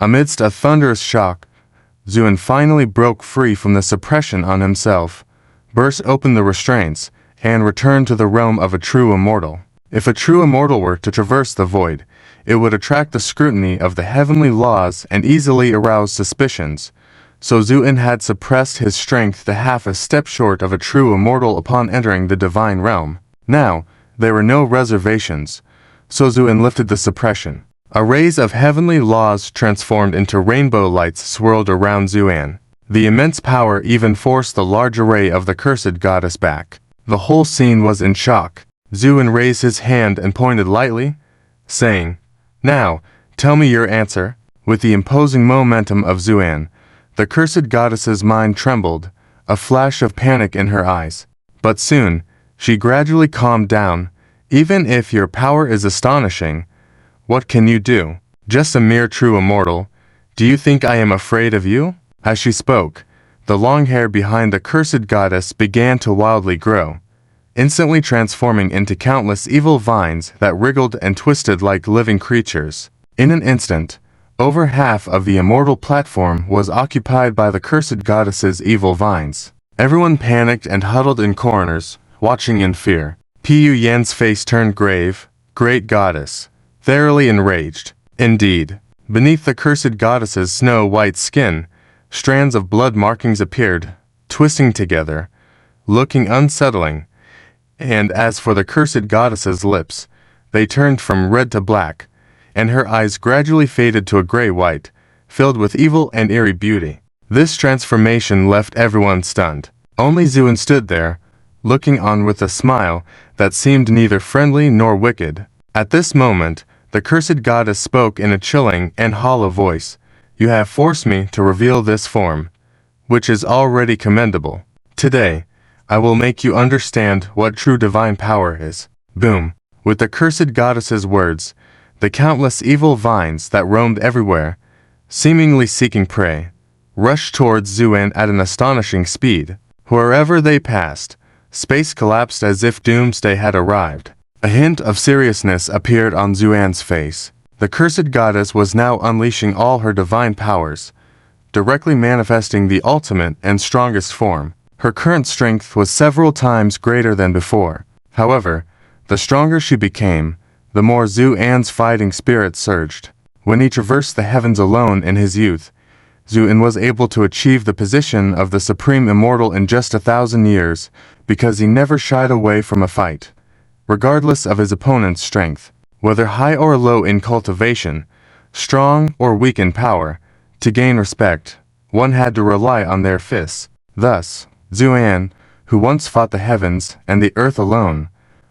Amidst a thunderous shock, Zuan finally broke free from the suppression on himself, burst open the restraints, and returned to the realm of a true immortal. If a true immortal were to traverse the void, it would attract the scrutiny of the heavenly laws and easily arouse suspicions, so Zuan had suppressed his strength to half a step short of a true immortal upon entering the divine realm. Now, there were no reservations, so Zuan lifted the suppression. Arrays of heavenly laws transformed into rainbow lights swirled around Zuan. The immense power even forced the large array of the cursed goddess back. The whole scene was in shock. Zuan raised his hand and pointed lightly, saying, "Now, tell me your answer." With the imposing momentum of Zuan, the cursed goddess's mind trembled, a flash of panic in her eyes. But soon, she gradually calmed down. "Even if your power is astonishing, what can you do? Just a mere true immortal. Do you think I am afraid of you?" As she spoke, the long hair behind the cursed goddess began to wildly grow, instantly transforming into countless evil vines that wriggled and twisted like living creatures. In an instant, over half of the immortal platform was occupied by the cursed goddess's evil vines. Everyone panicked and huddled in corners, watching in fear. Pu Yan's face turned grave. "Great goddess," thoroughly enraged. Indeed, beneath the cursed goddess's snow-white skin, strands of blood markings appeared, twisting together, looking unsettling. And as for the cursed goddess's lips, they turned from red to black, and her eyes gradually faded to a gray-white, filled with evil and eerie beauty. This transformation left everyone stunned. Only Zuan stood there, looking on with a smile that seemed neither friendly nor wicked. At this moment, the cursed goddess spoke in a chilling and hollow voice. "You have forced me to reveal this form, which is already commendable. Today, I will make you understand what true divine power is." Boom! With the cursed goddess's words, the countless evil vines that roamed everywhere, seemingly seeking prey, rushed towards Zuan at an astonishing speed. Wherever they passed, space collapsed as if doomsday had arrived. A hint of seriousness appeared on Zuan's face. The cursed goddess was now unleashing all her divine powers, directly manifesting the ultimate and strongest form. Her current strength was several times greater than before. However, the stronger she became, the more Zuan's fighting spirit surged. When he traversed the heavens alone in his youth, Zuan was able to achieve the position of the supreme immortal in just 1,000 years because he never shied away from a fight, regardless of his opponent's strength. Whether high or low in cultivation, strong or weak in power, to gain respect, one had to rely on their fists. Thus, Zuan, who once fought the heavens and the earth alone,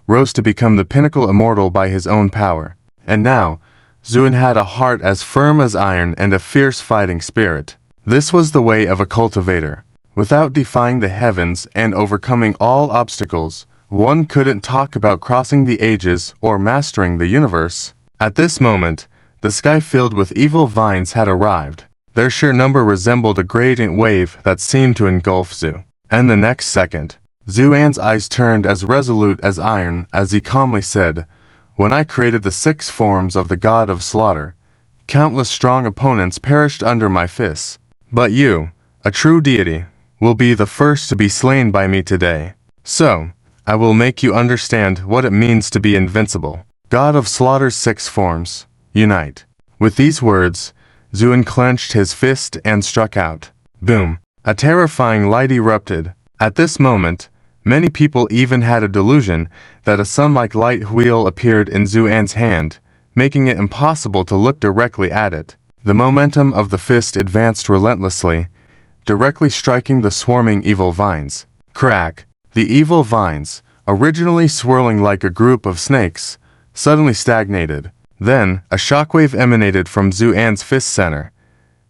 rose to become the pinnacle immortal by his own power. And now, Zuan had a heart as firm as iron and a fierce fighting spirit. This was the way of a cultivator. Without defying the heavens and overcoming all obstacles, one couldn't talk about crossing the ages or mastering the universe. At this moment, the sky filled with evil vines had arrived. Their sheer number resembled a gradient wave that seemed to engulf Zu. And the next second, Zuan's eyes turned as resolute as iron as he calmly said, "When I created the 6 forms of the god of slaughter, countless strong opponents perished under my fists. But you, a true deity, will be the first to be slain by me today. So, I will make you understand what it means to be invincible. God of Slaughter's 6 forms, unite." With these words, Zuan clenched his fist and struck out. Boom! A terrifying light erupted. At this moment, many people even had a delusion that a sun-like light wheel appeared in Zuan's hand, making it impossible to look directly at it. The momentum of the fist advanced relentlessly, directly striking the swarming evil vines. Crack! The evil vines, originally swirling like a group of snakes, suddenly stagnated. Then, a shockwave emanated from Zuan's fist center,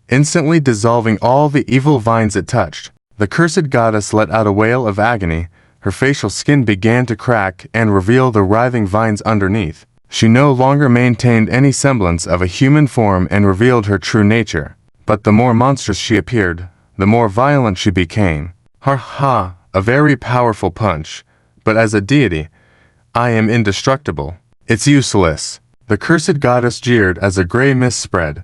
instantly dissolving all the evil vines it touched. The cursed goddess let out a wail of agony. Her facial skin began to crack and reveal the writhing vines underneath. She no longer maintained any semblance of a human form and revealed her true nature. But the more monstrous she appeared, the more violent she became. Ha ha! A very powerful punch, but as a deity, I am indestructible. It's useless. The cursed goddess jeered as a gray mist spread,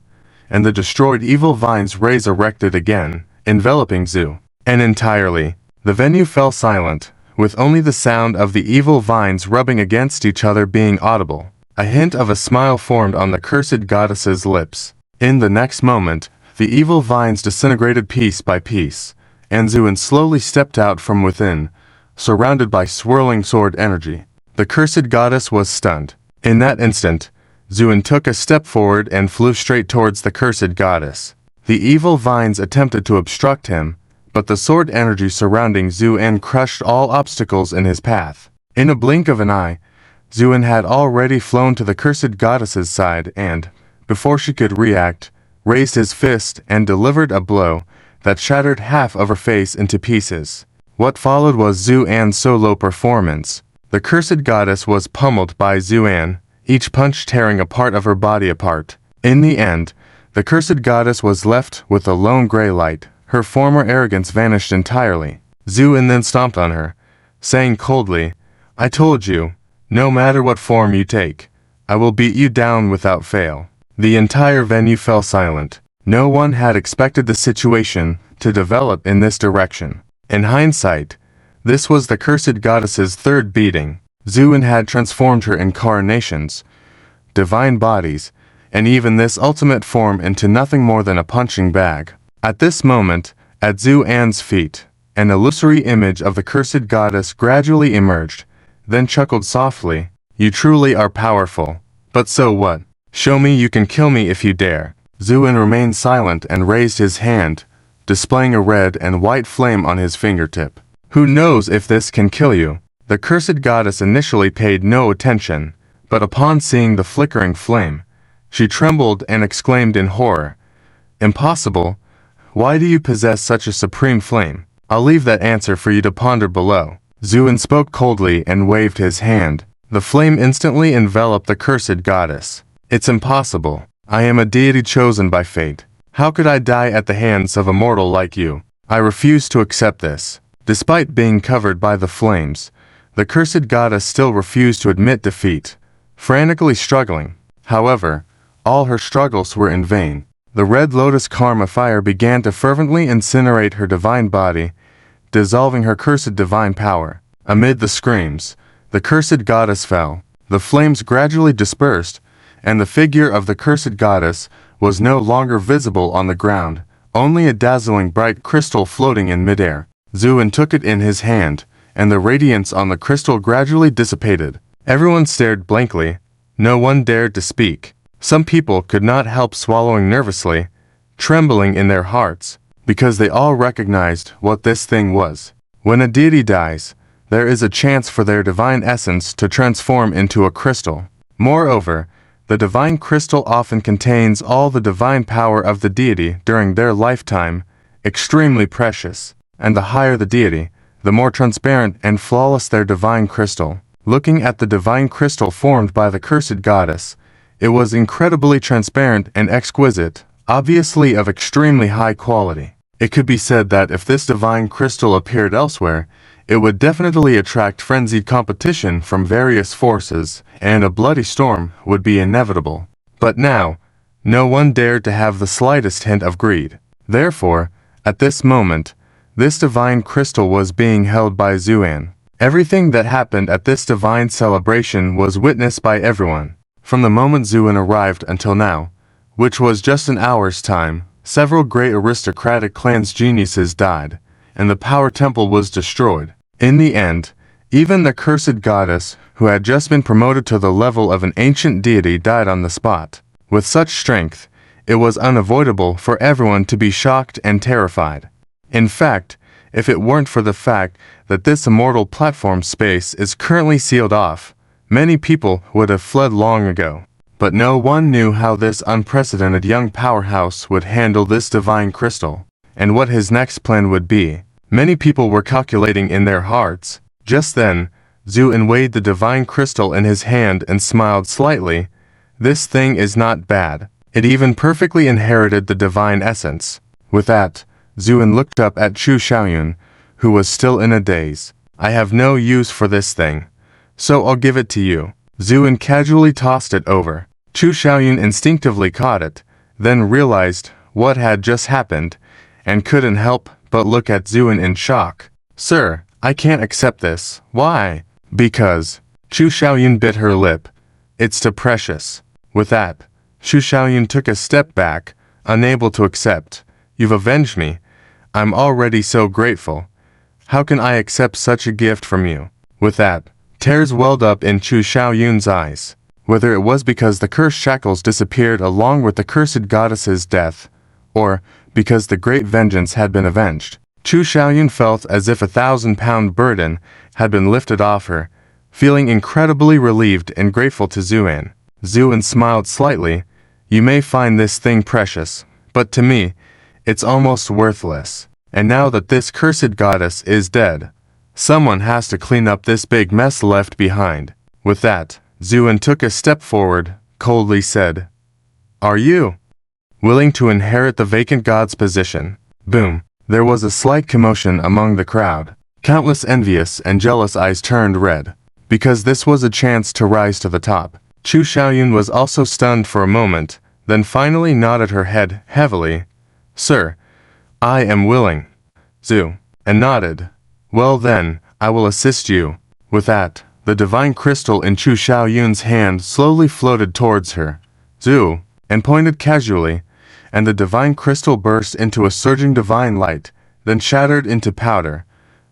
and the destroyed evil vines resurrected again, enveloping Zu. And entirely, the venue fell silent, with only the sound of the evil vines rubbing against each other being audible. A hint of a smile formed on the cursed goddess's lips. In the next moment, the evil vines disintegrated piece by piece, and Zuan slowly stepped out from within, surrounded by swirling sword energy. The cursed goddess was stunned. In that instant, Zuan took a step forward and flew straight towards the cursed goddess. The evil vines attempted to obstruct him, but the sword energy surrounding Zuan crushed all obstacles in his path. In a blink of an eye, Zuan had already flown to the cursed goddess's side and, before she could react, raised his fist and delivered a blow that shattered half of her face into pieces. What followed was Zuan's solo performance. The cursed goddess was pummeled by Zuan, each punch tearing a part of her body apart. In the end, the cursed goddess was left with a lone gray light. Her former arrogance vanished entirely. Zuan then stomped on her, saying coldly, "I told you, no matter what form you take, I will beat you down without fail." The entire venue fell silent. No one had expected the situation to develop in this direction. In hindsight, this was the cursed goddess's third beating. Zuan had transformed her incarnations, divine bodies, and even this ultimate form into nothing more than a punching bag. At this moment, at Zuan's feet, an illusory image of the cursed goddess gradually emerged, then chuckled softly, "You truly are powerful. But so what? Show me you can kill me if you dare." Zuan remained silent and raised his hand, displaying a red and white flame on his fingertip. "Who knows if this can kill you?" The cursed goddess initially paid no attention, but upon seeing the flickering flame, she trembled and exclaimed in horror, "Impossible! Why do you possess such a supreme flame?" "I'll leave that answer for you to ponder below." Zuan spoke coldly and waved his hand. The flame instantly enveloped the cursed goddess. "It's impossible. I am a deity chosen by fate. How could I die at the hands of a mortal like you? I refuse to accept this." Despite being covered by the flames, the cursed goddess still refused to admit defeat, frantically struggling. However, all her struggles were in vain. The red lotus karma fire began to fervently incinerate her divine body, dissolving her cursed divine power. Amid the screams, the cursed goddess fell. The flames gradually dispersed, and the figure of the cursed goddess was no longer visible on the ground, only a dazzling bright crystal floating in midair. Zuan took it in his hand, and the radiance on the crystal gradually dissipated. Everyone stared blankly. No one dared to speak. Some people could not help swallowing nervously, trembling in their hearts, because they all recognized what this thing was. When a deity dies, there is a chance for their divine essence to transform into a crystal. Moreover, the divine crystal often contains all the divine power of the deity during their lifetime, extremely precious, and the higher the deity, the more transparent and flawless their divine crystal. Looking at the divine crystal formed by the cursed goddess, it was incredibly transparent and exquisite, obviously of extremely high quality. It could be said that if this divine crystal appeared elsewhere, it would definitely attract frenzied competition from various forces, and a bloody storm would be inevitable. But now, no one dared to have the slightest hint of greed. Therefore, at this moment, this divine crystal was being held by Zuan. Everything that happened at this divine celebration was witnessed by everyone. From the moment Zuan arrived until now, which was just an hour's time, several great aristocratic clans' geniuses died, and the power temple was destroyed. In the end, even the cursed goddess, who had just been promoted to the level of an ancient deity, died on the spot. With such strength, it was unavoidable for everyone to be shocked and terrified. In fact, if it weren't for the fact that this immortal platform space is currently sealed off, many people would have fled long ago. But no one knew how this unprecedented young powerhouse would handle this divine crystal, and what his next plan would be. Many people were calculating in their hearts. Just then, Zuan weighed the divine crystal in his hand and smiled slightly. This thing is not bad. It even perfectly inherited the divine essence. With that, Zuan looked up at Chu Xiaoyun, who was still in a daze. "I have no use for this thing, so I'll give it to you." Zuan casually tossed it over. Chu Xiaoyun instinctively caught it, then realized what had just happened, and couldn't help but look at Zuan in shock. Sir, I can't accept this. Why? Because. Chu Xiaoyun bit her lip. It's too precious. With that, Chu Xiaoyun took a step back, unable to accept. You've avenged me. I'm already so grateful. How can I accept such a gift from you? With that, tears welled up in Chu Xiaoyun's eyes. Whether it was because the cursed shackles disappeared along with the cursed goddess's death, or because the great vengeance had been avenged, Chu Xiaoyun felt as if a 1,000-pound burden had been lifted off her, feeling incredibly relieved and grateful to Zuan. Zuan smiled slightly. You may find this thing precious, but to me, it's almost worthless. And now that this cursed goddess is dead, someone has to clean up this big mess left behind. With that, Zuan took a step forward, coldly said, Are you willing to inherit the vacant god's position? Boom. There was a slight commotion among the crowd. Countless envious and jealous eyes turned red, because this was a chance to rise to the top. Chu Xiaoyun was also stunned for a moment, then finally nodded her head heavily. Sir, I am willing. Zu, and nodded. Well then, I will assist you. With that, the divine crystal in Chu Xiaoyun's hand slowly floated towards her. Zu, and pointed casually, and the divine crystal burst into a surging divine light, then shattered into powder,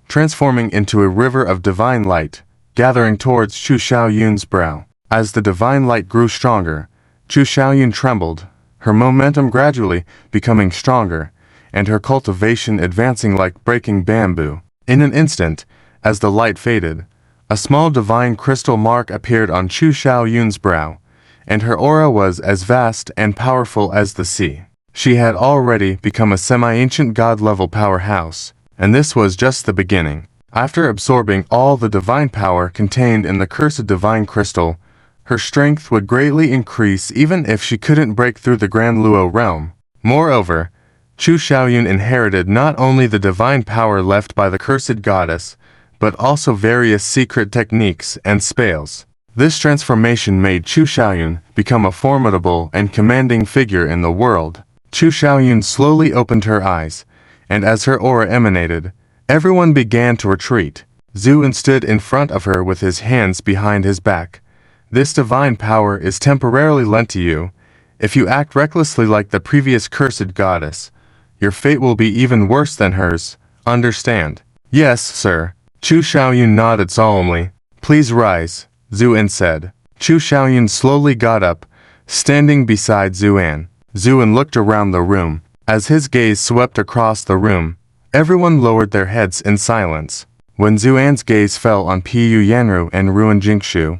transforming into a river of divine light, gathering towards Chu Xiaoyun's brow. As the divine light grew stronger, Chu Xiaoyun trembled, her momentum gradually becoming stronger, and her cultivation advancing like breaking bamboo. In an instant, as the light faded, a small divine crystal mark appeared on Chu Xiaoyun's brow, and her aura was as vast and powerful as the sea. She had already become a semi-ancient god-level powerhouse, and this was just the beginning. After absorbing all the divine power contained in the cursed divine crystal, her strength would greatly increase even if she couldn't break through the Grand Luo realm. Moreover, Chu Xiaoyun inherited not only the divine power left by the cursed goddess, but also various secret techniques and spells. This transformation made Chu Xiaoyun become a formidable and commanding figure in the world. Chu Xiaoyun slowly opened her eyes, and as her aura emanated, everyone began to retreat. Zuan stood in front of her with his hands behind his back. This divine power is temporarily lent to you. If you act recklessly like the previous cursed goddess, your fate will be even worse than hers. Understand? Yes, sir. Chu Xiaoyun nodded solemnly. Please rise, Zuan said. Chu Xiaoyun slowly got up, standing beside Zuan. Zuan looked around the room. As his gaze swept across the room, everyone lowered their heads in silence. When Zuan's gaze fell on Pu Yanru and Ruan Jingshu,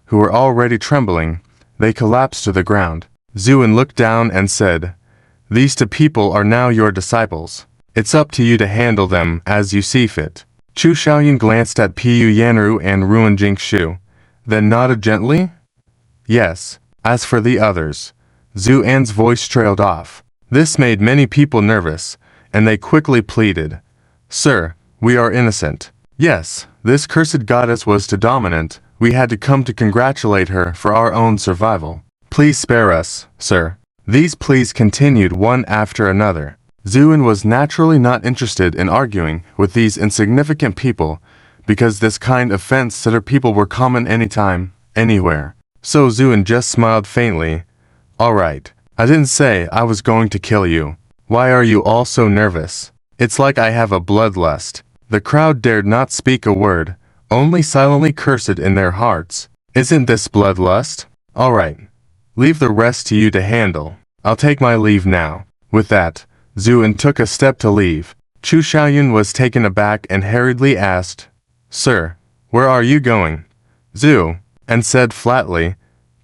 who were already trembling, they collapsed to the ground. Zuan looked down and said, These two people are now your disciples. It's up to you to handle them as you see fit. Chu Xiaoyun glanced at Pu Yanru and Ruan Jingshu, then nodded gently. Yes. As for the others, Zuan's voice trailed off. This made many people nervous, and they quickly pleaded, Sir, we are innocent. Yes, this cursed goddess was too dominant. We had to come to congratulate her for our own survival. Please spare us, sir. These pleas continued one after another. Zuan was naturally not interested in arguing with these insignificant people, because this kind of fence-sitter people were common anytime, anywhere. So Zuan just smiled faintly. Alright, I didn't say I was going to kill you. Why are you all so nervous? It's like I have a bloodlust. The crowd dared not speak a word, only silently cursed in their hearts. Isn't this bloodlust? Alright. Leave the rest to you to handle. I'll take my leave now. With that, Zuan took a step to leave. Chu Xiaoyun was taken aback and hurriedly asked, Sir, where are you going? Zu, and said flatly,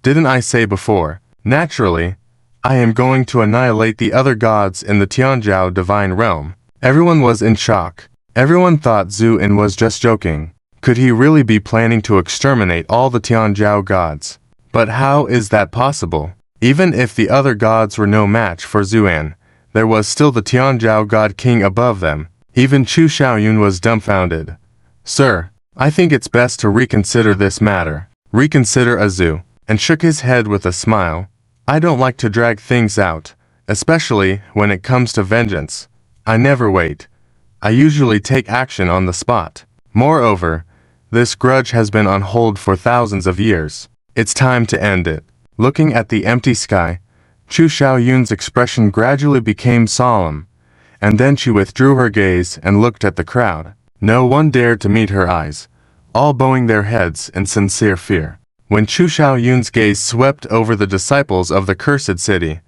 Didn't I say before? Naturally, I am going to annihilate the other gods in the Tianzhou divine realm. Everyone was in shock. Everyone thought Zuan was just joking. Could he really be planning to exterminate all the Tianzhou gods? But how is that possible? Even if the other gods were no match for Zuan, there was still the Tianzhou god king above them. Even Chu Xiaoyun was dumbfounded. Sir, I think it's best to reconsider this matter. Reconsider, Azu, and shook his head with a smile. I don't like to drag things out, especially when it comes to vengeance. I never wait. I usually take action on the spot. Moreover, this grudge has been on hold for thousands of years. It's time to end it. Looking at the empty sky, Chu Xiaoyun's expression gradually became solemn, and then she withdrew her gaze and looked at the crowd. No one dared to meet her eyes, all bowing their heads in sincere fear. When Chu Xiaoyun's gaze swept over the disciples of the cursed city,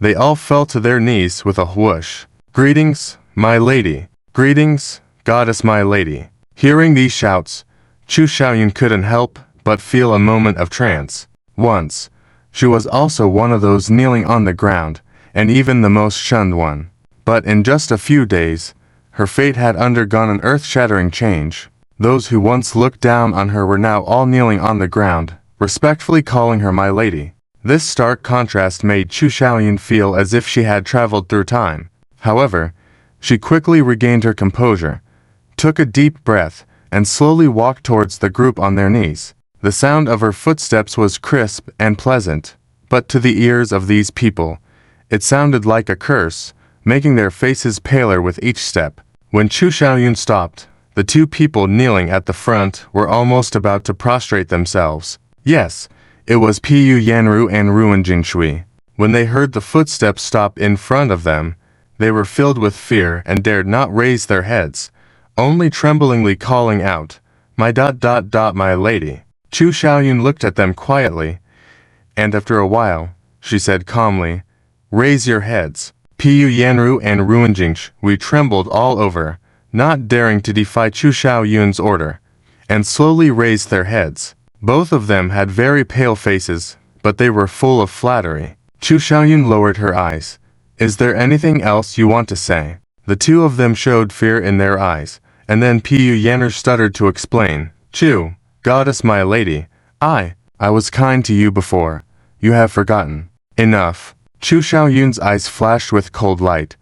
they all fell to their knees with a whoosh. "Greetings, my lady. Greetings, goddess my lady." Hearing these shouts, Chu Xiaoyun couldn't help but feel a moment of trance. Once, she was also one of those kneeling on the ground, and even the most shunned one. But in just a few days, her fate had undergone an earth-shattering change. Those who once looked down on her were now all kneeling on the ground, respectfully calling her my lady. This stark contrast made Chu Xiaoyun feel as if she had traveled through time. However, she quickly regained her composure, took a deep breath, and slowly walked towards the group on their knees. The sound of her footsteps was crisp and pleasant, but to the ears of these people, it sounded like a curse, making their faces paler with each step. When Chu Xiaoyun stopped, the two people kneeling at the front were almost about to prostrate themselves. Yes, it was Pu Yanru and Ruan Jingshui. When they heard the footsteps stop in front of them, they were filled with fear and dared not raise their heads, only tremblingly calling out, my lady." Chu Xiaoyun looked at them quietly, and after a while, she said calmly, "Raise your heads." Pu Yanru and Ruan Jingshui trembled all over, not daring to defy Chu Xiaoyun's order, and slowly raised their heads. Both of them had very pale faces, but they were full of flattery. Chu Xiaoyun lowered her eyes. "Is there anything else you want to say?" The two of them showed fear in their eyes, and then Pu Yanru stuttered to explain, "Chu, goddess my lady, I was kind to you before. You have forgotten." "Enough." Chu Xiaoyun's eyes flashed with cold light.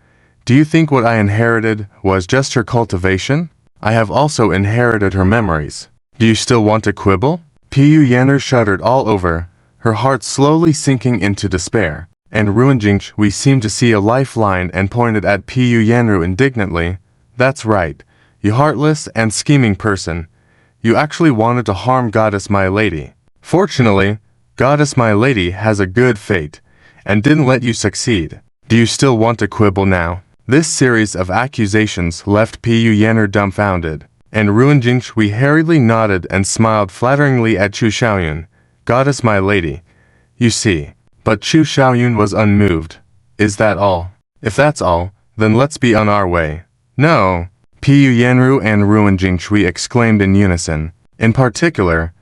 "Do you think what I inherited was just her cultivation? I have also inherited her memories. Do you still want to quibble?" Pu Yanru shuddered all over, her heart slowly sinking into despair. And Ruan Jingshui seemed to see a lifeline and pointed at Pu Yanru indignantly. "That's right, you heartless and scheming person. You actually wanted to harm goddess my lady. Fortunately, goddess my lady has a good fate, and didn't let you succeed. Do you still want to quibble now?" This series of accusations left Pu Yanru dumbfounded, and Ruan Jingshui hurriedly nodded and smiled flatteringly at Chu Xiaoyun. "Goddess my lady, you see." But Chu Xiaoyun was unmoved. "Is that all? If that's all, then let's be on our way." "No!" Pu Yanru and Ruan Jingshui exclaimed in unison. In particular,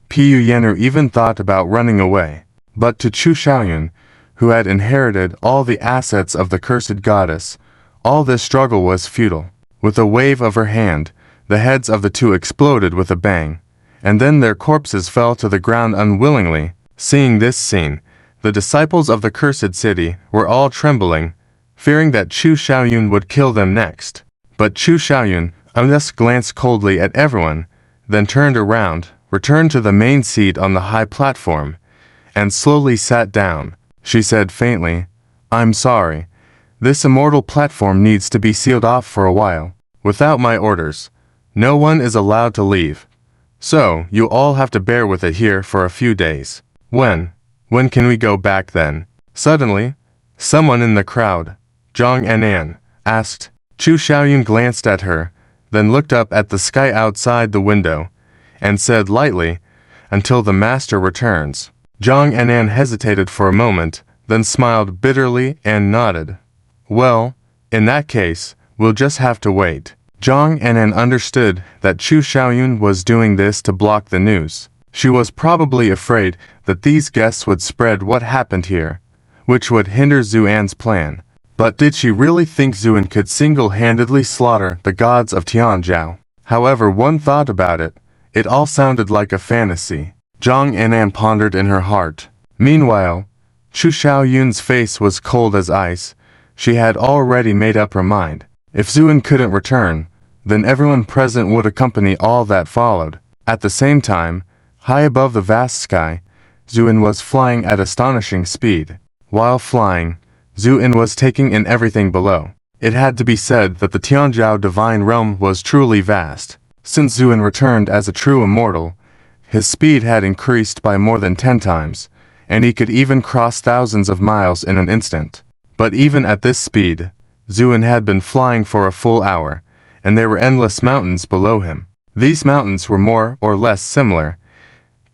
Pu Yanru even thought about running away. But to Chu Xiaoyun, who had inherited all the assets of the cursed goddess, all this struggle was futile. With a wave of her hand, the heads of the two exploded with a bang, and then their corpses fell to the ground unwillingly. Seeing this scene, the disciples of the cursed city were all trembling, fearing that Chu Xiaoyun would kill them next. But Chu Xiaoyun just glanced coldly at everyone, then turned around, returned to the main seat on the high platform, and slowly sat down. She said faintly, "I'm sorry. This immortal platform needs to be sealed off for a while. Without my orders, no one is allowed to leave. So, you all have to bear with it here for a few days." When can we go back then?" Suddenly, someone in the crowd, Zhang Anan, asked. Chu Xiaoyun glanced at her, then looked up at the sky outside the window, and said lightly, "Until the master returns." Zhang Anan hesitated for a moment, then smiled bitterly and nodded. "Well, in that case, we'll just have to wait." Zhang Anan understood that Chu Xiaoyun was doing this to block the news. She was probably afraid that these guests would spread what happened here, which would hinder Zuan's plan. But did she really think Zuan could single-handedly slaughter the gods of Tianzhou? However one thought about it, it all sounded like a fantasy. Zhang Anan pondered in her heart. Meanwhile, Chu Xiaoyun's face was cold as ice. She had already made up her mind. If Zuan couldn't return, then everyone present would accompany all that followed. At the same time, high above the vast sky, Zuan was flying at astonishing speed. While flying, Zuan was taking in everything below. It had to be said that the Tianzhao divine realm was truly vast. Since Zuan returned as a true immortal, his speed had increased by more than 10 times, and he could even cross thousands of miles in an instant. But even at this speed, Zuan had been flying for a full hour, and there were endless mountains below him. These mountains were more or less similar,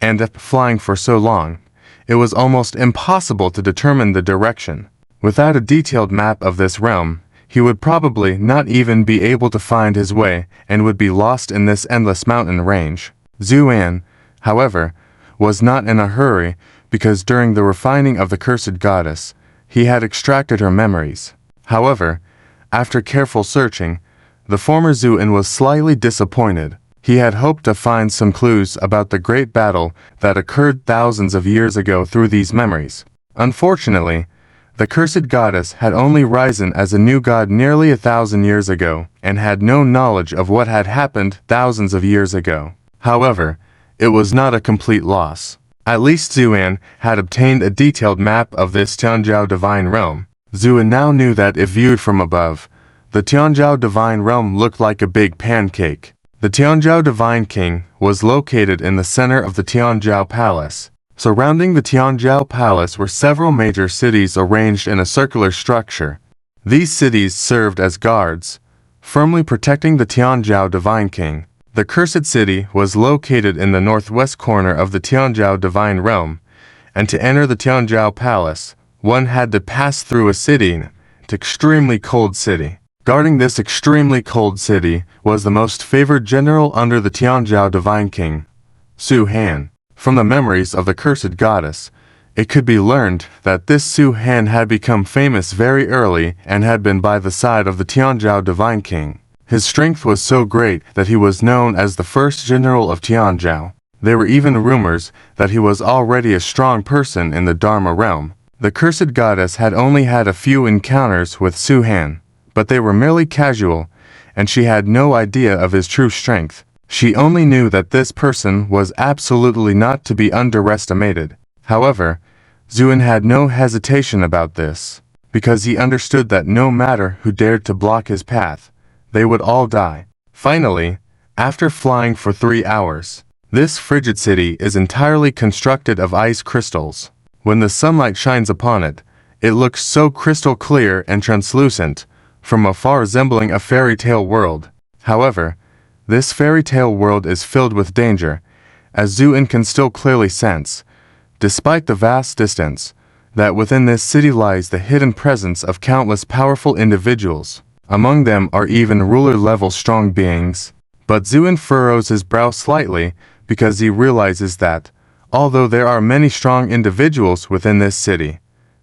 and after flying for so long, it was almost impossible to determine the direction. Without a detailed map of this realm, he would probably not even be able to find his way and would be lost in this endless mountain range. Zuan, however, was not in a hurry because during the refining of the cursed goddess, he had extracted her memories. However, after careful searching, the former Zuan was slightly disappointed. He had hoped to find some clues about the great battle that occurred thousands of years ago through these memories. Unfortunately, the cursed goddess had only risen as a new god nearly 1,000 years ago, and had no knowledge of what had happened thousands of years ago. However, it was not a complete loss. At least Zuan had obtained a detailed map of this Tianzhao divine realm. Zuan now knew that if viewed from above, the Tianzhao divine realm looked like a big pancake. The Tianzhao divine king was located in the center of the Tianzhao palace. Surrounding the Tianzhao palace were several major cities arranged in a circular structure. These cities served as guards, firmly protecting the Tianzhao divine king. The cursed city was located in the northwest corner of the Tianzhao divine realm, and to enter the Tianzhao palace, one had to pass through a city, an extremely cold city. Guarding this extremely cold city was the most favored general under the Tianzhao divine king, Su Han. From the memories of the cursed goddess, it could be learned that this Su Han had become famous very early and had been by the side of the Tianzhao divine king. His strength was so great that he was known as the first general of Tianzhao. There were even rumors that he was already a strong person in the Dharma realm. The cursed goddess had only had a few encounters with Su Han, but they were merely casual, and she had no idea of his true strength. She only knew that this person was absolutely not to be underestimated. However, Zuan had no hesitation about this, because he understood that no matter who dared to block his path, they would all die. Finally, after flying for 3 hours, this frigid city is entirely constructed of ice crystals. When the sunlight shines upon it, it looks so crystal clear and translucent, from afar resembling a fairy tale world. However, this fairy tale world is filled with danger, as Zuan can still clearly sense, despite the vast distance, that within this city lies the hidden presence of countless powerful individuals. Among them are even ruler-level strong beings. But Zuan furrows his brow slightly because he realizes that, although there are many strong individuals within this city,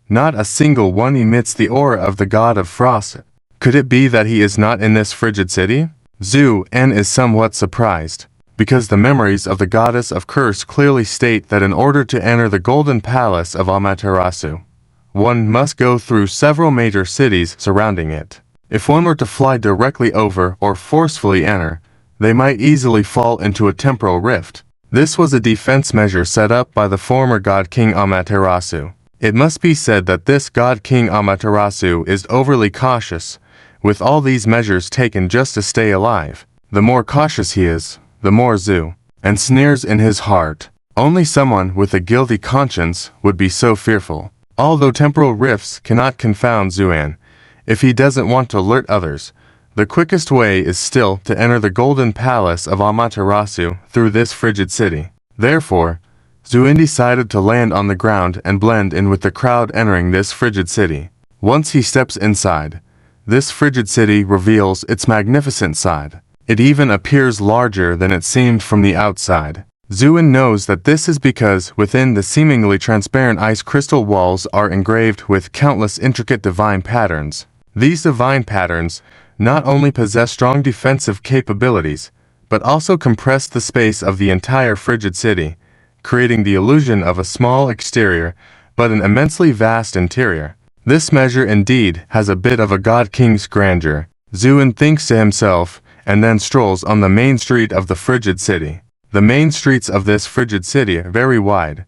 not a single one emits the aura of the god of frost. Could it be that he is not in this frigid city? Zuan is somewhat surprised, because the memories of the goddess of curse clearly state that in order to enter the golden palace of Amatarasu, one must go through several major cities surrounding it. If one were to fly directly over or forcefully enter, they might easily fall into a temporal rift. This was a defense measure set up by the former god king Amatarasu. It must be said that this god king Amatarasu is overly cautious, with all these measures taken just to stay alive. The more cautious he is, the more Zuan sneers in his heart. Only someone with a guilty conscience would be so fearful. Although temporal rifts cannot confound Zuan, if he doesn't want to alert others, the quickest way is still to enter the golden palace of Amaterasu through this frigid city. Therefore, Zuan decided to land on the ground and blend in with the crowd entering this frigid city. Once he steps inside, this frigid city reveals its magnificent side. It even appears larger than it seemed from the outside. Zuan knows that this is because within the seemingly transparent ice crystal walls are engraved with countless intricate divine patterns. These divine patterns not only possess strong defensive capabilities, but also compress the space of the entire frigid city, creating the illusion of a small exterior but an immensely vast interior. This measure indeed has a bit of a god king's grandeur. Zuan thinks to himself and then strolls on the main street of the frigid city. The main streets of this frigid city are very wide,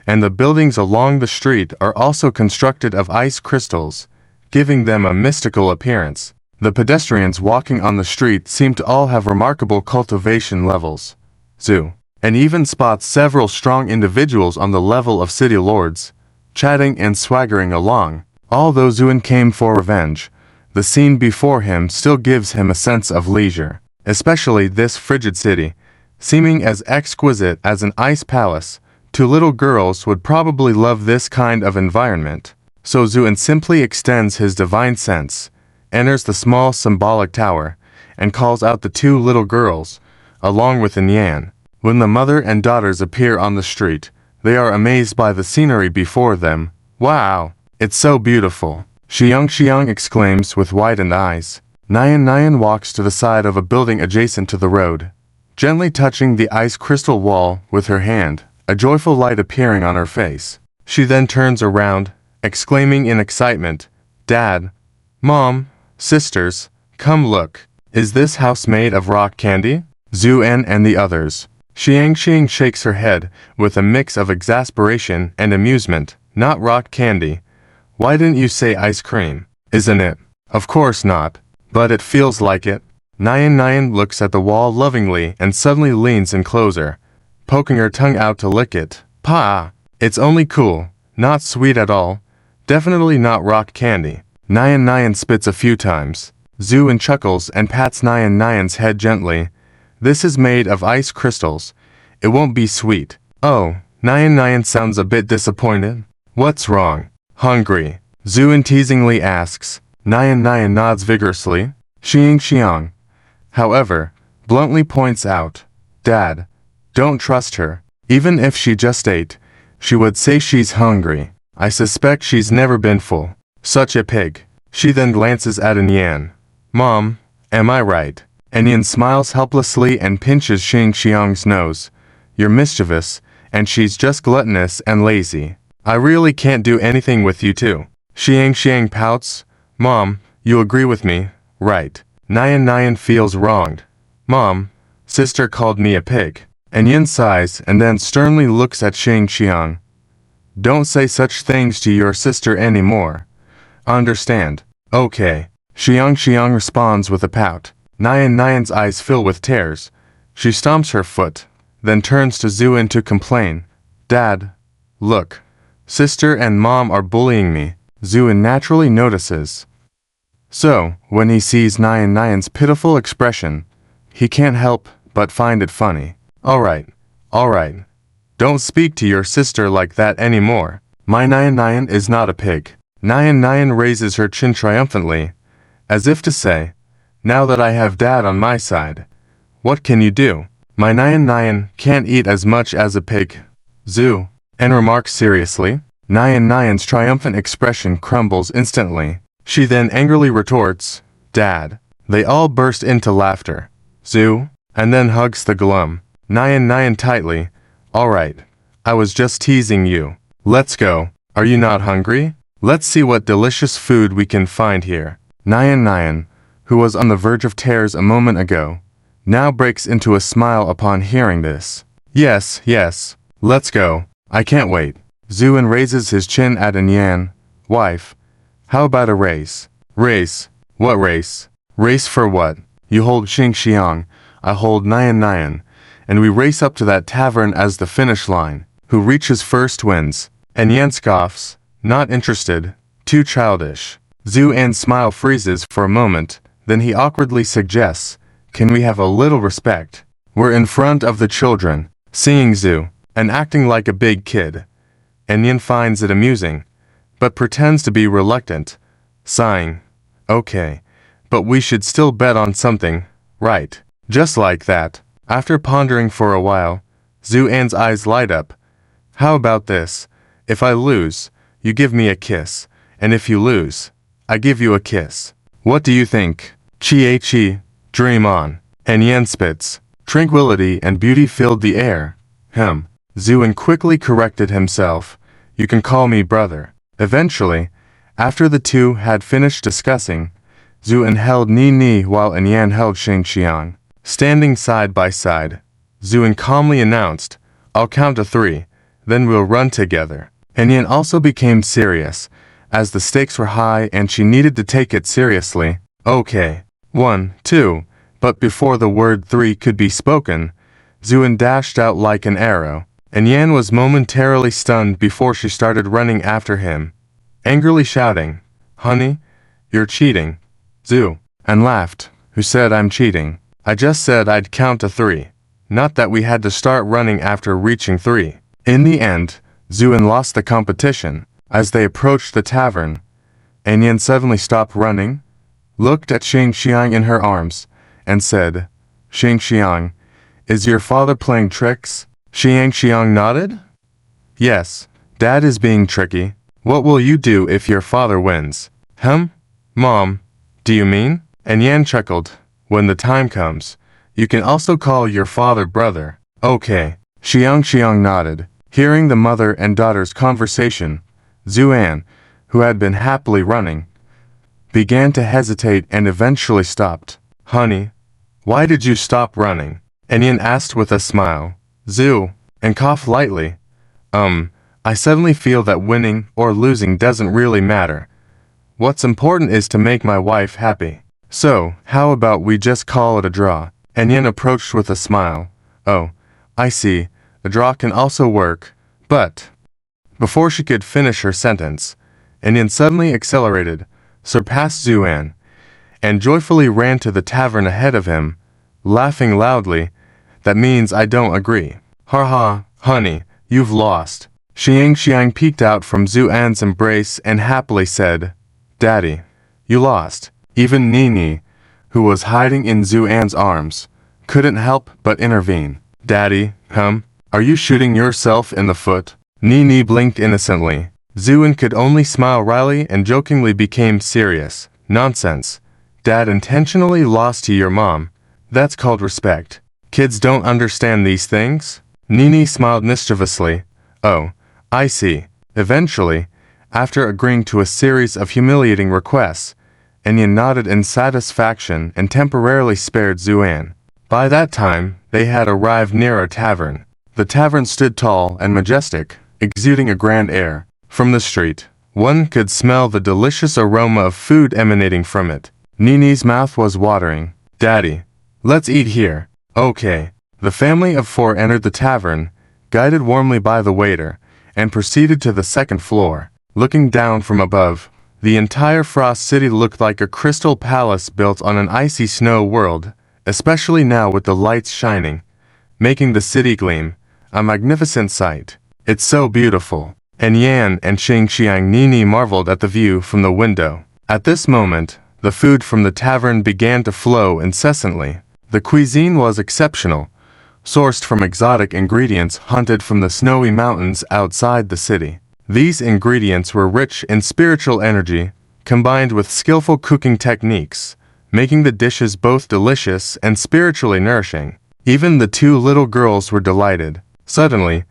and the buildings along the street are also constructed of ice crystals, giving them a mystical appearance. The pedestrians walking on the street seem to all have remarkable cultivation levels. Zu, and even spots several strong individuals on the level of city lords, chatting and swaggering along. Although Zuan came for revenge, the scene before him still gives him a sense of leisure, especially this frigid city, seeming as exquisite as an ice palace. Two little girls would probably love this kind of environment. So Zuan simply extends his divine sense, enters the small symbolic tower, and calls out the two little girls, along with Yan. When the mother and daughters appear on the street, they are amazed by the scenery before them. Wow, it's so beautiful, Xiang exclaims with widened eyes. Nyan walks to the side of a building adjacent to the road, gently touching the ice crystal wall with her hand, a joyful light appearing on her face. She then turns around, exclaiming in excitement, "Dad, Mom, sisters, come look. Is this house made of rock candy?" Zuan and the others. Xiang shakes her head with a mix of exasperation and amusement. "Not rock candy. Why didn't you say ice cream? Isn't it?" "Of course not. But it feels like it." Nyan looks at the wall lovingly and suddenly leans in closer, poking her tongue out to lick it. "Pa, it's only cool, not sweet at all. Definitely not rock candy." Nyan spits a few times. Zuan chuckles and pats Nyan's head gently. "This is made of ice crystals. It won't be sweet." "Oh," Nyan sounds a bit disappointed. "What's wrong? Hungry?" Zuan teasingly asks. Nyan nods vigorously. Xiang, however, bluntly points out, "Dad, don't trust her. Even if she just ate, she would say she's hungry. I suspect she's never been full. Such a pig." She then glances at Yan. "Mom, am I right?" Yan smiles helplessly and pinches Xiang's nose. "You're mischievous, and she's just gluttonous and lazy. I really can't do anything with you two." Xiang pouts. "Mom, you agree with me, right?" Nyan feels wronged. "Mom, sister called me a pig." Yan sighs and then sternly looks at Xiang. "Don't say such things to your sister anymore. Understand?" "Okay." Xiang responds with a pout. Nyan's eyes fill with tears. She stomps her foot, then turns to Zuan to complain. "Dad, look. Sister and Mom are bullying me." Zuan naturally notices. So, when he sees Nyan's pitiful expression, he can't help but find it funny. Alright. Don't speak to your sister like that anymore. My Nyan is not a pig." Nyan raises her chin triumphantly, as if to say, "Now that I have Dad on my side, what can you do?" "My Nyan can't eat as much as a pig." Zuan remarks seriously. Nyan's triumphant expression crumbles instantly. She then angrily retorts, "Dad." They all burst into laughter. Zuan, and then hugs the glum Nyan tightly. "Alright, I was just teasing you. Let's go. Are you not hungry? Let's see what delicious food we can find here." Nyan, who was on the verge of tears a moment ago, now breaks into a smile upon hearing this. Yes, let's go. I can't wait." Zuan raises his chin at Yan. "Wife, how about a race?" "Race? What race?" "Race for what? You hold Xiang, I hold Nyan, and we race up to that tavern as the finish line. Who reaches first wins." Yan scoffs, not interested, too childish. Zuan's smile freezes for a moment, then he awkwardly suggests, "Can we have a little respect? We're in front of the children." Seeing Zuan, and acting like a big kid, Yan finds it amusing, but pretends to be reluctant, sighing, "Okay, but we should still bet on something, right?" Just like that, after pondering for a while, Zuan's eyes light up. "How about this? If I lose, you give me a kiss, and if you lose, I give you a kiss. What do you think?" "Chi, dream on." Yan spits. Tranquility and beauty filled the air. Zuan quickly corrected himself. "You can call me brother." Eventually, after the two had finished discussing, Zuan held Ni while Yan held Xiang. Standing side by side, Zuan calmly announced, "I'll count to 3, then we'll run together." Yan also became serious, as the stakes were high and she needed to take it seriously. Okay. 1, 2. But before the word 3 could be spoken, Zuan dashed out like an arrow, and Yan was momentarily stunned before she started running after him, angrily shouting, "Honey, you're cheating." Zu, and laughed. "Who said I'm cheating? I just said I'd count to 3. Not that we had to start running after reaching 3. In the end, Zuan lost the competition. As they approached the tavern, and Yan suddenly stopped running, looked at Xingxiang in her arms, and said, "Xingxiang, is your father playing tricks?" Xingxiang nodded. "Yes, Dad is being tricky. What will you do if your father wins?" Mom, do you mean?" And Yan chuckled. "When the time comes, you can also call your father brother." "Okay." Xingxiang nodded. Hearing the mother and daughter's conversation, Zuan, who had been happily running, began to hesitate and eventually stopped. "Honey, why did you stop running?" Yan asked with a smile. Zu, and coughed lightly. I suddenly feel that winning or losing doesn't really matter. What's important is to make my wife happy. So, how about we just call it a draw?" Yan approached with a smile. "Oh, I see. A draw can also work, but..." Before she could finish her sentence, Yan suddenly accelerated, surpassed Zuan, and joyfully ran to the tavern ahead of him, laughing loudly. "That means I don't agree." "Ha, honey, you've lost." Xingxiang peeked out from Zuan's embrace and happily said, "Daddy, you lost." Even Nini, who was hiding in Zuan's arms, couldn't help but intervene. "Daddy, are you shooting yourself in the foot?" Nini blinked innocently. Zuan could only smile wryly and jokingly became serious. "Nonsense. Dad intentionally lost to your mom. That's called respect. Kids don't understand these things." Nini smiled mischievously. "Oh, I see." Eventually, after agreeing to a series of humiliating requests, Yan nodded in satisfaction and temporarily spared Zuan. By that time, they had arrived near a tavern. The tavern stood tall and majestic, exuding a grand air. From the street, one could smell the delicious aroma of food emanating from it. Nini's mouth was watering. "Daddy, let's eat here." "Okay." The family of 4 entered the tavern, guided warmly by the waiter, and proceeded to the second floor. Looking down from above, the entire Frost City looked like a crystal palace built on an icy snow world, especially now with the lights shining, making the city gleam. A magnificent sight. "It's so beautiful." And Yan and Xingxiang Nini marveled at the view from the window. At this moment, the food from the tavern began to flow incessantly. The cuisine was exceptional, sourced from exotic ingredients hunted from the snowy mountains outside the city. These ingredients were rich in spiritual energy, combined with skillful cooking techniques, making the dishes both delicious and spiritually nourishing. Even the 2 little girls were delighted. Suddenly,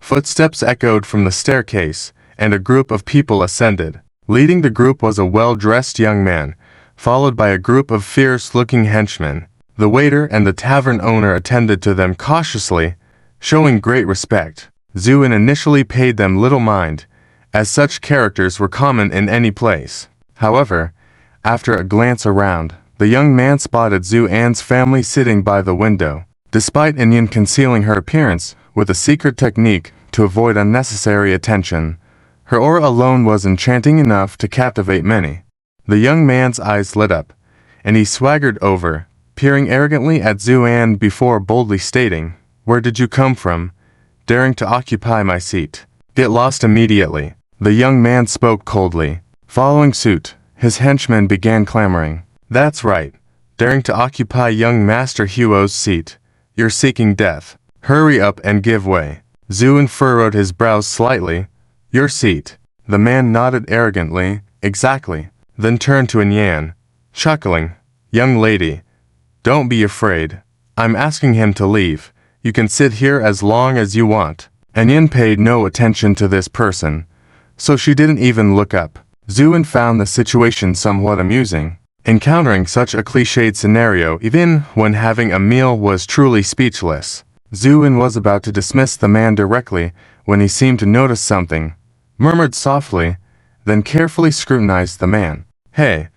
footsteps echoed from the staircase, and a group of people ascended. Leading the group was a well-dressed young man, followed by a group of fierce-looking henchmen. The waiter and the tavern owner attended to them cautiously, showing great respect. Zuan initially paid them little mind, as such characters were common in any place. However, after a glance around, the young man spotted Zuan's family sitting by the window. Despite Yan concealing her appearance with a secret technique to avoid unnecessary attention, her aura alone was enchanting enough to captivate many. The young man's eyes lit up, and he swaggered over, peering arrogantly at Zuan before boldly stating, "Where did you come from, daring to occupy my seat?" "Get lost immediately." The young man spoke coldly. Following suit, his henchmen began clamoring. "That's right, daring to occupy young Master Huo's seat. You're seeking death. Hurry up and give way." Zuan furrowed his brows slightly. "Your seat." The man nodded arrogantly. "Exactly." Then turned to Yan, chuckling. "Young lady, don't be afraid. I'm asking him to leave. You can sit here as long as you want." Yan paid no attention to this person, so she didn't even look up. Zuan found the situation somewhat amusing. Encountering such a cliched scenario even when having a meal was truly speechless. Zuan was about to dismiss the man directly when he seemed to notice something, murmured softly, then carefully scrutinized the man. "Hey,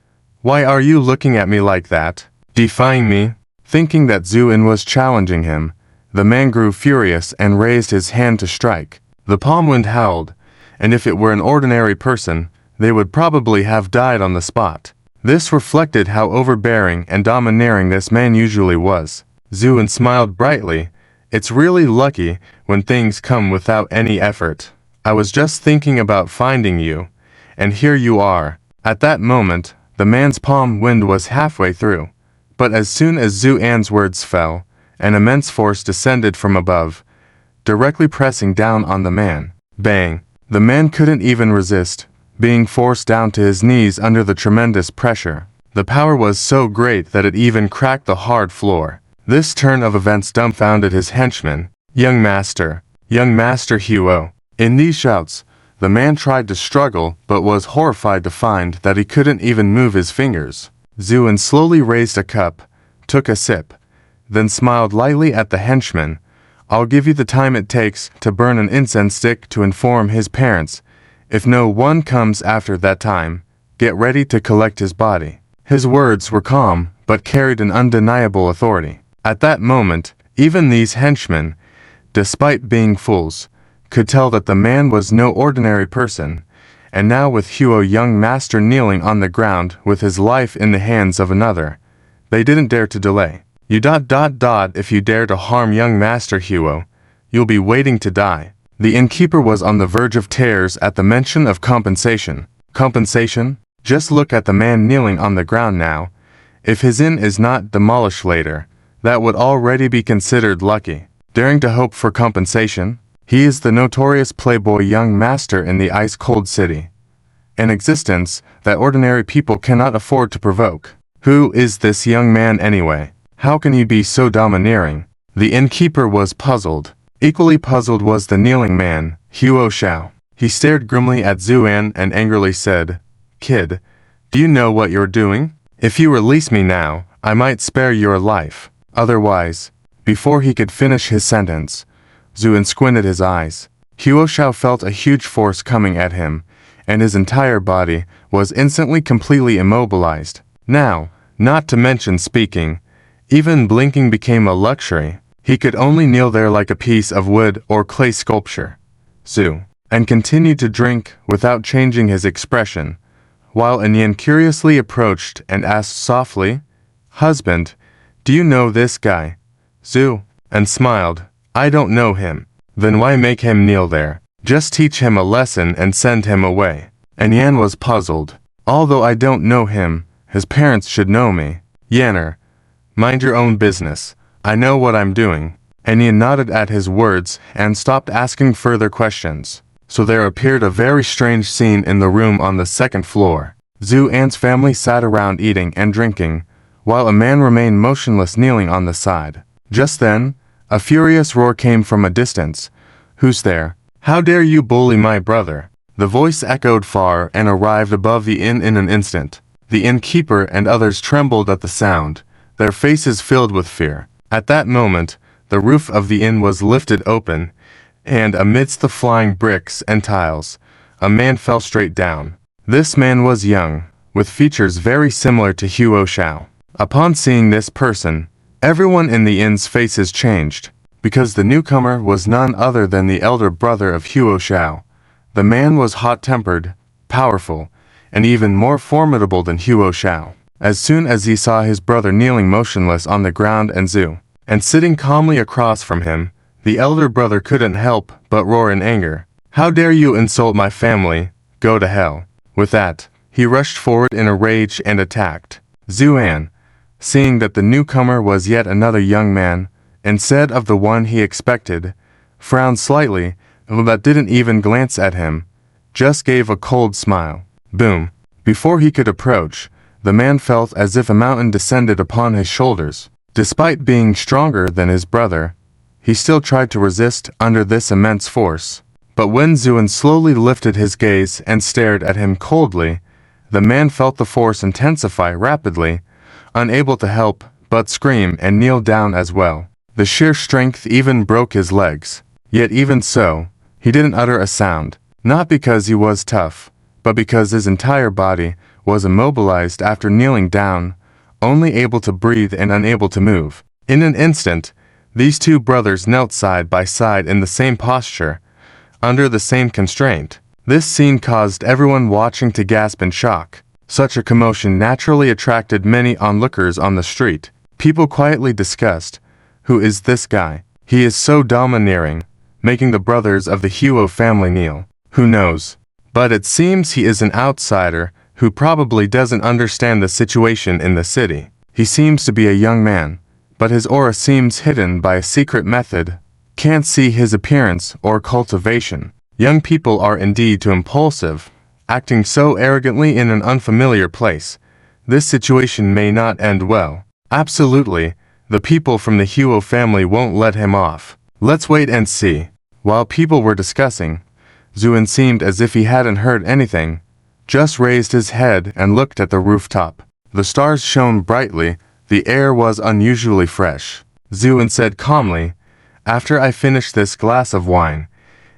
why are you looking at me like that? Defying me?" Thinking that Zuan was challenging him, the man grew furious and raised his hand to strike. The palm wind howled, and if it were an ordinary person, they would probably have died on the spot. This reflected how overbearing and domineering this man usually was. Zuan smiled brightly. "It's really lucky when things come without any effort. I was just thinking about finding you, and here you are." At that moment, the man's palm wind was halfway through. But as soon as Zuan's words fell, an immense force descended from above, directly pressing down on the man. Bang! The man couldn't even resist, being forced down to his knees under the tremendous pressure. The power was so great that it even cracked the hard floor. This turn of events dumbfounded his henchman, Young Master Huo. In these shouts, the man tried to struggle but was horrified to find that he couldn't even move his fingers. Zuan slowly raised a cup, took a sip, then smiled lightly at the henchman. "I'll give you the time it takes to burn an incense stick to inform his parents. If no one comes after that time, get ready to collect his body." His words were calm, but carried an undeniable authority. At that moment, even these henchmen, despite being fools, could tell that the man was no ordinary person. And now with Huo Young Master kneeling on the ground with his life in the hands of another, they didn't dare to delay. If you dare to harm Young Master Huo, you'll be waiting to die." The innkeeper was on the verge of tears at the mention of compensation. Compensation? Just look at the man kneeling on the ground now. If his inn is not demolished later, that would already be considered lucky. Daring to hope for compensation? He is the notorious playboy Young Master in the ice-cold city. An existence that ordinary people cannot afford to provoke. Who is this young man anyway? How can he be so domineering? The innkeeper was puzzled. Equally puzzled was the kneeling man, Huo Shao. He stared grimly at Zuan and angrily said, "Kid, do you know what you're doing? If you release me now, I might spare your life. Otherwise..." Before he could finish his sentence, Zuan squinted his eyes. Huo Shao felt a huge force coming at him, and his entire body was instantly completely immobilized. Now, not to mention speaking, even blinking became a luxury. He could only kneel there like a piece of wood or clay sculpture. And continued to drink without changing his expression, while Anyan curiously approached and asked softly, "Husband, do you know this guy?" And smiled, "I don't know him." "Then why make him kneel there? Just teach him a lesson and send him away." Anyan was puzzled. "Although I don't know him, his parents should know me." "Yanner, mind your own business. I know what I'm doing." Anyan nodded at his words and stopped asking further questions. So there appeared a very strange scene in the room on the second floor. Zuan's family sat around eating and drinking, while a man remained motionless kneeling on the side. Just then, a furious roar came from a distance. "Who's there? How dare you bully my brother?" The voice echoed far and arrived above the inn in an instant. The innkeeper and others trembled at the sound, their faces filled with fear. At that moment, the roof of the inn was lifted open, and amidst the flying bricks and tiles, a man fell straight down. This man was young, with features very similar to Huo Shao. Upon seeing this person, everyone in the inn's faces changed, because the newcomer was none other than the elder brother of Huo Shao. The man was hot-tempered, powerful, and even more formidable than Huo Shao. As soon as he saw his brother kneeling motionless on the ground and sitting calmly across from him, the elder brother couldn't help but roar in anger. "How dare you insult my family? Go to hell." With that, he rushed forward in a rage and attacked. Zuan, seeing that the newcomer was yet another young man, instead of the one he expected, frowned slightly, but didn't even glance at him, just gave a cold smile. Boom! Before he could approach, the man felt as if a mountain descended upon his shoulders. Despite being stronger than his brother, he still tried to resist under this immense force. But when Zuan slowly lifted his gaze and stared at him coldly, the man felt the force intensify rapidly, unable to help but scream and kneel down as well. The sheer strength even broke his legs. Yet even so, he didn't utter a sound, not because he was tough, but because his entire body was immobilized after kneeling down, only able to breathe and unable to move. In an instant, these two brothers knelt side by side in the same posture, under the same constraint. This scene caused everyone watching to gasp in shock. Such a commotion naturally attracted many onlookers on the street. People quietly discussed, "Who is this guy? He is so domineering, making the brothers of the Huo family kneel. Who knows? But it seems he is an outsider who probably doesn't understand the situation in the city. He seems to be a young man, but his aura seems hidden by a secret method. Can't see his appearance or cultivation. Young people are indeed too impulsive, acting so arrogantly in an unfamiliar place. This situation may not end well. Absolutely, the people from the Huo family won't let him off. Let's wait and see." While people were discussing, Zuan seemed as if he hadn't heard anything, just raised his head and looked at the rooftop. The stars shone brightly, the air was unusually fresh. Zuan said calmly, "After I finish this glass of wine,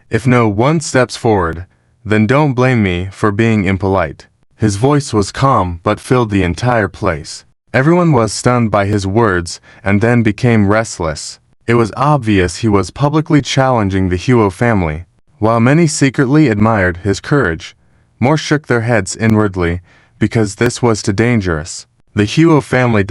if no one steps forward, then don't blame me for being impolite." His voice was calm but filled the entire place. Everyone was stunned by his words and then became restless. It was obvious he was publicly challenging the Huo family. While many secretly admired his courage, more shook their heads inwardly because this was too dangerous. The Huo family ...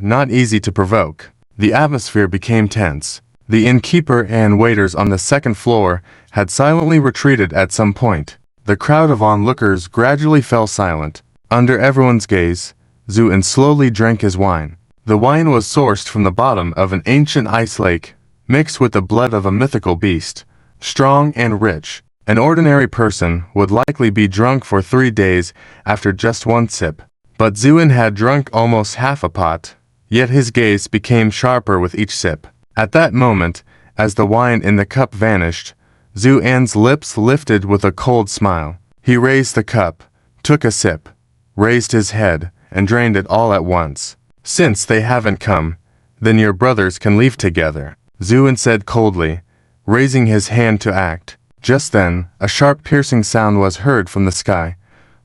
not easy to provoke. The atmosphere became tense. The innkeeper and waiters on the second floor had silently retreated at some point. The crowd of onlookers gradually fell silent. Under everyone's gaze, Zuan slowly drank his wine. The wine was sourced from the bottom of an ancient ice lake, mixed with the blood of a mythical beast, strong and rich. An ordinary person would likely be drunk for 3 days after just one sip. But Zuan had drunk almost half a pot, yet his gaze became sharper with each sip. At that moment, as the wine in the cup vanished, Zuan's lips lifted with a cold smile. He raised the cup, took a sip, raised his head, and drained it all at once. "Since they haven't come, then your brothers can leave together," Zuan said coldly, raising his hand to act. Just then, a sharp piercing sound was heard from the sky,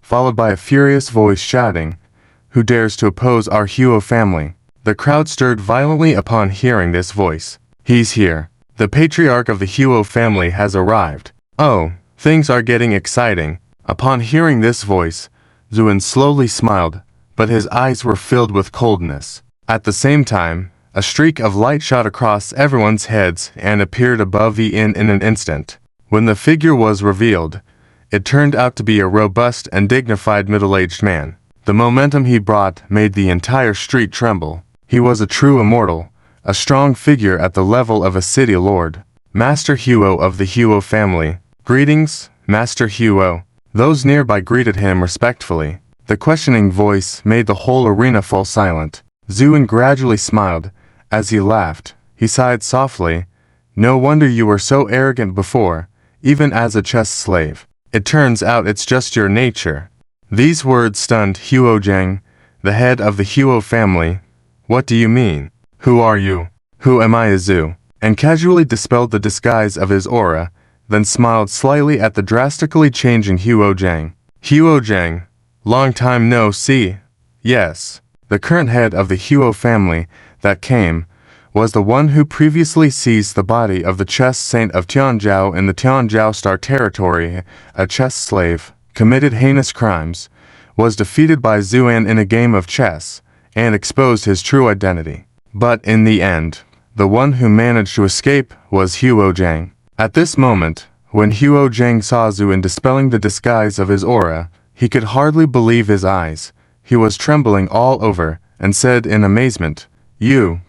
followed by a furious voice shouting, "Who dares to oppose our Huo family?" The crowd stirred violently upon hearing this voice. "He's here. The Patriarch of the Huo family has arrived. Oh, things are getting exciting." Upon hearing this voice, Zuan slowly smiled, but his eyes were filled with coldness. At the same time, a streak of light shot across everyone's heads and appeared above the inn in an instant. When the figure was revealed, it turned out to be a robust and dignified middle-aged man. The momentum he brought made the entire street tremble. He was a true immortal, a strong figure at the level of a city lord. "Master Huo of the Huo family." "Greetings, Master Huo." Those nearby greeted him respectfully. The questioning voice made the whole arena fall silent. Zuan gradually smiled. As he laughed, he sighed softly. "No wonder you were so arrogant before, even as a chess slave. It turns out it's just your nature." These words stunned Huo Zhang, the head of the Huo family. "What do you mean? Who are you? Who am I, Zu?" And casually dispelled the disguise of his aura, then smiled slightly at the drastically changing Huo Zhang. "Huo Zhang, long time no see." Yes, the current head of the Huo family that came was the one who previously seized the body of the chess saint of Tianzhou in the Tianzhou Star territory, a chess slave, committed heinous crimes, was defeated by Zuan in a game of chess, and exposed his true identity. But in the end, the one who managed to escape was Huo Zhang. At this moment, when Huo Zhang saw Zuan dispelling the disguise of his aura, he could hardly believe his eyes. He was trembling all over, and said in amazement, You.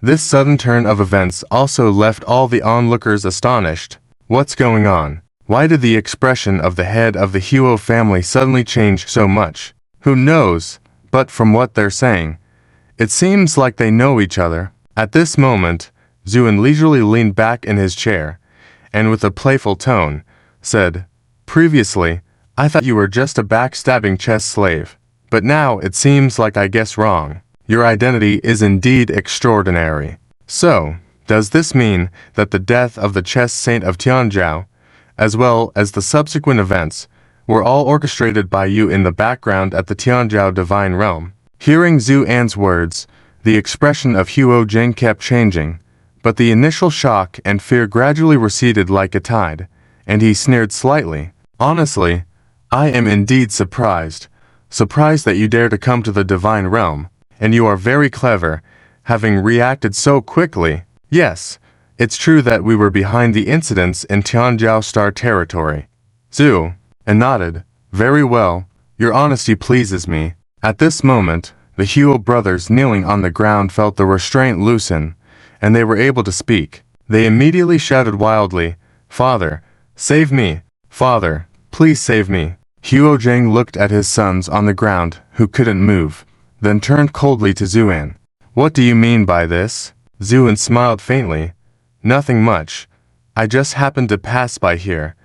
This sudden turn of events also left all the onlookers astonished. What's going on? Why did the expression of the head of the Huo family suddenly change so much? Who knows? But from what they're saying, it seems like they know each other. At this moment, Zuan leisurely leaned back in his chair, and with a playful tone, said, "Previously, I thought you were just a backstabbing chess slave, but now it seems like I guess wrong. Your identity is indeed extraordinary. So, does this mean that the death of the chess saint of Tianzhou, as well as the subsequent events, were all orchestrated by you in the background at the Tianzhou Divine Realm. Hearing Zuan's words, the expression of Huo Jing kept changing, but the initial shock and fear gradually receded like a tide, and he sneered slightly. Honestly, I am indeed surprised. Surprised that you dare to come to the Divine Realm, and you are very clever, having reacted so quickly. Yes, it's true that we were behind the incidents in Tianzhou Star Territory. Zhu, and nodded. Very well, your honesty pleases me. At this moment, the Huo brothers kneeling on the ground felt the restraint loosen, and they were able to speak. They immediately shouted wildly, "Father, save me! Father, please save me!" Huo Jing looked at his sons on the ground, who couldn't move, then turned coldly to Zuan. "What do you mean by this?" Zuan smiled faintly. "Nothing much. I just happened to pass by here,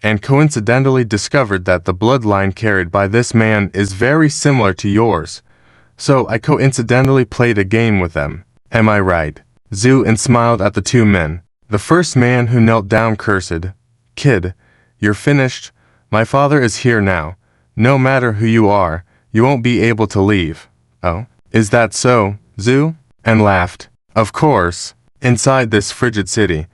and coincidentally discovered that the bloodline carried by this man is very similar to yours. So I coincidentally played a game with them. Am I right?" Zuan smiled at the two men. The first man who knelt down cursed, "Kid, you're finished. My father is here now. No matter who you are, you won't be able to leave." "Oh, is that so, Zhu?" And laughed. "Of course. Inside this frigid city,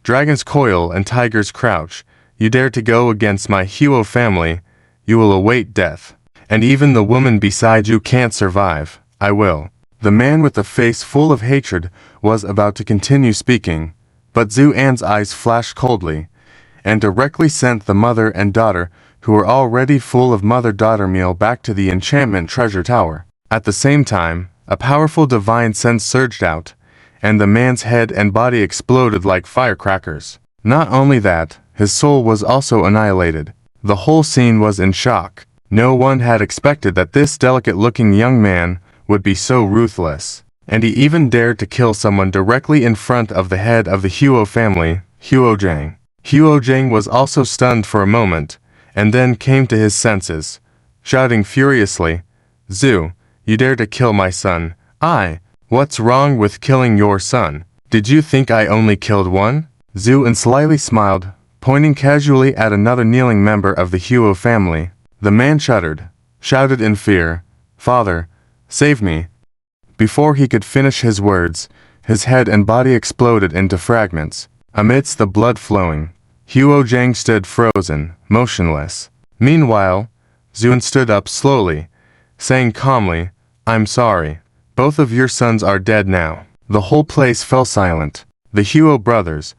dragons coil and tigers crouch. You dare to go against my Huo family, you will await death. And even the woman beside you can't survive. I will." The man with the face full of hatred was about to continue speaking, but Zuan's eyes flashed coldly, and directly sent the mother and daughter, who were already full of mother-daughter meal, back to the enchantment treasure tower. At the same time, a powerful divine sense surged out, and the man's head and body exploded like firecrackers. Not only that, his soul was also annihilated. The whole scene was in shock. No one had expected that this delicate-looking young man would be so ruthless, and he even dared to kill someone directly in front of the head of the Huo family, Huo Jing. Huo Jing was also stunned for a moment, and then came to his senses, shouting furiously, "Zhu, you dare to kill my son? What's wrong with killing your son? Did you think I only killed one?" Zuan slyly smiled, pointing casually at another kneeling member of the Huo family. The man shuddered, shouted in fear, "Father, save me." Before he could finish his words, his head and body exploded into fragments. Amidst the blood flowing, Huo Jing stood frozen, motionless. Meanwhile, Zuan stood up slowly, saying calmly, "I'm sorry. Both of your sons are dead now." The whole place fell silent. The Huo brothers,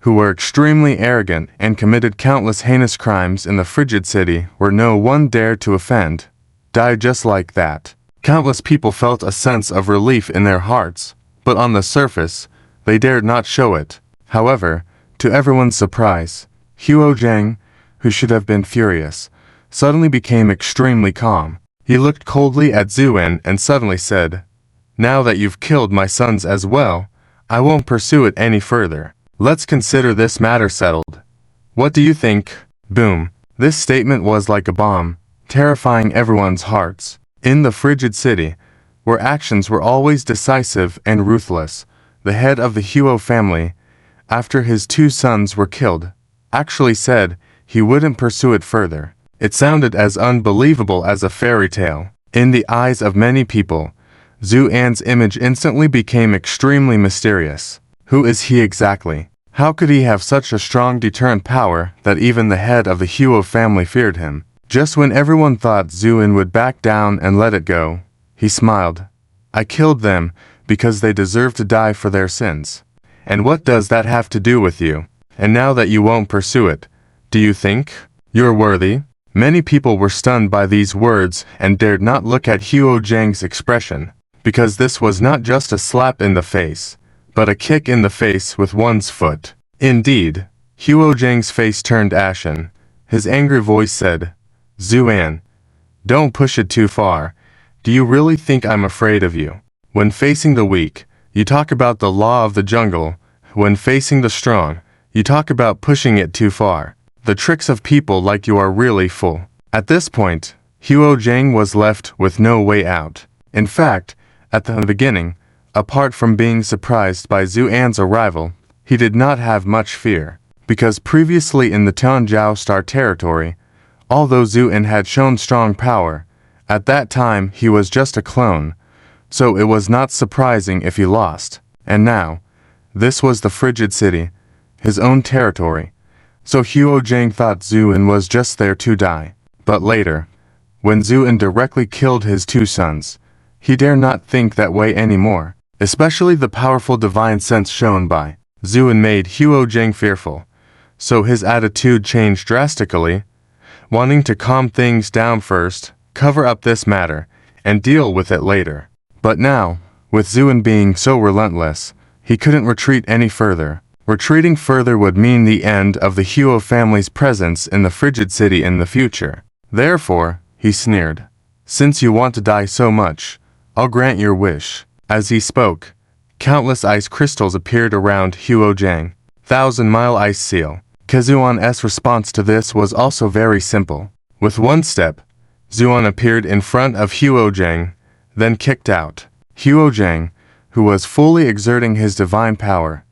who were extremely arrogant and committed countless heinous crimes in the Frigid city where no one dared to offend, died just like that. Countless people felt a sense of relief in their hearts, but on the surface, they dared not show it. However, to everyone's surprise, Huo Jing, who should have been furious, suddenly became extremely calm. He looked coldly at Zuan and suddenly said, "Now that you've killed my sons as well, I won't pursue it any further. Let's consider this matter settled. What do you think?" Boom. This statement was like a bomb, terrifying everyone's hearts. In the Frigid city, where actions were always decisive and ruthless, the head of the Huo family, after his two sons were killed, actually said he wouldn't pursue it further. It sounded as unbelievable as a fairy tale. In the eyes of many people, Zuan's image instantly became extremely mysterious. Who is he exactly? How could he have such a strong deterrent power that even the head of the Huo family feared him? Just when everyone thought Zuan would back down and let it go, he smiled. "I killed them because they deserve to die for their sins. And what does that have to do with you? And now that you won't pursue it, do you think you're worthy?" Many people were stunned by these words and dared not look at Huo Jing's expression, because this was not just a slap in the face, but a kick in the face with one's foot. Indeed, Huo Jing's face turned ashen. His angry voice said, "Zuan, don't push it too far. Do you really think I'm afraid of you? When facing the weak, you talk about the law of the jungle. When facing the strong, you talk about pushing it too far. The tricks of people like you are really full." At this point, Huo Jing was left with no way out. In fact, at the beginning, apart from being surprised by Zuan's arrival, he did not have much fear, because previously in the Tianzhou Star Territory, Although Zuan had shown strong power, at that time he was just a clone, so it was not surprising if he lost. And now, this was the Frigid city, his own territory, so Huo Zhang thought Zuan was just there to die. But later, when Zuan directly killed his two sons, he dare not think that way anymore. Especially the powerful divine sense shown by Zuan made Huo Zhang fearful, so his attitude changed drastically, wanting to calm things down first, cover up this matter, and deal with it later. But now, with Zuan being so relentless, he couldn't retreat any further. Retreating further would mean the end of the Huo family's presence in the Frigid city in the future. Therefore, he sneered, "Since you want to die so much, I'll grant your wish." As he spoke, countless ice crystals appeared around Huo Zhang. 1,000-mile ice seal. Zuan's response to this was also very simple. With one step, Zuan appeared in front of Huo Zhang, then kicked out. Huo Zhang, who was fully exerting his divine power,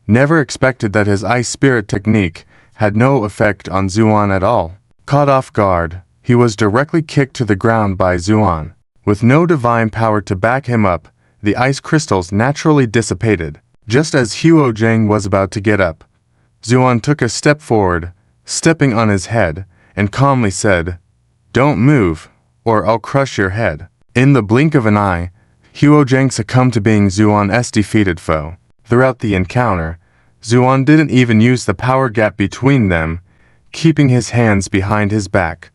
never expected that his ice spirit technique had no effect on Zuan at all. Caught off guard, he was directly kicked to the ground by Zuan. With no divine power to back him up, the ice crystals naturally dissipated. Just as Huo Zhang was about to get up, Zuan took a step forward, stepping on his head, and calmly said, "Don't move, or I'll crush your head." In the blink of an eye, Huo Zhang succumbed to being Zuan's defeated foe. Throughout the encounter, Zuan didn't even use the power gap between them, keeping his hands behind his back,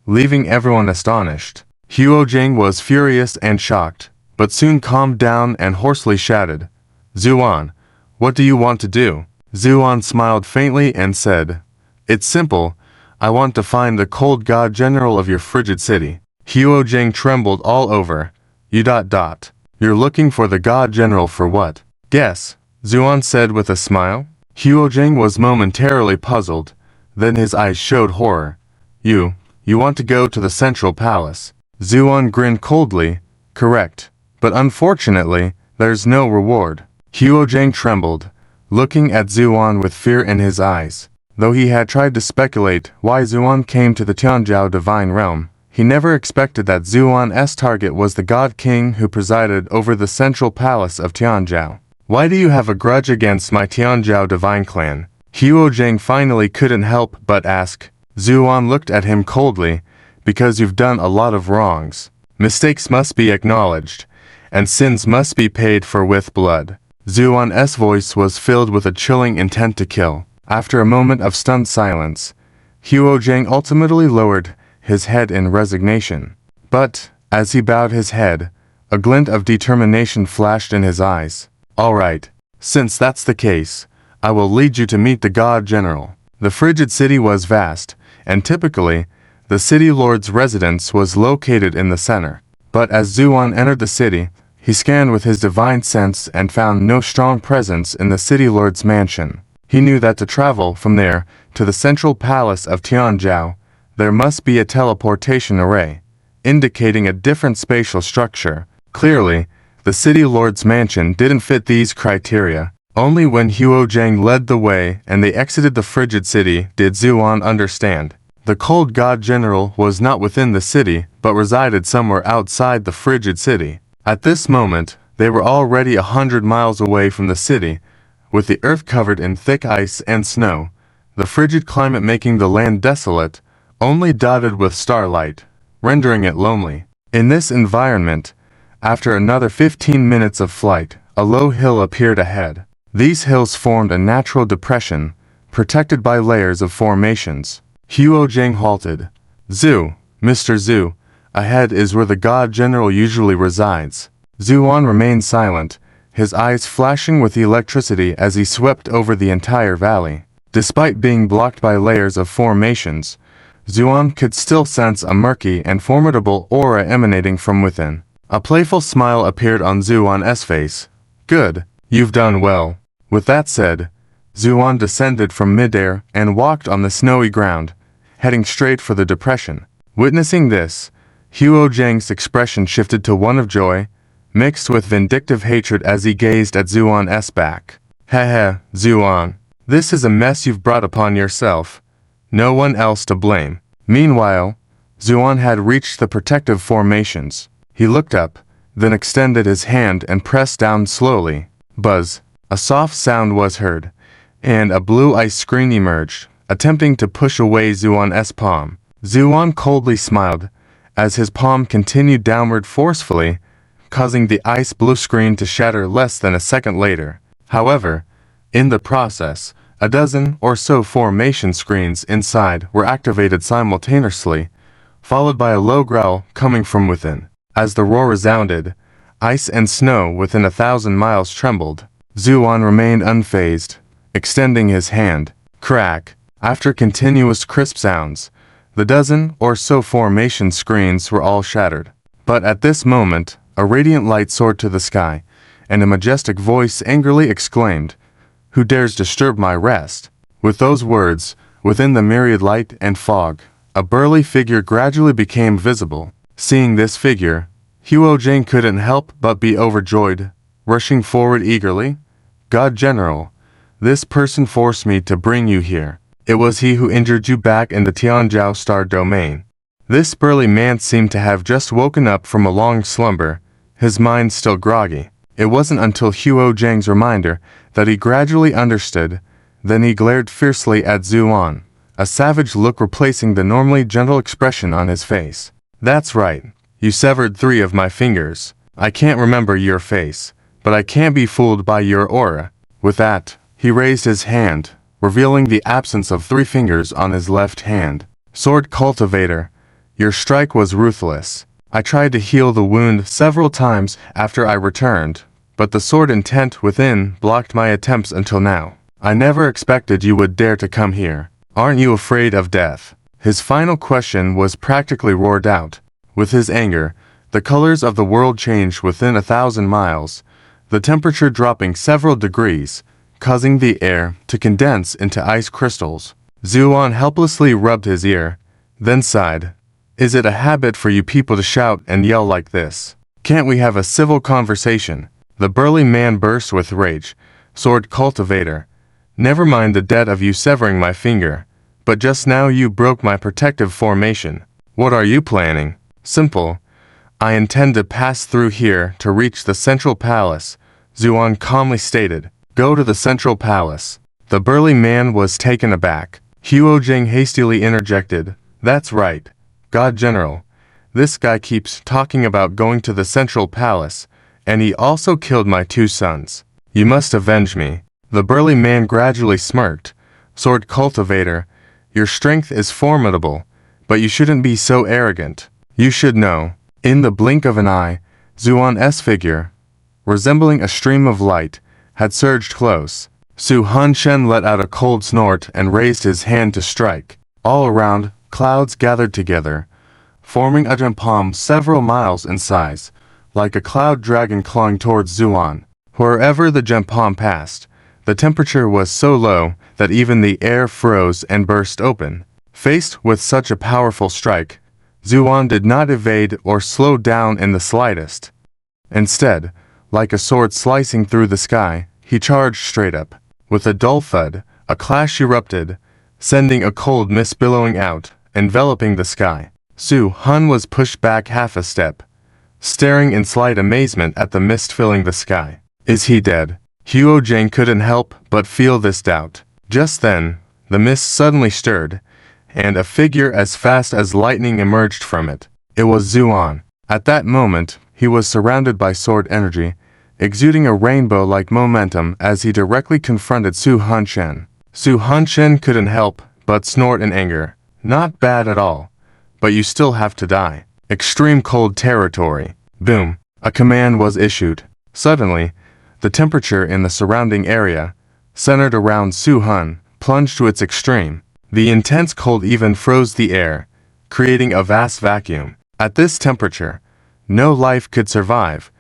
leaving everyone astonished. Huo Zhang was furious and shocked, but soon calmed down and hoarsely shouted, "Zuan, what do you want to do?" Zuan smiled faintly and said, "It's simple. I want to find the cold god general of your Frigid city." Huo Zhang trembled all over. You're looking for the god general for what?" "Guess," Zuan said with a smile. Huo Zhang was momentarily puzzled, then his eyes showed horror. You want to go to the central palace." Zuan grinned coldly. "Correct. But unfortunately, there's no reward." Huo Zhang trembled, looking at Zuan with fear in his eyes. Though he had tried to speculate why Zuan came to the Tianzhou divine realm, he never expected that Zuan's target was the God King who presided over the central palace of Tianzhou. "Why do you have a grudge against my Tianzhou divine clan?" Huo Zhang finally couldn't help but ask. Zuan looked at him coldly. "Because you've done a lot of wrongs. Mistakes must be acknowledged, and sins must be paid for with blood." Zuan's voice was filled with a chilling intent to kill. After a moment of stunned silence, Huo Zhang ultimately lowered his head in resignation. But, as he bowed his head, a glint of determination flashed in his eyes. "All right, since that's the case, I will lead you to meet the God General." The Frigid city was vast, and typically, the city lord's residence was located in the center. But as Zuan entered the city, he scanned with his divine sense and found no strong presence in the city lord's mansion. He knew that to travel from there to the central palace of Tianzhou, there must be a teleportation array, indicating a different spatial structure. Clearly, the city lord's mansion didn't fit these criteria. Only when Huo Zhang led the way and they exited the Frigid city did Zuan understand. The cold god general was not within the city, but resided somewhere outside the Frigid city. At this moment, they were already 100 miles away from the city, with the earth covered in thick ice and snow, the frigid climate making the land desolate, only dotted with starlight, rendering it lonely. In this environment, after another 15 minutes of flight, a low hill appeared ahead. These hills formed a natural depression, protected by layers of formations. Huo Zhang halted. Mr. Zhu, ahead is where the God General usually resides." Zuan remained silent, his eyes flashing with electricity as he swept over the entire valley. Despite being blocked by layers of formations, Zuan could still sense a murky and formidable aura emanating from within. A playful smile appeared on Zuan's face. "Good, you've done well." With that said, Zuan descended from midair and walked on the snowy ground, heading straight for the depression. Witnessing this, Huo Zhang's expression shifted to one of joy, mixed with vindictive hatred as he gazed at Zuan's back. Zuan, this is a mess you've brought upon yourself. No one else to blame." Meanwhile, Zuan had reached the protective formations. He looked up, then extended his hand and pressed down slowly. Buzz. A soft sound was heard, and a blue ice screen emerged, attempting to push away Zuan's palm. Zuan coldly smiled, as his palm continued downward forcefully, causing the ice blue screen to shatter less than a second later. However, in the process, a dozen or so formation screens inside were activated simultaneously, followed by a low growl coming from within. As the roar resounded, ice and snow within 1,000 miles trembled. Zuan remained unfazed, extending his hand. Crack. After continuous crisp sounds, the dozen or so formation screens were all shattered. But at this moment, a radiant light soared to the sky, and a majestic voice angrily exclaimed, "Who dares disturb my rest?" With those words, within the myriad light and fog, a burly figure gradually became visible. Seeing this figure, Huojing couldn't help but be overjoyed, rushing forward eagerly. "God General, this person forced me to bring you here. It was he who injured you back in the Tianzhou Star Domain." This burly man seemed to have just woken up from a long slumber, his mind still groggy. It wasn't until Huojing's reminder that he gradually understood. Then he glared fiercely at Zuan, a savage look replacing the normally gentle expression on his face. "That's right. You severed 3 of my fingers. I can't remember your face, but I can't be fooled by your aura." With that, he raised his hand, revealing the absence of 3 fingers on his left hand. "Sword Cultivator, your strike was ruthless. I tried to heal the wound several times after I returned, but the sword intent within blocked my attempts until now. I never expected you would dare to come here. Aren't you afraid of death?" His final question was practically roared out. With his anger, the colors of the world changed within 1,000 miles, the temperature dropping several degrees, causing the air to condense into ice crystals. Zuan helplessly rubbed his ear, then sighed. "Is it a habit for you people to shout and yell like this? Can't we have a civil conversation?" The burly man burst with rage. "Sword Cultivator, never mind the debt of you severing my finger, but just now you broke my protective formation. What are you planning?" "Simple. I intend to pass through here to reach the Central Palace," Zuan calmly stated. "Go to the Central Palace." The burly man was taken aback. Huojing hastily interjected, "That's right, God General. This guy keeps talking about going to the Central Palace, and he also killed my 2 sons. You must avenge me." The burly man gradually smirked. "Sword Cultivator, your strength is formidable, but you shouldn't be so arrogant. You should know." In the blink of an eye, Zuan's figure, resembling a stream of light, had surged close. Su Hanshen let out a cold snort and raised his hand to strike. All around, clouds gathered together, forming a palm several miles in size, like a cloud dragon clawing towards Zuan. Wherever the palm passed, the temperature was so low that even the air froze and burst open. Faced with such a powerful strike, Zuan did not evade or slow down in the slightest. Instead, like a sword slicing through the sky, he charged straight up. With a dull thud, a clash erupted, sending a cold mist billowing out, enveloping the sky. Su Han was pushed back half a step, staring in slight amazement at the mist filling the sky. "Is he dead?" Huojing couldn't help but feel this doubt. Just then, the mist suddenly stirred, and a figure as fast as lightning emerged from it. It was Zuan. At that moment, he was surrounded by sword energy, exuding a rainbow-like momentum as he directly confronted Su Hanshen. Su Hanshen couldn't help but snort in anger. "Not bad at all, but you still have to die." Extreme cold territory. Boom. A command was issued. Suddenly, the temperature in the surrounding area, centered around Su Han, plunged to its extreme. The intense cold even froze the air, creating a vast vacuum. At this temperature, no life could survive,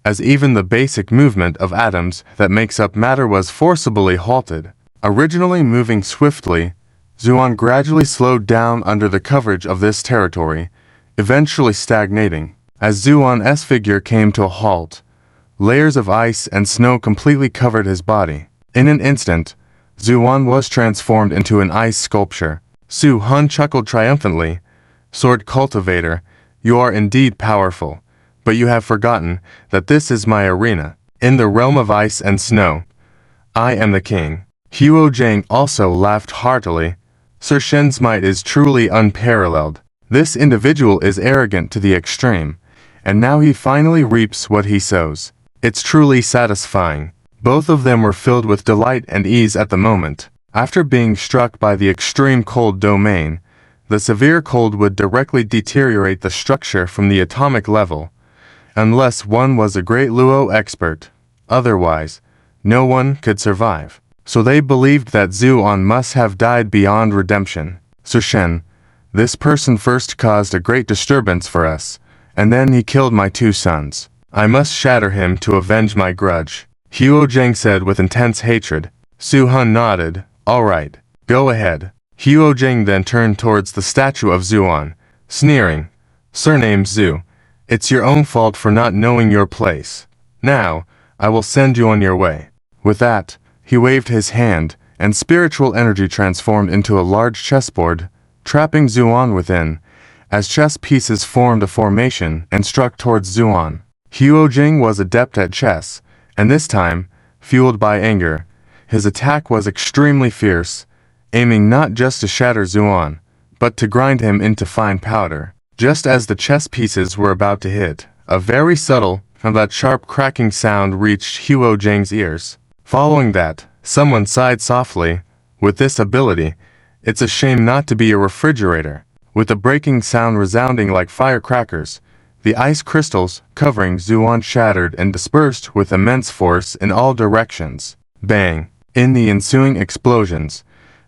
as even the basic movement of atoms that makes up matter was forcibly halted. Originally moving swiftly, Zuan gradually slowed down under the coverage of this territory, eventually stagnating. As Zuan's figure came to a halt, layers of ice and snow completely covered his body. In an instant, Zuan was transformed into an ice sculpture. Su-hun chuckled triumphantly. Sword cultivator, you are indeed powerful, but you have forgotten that this is my arena. In the realm of ice and snow, I am the king. Huo Jang also laughed heartily. Sir Shen's might is truly unparalleled. This individual is arrogant to the extreme, and now he finally reaps what he sows. It's truly satisfying. Both of them were filled with delight and ease at the moment. After being struck by the extreme cold domain, the severe cold would directly deteriorate the structure from the atomic level, unless one was a great Luo expert. Otherwise, no one could survive. So they believed that Zuan must have died beyond redemption. Sir Shen, this person first caused a great disturbance for us, and then he killed my 2 sons. I must shatter him to avenge my grudge. Huo Jang said with intense hatred. Su-hun nodded. All right, go ahead. Huo Jang then turned towards the statue of Zuan, sneering. Surname Zhu, it's your own fault for not knowing your place. Now, I will send you on your way. With that, he waved his hand, and spiritual energy transformed into a large chessboard, trapping Zuan within, as chess pieces formed a formation and struck towards Zuan. Huo Jing was adept at chess, and this time, fueled by anger, his attack was extremely fierce, aiming not just to shatter Zuan, but to grind him into fine powder. Just as the chess pieces were about to hit, a very subtle, but sharp cracking sound reached Huo Jing's ears. Following that, someone sighed softly. With this ability, it's a shame not to be a refrigerator. With a breaking sound resounding like firecrackers, the ice crystals covering Zuan shattered and dispersed with immense force in all directions. Bang! In the ensuing explosions,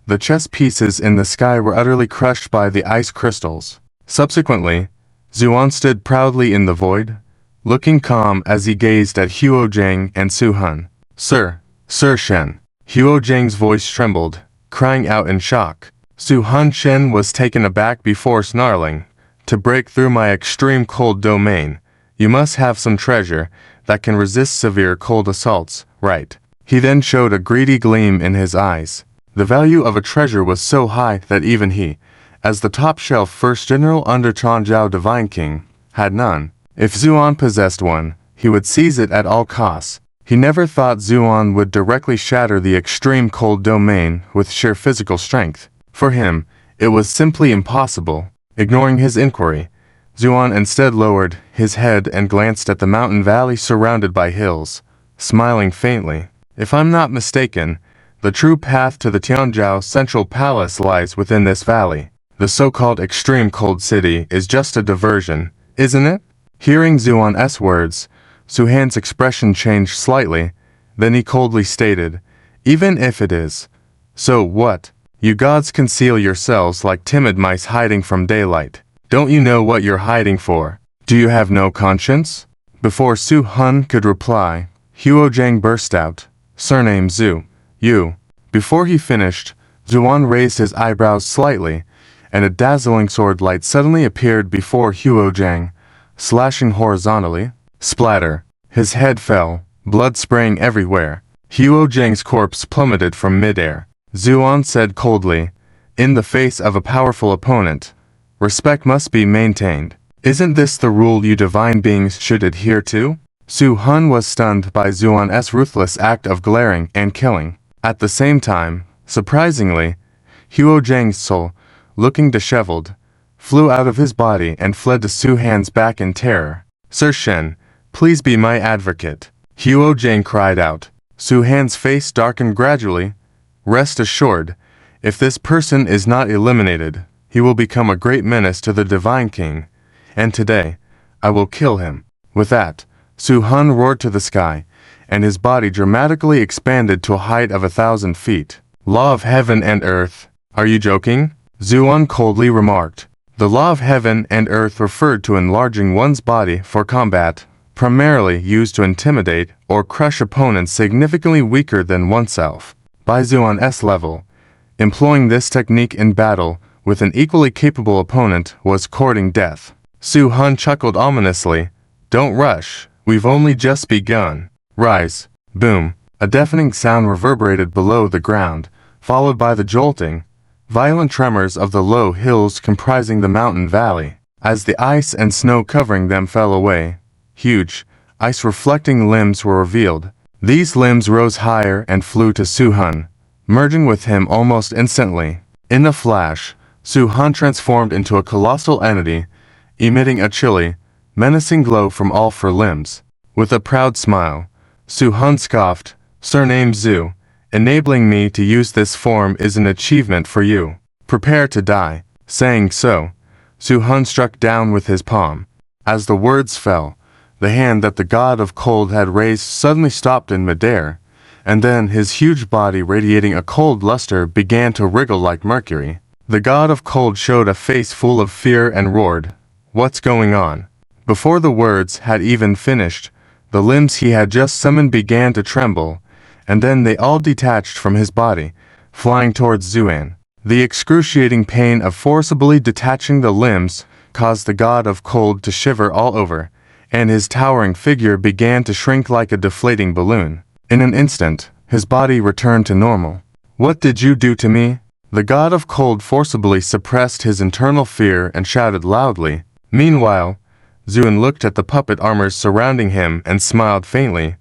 the chess pieces in the sky were utterly crushed by the ice crystals. Subsequently, Zuan stood proudly in the void, looking calm as he gazed at Huo Jang and Su-hun. Sir Shen. Huo Jang's voice trembled, crying out in shock. Su-hun Shen was taken aback before snarling. To break through my extreme cold domain, you must have some treasure that can resist severe cold assaults, right? He then showed a greedy gleam in his eyes. The value of a treasure was so high that even he, as the top-shelf first general under Changzhou Divine King, had none. If Zuan possessed one, he would seize it at all costs. He never thought Zuan would directly shatter the extreme cold domain with sheer physical strength. For him, it was simply impossible. Ignoring his inquiry, Zuan instead lowered his head and glanced at the mountain valley surrounded by hills, smiling faintly. If I'm not mistaken, the true path to the Tianzhou Central Palace lies within this valley. The so-called extreme cold city is just a diversion, isn't it? Hearing Zuan's words, Su-han's expression changed slightly, then he coldly stated, even if it is. So what? You gods conceal yourselves like timid mice hiding from daylight. Don't you know what you're hiding for? Do you have no conscience? Before Su-hun could reply, Huo Jang burst out, Surname Zhu, you. Before he finished, Zuan raised his eyebrows slightly, and a dazzling sword light suddenly appeared before Huo Jang, slashing horizontally. Splatter. His head fell, blood spraying everywhere. Huo Jang's corpse plummeted from midair. Zuan said coldly, in the face of a powerful opponent, respect must be maintained. Isn't this the rule you divine beings should adhere to? Su-hun was stunned by Zuan's ruthless act of glaring and killing. At the same time, surprisingly, Huo Jang's soul, looking disheveled, flew out of his body and fled to Su-han's back in terror. Sir Shen, please be my advocate. Huo Jang cried out. Su-han's face darkened gradually. Rest assured, if this person is not eliminated, he will become a great menace to the Divine King, and today, I will kill him. With that, Su-hun roared to the sky, and his body dramatically expanded to a height of 1,000 feet. Law of heaven and earth. Are you joking? Zuan coldly remarked. The law of heaven and earth referred to enlarging one's body for combat, primarily used to intimidate or crush opponents significantly weaker than oneself. By Zuan's level, employing this technique in battle with an equally capable opponent was courting death. Su-hun chuckled ominously. Don't rush, we've only just begun. Rise. Boom. A deafening sound reverberated below the ground, followed by the jolting, violent tremors of the low hills comprising the mountain valley. As the ice and snow covering them fell away, huge, ice-reflecting limbs were revealed. These limbs rose higher and flew to Zuan, merging with him almost instantly. In a flash, Zuan transformed into a colossal entity, emitting a chilly, menacing glow from all four limbs. With a proud smile, Zuan scoffed, "Surname Zu, enabling me to use this form is an achievement for you. Prepare to die." Saying so, Zuan struck down with his palm. As the words fell, the hand that the god of cold had raised suddenly stopped in midair, and then his huge body radiating a cold luster began to wriggle like mercury. The god of cold showed a face full of fear and roared, "What's going on?" Before the words had even finished, the limbs he had just summoned began to tremble, and then they all detached from his body, flying towards Zuan. The excruciating pain of forcibly detaching the limbs caused the god of cold to shiver all over, and his towering figure began to shrink like a deflating balloon. In an instant, his body returned to normal. "What did you do to me?" The god of cold forcibly suppressed his internal fear and shouted loudly. Meanwhile, Zuan looked at the puppet armors surrounding him and smiled faintly.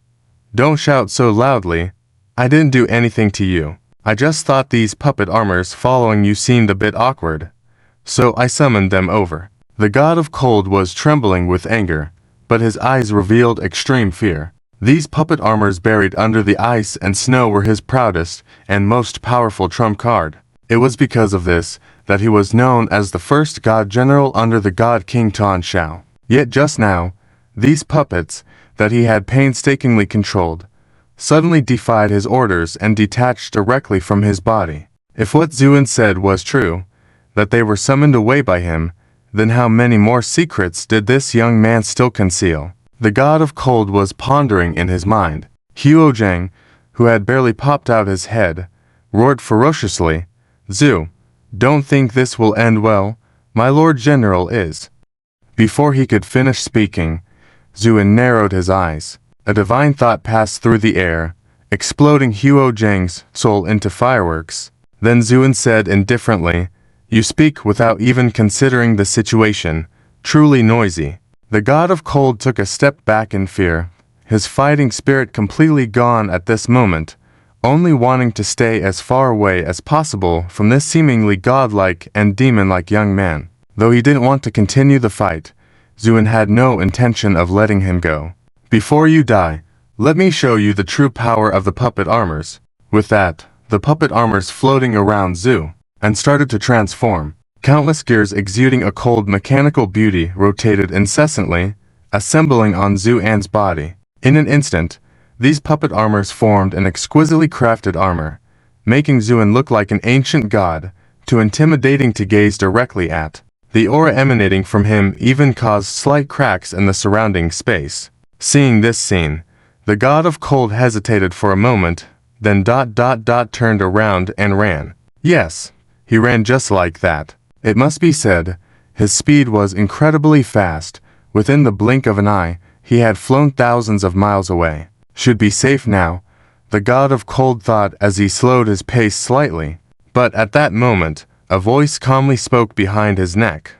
"Don't shout so loudly. I didn't do anything to you. I just thought these puppet armors following you seemed a bit awkward, so I summoned them over." The god of cold was trembling with anger, but his eyes revealed extreme fear. These puppet armors buried under the ice and snow were his proudest and most powerful trump card. It was because of this that he was known as the first god general under the god king Tyan Pool. Yet just now, these puppets, that he had painstakingly controlled, suddenly defied his orders and detached directly from his body. If what Zuan said was true, that they were summoned away by him, then how many more secrets did this young man still conceal? The god of cold was pondering in his mind. Huojang, who had barely popped out his head, roared ferociously, "Zu, don't think this will end well. My Lord General is." Before he could finish speaking, Zuan narrowed his eyes. A divine thought passed through the air, exploding Huojang's soul into fireworks. Then Zuan said indifferently, "You speak without even considering the situation, truly noisy." The god of cold took a step back in fear, his fighting spirit completely gone at this moment, only wanting to stay as far away as possible from this seemingly godlike and demon-like young man. Though he didn't want to continue the fight, Zuan had no intention of letting him go. "Before you die, let me show you the true power of the puppet armors." With that, the puppet armors floating around Zu, and started to transform. Countless gears exuding a cold mechanical beauty rotated incessantly, assembling on Zuan's body. In an instant, these puppet armors formed an exquisitely crafted armor, making Zuan look like an ancient god, too intimidating to gaze directly at. The aura emanating from him even caused slight cracks in the surrounding space. Seeing this scene, the god of cold hesitated for a moment, then turned around and ran. Yes, he ran just like that. It must be said, his speed was incredibly fast. Within the blink of an eye, he had flown thousands of miles away. Should be safe now, the god of cold thought as he slowed his pace slightly. But at that moment, a voice calmly spoke behind his neck.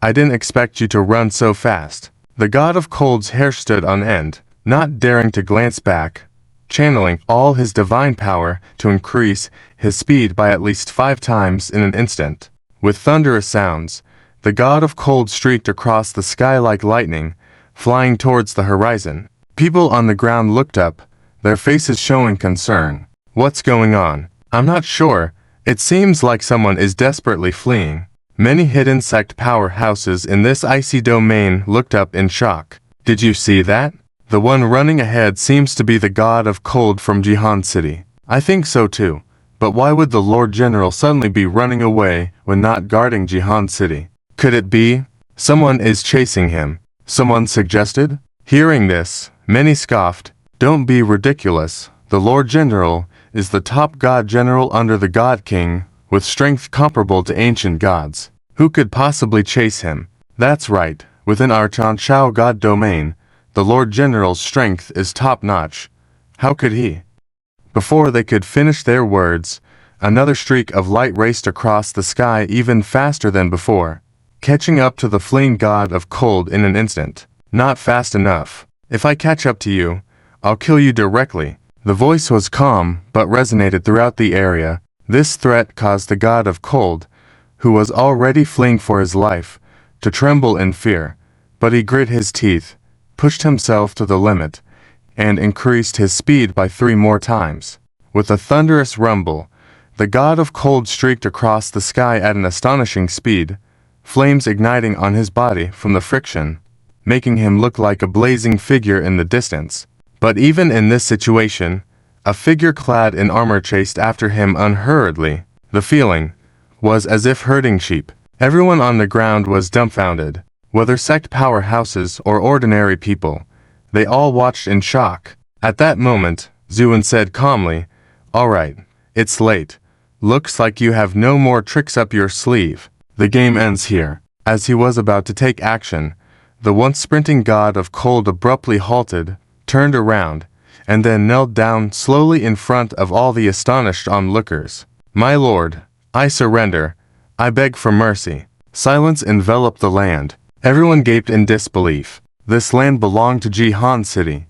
"I didn't expect you to run so fast." The god of cold's hair stood on end, not daring to glance back, channeling all his divine power to increase his speed by at least 5 times in an instant. With thunderous sounds, the god of cold streaked across the sky like lightning, flying towards the horizon. People on the ground looked up, their faces showing concern. "What's going on?" "I'm not sure. It seems like someone is desperately fleeing." Many hidden sect powerhouses in this icy domain looked up in shock. "Did you see that? The one running ahead seems to be the god of cold from Jihan City." "I think so too. But why would the Lord General suddenly be running away when not guarding Jihan City? Could it be someone is chasing him?" someone suggested. Hearing this, many scoffed. "Don't be ridiculous. The Lord General is the top god general under the God King, with strength comparable to ancient gods. Who could possibly chase him?" "That's right. Within our Chao god domain, the Lord General's strength is top-notch. How could he?" Before they could finish their words, another streak of light raced across the sky even faster than before, catching up to the fleeing god of cold in an instant. Not fast enough. If I catch up to you, I'll kill you directly. The voice was calm, but resonated throughout the area. This threat caused the god of cold, who was already fleeing for his life, to tremble in fear. But he grit his teeth, pushed himself to the limit, and increased his speed by 3 more times. With a thunderous rumble, the god of cold streaked across the sky at an astonishing speed, flames igniting on his body from the friction, making him look like a blazing figure in the distance. But even in this situation, a figure clad in armor chased after him unhurriedly. The feeling was as if herding sheep. Everyone on the ground was dumbfounded, whether sect powerhouses or ordinary people. They all watched in shock. At that moment, Zuan said calmly, "All right, it's late. Looks like you have no more tricks up your sleeve. The game ends here." As he was about to take action, the once sprinting god of cold abruptly halted, turned around, and then knelt down slowly in front of all the astonished onlookers. "My lord, I surrender. I beg for mercy." Silence enveloped the land. Everyone gaped in disbelief. This land belonged to Jihan City,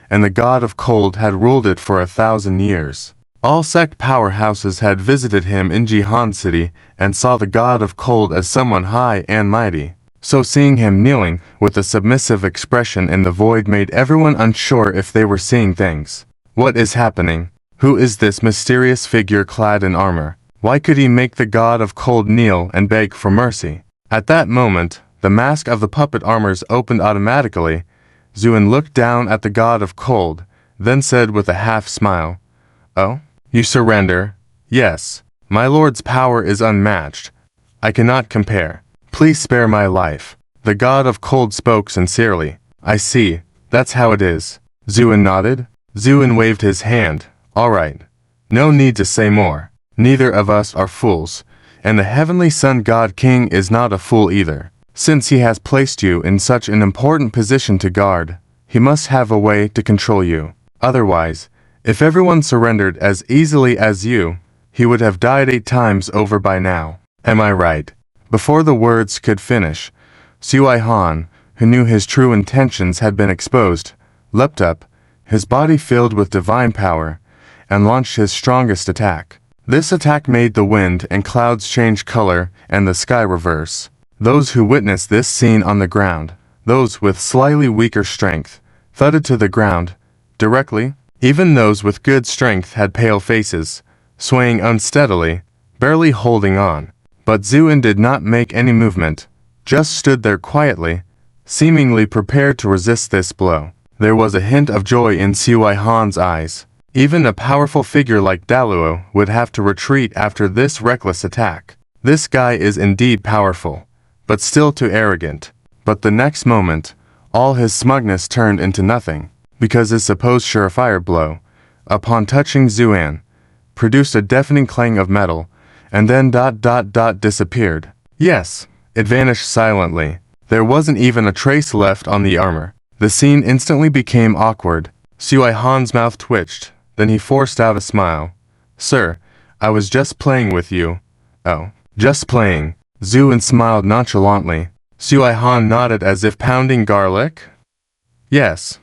and the god of cold had ruled it for 1,000 years. All sect powerhouses had visited him in Jihan City and saw the god of cold as someone high and mighty. So seeing him kneeling with a submissive expression in the void made everyone unsure if they were seeing things. What is happening? Who is this mysterious figure clad in armor? Why could he make the god of cold kneel and beg for mercy? At that moment, the mask of the puppet armors opened automatically. Zuan looked down at the god of cold, then said with a half smile, "Oh, you surrender?" "Yes. My lord's power is unmatched. I cannot compare. Please spare my life." The god of cold spoke sincerely. "I see. That's how it is." Zuan nodded. Zuan waved his hand. "All right. No need to say more. Neither of us are fools, and the heavenly sun god king is not a fool either. Since he has placed you in such an important position to guard, he must have a way to control you. Otherwise, if everyone surrendered as easily as you, he would have died 8 times over by now. Am I right?" Before the words could finish, Sui Han, who knew his true intentions had been exposed, leapt up, his body filled with divine power, and launched his strongest attack. This attack made the wind and clouds change color and the sky reverse. Those who witnessed this scene on the ground, those with slightly weaker strength, thudded to the ground directly. Even those with good strength had pale faces, swaying unsteadily, barely holding on. But Zuan did not make any movement, just stood there quietly, seemingly prepared to resist this blow. There was a hint of joy in Sui Han's eyes. Even a powerful figure like Daluo would have to retreat after this reckless attack. This guy is indeed powerful, but still too arrogant. But the next moment, all his smugness turned into nothing, because his supposed surefire blow, upon touching Zuan, produced a deafening clang of metal, and then disappeared. Yes, it vanished silently. There wasn't even a trace left on the armor. The scene instantly became awkward. Sui Han's mouth twitched, then he forced out a smile. "Sir, I was just playing with you." "Oh, just playing." Zuan smiled nonchalantly. Sui Han nodded as if pounding garlic. Yes,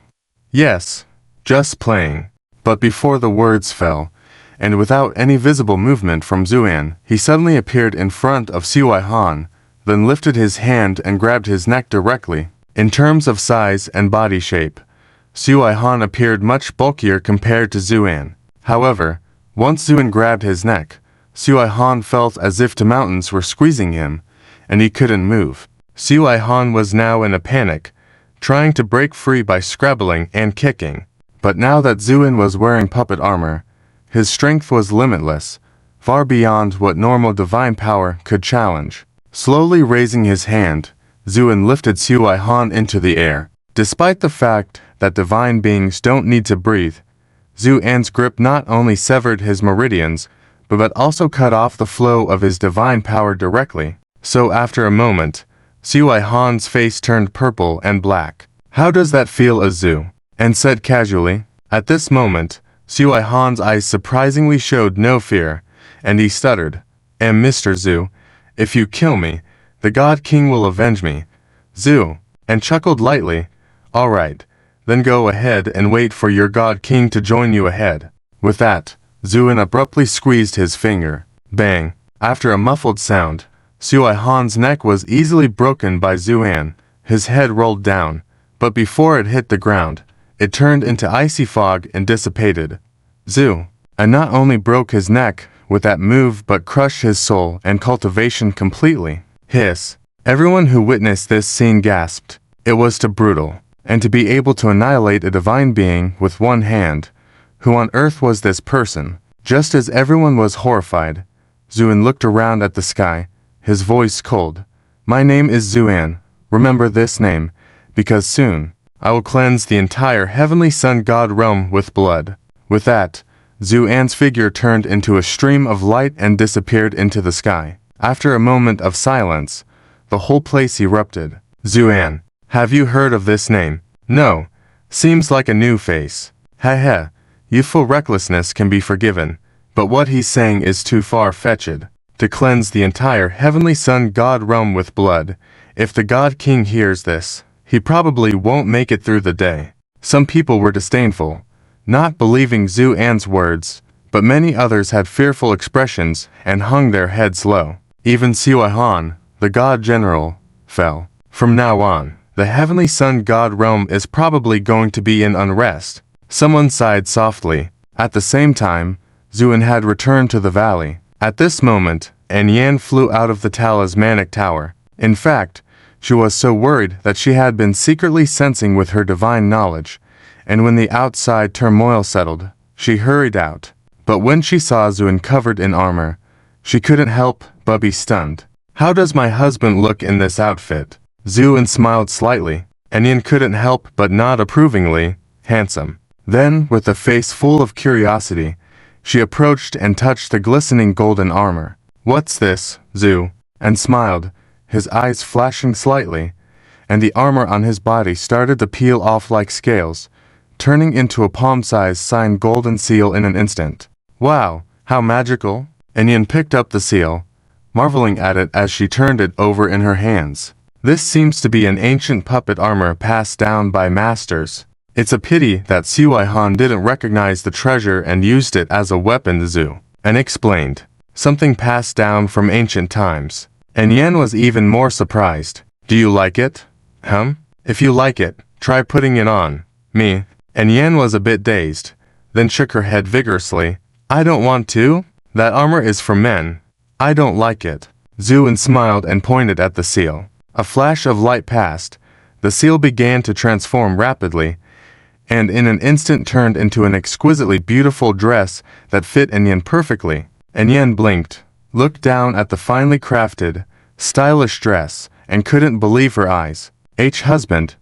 just playing." But before the words fell, and without any visible movement from Zuan, he suddenly appeared in front of Sui Han, then lifted his hand and grabbed his neck directly. In terms of size and body shape, Sui Han appeared much bulkier compared to Zuan. However, once Zuan grabbed his neck, Sui Han felt as if the mountains were squeezing him, and he couldn't move. Sui Han was now in a panic, trying to break free by scrabbling and kicking. But now that Zuan was wearing puppet armor, his strength was limitless, far beyond what normal divine power could challenge. Slowly raising his hand, Zuan lifted Sui Han into the air. Despite the fact that divine beings don't need to breathe, Zuan's grip not only severed his meridians, but also cut off the flow of his divine power directly. So after a moment, Sui Han's face turned purple and black. "How does that feel, Azu?" and said casually. At this moment, Sui Han's eyes surprisingly showed no fear, and he stuttered, Mr. Zu, if you kill me, the God King will avenge me. Zu, and chuckled lightly, all right, then go ahead and wait for your God King to join you ahead. With that, Zuan abruptly squeezed his finger. Bang! After a muffled sound, Sui Han's neck was easily broken by Zuan. His head rolled down, but before it hit the ground, it turned into icy fog and dissipated. Zu, and not only broke his neck with that move but crushed his soul and cultivation completely. Hiss! Everyone who witnessed this scene gasped. It was too brutal. And to be able to annihilate a divine being with one hand. Who on earth was this person? Just as everyone was horrified, Zuan looked around at the sky, his voice cold. My name is Zuan. Remember this name, because soon, I will cleanse the entire heavenly sun god realm with blood. With that, Zuan's figure turned into a stream of light and disappeared into the sky. After a moment of silence, the whole place erupted. Zuan, have you heard of this name? No. Seems like a new face. Heh. Youthful recklessness can be forgiven, but what he's saying is too far-fetched. To cleanse the entire heavenly sun god realm with blood, if the God King hears this, he probably won't make it through the day. Some people were disdainful, not believing Zuan's words, but many others had fearful expressions and hung their heads low. Even Sui Han, the God General, fell. From now on, the heavenly sun god realm is probably going to be in unrest. Someone sighed softly. At the same time, Zuan had returned to the valley. At this moment, Yan flew out of the talismanic tower. In fact, she was so worried that she had been secretly sensing with her divine knowledge, and when the outside turmoil settled, she hurried out. But when she saw Zuan covered in armor, she couldn't help but be stunned. How does my husband look in this outfit? Zuan smiled slightly, and Yan couldn't help but nod approvingly. Handsome. Then, with a face full of curiosity, she approached and touched the glistening golden armor. What's this, Zu? And smiled, his eyes flashing slightly, and the armor on his body started to peel off like scales, turning into a palm-sized signed golden seal in an instant. Wow, how magical! And Yan picked up the seal, marveling at it as she turned it over in her hands. This seems to be an ancient puppet armor passed down by masters. It's a pity that Sui Han didn't recognize the treasure and used it as a weapon. Zu and explained. Something passed down from ancient times. And Yan was even more surprised. Do you like it? If you like it, try putting it on. Me. And Yan was a bit dazed, then shook her head vigorously. I don't want to. That armor is for men. I don't like it. Zuan smiled and pointed at the seal. A flash of light passed. The seal began to transform rapidly, and in an instant turned into an exquisitely beautiful dress that fit Yan perfectly. And Yan blinked, looked down at the finely crafted, stylish dress, and couldn't believe her eyes. Husband,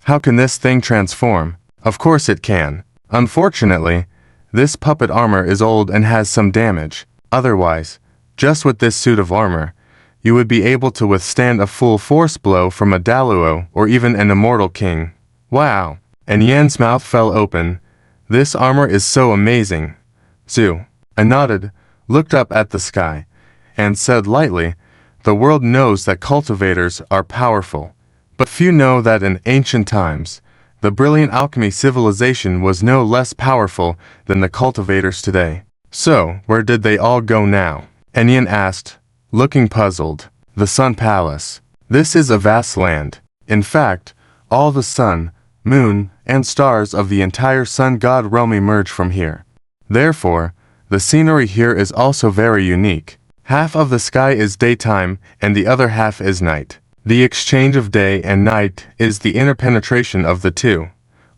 how can this thing transform? Of course it can. Unfortunately, this puppet armor is old and has some damage. Otherwise, just with this suit of armor, you would be able to withstand a full force blow from a Daluo or even an immortal king. Wow! And Yan's mouth fell open. This armor is so amazing. Zu. I nodded, looked up at the sky, and said lightly, the world knows that cultivators are powerful, but few know that in ancient times, the brilliant alchemy civilization was no less powerful than the cultivators today. So, where did they all go now? And Yan asked, looking puzzled. The Sun Palace. This is a vast land. In fact, all the sun, moon, and stars of the entire sun god realm emerge from here. Therefore, the scenery here is also very unique. Half of the sky is daytime and the other half is night. The exchange of day and night is the interpenetration of the two,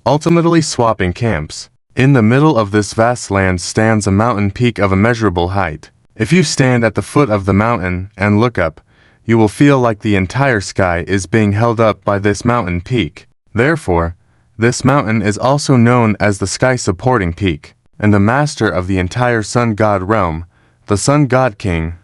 ultimately swapping camps. In the middle of this vast land stands a mountain peak of immeasurable height. If you stand at the foot of the mountain and look up, you will feel like the entire sky is being held up by this mountain peak. Therefore, this mountain is also known as the sky supporting peak, and the master of the entire sun god realm, the sun god king,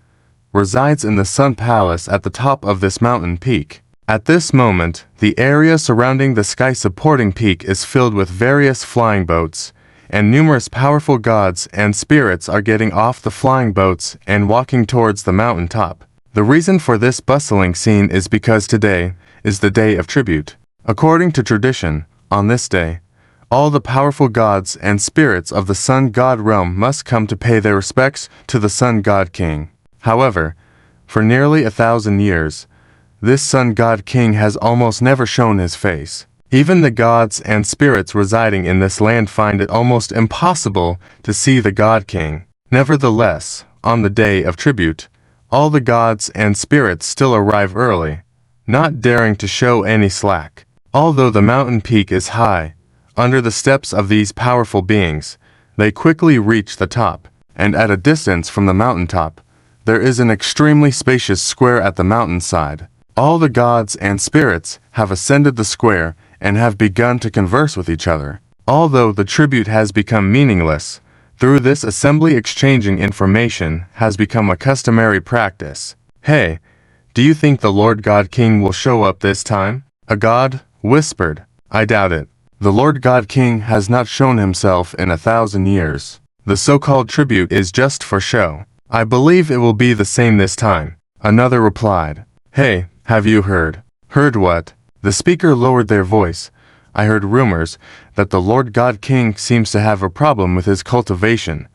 resides in the sun palace at the top of this mountain peak. At this moment, the area surrounding the sky supporting peak is filled with various flying boats, and numerous powerful gods and spirits are getting off the flying boats and walking towards the mountain top. The reason for this bustling scene is because today is the day of tribute. According to tradition, on this day, all the powerful gods and spirits of the Sun God realm must come to pay their respects to the Sun God King. However, for nearly 1,000 years, this Sun God King has almost never shown his face. Even the gods and spirits residing in this land find it almost impossible to see the God King. Nevertheless, on the day of tribute, all the gods and spirits still arrive early, not daring to show any slack. Although the mountain peak is high, under the steps of these powerful beings, they quickly reach the top, and at a distance from the mountaintop, there is an extremely spacious square at the mountainside. All the gods and spirits have ascended the square and have begun to converse with each other. Although the tribute has become meaningless, through this assembly exchanging information has become a customary practice. Hey, do you think the Lord God King will show up this time? A god whispered. I doubt it. The Lord God King has not shown himself in 1,000 years. The so-called tribute is just for show. I believe it will be the same this time. Another replied. Hey, have you heard? Heard what? The speaker lowered their voice. I heard rumors that the Lord God King seems to have a problem with his cultivation,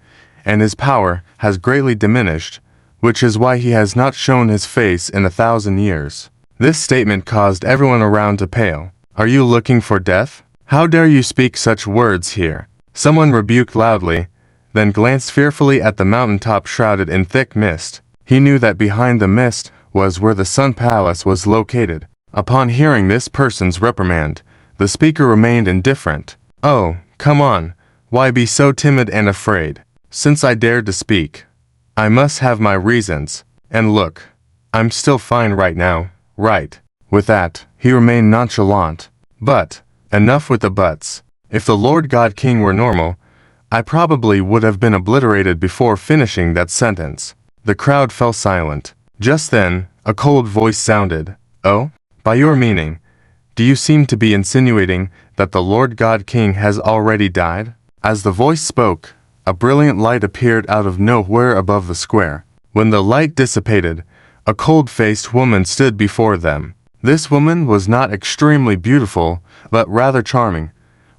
and his power has greatly diminished, which is why he has not shown his face in 1,000 years. This statement caused everyone around to pale. Are you looking for death? How dare you speak such words here? Someone rebuked loudly, then glanced fearfully at the mountaintop shrouded in thick mist. He knew that behind the mist was where the Sun Palace was located. Upon hearing this person's reprimand, the speaker remained indifferent. Oh, come on, why be so timid and afraid? Since I dared to speak, I must have my reasons. And look, I'm still fine right now, right? With that, he remained nonchalant. But, enough with the buts. If the Lord God King were normal, I probably would have been obliterated before finishing that sentence. The crowd fell silent. Just then, a cold voice sounded. Oh? By your meaning, do you seem to be insinuating that the Lord God King has already died? As the voice spoke, a brilliant light appeared out of nowhere above the square. When the light dissipated, a cold-faced woman stood before them. This woman was not extremely beautiful, but rather charming,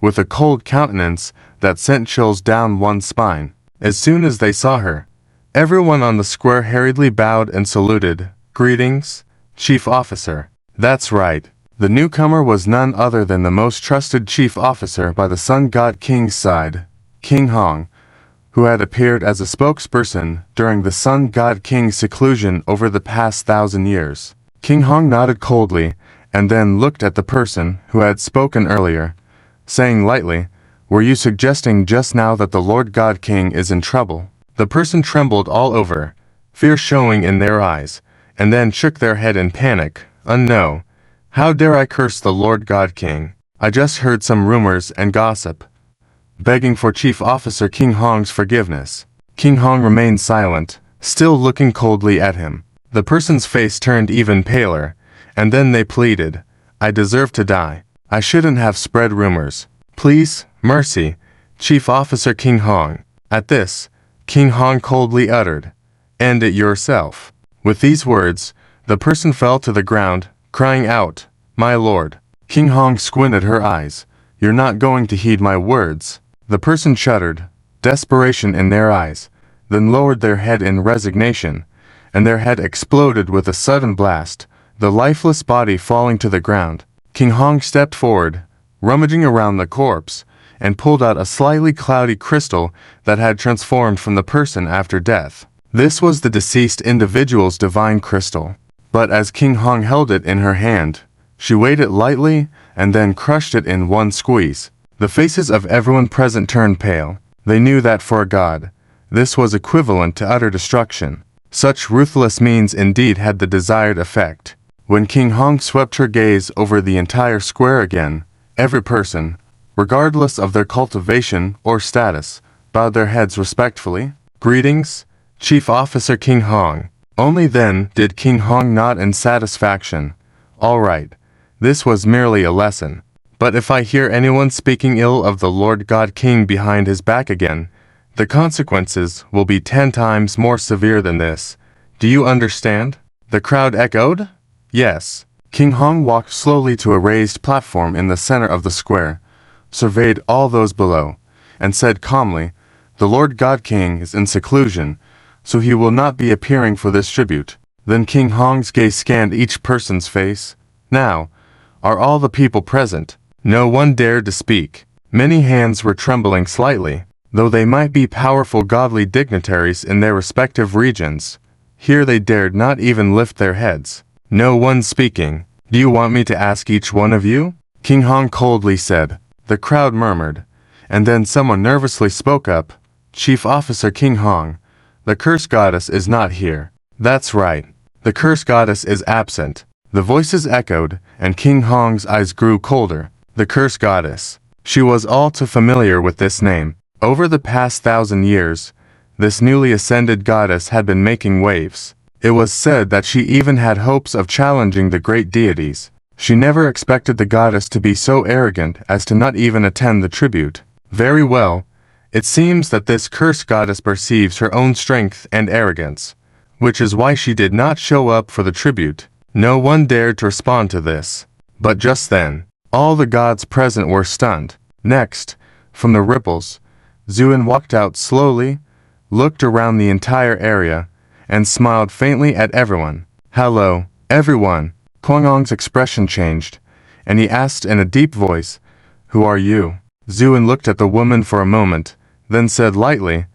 with a cold countenance that sent chills down one's spine. As soon as they saw her, everyone on the square hurriedly bowed and saluted. Greetings, Chief Officer. That's right. The newcomer was none other than the most trusted chief officer by the Sun God King's side, King Hong, who had appeared as a spokesperson during the Sun God King's seclusion over the past 1,000 years. King Hong nodded coldly, and then looked at the person who had spoken earlier, saying lightly, Were you suggesting just now that the Lord God King is in trouble? The person trembled all over, fear showing in their eyes, and then shook their head in panic. No. How dare I curse the Lord God King? I just heard some rumors and gossip, begging for Chief Officer King Hong's forgiveness. King Hong remained silent, still looking coldly at him. The person's face turned even paler, and then they pleaded, I deserve to die. I shouldn't have spread rumors. Please, mercy, Chief Officer King Hong. At this, King Hong coldly uttered, End it yourself. With these words, the person fell to the ground, crying out, My lord. King Hong squinted her eyes. You're not going to heed my words. The person shuddered, desperation in their eyes, then lowered their head in resignation, and their head exploded with a sudden blast, the lifeless body falling to the ground. King Hong stepped forward, rummaging around the corpse, and pulled out a slightly cloudy crystal that had transformed from the person after death. This was the deceased individual's divine crystal. But as King Hong held it in her hand, she weighed it lightly and then crushed it in one squeeze. The faces of everyone present turned pale. They knew that for a god, this was equivalent to utter destruction. Such ruthless means indeed had the desired effect. When King Hong swept her gaze over the entire square again, every person, regardless of their cultivation or status, bowed their heads respectfully. Greetings, Chief Officer King Hong. Only then did King Hong nod in satisfaction. All right, this was merely a lesson. But if I hear anyone speaking ill of the Lord God King behind his back again, the consequences will be 10 times more severe than this. Do you understand? The crowd echoed. Yes. King Hong walked slowly to a raised platform in the center of the square, surveyed all those below, and said calmly, "The Lord God King is in seclusion, so he will not be appearing for this tribute." Then King Hong's gaze scanned each person's face. Now, are all the people present? No one dared to speak. Many hands were trembling slightly, though they might be powerful godly dignitaries in their respective regions. Here they dared not even lift their heads. No one speaking. "Do you want me to ask each one of you?" King Hong coldly said. The crowd murmured, and then someone nervously spoke up. "Chief Officer King Hong, the curse goddess is not here." "That's right. The curse goddess is absent." The voices echoed, and King Hong's eyes grew colder. The curse goddess. She was all too familiar with this name. Over the past 1,000 years, this newly ascended goddess had been making waves. It was said that she even had hopes of challenging the great deities. She never expected the goddess to be so arrogant as to not even attend the tribute. Very well. It seems that this cursed goddess perceives her own strength and arrogance, which is why she did not show up for the tribute. No one dared to respond to this. But just then, all the gods present were stunned. Next, from the ripples, Zuan walked out slowly, looked around the entire area, and smiled faintly at everyone. "Hello, everyone." Kwangong's expression changed, and he asked in a deep voice, "Who are you?" Zuan looked at the woman for a moment, then said lightly,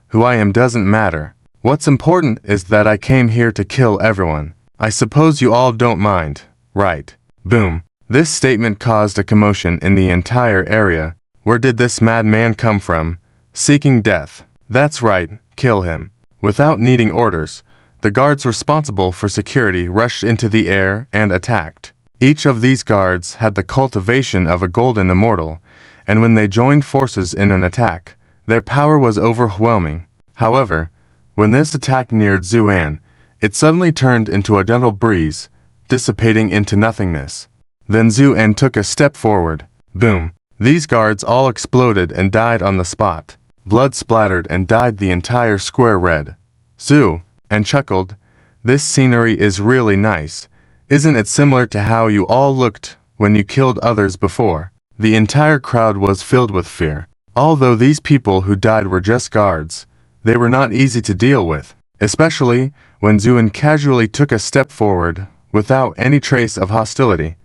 "Who I am doesn't matter. What's important is that I came here to kill everyone. I suppose you all don't mind, right?" Boom. This statement caused a commotion in the entire area. Where did this madman come from? Seeking death. That's right, kill him. Without needing orders, the guards responsible for security rushed into the air and attacked. Each of these guards had the cultivation of a golden immortal, and when they joined forces in an attack, their power was overwhelming. However, when this attack neared Zuan, it suddenly turned into a gentle breeze, dissipating into nothingness. Then Zuan took a step forward. Boom. These guards all exploded and died on the spot. Blood splattered and dyed the entire square red. And chuckled. "This scenery is really nice. Isn't it similar to how you all looked when you killed others before?" The entire crowd was filled with fear. Although these people who died were just guards, they were not easy to deal with, especially when Zuan casually took a step forward without any trace of hostility,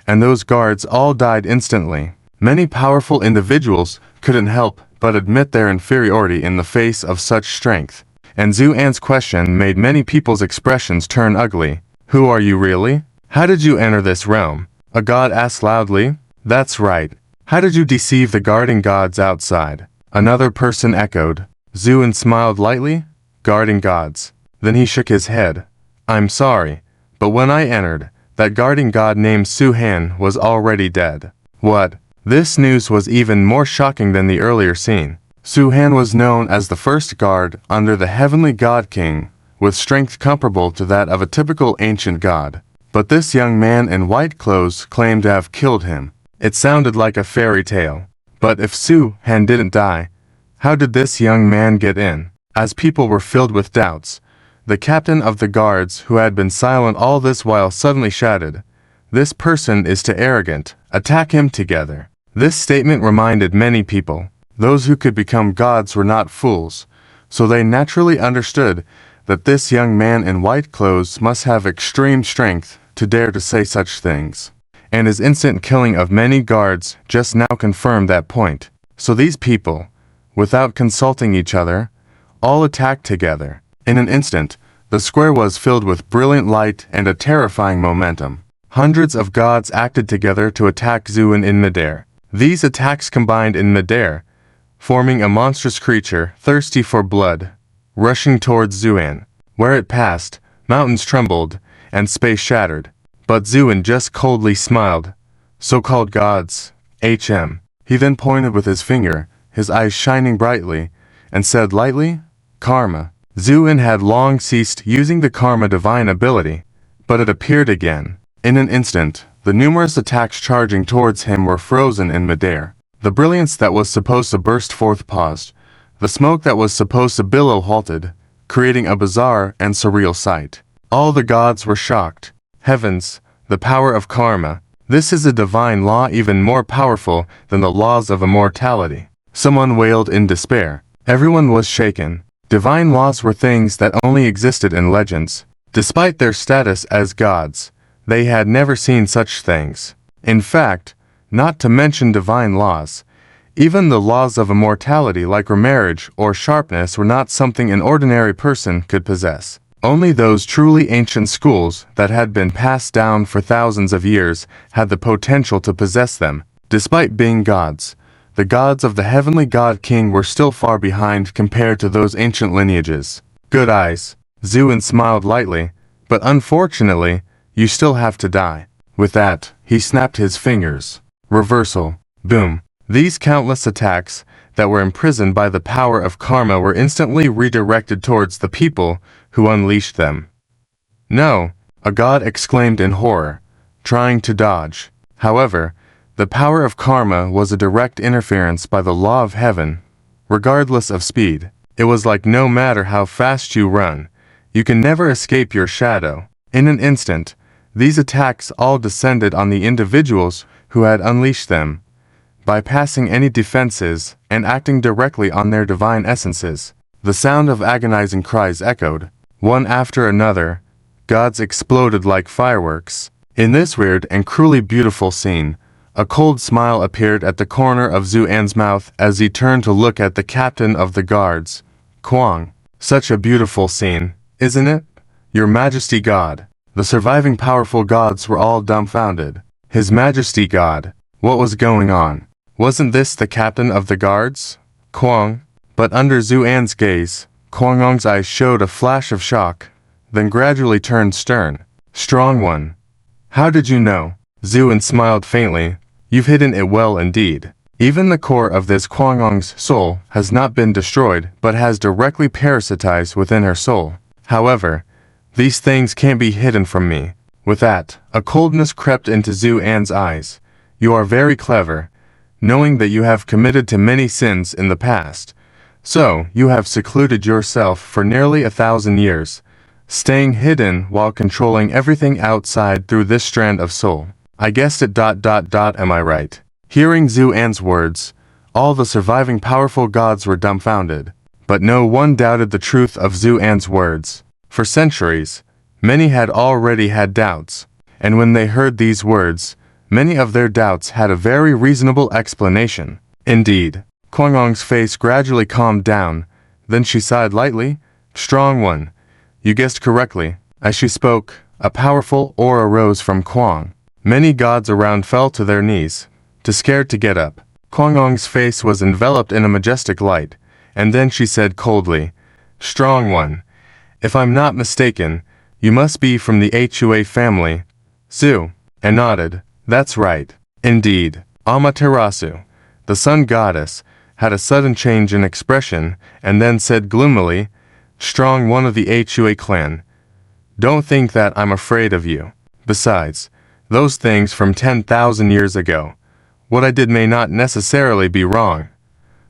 and those guards all died instantly. Many powerful individuals couldn't help but admit their inferiority in the face of such strength, and Zuan's question made many people's expressions turn ugly. "Who are you really? How did you enter this realm?" a god asked loudly. "That's right. How did you deceive the guarding gods outside?" another person echoed. Zuan smiled lightly. "Guarding gods." Then he shook his head. "I'm sorry, but when I entered, that guarding god named Su-Han was already dead." What? This news was even more shocking than the earlier scene. Su-Han was known as the first guard under the heavenly god king, with strength comparable to that of a typical ancient god. But this young man in white clothes claimed to have killed him. It sounded like a fairy tale. But if Su-Han didn't die, how did this young man get in? As people were filled with doubts, the captain of the guards, who had been silent all this while, suddenly shouted, "This person is too arrogant. Attack him together." This statement reminded many people. Those who could become gods were not fools, so they naturally understood that this young man in white clothes must have extreme strength to dare to say such things. And his instant killing of many guards just now confirmed that point. So these people, without consulting each other, all attacked together. In an instant, the square was filled with brilliant light and a terrifying momentum. Hundreds of gods acted together to attack Zuan in midair. These attacks combined in midair, forming a monstrous creature thirsty for blood, rushing towards Zuan. Where it passed, mountains trembled, and space shattered. But Zuan just coldly smiled. "So-called gods, HM. He then pointed with his finger, his eyes shining brightly, and said lightly, "Karma." Zuan had long ceased using the karma divine ability, but it appeared again. In an instant, The numerous attacks charging towards him were frozen in midair. The brilliance that was supposed to burst forth paused. The smoke that was supposed to billow halted, creating a bizarre and surreal sight. All the gods were shocked. Heavens, the power of karma. This is a divine law even more powerful than the laws of immortality. Someone wailed in despair. Everyone was shaken. Divine laws were things that only existed in legends. Despite their status as gods, they had never seen such things. In fact, not to mention divine laws, even the laws of immortality like remarriage or sharpness were not something an ordinary person could possess. Only those truly ancient schools that had been passed down for thousands of years had the potential to possess them. Despite being gods, the gods of the heavenly god king were still far behind compared to those ancient lineages. Good eyes. Zuan smiled lightly, but unfortunately, you still have to die. With that, he snapped his fingers. Reversal. Boom. These countless attacks that were imprisoned by the power of karma were instantly redirected towards the people who unleashed them. No, a god exclaimed in horror, trying to dodge. However, the power of karma was a direct interference by the law of heaven, regardless of speed. It was like no matter how fast you run, you can never escape your shadow. In an instant, these attacks all descended on the individuals who had unleashed them, bypassing any defenses and acting directly on their divine essences. The sound of agonizing cries echoed. One after another, gods exploded like fireworks. In this weird and cruelly beautiful scene, a cold smile appeared at the corner of Zuan's mouth as he turned to look at the captain of the guards. Kwang. Such a beautiful scene, isn't it? Your Majesty God. The surviving powerful gods were all dumbfounded. His Majesty God. What was going on? Wasn't this the captain of the guards? Kwang. But under Zuan's gaze, Kwang's eyes showed a flash of shock, then gradually turned stern. Strong one. How did you know? Zuan smiled faintly. You've hidden it well indeed. Even the core of this Kwang's soul has not been destroyed but has directly parasitized within her soul. However, these things can't be hidden from me. With that, a coldness crept into Zuan's eyes. You are very clever, knowing that you have committed to many sins in the past. So, you have secluded yourself for nearly 1,000 years, staying hidden while controlling everything outside through this strand of soul. I guessed it. Am I right? Hearing Zuan's words, all the surviving powerful gods were dumbfounded, but no one doubted the truth of Zuan's words. For centuries, many had already had doubts, and when they heard these words, many of their doubts had a very reasonable explanation. Indeed, Kwang's face gradually calmed down, then she sighed lightly. Strong one. You guessed correctly. As she spoke, a powerful aura rose from Kwang. Many gods around fell to their knees, too scared to get up. Kwang's face was enveloped in a majestic light, and then she said coldly, Strong one. If I'm not mistaken, you must be from the Hua family. Zu, and nodded. That's right. Indeed. Amatarasu, the sun goddess, had a sudden change in expression and then said gloomily, Strong one of the Hua clan. Don't think that I'm afraid of you. Besides, those things from 10,000 years ago. What I did may not necessarily be wrong.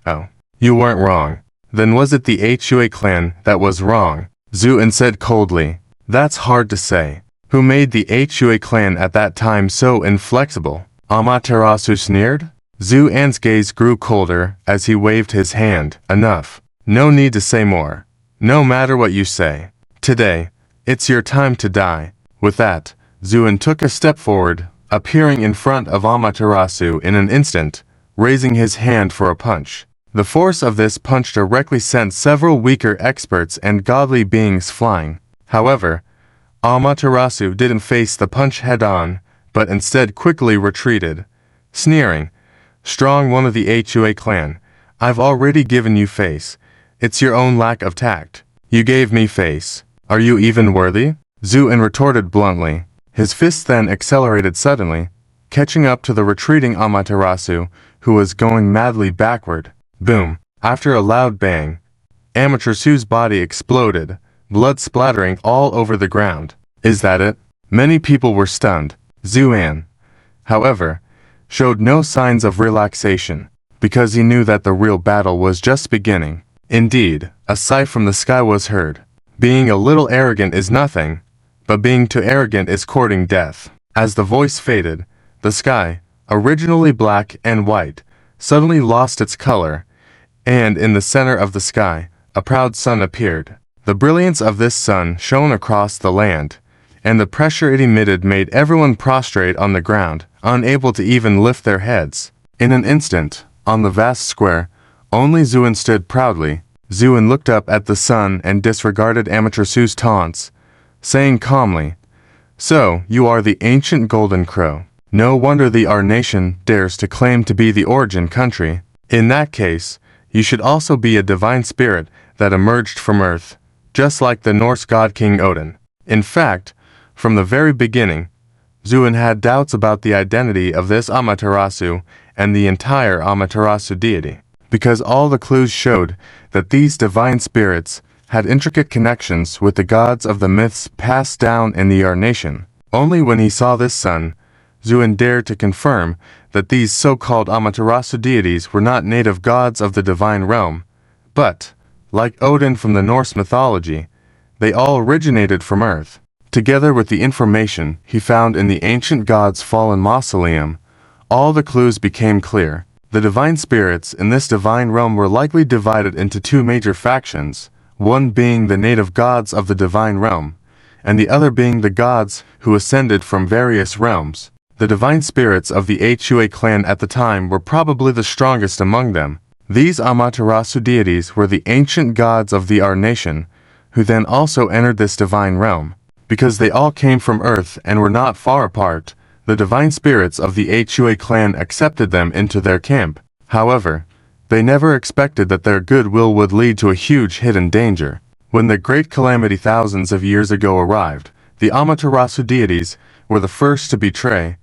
Oh, you weren't wrong. Then was it the Hua clan that was wrong? Zuan said coldly. That's hard to say. Who made the Hua clan at that time so inflexible? Amatarasu sneered. Zuan's gaze grew colder as he waved his hand. Enough. No need to say more. No matter what you say. Today, it's your time to die. With that, Zuan took a step forward, appearing in front of Amatarasu in an instant, raising his hand for a punch. The force of this punch directly sent several weaker experts and godly beings flying. However, Amaterasu didn't face the punch head-on, but instead quickly retreated, sneering, Strong one of the Hua clan, I've already given you face. It's your own lack of tact. You gave me face. Are you even worthy? Zuan retorted bluntly. His fist then accelerated suddenly, catching up to the retreating Amaterasu, who was going madly backward. Boom. After a loud bang, Amaterasu's body exploded, blood splattering all over the ground. Is that it? Many people were stunned. Zuan, however, showed no signs of relaxation, because he knew that the real battle was just beginning. Indeed, a sigh from the sky was heard. Being a little arrogant is nothing, but being too arrogant is courting death. As the voice faded, the sky, originally black and white, suddenly lost its color, and in the center of the sky, a proud sun appeared. The brilliance of this sun shone across the land, and the pressure it emitted made everyone prostrate on the ground, unable to even lift their heads. In an instant, on the vast square, only Zuan stood proudly. Zuan looked up at the sun and disregarded Amatarasu's taunts, saying calmly, "So, you are the ancient Golden Crow. No wonder the our nation dares to claim to be the origin country. In that case, you should also be a divine spirit that emerged from Earth, just like the Norse god King Odin." In fact, from the very beginning, Zuan had doubts about the identity of this Amatarasu and the entire Amaterasu deity, because all the clues showed that these divine spirits had intricate connections with the gods of the myths passed down in the Ar nation. Only when he saw this sun, Zuan dared to confirm that these so-called Amaterasu deities were not native gods of the divine realm, but, like Odin from the Norse mythology, they all originated from Earth. Together with the information he found in the ancient god's fallen mausoleum, all the clues became clear. The divine spirits in this divine realm were likely divided into two major factions, one being the native gods of the divine realm, and the other being the gods who ascended from various realms. The divine spirits of the Hua clan at the time were probably the strongest among them. These Amaterasu deities were the ancient gods of the Ar nation, who then also entered this divine realm. Because they all came from Earth and were not far apart, the divine spirits of the Hua clan accepted them into their camp. However, they never expected that their goodwill would lead to a huge hidden danger. When the great calamity thousands of years ago arrived, the Amaterasu deities were the first to betray,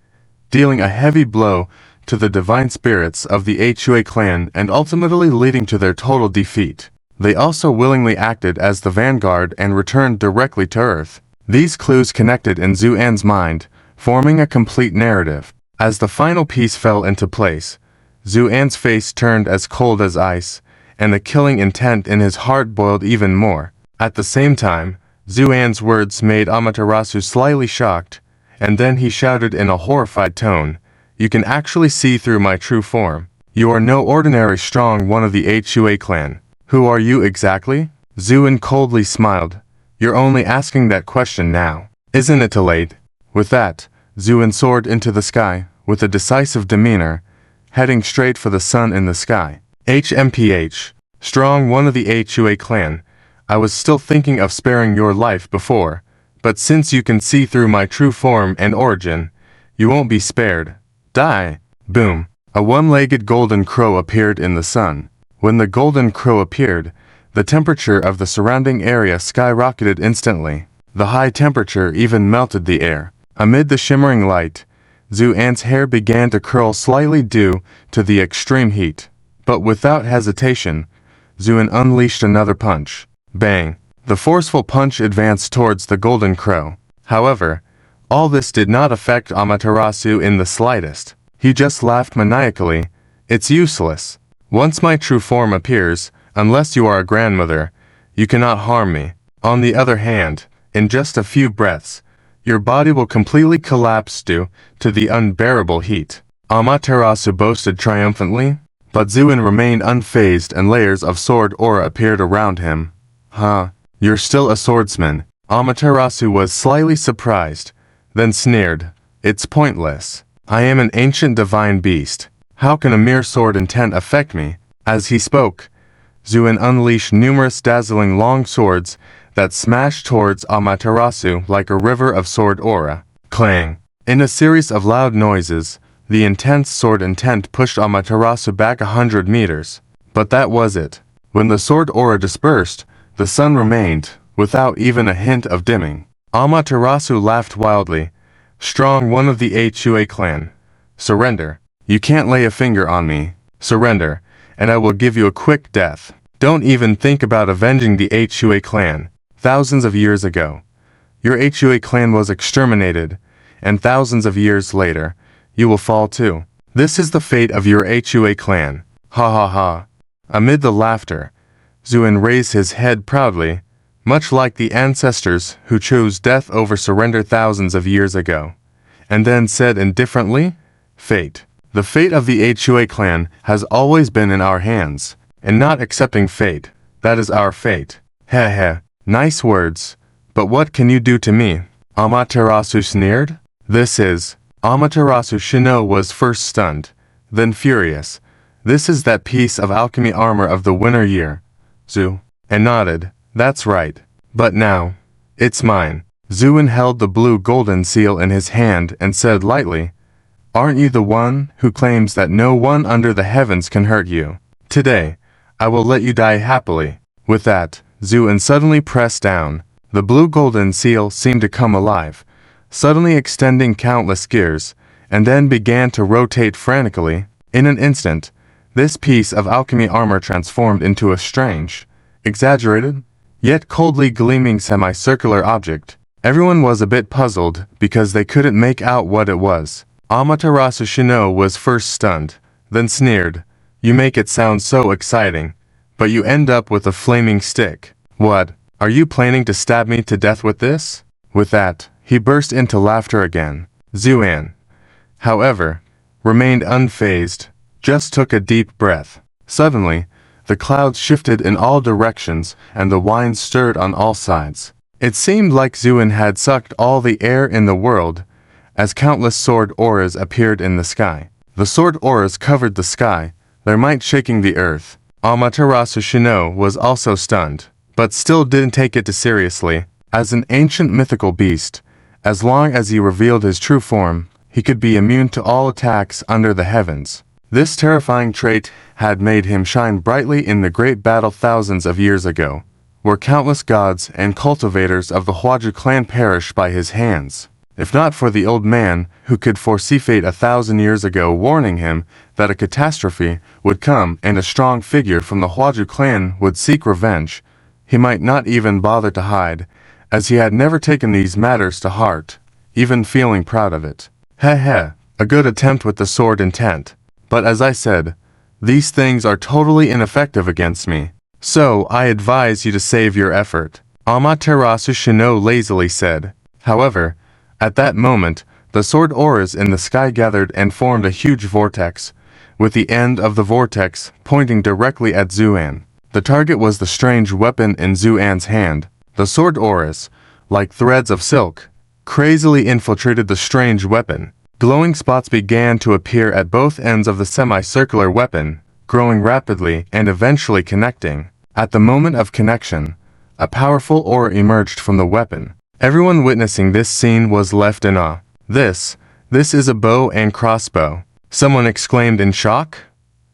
dealing a heavy blow to the divine spirits of the Hua clan and ultimately leading to their total defeat. They also willingly acted as the vanguard and returned directly to Earth. These clues connected in Zuan's mind, forming a complete narrative. As the final piece fell into place, Zuan's face turned as cold as ice, and the killing intent in his heart boiled even more. At the same time, Zuan's words made Amaterasu slightly shocked, and then he shouted in a horrified tone, "You can actually see through my true form. You are no ordinary strong one of the Hua clan. Who are you exactly?" Zuan coldly smiled. "You're only asking that question now. Isn't it too late?" With that, Zuan soared into the sky, with a decisive demeanor, heading straight for the sun in the sky. "HMPH, strong one of the Hua clan, I was still thinking of sparing your life before, but since you can see through my true form and origin, you won't be spared. Die!" Boom! A one-legged golden crow appeared in the sun. When the golden crow appeared, the temperature of the surrounding area skyrocketed instantly. The high temperature even melted the air. Amid the shimmering light, Zuan's hair began to curl slightly due to the extreme heat. But without hesitation, Zuan unleashed another punch. Bang! The forceful punch advanced towards the golden crow. However, all this did not affect Amaterasu in the slightest. He just laughed maniacally. "It's useless. Once my true form appears, unless you are a grandmother, you cannot harm me. On the other hand, in just a few breaths, your body will completely collapse due to the unbearable heat." Amaterasu boasted triumphantly, but Zuan remained unfazed and layers of sword aura appeared around him. "Huh, you're still a swordsman." Amaterasu was slightly surprised, then sneered, "It's pointless. I am an ancient divine beast. How can a mere sword intent affect me?" As he spoke, Zuan unleashed numerous dazzling long swords that smashed towards Amaterasu like a river of sword aura. Clang! In a series of loud noises, the intense sword intent pushed Amaterasu back 100 meters. But that was it. When the sword aura dispersed, the sun remained, without even a hint of dimming. Amaterasu laughed wildly. "Strong one of the Hua clan. Surrender. You can't lay a finger on me. Surrender, and I will give you a quick death. Don't even think about avenging the Hua clan. Thousands of years ago, your Hua clan was exterminated, and thousands of years later, you will fall too. This is the fate of your Hua clan. Ha ha ha. Amid the laughter, Zuan raised his head proudly, much like the ancestors who chose death over surrender thousands of years ago, and then said indifferently, Fate. The fate of the Hua clan has always been in our hands, and not accepting fate, that is our fate. Heh heh, nice words, but what can you do to me? Amatarasu sneered. Amaterasu Shino was first stunned, then furious. This is that piece of alchemy armor of the winter year, Zu, and nodded. That's right. But now, it's mine. Zuan held the blue golden seal in his hand and said lightly, Aren't you the one who claims that no one under the heavens can hurt you? Today, I will let you die happily. With that, Zuan suddenly pressed down. The blue golden seal seemed to come alive, suddenly extending countless gears, and then began to rotate frantically. In an instant, this piece of alchemy armor transformed into a strange, exaggerated, yet coldly gleaming semicircular object. Everyone was a bit puzzled because they couldn't make out what it was. Amaterasu Shino was first stunned, then sneered. You make it sound so exciting, but you end up with a flaming stick. What? Are you planning to stab me to death with this? With that, he burst into laughter again. Zuan, however, remained unfazed, just took a deep breath. Suddenly, the clouds shifted in all directions and the wind stirred on all sides. It seemed like Zuan had sucked all the air in the world, as countless sword auras appeared in the sky. The sword auras covered the sky, their might shaking the earth. Amaterasu Shino was also stunned, but still didn't take it too seriously. As an ancient mythical beast, as long as he revealed his true form, he could be immune to all attacks under the heavens. This terrifying trait had made him shine brightly in the great battle thousands of years ago, where countless gods and cultivators of the Huaju clan perished by his hands. If not for the old man who could foresee fate 1,000 years ago warning him that a catastrophe would come and a strong figure from the Huaju clan would seek revenge, he might not even bother to hide, as he had never taken these matters to heart, even feeling proud of it. Heh heh, a good attempt with the sword intent. But as I said, these things are totally ineffective against me. So I advise you to save your effort. Amaterasu Shino lazily said. However, at that moment, the sword auras in the sky gathered and formed a huge vortex, with the end of the vortex pointing directly at Zuan. The target was the strange weapon in Zuan's hand. The sword auras, like threads of silk, crazily infiltrated the strange weapon. Glowing spots began to appear at both ends of the semicircular weapon, growing rapidly and eventually connecting. At the moment of connection, a powerful aura emerged from the weapon. Everyone witnessing this scene was left in awe. This is a bow and crossbow. Someone exclaimed in shock.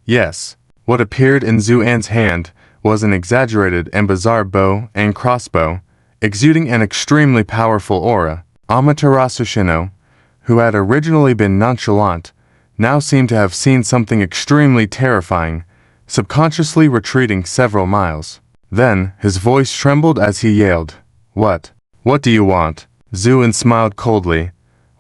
Yes, what appeared in Zuan's hand was an exaggerated and bizarre bow and crossbow, exuding an extremely powerful aura. Amaterasu Shino, who had originally been nonchalant, now seemed to have seen something extremely terrifying, subconsciously retreating several miles. Then, his voice trembled as he yelled, What? What do you want? Zuan smiled coldly.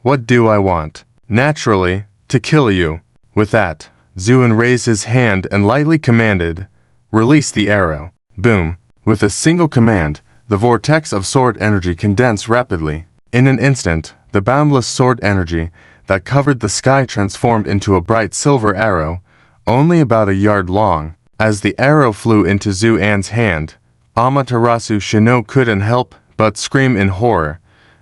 What do I want? Naturally, to kill you. With that, Zuan raised his hand and lightly commanded, Release the arrow. Boom. With a single command, the vortex of sword energy condensed rapidly. In an instant, the boundless sword energy that covered the sky transformed into a bright silver arrow, only about a yard long. As the arrow flew into Zuan's hand, Amaterasu Shino couldn't help but scream in horror,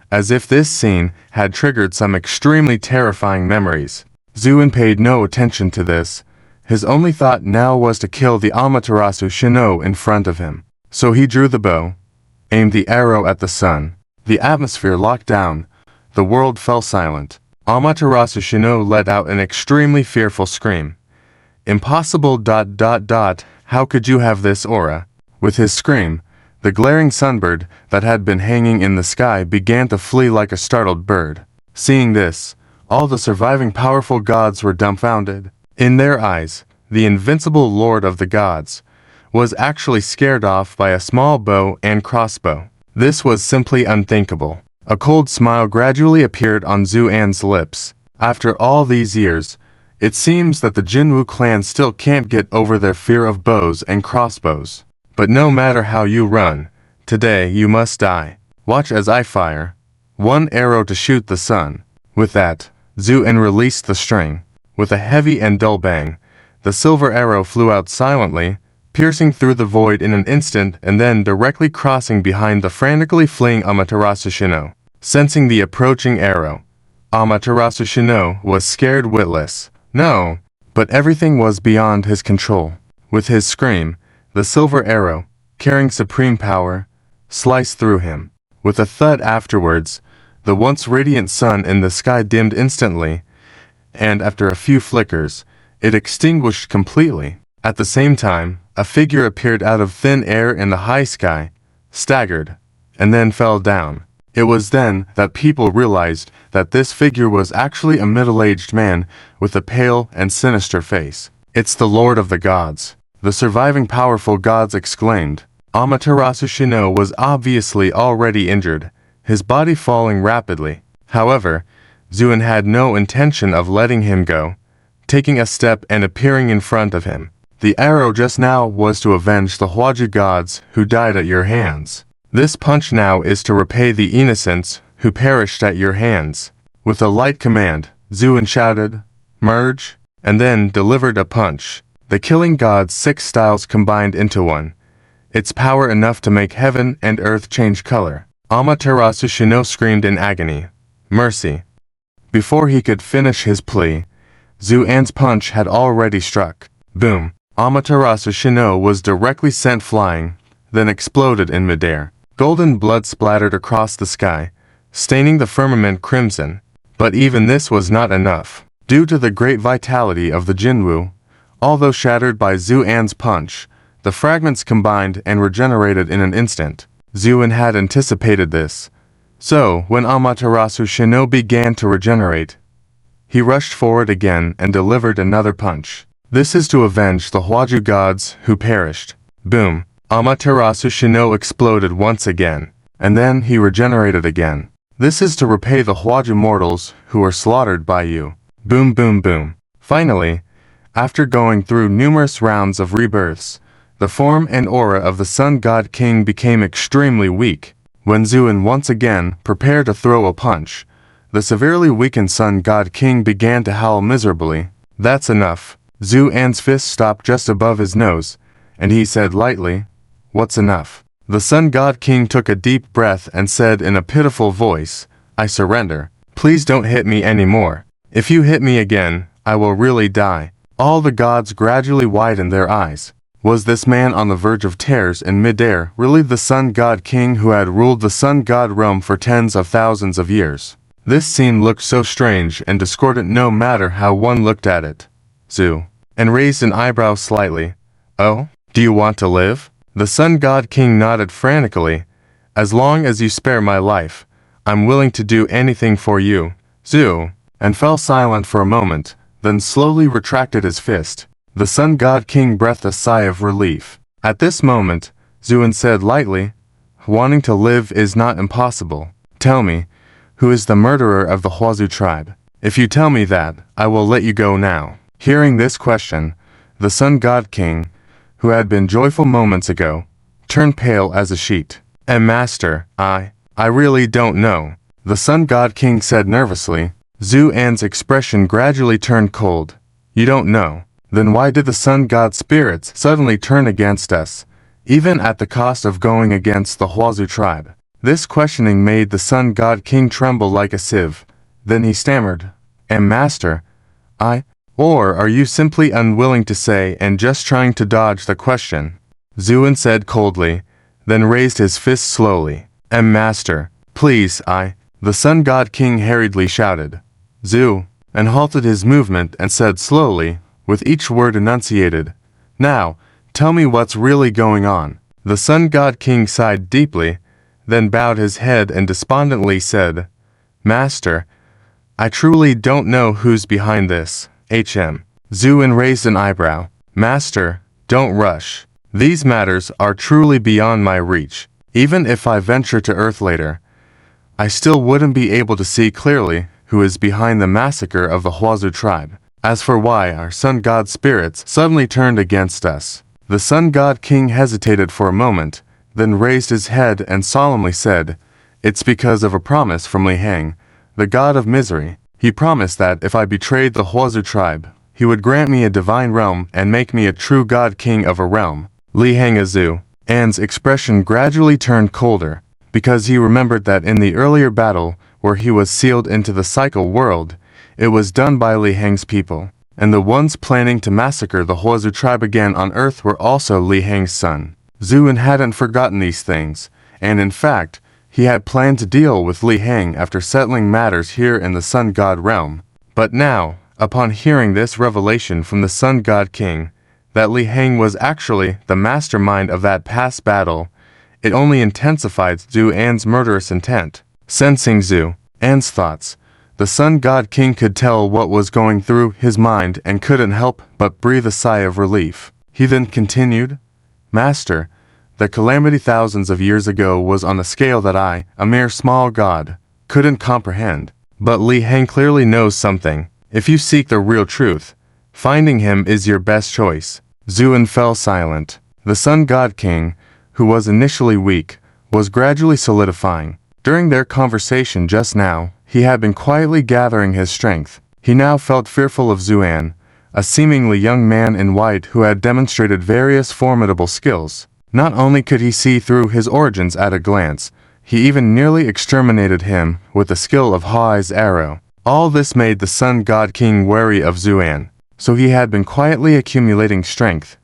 as if this scene had triggered some extremely terrifying memories. Zuan paid no attention to this. His only thought now was to kill the Amaterasu Shino in front of him. So he drew the bow, aimed the arrow at the sun. The atmosphere locked down. The world fell silent. Amaterasu Shino let out an extremely fearful scream. Impossible ... How could you have this aura? With his scream, the glaring sunbird that had been hanging in the sky began to flee like a startled bird. Seeing this, all the surviving powerful gods were dumbfounded. In their eyes, the invincible lord of the gods was actually scared off by a small bow and crossbow. This was simply unthinkable. A cold smile gradually appeared on Zuan's lips. After all these years, it seems that the Jinwoo clan still can't get over their fear of bows and crossbows. But no matter how you run, today you must die. Watch as I fire. One arrow to shoot the sun. With that, Zuan released the string. With a heavy and dull bang, the silver arrow flew out silently, piercing through the void in an instant and then directly crossing behind the frantically fleeing Amatarasu Shino. Sensing the approaching arrow, Amatarasu Shino was scared witless. No, but everything was beyond his control. With his scream, the silver arrow, carrying supreme power, sliced through him. With a thud afterwards, the once radiant sun in the sky dimmed instantly, and after a few flickers, it extinguished completely. At the same time, a figure appeared out of thin air in the high sky, staggered, and then fell down. It was then that people realized that this figure was actually a middle-aged man with a pale and sinister face. "It's the Lord of the Gods," the surviving powerful gods exclaimed. Amaterasu Shino was obviously already injured, his body falling rapidly. However, Zuan had no intention of letting him go, taking a step and appearing in front of him. "The arrow just now was to avenge the Hwaju gods who died at your hands. This punch now is to repay the innocents who perished at your hands." With a light command, Zuan shouted, "Merge," and then delivered a punch. The killing god's 6 styles combined into one. Its power enough to make heaven and earth change color. Amaterasu Shino screamed in agony, "Mercy!" Before he could finish his plea, Zuan's punch had already struck. Boom! Amaterasu Shino was directly sent flying, then exploded in midair. Golden blood splattered across the sky, staining the firmament crimson. But even this was not enough. Due to the great vitality of the Jinwoo, although shattered by Zuan's punch, the fragments combined and regenerated in an instant. Zuan had anticipated this. So, when Amaterasu Shino began to regenerate, he rushed forward again and delivered another punch. This is to avenge the Hwaju gods who perished. Boom! Amaterasu Shino exploded once again, and then he regenerated again. This is to repay the Hwaju mortals who were slaughtered by you. Boom boom boom. Finally, after going through numerous rounds of rebirths, the form and aura of the Sun God King became extremely weak. When Zuan once again prepared to throw a punch, the severely weakened Sun God King began to howl miserably. "That's enough." Zuan's fist stopped just above his nose, and he said lightly, "What's enough?" The Sun God King took a deep breath and said in a pitiful voice, "I surrender. Please don't hit me anymore. If you hit me again, I will really die." All the gods gradually widened their eyes. Was this man on the verge of tears in midair really the Sun God King who had ruled the Sun God realm for tens of thousands of years? This scene looked so strange and discordant no matter how one looked at it. Zu, and raised an eyebrow slightly. "Oh, do you want to live?" The Sun God King nodded frantically. "As long as you spare my life, I'm willing to do anything for you, Zu," and fell silent for a moment, then slowly retracted his fist. The Sun God King breathed a sigh of relief. At this moment, Zuan said lightly, "Wanting to live is not impossible. Tell me, who is the murderer of the Hwaju tribe? If you tell me that, I will let you go now." Hearing this question, the Sun God King, who had been joyful moments ago, turned pale as a sheet. "And Master, I really don't know," the Sun God King said nervously. Zuan's expression gradually turned cold. "You don't know? Then why did the Sun God spirits suddenly turn against us, even at the cost of going against the Hwaju tribe?" This questioning made the Sun God King tremble like a sieve. Then he stammered, "And Master, or are you simply unwilling to say and just trying to dodge the question?" Zuan said coldly, then raised his fist slowly. "And Master, please, the Sun God King hurriedly shouted, "Zu," and halted his movement and said slowly, with each word enunciated, "Now, tell me what's really going on." The Sun God King sighed deeply, then bowed his head and despondently said, "Master, I truly don't know who's behind this. Zuan raised an eyebrow. "Master, don't rush. These matters are truly beyond my reach. Even if I venture to Earth later, I still wouldn't be able to see clearly who is behind the massacre of the Huazu tribe. As for why our sun god spirits suddenly turned against us, the sun god king hesitated for a moment, then raised his head and solemnly said, "It's because of a promise from Li Heng, the god of misery. He promised that if I betrayed the Huazu tribe, he would grant me a divine realm and make me a true god king of a realm." Li Heng Azu. An's expression gradually turned colder, because he remembered that in the earlier battle, where he was sealed into the cycle world, it was done by Li Heng's people, and the ones planning to massacre the Huazu tribe again on Earth were also Li Heng's son. Zuan hadn't forgotten these things, and in fact, he had planned to deal with Li Heng after settling matters here in the Sun God realm. But now, upon hearing this revelation from the Sun God King, that Li Heng was actually the mastermind of that past battle, it only intensified Zuan's murderous intent. Sensing Zuan's thoughts, the Sun God King could tell what was going through his mind and couldn't help but breathe a sigh of relief. He then continued, "Master, the calamity thousands of years ago was on a scale that I, a mere small god, couldn't comprehend. But Li Heng clearly knows something. If you seek the real truth, finding him is your best choice." Zuan fell silent. The Sun God King, who was initially weak, was gradually solidifying. During their conversation just now, he had been quietly gathering his strength. He now felt fearful of Zuan, a seemingly young man in white who had demonstrated various formidable skills. Not only could he see through his origins at a glance, he even nearly exterminated him with the skill of Hai's arrow. All this made the Sun God King wary of Zuan, so he had been quietly accumulating strength,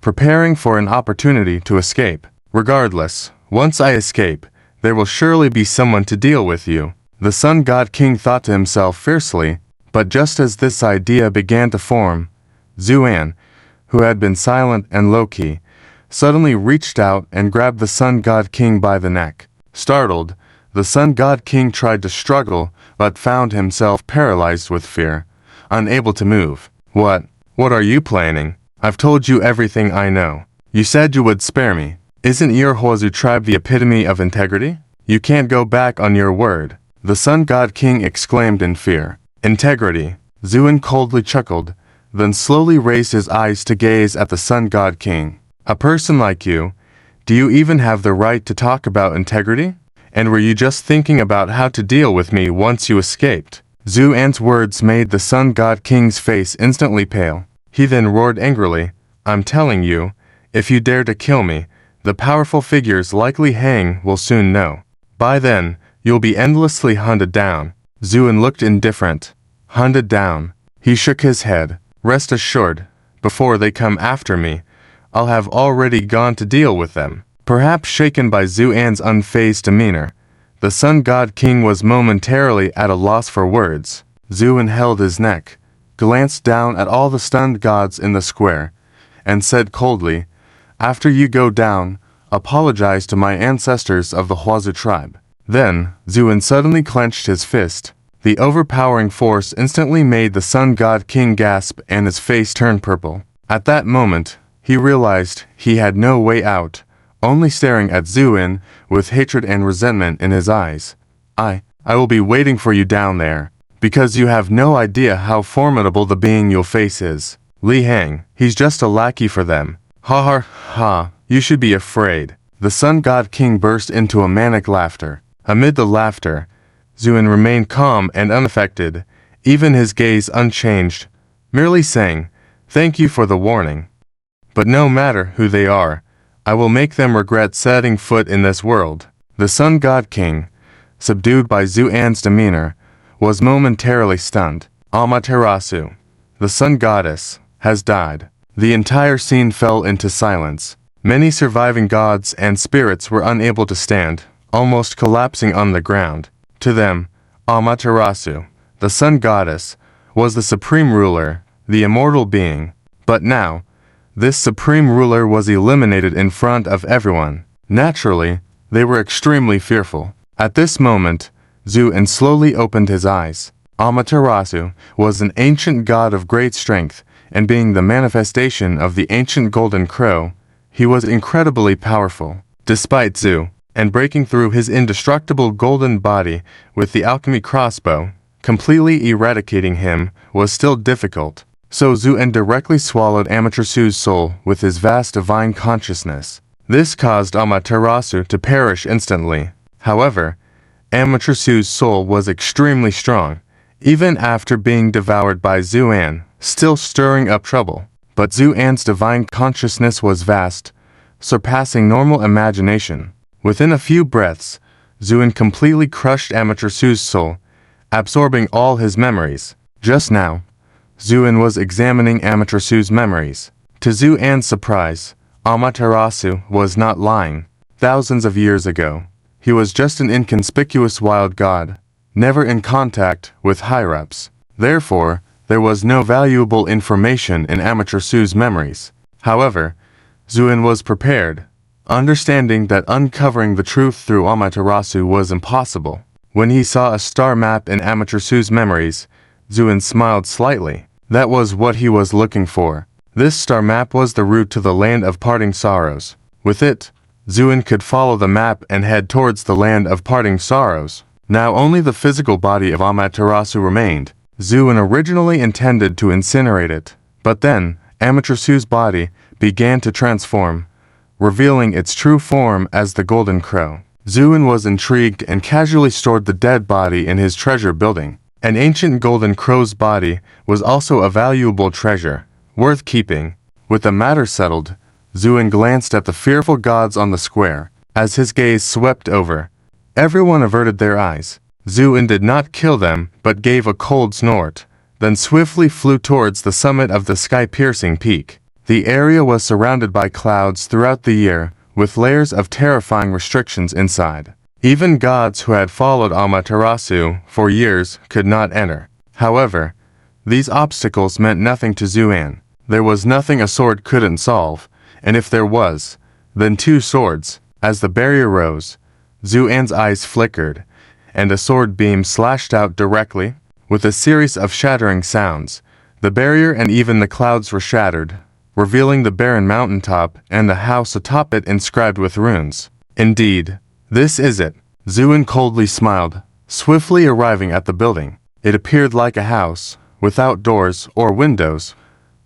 preparing for an opportunity to escape. "Regardless, once I escape, there will surely be someone to deal with you," the Sun God King thought to himself fiercely. But just as this idea began to form, Zuan, who had been silent and low-key, suddenly reached out and grabbed the Sun God King by the neck. Startled, the Sun God King tried to struggle but found himself paralyzed with fear, unable to move. What are you planning? I've told you everything I know. You said you would spare me. Isn't your Huazu tribe the epitome of integrity? You can't go back on your word," the Sun God King exclaimed in fear. "Integrity?" Zuan coldly chuckled, then slowly raised his eyes to gaze at the Sun God King. "A person like you, do you even have the right to talk about integrity? And were you just thinking about how to deal with me once you escaped?" Zuan's words made the Sun God King's face instantly pale. He then roared angrily, "I'm telling you, if you dare to kill me, the powerful figures like Li Heng will soon know. By then, you'll be endlessly hunted down." Zuan looked indifferent. "Hunted down?" He shook his head. "Rest assured, before they come after me, I'll have already gone to deal with them." Perhaps shaken by Zuan's unfazed demeanor, the Sun God King was momentarily at a loss for words. Zuan held his neck, glanced down at all the stunned gods in the square, and said coldly, "After you go down, apologize to my ancestors of the Huazu tribe." Then, Zuan suddenly clenched his fist. The overpowering force instantly made the Sun God King gasp and his face turn purple. At that moment, he realized he had no way out, only staring at Zuan with hatred and resentment in his eyes. I will be waiting for you down there, because you have no idea how formidable the being you'll face is. Li Heng, he's just a lackey for them. Ha ha ha, you should be afraid." The Sun God King burst into a manic laughter. Amid the laughter, Zuan remained calm and unaffected, even his gaze unchanged, merely saying, "Thank you for the warning. But no matter who they are, I will make them regret setting foot in this world." The Sun God King, subdued by Zuan's demeanor, was momentarily stunned. Amatarasu, the Sun Goddess, has died. The entire scene fell into silence. Many surviving gods and spirits were unable to stand, almost collapsing on the ground. To them, Amaterasu, the Sun Goddess, was the supreme ruler, the immortal being. But now, this supreme ruler was eliminated in front of everyone. Naturally, they were extremely fearful. At this moment, Zuan slowly opened his eyes. Amaterasu was an ancient god of great strength, and being the manifestation of the ancient golden crow, he was incredibly powerful. Despite Zuan breaking through his indestructible golden body with the alchemy crossbow, completely eradicating him was still difficult. So Zuan directly swallowed Amatarasu's soul with his vast divine consciousness. This caused Amatarasu to perish instantly. However, Amatarasu's soul was extremely strong, even after being devoured by Zuan, still stirring up trouble. But Zuan's divine consciousness was vast, surpassing normal imagination. Within a few breaths, Zuan completely crushed Amatarasu's soul, absorbing all his memories. Just now, Zuan was examining Amatarasu's memories. To Zuan's surprise, Amatarasu was not lying. Thousands of years ago, he was just an inconspicuous wild god, never in contact with higher-ups. Therefore, there was no valuable information in Amatarasu's memories. However, Zuan was prepared, understanding that uncovering the truth through Amatarasu was impossible. When he saw a star map in Amatarasu's memories, Zuan smiled slightly. That was what he was looking for. This star map was the route to the land of parting sorrows. With it, Zuan could follow the map and head towards the land of parting sorrows. Now only the physical body of Amaterasu remained. Zuan originally intended to incinerate it, but then Amaterasu's body began to transform, revealing its true form as the Golden Crow. Zuan was intrigued and casually stored the dead body in his treasure building. An ancient Golden Crow's body was also a valuable treasure, worth keeping. With the matter settled, Zuan glanced at the fearful gods on the square. As his gaze swept over, everyone averted their eyes. Zuan did not kill them, but gave a cold snort, then swiftly flew towards the summit of the sky-piercing peak. The area was surrounded by clouds throughout the year, with layers of terrifying restrictions inside. Even gods who had followed Amaterasu for years could not enter. However, these obstacles meant nothing to Zuan. There was nothing a sword couldn't solve, and if there was, then two swords. As the barrier rose, Zuan's eyes flickered, and a sword beam slashed out directly. With a series of shattering sounds, the barrier and even the clouds were shattered, revealing the barren mountaintop and the house atop it inscribed with runes. Indeed, this is it. Zuan coldly smiled, swiftly arriving at the building. It appeared like a house, without doors or windows,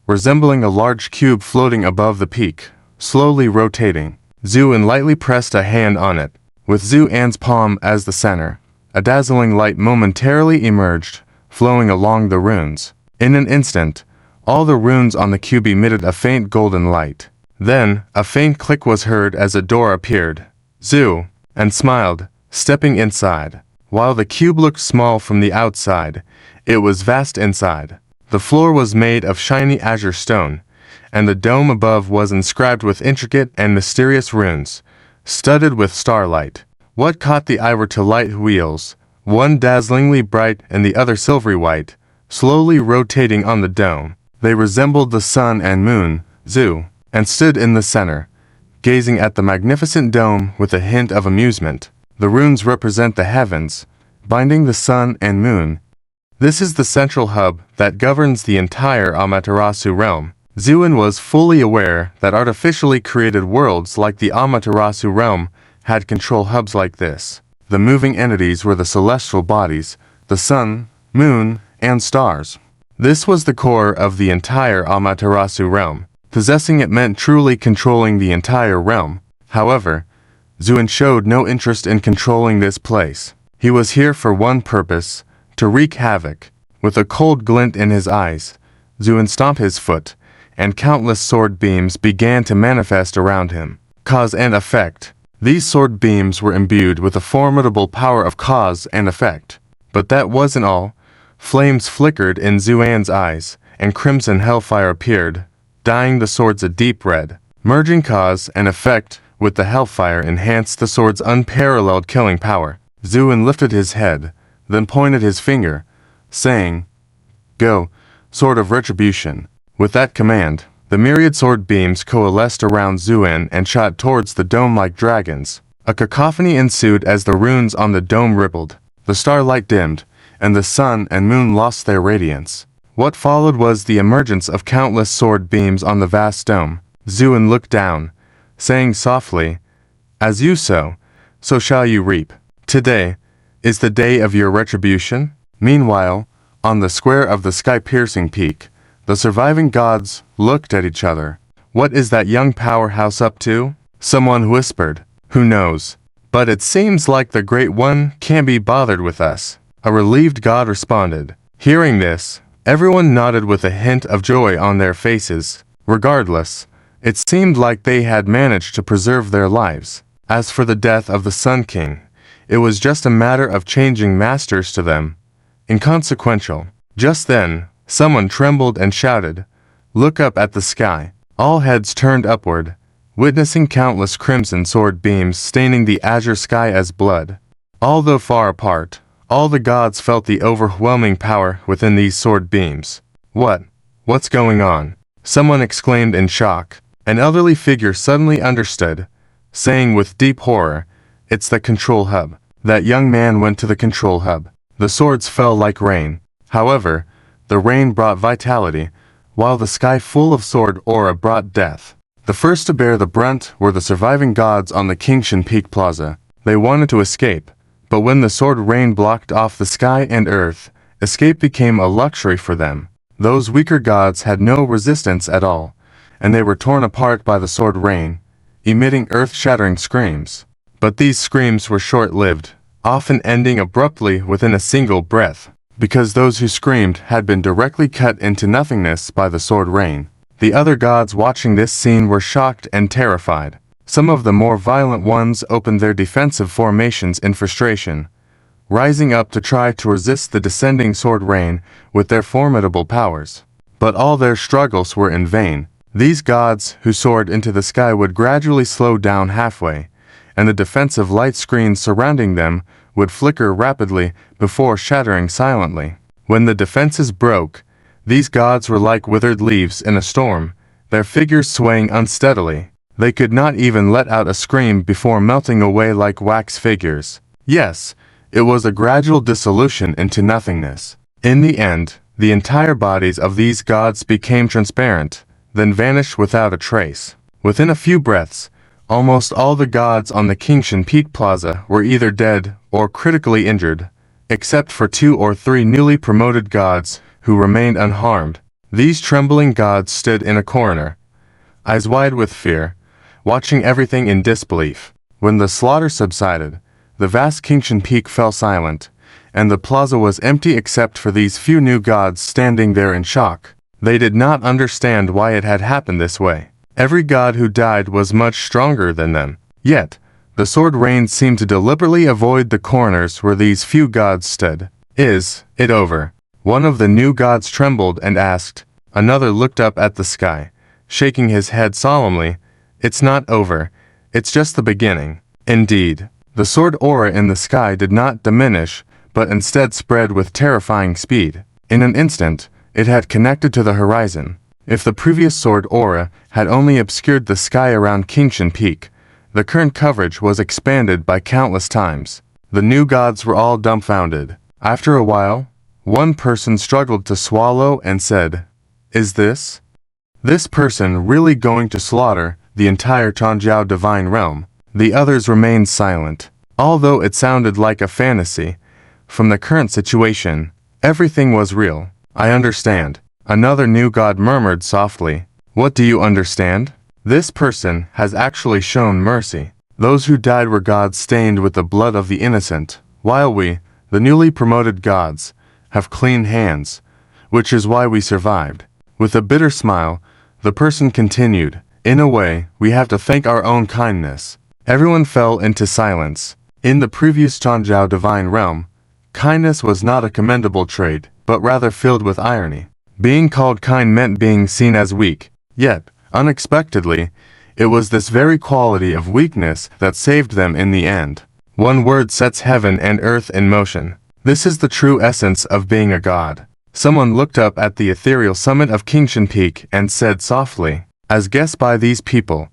resembling a large cube floating above the peak, slowly rotating. Zuan lightly pressed a hand on it, with Zuan's palm as the center. A dazzling light momentarily emerged, flowing along the runes. In an instant, all the runes on the cube emitted a faint golden light. Then, a faint click was heard as a door appeared. Zu, and smiled, stepping inside. While the cube looked small from the outside, it was vast inside. The floor was made of shiny azure stone, and the dome above was inscribed with intricate and mysterious runes, studded with starlight. What caught the eye were two light wheels, one dazzlingly bright and the other silvery white, slowly rotating on the dome. They resembled the sun and moon, Zu, and stood in the center, gazing at the magnificent dome with a hint of amusement. The runes represent the heavens, binding the sun and moon. This is the central hub that governs the entire Amaterasu realm. Zuan was fully aware that artificially created worlds like the Amaterasu realm had control hubs like this. The moving entities were the celestial bodies, the sun, moon, and stars. This was the core of the entire Amaterasu realm. Possessing it meant truly controlling the entire realm. However, Zuan showed no interest in controlling this place. He was here for one purpose, to wreak havoc. With a cold glint in his eyes, Zuan stomped his foot, and countless sword beams began to manifest around him. Cause and effect. These sword beams were imbued with a formidable power of cause and effect. But that wasn't all. Flames flickered in Zuan's eyes, and crimson hellfire appeared, dyeing the swords a deep red. Merging cause and effect with the hellfire enhanced the sword's unparalleled killing power. Zuan lifted his head, then pointed his finger, saying, "Go, sword of retribution." With that command, the myriad sword beams coalesced around Zuan and shot towards the dome like dragons. A cacophony ensued as the runes on the dome rippled. The starlight dimmed, and the sun and moon lost their radiance. What followed was the emergence of countless sword beams on the vast dome. Zuan looked down, saying softly, "As you sow, so shall you reap. Today is the day of your retribution." Meanwhile, on the square of the sky-piercing peak, the surviving gods looked at each other. What is that young powerhouse up to? Someone whispered. Who knows? But it seems like the Great One can't be bothered with us. A relieved god responded. Hearing this, everyone nodded with a hint of joy on their faces. Regardless, it seemed like they had managed to preserve their lives. As for the death of the Sun King, it was just a matter of changing masters to them. Inconsequential. Just then, someone trembled and shouted, "Look up at the sky." All heads turned upward, witnessing countless crimson sword beams staining the azure sky as blood. Although far apart, all the gods felt the overwhelming power within these sword beams. What's going on? Someone exclaimed in shock. An elderly figure suddenly understood, saying with deep horror, "It's the control hub." That young man went to the control hub. The swords fell like rain. However, the rain brought vitality, while the sky full of sword aura brought death. The first to bear the brunt were the surviving gods on the Kingshan Peak Plaza. They wanted to escape, but when the sword rain blocked off the sky and earth, escape became a luxury for them. Those weaker gods had no resistance at all, and they were torn apart by the sword rain, emitting earth-shattering screams. But these screams were short-lived, often ending abruptly within a single breath, because those who screamed had been directly cut into nothingness by the sword rain. The other gods watching this scene were shocked and terrified. Some of the more violent ones opened their defensive formations in frustration, rising up to try to resist the descending sword rain with their formidable powers. But all their struggles were in vain. These gods who soared into the sky would gradually slow down halfway, and the defensive light screens surrounding them would flicker rapidly before shattering silently. When the defenses broke, these gods were like withered leaves in a storm, their figures swaying unsteadily. They could not even let out a scream before melting away like wax figures. Yes, it was a gradual dissolution into nothingness. In the end, the entire bodies of these gods became transparent, then vanished without a trace. Within a few breaths, almost all the gods on the Kingshan Peak Plaza were either dead or critically injured, except for 2 or 3 newly promoted gods who remained unharmed. These trembling gods stood in a corner, eyes wide with fear, watching everything in disbelief. When the slaughter subsided, the vast Kingshan Peak fell silent, and the plaza was empty except for these few new gods standing there in shock. They did not understand why it had happened this way. Every god who died was much stronger than them. Yet, the sword rain seemed to deliberately avoid the corners where these few gods stood. Is it over? One of the new gods trembled and asked. Another looked up at the sky, shaking his head solemnly. It's not over. It's just the beginning. Indeed, the sword aura in the sky did not diminish, but instead spread with terrifying speed. In an instant, it had connected to the horizon. If the previous sword aura had only obscured the sky around Kingshan Peak, the current coverage was expanded by countless times. The new gods were all dumbfounded. After a while, one person struggled to swallow and said, "Is this person really going to slaughter the entire Tanjiao divine realm?" The others remained silent. Although it sounded like a fantasy, from the current situation, everything was real. "I understand," another new god murmured softly. "What do you understand?" "This person has actually shown mercy. Those who died were gods stained with the blood of the innocent, while we, the newly promoted gods, have clean hands, which is why we survived." With a bitter smile, the person continued, "In a way, we have to thank our own kindness." Everyone fell into silence. In the previous Tanjiao divine realm, kindness was not a commendable trait, but rather filled with irony. Being called kind meant being seen as weak. Yet, unexpectedly, it was this very quality of weakness that saved them in the end. One word sets heaven and earth in motion. This is the true essence of being a god. Someone looked up at the ethereal summit of Kingshan Peak and said softly, "As guessed by these people,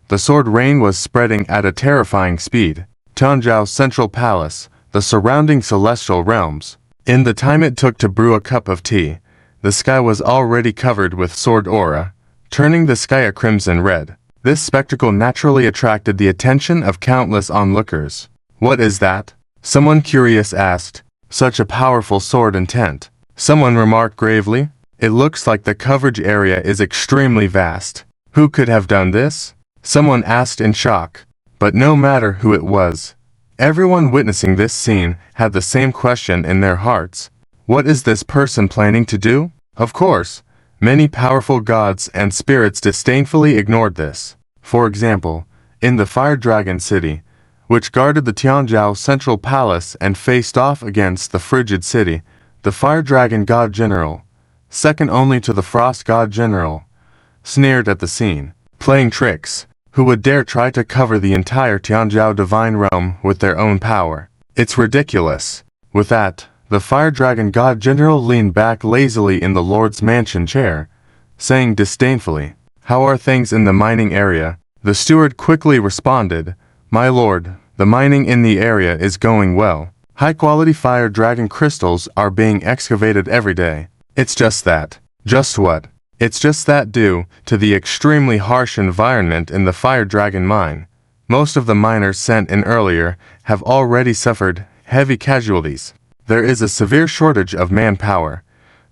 the sword rain was spreading at a terrifying speed. Tanjiao's central palace, the surrounding celestial realms. In the time it took to brew a cup of tea, the sky was already covered with sword aura, turning the sky a crimson red. This spectacle naturally attracted the attention of countless onlookers." "What is that?" someone curious asked. such a powerful sword intent. Someone remarked gravely, "It looks like the coverage area is extremely vast. Who could have done this?" Someone asked in shock. But no matter who it was, everyone witnessing this scene had the same question in their hearts. What is this person planning to do? Of course, many powerful gods and spirits disdainfully ignored this. For example, in the Fire Dragon City, which guarded the Tianzhou Central Palace and faced off against the Frigid City, the Fire Dragon God General, second only to the Frost God General, sneered at the scene. Playing tricks. Who would dare try to cover the entire Tianzhou Divine Realm with their own power? It's ridiculous. With that, the Fire Dragon God General leaned back lazily in the Lord's mansion chair, saying disdainfully, "How are things in the mining area?" The steward quickly responded, "My lord, the mining in the area is going well. High-quality fire dragon crystals are being excavated every day. It's just that." Just what? It's just that due to the extremely harsh environment in the Fire Dragon mine, most of the miners sent in earlier have already suffered heavy casualties. There is a severe shortage of manpower,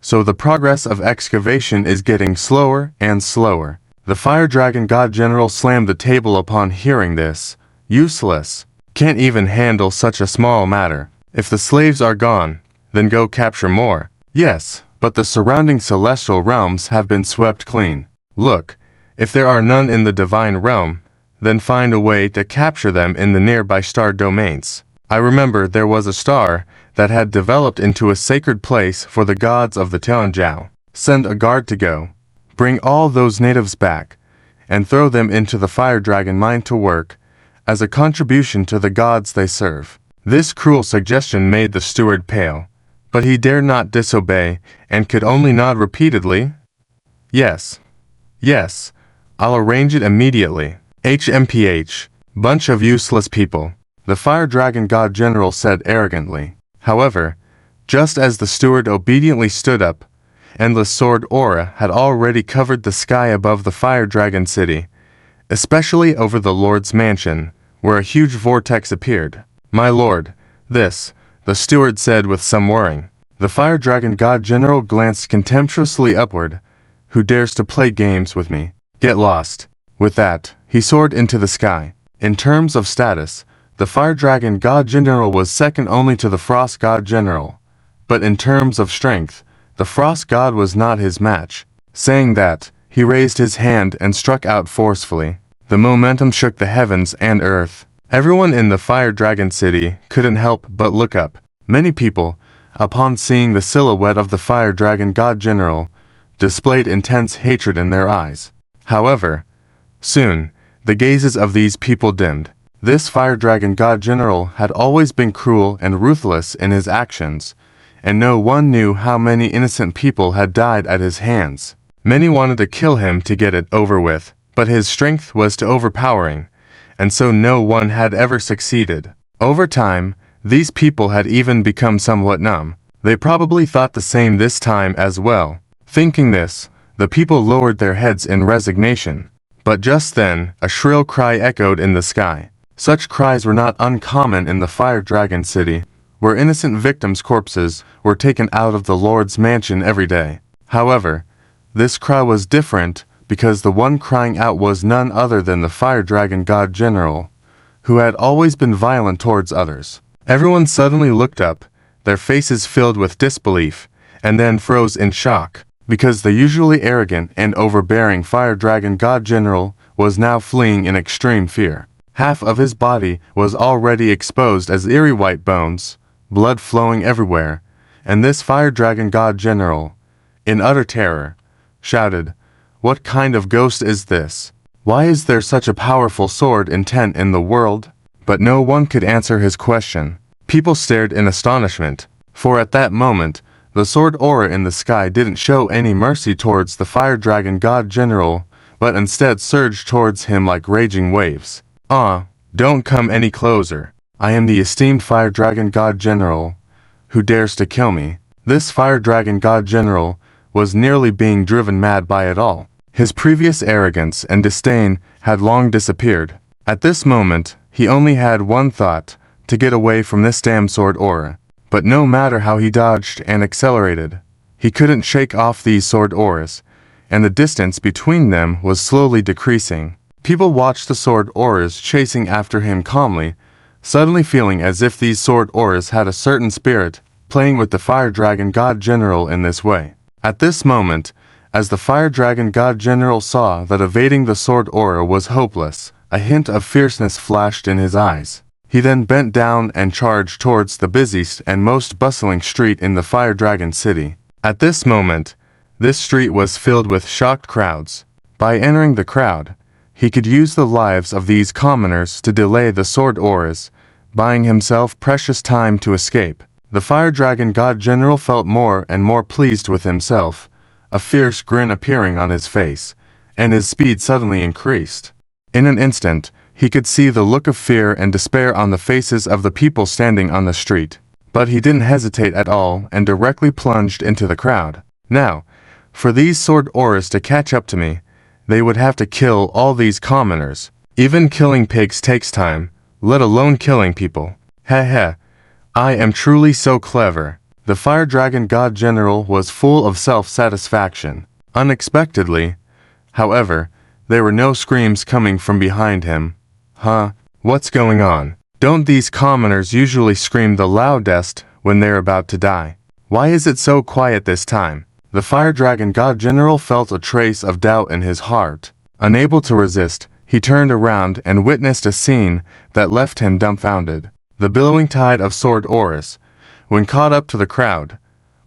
so the progress of excavation is getting slower and slower. The Fire Dragon God General slammed the table upon hearing this. Useless. Can't even handle such a small matter. If the slaves are gone, then go capture more. Yes, but the surrounding celestial realms have been swept clean. Look, if there are none in the divine realm, then find a way to capture them in the nearby star domains. I remember there was a star that had developed into a sacred place for the gods of the Tianzhou. Send a guard to go. Bring all those natives back, and throw them into the Fire Dragon mine to work, as a contribution to the gods they serve. This cruel suggestion made the steward pale, but he dared not disobey and could only nod repeatedly. Yes. Yes. I'll arrange it immediately. HMPH. Bunch of useless people. The Fire Dragon God General said arrogantly. However, just as the steward obediently stood up, endless sword aura had already covered the sky above the Fire Dragon City, especially over the Lord's mansion, where a huge vortex appeared. My lord, this, the steward said with some worrying. The Fire Dragon God General glanced contemptuously upward. Who dares to play games with me? Get lost. With that, he soared into the sky. In terms of status, the Fire Dragon God General was second only to the Frost God General. But in terms of strength, the Frost God was not his match. Saying that, he raised his hand and struck out forcefully. The momentum shook the heavens and earth. Everyone in the Fire Dragon City couldn't help but look up. Many people, upon seeing the silhouette of the Fire Dragon God General, displayed intense hatred in their eyes. However, soon, the gazes of these people dimmed. This Fire Dragon God General had always been cruel and ruthless in his actions, and no one knew how many innocent people had died at his hands. Many wanted to kill him to get it over with, but his strength was too overpowering, and so no one had ever succeeded. Over time, these people had even become somewhat numb. They probably thought the same this time as well. Thinking this, the people lowered their heads in resignation. But just then, a shrill cry echoed in the sky. Such cries were not uncommon in the Fire Dragon City, where innocent victims' corpses were taken out of the Lord's mansion every day. However, this cry was different because the one crying out was none other than the Fire Dragon God General, who had always been violent towards others. Everyone suddenly looked up, their faces filled with disbelief, and then froze in shock, because the usually arrogant and overbearing Fire Dragon God General was now fleeing in extreme fear. Half of his body was already exposed as eerie white bones, blood flowing everywhere, and this Fire Dragon God General, in utter terror, shouted, "What kind of ghost is this? Why is there such a powerful sword intent in the world?" But no one could answer his question. People stared in astonishment, for at that moment, the sword aura in the sky didn't show any mercy towards the Fire Dragon God General, but instead surged towards him like raging waves. Don't come any closer. I am the esteemed Fire Dragon God General. Who dares to kill me? This Fire Dragon God General was nearly being driven mad by it all. His previous arrogance and disdain had long disappeared. At this moment, he only had one thought, to get away from this damn sword aura. But no matter how he dodged and accelerated, he couldn't shake off these sword auras, and the distance between them was slowly decreasing. People watched the sword auras chasing after him calmly, suddenly feeling as if these sword auras had a certain spirit, playing with the Fire Dragon God General in this way. At this moment, as the Fire Dragon God General saw that evading the sword aura was hopeless, a hint of fierceness flashed in his eyes. He then bent down and charged towards the busiest and most bustling street in the Fire Dragon City. At this moment, this street was filled with shocked crowds. By entering the crowd, he could use the lives of these commoners to delay the sword auras, buying himself precious time to escape. The Fire Dragon God General felt more and more pleased with himself, a fierce grin appearing on his face, and his speed suddenly increased. In an instant, he could see the look of fear and despair on the faces of the people standing on the street. But he didn't hesitate at all and directly plunged into the crowd. Now, for these sword auras to catch up to me, they would have to kill all these commoners. Even killing pigs takes time, let alone killing people. Heh. I am truly so clever. The Fire Dragon God General was full of self-satisfaction. Unexpectedly, however, there were no screams coming from behind him. Huh? What's going on? Don't these commoners usually scream the loudest when they're about to die? Why is it so quiet this time? The Fire Dragon God General felt a trace of doubt in his heart. Unable to resist, he turned around and witnessed a scene that left him dumbfounded. The billowing tide of sword auras, when caught up to the crowd,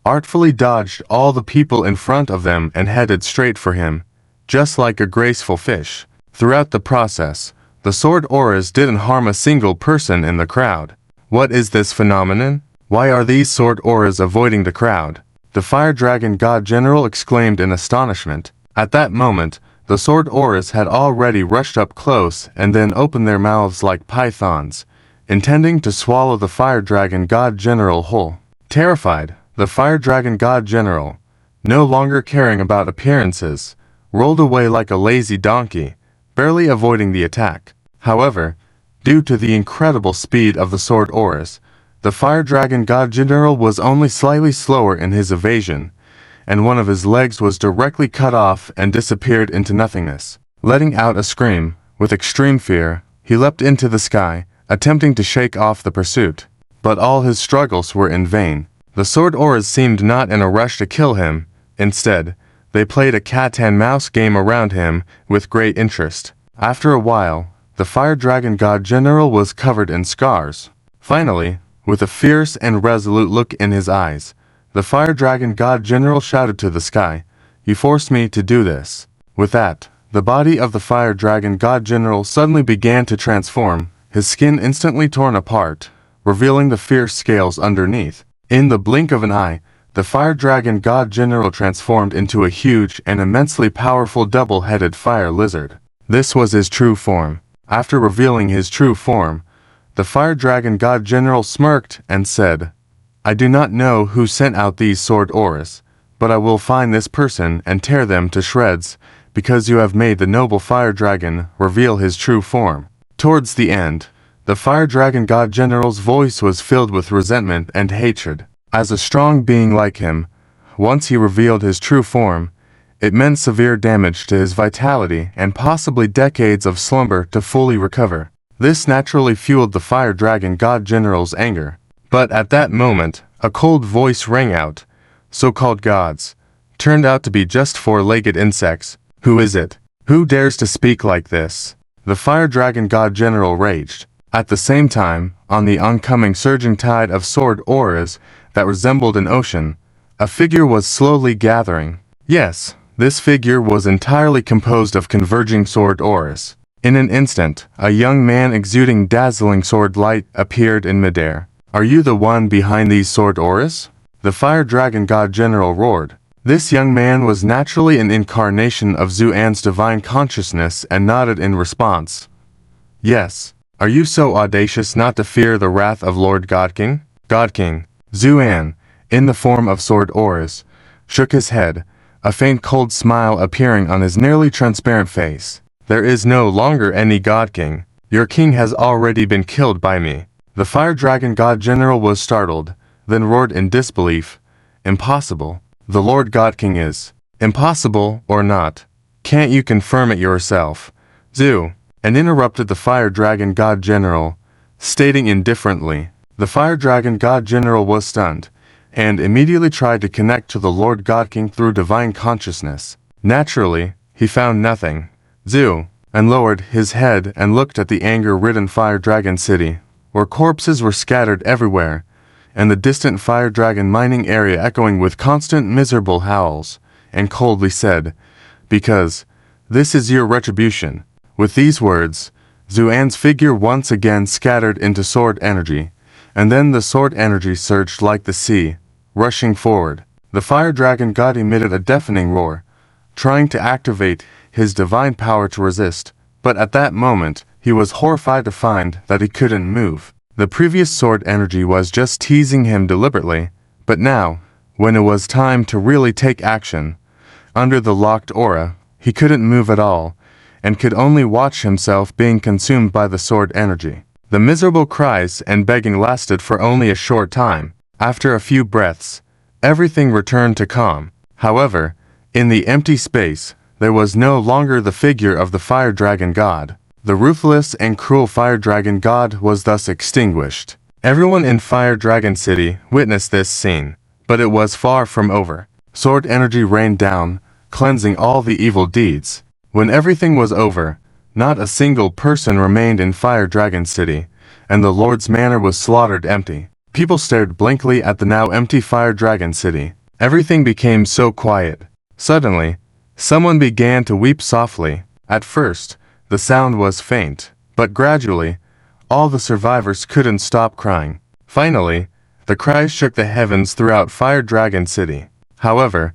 artfully dodged all the people in front of them and headed straight for him, just like a graceful fish. Throughout the process, the sword auras didn't harm a single person in the crowd. What is this phenomenon? Why are these sword auras avoiding the crowd? The Fire Dragon God General exclaimed in astonishment. At that moment, the sword auras had already rushed up close and then opened their mouths like pythons, intending to swallow the Fire Dragon God General whole. Terrified, the Fire Dragon God General, no longer caring about appearances, rolled away like a lazy donkey, barely avoiding the attack. However, due to the incredible speed of the sword auras, the Fire Dragon God General was only slightly slower in his evasion, and one of his legs was directly cut off and disappeared into nothingness. Letting out a scream, with extreme fear, he leapt into the sky, attempting to shake off the pursuit. But all his struggles were in vain. The sword auras seemed not in a rush to kill him. Instead, they played a cat-and-mouse game around him with great interest. After a while, the Fire Dragon God General was covered in scars. Finally, with a fierce and resolute look in his eyes, the Fire Dragon God General shouted to the sky, "You forced me to do this." With that, the body of the Fire Dragon God General suddenly began to transform, his skin instantly torn apart, revealing the fierce scales underneath. In the blink of an eye, the Fire Dragon God General transformed into a huge and immensely powerful double-headed fire lizard. This was his true form. After revealing his true form, the Fire Dragon God General smirked and said, "I do not know who sent out these sword auras, but I will find this person and tear them to shreds, because you have made the noble Fire Dragon reveal his true form." Towards the end, the Fire Dragon God General's voice was filled with resentment and hatred. As a strong being like him, once he revealed his true form, it meant severe damage to his vitality and possibly decades of slumber to fully recover. This naturally fueled the Fire Dragon God General's anger. But at that moment, a cold voice rang out. "So-called gods turned out to be just four-legged insects. Who is it? Who dares to speak like this?" The Fire Dragon God General raged. At the same time, on the oncoming surging tide of sword auras that resembled an ocean, a figure was slowly gathering. Yes, this figure was entirely composed of converging sword auras. In an instant, a young man exuding dazzling sword light appeared in midair. "Are you the one behind these sword auras?" The Fire Dragon God General roared. This young man was naturally an incarnation of Zuan's divine consciousness and nodded in response. "Yes. Are you so audacious not to fear the wrath of Lord Godking?" Godking, Zuan, in the form of sword auras, shook his head, a faint cold smile appearing on his nearly transparent face. "There is no longer any God King. Your king has already been killed by me." The Fire Dragon God General was startled, then roared in disbelief. Impossible. The Lord God King is. Impossible or not. Can't you confirm it yourself? Zu, and interrupted the Fire Dragon God General, stating indifferently. The Fire Dragon God General was stunned, and immediately tried to connect to the Lord God King through divine consciousness. Naturally, he found nothing. Zu, and lowered his head and looked at the anger-ridden Fire Dragon city, where corpses were scattered everywhere, and the distant Fire Dragon mining area echoing with constant miserable howls, and coldly said, "Because this is your retribution." With these words, Zuan's figure once again scattered into sword energy, and then the sword energy surged like the sea, rushing forward. The Fire Dragon God emitted a deafening roar, trying to activate his divine power to resist, but at that moment, he was horrified to find that he couldn't move. The previous sword energy was just teasing him deliberately, but now, when it was time to really take action, under the locked aura, he couldn't move at all, and could only watch himself being consumed by the sword energy. The miserable cries and begging lasted for only a short time. After a few breaths, everything returned to calm. However, in the empty space, there was no longer the figure of the Fire Dragon God. The ruthless and cruel Fire Dragon God was thus extinguished. Everyone in Fire Dragon City witnessed this scene, but it was far from over. Sword energy rained down, cleansing all the evil deeds. When everything was over, not a single person remained in Fire Dragon City, and the Lord's manor was slaughtered empty. People stared blankly at the now empty Fire Dragon City. Everything became so quiet. Suddenly, someone began to weep softly. At first, the sound was faint, but gradually, all the survivors couldn't stop crying. Finally, the cries shook the heavens throughout Fire Dragon City. However,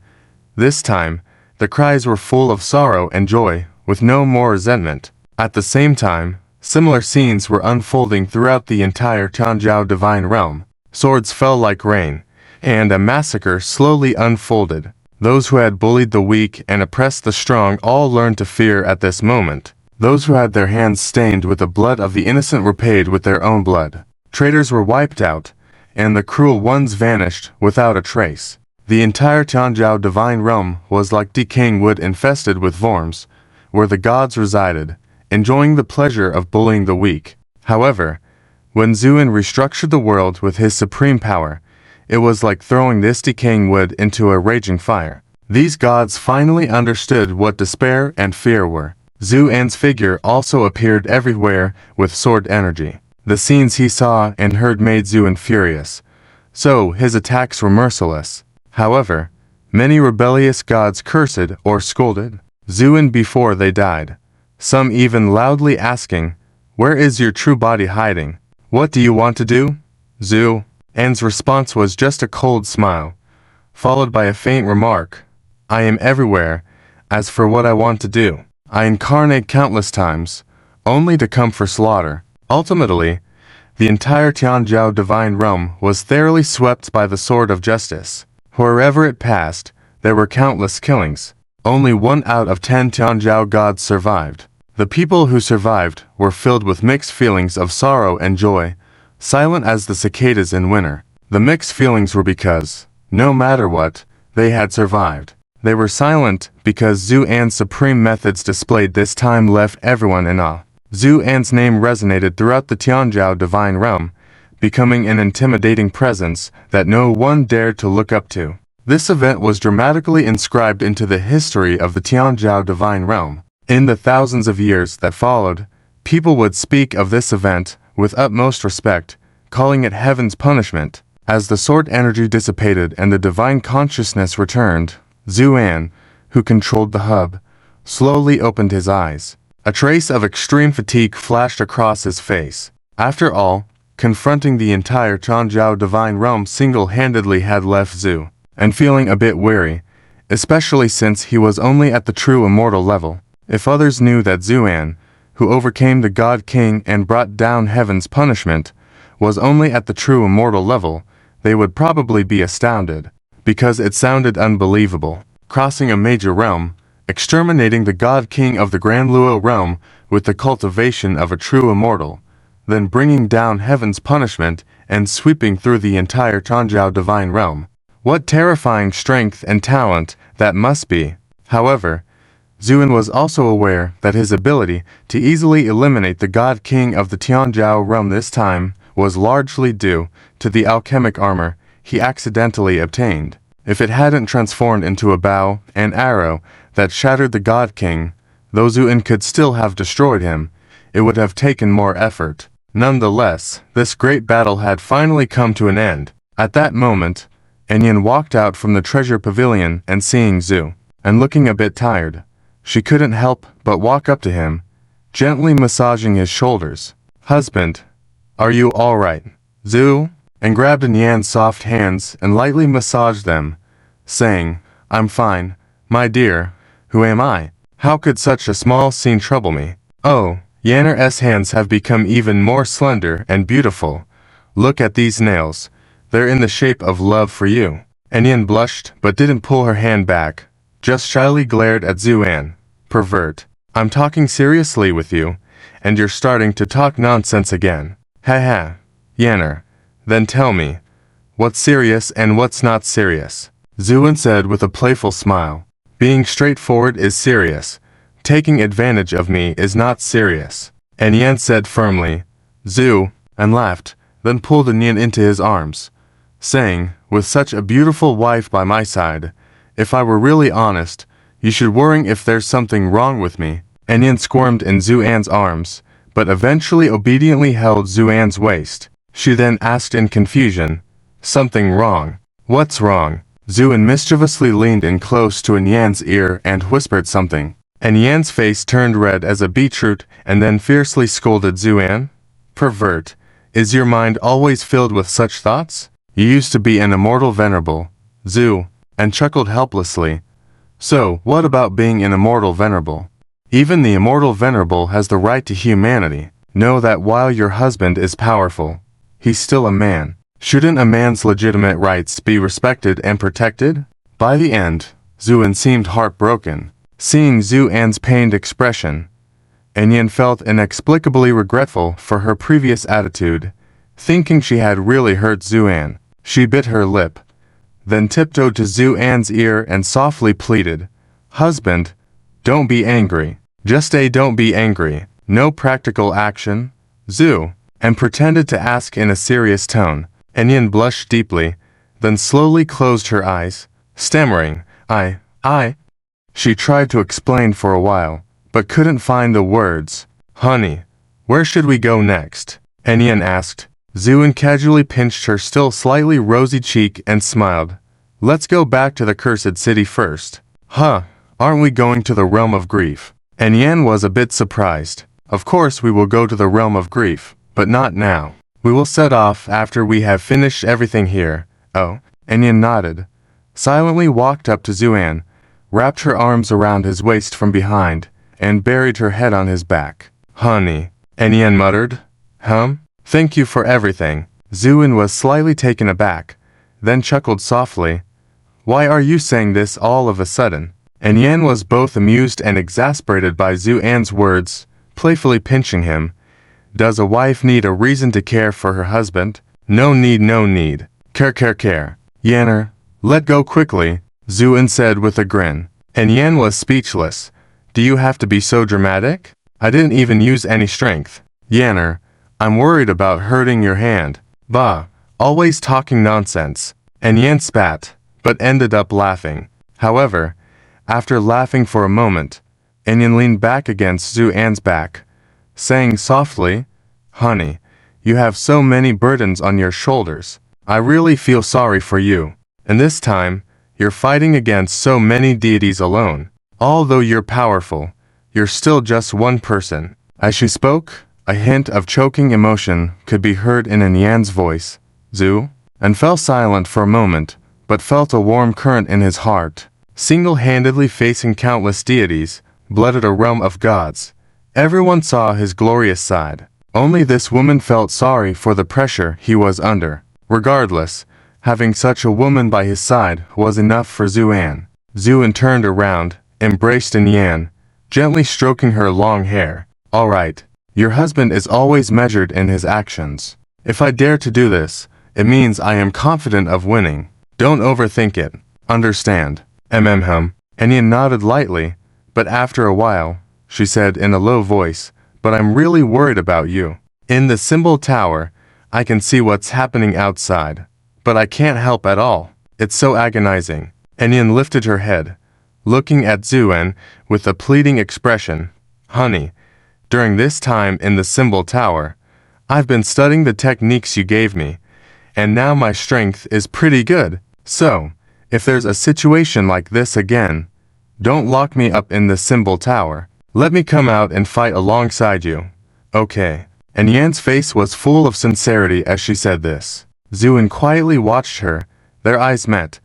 this time, the cries were full of sorrow and joy, with no more resentment. At the same time, similar scenes were unfolding throughout the entire Tianzhou Divine Realm. Swords fell like rain, and a massacre slowly unfolded. Those who had bullied the weak and oppressed the strong all learned to fear at this moment. Those who had their hands stained with the blood of the innocent were paid with their own blood. Traitors were wiped out, and the cruel ones vanished without a trace. The entire Tianzhou Divine Realm was like decaying wood infested with worms, where the gods resided, enjoying the pleasure of bullying the weak. However, when Zuan restructured the world with his supreme power, it was like throwing this decaying wood into a raging fire. These gods finally understood what despair and fear were. Zuan's figure also appeared everywhere with sword energy. The scenes he saw and heard made Zuan furious, so his attacks were merciless. However, many rebellious gods cursed or scolded Zuan before they died, some even loudly asking, "Where is your true body hiding? What do you want to do?" Zuan's response was just a cold smile, followed by a faint remark, "I am everywhere. As for what I want to do, I incarnate countless times, only to come for slaughter." Ultimately, the entire Tianzhou Divine Realm was thoroughly swept by the sword of justice. Wherever it passed, there were countless killings. Only 1 out of 10 Tianzhou gods survived. The people who survived were filled with mixed feelings of sorrow and joy, silent as the cicadas in winter. The mixed feelings were because, no matter what, they had survived. They were silent because Zuan's supreme methods displayed this time left everyone in awe. Zuan's name resonated throughout the Tianzhou Divine Realm, becoming an intimidating presence that no one dared to look up to. This event was dramatically inscribed into the history of the Tianzhou Divine Realm. In the thousands of years that followed, people would speak of this event with utmost respect, calling it heaven's punishment. As the sword energy dissipated and the divine consciousness returned, Zuan, who controlled the hub, slowly opened his eyes. A trace of extreme fatigue flashed across his face. After all, confronting the entire Tianzhou Divine Realm single-handedly had left Zu, and feeling a bit weary, especially since he was only at the true immortal level. If others knew that Zuan, who overcame the God King and brought down heaven's punishment, was only at the true immortal level, they would probably be astounded, because it sounded unbelievable. Crossing a major realm, exterminating the God King of the Grand Luo realm with the cultivation of a true immortal, then bringing down heaven's punishment and sweeping through the entire Changjiao divine realm. What terrifying strength and talent that must be. However, Zuan was also aware that his ability to easily eliminate the God King of the Tianjiao realm this time was largely due to the alchemic armor he accidentally obtained. If it hadn't transformed into a bow and arrow that shattered the God King, though Zuan could still have destroyed him, it would have taken more effort. Nonetheless, this great battle had finally come to an end. At that moment, Enyan walked out from the treasure pavilion and seeing Zhu, and looking a bit tired, she couldn't help but walk up to him, gently massaging his shoulders. "Husband, are you all right, Zhu?" and grabbed Enyan's soft hands and lightly massaged them, saying, "I'm fine, my dear. Who am I? How could such a small scene trouble me? Oh, Yanner's hands have become even more slender and beautiful. Look at these nails. They're in the shape of love for you." Enyan blushed but didn't pull her hand back, just shyly glared at Zuan. "Pervert. I'm talking seriously with you, and you're starting to talk nonsense again. Haha. Yanner, then tell me, what's serious and what's not serious?" Zuan said with a playful smile. "Being straightforward is serious. Taking advantage of me is not serious," Enyan said firmly. Zhu, and laughed, then pulled Enyan into his arms, saying, "With such a beautiful wife by my side, if I were really honest, you should worry if there's something wrong with me." Enyan squirmed in Zuan's arms, but eventually obediently held Zuan's waist. She then asked in confusion, "Something wrong? What's wrong?" Zuan mischievously leaned in close to Enyan's ear and whispered something. Enyan's face turned red as a beetroot and then fiercely scolded Zuan. "Pervert, is your mind always filled with such thoughts? You used to be an immortal venerable, Zhu," and chuckled helplessly. "So, what about being an immortal venerable? Even the immortal venerable has the right to humanity. Know that while your husband is powerful, he's still a man. Shouldn't a man's legitimate rights be respected and protected?" By the end, Zuan seemed heartbroken. Seeing Zuan's pained expression, Enyan felt inexplicably regretful for her previous attitude. Thinking she had really hurt Zuan, she bit her lip, then tiptoed to Zuan's ear and softly pleaded, "Husband, don't be angry. Just don't be angry. No practical action, Zhu," and pretended to ask in a serious tone. Enyan blushed deeply, then slowly closed her eyes, stammering, I. She tried to explain for a while, but couldn't find the words. "Honey, where should we go next?" Enyan asked. Zuan casually pinched her still slightly rosy cheek and smiled. "Let's go back to the cursed city first." "Huh, aren't we going to the realm of grief?" Enyan was a bit surprised. "Of course we will go to the realm of grief, but not now. We will set off after we have finished everything here." "Oh." Enyan nodded, silently walked up to Zuan, wrapped her arms around his waist from behind, and buried her head on his back. "Honey," Enyan muttered. Thank you for everything." Zuan was slightly taken aback, then chuckled softly. "Why are you saying this all of a sudden?" Enyan was both amused and exasperated by Zuan's words, playfully pinching him. "Does a wife need a reason to care for her husband? No need, no need. Care. Yanner, let go quickly," Zuan said with a grin. Enyan was speechless. "Do you have to be so dramatic? I didn't even use any strength." "Yanner, I'm worried about hurting your hand." "Bah, always talking nonsense." Enyan spat, but ended up laughing. However, after laughing for a moment, Enyan leaned back against Zuan's back, saying softly, "Honey, you have so many burdens on your shoulders. I really feel sorry for you. And this time, you're fighting against so many deities alone. Although you're powerful, you're still just one person." As she spoke, a hint of choking emotion could be heard in Enyan's voice. "Zhu?" and fell silent for a moment, but felt a warm current in his heart. Single-handedly facing countless deities, blooded a realm of gods. Everyone saw his glorious side. Only this woman felt sorry for the pressure he was under. Regardless, having such a woman by his side was enough for Zuan. Zuan turned around, embraced Enyan, gently stroking her long hair. "All right, Your husband is always measured in his actions. If I dare to do this, it means I am confident of winning. Don't overthink it. Understand? Enian nodded lightly, but after a while, she said in a low voice, but I'm really worried about you. In the symbol tower, I can see what's happening outside, but I can't help at all. It's so agonizing. Enian lifted her head, looking at Zuan with a pleading expression. Honey, during this time in the symbol tower, I've been studying the techniques you gave me, and now my strength is pretty good. So, if there's a situation like this again, don't lock me up in the symbol tower. Let me come out and fight alongside you. Okay. And Yan's face was full of sincerity as she said this. Zuan quietly watched her. Their eyes met,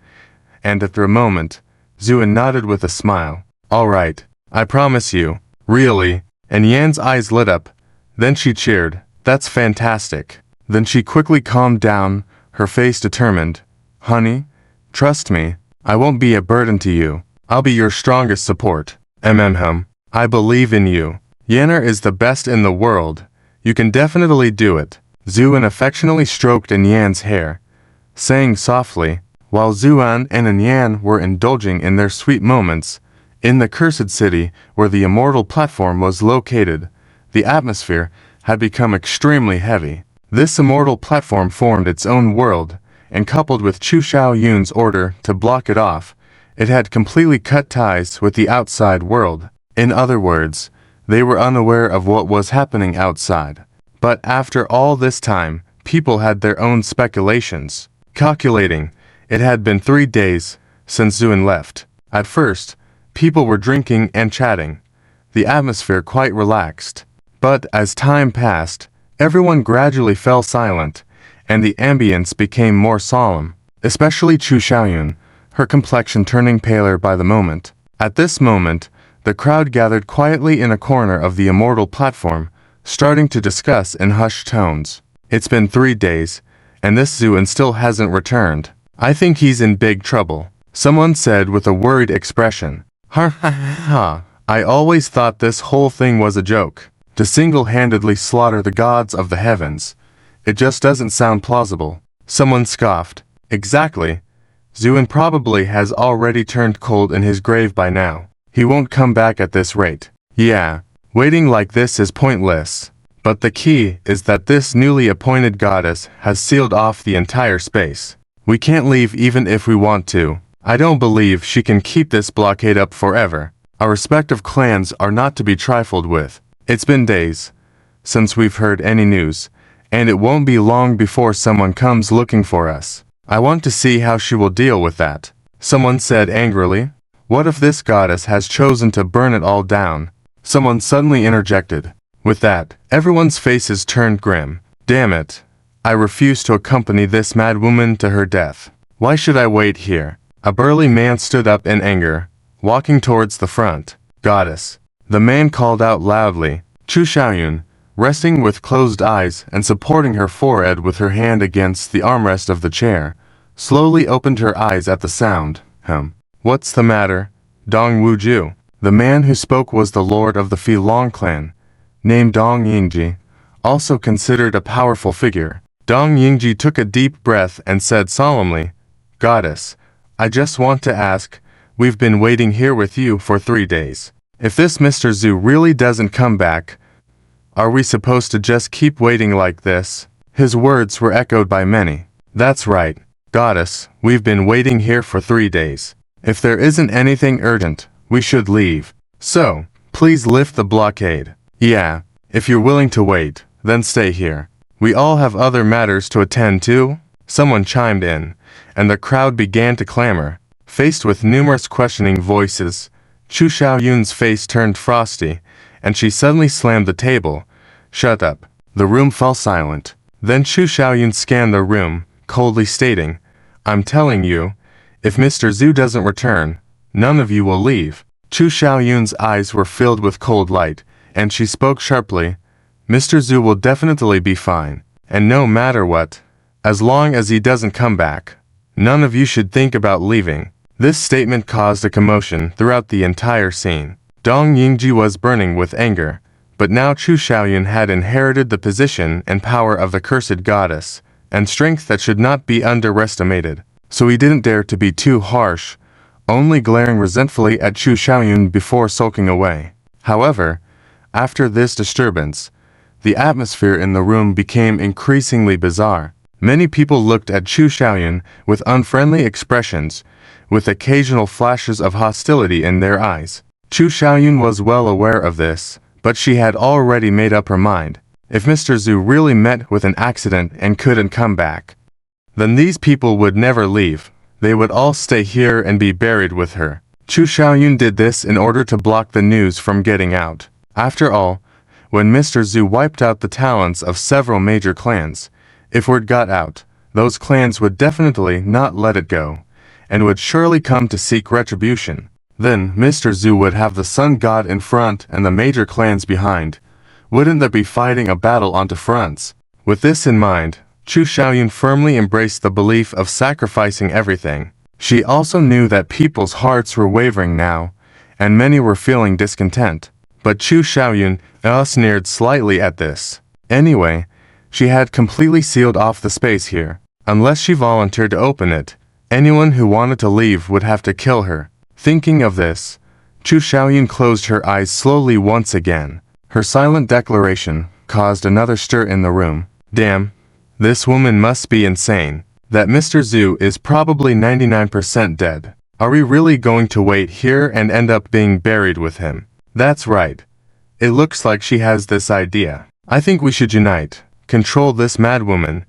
and after a moment, Zuan nodded with a smile. All right, I promise you. Really? And Yan's eyes lit up. Then she cheered. That's fantastic. Then she quickly calmed down, her face determined. Honey, trust me, I won't be a burden to you. I'll be your strongest support. I believe in you. Yanner is the best in the world. You can definitely do it. Zuan affectionately stroked Yan's hair, saying softly, while Zuan and Yan were indulging in their sweet moments, in the cursed city where the immortal platform was located, the atmosphere had become extremely heavy. This immortal platform formed its own world, and coupled with Chu Xiaoyun's order to block it off, it had completely cut ties with the outside world. In other words, they were unaware of what was happening outside. But after all this time, people had their own speculations. Calculating, it had been 3 days since Zuan left. At first, people were drinking and chatting, the atmosphere quite relaxed. But as time passed, everyone gradually fell silent, and the ambience became more solemn, especially Chu Xiaoyun, her complexion turning paler by the moment. At this moment, the crowd gathered quietly in a corner of the immortal platform, starting to discuss in hushed tones. It's been 3 days, and this Zuan still hasn't returned. I think he's in big trouble, someone said with a worried expression. Ha ha ha, I always thought this whole thing was a joke. To single-handedly slaughter the gods of the heavens. It just doesn't sound plausible. Someone scoffed. Exactly. Zuan probably has already turned cold in his grave by now. He won't come back at this rate. Yeah, waiting like this is pointless. But the key is that this newly appointed goddess has sealed off the entire space. We can't leave even if we want to. I don't believe she can keep this blockade up forever. Our respective clans are not to be trifled with. It's been days since we've heard any news, and it won't be long before someone comes looking for us. I want to see how she will deal with that. Someone said angrily. What if this goddess has chosen to burn it all down? Someone suddenly interjected. With that, everyone's faces turned grim. Damn it. I refuse to accompany this mad woman to her death. Why should I wait here? A burly man stood up in anger, walking towards the front. Goddess. The man called out loudly. Chu Xiaoyun, resting with closed eyes and supporting her forehead with her hand against the armrest of the chair, slowly opened her eyes at the sound. What's the matter? Dong Wuju. The man who spoke was the lord of the Fi Long clan, named Dong Yingji, also considered a powerful figure. Dong Yingji took a deep breath and said solemnly, Goddess, I just want to ask, we've been waiting here with you for 3 days. If this Mr. Zhu really doesn't come back, are we supposed to just keep waiting like this? His words were echoed by many. That's right, Goddess, we've been waiting here for 3 days. If there isn't anything urgent, we should leave. So, please lift the blockade. Yeah, if you're willing to wait, then stay here. We all have other matters to attend to. Someone chimed in, and the crowd began to clamor. Faced with numerous questioning voices, Chu Xiaoyun's face turned frosty, and she suddenly slammed the table. Shut up. The room fell silent. Then Chu Xiaoyun scanned the room, coldly stating, I'm telling you, if Mr. Zhu doesn't return, none of you will leave. Chu Xiaoyun's eyes were filled with cold light, and she spoke sharply, Mr. Zhu will definitely be fine, and no matter what, as long as he doesn't come back, none of you should think about leaving. This statement caused a commotion throughout the entire scene. Dong Yingji was burning with anger, But now Chu Xiaoyun had inherited the position and power of the cursed goddess, and strength that should not be underestimated. So he didn't dare to be too harsh, only glaring resentfully at Chu Xiaoyun before sulking away. However, after this disturbance, the atmosphere in the room became increasingly bizarre. Many people looked at Chu Xiaoyun with unfriendly expressions, with occasional flashes of hostility in their eyes. Chu Xiaoyun was well aware of this, but she had already made up her mind. If Mr. Zhu really met with an accident and couldn't come back, then these people would never leave. They would all stay here and be buried with her. Chu Xiaoyun did this in order to block the news from getting out. After all, when Mr. Zhu wiped out the talents of several major clans, if word got out, those clans would definitely not let it go, and would surely come to seek retribution. Then Mr. Zhu would have the sun god in front and the major clans behind. Wouldn't there be fighting a battle onto fronts? With this in mind, Chu Xiaoyun firmly embraced the belief of sacrificing everything. She also knew that people's hearts were wavering now, and many were feeling discontent. But Chu Xiaoyun sneered slightly at this. Anyway, she had completely sealed off the space here. Unless she volunteered to open it, anyone who wanted to leave would have to kill her. Thinking of this, Chu Xiaoyun closed her eyes slowly once again. Her silent declaration caused another stir in the room. Damn, this woman must be insane. That Mr. Zhu is probably 99% dead. Are we really going to wait here and end up being buried with him? That's right. It looks like she has this idea. I think we should unite, control this madwoman,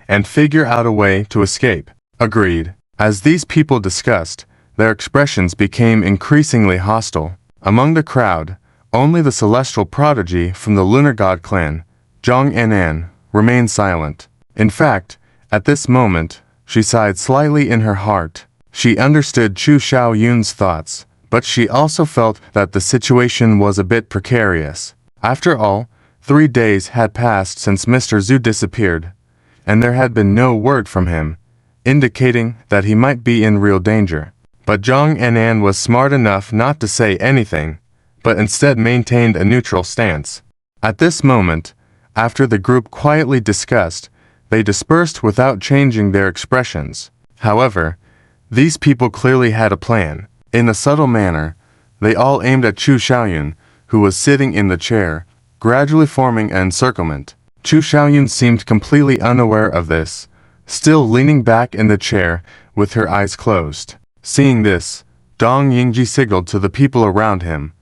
and figure out a way to escape. Agreed. As these people discussed, their expressions became increasingly hostile. Among the crowd, only the celestial prodigy from the Lunar God clan, Zhang Anan, remained silent. In fact, at this moment, she sighed slightly in her heart. She understood Chu Xiaoyun's thoughts, but she also felt that the situation was a bit precarious. After all, 3 days had passed since Mr. Zhu disappeared, and there had been no word from him, indicating that he might be in real danger. But Zhang Anan was smart enough not to say anything, but instead maintained a neutral stance. At this moment, after the group quietly discussed, they dispersed without changing their expressions. However, these people clearly had a plan. In a subtle manner, they all aimed at Chu Xiaoyun, who was sitting in the chair, gradually forming an encirclement. Chu Xiaoyun seemed completely unaware of this, still leaning back in the chair with her eyes closed. Seeing this, Dong Yingji signaled to the people around him,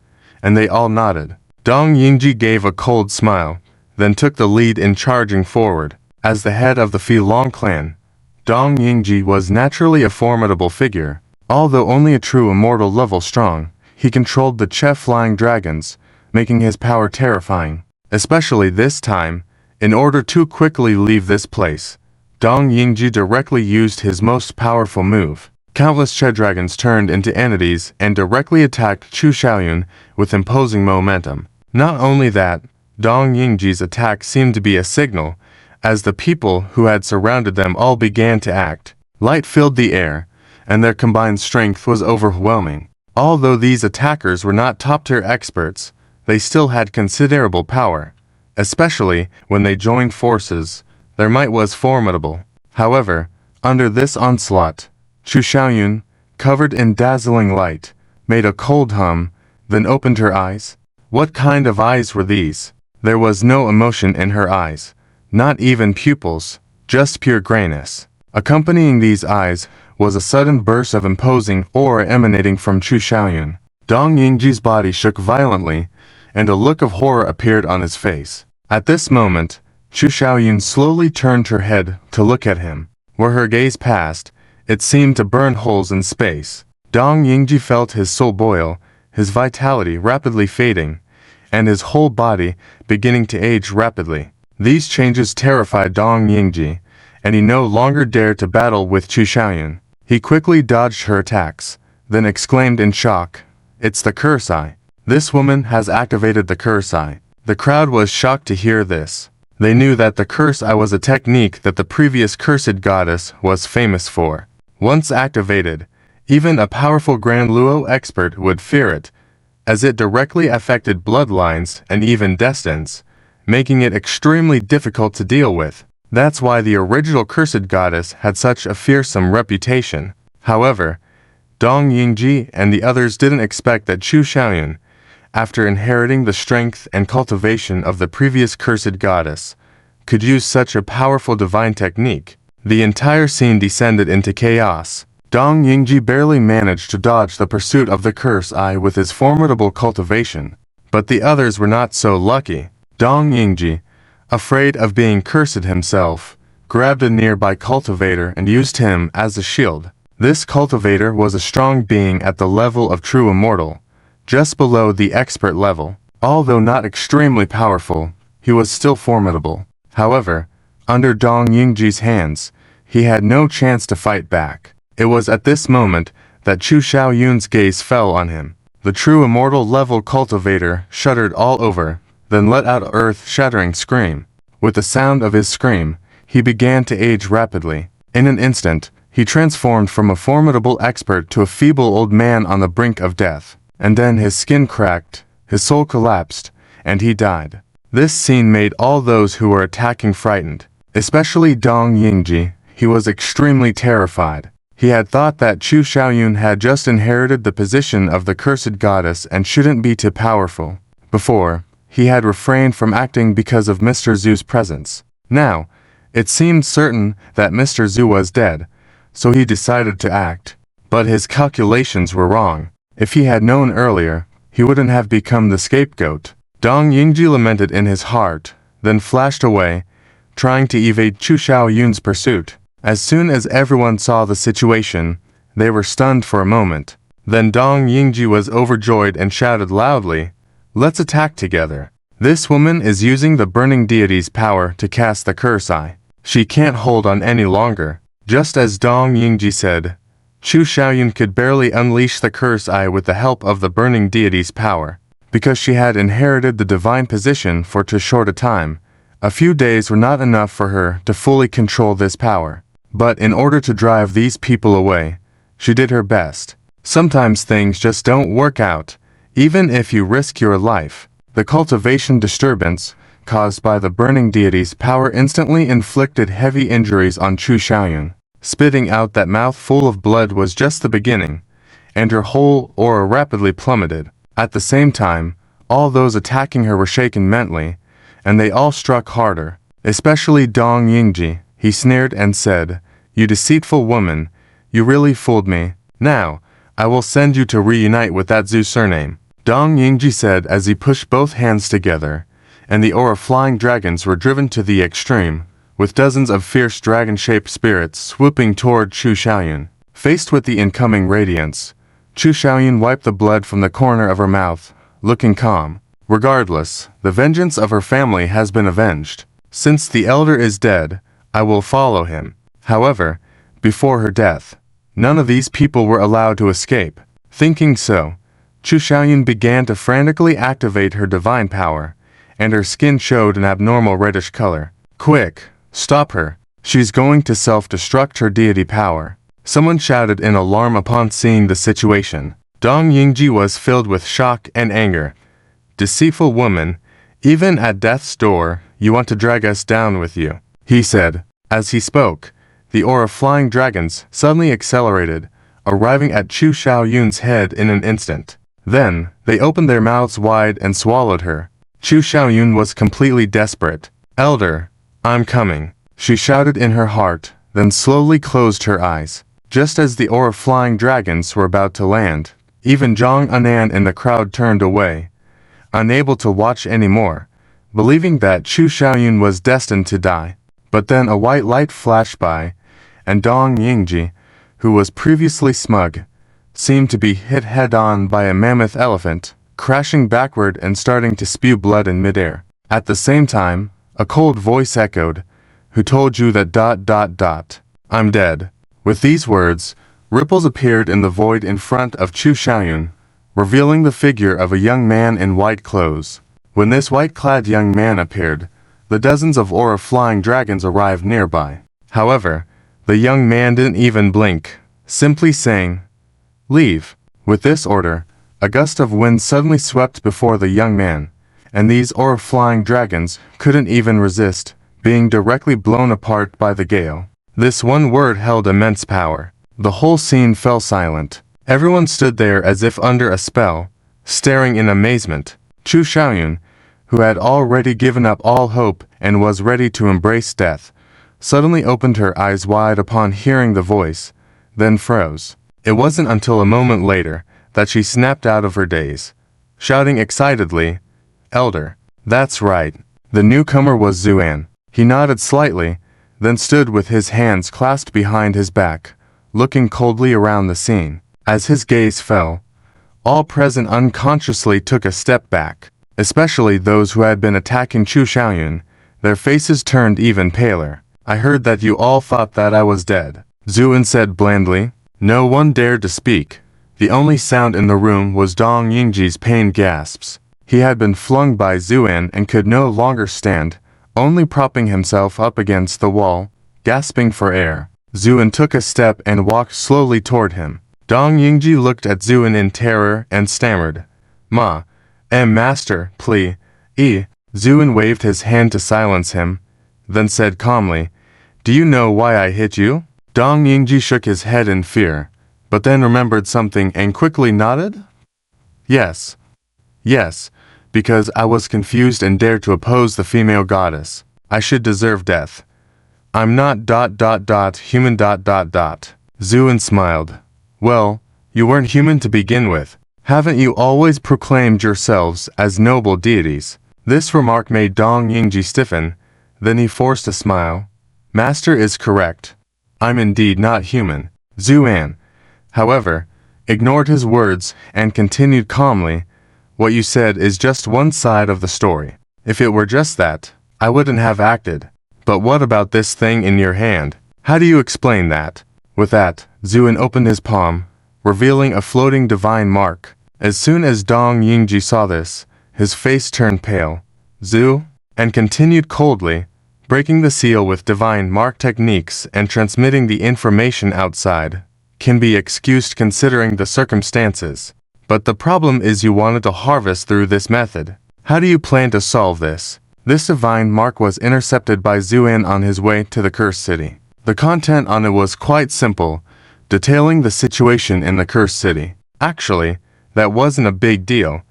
and they all nodded. Dong Yingji gave a cold smile, then took the lead in charging forward. As the head of the Filong clan, Dong Yingji was naturally a formidable figure. Although only a true immortal level strong, he controlled the flying dragons, making his power terrifying. Especially this time, in order to quickly leave this place, Dong Yingji directly used his most powerful move. Countless dragons turned into entities and directly attacked Chu Xiaoyun with imposing momentum. Not only that, Dong Yingji's attack seemed to be a signal, as the people who had surrounded them all began to act. Light filled the air, and their combined strength was overwhelming. Although these attackers were not top-tier experts, they still had considerable power. Especially when they joined forces, their might was formidable. However, under this onslaught, Chu Xiaoyun, covered in dazzling light, made a cold hum, then opened her eyes. What kind of eyes were these? There was no emotion in her eyes, not even pupils, just pure grayness. Accompanying these eyes was a sudden burst of imposing aura emanating from Chu Xiaoyun. Dong Yingji's body shook violently, and a look of horror appeared on his face. At this moment, Chu Xiaoyun slowly turned her head to look at him. Where her gaze passed, it seemed to burn holes in space. Dong Yingji felt his soul boil, his vitality rapidly fading, and his whole body beginning to age rapidly. These changes terrified Dong Yingji, and he no longer dared to battle with Chu Xiaoyun. He quickly dodged her attacks, then exclaimed in shock, "It's the curse eye. This woman has activated the curse eye." The crowd was shocked to hear this. They knew that the curse eye was a technique that the previous cursed goddess was famous for. Once activated, even a powerful Grand Luo expert would fear it, as it directly affected bloodlines and even destinies, making it extremely difficult to deal with. That's why the original cursed goddess had such a fearsome reputation. However, Dong Yingji and the others didn't expect that Chu Xiaoyun, after inheriting the strength and cultivation of the previous cursed goddess, could use such a powerful divine technique. The entire scene descended into chaos. Dong Yingji barely managed to dodge the pursuit of the curse eye with his formidable cultivation, but the others were not so lucky. Dong Yingji, afraid of being cursed himself, grabbed a nearby cultivator and used him as a shield. This cultivator was a strong being at the level of true immortal, just below the expert level. Although not extremely powerful, he was still formidable. However, under Dong Yingji's hands, he had no chance to fight back. It was at this moment that Chu Xiaoyun's gaze fell on him. The true immortal level cultivator shuddered all over, then let out an earth-shattering scream. With the sound of his scream, he began to age rapidly. In an instant, he transformed from a formidable expert to a feeble old man on the brink of death. And then his skin cracked, his soul collapsed, and he died. This scene made all those who were attacking frightened, especially Dong Yingji. He was extremely terrified. He had thought that Chu Xiaoyun had just inherited the position of the cursed goddess and shouldn't be too powerful. Before, he had refrained from acting because of Mr. Zhu's presence. Now, it seemed certain that Mr. Zhu was dead, so he decided to act. But his calculations were wrong. If he had known earlier, he wouldn't have become the scapegoat. Dong Yingji lamented in his heart, then flashed away, trying to evade Chu Xiaoyun's pursuit. As soon as everyone saw the situation, they were stunned for a moment. Then Dong Yingji was overjoyed and shouted loudly, "Let's attack together. This woman is using the burning deity's power to cast the curse eye. She can't hold on any longer." Just as Dong Yingji said, Chu Xiaoyun could barely unleash the curse eye with the help of the burning deity's power. Because she had inherited the divine position for too short a time, a few days were not enough for her to fully control this power. But in order to drive these people away, she did her best. Sometimes things just don't work out, even if you risk your life. The cultivation disturbance, caused by the burning deity's power, instantly inflicted heavy injuries on Chu Xiaoyun. Spitting out that mouthful of blood was just the beginning, and her whole aura rapidly plummeted. At the same time, all those attacking her were shaken mentally, and they all struck harder, especially Dong Yingji. He sneered and said, "You deceitful woman, you really fooled me. Now, I will send you to reunite with that Zhu surname," Dong Yingji said as he pushed both hands together, and the aura flying dragons were driven to the extreme, with dozens of fierce dragon-shaped spirits swooping toward Chu Xiaoyun. Faced with the incoming radiance, Chu Xiaoyun wiped the blood from the corner of her mouth, looking calm. Regardless, the vengeance of her family has been avenged. Since the elder is dead, I will follow him. However, before her death, none of these people were allowed to escape. Thinking so, Chu Xiaoyun began to frantically activate her divine power, and her skin showed an abnormal reddish color. "Quick, stop her. She's going to self-destruct her deity power." Someone shouted in alarm upon seeing the situation. Dong Yingji was filled with shock and anger. "Deceitful woman, even at death's door, you want to drag us down with you," he said. As he spoke, the aura flying dragons suddenly accelerated, arriving at Chu Xiaoyun's head in an instant. Then, they opened their mouths wide and swallowed her. Chu Xiaoyun was completely desperate. "Elder, I'm coming," she shouted in her heart, then slowly closed her eyes. Just as the aura flying dragons were about to land, even Zhang Anan in the crowd turned away, unable to watch anymore, believing that Chu Xiaoyun was destined to die. But then a white light flashed by, and Dong Yingji, who was previously smug, seemed to be hit head-on by a mammoth elephant, crashing backward and starting to spew blood in midair. At the same time, a cold voice echoed, "Who told you that ... I'm dead." With these words, ripples appeared in the void in front of Chu Xiaoyun, revealing the figure of a young man in white clothes. When this white-clad young man appeared, the dozens of aura-flying dragons arrived nearby. However, the young man didn't even blink, simply saying, "Leave." With this order, A gust of wind suddenly swept before the young man, and these aura-flying dragons couldn't even resist being directly blown apart by the gale. This one word held immense power. The whole scene fell silent. Everyone stood there as if under a spell, staring in amazement. Chu Xiaoyun, who had already given up all hope and was ready to embrace death, suddenly opened her eyes wide upon hearing the voice, then froze. It wasn't until a moment later that she snapped out of her daze, shouting excitedly, "Elder." That's right. The newcomer was Zuan. He nodded slightly, then stood with his hands clasped behind his back, looking coldly around the scene. As his gaze fell, all present unconsciously took a step back, especially those who had been attacking Chu Xiaoyun. Their faces turned even paler. "I heard that you all thought that I was dead," Zuan said blandly. No one dared to speak. The only sound in the room was Dong Yingji's pained gasps. He had been flung by Zuan and could no longer stand, only propping himself up against the wall, gasping for air. Zuan took a step and walked slowly toward him. Dong Yingji looked at Zuan in terror and stammered, Master, please." Zuan waved his hand to silence him, then said calmly, "Do you know why I hit you?" Dong Yingji shook his head in fear, but then remembered something and quickly nodded. Yes, because I was confused and dared to oppose the female goddess. I should deserve death. I'm not human. Zuan smiled. "Well, you weren't human to begin with. Haven't you always proclaimed yourselves as noble deities?" This remark made Dong Yingji stiffen, then he forced a smile. "Master is correct. I'm indeed not human." Zuan, however, ignored his words and continued calmly, "What you said is just one side of the story. If it were just that, I wouldn't have acted. But what about this thing in your hand? How do you explain that?" With that, Zuan opened his palm, revealing a floating divine mark. As soon as Dong Yingji saw this, his face turned pale. And continued coldly, breaking the seal with divine mark techniques and transmitting the information outside can be excused considering the circumstances. But the problem is you wanted to harvest through this method. How do you plan to solve this? This divine mark was intercepted by Zuan on his way to the cursed city. The content on it was quite simple, detailing the situation in the cursed city. Actually, that wasn't a big deal,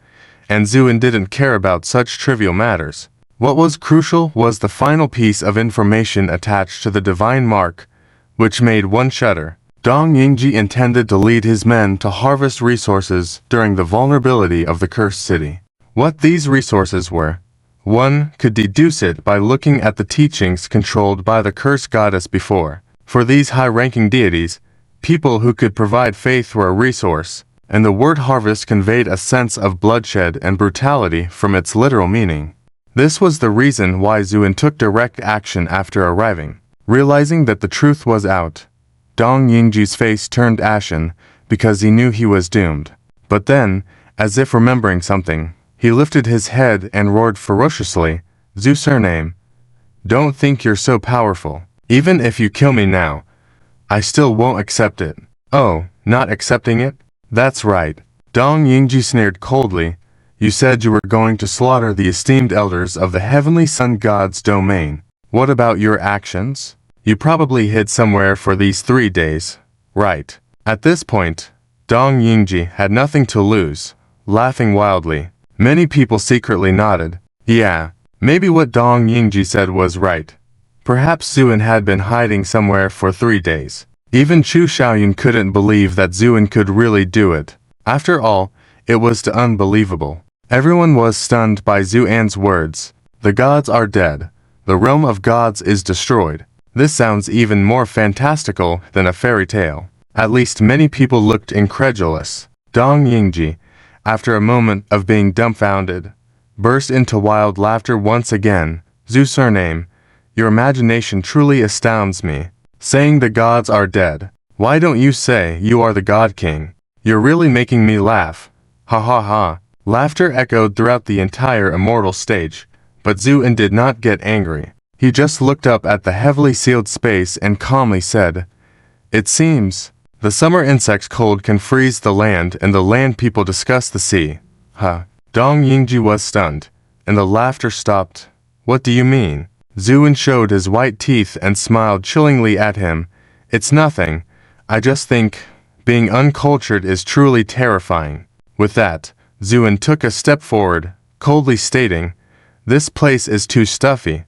and Zuan didn't care about such trivial matters. What was crucial was the final piece of information attached to the divine mark, which made one shudder. Dong Yingji intended to lead his men to harvest resources during the vulnerability of the cursed city. What these resources were, one could deduce it by looking at the teachings controlled by the cursed goddess before. For these high-ranking deities, people who could provide faith were a resource, and the word harvest conveyed a sense of bloodshed and brutality from its literal meaning. This was the reason why Zuan took direct action after arriving. Realizing that the truth was out, Dong Yingji's face turned ashen because he knew he was doomed. But then, as if remembering something, he lifted his head and roared ferociously, "Surname, don't think you're so powerful. Even if you kill me now, I still won't accept it." "Oh, not accepting it? That's right." Dong Yingji sneered coldly. "You said you were going to slaughter the esteemed elders of the heavenly sun god's domain. What about your actions? You probably hid somewhere for these 3 days, right?" At this point, Dong Yingji had nothing to lose, laughing wildly. Many people secretly nodded. Yeah, maybe what Dong Yingji said was right. Perhaps Zuan had been hiding somewhere for 3 days. Even Chu Xiaoyun couldn't believe that Zuan could really do it. After all, it was too unbelievable. Everyone was stunned by Zuan's words. The gods are dead. The realm of gods is destroyed. This sounds even more fantastical than a fairy tale. At least many people looked incredulous. Dong Yingji, after a moment of being dumbfounded, burst into wild laughter once again. Surname, your imagination truly astounds me. Saying the gods are dead. Why don't you say you are the God King? You're really making me laugh. Ha ha ha. Laughter echoed throughout the entire immortal stage, but Zuan did not get angry. He just looked up at the heavily sealed space and calmly said, "It seems The summer insects cold can freeze the land and the land people discuss the sea. Huh. Dong Yingji was stunned, and the laughter stopped. What do you mean? Zuan showed his white teeth and smiled chillingly at him. It's nothing. I just think being uncultured is truly terrifying. With that, Zuan took a step forward, coldly stating, "This place is too stuffy.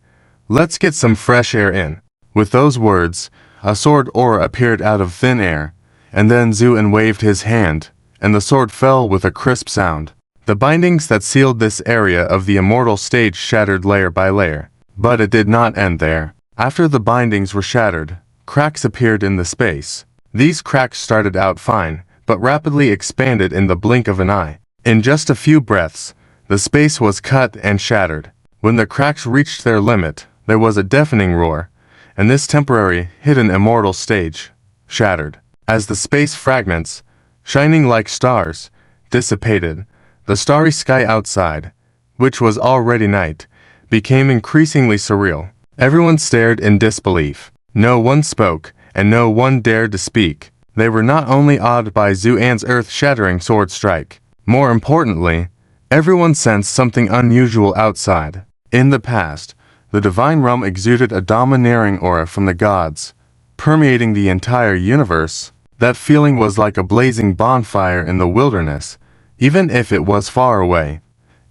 Let's get some fresh air in." With those words, a sword aura appeared out of thin air, and then Zuan waved his hand, and the sword fell with a crisp sound. The bindings that sealed this area of the immortal stage shattered layer by layer. But it did not end there. After the bindings were shattered, cracks appeared in the space. These cracks started out fine, but rapidly expanded in the blink of an eye. In just a few breaths, the space was cut and shattered. When the cracks reached their limit, there was a deafening roar, and this temporary, hidden immortal stage shattered. As the space fragments, shining like stars, dissipated, the starry sky outside, which was already night, became increasingly surreal. Everyone stared in disbelief. No one spoke, and no one dared to speak. They were not only awed by Zuan's earth-shattering sword strike. More importantly, everyone sensed something unusual outside. In the past, the divine realm exuded a domineering aura from the gods, permeating the entire universe. That feeling was like a blazing bonfire in the wilderness. Even if it was far away,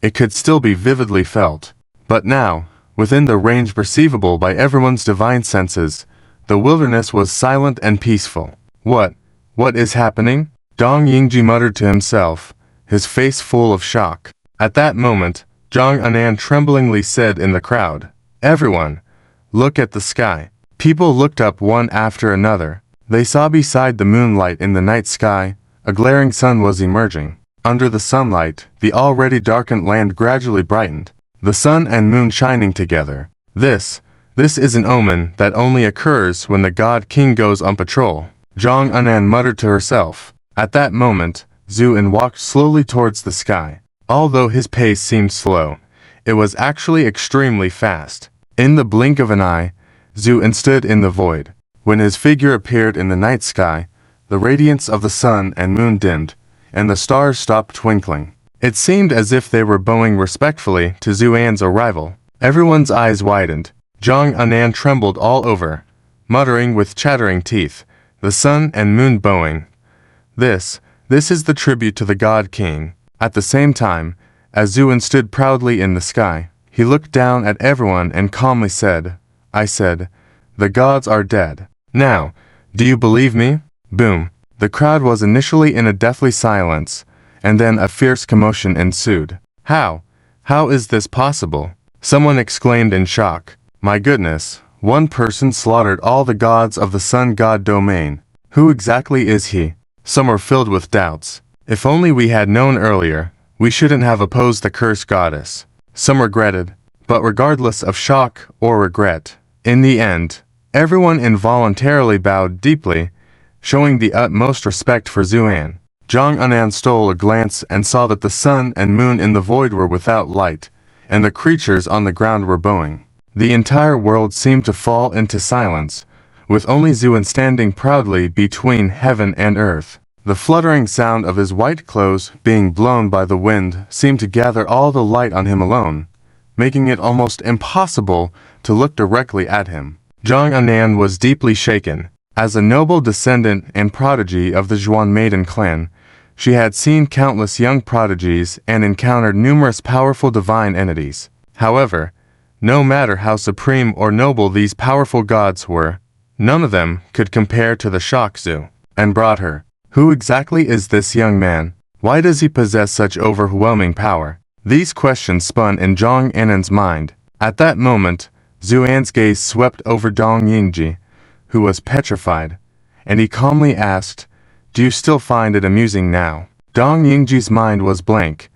it could still be vividly felt. But now, within the range perceivable by everyone's divine senses, the wilderness was silent and peaceful. What is happening? Dong Yingji muttered to himself, his face full of shock. At that moment, Zhang Anan tremblingly said in the crowd, "Everyone, look at the sky." People looked up one after another. They saw beside the moonlight in the night sky, a glaring sun was emerging. Under the sunlight, the already darkened land gradually brightened, the sun and moon shining together. This is an omen that only occurs when the God King goes on patrol. Zhang Anan muttered to herself. At that moment, Zuan walked slowly towards the sky. Although his pace seemed slow, it was actually extremely fast. In the blink of an eye, Zuan stood in the void. When his figure appeared in the night sky, the radiance of the sun and moon dimmed, and the stars stopped twinkling. It seemed as if they were bowing respectfully to Zuan's arrival. Everyone's eyes widened. Zhang Anan trembled all over, muttering with chattering teeth, "The sun and moon bowing. This is the tribute to the God King." At the same time, as Zuan stood proudly in the sky, he looked down at everyone and calmly said, "I said, the gods are dead. Now, do you believe me?" Boom. The crowd was initially in a deathly silence, and then a fierce commotion ensued. How is this possible?" Someone exclaimed in shock. "My goodness, one person slaughtered all the gods of the sun god domain. Who exactly is he?" Some were filled with doubts. "If only we had known earlier, we shouldn't have opposed the cursed goddess." Some regretted, but regardless of shock or regret, in the end, everyone involuntarily bowed deeply, showing the utmost respect for Zuan. Zhang Anan stole a glance and saw that the sun and moon in the void were without light, and the creatures on the ground were bowing. The entire world seemed to fall into silence, with only Zuan standing proudly between heaven and earth. The fluttering sound of his white clothes being blown by the wind seemed to gather all the light on him alone, making it almost impossible to look directly at him. Zhang Anan was deeply shaken. As a noble descendant and prodigy of the Zuan maiden clan, she had seen countless young prodigies and encountered numerous powerful divine entities. However, no matter how supreme or noble these powerful gods were, none of them could compare to the shock Zu and brought her. Who exactly is this young man? Why does he possess such overwhelming power? These questions spun in Zhang Anan's mind. At that moment, Zuan's gaze swept over Dong Yingji, who was petrified, and he calmly asked, "Do you still find it amusing now?" Dong Yingji's mind was blank,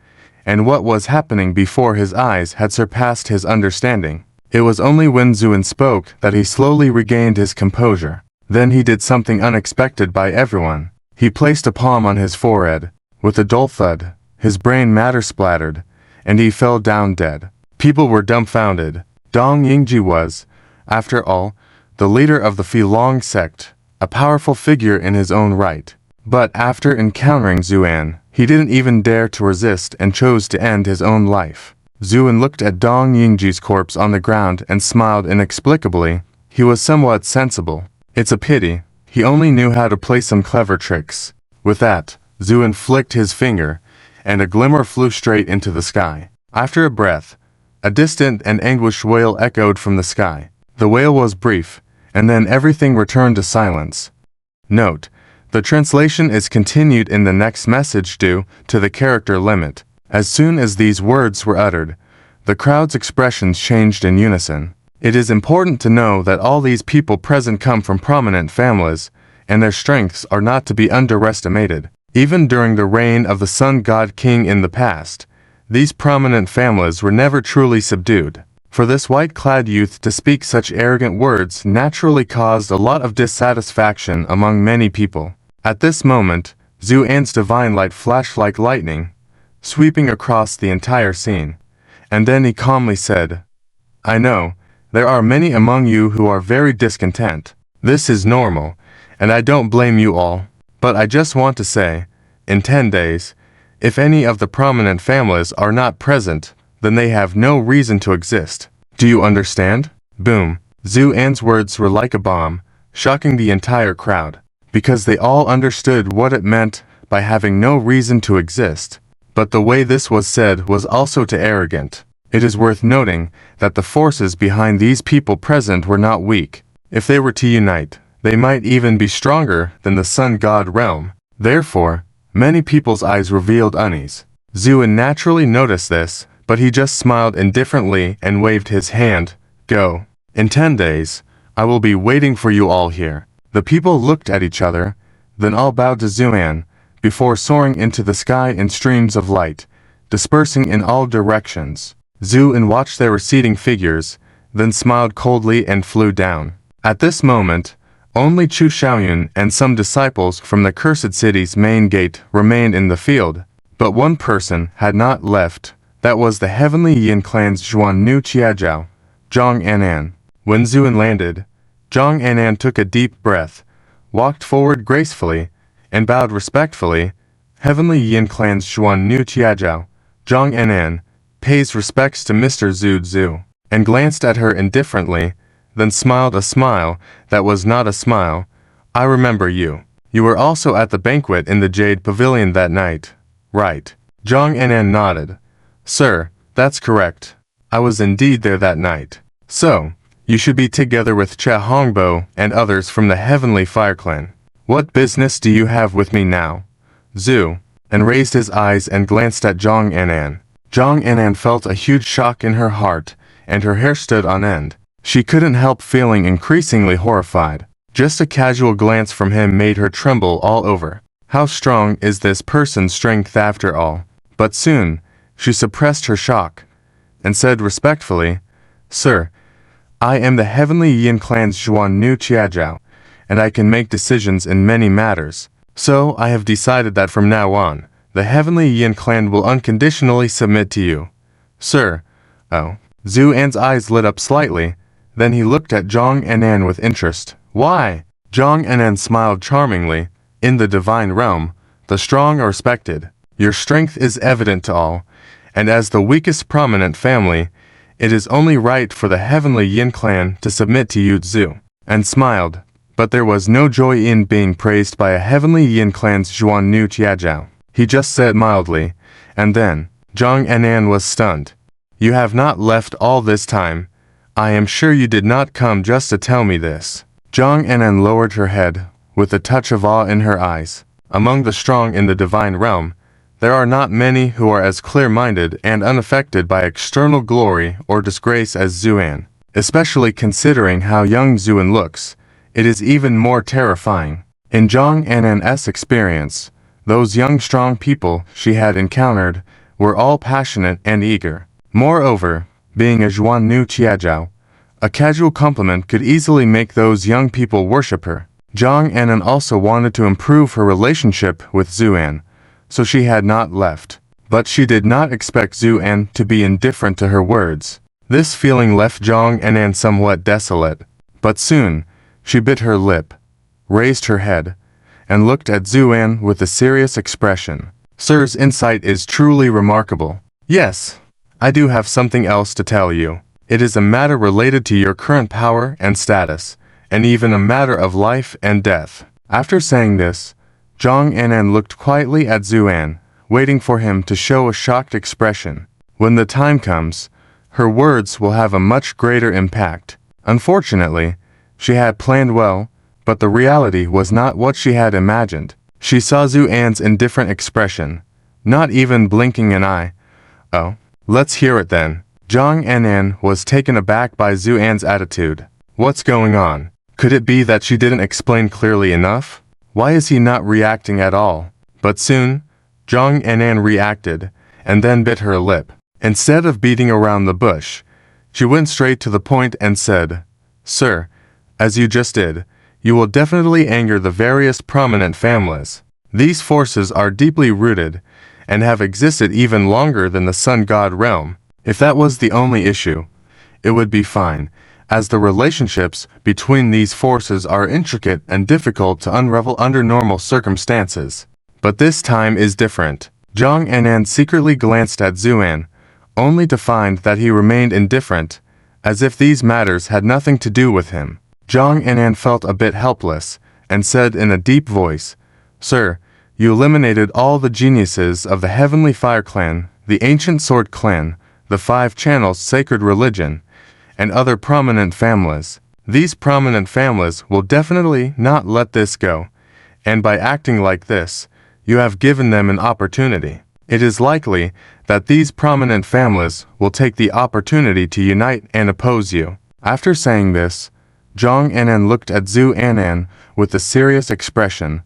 and what was happening before his eyes had surpassed his understanding. It was only when Zuan spoke that he slowly regained his composure. Then he did something unexpected by everyone. He placed a palm on his forehead. With a dull thud, his brain matter splattered, and he fell down dead. People were dumbfounded. Dong Yingji was, after all, the leader of the Filong sect, a powerful figure in his own right. But after encountering Zuan, he didn't even dare to resist and chose to end his own life. Zuan looked at Dong Yingji's corpse on the ground and smiled inexplicably. He was somewhat sensible. It's a pity. He only knew how to play some clever tricks. With that, Zuan flicked his finger, and a glimmer flew straight into the sky. After a breath, a distant and anguished wail echoed from the sky. The wail was brief, and then everything returned to silence. Note: the translation is continued in the next message due to the character limit. As soon as these words were uttered, the crowd's expressions changed in unison. It is important to know that all these people present come from prominent families, and their strengths are not to be underestimated. Even during the reign of the Sun God King in the past, these prominent families were never truly subdued. For this white-clad youth to speak such arrogant words naturally caused a lot of dissatisfaction among many people. At this moment, Zuan's divine light flashed like lightning, sweeping across the entire scene. And then he calmly said, "I know, there are many among you who are very discontent. This is normal, and I don't blame you all. But I just want to say, in 10 days, if any of the prominent families are not present, then they have no reason to exist. Do you understand?" Boom. Zuan's words were like a bomb, shocking the entire crowd, because they all understood what it meant by having no reason to exist. But the way this was said was also too arrogant. It is worth noting that the forces behind these people present were not weak. If they were to unite, they might even be stronger than the Sun God realm. Therefore, many people's eyes revealed unease. Zuan naturally noticed this, but he just smiled indifferently and waved his hand. "Go. In 10 days, I will be waiting for you all here." The people looked at each other, then all bowed to Zuan, before soaring into the sky in streams of light, dispersing in all directions. Zuan watched their receding figures, then smiled coldly and flew down. At this moment, only Chu Xiaoyun and some disciples from the Cursed City's main gate remained in the field, but one person had not left. That was the Heavenly Yin clan's Zuan Nu Qiajiao, Zhang Anan. When Zuan landed, Zhang Anan took a deep breath, walked forward gracefully, and bowed respectfully. Heavenly Yin clan's Zuan Nu Qiajiao, Zhang Anan, pays respects to Mr. Zhu, and glanced at her indifferently, then smiled a smile that was not a smile. "I remember you. You were also at the banquet in the Jade Pavilion that night, right?" Zhang Anan nodded. "Sir, that's correct. I was indeed there that night. So, you should be together with Cha Hongbo and others from the Heavenly Fire Clan. What business do you have with me now?" Zhu, and raised his eyes and glanced at Zhang Anan. Zhang Anan felt a huge shock in her heart, and her hair stood on end. She couldn't help feeling increasingly horrified. Just a casual glance from him made her tremble all over. How strong is this person's strength after all? But soon, she suppressed her shock, and said respectfully, "Sir, I am the Heavenly Yin clan's Zuan Nu Qiajiao, and I can make decisions in many matters. So I have decided that from now on, the Heavenly Yin clan will unconditionally submit to you." "Sir." "Oh." Zuan's eyes lit up slightly, then he looked at Zhang Anan with interest. "Why?" Zhang Anan smiled charmingly. "In the divine realm, the strong are respected. Your strength is evident to all, and as the weakest prominent family, it is only right for the Heavenly Yin clan to submit to you." Zhu, and smiled, but there was no joy in being praised by a Heavenly Yin clan's Zuan Nu Qiajiao. He just said mildly, and then, Zhang Anan was stunned. "You have not left all this time. I am sure you did not come just to tell me this." Zhang Anan lowered her head, with a touch of awe in her eyes. Among the strong in the divine realm, there are not many who are as clear-minded and unaffected by external glory or disgrace as Zuan. Especially considering how young Zuan looks, it is even more terrifying. In Zhang Anan's experience, those young strong people she had encountered were all passionate and eager. Moreover, being a Zuan Nu Qiajiao, a casual compliment could easily make those young people worship her. Zhang Anan also wanted to improve her relationship with Zuan, so she had not left. But she did not expect Zuan to be indifferent to her words. This feeling left Zhang Anan somewhat desolate, but soon, she bit her lip. raised her head, and looked at Zuan with a serious expression. Sir's insight is truly remarkable. Yes, I do have something else to tell you. It is a matter related to your current power and status, and even a matter of life and death. After saying this, Zhang Anan looked quietly at Zuan, waiting for him to show a shocked expression. When the time comes, her words will have a much greater impact. Unfortunately, she had planned well, but the reality was not what she had imagined. She saw Zuan's indifferent expression, not even blinking an eye. Oh, let's hear it then. Zhang Anan was taken aback by Zuan's attitude. What's going on? Could it be that she didn't explain clearly enough? Why is he not reacting at all? But soon, Zhang Anan reacted, and then bit her lip. Instead of beating around the bush, she went straight to the point and said, Sir, as you just did, you will definitely anger the various prominent families. These forces are deeply rooted, and have existed even longer than the Sun God realm. If that was the only issue, it would be fine, as the relationships between these forces are intricate and difficult to unravel under normal circumstances. But this time is different. Zhang Anan secretly glanced at Zuan, only to find that he remained indifferent, as if these matters had nothing to do with him. Zhang Anan felt a bit helpless, and said in a deep voice, Sir, you eliminated all the geniuses of the Heavenly Fire Clan, the Ancient Sword Clan, the Five Channels Sacred Religion, and other prominent families. These prominent families will definitely not let this go, and by acting like this, you have given them an opportunity. It is likely that these prominent families will take the opportunity to unite and oppose you. After saying this, Zhang Anan looked at Zuan with a serious expression,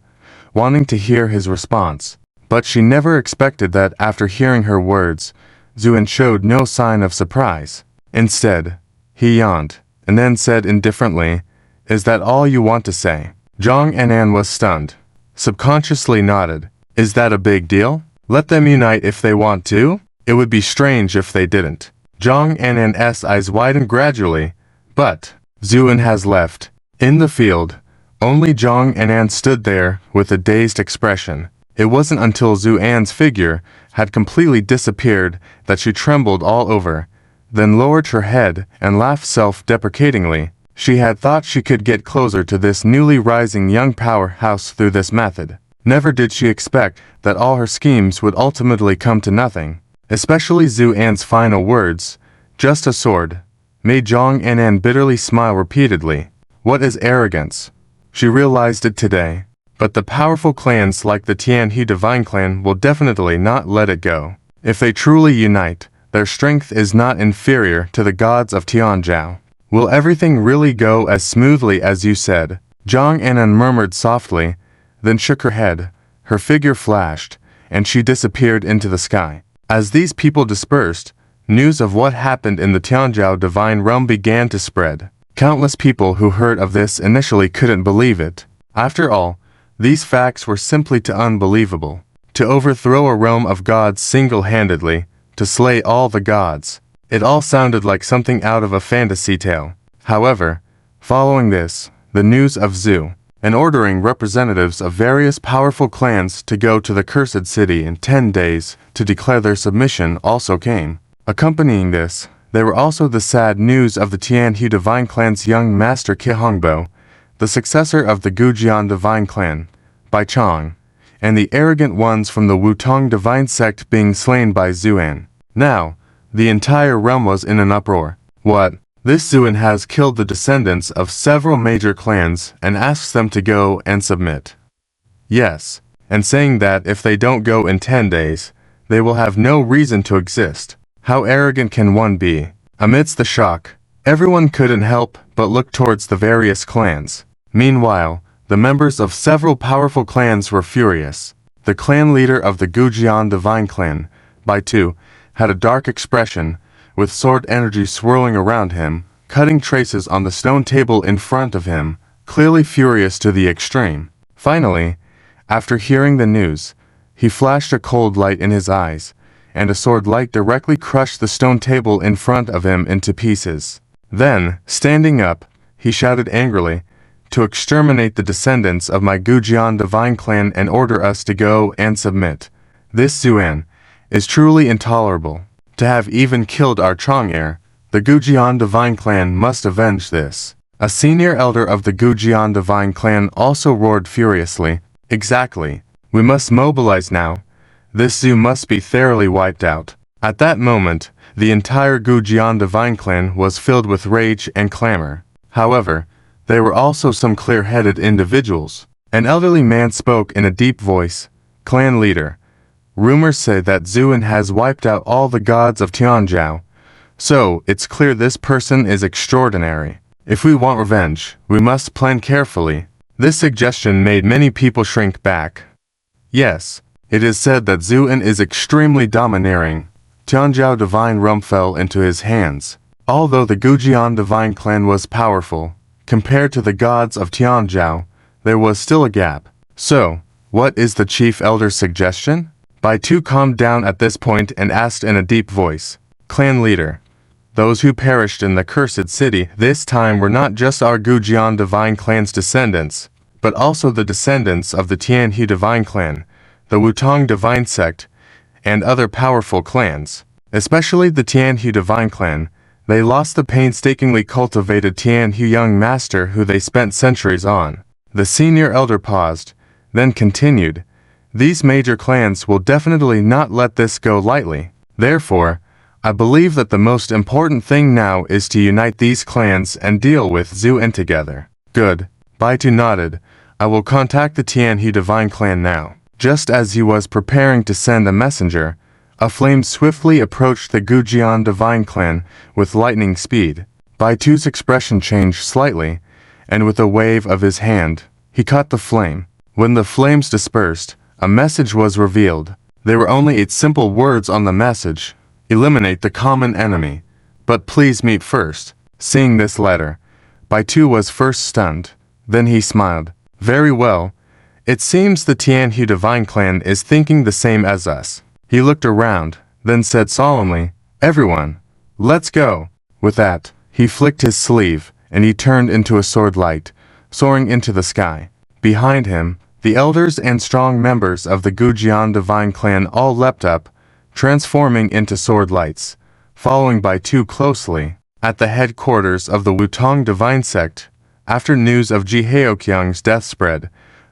wanting to hear his response. But she never expected that after hearing her words, Zuan showed no sign of surprise. Instead, he yawned, and then said indifferently, Is that all you want to say? Zhang Anan was stunned, subconsciously nodded. Is that a big deal? Let them unite if they want to? It would be strange if they didn't. Zhang Anan's eyes widened gradually, but Zuan has left. In the field, only Zhang Anan stood there with a dazed expression. It wasn't until Zuan's figure had completely disappeared that she trembled all over, then lowered her head and laughed self-deprecatingly. She had thought she could get closer to this newly rising young powerhouse through this method. Never did she expect that all her schemes would ultimately come to nothing. Especially Zuan's final words, just a sword, made Zhang Anan bitterly smile repeatedly. What is arrogance? She realized it today. But the powerful clans like the Tyan Divine Clan will definitely not let it go. If they truly unite, their strength is not inferior to the gods of Tianzhou. Will everything really go as smoothly as you said? Zhang Anan murmured softly, then shook her head. Her figure flashed, and she disappeared into the sky. As these people dispersed, news of what happened in the Tianzhou Divine Realm began to spread. Countless people who heard of this initially couldn't believe it. After all, these facts were simply too unbelievable. To overthrow a realm of gods single-handedly, to slay all the gods. It all sounded like something out of a fantasy tale. However, following this, the news of Zhu, and ordering representatives of various powerful clans to go to the Cursed City in 10 days to declare their submission also came. Accompanying this, there were also the sad news of the Tianhu Divine Clan's young master Qihongbo, the successor of the Gujian Divine Clan, by Chang, and the arrogant ones from the Wutong Divine Sect being slain by Zuan. Now, the entire realm was in an uproar. What? This Zuan has killed the descendants of several major clans and asks them to go and submit. Yes, and saying that if they don't go in 10 days, they will have no reason to exist. How arrogant can one be? Amidst the shock, everyone couldn't help but look towards the various clans. Meanwhile, the members of several powerful clans were furious. The clan leader of the Gujian Divine Clan, Bai Tu, had a dark expression, with sword energy swirling around him, cutting traces on the stone table in front of him, clearly furious to the extreme. Finally, after hearing the news, he flashed a cold light in his eyes, and a sword light directly crushed the stone table in front of him into pieces. Then, standing up, he shouted angrily, to exterminate the descendants of my Gujian divine clan and order us to go and submit. This Zuan is truly intolerable. To have even killed our Chang'er, the Gujian divine clan must avenge this. A senior elder of the Gujian divine clan also roared furiously. Exactly. We must mobilize now. This zoo must be thoroughly wiped out. At that moment, the entire Gujian divine clan was filled with rage and clamor. However, there were also some clear-headed individuals. An elderly man spoke in a deep voice. Clan leader. Rumors say that Zuan has wiped out all the gods of Tianzhou. So, it's clear this person is extraordinary. If we want revenge, we must plan carefully. This suggestion made many people shrink back. Yes, it is said that Zuan is extremely domineering. Tianzhou divine realm fell into his hands. Although the Gujian divine clan was powerful, compared to the gods of Tianzhou, there was still a gap. So, what is the chief elder's suggestion? Baitu calmed down at this point and asked in a deep voice. Clan leader. Those who perished in the cursed city this time were not just our Gujian divine clan's descendants, but also the descendants of the Tianhe divine clan, the Wutong divine sect, and other powerful clans. Especially the Tianhe divine clan. They lost the painstakingly cultivated Tianhe young master who they spent centuries on. The senior elder paused, then continued. These major clans will definitely not let this go lightly. Therefore, I believe that the most important thing now is to unite these clans and deal with Zuan together. Good. Baitu nodded. I will contact the Tianhe divine clan now. Just as he was preparing to send a messenger, a flame swiftly approached the Gujian divine clan with lightning speed. Baitu's expression changed slightly, and with a wave of his hand, he caught the flame. When the flames dispersed, a message was revealed. There were only 8 simple words on the message. Eliminate the common enemy, but please meet first. Seeing this letter, Baitu was first stunned. Then he smiled. Very well. It seems the Tianhe divine clan is thinking the same as us. He looked around, then said solemnly, Everyone, let's go. With that, he flicked his sleeve, and he turned into a sword light, soaring into the sky. Behind him, the elders and strong members of the Gujian divine clan all leapt up, transforming into sword lights, following Baitu closely. At the headquarters of the Wutong divine sect, after news of Ji Heoqiang's death spread,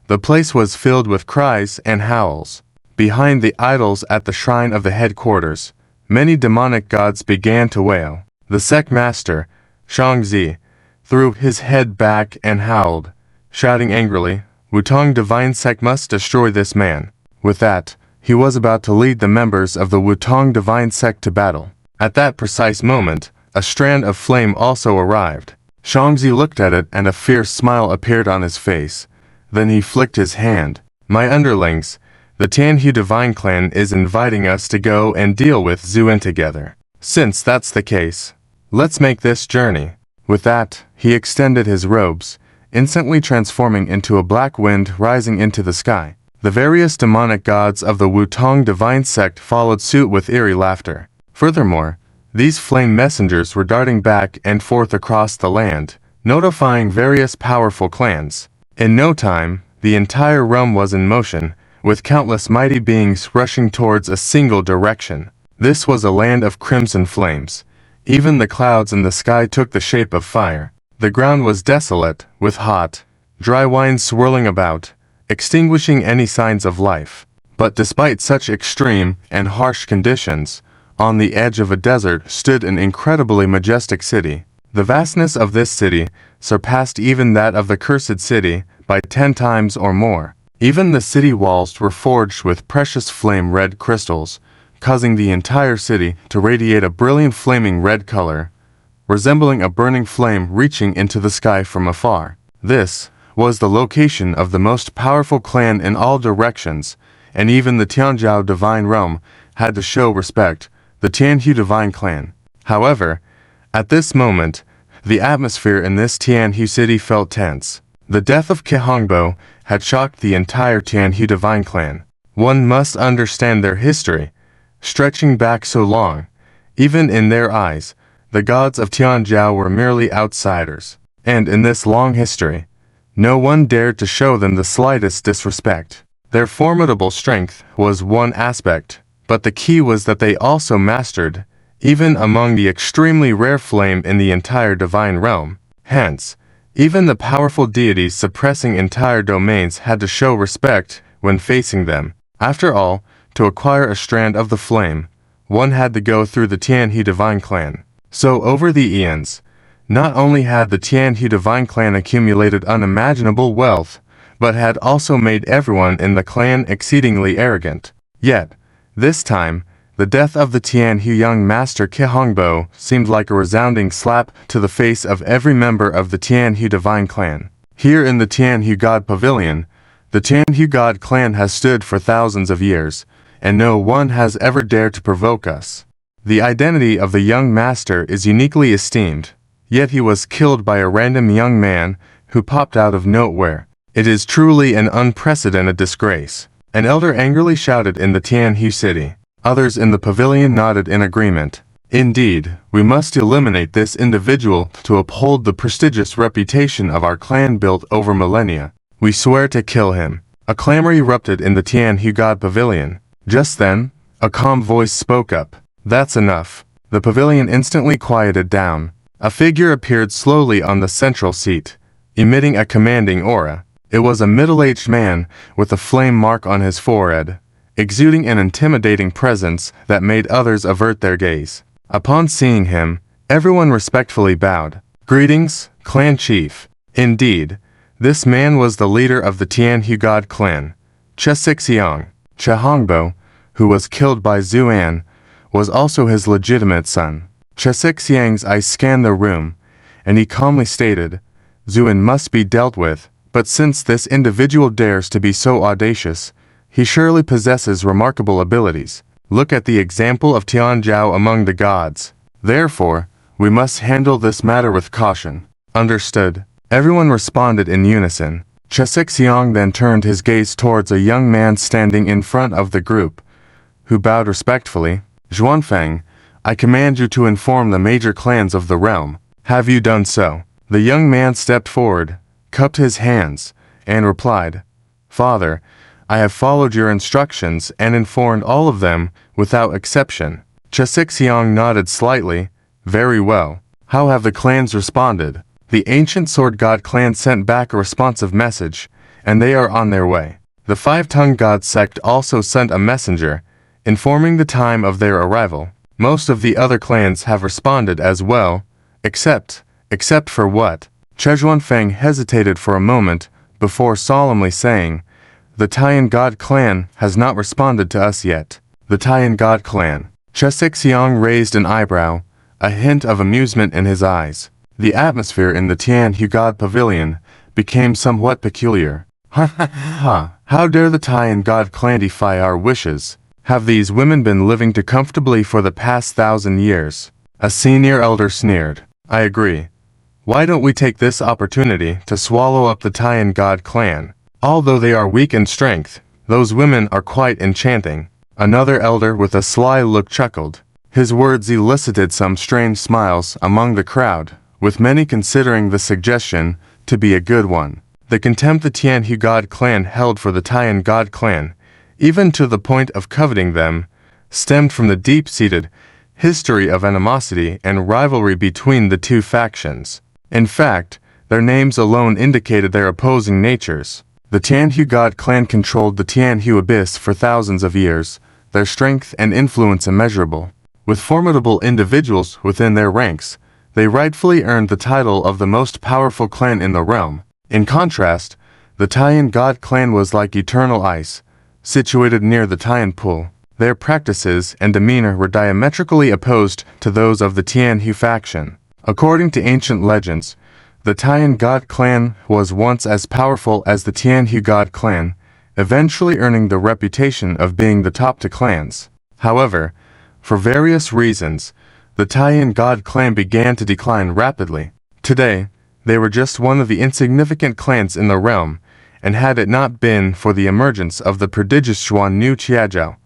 the place was filled with cries and howls. Behind the idols at the shrine of the headquarters, many demonic gods began to wail. The sect master, Shangzi, threw his head back and howled, shouting angrily, Wutong divine sect must destroy this man. With that, he was about to lead the members of the Wutong divine sect to battle. At that precise moment, a strand of flame also arrived. Shangzi looked at it and a fierce smile appeared on his face. Then he flicked his hand. My underlings, the Tianhe divine clan is inviting us to go and deal with Zuan together. Since that's the case, let's make this journey. With that, he extended his robes, instantly transforming into a black wind rising into the sky. The various demonic gods of the Wutong divine sect followed suit with eerie laughter. Furthermore, these flame messengers were darting back and forth across the land, notifying various powerful clans. In no time, the entire realm was in motion, with countless mighty beings rushing towards a single direction. This was a land of crimson flames. Even the clouds in the sky took the shape of fire. The ground was desolate, with hot, dry winds swirling about, extinguishing any signs of life. But despite such extreme and harsh conditions, on the edge of a desert stood an incredibly majestic city. The vastness of this city surpassed even that of the cursed city by 10 times or more. Even the city walls were forged with precious flame-red crystals, causing the entire city to radiate a brilliant flaming red color, resembling a burning flame reaching into the sky from afar. This was the location of the most powerful clan in all directions, and even the Tianzhou divine realm had to show respect, the Tianhe divine clan. However, at this moment, the atmosphere in this Tianhe city felt tense. The death of Kehongbo had shocked the entire Tianhe divine clan. One must understand their history, stretching back so long. Even in their eyes, the gods of Tianzhou were merely outsiders. And in this long history, No one dared to show them the slightest disrespect. Their formidable strength was one aspect, but the key was that they also mastered, even among the extremely rare flame in the entire divine realm. Hence, even the powerful deities suppressing entire domains had to show respect when facing them. After all, to acquire a strand of the flame, one had to go through the Tianhe divine clan. So over the eons, not only had the Tianhe divine clan accumulated unimaginable wealth, but had also made everyone in the clan exceedingly arrogant. Yet, this time, the death of the Tianhe young master Kihongbo seemed like a resounding slap to the face of every member of the Tianhe divine clan. Here in the Tianhe God Pavilion, the Tianhe God clan has stood for thousands of years, and no one has ever dared to provoke us. The identity of the young master is uniquely esteemed, yet he was killed by a random young man who popped out of nowhere. It is truly an unprecedented disgrace. An elder angrily shouted in the Tianhe city. Others in the pavilion nodded in agreement. Indeed, we must eliminate this individual to uphold the prestigious reputation of our clan built over millennia. We swear to kill him. A clamor erupted in the Tianhe God Pavilion. Just then, a calm voice spoke up. That's enough. The pavilion instantly quieted down. A figure appeared slowly on the central seat, emitting a commanding aura. It was a middle-aged man with a flame mark on his forehead, exuding an intimidating presence that made others avert their gaze. Upon seeing him, everyone respectfully bowed. Greetings, clan chief. Indeed, this man was the leader of the Tianhe God clan, Chesixiang. Chehongbo, who was killed by Zuan, was also his legitimate son. Chesixiang's eyes scanned the room, and he calmly stated, Zuan must be dealt with, but since this individual dares to be so audacious, he surely possesses remarkable abilities. Look at the example of Tianzhao among the gods. Therefore, we must handle this matter with caution. Understood. Everyone responded in unison. Chesixiang then turned his gaze towards a young man standing in front of the group, who bowed respectfully. Zhuanfeng, I command you to inform the major clans of the realm. Have you done so? The young man stepped forward, cupped his hands, and replied, Father, I have followed your instructions and informed all of them without exception. Chesixiang nodded slightly. Very well. How have the clans responded? The ancient sword god clan sent back a responsive message, and they are on their way. The five-tongued god sect also sent a messenger, informing the time of their arrival. Most of the other clans have responded as well, except for what? Zhuanfeng hesitated for a moment before solemnly saying, The Tyan God clan has not responded to us yet. The Tyan God clan. Chesixiang raised an eyebrow, a hint of amusement in his eyes. The atmosphere in the Tianhe God Pavilion became somewhat peculiar. Ha ha ha! How dare the Tyan God clan defy our wishes? Have these women been living too comfortably for the past 1,000 years? A senior elder sneered. I agree. Why don't we take this opportunity to swallow up the Tyan God clan? Although they are weak in strength, those women are quite enchanting. Another elder with a sly look chuckled. His words elicited some strange smiles among the crowd, with many considering the suggestion to be a good one. The contempt the Tianhe God clan held for the Tyan God clan, even to the point of coveting them, stemmed from the deep-seated history of animosity and rivalry between the two factions. In fact, their names alone indicated their opposing natures. The Tianhe God clan controlled the Tianhe Abyss for thousands of years, their strength and influence immeasurable. With formidable individuals within their ranks, they rightfully earned the title of the most powerful clan in the realm. In contrast, the Tyan God clan was like eternal ice, situated near the Tyan Pool. Their practices and demeanor were diametrically opposed to those of the Tianhe faction. According to ancient legends, the Tyan God clan was once as powerful as the Tianhe God clan, eventually earning the reputation of being the top two clans. However, for various reasons, the Tyan God clan began to decline rapidly. Today, they were just one of the insignificant clans in the realm, and had it not been for the emergence of the prodigious Zuan Nu Qiajiao,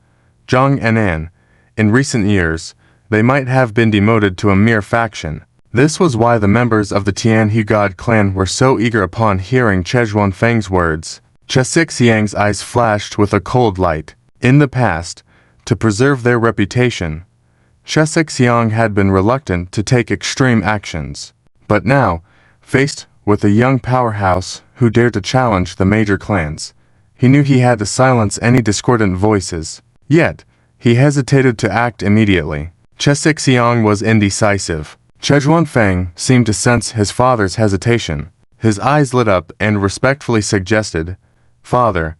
Zhang and An, in recent years, they might have been demoted to a mere faction. This was why the members of the Tyan God clan were so eager upon hearing Zhuan Feng's words. Xiang's eyes flashed with a cold light. In the past, to preserve their reputation, Xiang had been reluctant to take extreme actions. But now, faced with a young powerhouse who dared to challenge the major clans, he knew he had to silence any discordant voices. Yet, he hesitated to act immediately. Xiang was indecisive. Zhuan Feng seemed to sense his father's hesitation. His eyes lit up and respectfully suggested, "Father,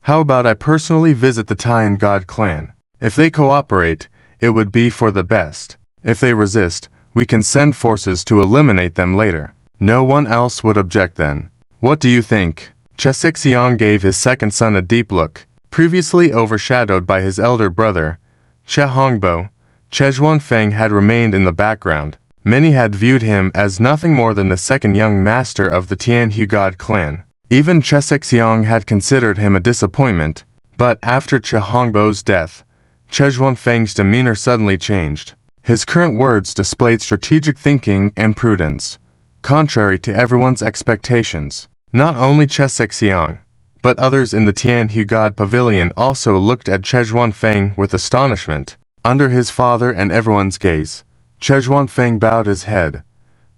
how about I personally visit the Tyan God clan? If they cooperate, it would be for the best. If they resist, we can send forces to eliminate them later. No one else would object then. What do you think?" Xiang gave his second son a deep look. Previously overshadowed by his elder brother, Hongbo, Zhuan Feng had remained in the background. Many had viewed him as nothing more than the second young master of the Tyan God clan. Even Xiang had considered him a disappointment, but after Hongbo's death, Zhuan Feng's demeanor suddenly changed. His current words displayed strategic thinking and prudence, contrary to everyone's expectations. Not only Xiang, but others in the Tyan God pavilion also looked at Zhuan Feng with astonishment. Under his father and everyone's gaze, Zhuan Feng bowed his head,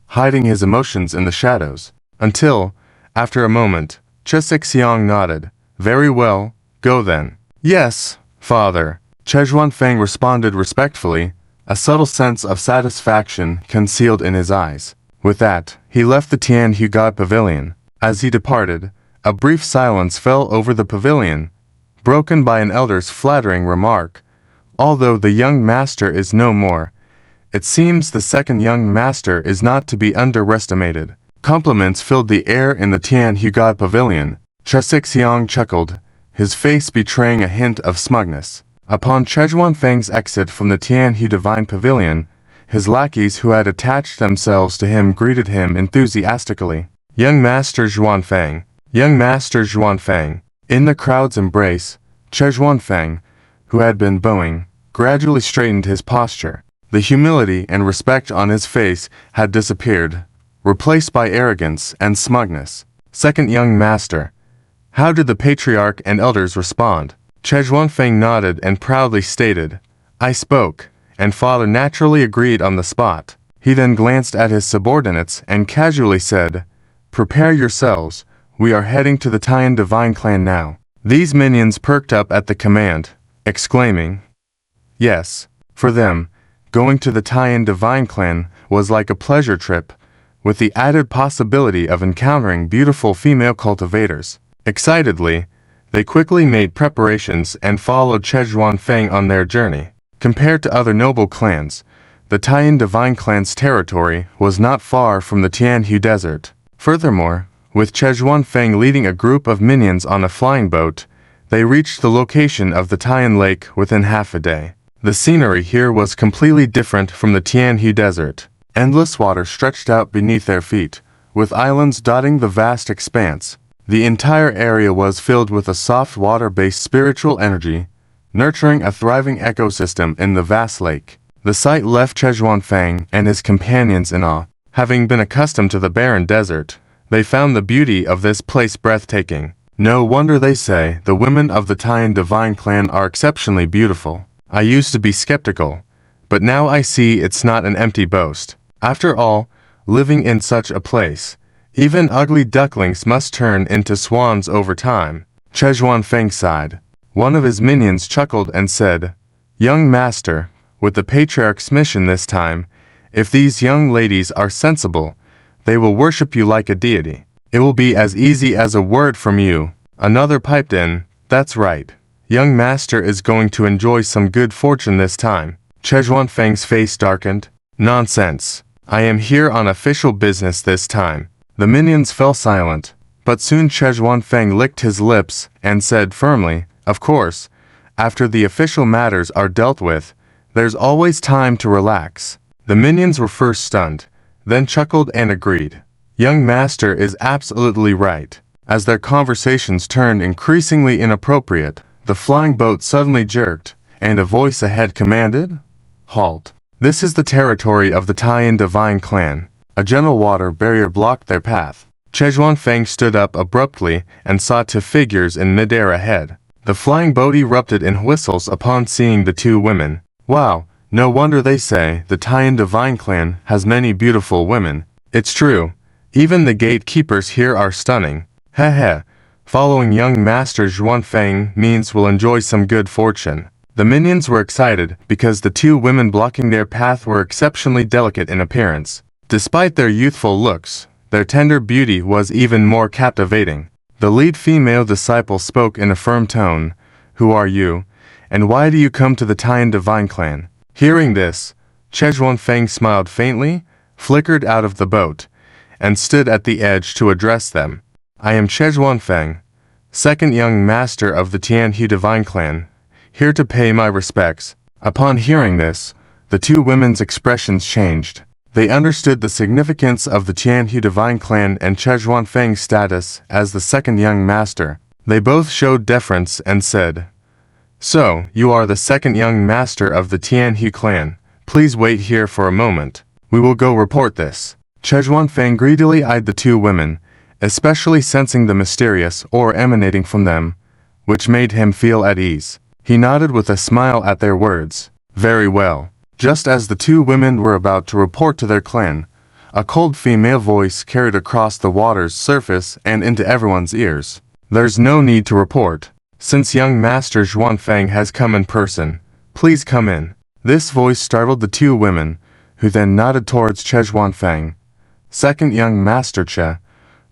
hiding his emotions in the shadows, until, after a moment, Xiang nodded. "Very well, go then." "Yes, father," Zhuan Feng responded respectfully, a subtle sense of satisfaction concealed in his eyes. With that, he left the Tyan God pavilion. As he departed, a brief silence fell over the pavilion, broken by an elder's flattering remark. "Although the young master is no more, it seems the second young master is not to be underestimated." Compliments filled the air in the Tyan God pavilion. Xiang chuckled, his face betraying a hint of smugness. Upon Zhuan Feng's exit from the Tyan Divine Pavilion, his lackeys who had attached themselves to him greeted him enthusiastically. "Young Master Zhuan Feng! Young Master Zhuan Feng!" In the crowd's embrace, Zhuan Feng, who had been bowing, gradually straightened his posture. The humility and respect on his face had disappeared, replaced by arrogance and smugness. "Second young master, how did the Patriarch and elders respond?" Zhuan Feng nodded and proudly stated, "I spoke, and father naturally agreed on the spot." He then glanced at his subordinates and casually said, "Prepare yourselves, we are heading to the Tyan Divine Clan now." These minions perked up at the command, exclaiming, "Yes, for them, going to the Tyan Divine Clan was like a pleasure trip, with the added possibility of encountering beautiful female cultivators." Excitedly, they quickly made preparations and followed Zhuan Feng on their journey. Compared to other noble clans, the Tyan Divine Clan's territory was not far from the Tianhu Desert. Furthermore, with Zhuan Feng leading a group of minions on a flying boat, they reached the location of the Tyan Lake within half a day. The scenery here was completely different from the Tianhu Desert. Endless water stretched out beneath their feet, with islands dotting the vast expanse. The entire area was filled with a soft water-based spiritual energy, nurturing a thriving ecosystem in the vast lake. The sight left Zhuan Feng and his companions in awe. Having been accustomed to the barren desert, they found the beauty of this place breathtaking. No wonder they say the women of the Tyan Divine Clan are exceptionally beautiful. I used to be skeptical, but now I see it's not an empty boast. After all, living in such a place, even ugly ducklings must turn into swans over time. Zhuan Feng sighed. One of his minions chuckled and said, "Young master, with the Patriarch's mission this time, if these young ladies are sensible, they will worship you like a deity. It will be as easy as a word from you." Another piped in, "That's right. Young master is going to enjoy some good fortune this time." Zhuan Feng's face darkened. "Nonsense. I am here on official business this time." The minions fell silent, but soon Zhuan Feng licked his lips and said firmly, "Of course, after the official matters are dealt with, there's always time to relax." The minions were first stunned, then chuckled and agreed. Young master is absolutely right. As their conversations turned increasingly inappropriate, the flying boat suddenly jerked, and a voice ahead commanded, "Halt." This is the territory of the Tyan divine clan. A gentle water barrier blocked their path. Zhuan Feng stood up abruptly and saw two figures in midair ahead. The flying boat erupted in whistles upon seeing the two women. Wow, no wonder they say the Tyan divine clan has many beautiful women. It's true. Even the gatekeepers here are stunning. Heh. Following young Master Zhuan Feng means we'll enjoy some good fortune. The minions were excited because the two women blocking their path were exceptionally delicate in appearance. Despite their youthful looks, their tender beauty was even more captivating. The lead female disciple spoke in a firm tone. Who are you, and why do you come to the Tyan divine clan? Hearing this, Zhuan Feng smiled faintly, flickered out of the boat, and stood at the edge to address them. I am Zhuan Feng, second young master of the Tianhu divine clan, here to pay my respects. Upon hearing this, the two women's expressions changed. They understood the significance of the Tianhu divine clan and Zhuan Feng's status as the second young master. They both showed deference and said, So, you are the second young master of the Tianhu clan. Please wait here for a moment. We will go report this. Zhuan Feng greedily eyed the two women, especially sensing the mysterious aura emanating from them, which made him feel at ease. He nodded with a smile at their words. Very well. Just as the two women were about to report to their clan, a cold female voice carried across the water's surface and into everyone's ears. There's no need to report. Since young Master Zhuan Feng has come in person, please come in. This voice startled the two women, who then nodded towards Zhuan Feng. Second young Master Che,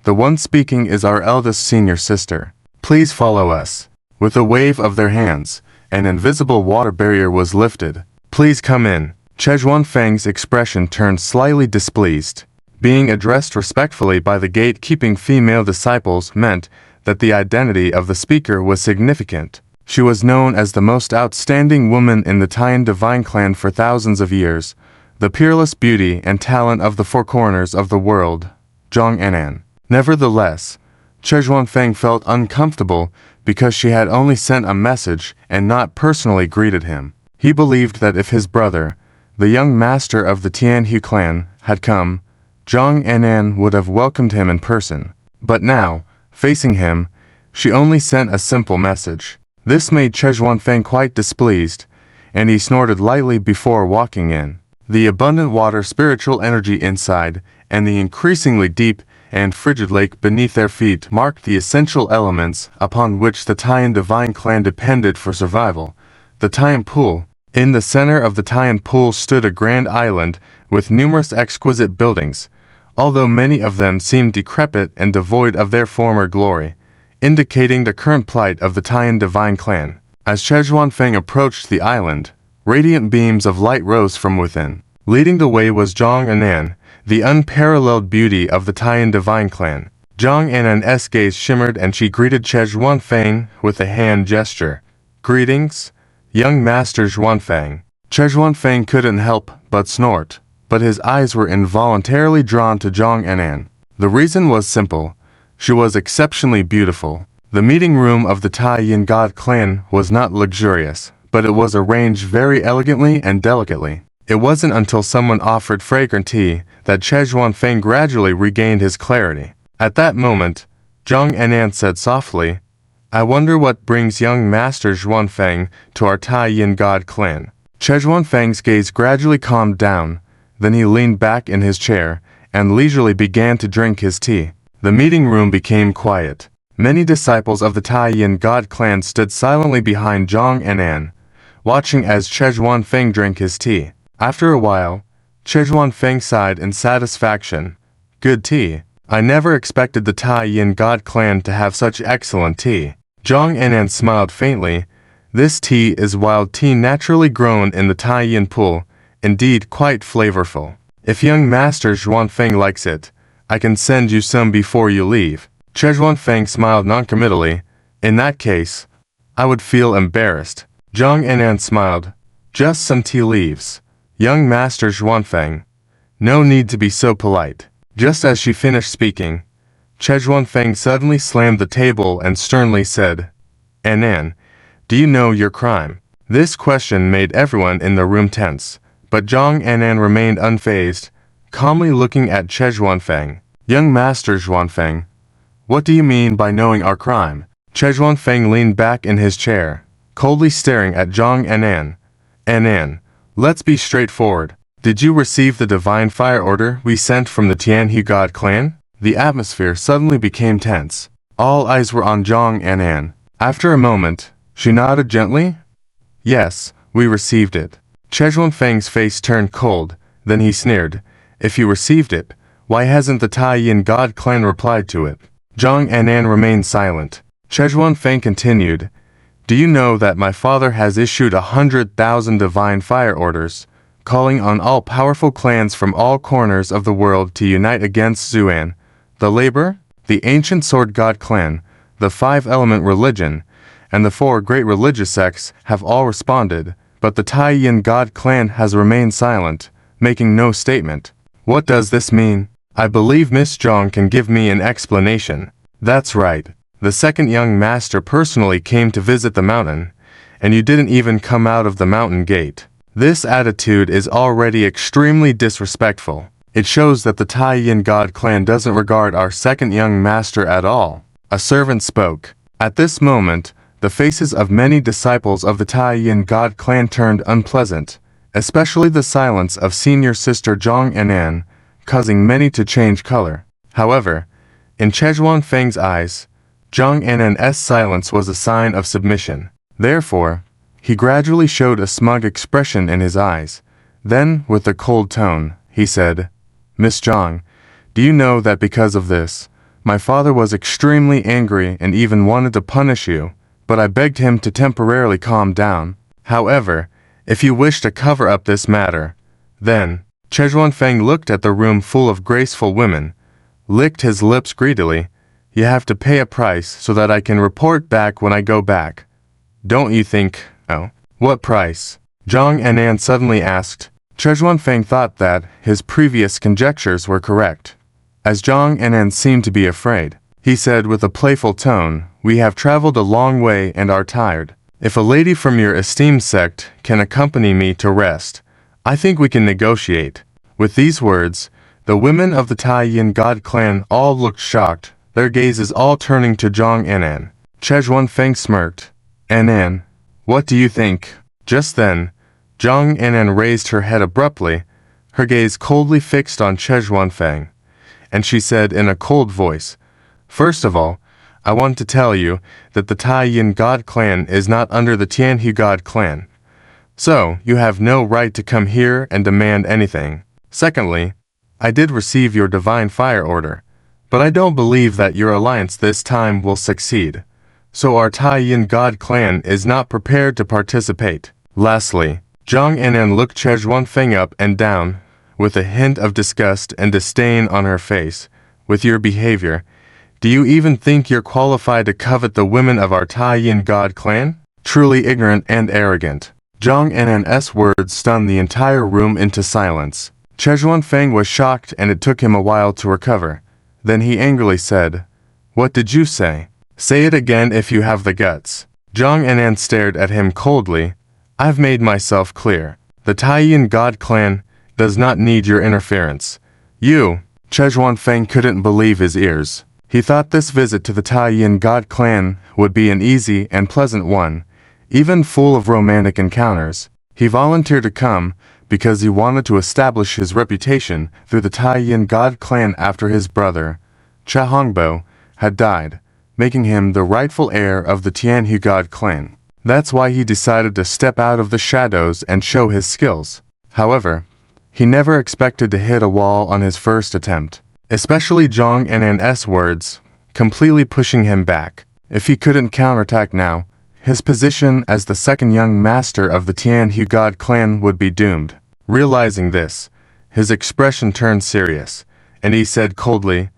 the one speaking is our eldest senior sister. Please follow us. With a wave of their hands, an invisible water barrier was lifted. Please come in. Zhuan Feng's expression turned slightly displeased. Being addressed respectfully by the gatekeeping female disciples meant that the identity of the speaker was significant. She was known as the most outstanding woman in the Tyan divine clan for thousands of years, the peerless beauty and talent of the four corners of the world, Zhang Anan. Nevertheless, Zhuan Feng felt uncomfortable because she had only sent a message and not personally greeted him. He believed that if his brother, the young master of the Tianhu clan, had come, Zhang Anan would have welcomed him in person. But now, facing him, she only sent a simple message. This made Zhuan Feng quite displeased, and he snorted lightly before walking in. The abundant water spiritual energy inside, and the increasingly deep and frigid lake beneath their feet marked the essential elements upon which the Tyan divine clan depended for survival. The Tyan Pool. In the center of the Tyan Pool stood a grand island with numerous exquisite buildings, although many of them seemed decrepit and devoid of their former glory, indicating the current plight of the Tyan divine clan. As Zhuan Feng approached the island, radiant beams of light rose from within. Leading the way was Zhang Anan, the unparalleled beauty of the Tyan divine clan. Zhang Anan's gaze shimmered and she greeted Zhuan Feng with a hand gesture. Greetings, young Master Zhuan Feng. Zhuan Feng couldn't help but snort, but his eyes were involuntarily drawn to Zhang Anan. The reason was simple. She was exceptionally beautiful. The meeting room of the Tyan God clan was not luxurious, but it was arranged very elegantly and delicately. It wasn't until someone offered fragrant tea that Zhuan Feng gradually regained his clarity. At that moment, Zhang Anan said softly, I wonder what brings young Master Zhuan Feng to our Tyan God clan. Zhuan Feng's gaze gradually calmed down, then he leaned back in his chair and leisurely began to drink his tea. The meeting room became quiet. Many disciples of the Tyan God clan stood silently behind Zhang Anan, watching as Zhuan Feng drank his tea. After a while, Zhuan Feng sighed in satisfaction. Good tea. I never expected the Tyan God clan to have such excellent tea. Zhang Anan smiled faintly. This tea is wild tea naturally grown in the Tyan Pool, indeed quite flavorful. If young Master Zhuan Feng likes it, I can send you some before you leave. Zhuan Feng smiled noncommittally. In that case, I would feel embarrassed. Zhang Anan smiled. Just some tea leaves. Young Master Zhuan Feng. No need to be so polite. Just as she finished speaking, Zhuan Feng suddenly slammed the table and sternly said, Anan, do you know your crime? This question made everyone in the room tense. but Zhang Anan remained unfazed, calmly looking at Che Zhuanfeng. Young Master Zhuanfeng, what do you mean by knowing our crime? Che Zhuanfeng leaned back in his chair, coldly staring at Zhang Anan. Anan, let's be straightforward. Did you receive the divine fire order we sent from the Tianhe God clan? The atmosphere suddenly became tense. All eyes were on Zhang Anan. After a moment, she nodded gently. Yes, we received it. Che Zhuanfeng's face turned cold, then he sneered. If you received it, why hasn't the Tyan God clan replied to it? Zhang Anan remained silent. Che Zhuanfeng continued. Do you know that my father has issued 100,000 divine fire orders, calling on all powerful clans from all corners of the world to unite against Zuan, the Labor, the Ancient Sword God clan, the Five-Element Religion, and the four great religious sects have all responded, but the Tyan God clan has remained silent, making no statement. What does this mean? I believe Miss Zhang can give me an explanation. That's right. The second young master personally came to visit the mountain, and you didn't even come out of the mountain gate. This attitude is already extremely disrespectful. It shows that the Tyan God clan doesn't regard our second young master at all. A servant spoke. At this moment, the faces of many disciples of the Tyan God clan turned unpleasant, especially the silence of senior sister Zhang Anan, causing many to change color. However, in Che Zhuanfeng's eyes, Zhang Anan's silence was a sign of submission. Therefore, he gradually showed a smug expression in his eyes. Then, with a cold tone, he said, Miss Zhang, do you know that because of this, my father was extremely angry and even wanted to punish you, but I begged him to temporarily calm down. However, if you wish to cover up this matter, then, Che Zhuanfeng looked at the room full of graceful women, licked his lips greedily. You have to pay a price so that I can report back when I go back. Don't you think? Oh, what price? Zhang Anan suddenly asked. Che Zhuanfeng thought that his previous conjectures were correct. As Zhang Anan seemed to be afraid, he said with a playful tone, We have traveled a long way and are tired. If a lady from your esteemed sect can accompany me to rest, I think we can negotiate. With these words, the women of the Tyan God clan all looked shocked, their gazes all turning to Zhang Anan. Che Zhuanfeng smirked. Anan, what do you think? Just then, Zhang Anan raised her head abruptly, her gaze coldly fixed on Che Zhuanfeng, and she said in a cold voice, First of all, I want to tell you that the Tyan God clan is not under the Tianhe God clan. So, you have no right to come here and demand anything. Secondly, I did receive your divine fire order, but I don't believe that your alliance this time will succeed. So our Tyan God clan is not prepared to participate. Lastly, Zhang Anan looked Che Zhuanfeng up and down, with a hint of disgust and disdain on her face. With your behavior, do you even think you're qualified to covet the women of our Tyan God clan? Truly ignorant and arrogant. Zhang Anan's words stunned the entire room into silence. Che Zhuanfeng was shocked and it took him a while to recover. Then he angrily said, What did you say? Say it again if you have the guts. Zhang Anan stared at him coldly. I've made myself clear. The Tyan God clan does not need your interference. You, Che Zhuanfeng couldn't believe his ears. He thought this visit to the Tyan God clan would be an easy and pleasant one, even full of romantic encounters. He volunteered to come because he wanted to establish his reputation through the Tyan God clan after his brother, Cha Hongbo, had died, making him the rightful heir of the Tianhe God clan. That's why he decided to step out of the shadows and show his skills. However, he never expected to hit a wall on his first attempt, especially Zhang Anan's words, completely pushing him back. If he couldn't counterattack now, his position as the second young master of the Tianhe God clan would be doomed. Realizing this, his expression turned serious, and he said coldly,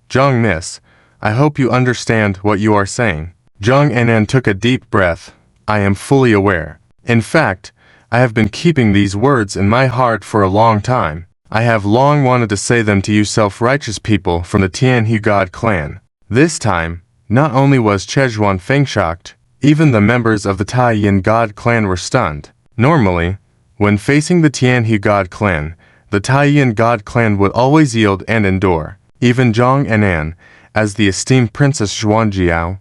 Zhang Miss, I hope you understand what you are saying. Zhang Anan took a deep breath. I am fully aware. In fact, I have been keeping these words in my heart for a long time. I have long wanted to say them to you self-righteous people from the Tianhe God clan. This time, not only was Che Zhuanfeng shocked, even the members of the Tyan God clan were stunned. Normally, When facing the Tyan God clan, the Tyan God clan would always yield and endure. Even Zhang Anan, as the esteemed Princess Zuan Jiao,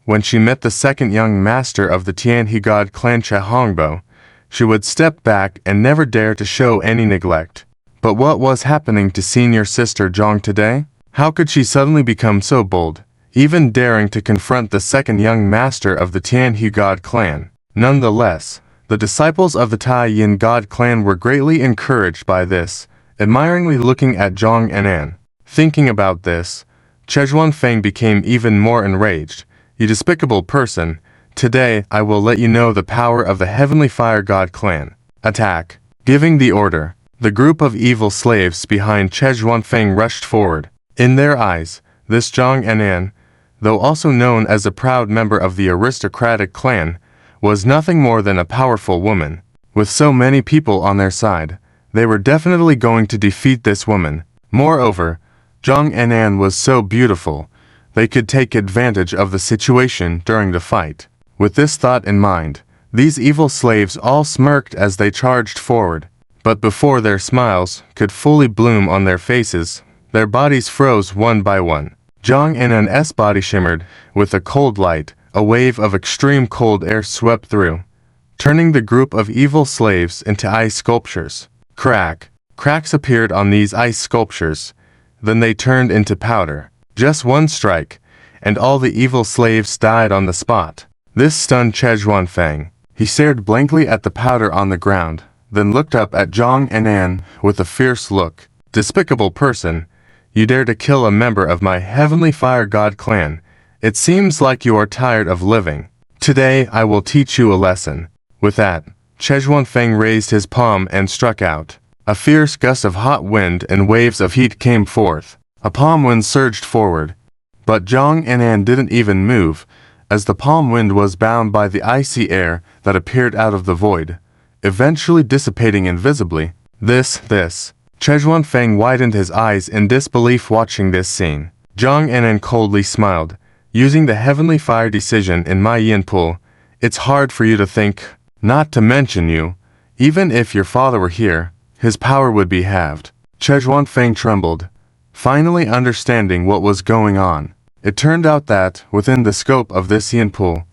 when she met the second young master of the Tyan God clan Cha Hongbo, she would step back and never dare to show any neglect. But what was happening to senior sister Zhang today? How could she suddenly become so bold, even daring to confront the second young master of the Tyan God clan? Nonetheless, the disciples of the Tyan God clan were greatly encouraged by this, admiringly looking at Zhang Anan. Thinking about this, Chejuan Feng became even more enraged. You despicable person, today I will let you know the power of the Heavenly Fire God clan. Attack. Giving the order, the group of evil slaves behind Chejuan Feng rushed forward. In their eyes, this Zhang Anan, though also known as a proud member of the aristocratic clan, was nothing more than a powerful woman. With so many people on their side, they were definitely going to defeat this woman. Moreover, Zhang Anan was so beautiful, they could take advantage of the situation during the fight. With this thought in mind, these evil slaves all smirked as they charged forward. But before their smiles could fully bloom on their faces, their bodies froze one by one. Zhang Anan's body shimmered with a cold light. A wave of extreme cold air swept through, turning the group of evil slaves into ice sculptures. Cracks appeared on these ice sculptures. Then they turned into powder. Just one strike, and all the evil slaves died on the spot. This stunned Chejuan Feng. He stared blankly at the powder on the ground, then looked up at Zhang Anan with a fierce look. Despicable person, you dare to kill a member of my Heavenly Fire God clan. It seems like you are tired of living. Today I will teach you a lesson. With that, Chejuan Feng raised his palm and struck out. A fierce gust of hot wind and waves of heat came forth. A palm wind surged forward. But Zhang Anan didn't even move, as the palm wind was bound by the icy air that appeared out of the void, eventually dissipating invisibly. Chejuan Feng widened his eyes in disbelief watching this scene. Zhang Anan coldly smiled. Using the Heavenly Fire decision in my Tyan Pool, it's hard for you to think, not to mention you. Even if your father were here, his power would be halved. Chejuan Feng trembled, finally understanding what was going on. It turned out that, within the scope of this Tyan Pool,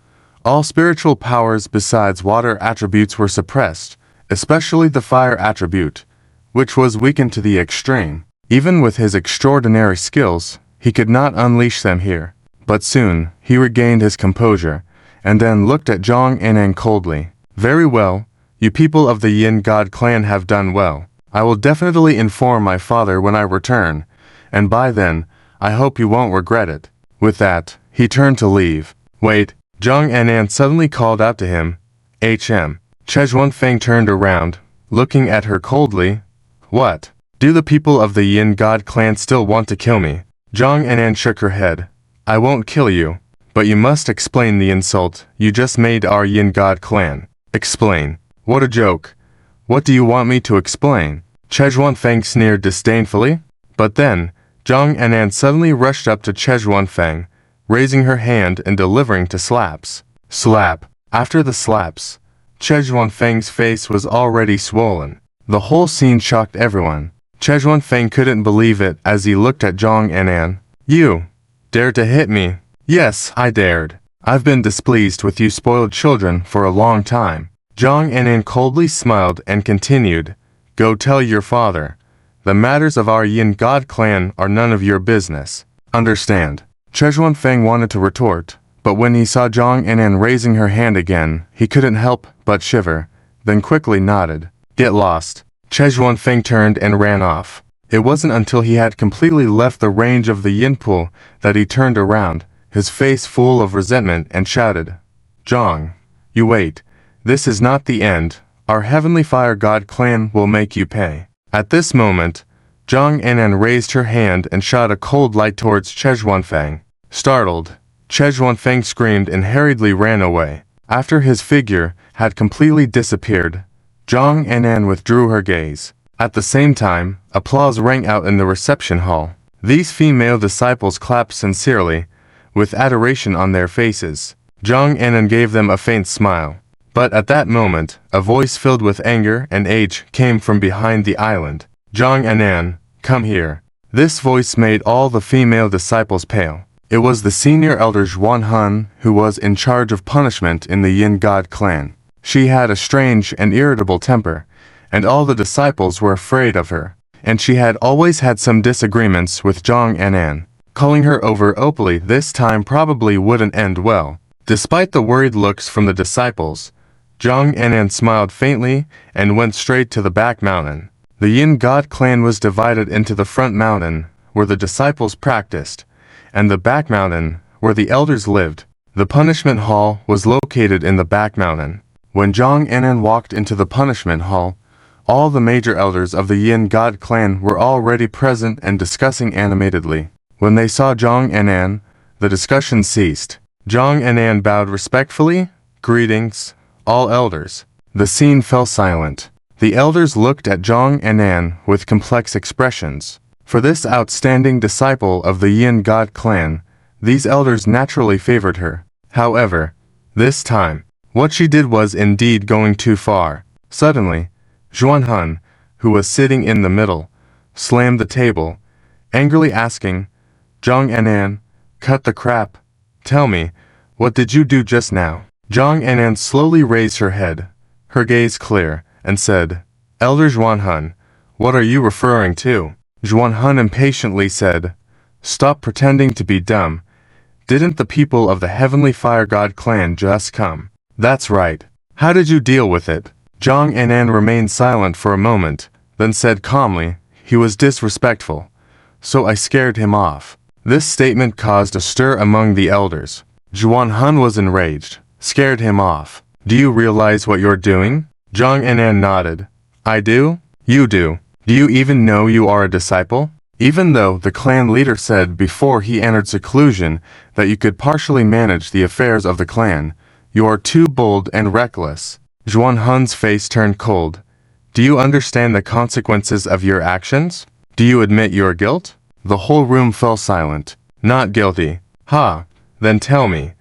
all spiritual powers besides water attributes were suppressed, especially the fire attribute, which was weakened to the extreme. Even with his extraordinary skills, he could not unleash them here. But soon, he regained his composure, and then looked at Zhang Anan coldly. Very well, you people of the Yin God clan have done well. I will definitely inform my father when I return, and by then, I hope you won't regret it. With that, he turned to leave. Wait, Zhang Anan suddenly called out to him. Chejuan Feng turned around, looking at her coldly. What? Do the people of the Yin God clan still want to kill me? Zhang Anan shook her head. I won't kill you, but you must explain the insult you just made our Yin God clan. Explain. What a joke. What do you want me to explain? Chejuan Feng sneered disdainfully. But then, Zhang Anan suddenly rushed up to Chejuan Feng, raising her hand and delivering two slaps. Slap. After the slaps, Chejuan Feng's face was already swollen. The whole scene shocked everyone. Chejuan Feng couldn't believe it as he looked at Zhang Anan. You dared to hit me? Yes, I dared. I've been displeased with you spoiled children for a long time. Zhang Anan coldly smiled and continued. Go tell your father. The matters of our Yin God clan are none of your business. Understand? Chejuan Feng wanted to retort, but when he saw Zhang Anan raising her hand again, he couldn't help but shiver, then quickly nodded. Get lost. Chejuan Feng turned and ran off. It wasn't until he had completely left the range of the Tyan Pool that he turned around, his face full of resentment, and shouted, Zhang, you wait. This is not the end. Our Heavenly Fire God clan will make you pay. At this moment, Zhang Anan raised her hand and shot a cold light towards Chejuan Feng. Startled, Chejuan Feng screamed and hurriedly ran away. After his figure had completely disappeared, Zhang Anan withdrew her gaze. At the same time, applause rang out in the reception hall. These female disciples clapped sincerely, with adoration on their faces. Zhang Anan gave them a faint smile. But at that moment, a voice filled with anger and age came from behind the island. Zhang Anan, come here. This voice made all the female disciples pale. It was the senior elder Zuan Han who was in charge of punishment in the Yin God clan. She had a strange and irritable temper, and all the disciples were afraid of her. And she had always had some disagreements with Zhang Anan. Calling her over openly this time probably wouldn't end well. Despite the worried looks from the disciples, Zhang Anan smiled faintly and went straight to the back mountain. The Yin God clan was divided into the front mountain, where the disciples practiced, and the back mountain, where the elders lived. The punishment hall was located in the back mountain. When Zhang Anan walked into the punishment hall, all the major elders of the Yin God clan were already present and discussing animatedly. When they saw Zhang Anan, the discussion ceased. Zhang Anan bowed respectfully. Greetings, all elders. The scene fell silent. The elders looked at Zhang Anan with complex expressions. For this outstanding disciple of the Yin God clan, these elders naturally favored her. However, this time, what she did was indeed going too far. Suddenly, Zuan Han, who was sitting in the middle, slammed the table, angrily asking, Zhang Anan, cut the crap. Tell me, what did you do just now? Zhang Anan slowly raised her head, her gaze clear, and said, Elder Zuan Han, what are you referring to? Zuan Han impatiently said, Stop pretending to be dumb. Didn't the people of the Heavenly Fire God clan just come? That's right. How did you deal with it? Zhang Anan remained silent for a moment, then said calmly, he was disrespectful, so I scared him off. This statement caused a stir among the elders. Zuan Han was enraged. Scared him off. Do you realize what you're doing? Zhang Anan nodded. I do? You do. Do you even know you are a disciple? Even though the clan leader said before he entered seclusion that you could partially manage the affairs of the clan, you are too bold and reckless. Zuan Han's face turned cold. Do you understand the consequences of your actions? Do you admit your guilt? The whole room fell silent. Not guilty. Ha, then tell me,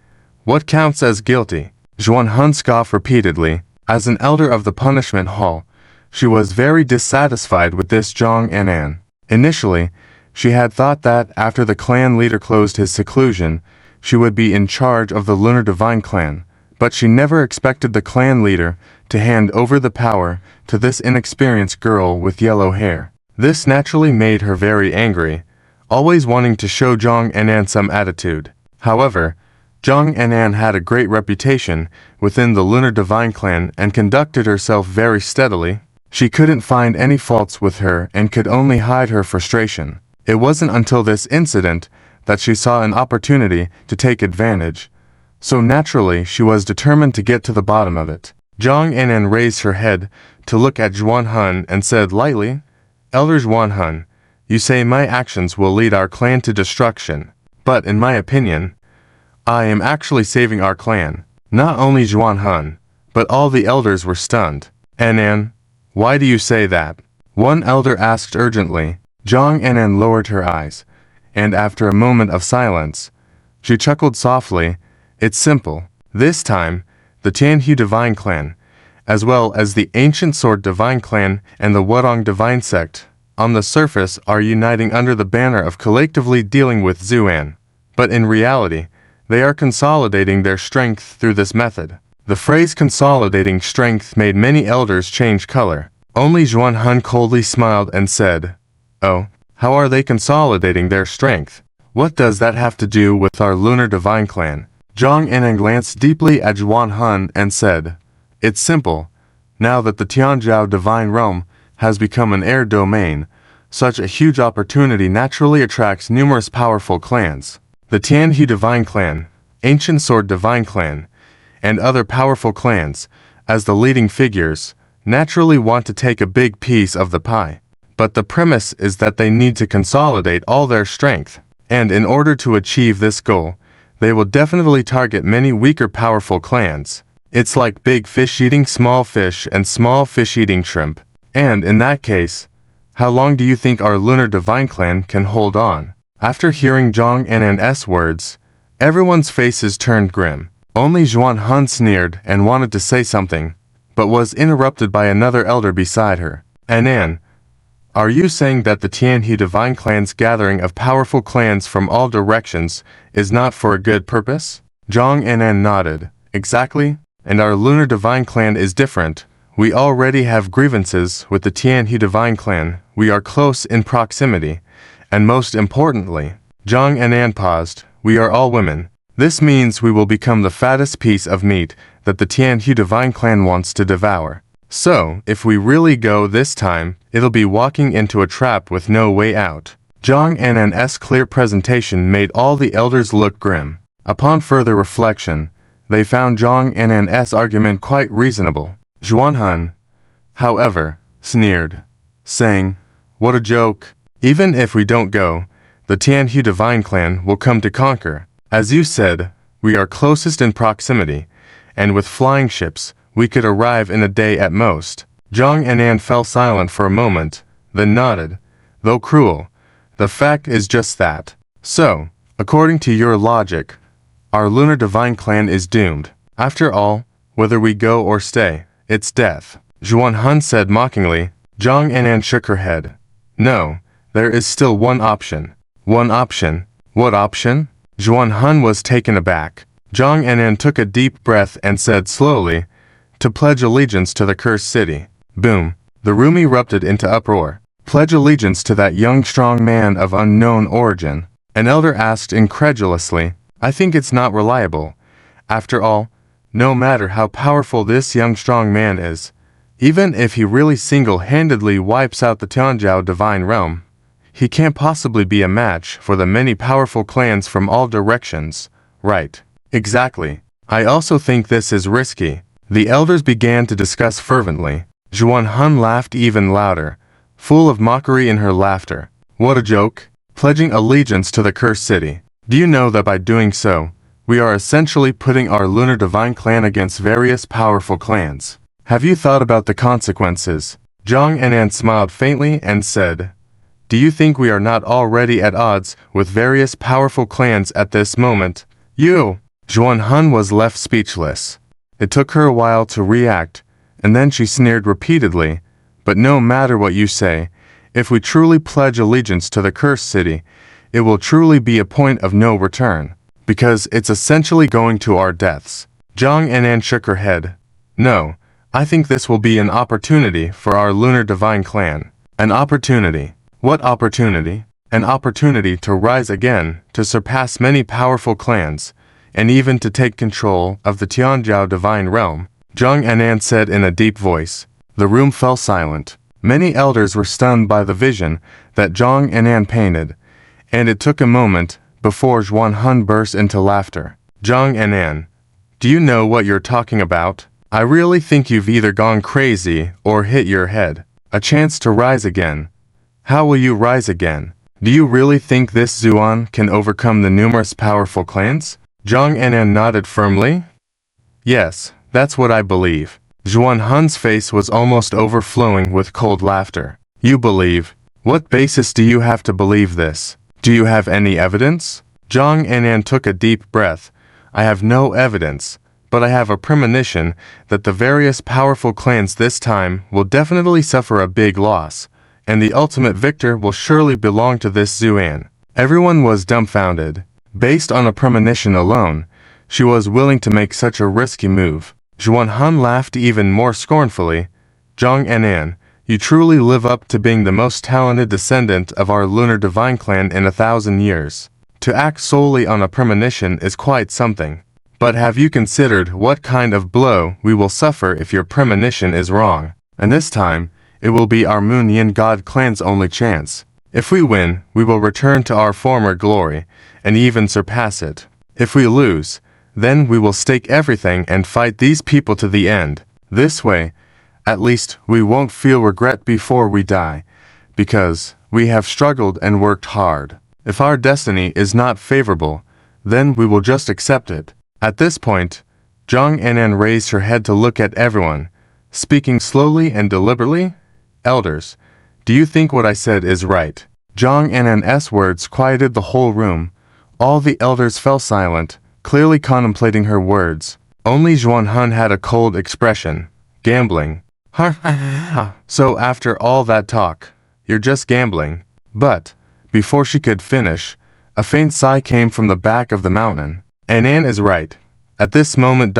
what counts as guilty? Zuan Han scoffed repeatedly. As an elder of the punishment hall, she was very dissatisfied with this Zhang Anan. Initially, she had thought that after the clan leader closed his seclusion, she would be in charge of the Lunar Divine clan, but she never expected the clan leader to hand over the power to this inexperienced girl with yellow hair. This naturally made her very angry, always wanting to show Zhang Anan some attitude. However, Zhang Anan had a great reputation within the Lunar Divine clan and conducted herself very steadily. She couldn't find any faults with her and could only hide her frustration. It wasn't until this incident that she saw an opportunity to take advantage, so naturally she was determined to get to the bottom of it. Zhang Anan raised her head to look at Zuan Han and said lightly, Elder Zuan Han, you say my actions will lead our clan to destruction, but in my opinion, I am actually saving our clan. Not only Zuan Han, but all the elders were stunned. Anan, why do you say that? One elder asked urgently. Zhang Anan lowered her eyes, and after a moment of silence, she chuckled softly. It's simple. This time, the Tianhu Divine Clan, as well as the Ancient Sword Divine Clan and the Wudong Divine Sect, on the surface are uniting under the banner of collectively dealing with Zuan. But in reality, they are consolidating their strength through this method. The phrase consolidating strength made many elders change color. Only Zuan Han coldly smiled and said, Oh, how are they consolidating their strength? What does that have to do with our Lunar Divine Clan? Zhang Anan glanced deeply at Zuan Han and said, It's simple. Now that the Tianzhou Divine Realm has become an heir domain, such a huge opportunity naturally attracts numerous powerful clans. The Tianhu Divine Clan, Ancient Sword Divine Clan, and other powerful clans, as the leading figures, naturally want to take a big piece of the pie. But the premise is that they need to consolidate all their strength, and in order to achieve this goal, they will definitely target many weaker powerful clans. It's like big fish eating small fish and small fish eating shrimp. And in that case, how long do you think our Lunar Divine Clan can hold on? After hearing Zhang Anan's words, everyone's faces turned grim. Only Zuan sneered and wanted to say something, but was interrupted by another elder beside her. Anan, are you saying that the Tyan Divine Clan's gathering of powerful clans from all directions is not for a good purpose? Zhang Anan nodded. Exactly, and our Lunar Divine Clan is different. We already have grievances with the Tyan Divine Clan. We are close in proximity, and most importantly, Zhang Anan paused, we are all women. This means we will become the fattest piece of meat that the Tyan Divine Clan wants to devour. So, if we really go this time, it'll be walking into a trap with no way out. Zhang Anan's clear presentation made all the elders look grim. Upon further reflection, they found Zhang Anan's argument quite reasonable. Zuan, however, sneered, saying, what a joke. Even if we don't go, the Tyan Divine Clan will come to conquer. As you said, we are closest in proximity, and with flying ships, we could arrive in a day at most. Zhang Anan fell silent for a moment, then nodded. Though cruel, the fact is just that. So, according to your logic, our Lunar Divine Clan is doomed. After all, whether we go or stay, it's death. Zuan said mockingly. Zhang Anan shook her head. No, there is still one option. One option? What option? Zuan was taken aback. Zhang Anan took a deep breath and said slowly, to pledge allegiance to the cursed city. Boom. The room erupted into uproar. Pledge allegiance to that young strong man of unknown origin. An elder asked incredulously, I think it's not reliable. After all, no matter how powerful this young strong man is, even if he really single-handedly wipes out the Tianzhou divine realm, he can't possibly be a match for the many powerful clans from all directions. Right. Exactly. I also think this is risky. The elders began to discuss fervently. Zuan laughed even louder, full of mockery in her laughter. What a joke. Pledging allegiance to the cursed city. Do you know that by doing so, we are essentially putting our Lunar Divine Clan against various powerful clans? Have you thought about the consequences? Zhang Anan smiled faintly and said, do you think we are not already at odds with various powerful clans at this moment? You! Zuan was left speechless. It took her a while to react, and then she sneered repeatedly, but no matter what you say, if we truly pledge allegiance to the cursed city, it will truly be a point of no return, because it's essentially going to our deaths. Zhang Anan shook her head. No, I think this will be an opportunity for our Lunar Divine Clan. An opportunity. What opportunity? An opportunity to rise again, to surpass many powerful clans, and even to take control of the Tianzhou divine realm, Zhang Anan said in a deep voice. The room fell silent. Many elders were stunned by the vision that Zhang Anan painted, and it took a moment before Zuan burst into laughter. Zhang Anan, do you know what you're talking about? I really think you've either gone crazy or hit your head. A chance to rise again. How will you rise again? Do you really think this Zuan can overcome the numerous powerful clans? Zhang Anan nodded firmly. Yes, that's what I believe. Zuan face was almost overflowing with cold laughter. You believe? What basis do you have to believe this? Do you have any evidence? Zhang Anan took a deep breath. I have no evidence, but I have a premonition that the various powerful clans this time will definitely suffer a big loss, and the ultimate victor will surely belong to this Zuan. Everyone was dumbfounded. Based on a premonition alone, she was willing to make such a risky move. Zuan laughed even more scornfully. Zhang Anan, you truly live up to being the most talented descendant of our Lunar Divine Clan in 1,000 years. To act solely on a premonition is quite something. But have you considered what kind of blow we will suffer if your premonition is wrong? And this time, it will be our Moon Yin God Clan's only chance. If we win, we will return to our former glory, and even surpass it. If we lose, then we will stake everything and fight these people to the end. This way, at least we won't feel regret before we die, because we have struggled and worked hard. If our destiny is not favorable, then we will just accept it. At this point, Zhang Anan raised her head to look at everyone, speaking slowly and deliberately. Elders, do you think what I said is right? Zhang Anan's words quieted the whole room. All the elders fell silent, clearly contemplating her words. Only Zuan had a cold expression. Gambling. So after all that talk, you're just gambling. But, before she could finish, a faint sigh came from the back of the mountain. Anan is right. At this moment ...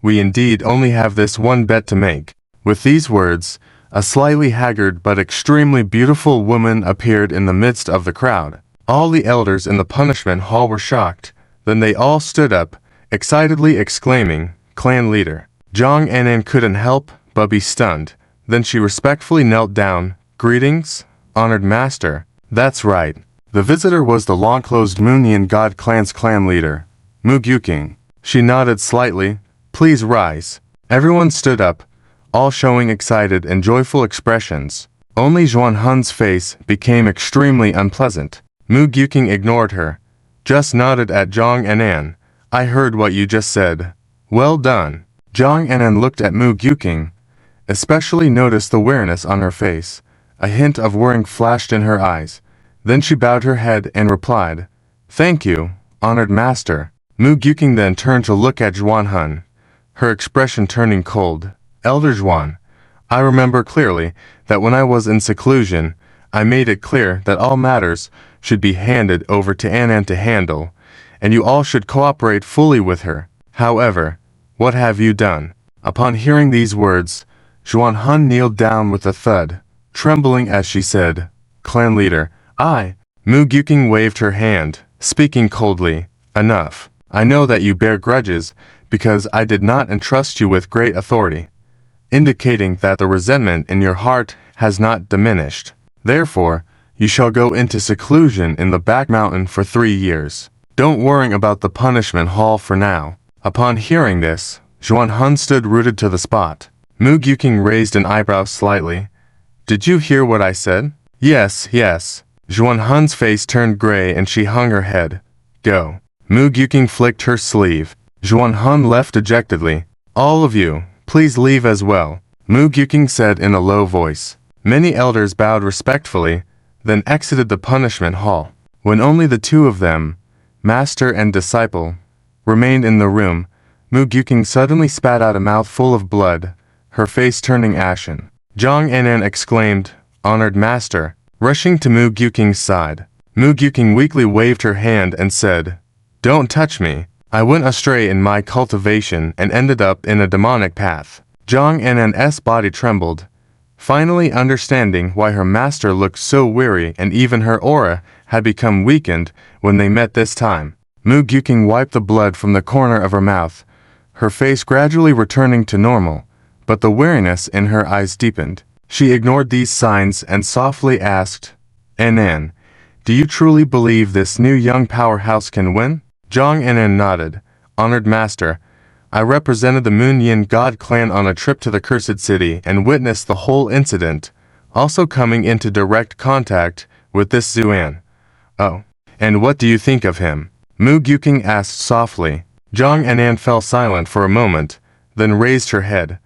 we indeed only have this one bet to make. With these words, a slightly haggard but extremely beautiful woman appeared in the midst of the crowd. All the elders in the punishment hall were shocked. Then they all stood up, excitedly exclaiming, "Clan leader." Zhang Anan couldn't help but be stunned. Then she respectfully knelt down. "Greetings, honored master." That's right. The visitor was the long-closed Moonian God clan's clan leader, Mu Gyuking. She nodded slightly. "Please rise." Everyone stood up, all showing excited and joyful expressions. Only Zuan face became extremely unpleasant. Mu Gyuking ignored her, just nodded at Zhang Anan. "I heard what you just said. Well done." Zhang Anan looked at Mu Gyuking, especially noticed the weariness on her face. A hint of worrying flashed in her eyes. Then she bowed her head and replied, "Thank you, honored master." Mu Gyuking then turned to look at Zuan, her expression turning cold. "Elder Zuan, I remember clearly that when I was in seclusion, I made it clear that all matters should be handed over to Anan to handle, and you all should cooperate fully with her. However, what have you done?" Upon hearing these words, Zuan kneeled down with a thud, trembling as she said, "Clan leader, I..." Mu Gyuking waved her hand, speaking coldly, "Enough. I know that you bear grudges because I did not entrust you with great authority, indicating that the resentment in your heart has not diminished. Therefore, you shall go into seclusion in the back mountain for 3 years. Don't worry about the punishment hall for now." Upon hearing this, Zuan stood rooted to the spot. Mu Gyuking raised an eyebrow slightly. "Did you hear what I said?" Yes. Zuan face turned gray and she hung her head. "Go." Mu Gyuking flicked her sleeve. Zuan left dejectedly. "All of you, please leave as well," Mu Gyuking said in a low voice. Many elders bowed respectfully, then exited the punishment hall. When only the two of them, master and disciple, remained in the room, Mu Gyuking suddenly spat out a mouthful of blood, her face turning ashen. Zhang Anan exclaimed, "Honored master," rushing to Mu Gyuking's side. Mu Gyuking weakly waved her hand and said, "Don't touch me. I went astray in my cultivation and ended up in a demonic path." Zhang Anan's body trembled, finally understanding why her master looked so weary, and even her aura had become weakened when they met this time. Mu Gyuking wiped the blood from the corner of her mouth, her face gradually returning to normal, but the weariness in her eyes deepened. She ignored these signs and softly asked, "Anan, do you truly believe this new young powerhouse can win?" Zhang Anan nodded. "Honored master, I represented the Moonian God clan on a trip to the Cursed City and witnessed the whole incident, also coming into direct contact with this Zuan." "Oh, and what do you think of him?" Mu Gyuking asked softly. Zhang Anan fell silent for a moment, then raised her head,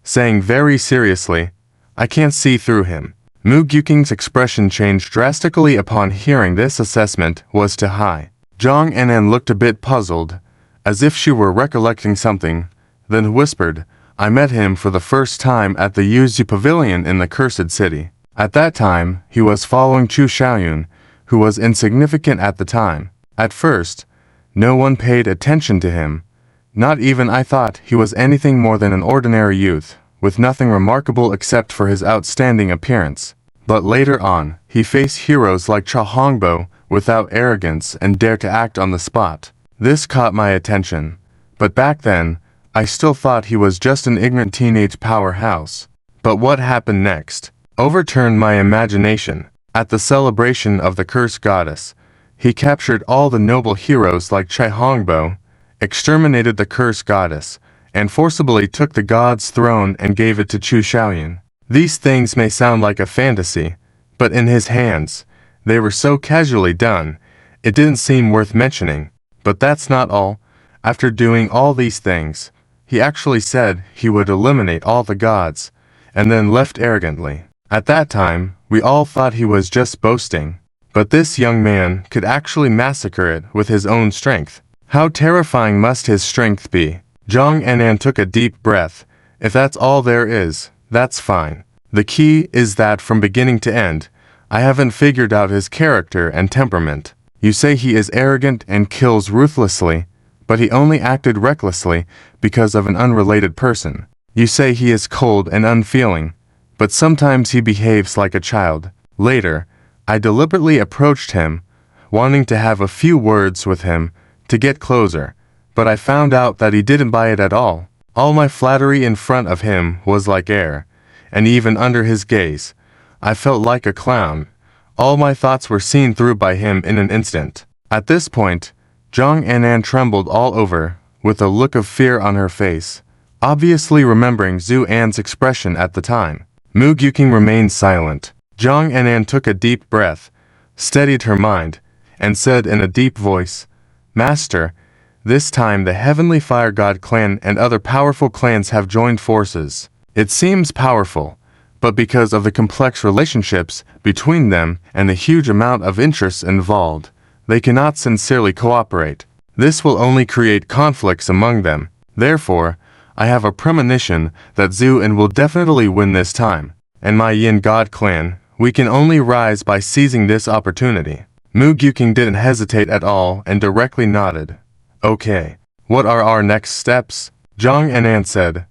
saying very seriously, "I can't see through him." Mu Gyuking's expression changed drastically upon hearing this assessment was too high. Zhang Anan looked a bit puzzled, as if she were recollecting something, then whispered, "I met him for the first time at the Yuzu Pavilion in the Cursed City. At that time, he was following Chu Xiaoyun, who was insignificant at the time. At first, no one paid attention to him. Not even I thought he was anything more than an ordinary youth, with nothing remarkable except for his outstanding appearance. But later on, he faced heroes like Cha Hongbo without arrogance and dared to act on the spot. This caught my attention. But back then, I still thought he was just an ignorant teenage powerhouse. But what happened next overturned my imagination. At the celebration of the Cursed Goddess, he captured all the noble heroes like Chai Hongbo, exterminated the Cursed Goddess, and forcibly took the god's throne and gave it to Chu Xiaoyun. These things may sound like a fantasy, but in his hands, they were so casually done, it didn't seem worth mentioning. But that's not all. After doing all these things, he actually said he would eliminate all the gods, and then left arrogantly. At that time, we all thought he was just boasting. But this young man could actually massacre it with his own strength. How terrifying must his strength be? Zhang Anan took a deep breath. If that's all there is, that's fine. The key is that from beginning to end, I haven't figured out his character and temperament. You say he is arrogant and kills ruthlessly, but he only acted recklessly because of an unrelated person. You say he is cold and unfeeling, but sometimes he behaves like a child. Later, I deliberately approached him, wanting to have a few words with him to get closer, but I found out that he didn't buy it at all. All my flattery in front of him was like air, and even under his gaze, I felt like a clown. All my thoughts were seen through by him in an instant. At this point, Zhang Anan trembled all over, with a look of fear on her face, obviously remembering Zuan's expression at the time. Mu Gyuking remained silent. Zhang Anan took a deep breath, steadied her mind, and said in a deep voice, "Master, this time the Heavenly Fire God clan and other powerful clans have joined forces. It seems powerful, but because of the complex relationships between them and the huge amount of interests involved, they cannot sincerely cooperate. This will only create conflicts among them. Therefore, I have a premonition that Zuan will definitely win this time, and my Yin God clan, we can only rise by seizing this opportunity." Mu Gyuking didn't hesitate at all and directly nodded. "Okay, what are our next steps?" Zhang Anan said.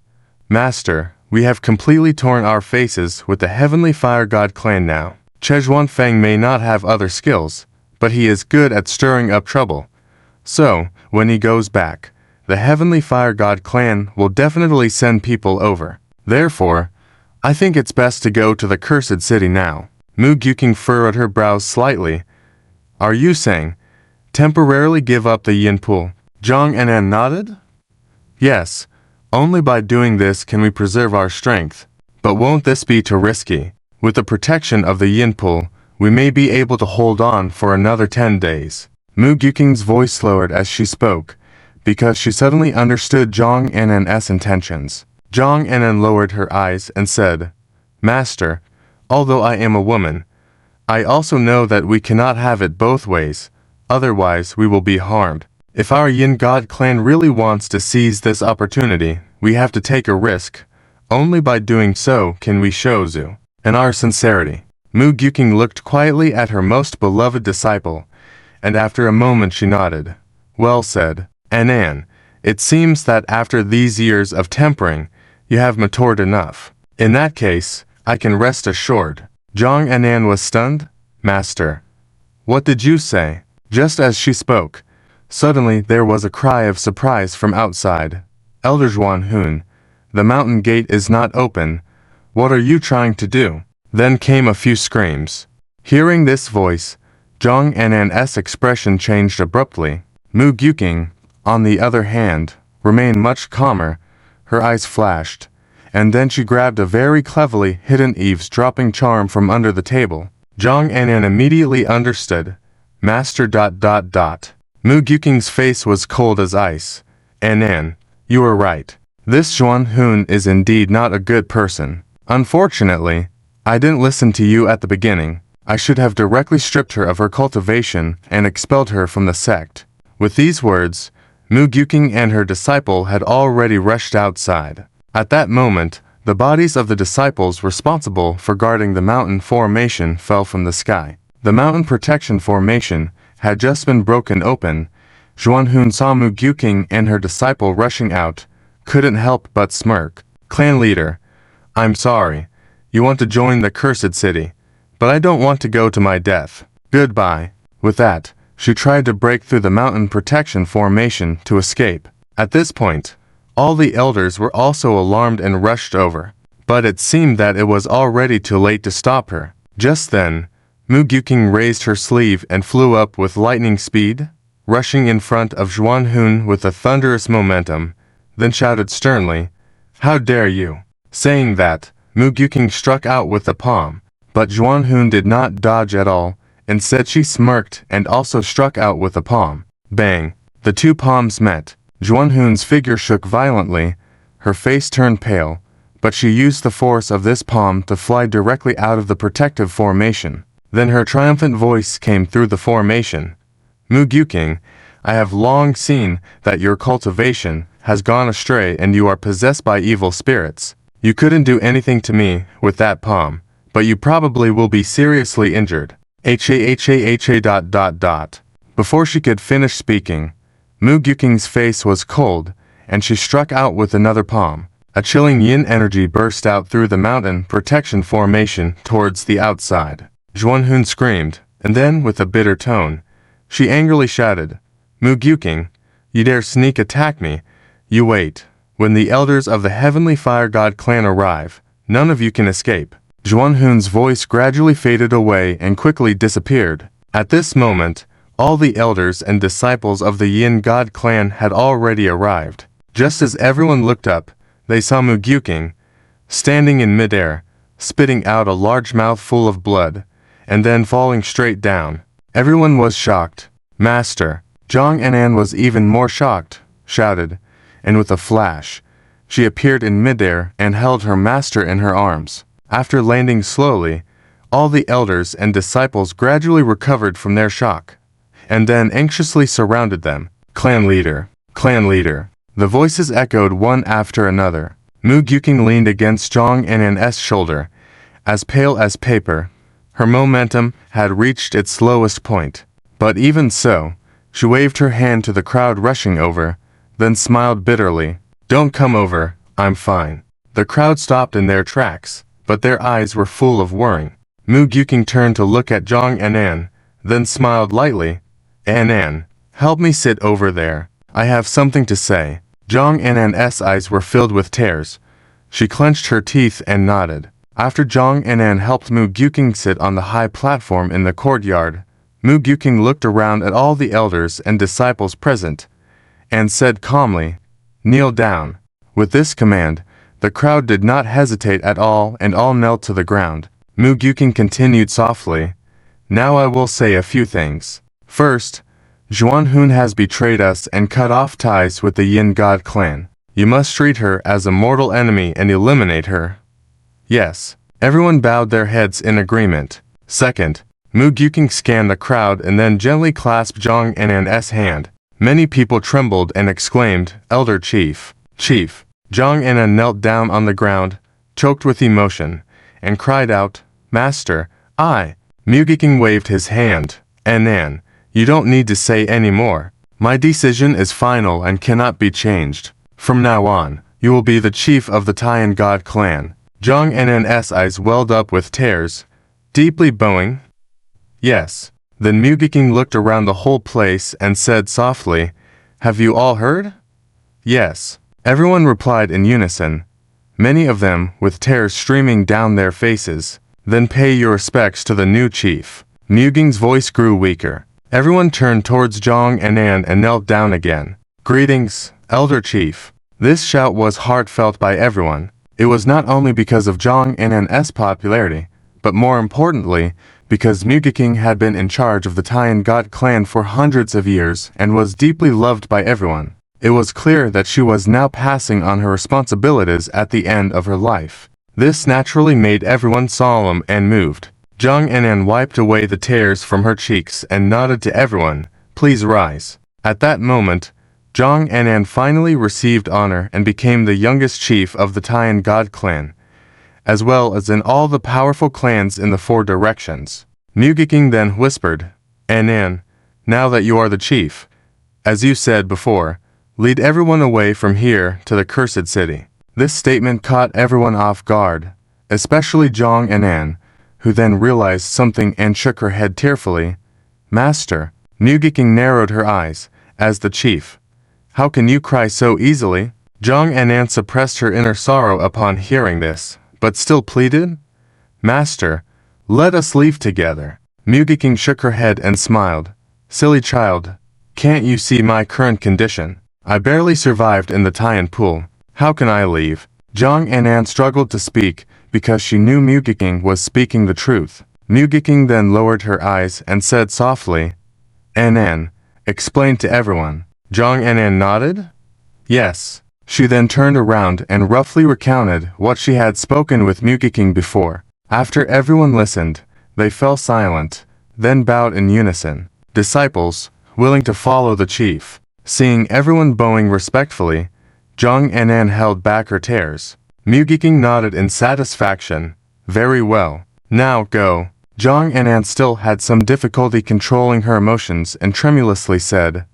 "Master, we have completely torn our faces with the Heavenly Fire God clan now. Chejuan Feng may not have other skills, but he is good at stirring up trouble. So, when he goes back, the Heavenly Fire God clan will definitely send people over. Therefore, I think it's best to go to the Cursed City now." Mu Gyuking furrowed her brows slightly. "Are you saying, temporarily give up the Yin Pool?" Zhang Anan nodded. "Yes, only by doing this can we preserve our strength. But won't this be too risky? With the protection of the Yin Pool, we may be able to hold on for another 10 days. Mu Gyuking's voice lowered as she spoke, because she suddenly understood Zhang Anan's intentions. Zhang Anan lowered her eyes and said, "Master, although I am a woman, I also know that we cannot have it both ways, otherwise we will be harmed. If our Yin God clan really wants to seize this opportunity, we have to take a risk. Only by doing so can we show Zu and our sincerity." Mu Gyuking looked quietly at her most beloved disciple, and after a moment she nodded. "Well said, Anan. It seems that after these years of tempering, you have matured enough. In that case, I can rest assured." Zhang Anan was stunned. "Master, what did you say?" Just as she spoke, suddenly there was a cry of surprise from outside. "Elder Zuan Hun, the mountain gate is not open. What are you trying to do?" Then came a few screams. Hearing this voice, Zhang Anan's expression changed abruptly. Mu Gyuking, on the other hand, remained much calmer. Her eyes flashed, and then she grabbed a very cleverly hidden eavesdropping charm from under the table. Zhang Anan immediately understood. "Master ... Mu Gyuking's face was cold as ice. "Anan, you are right. This Zuan Hun is indeed not a good person. Unfortunately, I didn't listen to you at the beginning. I should have directly stripped her of her cultivation and expelled her from the sect." With these words, Mu Gyuking and her disciple had already rushed outside. At that moment, the bodies of the disciples responsible for guarding the mountain formation fell from the sky. The mountain protection formation had just been broken open. Zuan Hun saw Mu Gyuking and her disciple rushing out, couldn't help but smirk. "Clan leader, I'm sorry. You want to join the Cursed City, but I don't want to go to my death. Goodbye." With that, she tried to break through the mountain protection formation to escape. At this point, all the elders were also alarmed and rushed over, but it seemed that it was already too late to stop her. Just then, Mu Gyuking raised her sleeve and flew up with lightning speed, rushing in front of Zuan Hun with a thunderous momentum, then shouted sternly, "How dare you!" Saying that, Mu Gyuking struck out with the palm, but Zuan Hun did not dodge at all. Instead she smirked and also struck out with the palm. Bang! The two palms met. Zuan Hun's figure shook violently, her face turned pale, but she used the force of this palm to fly directly out of the protective formation. Then her triumphant voice came through the formation. "Mu Gyuking, I have long seen that your cultivation has gone astray and you are possessed by evil spirits. You couldn't do anything to me with that palm, but you probably will be seriously injured. Ha. Before she could finish speaking, Mu-Gyuking's face was cold, and she struck out with another palm. A chilling yin energy burst out through the mountain protection formation towards the outside. Zuan screamed, and then, with a bitter tone, she angrily shouted, Mu-Gyuking, you dare sneak attack me? You wait. When the elders of the Heavenly Fire God clan arrive, none of you can escape. Zuan voice gradually faded away and quickly disappeared. At this moment, all the elders and disciples of the Yin God clan had already arrived. Just as everyone looked up, they saw Mu-Gyuking, standing in midair, spitting out a large mouthful of blood, and then falling straight down. Everyone was shocked. Master. Zhang Anan was even more shocked, shouted, and with a flash, she appeared in midair and held her master in her arms. After landing slowly, all the elders and disciples gradually recovered from their shock, and then anxiously surrounded them. Clan leader. Clan leader. The voices echoed one after another. Mu-Gyuking leaned against Zhang Anan's shoulder, as pale as paper. Her momentum had reached its lowest point. But even so, she waved her hand to the crowd rushing over, then smiled bitterly. Don't come over, I'm fine. The crowd stopped in their tracks, but their eyes were full of worry. Mu-Gyuking turned to look at Zhang Anan, then smiled lightly. Anan, help me sit over there. I have something to say. Zhang Anan's eyes were filled with tears. She clenched her teeth and nodded. After Zhang Anan helped Mu-Gyuking sit on the high platform in the courtyard, Mu-Gyuking looked around at all the elders and disciples present, and said calmly, Kneel down. With this command, the crowd did not hesitate at all and all knelt to the ground. Mu-Gyuking continued softly, Now I will say a few things. First, Zuan has betrayed us and cut off ties with the Yin God clan. You must treat her as a mortal enemy and eliminate her. Yes. Everyone bowed their heads in agreement. Second, Mu-Gyuking scanned the crowd and then gently clasped Zhang Anan's hand. Many people trembled and exclaimed, Elder Chief. Chief. Zhang Anan knelt down on the ground, choked with emotion, and cried out, Master, I. Mu-Gyuking waved his hand. Anan, you don't need to say any more. My decision is final and cannot be changed. From now on, you will be the chief of the Tyan God clan. Zhang Anan's eyes welled up with tears, deeply bowing. Yes. Then Mu-Gyuking looked around the whole place and said softly, Have you all heard? Yes. Everyone replied in unison, many of them with tears streaming down their faces. Then pay your respects to the new chief. Mu-Gyuking's voice grew weaker. Everyone turned towards Zhang Anan and knelt down again. Greetings, Elder Chief. This shout was heartfelt by everyone. It was not only because of Zhang Anan's popularity, but more importantly, because Mu-Gyuking had been in charge of the Tyan God clan for hundreds of years and was deeply loved by everyone. It was clear that she was now passing on her responsibilities at the end of her life. This naturally made everyone solemn and moved. Zhang Anan wiped away the tears from her cheeks and nodded to everyone, Please rise. At that moment, Zhang Anan finally received honor and became the youngest chief of the Tyan God clan, as well as in all the powerful clans in the four directions. Mu-Gyuking then whispered, Anan, now that you are the chief, as you said before, lead everyone away from here to the cursed city. This statement caught everyone off guard, especially Zhang Anan, who then realized something and shook her head tearfully. Master. Mu-Gyuking narrowed her eyes, as the chief. How can you cry so easily? Zhang Anan suppressed her inner sorrow upon hearing this, but still pleaded, Master, let us leave together. Mu-Gyuking shook her head and smiled. Silly child, can't you see my current condition? I barely survived in the Tyan Pool. How can I leave? Zhang Anan struggled to speak because she knew Mu-Gyuking was speaking the truth. Mu-Gyuking then lowered her eyes and said softly, Anan, explain to everyone. Zhang Anan nodded. Yes. She then turned around and roughly recounted what she had spoken with Mu-Gyuking before. After everyone listened, they fell silent, then bowed in unison. Disciples, willing to follow the chief. Seeing everyone bowing respectfully, Jong Anan held back her tears. Mugiking nodded in satisfaction. Very well. Now go. Jong Anan still had some difficulty controlling her emotions and tremulously said,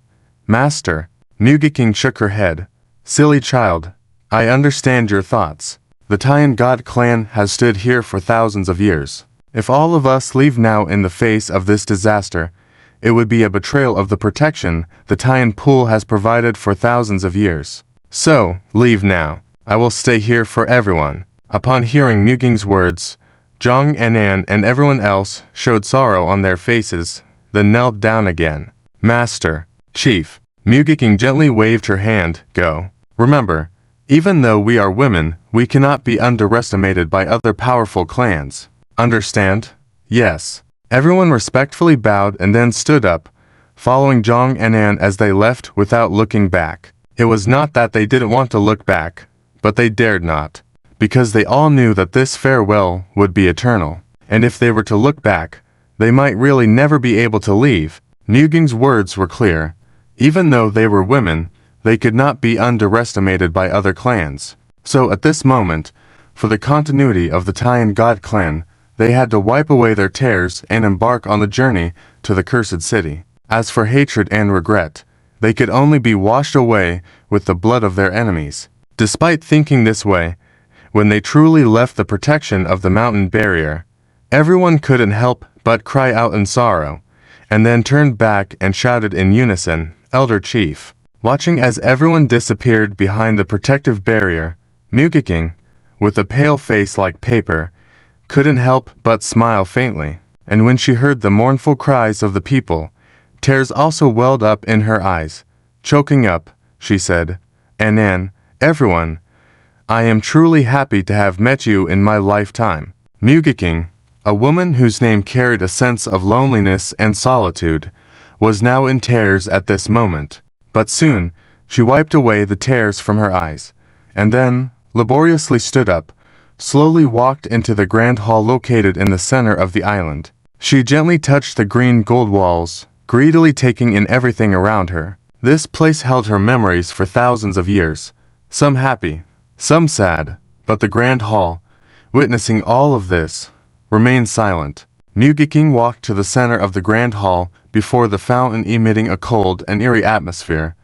Master. Mugiking shook her head. Silly child. I understand your thoughts. The Tyan God clan has stood here for thousands of years. If all of us leave now in the face of this disaster, it would be a betrayal of the protection the Tyan Pool has provided for thousands of years. So, leave now. I will stay here for everyone. Upon hearing Muging's words, Jong Anan and everyone else showed sorrow on their faces, then knelt down again. Master, Chief. Mugiking gently waved her hand. Go. Remember, even though we are women, we cannot be underestimated by other powerful clans. Understand? Yes. Everyone respectfully bowed and then stood up, following Jong Anan as they left without looking back. It was not that they didn't want to look back, but they dared not, because they all knew that this farewell would be eternal, and if they were to look back, they might really never be able to leave. Muging's words were clear. Even though they were women, they could not be underestimated by other clans. So at this moment, for the continuity of the Tyan God clan, they had to wipe away their tears and embark on the journey to the cursed city. As for hatred and regret, they could only be washed away with the blood of their enemies. Despite thinking this way, when they truly left the protection of the mountain barrier, everyone couldn't help but cry out in sorrow, and then turned back and shouted in unison, Elder Chief. Watching as everyone disappeared behind the protective barrier, Mugiking, with a pale face like paper, couldn't help but smile faintly, and when she heard the mournful cries of the people, tears also welled up in her eyes. Choking up, she said, Anan, everyone, I am truly happy to have met you in my lifetime. Mugiking, a woman whose name carried a sense of loneliness and solitude, was now in tears at this moment. But soon, she wiped away the tears from her eyes, and then, laboriously stood up, slowly walked into the grand hall located in the center of the island. She gently touched the green gold walls, greedily taking in everything around her. This place held her memories for thousands of years, some happy, some sad, but the grand hall, witnessing all of this, remained silent. Mugiking walked to the center of the grand hall before the fountain emitting a cold and eerie atmosphere,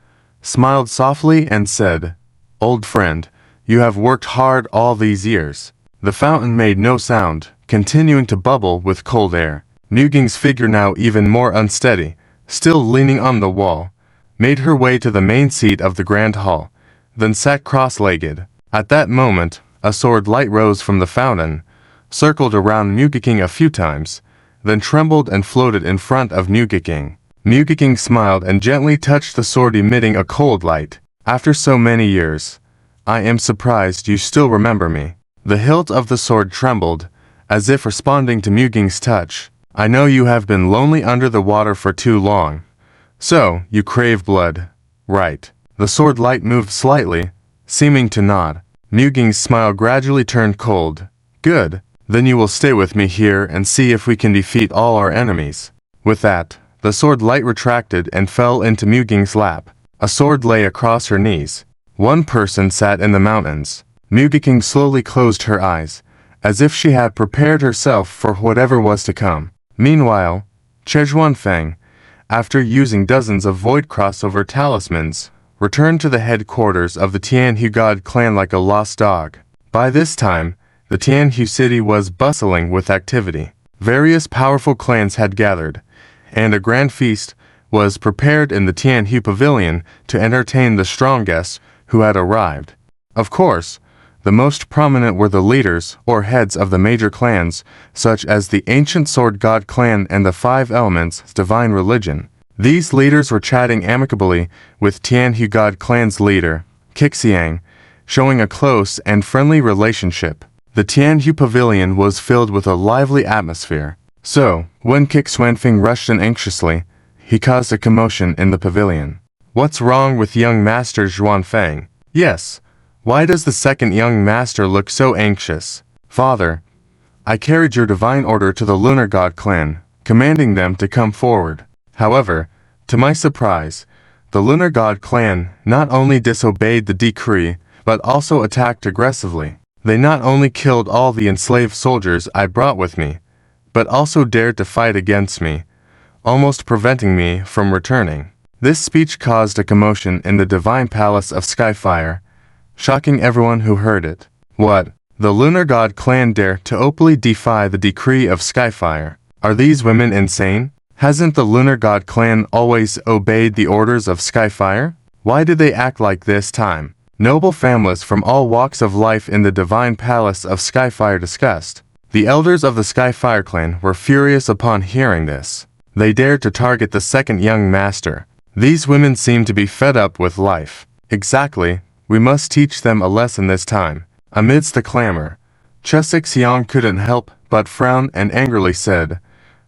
smiled softly and said, Old friend, you have worked hard all these years. The fountain made no sound, continuing to bubble with cold air. Muging's figure, now even more unsteady, still leaning on the wall, made her way to the main seat of the grand hall, then sat cross-legged. At that moment, a sword light rose from the fountain, circled around Mugiking a few times, then trembled and floated in front of Mugiking. Mugiking smiled and gently touched the sword, emitting a cold light. After so many years, I am surprised you still remember me. The hilt of the sword trembled, as if responding to Muging's touch. I know you have been lonely under the water for too long. So, you crave blood. Right. The sword light moved slightly, seeming to nod. Muging's smile gradually turned cold. Good. Then you will stay with me here and see if we can defeat all our enemies. With that, the sword light retracted and fell into Muging's lap. A sword lay across her knees. One person sat in the mountains. Mugiking slowly closed her eyes, as if she had prepared herself for whatever was to come. Meanwhile, Zuan, after using dozens of void crossover talismans, returned to the headquarters of the Tyan God clan like a lost dog. By this time, the Tyan city was bustling with activity. Various powerful clans had gathered, and a grand feast was prepared in the Tyan pavilion to entertain the strong guests who had arrived. Of course, the most prominent were the leaders or heads of the major clans, such as the Ancient Sword God clan and the Five Elements Divine Religion. These leaders were chatting amicably with Tyan God clan's leader, Kixiang, showing a close and friendly relationship. The Tyan pavilion was filled with a lively atmosphere. So, when Kixuanfeng rushed in anxiously, he caused a commotion in the pavilion. What's wrong with young Master Zuan? Yes. Why does the second young master look so anxious? Father, I carried your divine order to the Lunar God clan, commanding them to come forward. However, To my surprise, the Lunar God clan not only disobeyed the decree, but also attacked aggressively. They not only killed all the enslaved soldiers I brought with me, but also dared to fight against me, almost preventing me from returning. This speech caused a commotion in the divine palace of Skyfire, shocking everyone who heard it. What? The Lunar God clan dare to openly defy the decree of Skyfire? Are these women insane? Hasn't the Lunar God clan always obeyed the orders of Skyfire? Why did they act like this time? Noble families from all walks of life in the divine palace of Skyfire discussed. The elders of the Skyfire clan were furious upon hearing this. They dared to target the second young master. These women seemed to be fed up with life. Exactly, we must teach them a lesson this time. Amidst the clamor, Chesexiang couldn't help but frown and angrily said,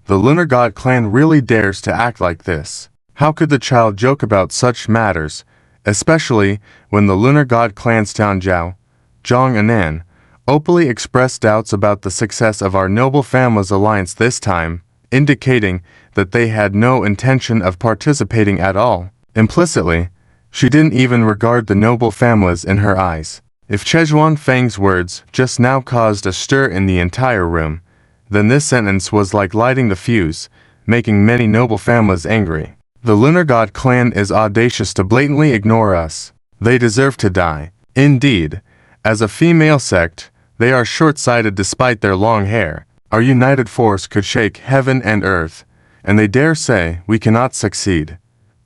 "The Lunar God clan really dares to act like this. How could the child joke about such matters, especially when the Lunar God clan's Tianjiao, Zhang Anan, openly expressed doubts about the success of our noble family's alliance this time, indicating that they had no intention of participating at all. Implicitly, she didn't even regard the noble families in her eyes. If Chejuan Feng's words just now caused a stir in the entire room, then this sentence was like lighting the fuse, making many noble families angry. The Lunar God clan is audacious to blatantly ignore us. They deserve to die. Indeed, as a female sect, they are short-sighted despite their long hair. Our united force could shake heaven and earth, and they dare say we cannot succeed.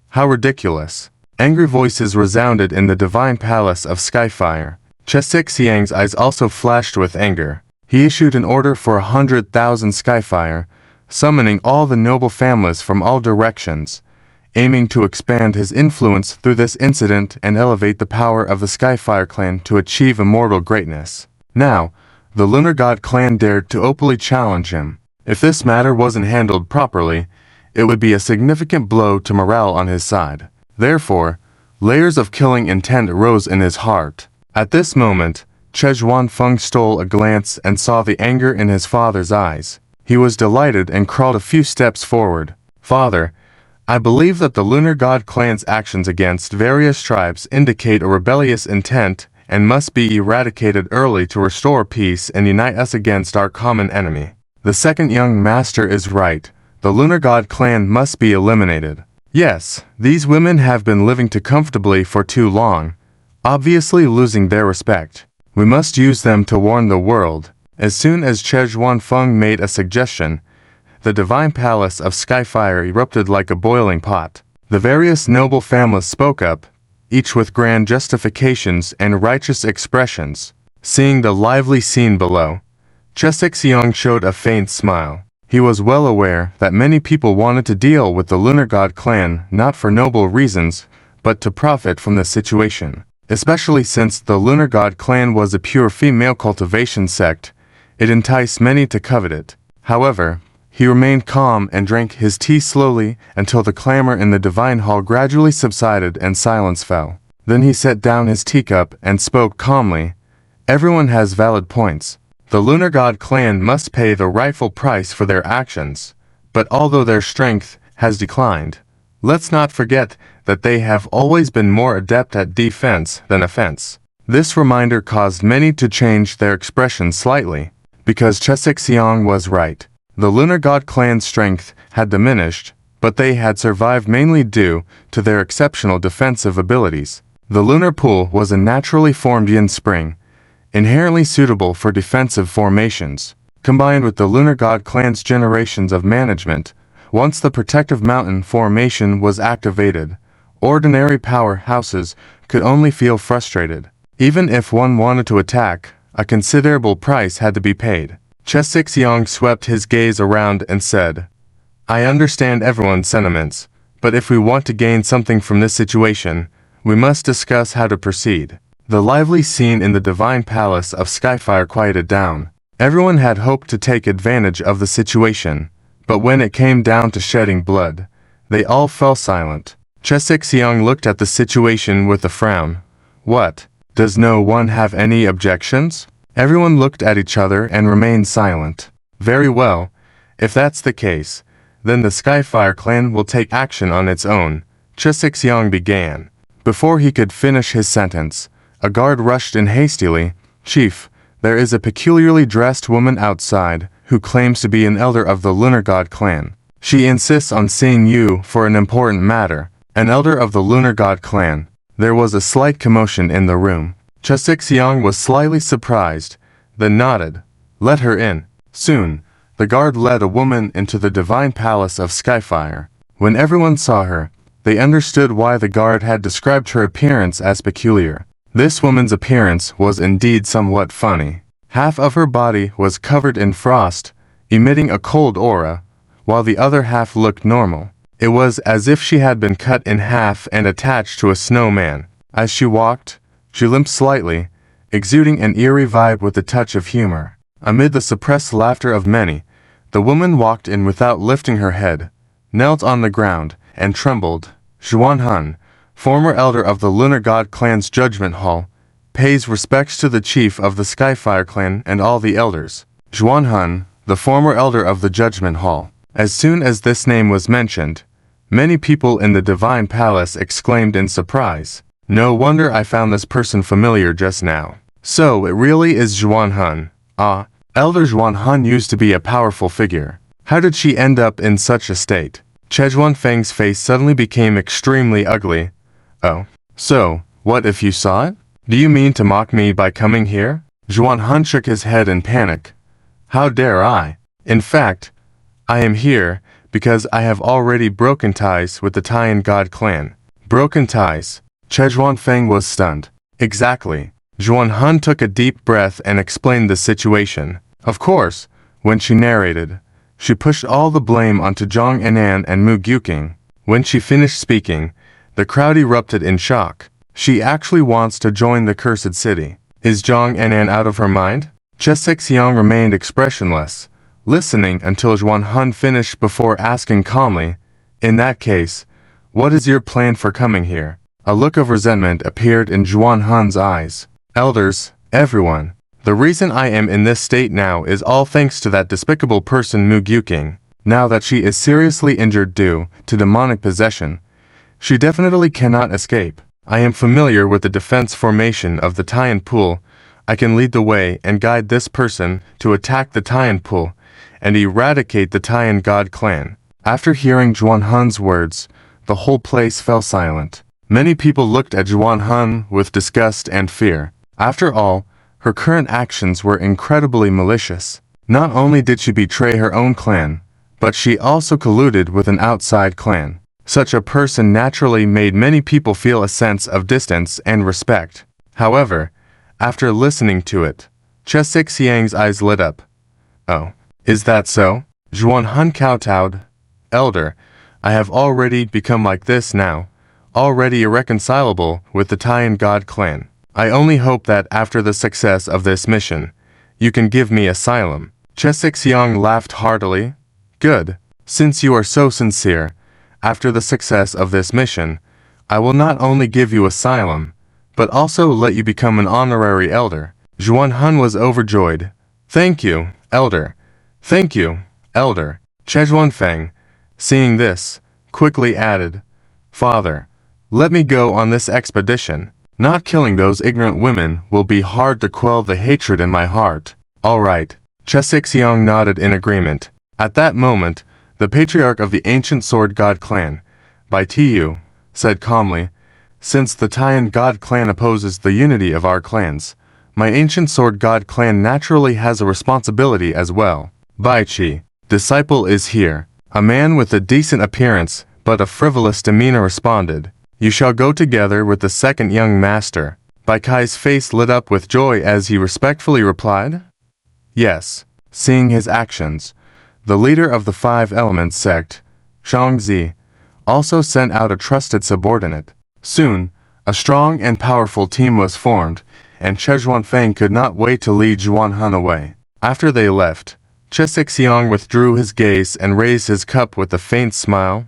How ridiculous." Angry voices resounded in the divine palace of Skyfire. Chesexiang's eyes also flashed with anger. He issued an order for 100,000 Skyfire, summoning all the noble families from all directions, aiming to expand his influence through this incident and elevate the power of the Skyfire clan to achieve immortal greatness. Now, the Lunar God clan dared to openly challenge him. If this matter wasn't handled properly, it would be a significant blow to morale on his side. Therefore, layers of killing intent rose in his heart. At this moment, Chejuan Feng stole a glance and saw the anger in his father's eyes. He was delighted and crawled a few steps forward. "Father, I believe that the Lunar God clan's actions against various tribes indicate a rebellious intent and must be eradicated early to restore peace and unite us against our common enemy. The second young master is right. The Lunar God clan must be eliminated. Yes, these women have been living too comfortably for too long, obviously losing their respect. We must use them to warn the world." As soon as Chejuan Feng made a suggestion, the divine palace of Skyfire erupted like a boiling pot. The various noble families spoke up, each with grand justifications and righteous expressions. Seeing the lively scene below, Chesexiang showed a faint smile. He was well aware that many people wanted to deal with the Lunar God clan not for noble reasons, but to profit from the situation. Especially since the Lunar God clan was a pure female cultivation sect, it enticed many to covet it. However, he remained calm and drank his tea slowly until the clamor in the divine hall gradually subsided and silence fell. Then he set down his teacup and spoke calmly. "Everyone has valid points. The Lunar God clan must pay the rightful price for their actions, but although their strength has declined, let's not forget that they have always been more adept at defense than offense." This reminder caused many to change their expression slightly, because Chesexiang was right. The Lunar God clan's strength had diminished, but they had survived mainly due to their exceptional defensive abilities. The lunar pool was a naturally formed yin spring, inherently suitable for defensive formations. Combined with the Lunar God clan's generations of management, once the protective mountain formation was activated, ordinary powerhouses could only feel frustrated. Even if one wanted to attack, a considerable price had to be paid. Chesexiang swept his gaze around and said, "I understand everyone's sentiments, but if we want to gain something from this situation, we must discuss how to proceed." The lively scene in the divine palace of Skyfire quieted down. Everyone had hoped to take advantage of the situation, but when it came down to shedding blood, they all fell silent. Chesexiang looked at the situation with a frown. "What? Does no one have any objections?" Everyone looked at each other and remained silent. "Very well. If that's the case, then the Skyfire clan will take action on its own, Chisixiang began. Before he could finish his sentence, a guard rushed in hastily. Chief, there is a peculiarly dressed woman outside who claims to be an elder of the Lunar God clan. She insists on seeing you for an important matter. An elder of the Lunar God clan. There was a slight commotion in the room. Chisixiang was slightly surprised, then nodded. Let her in. Soon, the guard led a woman into the divine palace of Skyfire. When everyone saw her, they understood why the guard had described her appearance as peculiar. This woman's appearance was indeed somewhat funny. Half of her body was covered in frost, emitting a cold aura, while the other half looked normal. It was as if she had been cut in half and attached to a snowman. As she walked, she limped slightly, exuding an eerie vibe with a touch of humor. Amid the suppressed laughter of many, the woman walked in without lifting her head, knelt on the ground, and trembled. Zuan, former elder of the Lunar God clan's judgment hall, pays respects to the chief of the Skyfire clan and all the elders. Zuan, the former elder of the judgment hall. As soon as this name was mentioned, many people in the divine palace exclaimed in surprise. No wonder I found this person familiar just now. So it really is Zuan. Ah, Elder Zuan used to be a powerful figure. How did she end up in such a state? Chejuan Feng's face suddenly became extremely ugly. Oh, so, what if you saw it? Do you mean to mock me by coming here? Zuan shook his head in panic. How dare I? In fact, I am here because I have already broken ties with the Tyan God clan. Broken ties? Chejuan Feng was stunned. Exactly. Zuan took a deep breath and explained the situation. Of course, when she narrated, she pushed all the blame onto Zhang Anan and Mu Gyuking. When she finished speaking, the crowd erupted in shock. She actually wants to join the cursed city. Is Zhang Anan out of her mind? Chisixiang remained expressionless, listening until Zuan finished before asking calmly, in that case, what is your plan for coming here? A look of resentment appeared in Zuan's eyes. Elders, everyone, the reason I am in this state now is all thanks to that despicable person Mu Gyuking. Now that she is seriously injured due to demonic possession, she definitely cannot escape. I am familiar with the defense formation of the Tyan Pool. I can lead the way and guide this person to attack the Tyan Pool and eradicate the Tyan God clan. After hearing Zuan's words, the whole place fell silent. Many people looked at Zuan with disgust and fear. After all, her current actions were incredibly malicious. Not only did she betray her own clan, but she also colluded with an outside clan. Such a person naturally made many people feel a sense of distance and respect. However, after listening to it, Chisixiang's eyes lit up. Oh, is that so? Zuan kowtowed. Elder, I have already become like this now, already irreconcilable with the Tyan God clan. I only hope that after the success of this mission, you can give me asylum. Chisixiang laughed heartily. Good. Since you are so sincere, after the success of this mission, I will not only give you asylum, but also let you become an honorary elder. Zuan was overjoyed. Thank you, elder. Thank you, elder. Chejuan Feng, seeing this, quickly added, Father, let me go on this expedition. Not killing those ignorant women will be hard to quell the hatred in my heart. All right. Chisixiang nodded in agreement. At that moment, the Patriarch of the Ancient Sword God clan, Bai Tu, said calmly, Since the Tyan God clan opposes the unity of our clans, my Ancient Sword God clan naturally has a responsibility as well. Bai Chi, disciple is here. A man with a decent appearance, but a frivolous demeanor responded, You shall go together with the second young master. Bai Kai's face lit up with joy as he respectfully replied, Yes. Seeing his actions, the leader of the Five Elements sect, Shangzi, also sent out a trusted subordinate. Soon, a strong and powerful team was formed, and Chejuan Feng could not wait to lead Zuan away. After they left, Chisixiang withdrew his gaze and raised his cup with a faint smile.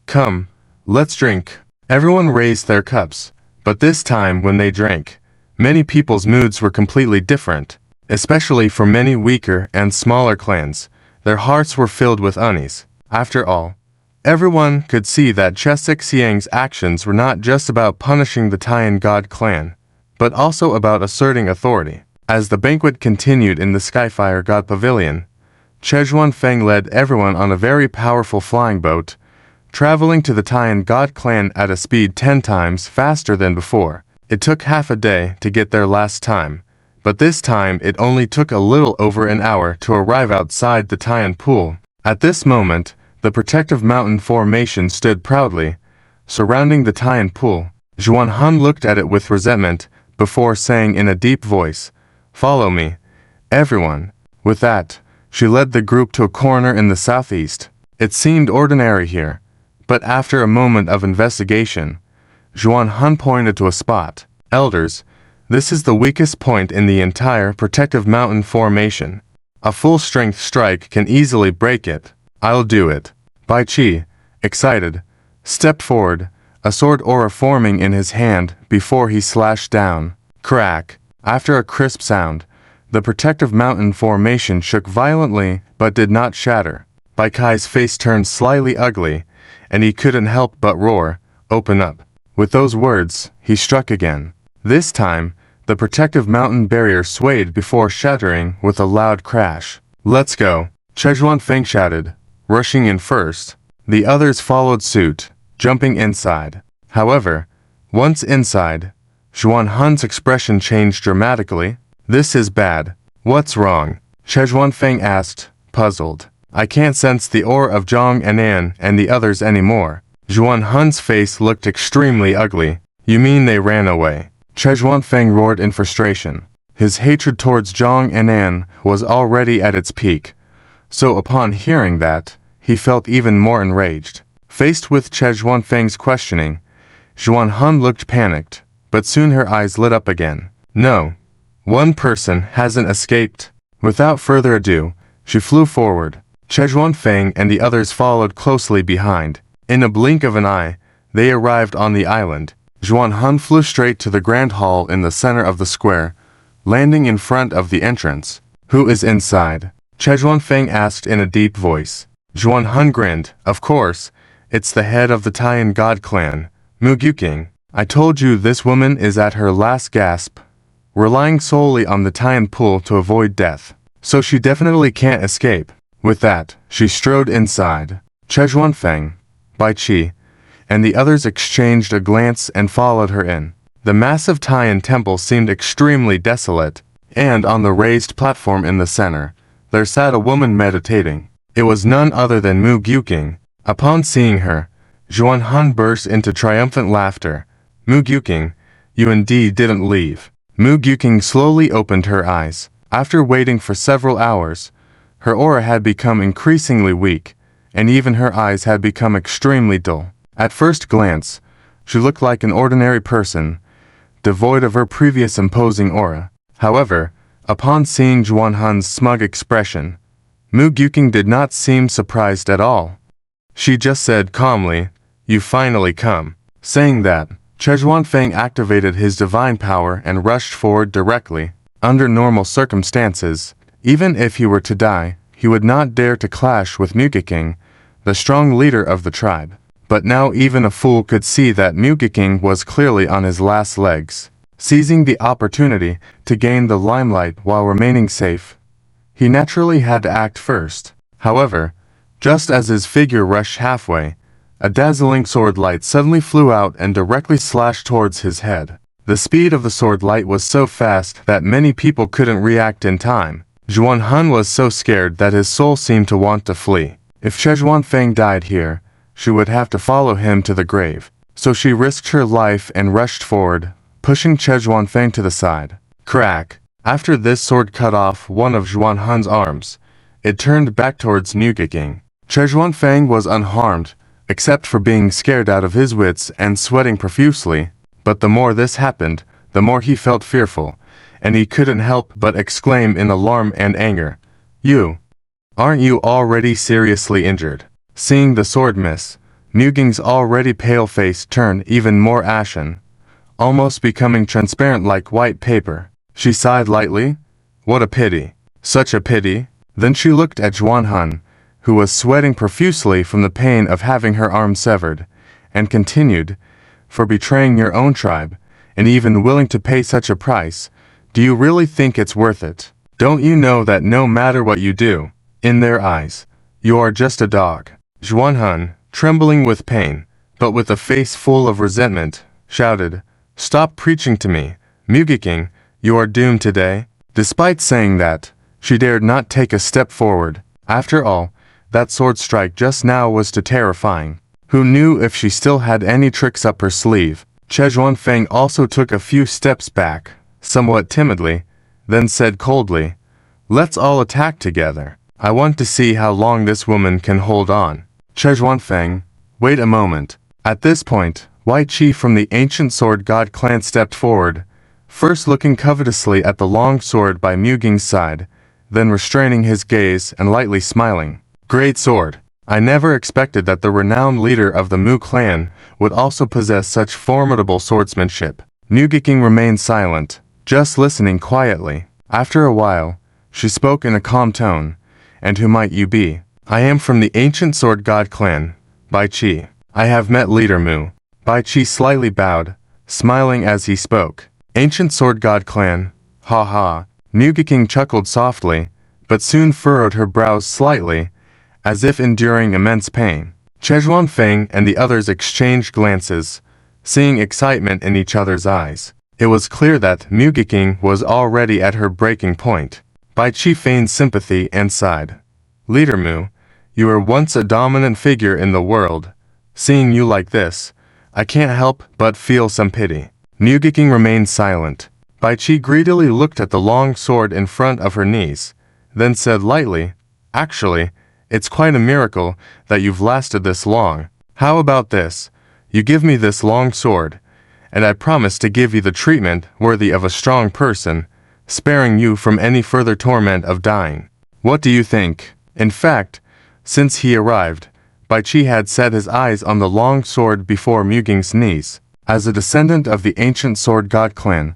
Come, let's drink. Everyone raised their cups, but this time when they drank, many people's moods were completely different, especially for many weaker and smaller clans. Their hearts were filled with unease. After all, everyone could see that Chesik Xiang's actions were not just about punishing the Tyan God clan, but also about asserting authority. As the banquet continued in the Skyfire God Pavilion, Zhuan Feng led everyone on a very powerful flying boat, traveling to the Tyan God clan at a speed 10 times faster than before. It took half a day to get there last time, but this time it only took a little over an hour to arrive outside the Tyan Pool. At this moment, the protective mountain formation stood proudly, surrounding the Tyan Pool. Zuan Han looked at it with resentment, before saying in a deep voice, "Follow me, everyone." With that, she led the group to a corner in the southeast. It seemed ordinary here, but after a moment of investigation, Zuan Han pointed to a spot. "Elders, this is the weakest point in the entire protective mountain formation. A full-strength strike can easily break it." "I'll do it." Bai Qi, excited, stepped forward, a sword aura forming in his hand before he slashed down. Crack! After a crisp sound, the protective mountain formation shook violently but did not shatter. Bai Kai's face turned slightly ugly, and he couldn't help but roar, "Open up." With those words, he struck again. This time, the protective mountain barrier swayed before shattering with a loud crash. "Let's go," Zhuan Feng shouted, rushing in first. The others followed suit, jumping inside. However, once inside, Zuan Han's expression changed dramatically. "This is bad. What's wrong?" Zhuan Feng asked, puzzled. "I can't sense the aura of Zhang Anan and the others anymore." Zuan Han's face looked extremely ugly. "You mean they ran away?" Zhuan Feng roared in frustration. His hatred towards Zhang Anan was already at its peak, so upon hearing that, he felt even more enraged. Faced with Zhuan Feng's questioning, Zuan Han looked panicked, but soon her eyes lit up again. "No. One person hasn't escaped." Without further ado, she flew forward. Zhuan Feng and the others followed closely behind. In a blink of an eye, they arrived on the island. Zuan Han flew straight to the grand hall in the center of the square, landing in front of the entrance. "Who is inside?" Zhuan Feng asked in a deep voice. Zuan Han grinned. "Of course, it's the head of the Tyan God clan, Mu Gyuking. I told you this woman is at her last gasp, relying solely on the Tyan Pool to avoid death. So she definitely can't escape." With that, she strode inside. Zhuan Feng, Bai Qi, and the others exchanged a glance and followed her in. The massive Tyan temple seemed extremely desolate, and on the raised platform in the center, there sat a woman meditating. It was none other than Mu Gyuking. Upon seeing her, Zuan Han burst into triumphant laughter. "Mu Gyuking, you indeed didn't leave." Mu Gyuking slowly opened her eyes. After waiting for several hours, her aura had become increasingly weak, and even her eyes had become extremely dull. At first glance, she looked like an ordinary person, devoid of her previous imposing aura. However, upon seeing Zuan Han's smug expression, Mu Gyuking did not seem surprised at all. She just said calmly, "You finally come." Saying that, Zhuan Feng activated his divine power and rushed forward directly. Under normal circumstances, even if he were to die, he would not dare to clash with Mu Gyuking, the strong leader of the tribe. But now even a fool could see that Mu Gyuking was clearly on his last legs. Seizing the opportunity to gain the limelight while remaining safe, he naturally had to act first. However, just as his figure rushed halfway, a dazzling sword light suddenly flew out and directly slashed towards his head. The speed of the sword light was so fast that many people couldn't react in time. Zuan Han was so scared that his soul seemed to want to flee. If Zhuan Feng died here, she would have to follow him to the grave. So she risked her life and rushed forward, pushing Zhuan Feng to the side. Crack! After this sword cut off one of Zuan Han's arms, it turned back towards Mu Gyuking. Zhuan Feng was unharmed, except for being scared out of his wits and sweating profusely. But the more this happened, the more he felt fearful, and he couldn't help but exclaim in alarm and anger, Aren't you already seriously injured?" Seeing the sword miss, Mu Gyuking's already pale face turned even more ashen, almost becoming transparent like white paper. She sighed lightly. "What a pity. Such a pity." Then she looked at Zuan Han, who was sweating profusely from the pain of having her arm severed, and continued, "For betraying your own tribe, and even willing to pay such a price, do you really think it's worth it? Don't you know that no matter what you do, in their eyes, you are just a dog?" Zuan, trembling with pain, but with a face full of resentment, shouted, "Stop preaching to me, Mugiking, you are doomed today." Despite saying that, she dared not take a step forward. After all, that sword strike just now was too terrifying. Who knew if she still had any tricks up her sleeve? Zhuan also took a few steps back, somewhat timidly, then said coldly, "Let's all attack together. I want to see how long this woman can hold on." Zhuan, wait a moment. At this point, Wai Qi from the ancient sword god clan stepped forward, first looking covetously at the long sword by Muging's side, then restraining his gaze and lightly smiling. "Great sword. I never expected that the renowned leader of the Mu clan would also possess such formidable swordsmanship." Mugiking remained silent, just listening quietly. After a while, she spoke in a calm tone, "And who might you be?" "I am from the ancient sword god clan, Bai Qi. I have met Leader Mu." Bai Qi slightly bowed, smiling as he spoke. "Ancient sword god clan, ha ha." Mugiking chuckled softly, but soon furrowed her brows slightly, as if enduring immense pain. Zhuan and the others exchanged glances, seeing excitement in each other's eyes. It was clear that Mugiking was already at her breaking point. Bai Qi feigned sympathy and sighed. "Leader Mu, you were once a dominant figure in the world. Seeing you like this, I can't help but feel some pity." Mugiking remained silent. Bai Qi greedily looked at the long sword in front of her knees, then said lightly, "Actually, it's quite a miracle that you've lasted this long. How about this? You give me this long sword, and I promise to give you the treatment worthy of a strong person, sparing you from any further torment of dying. What do you think?" In fact, since he arrived, Bai Qi had set his eyes on the long sword before Muging's knees. As a descendant of the ancient sword god clan,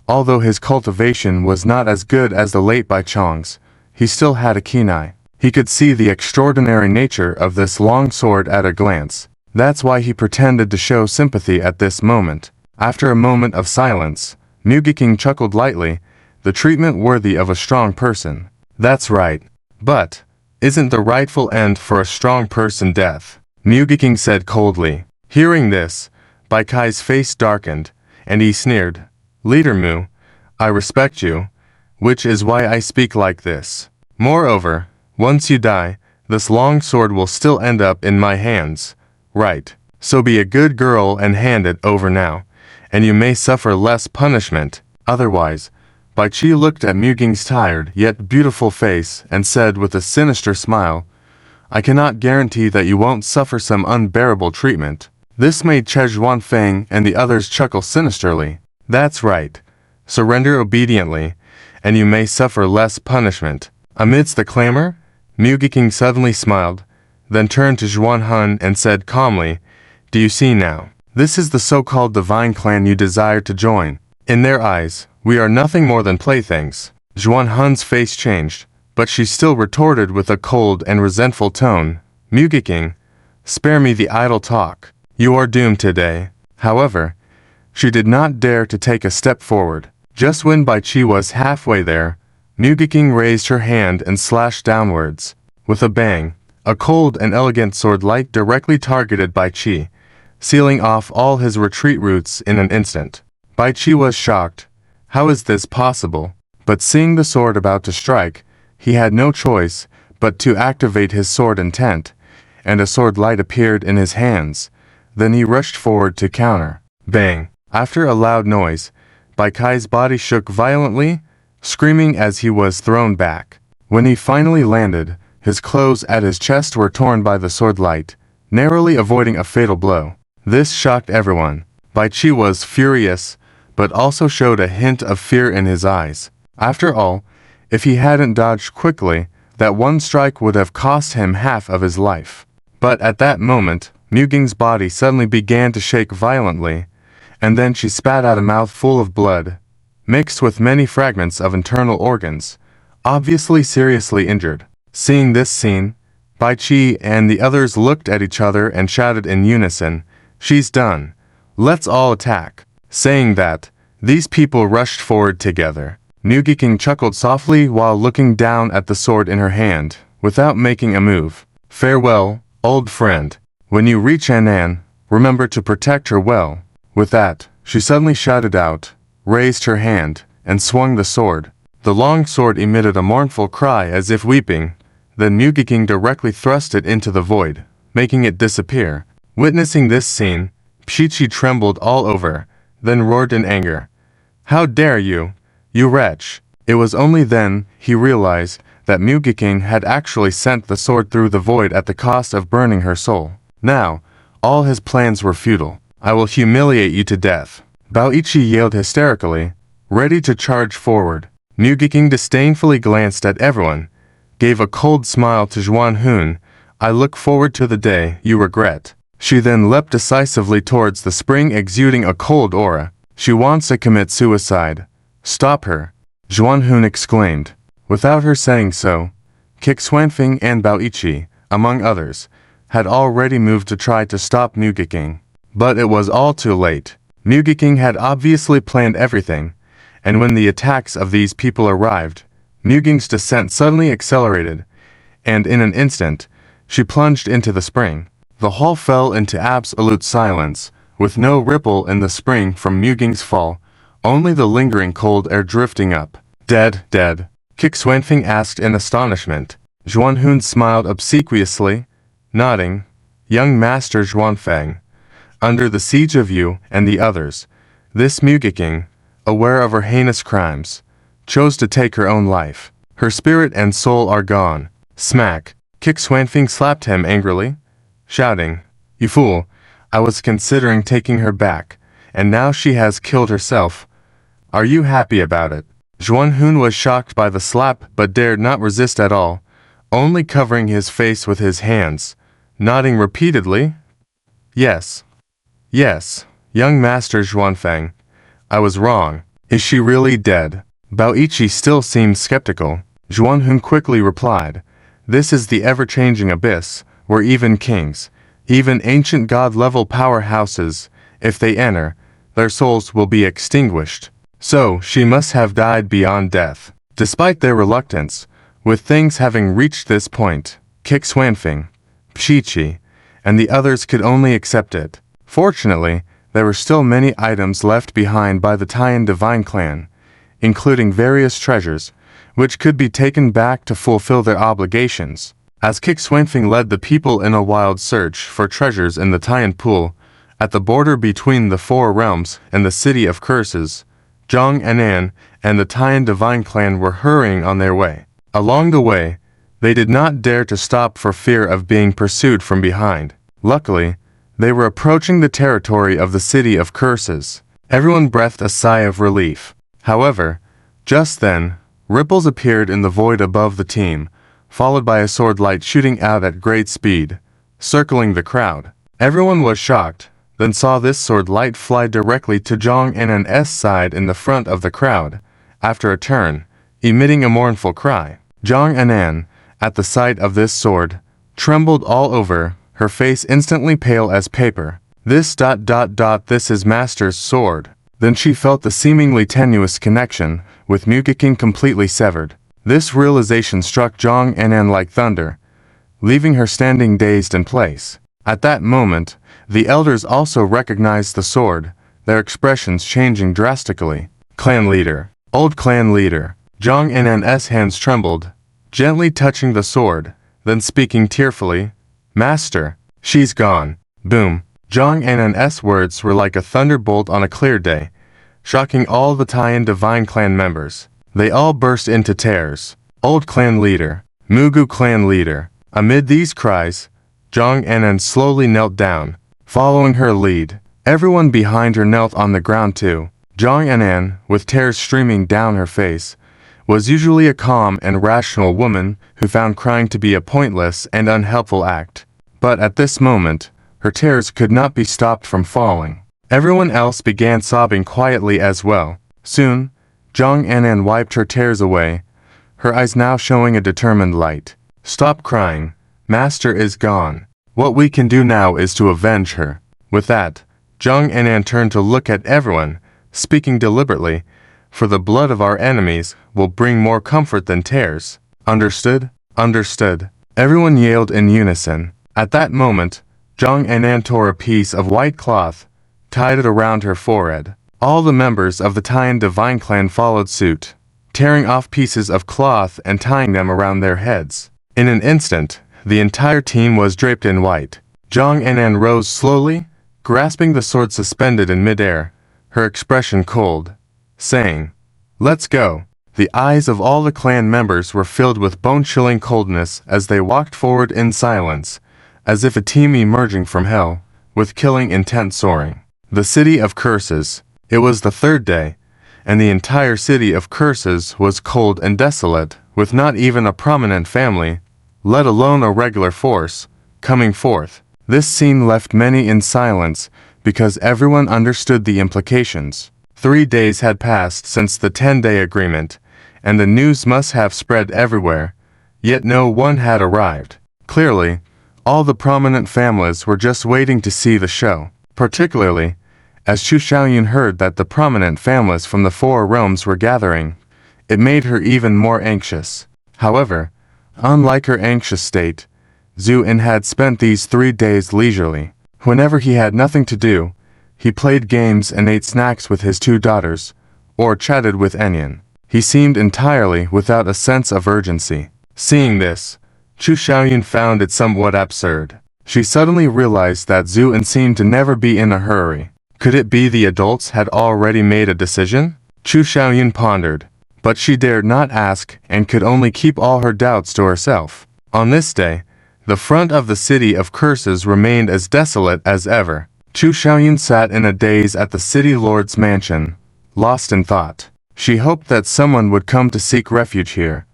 although his cultivation was not as good as the late Bai Chong's, he still had a keen eye. He could see the extraordinary nature of this long sword at a glance. That's why he pretended to show sympathy at this moment. After a moment of silence, Mugiking chuckled lightly, "The treatment worthy of a strong person. That's right. But, isn't the rightful end for a strong person death?" Mugiking said coldly. Hearing this, Bai Kai's face darkened, and he sneered, "Leader Mu, I respect you, which is why I speak like this. Moreover, once you die, this long sword will still end up in my hands. Right. So be a good girl and hand it over now, and you may suffer less punishment. Otherwise." Bai Qi looked at Muging's tired yet beautiful face and said with a sinister smile, "I cannot guarantee that you won't suffer some unbearable treatment." This made Zhuan and the others chuckle sinisterly. "That's right. Surrender obediently, and you may suffer less punishment." Amidst the clamor, Mugiking suddenly smiled, then turned to Zuan and said calmly, "Do you see now? This is the so-called divine clan you desire to join. In their eyes, we are nothing more than playthings." Zuan's face changed, but she still retorted with a cold and resentful tone, "Mugiking, spare me the idle talk. You are doomed today." However, she did not dare to take a step forward. Just when Bai Qi was halfway there, Mugiking raised her hand and slashed downwards. With a bang, a cold and elegant sword light directly targeted Bai Qi, sealing off all his retreat routes in an instant. Bai Qi was shocked. How is this possible? But seeing the sword about to strike, he had no choice but to activate his sword intent, and a sword light appeared in his hands. Then he rushed forward to counter. Bang! After a loud noise, Bai Kai's body shook violently, screaming as he was thrown back. When he finally landed, his clothes at his chest were torn by the sword light, narrowly avoiding a fatal blow. This shocked everyone. Bai Qi was furious, but also showed a hint of fear in his eyes. After all, if he hadn't dodged quickly, that one strike would have cost him half of his life. But at that moment, Muging's body suddenly began to shake violently, and then she spat out a mouthful of blood, mixed with many fragments of internal organs, obviously seriously injured. Seeing this scene, Baichi and the others looked at each other and shouted in unison, "She's done. Let's all attack." Saying that, these people rushed forward together. Mugiking chuckled softly while looking down at the sword in her hand, without making a move. "Farewell, old friend. When you reach Anan, remember to protect her well." With that, she suddenly shouted out, raised her hand, and swung the sword. The long sword emitted a mournful cry as if weeping. Then Mugiking directly thrust it into the void, making it disappear. Witnessing this scene, Pshichi trembled all over, then roared in anger. "How dare you, you wretch!" It was only then he realized that Mugiking had actually sent the sword through the void at the cost of burning her soul. Now, all his plans were futile. "I will humiliate you to death." Baoichi yelled hysterically, ready to charge forward. Mugiking disdainfully glanced at everyone, gave a cold smile to Zuan. "I look forward to the day you regret." She then leapt decisively towards the spring, exuding a cold aura. "She wants to commit suicide. Stop her," Zuan exclaimed. Without her saying so, Kixuanfeng and Baoichi, among others, had already moved to try to stop Mugiking. But it was all too late. Mugiking had obviously planned everything, and when the attacks of these people arrived, Muging's descent suddenly accelerated, and in an instant, she plunged into the spring. The hall fell into absolute silence, with no ripple in the spring from Muging's fall, only the lingering cold air drifting up. "Dead, dead?" Kixuanfeng asked in astonishment. Zuan smiled obsequiously, nodding. "Young Master Zuanfeng, under the siege of you and the others, this Mugiking, aware of her heinous crimes, chose to take her own life. Her spirit and soul are gone." Smack! Kixuanfeng slapped him angrily, shouting, "You fool, I was considering taking her back, and now she has killed herself. Are you happy about it?" Zuan was shocked by the slap but dared not resist at all, only covering his face with his hands, nodding repeatedly. "Yes. Yes, young Master Zuanfeng. I was wrong. Is she really dead?" Baoichi still seemed skeptical. Zuan quickly replied, "This is the ever-changing abyss, where even kings, even ancient god-level powerhouses, if they enter, their souls will be extinguished. So she must have died beyond death." Despite their reluctance, with things having reached this point, Kixuanfeng, Pshichi, and the others could only accept it. Fortunately, there were still many items left behind by the Tyan divine clan, including various treasures, which could be taken back to fulfill their obligations. As Kixuanfeng led the people in a wild search for treasures in the Tyan Pool, at the border between the Four Realms and the City of Curses, Zhang Anan and the Tyan divine clan were hurrying on their way. Along the way, they did not dare to stop for fear of being pursued from behind. Luckily, they were approaching the territory of the City of Curses. Everyone breathed a sigh of relief. However, just then, ripples appeared in the void above the team, followed by a sword light shooting out at great speed, circling the crowd. Everyone was shocked, then saw this sword light fly directly to Zhang Anan's side in the front of the crowd, after a turn, emitting a mournful cry. Zhang Anan, at the sight of this sword, trembled all over, her face instantly pale as paper. This is Master's sword." Then she felt the seemingly tenuous connection with Mugiking completely severed. This realization struck Zhang Anan like thunder, leaving her standing dazed in place. At that moment, the elders also recognized the sword, their expressions changing drastically. "Clan leader, old clan leader." Zhang Anan's hands trembled, gently touching the sword, then speaking tearfully, "Master, she's gone." Boom. Zhang Anan's words were like a thunderbolt on a clear day, shocking all the Tyan divine clan members. They all burst into tears. "Old clan leader, Mugu clan leader." Amid these cries, Zhang Anan slowly knelt down, following her lead. Everyone behind her knelt on the ground too. Zhang Anan, with tears streaming down her face, was usually a calm and rational woman who found crying to be a pointless and unhelpful act. But at this moment, her tears could not be stopped from falling. Everyone else began sobbing quietly as well. Soon, Zhang Anan wiped her tears away, her eyes now showing a determined light. "Stop crying, Master is gone. What we can do now is to avenge her. With that, Zhang Anan turned to look at everyone, speaking deliberately, for the blood of our enemies will bring more comfort than tears. Understood? Understood. Everyone yelled in unison. At that moment, Zhang Anan tore a piece of white cloth, tied it around her forehead. All the members of the Tyan divine clan followed suit, tearing off pieces of cloth and tying them around their heads. In an instant, the entire team was draped in white. Zhang Anan rose slowly, grasping the sword suspended in midair, her expression cold, saying, "Let's go." The eyes of all the clan members were filled with bone-chilling coldness as they walked forward in silence, as if a team emerging from hell, with killing intent soaring. The City of Curses. It was the third day, and the entire City of Curses was cold and desolate, with not even a prominent family, let alone a regular force, coming forth. This scene left many in silence, because everyone understood the implications. 3 days had passed since the 10-day agreement, and the news must have spread everywhere, yet no one had arrived. Clearly, all the prominent families were just waiting to see the show, particularly as Chu Xiaoyun heard that the prominent families from the 4 realms were gathering. It made her even more anxious. However, unlike her anxious state, Zuan had spent these 3 days leisurely. Whenever he had nothing to do, he played games and ate snacks with his 2 daughters, or chatted with Enyan. He seemed entirely without a sense of urgency. Seeing this, Chu Xiaoyun found it somewhat absurd. She suddenly realized that Zuan seemed to never be in a hurry. Could it be the adults had already made a decision? Chu Xiaoyun pondered, but she dared not ask and could only keep all her doubts to herself. On this day, the front of the City of Curses remained as desolate as ever. Chu Xiaoyun sat in a daze at the city lord's mansion, lost in thought. She hoped that someone would come to seek refuge here,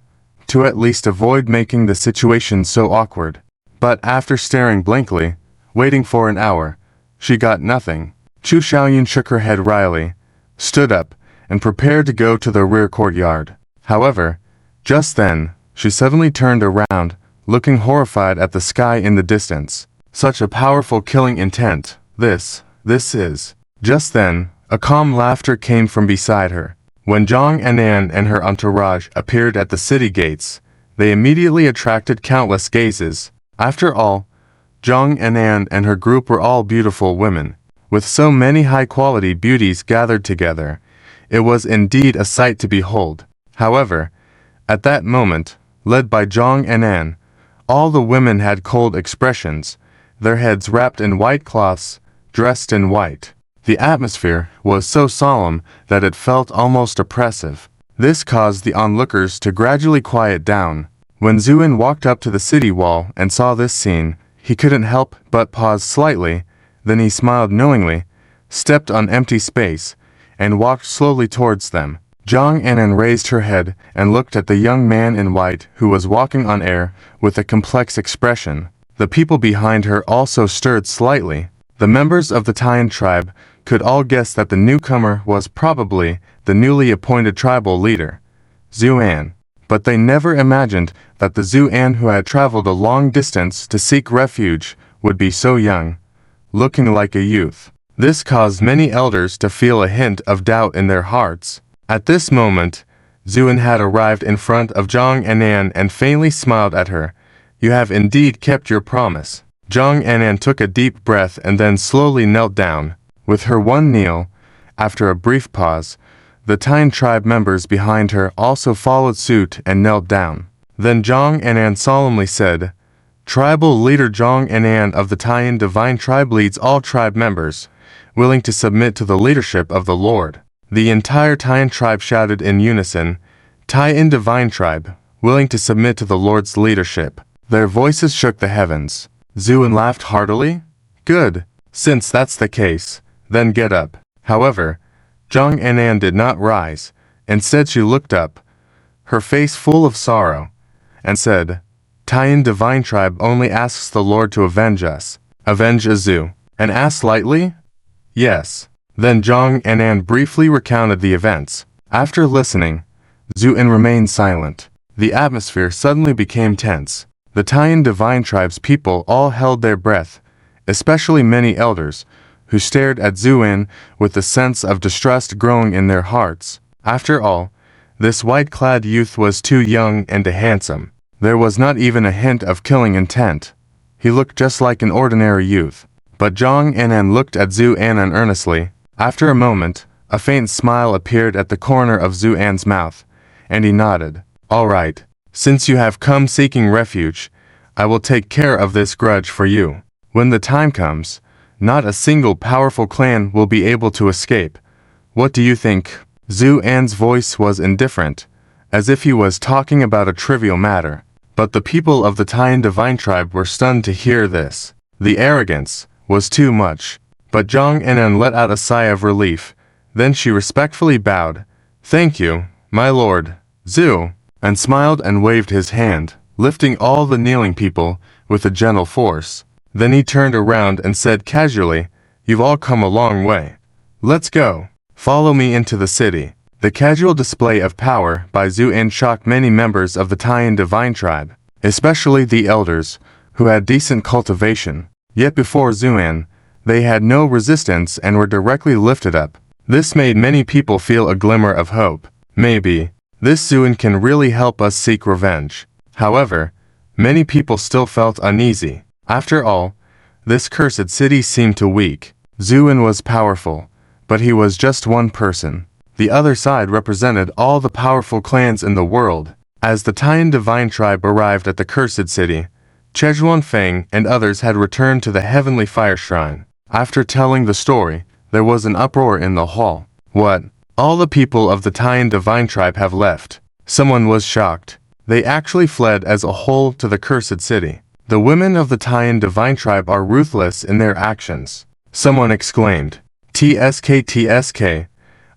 to at least avoid making the situation so awkward. But after staring blankly, waiting for an hour, she got nothing. Chu Xiaoyun shook her head wryly, stood up, and prepared to go to the rear courtyard. However, just then, she suddenly turned around, looking horrified at the sky in the distance. Such a powerful killing intent, this is. Just then, a calm laughter came from beside her. When Zhang Anan and her entourage appeared at the city gates, they immediately attracted countless gazes. After all, Zhang Anan and her group were all beautiful women. With so many high-quality beauties gathered together, it was indeed a sight to behold. However, at that moment, led by Zhang Anan, all the women had cold expressions, their heads wrapped in white cloths, dressed in white. The atmosphere was so solemn that it felt almost oppressive. This caused the onlookers to gradually quiet down. When Zuan walked up to the city wall and saw this scene, he couldn't help but pause slightly. Then he smiled knowingly, stepped on empty space, and walked slowly towards them. Zhang Anan raised her head and looked at the young man in white who was walking on air with a complex expression. The people behind her also stirred slightly. The members of the Tyan tribe could all guess that the newcomer was probably the newly appointed tribal leader, Zuan. But they never imagined that the Zuan who had traveled a long distance to seek refuge would be so young, looking like a youth. This caused many elders to feel a hint of doubt in their hearts. At this moment, Zuan had arrived in front of Zhang Anan and faintly smiled at her. "You have indeed kept your promise." Zhang Anan took a deep breath and then slowly knelt down. With her one kneel, after a brief pause, the Tyan tribe members behind her also followed suit and knelt down. Then Zhang Anan solemnly said, "Tribal leader Zhang Anan of the Tyan divine tribe leads all tribe members, willing to submit to the leadership of the Lord." The entire Tyan tribe shouted in unison, "Tyan divine tribe, willing to submit to the Lord's leadership." Their voices shook the heavens. Zuan laughed heartily. "Good. Since that's the case, then get up." However, Zhang Anan did not rise. Instead she looked up, her face full of sorrow, and said, "Tyan divine tribe only asks the Lord to avenge us." "Avenge Azu?" and asked lightly. "Yes." Then Zhang Anan briefly recounted the events. After listening, Zuan remained silent. The atmosphere suddenly became tense. The Tyan divine tribe's people all held their breath, especially many elders, who stared at Zuan with a sense of distrust growing in their hearts. After all, this white-clad youth was too young and handsome. There was not even a hint of killing intent. He looked just like an ordinary youth. But Zhang Anan looked at Zuan earnestly. After a moment, a faint smile appeared at the corner of Zuan's mouth, and he nodded. "All right, since you have come seeking refuge, I will take care of this grudge for you. When the time comes, not a single powerful clan will be able to escape. What do you think?" Zuan's voice was indifferent, as if he was talking about a trivial matter. But the people of the Tyan divine tribe were stunned to hear this. The arrogance was too much. But Zhang Anan let out a sigh of relief. Then she respectfully bowed. "Thank you, my lord, Zu," and smiled and waved his hand, lifting all the kneeling people with a gentle force. Then he turned around and said casually, "You've all come a long way. Let's go. Follow me into the city." The casual display of power by Zuan shocked many members of the Tyan divine tribe, especially the elders, who had decent cultivation. Yet before Zuan, they had no resistance and were directly lifted up. This made many people feel a glimmer of hope. Maybe this Zuan can really help us seek revenge. However, many people still felt uneasy. After all, this cursed city seemed too weak. Zuan was powerful, but he was just one person. The other side represented all the powerful clans in the world. As the Tyan divine tribe arrived at the cursed city, Chejuan Feng and others had returned to the heavenly fire shrine. After telling the story, there was an uproar in the hall. "What? All the people of the Tyan divine tribe have left?" Someone was shocked. They actually fled as a whole to the cursed city. "The women of the Tyan divine tribe are ruthless in their actions," someone exclaimed. TSK.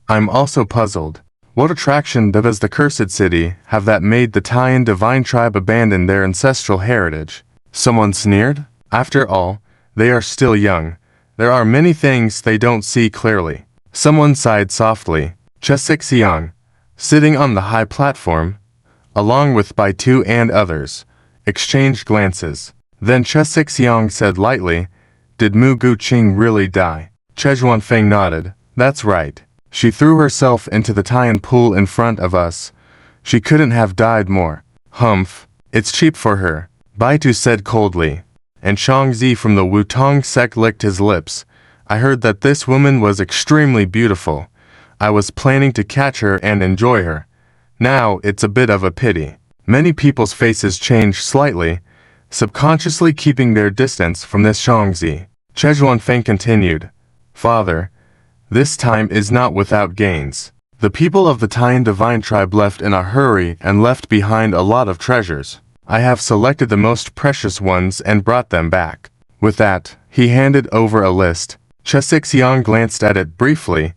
I'm also puzzled. What attraction does the cursed city have that made the Tyan divine tribe abandon their ancestral heritage? Someone sneered. After all, they are still young. There are many things they don't see clearly. Someone sighed softly. Chesixiang, sitting on the high platform, along with Baitu and others, exchanged glances. Then Chesixiang said lightly, "Did Mu Guqing really die?" Chejuan Feng nodded. "That's right. She threw herself into the Tyan Pool in front of us. She couldn't have died more." "Humph. It's cheap for her," Baitu said coldly. And Shangzi from the Wutong sect licked his lips. "I heard that this woman was extremely beautiful. I was planning to catch her and enjoy her. Now it's a bit of a pity." Many people's faces changed slightly, subconsciously keeping their distance from this Shangzi. Chejuan Feng continued, "Father, this time is not without gains. The people of the Tyan divine tribe left in a hurry and left behind a lot of treasures. I have selected the most precious ones and brought them back." With that, he handed over a list. Chesixiang glanced at it briefly,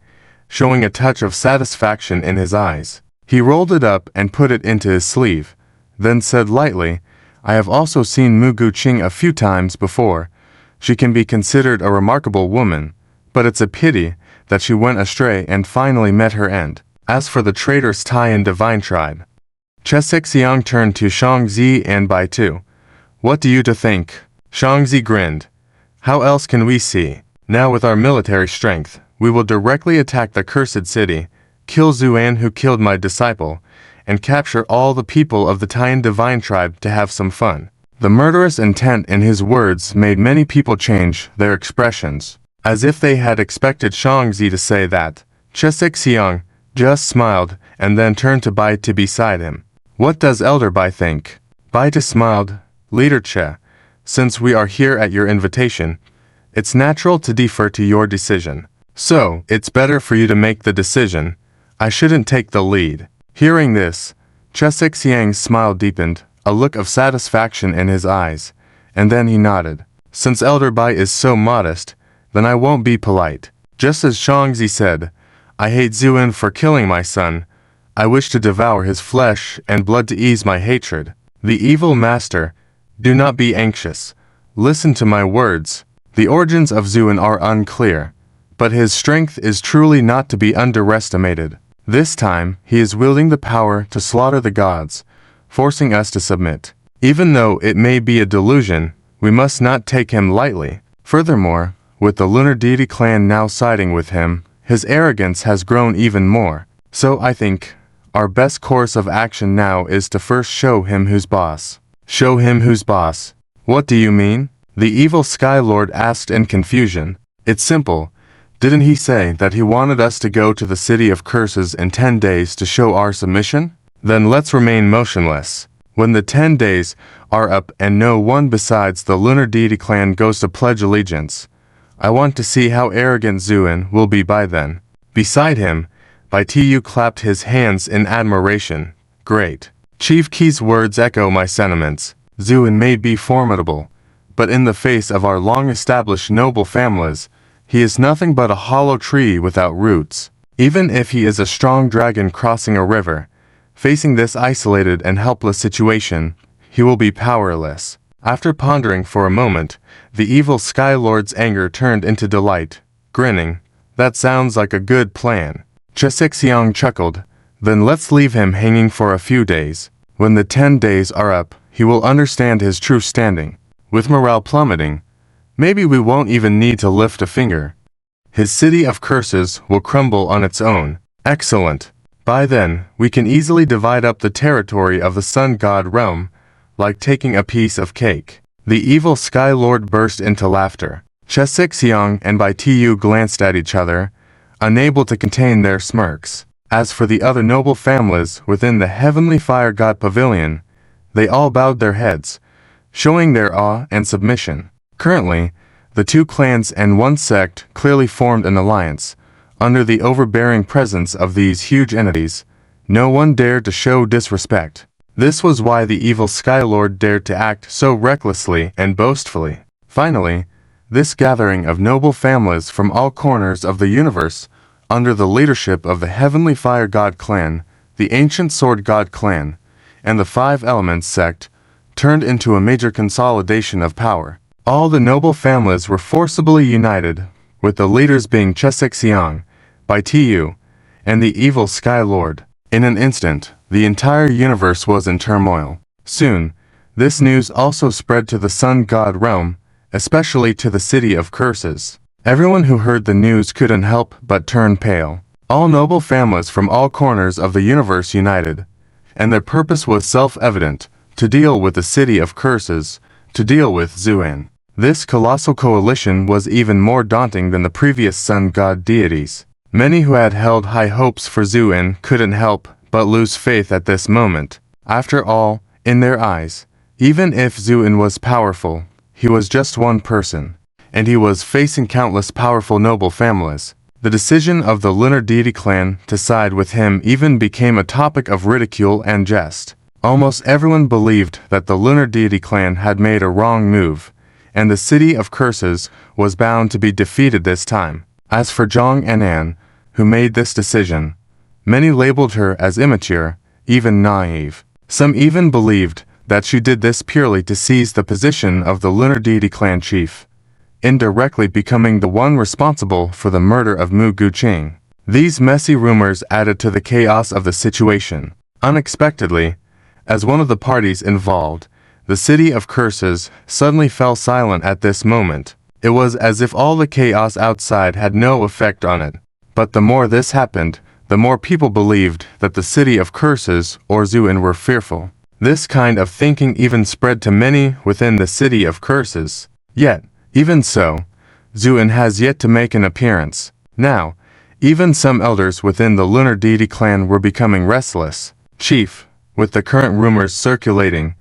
showing a touch of satisfaction in his eyes. He rolled it up and put it into his sleeve, then said lightly, "I have also seen Mu Guqing a few times before. She can be considered a remarkable woman, but it's a pity that she went astray and finally met her end. As for the traitorous Tyan divine tribe." Chesixiang turned to Shangzi and Baitu. "What do you two think?" Shangzi grinned. "How else can we see? Now with our military strength, we will directly attack the cursed city, kill Zuan who killed my disciple, and capture all the people of the Tyan divine tribe to have some fun." The murderous intent in his words made many people change their expressions, as if they had expected Shangzi to say that. Chesixiang just smiled and then turned to Baitu beside him. "What does Elder Bai think?" Baitu smiled. "Leader Che, since we are here at your invitation, it's natural to defer to your decision. So, it's better for you to make the decision. I shouldn't take the lead." Hearing this, Chesixiang's smile deepened, a look of satisfaction in his eyes, and then he nodded. "Since Elder Bai is so modest, then I won't be polite. Just as Shangzi said, I hate Zuan for killing my son. I wish to devour his flesh and blood to ease my hatred. The evil master, do not be anxious. Listen to my words. The origins of Zuan are unclear, but his strength is truly not to be underestimated. This time, he is wielding the power to slaughter the gods, forcing us to submit. Even though it may be a delusion, we must not take him lightly. Furthermore, with the lunar deity clan now siding with him, his arrogance has grown even more. So I think our best course of action now is to first show him who's boss. Show him who's boss. What do you mean? The evil Sky Lord asked in confusion. It's simple. Didn't he say that he wanted us to go to the City of Curses in 10 days to show our submission? Then let's remain motionless. When the 10 days are up and no one besides the lunar deity clan goes to pledge allegiance, I want to see how arrogant Zuan will be by then. Beside him, Tu clapped his hands in admiration. Great. Chief Key's words echo my sentiments. Zuan may be formidable, but in the face of our long-established noble families, he is nothing but a hollow tree without roots. Even if he is a strong dragon crossing a river, facing this isolated and helpless situation, he will be powerless. After pondering for a moment, the evil Sky Lord's anger turned into delight. Grinning, that sounds like a good plan. Chesexiang chuckled. Then let's leave him hanging for a few days. When the 10 days are up, he will understand his true standing. With morale plummeting, maybe we won't even need to lift a finger. His city of curses will crumble on its own. Excellent. By then, we can easily divide up the territory of the Sun God realm, like taking a piece of cake. The evil Sky Lord burst into laughter. Chesexiang and Tu glanced at each other, unable to contain their smirks. As for the other noble families within the Heavenly Fire God Pavilion, they all bowed their heads, showing their awe and submission. Currently, the two clans and one sect clearly formed an alliance. Under the overbearing presence of these huge entities, no one dared to show disrespect. This was why the evil Sky Lord dared to act so recklessly and boastfully. Finally, this gathering of noble families from all corners of the universe, under the leadership of the Heavenly Fire God Clan, the Ancient Sword God Clan, and the Five Elements sect, turned into a major consolidation of power. All the noble families were forcibly united, with the leaders being Chesexiang, Tu, and the evil Sky Lord. In an instant, the entire universe was in turmoil. Soon, this news also spread to the Sun God realm, especially to the City of Curses. Everyone who heard the news couldn't help but turn pale. All noble families from all corners of the universe united, and their purpose was self-evident, to deal with the City of Curses, to deal with Zuan. This colossal coalition was even more daunting than the previous Sun God deities. Many who had held high hopes for Zuan couldn't help but lose faith at this moment. After all, in their eyes, even if Zuan was powerful, he was just one person, and he was facing countless powerful noble families. The decision of the Lunar Deity clan to side with him even became a topic of ridicule and jest. Almost everyone believed that the Lunar Deity clan had made a wrong move, and the City of Curses was bound to be defeated this time. As for Zhang Anan, who made this decision, many labeled her as immature, even naive. Some even believed that she did this purely to seize the position of the Lunar Deity clan chief, indirectly becoming the one responsible for the murder of Mu Guqing. These messy rumors added to the chaos of the situation. Unexpectedly, as one of the parties involved, the City of Curses suddenly fell silent at this moment. It was as if all the chaos outside had no effect on it. But the more this happened, the more people believed that the City of Curses or Zuan were fearful. This kind of thinking even spread to many within the City of Curses. Yet, even so, Zuan has yet to make an appearance. Now, even some elders within the Lunar Deity clan were becoming restless. Chief, with the current rumors circulating,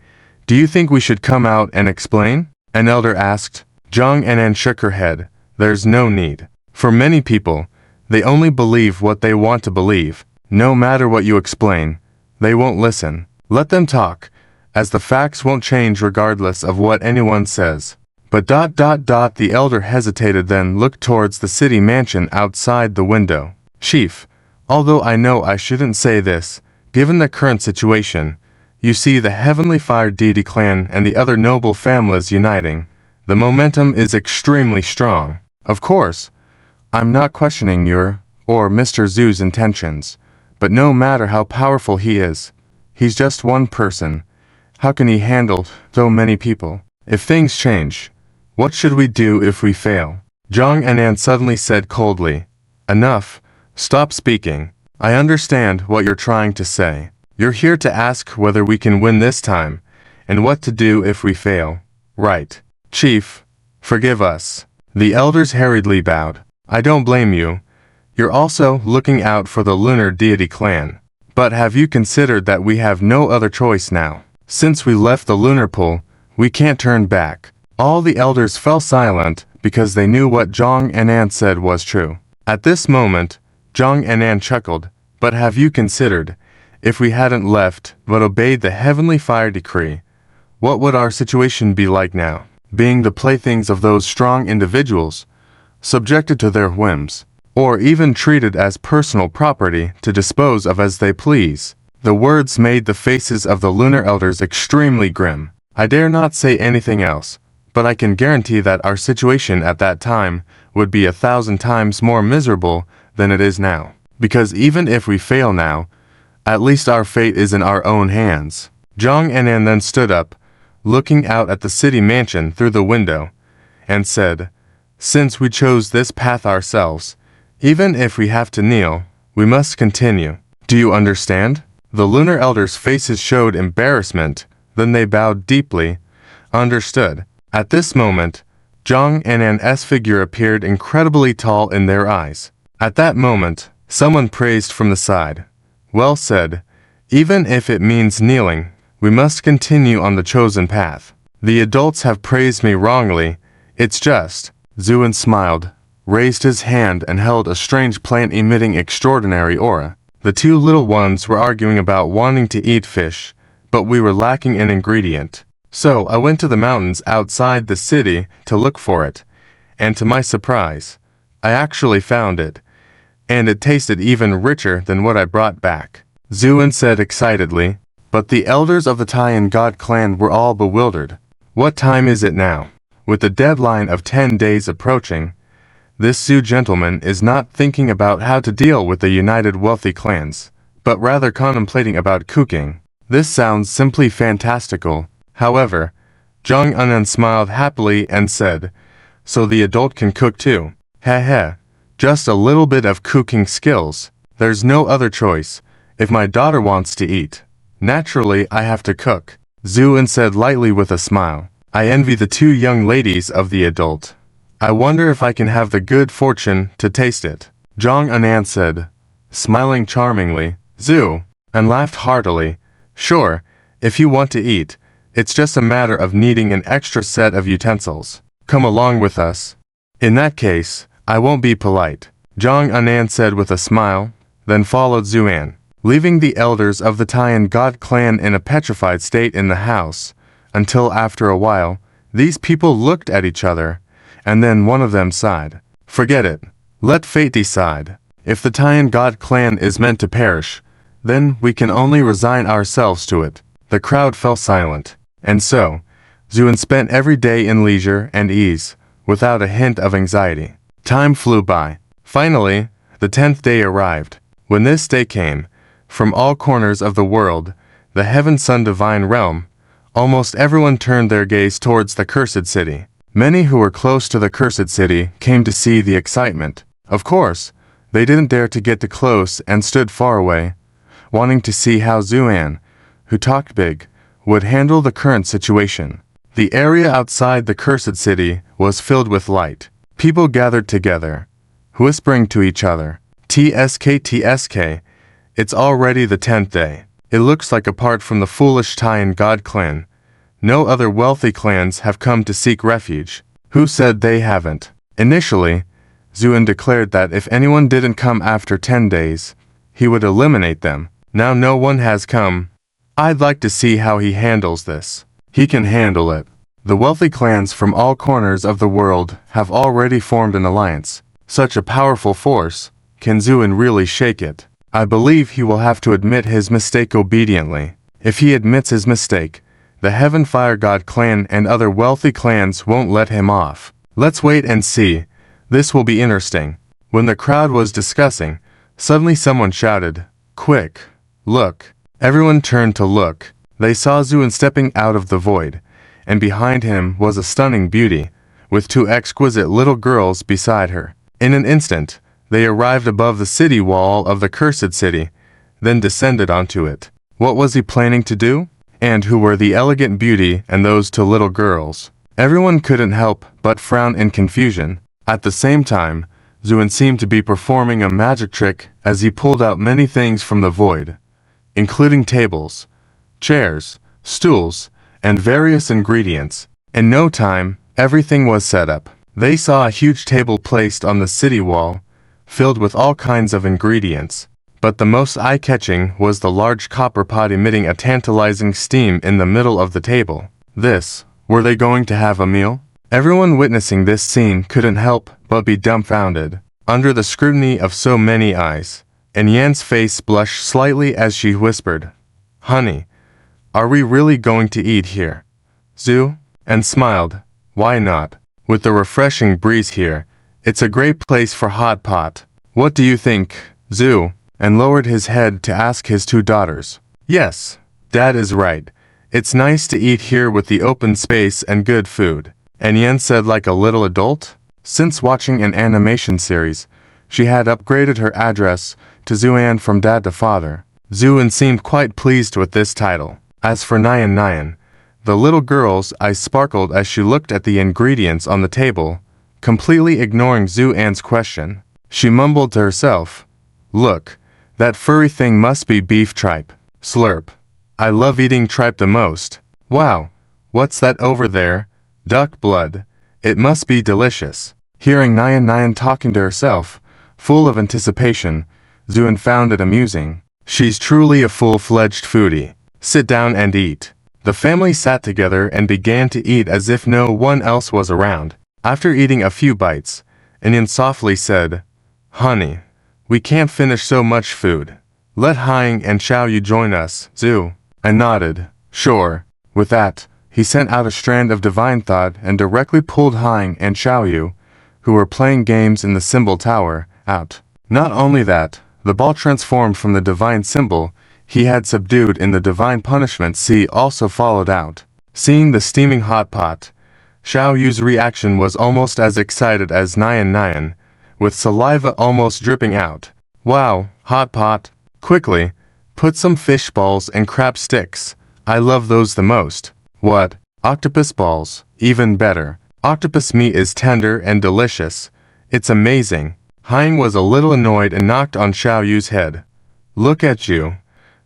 do you think we should come out and explain? An elder asked. Zhang Anan shook her head. There's no need. For many people, they only believe what they want to believe. No matter what you explain, they won't listen. Let them talk, as the facts won't change regardless of what anyone says. But the elder hesitated, then looked towards the city mansion outside the window. Chief, although I know I shouldn't say this, given the current situation, you see the Heavenly Fire Deity clan and the other noble families uniting. The momentum is extremely strong. Of course, I'm not questioning your or Mr. Zhu's intentions, but no matter how powerful he is, he's just one person. How can he handle so many people? If things change, what should we do if we fail? Zhang Anan suddenly said coldly. Enough. Stop speaking. I understand what you're trying to say. You're here to ask whether we can win this time, and what to do if we fail. Right. Chief, forgive us. The elders hurriedly bowed. I don't blame you. You're also looking out for the lunar deity clan. But have you considered that we have no other choice now? Since we left the lunar pool, we can't turn back. All the elders fell silent because they knew what Zhang Anan said was true. At this moment, Zhang Anan chuckled. But have you considered, if we hadn't left but obeyed the heavenly fire decree, what would our situation be like now? Being the playthings of those strong individuals, subjected to their whims, or even treated as personal property to dispose of as they please. The words made the faces of the lunar elders extremely grim. I dare not say anything else, but I can guarantee that our situation at that time would be 1,000 times more miserable than it is now. Because even if we fail now, at least our fate is in our own hands. Zhang Anan then stood up, looking out at the city mansion through the window, and said, Since we chose this path ourselves, even if we have to kneel, we must continue. Do you understand? The lunar elders' faces showed embarrassment, then they bowed deeply. Understood. At this moment, Zhang Anan's figure appeared incredibly tall in their eyes. At that moment, someone praised from the side. Well said. Even if it means kneeling, we must continue on the chosen path. The adults have praised me wrongly. It's just. Zuan smiled, raised his hand and held a strange plant emitting extraordinary aura. The two little ones were arguing about wanting to eat fish, but we were lacking an ingredient. So I went to the mountains outside the city to look for it, and to my surprise, I actually found it, and it tasted even richer than what I brought back. Zuan said excitedly, but the elders of the Tyan God clan were all bewildered. What time is it now? With the deadline of 10 days approaching, this Zhu gentleman is not thinking about how to deal with the united wealthy clans, but rather contemplating about cooking. This sounds simply fantastical. However, Zhang Anan smiled happily and said, So the adult can cook too. Heh. Just a little bit of cooking skills. There's no other choice. If my daughter wants to eat, naturally I have to cook. Zuan said lightly with a smile. I envy the two young ladies of the adult. I wonder if I can have the good fortune to taste it. Zhang Anan said, smiling charmingly. Zhu, and laughed heartily. Sure, if you want to eat, it's just a matter of needing an extra set of utensils. Come along with us. In that case, I won't be polite. Zhang Anan said with a smile, then followed Zuan, leaving the elders of the Tyan God clan in a petrified state in the house, until after a while, these people looked at each other, and then one of them sighed. Forget it. Let fate decide. If the Tyan God clan is meant to perish, then we can only resign ourselves to it. The crowd fell silent, and so, Zuan spent every day in leisure and ease, without a hint of anxiety. Time flew by. Finally, the 10th day arrived. When this day came, from all corners of the world, the Heaven-Sun Divine Realm, almost everyone turned their gaze towards the cursed city. Many who were close to the cursed city came to see the excitement. Of course, they didn't dare to get too close and stood far away, wanting to see how Zuan, who talked big, would handle the current situation. The area outside the cursed city was filled with light. People gathered together, whispering to each other. TSK, it's already the 10th day. It looks like apart from the foolish Tyan God clan, no other wealthy clans have come to seek refuge. Who said they haven't? Initially, Zuan declared that if anyone didn't come after 10 days, he would eliminate them. Now no one has come. I'd like to see how he handles this. He can handle it. The wealthy clans from all corners of the world have already formed an alliance. Such a powerful force. Can Zuan really shake it? I believe he will have to admit his mistake obediently. If he admits his mistake, the Heaven Fire God clan and other wealthy clans won't let him off. Let's wait and see. This will be interesting. When the crowd was discussing, suddenly someone shouted, Quick, look. Everyone turned to look. They saw Zuan stepping out of the void, and behind him was a stunning beauty, with two exquisite little girls beside her. In an instant, they arrived above the city wall of the cursed city, then descended onto it. What was he planning to do? And who were the elegant beauty and those two little girls? Everyone couldn't help but frown in confusion. At the same time, Zuan seemed to be performing a magic trick as he pulled out many things from the void, including tables, chairs, stools, and various ingredients. In no time, everything was set up. They saw a huge table placed on the city wall, filled with all kinds of ingredients. But the most eye-catching was the large copper pot emitting a tantalizing steam in the middle of the table. Were they going to have a meal? Everyone witnessing this scene couldn't help but be dumbfounded, under the scrutiny of so many eyes, and Yan's face blushed slightly as she whispered, "Honey, are we really going to eat here?" Zu, and smiled, "Why not? With the refreshing breeze here, it's a great place for hot pot. What do you think, Zu?" and lowered his head to ask his two daughters. "Yes, Dad is right. It's nice to eat here with the open space and good food," and Yan said like a little adult. Since watching an animation series, she had upgraded her address to Zuan from Dad to Father. Zuan seemed quite pleased with this title. As for Nyan, the little girl's eyes sparkled as she looked at the ingredients on the table, completely ignoring Zuan's question. She mumbled to herself, "Look, that furry thing must be beef tripe. Slurp. I love eating tripe the most. Wow, what's that over there? Duck blood. It must be delicious." Hearing Nyan talking to herself, full of anticipation, Zuan found it amusing. She's truly a full-fledged foodie. Sit down and eat. The family sat together and began to eat as if no one else was around. After eating a few bites, Nyan softly said, "Honey, we can't finish so much food. Let Hying and Xiaoyu join us, Zu." I nodded, "Sure." With that, he sent out a strand of divine thought and directly pulled Hying and Xiaoyu, who were playing games in the symbol tower, out. Not only that, the ball transformed from the divine symbol he had subdued in the divine punishment sea also followed out. Seeing the steaming hot pot, Xiaoyu's reaction was almost as excited as Nyan, with saliva almost dripping out. "Wow, hot pot. Quickly, put some fish balls and crab sticks. I love those the most." "What? Octopus balls? Even better. Octopus meat is tender and delicious. It's amazing." Hying was a little annoyed and knocked on Xiaoyu's head. "Look at you.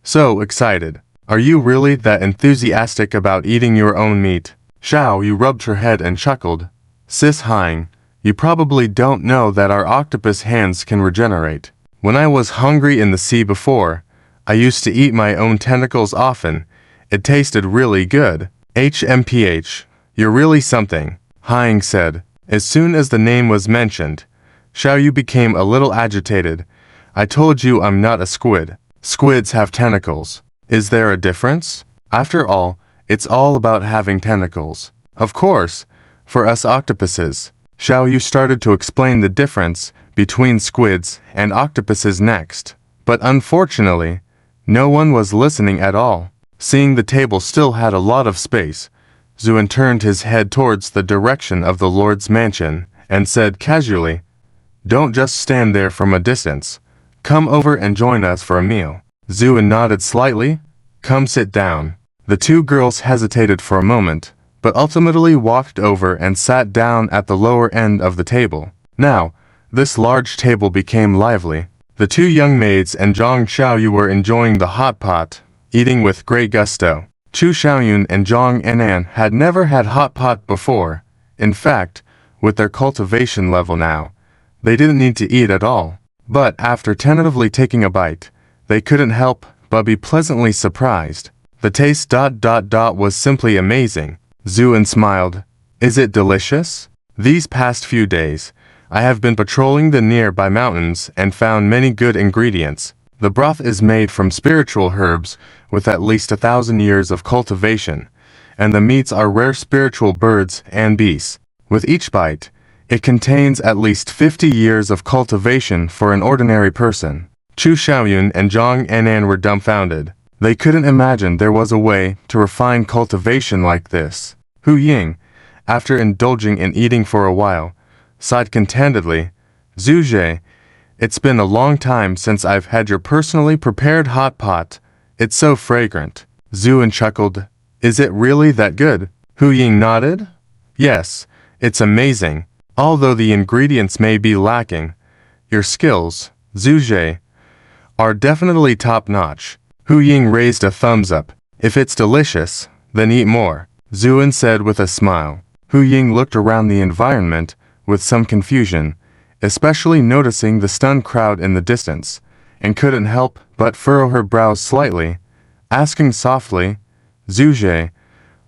So excited. Are you really that enthusiastic about eating your own meat?" Xiaoyu rubbed her head and chuckled. "Sis Hying, you probably don't know that our octopus hands can regenerate. When I was hungry in the sea before, I used to eat my own tentacles often. It tasted really good." "HMPH, you're really something," Hying said. As soon as the name was mentioned, Xiaoyu became a little agitated. "I told you I'm not a squid. Squids have tentacles. Is there a difference? After all, it's all about having tentacles." "Of course, for us octopuses." Xiaoyu started to explain the difference between squids and octopuses next. But unfortunately, no one was listening at all. Seeing the table still had a lot of space, Zuan turned his head towards the direction of the Lord's mansion and said casually, "Don't just stand there from a distance. Come over and join us for a meal." Zuan nodded slightly. "Come sit down." The two girls hesitated for a moment, but ultimately walked over and sat down at the lower end of the table. Now, this large table became lively. The two young maids and Zhang Xiaoyu were enjoying the hot pot, eating with great gusto. Chu Xiaoyun and Zhang Anan had never had hot pot before. In fact, with their cultivation level now, they didn't need to eat at all. But after tentatively taking a bite, they couldn't help but be pleasantly surprised. The taste ... was simply amazing. Zuan smiled. "Is it delicious? These past few days, I have been patrolling the nearby mountains and found many good ingredients. The broth is made from spiritual herbs with at least 1,000 years of cultivation, and the meats are rare spiritual birds and beasts. With each bite, it contains at least 50 years of cultivation for an ordinary person." Chu Xiaoyun and Zhang Anan were dumbfounded. They couldn't imagine there was a way to refine cultivation like this. Hu Ying, after indulging in eating for a while, sighed contentedly. Zuje, it's been a long time since I've had your personally prepared hot pot. It's so fragrant. Zuan chuckled. Is it really that good? Hu Ying nodded. Yes, it's amazing. Although the ingredients may be lacking, your skills, Zuje, are definitely top-notch. Hu Ying raised a thumbs up. If it's delicious, then eat more, Zuan said with a smile. Hu Ying looked around the environment with some confusion, especially noticing the stunned crowd in the distance, and couldn't help but furrow her brows slightly, asking softly, Zuje,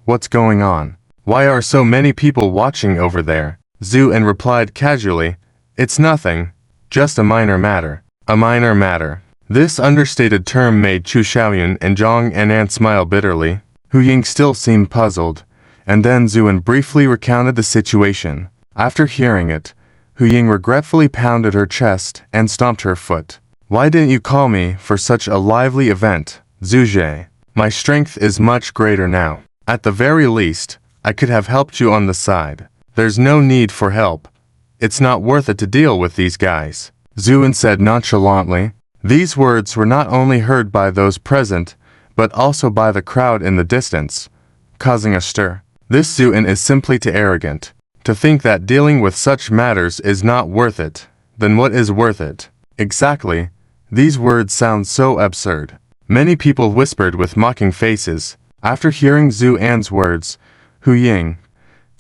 what's going on? Why are so many people watching over there? Zuan replied casually, it's nothing, just a minor matter. A minor matter. This understated term made Chu Xiaoyun and Zhang Anan smile bitterly. Hu Ying still seemed puzzled, and then Zuan briefly recounted the situation. After hearing it, Hu Ying regretfully pounded her chest and stomped her foot. Why didn't you call me for such a lively event, Zuje? My strength is much greater now. At the very least, I could have helped you on the side. There's no need for help. It's not worth it to deal with these guys, Zuan said nonchalantly. These words were not only heard by those present, but also by the crowd in the distance, causing a stir. This Zuan is simply too arrogant. To think that dealing with such matters is not worth it, then what is worth it? Exactly. These words sound so absurd. Many people whispered with mocking faces. After hearing Zuan's words, Hu Ying,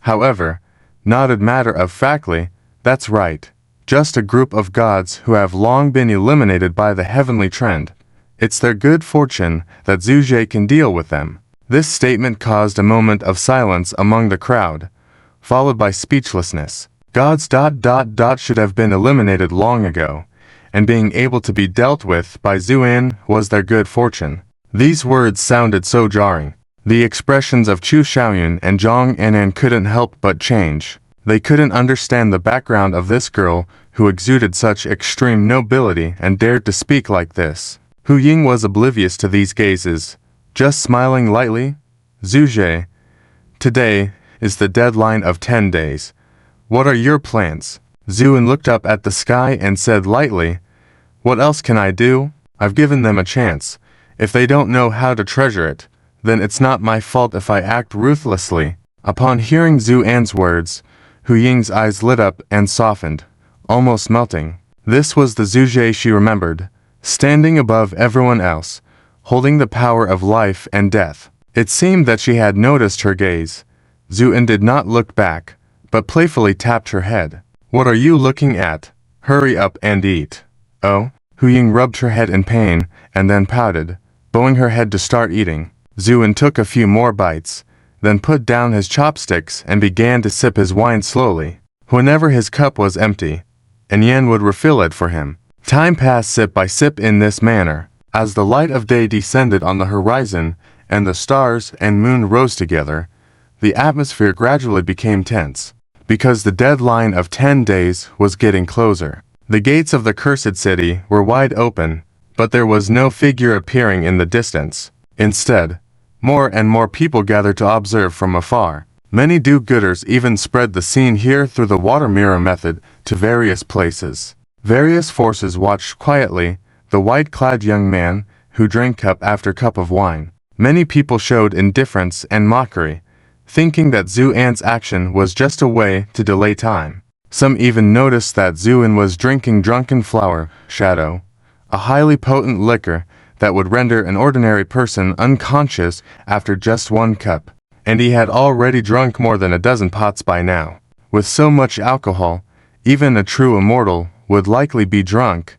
however, nodded matter-of-factly, that's right. Just a group of gods who have long been eliminated by the heavenly trend. It's their good fortune that Zuje can deal with them. This statement caused a moment of silence among the crowd, followed by speechlessness. Gods should have been eliminated long ago, and being able to be dealt with by Zuan was their good fortune. These words sounded so jarring. The expressions of Chu Xiaoyun and Zhang Anan couldn't help but change. They couldn't understand the background of this girl who exuded such extreme nobility and dared to speak like this. Hu Ying was oblivious to these gazes, just smiling lightly. Zuje, today is the deadline of 10 days. What are your plans? Zuan looked up at the sky and said lightly, what else can I do? I've given them a chance. If they don't know how to treasure it, then it's not my fault if I act ruthlessly. Upon hearing Zuan's words, Hu Ying's eyes lit up and softened, almost melting. This was the Zuje she remembered, standing above everyone else, holding the power of life and death. It seemed that she had noticed her gaze. Zuan did not look back, but playfully tapped her head. What are you looking at? Hurry up and eat. Oh? Hu Ying rubbed her head in pain, and then pouted, bowing her head to start eating. Zuan took a few more bites, then put down his chopsticks and began to sip his wine slowly. Whenever his cup was empty, and Yan would refill it for him. Time passed sip by sip in this manner. As the light of day descended on the horizon, and the stars and moon rose together, the atmosphere gradually became tense, because the deadline of 10 days was getting closer. The gates of the cursed city were wide open, but there was no figure appearing in the distance. Instead, more and more people gathered to observe from afar. Many do-gooders even spread the scene here through the water mirror method to various places. Various forces watched quietly the white-clad young man who drank cup after cup of wine. Many people showed indifference and mockery, thinking that Zuan's action was just a way to delay time. Some even noticed that Zuan was drinking drunken flower shadow, a highly potent liquor that would render an ordinary person unconscious after just one cup, and he had already drunk more than a dozen pots by now. With so much alcohol, even a true immortal would likely be drunk.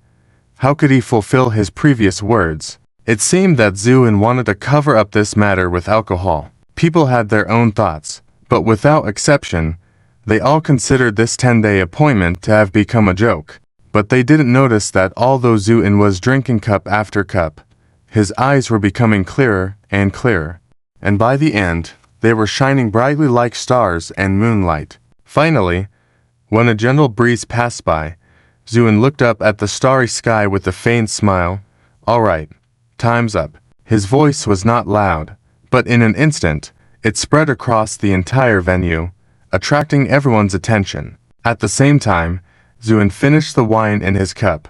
How could he fulfill his previous words? It seemed that Zuan wanted to cover up this matter with alcohol. People had their own thoughts, but without exception, they all considered this 10-day appointment to have become a joke. But they didn't notice that although Zuan was drinking cup after cup, his eyes were becoming clearer and clearer, and by the end, they were shining brightly like stars and moonlight. Finally, when a gentle breeze passed by, Zuan looked up at the starry sky with a faint smile. All right, time's up. His voice was not loud, but in an instant, it spread across the entire venue, attracting everyone's attention. At the same time, Zuan finished the wine in his cup,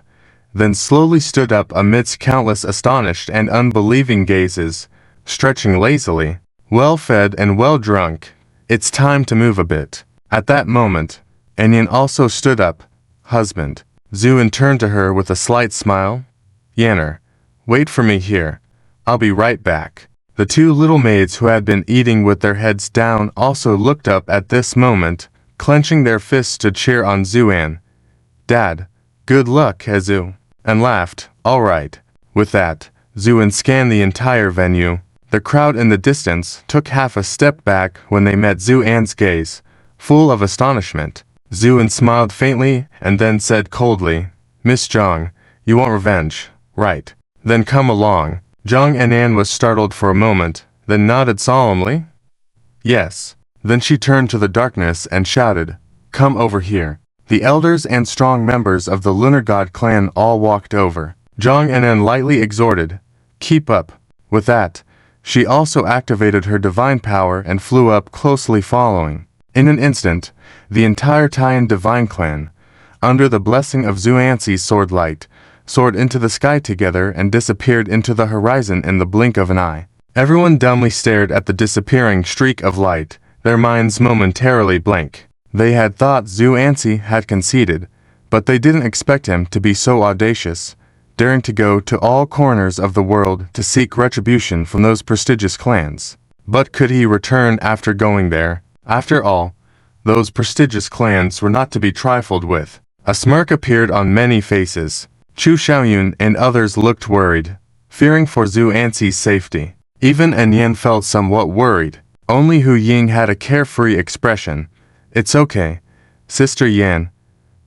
then slowly stood up amidst countless astonished and unbelieving gazes, stretching lazily. Well fed and well drunk, it's time to move a bit. At that moment, Anyan also stood up. Husband. Zuan turned to her with a slight smile. Yanner, wait for me here. I'll be right back. The two little maids who had been eating with their heads down also looked up at this moment, clenching their fists to cheer on Zuan. Dad, good luck, Hezu, and laughed. All right. With that, Zuan scanned the entire venue. The crowd in the distance took half a step back when they met Zuan's gaze, full of astonishment. Zuan smiled faintly and then said coldly, Miss Zhang, you want revenge, right? Then come along. Zhang Anan was startled for a moment, then nodded solemnly. Yes. Then she turned to the darkness and shouted, Come over here. The elders and strong members of the Lunar God clan all walked over. Zhang Anan lightly exhorted, Keep up. With that, she also activated her divine power and flew up closely following. In an instant, the entire Tyan divine clan, under the blessing of Zuan's sword light, soared into the sky together and disappeared into the horizon in the blink of an eye. Everyone dumbly stared at the disappearing streak of light, their minds momentarily blank. They had thought Zuan had conceded, but they didn't expect him to be so audacious, daring to go to all corners of the world to seek retribution from those prestigious clans. But could he return after going there? After all, those prestigious clans were not to be trifled with. A smirk appeared on many faces. Chu Xiaoyun and others looked worried, fearing for Zuan's safety. Even Anyan felt somewhat worried. Only Hu Ying had a carefree expression. It's okay, Sister Yan.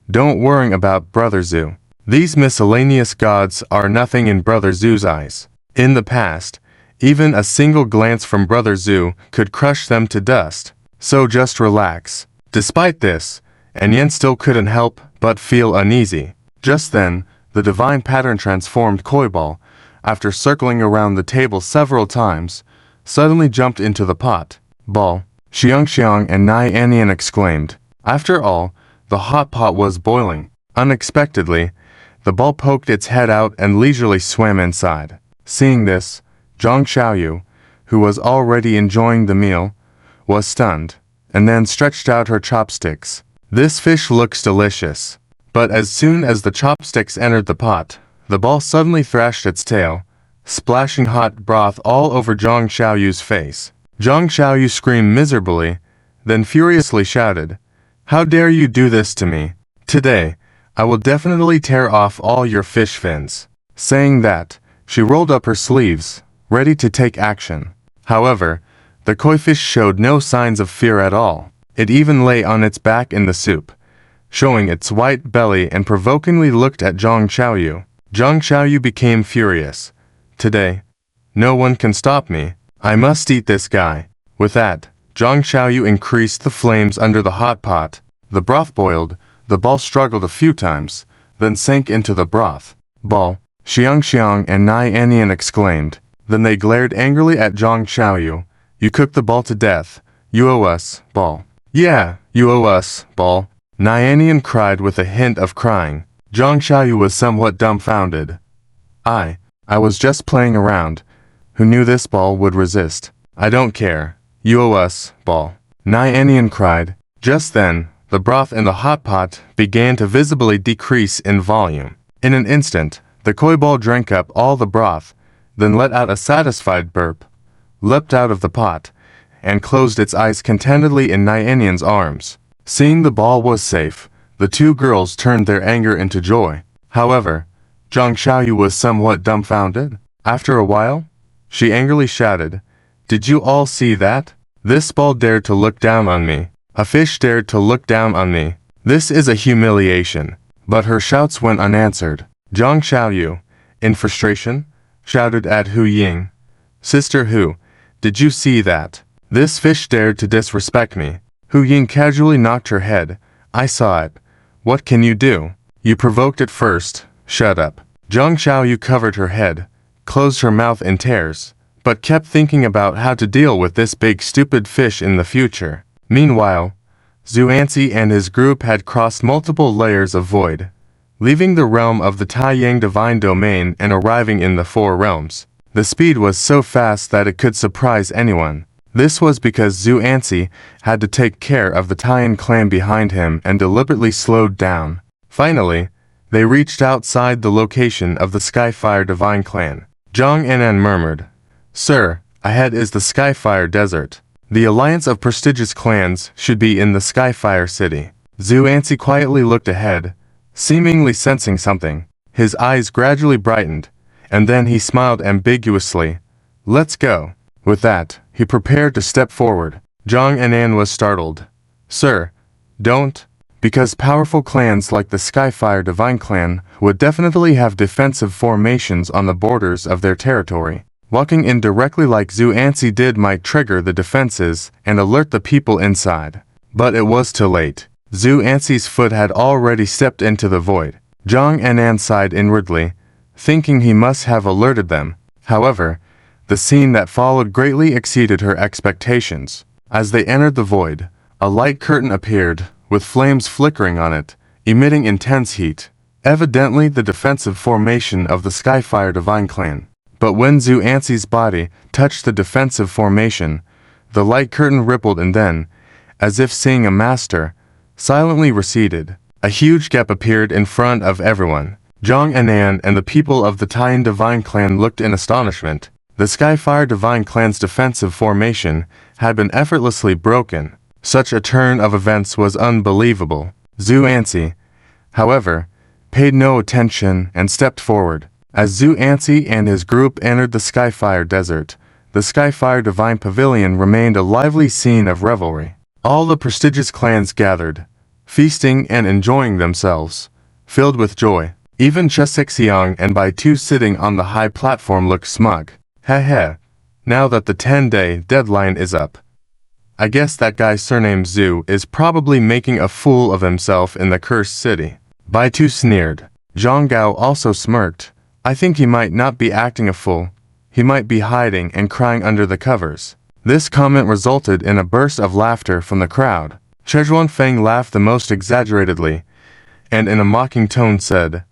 Don't worry about Brother Zhu. These miscellaneous gods are nothing in Brother Zhu's eyes. In the past, even a single glance from Brother Zhu could crush them to dust. So just relax. Despite this, Anyan still couldn't help but feel uneasy. Just then, the divine pattern transformed Koi Ball, after circling around the table several times, suddenly jumped into the pot. Ball, Xiang and Nai Anyan exclaimed. After all, the hot pot was boiling. Unexpectedly, the ball poked its head out and leisurely swam inside. Seeing this, Zhang Xiaoyu, who was already enjoying the meal, was stunned, and then stretched out her chopsticks. This fish looks delicious. But as soon as the chopsticks entered the pot, the ball suddenly thrashed its tail, splashing hot broth all over Zhang Xiaoyu's face. Zhang Xiaoyu screamed miserably, then furiously shouted, How dare you do this to me? Today, I will definitely tear off all your fish fins. Saying that, she rolled up her sleeves, ready to take action. However, the koi fish showed no signs of fear at all. It even lay on its back in the soup, showing its white belly and provokingly looked at Zhang Xiaoyu. Zhang Xiaoyu became furious. Today, no one can stop me. I must eat this guy. With that, Zhang Xiaoyu increased the flames under the hot pot. The broth boiled. The ball struggled a few times, then sank into the broth. Ball, Xiang and Nai Anyan exclaimed. Then they glared angrily at Zhang Xiaoyu. You cooked the ball to death. You owe us, Ball. Yeah, you owe us, Ball. Nai Anyan cried with a hint of crying. Zhang Xiaoyu was somewhat dumbfounded. I was just playing around. Who knew this ball would resist? I don't care. You owe us, Ball. Nai Anyan cried. Just then, the broth in the hot pot began to visibly decrease in volume. In an instant, the koi ball drank up all the broth, then let out a satisfied burp, leapt out of the pot, and closed its eyes contentedly in Nai Anyan's arms. Seeing the ball was safe, the two girls turned their anger into joy. However, Zhang Xiaoyu was somewhat dumbfounded. After a while, she angrily shouted, Did you all see that? This ball dared to look down on me. A fish dared to look down on me. This is a humiliation. But her shouts went unanswered. Zhang Xiaoyu, in frustration, shouted at Hu Ying. Sister Hu, did you see that? This fish dared to disrespect me. Hu Ying casually knocked her head. I saw it. What can you do? You provoked it first. Shut up. Zhang Xiaoyu covered her head, closed her mouth in tears, but kept thinking about how to deal with this big stupid fish in the future. Meanwhile, Zuan and his group had crossed multiple layers of void, leaving the realm of the Taiyang divine domain and arriving in the four realms. The speed was so fast that it could surprise anyone. This was because Zuan had to take care of the Tyan clan behind him and deliberately slowed down. Finally, they reached outside the location of the Skyfire divine clan. Zhang Anan murmured, "Sir, ahead is the Skyfire desert. The alliance of prestigious clans should be in the Skyfire city." Zuan quietly looked ahead, seemingly sensing something. His eyes gradually brightened, and then he smiled ambiguously. "Let's go." With that, he prepared to step forward. Zhang Anan was startled. "Sir, don't." Because powerful clans like the Skyfire Divine Clan would definitely have defensive formations on the borders of their territory. Walking in directly like Zuan did might trigger the defenses and alert the people inside. But it was too late. Zuan's foot had already stepped into the void. Zhang Anan sighed inwardly, thinking he must have alerted them. However, the scene that followed greatly exceeded her expectations. As they entered the void, a light curtain appeared, with flames flickering on it, emitting intense heat, evidently the defensive formation of the Skyfire Divine Clan. But when Zuan's body touched the defensive formation, the light curtain rippled and then, as if seeing a master, silently receded. A huge gap appeared in front of everyone. Zhang Anan and the people of the Tyan Divine Clan looked in astonishment. The Skyfire Divine Clan's defensive formation had been effortlessly broken. Such a turn of events was unbelievable. Zuan, however, paid no attention and stepped forward. As Zuan and his group entered the Skyfire Desert, the Skyfire Divine Pavilion remained a lively scene of revelry. All the prestigious clans gathered, feasting and enjoying themselves, filled with joy. Even Chesexiang and Bai Tu sitting on the high platform looked smug. Heh, now that the 10-day deadline is up, I guess that guy surnamed Zu is probably making a fool of himself in the cursed city. Bai Tu sneered. Zhang Gao also smirked. I think he might not be acting a fool. He might be hiding and crying under the covers. This comment resulted in a burst of laughter from the crowd. Zhuan Feng laughed the most exaggeratedly, and in a mocking tone said,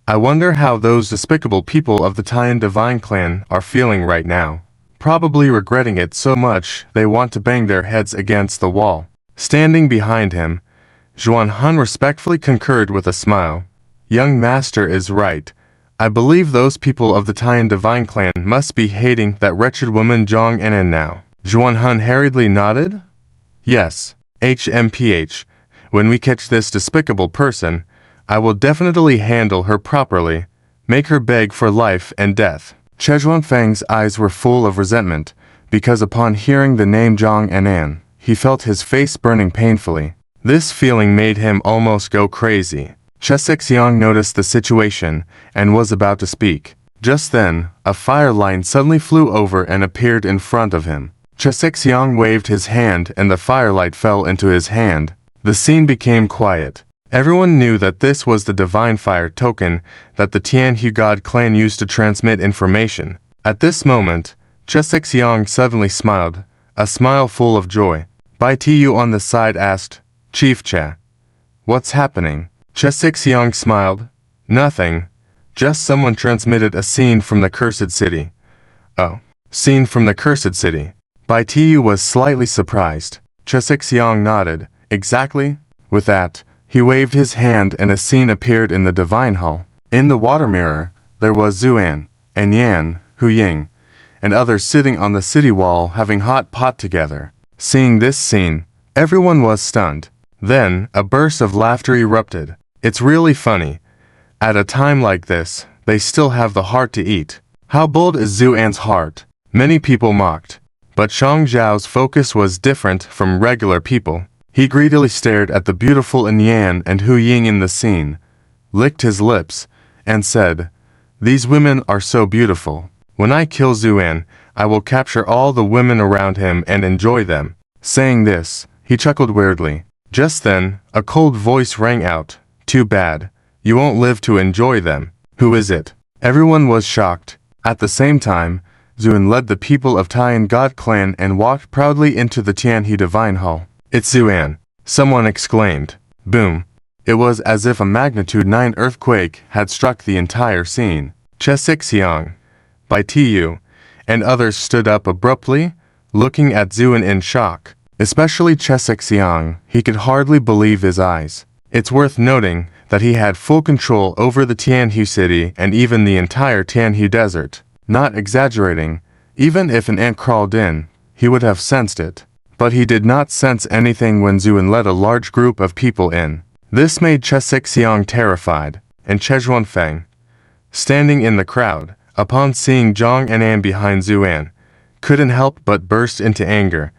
"I wonder how those despicable people of the Tyan Divine Clan are feeling right now. Probably regretting it so much they want to bang their heads against the wall." Standing behind him, Zuan Han respectfully concurred with a smile. "Young master is right. I believe those people of the Tyan Divine Clan must be hating that wretched woman Zhang Anan now." Zuan Han hurriedly nodded. "Yes, HMPH. When we catch this despicable person, I will definitely handle her properly, make her beg for life and death." Zhuan Feng's eyes were full of resentment, because upon hearing the name Zhang Anan, he felt his face burning painfully. This feeling made him almost go crazy. Chesexiang noticed the situation and was about to speak. Just then, a fire line suddenly flew over and appeared in front of him. Chesexiang waved his hand and the firelight fell into his hand. The scene became quiet. Everyone knew that this was the divine fire token that the Tianhu God clan used to transmit information. At this moment, Chesexiang suddenly smiled, a smile full of joy. Bai Tu on the side asked, "Chief Che, what's happening?" Chesexiang smiled. "Nothing. Just someone transmitted a scene from the cursed city." "Oh, scene from the cursed city." Bai Tu was slightly surprised. Chesexiang nodded. "Exactly." With that, he waved his hand and a scene appeared in the divine hall. In the water mirror, there was Zuan, and Yan, Hu Ying, and others sitting on the city wall having hot pot together. Seeing this scene, everyone was stunned. Then, a burst of laughter erupted. It's really funny. At a time like this, they still have the heart to eat. How bold is Zuan's heart? Many people mocked. But Shang Zhao's focus was different from regular people. He greedily stared at the beautiful Yan and Hu Ying in the scene, licked his lips, and said, "These women are so beautiful. When I kill Zuan, I will capture all the women around him and enjoy them." Saying this, he chuckled weirdly. Just then, a cold voice rang out, "Too bad. You won't live to enjoy them." "Who is it?" Everyone was shocked. At the same time, Zuan led the people of Tyan God clan and walked proudly into the Tianhe Divine Hall. "It's Zuan," someone exclaimed. Boom. It was as if a magnitude 9 earthquake had struck the entire scene. Chesixiang, by Tu, and others stood up abruptly, looking at Zuan in shock. Especially Chesixiang, he could hardly believe his eyes. It's worth noting that he had full control over the Tianhe city and even the entire Tianhe desert. Not exaggerating, even if an ant crawled in, he would have sensed it. But he did not sense anything when Zuan led a large group of people in. This made Chesixiang terrified, and Chejuanfeng, standing in the crowd, upon seeing Zhang and An behind Zuan, couldn't help but burst into anger.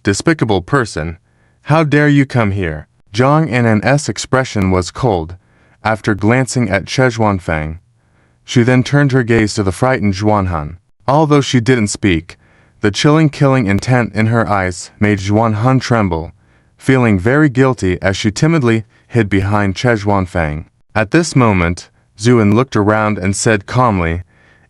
"Despicable person, how dare you come here?" Zhang and An's expression was cold. After glancing at Chejuanfeng, she then turned her gaze to the frightened Zhuanhan. Although she didn't speak, the chilling killing intent in her eyes made Zhuanhan tremble, feeling very guilty as she timidly hid behind Chejuanfeng. At this moment, Zuan looked around and said calmly,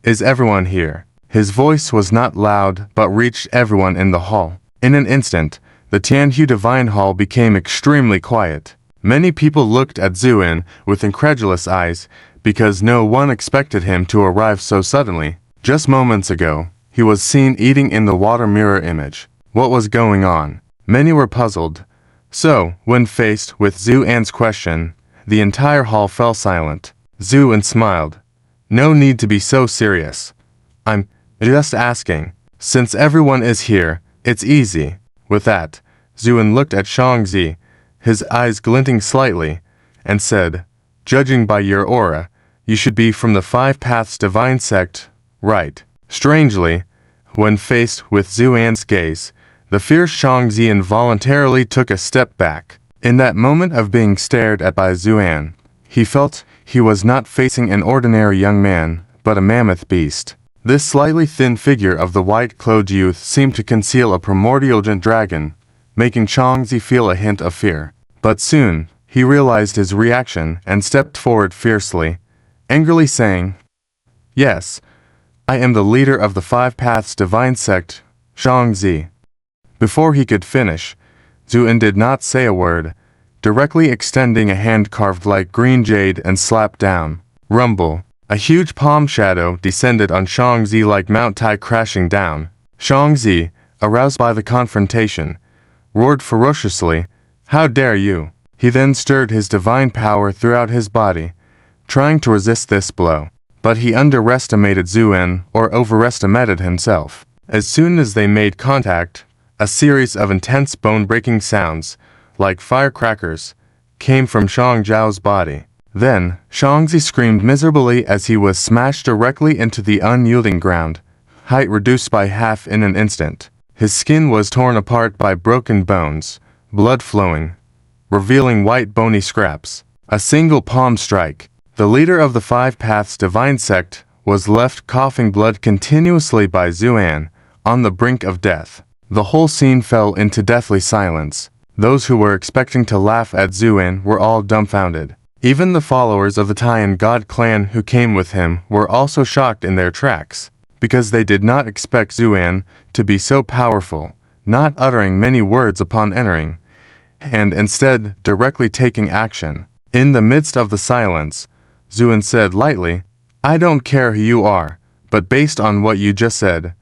"Is everyone here?" His voice was not loud but reached everyone in the hall. In an instant, the Tianhe Divine Hall became extremely quiet. Many people looked at Zuan with incredulous eyes because no one expected him to arrive so suddenly. Just moments ago, he was seen eating in the water mirror image. What was going on? Many were puzzled. So, when faced with Zuan's question, the entire hall fell silent. Zuan smiled. "No need to be so serious. I'm just asking. Since everyone is here, it's easy." With that, Zuan looked at Shangzi, his eyes glinting slightly, and said, "Judging by your aura, you should be from the Five Paths Divine Sect, right?" Strangely, when faced with Zuan's gaze, the fierce Shangzi involuntarily took a step back. In that moment of being stared at by Zuan, he felt he was not facing an ordinary young man, but a mammoth beast. This slightly thin figure of the white-clothed youth seemed to conceal a primordial dragon, making Shangzi feel a hint of fear. But soon, he realized his reaction and stepped forward fiercely, angrily saying, "Yes, I am the leader of the Five Paths Divine Sect, Shangzi." Before he could finish, Zuan did not say a word, directly extending a hand carved like green jade and slapped down. Rumble. A huge palm shadow descended on Shangzi like Mount Tai crashing down. Shangzi, aroused by the confrontation, roared ferociously, "How dare you!" He then stirred his divine power throughout his body, trying to resist this blow. But he underestimated Zuan or overestimated himself. As soon as they made contact, a series of intense bone-breaking sounds, like firecrackers, came from Shang Zhao's body. Then, Shangzi screamed miserably as he was smashed directly into the unyielding ground, height reduced by half in an instant. His skin was torn apart by broken bones, blood flowing, revealing white bony scraps. A single palm strike. The leader of the Five Paths Divine Sect was left coughing blood continuously by Zuan, on the brink of death. The whole scene fell into deathly silence. Those who were expecting to laugh at Zuan were all dumbfounded. Even the followers of the Tyan God clan who came with him were also shocked in their tracks, because they did not expect Zuan to be so powerful, not uttering many words upon entering, and instead directly taking action. In the midst of the silence, Zuan said lightly, "I don't care who you are, but based on what you just said,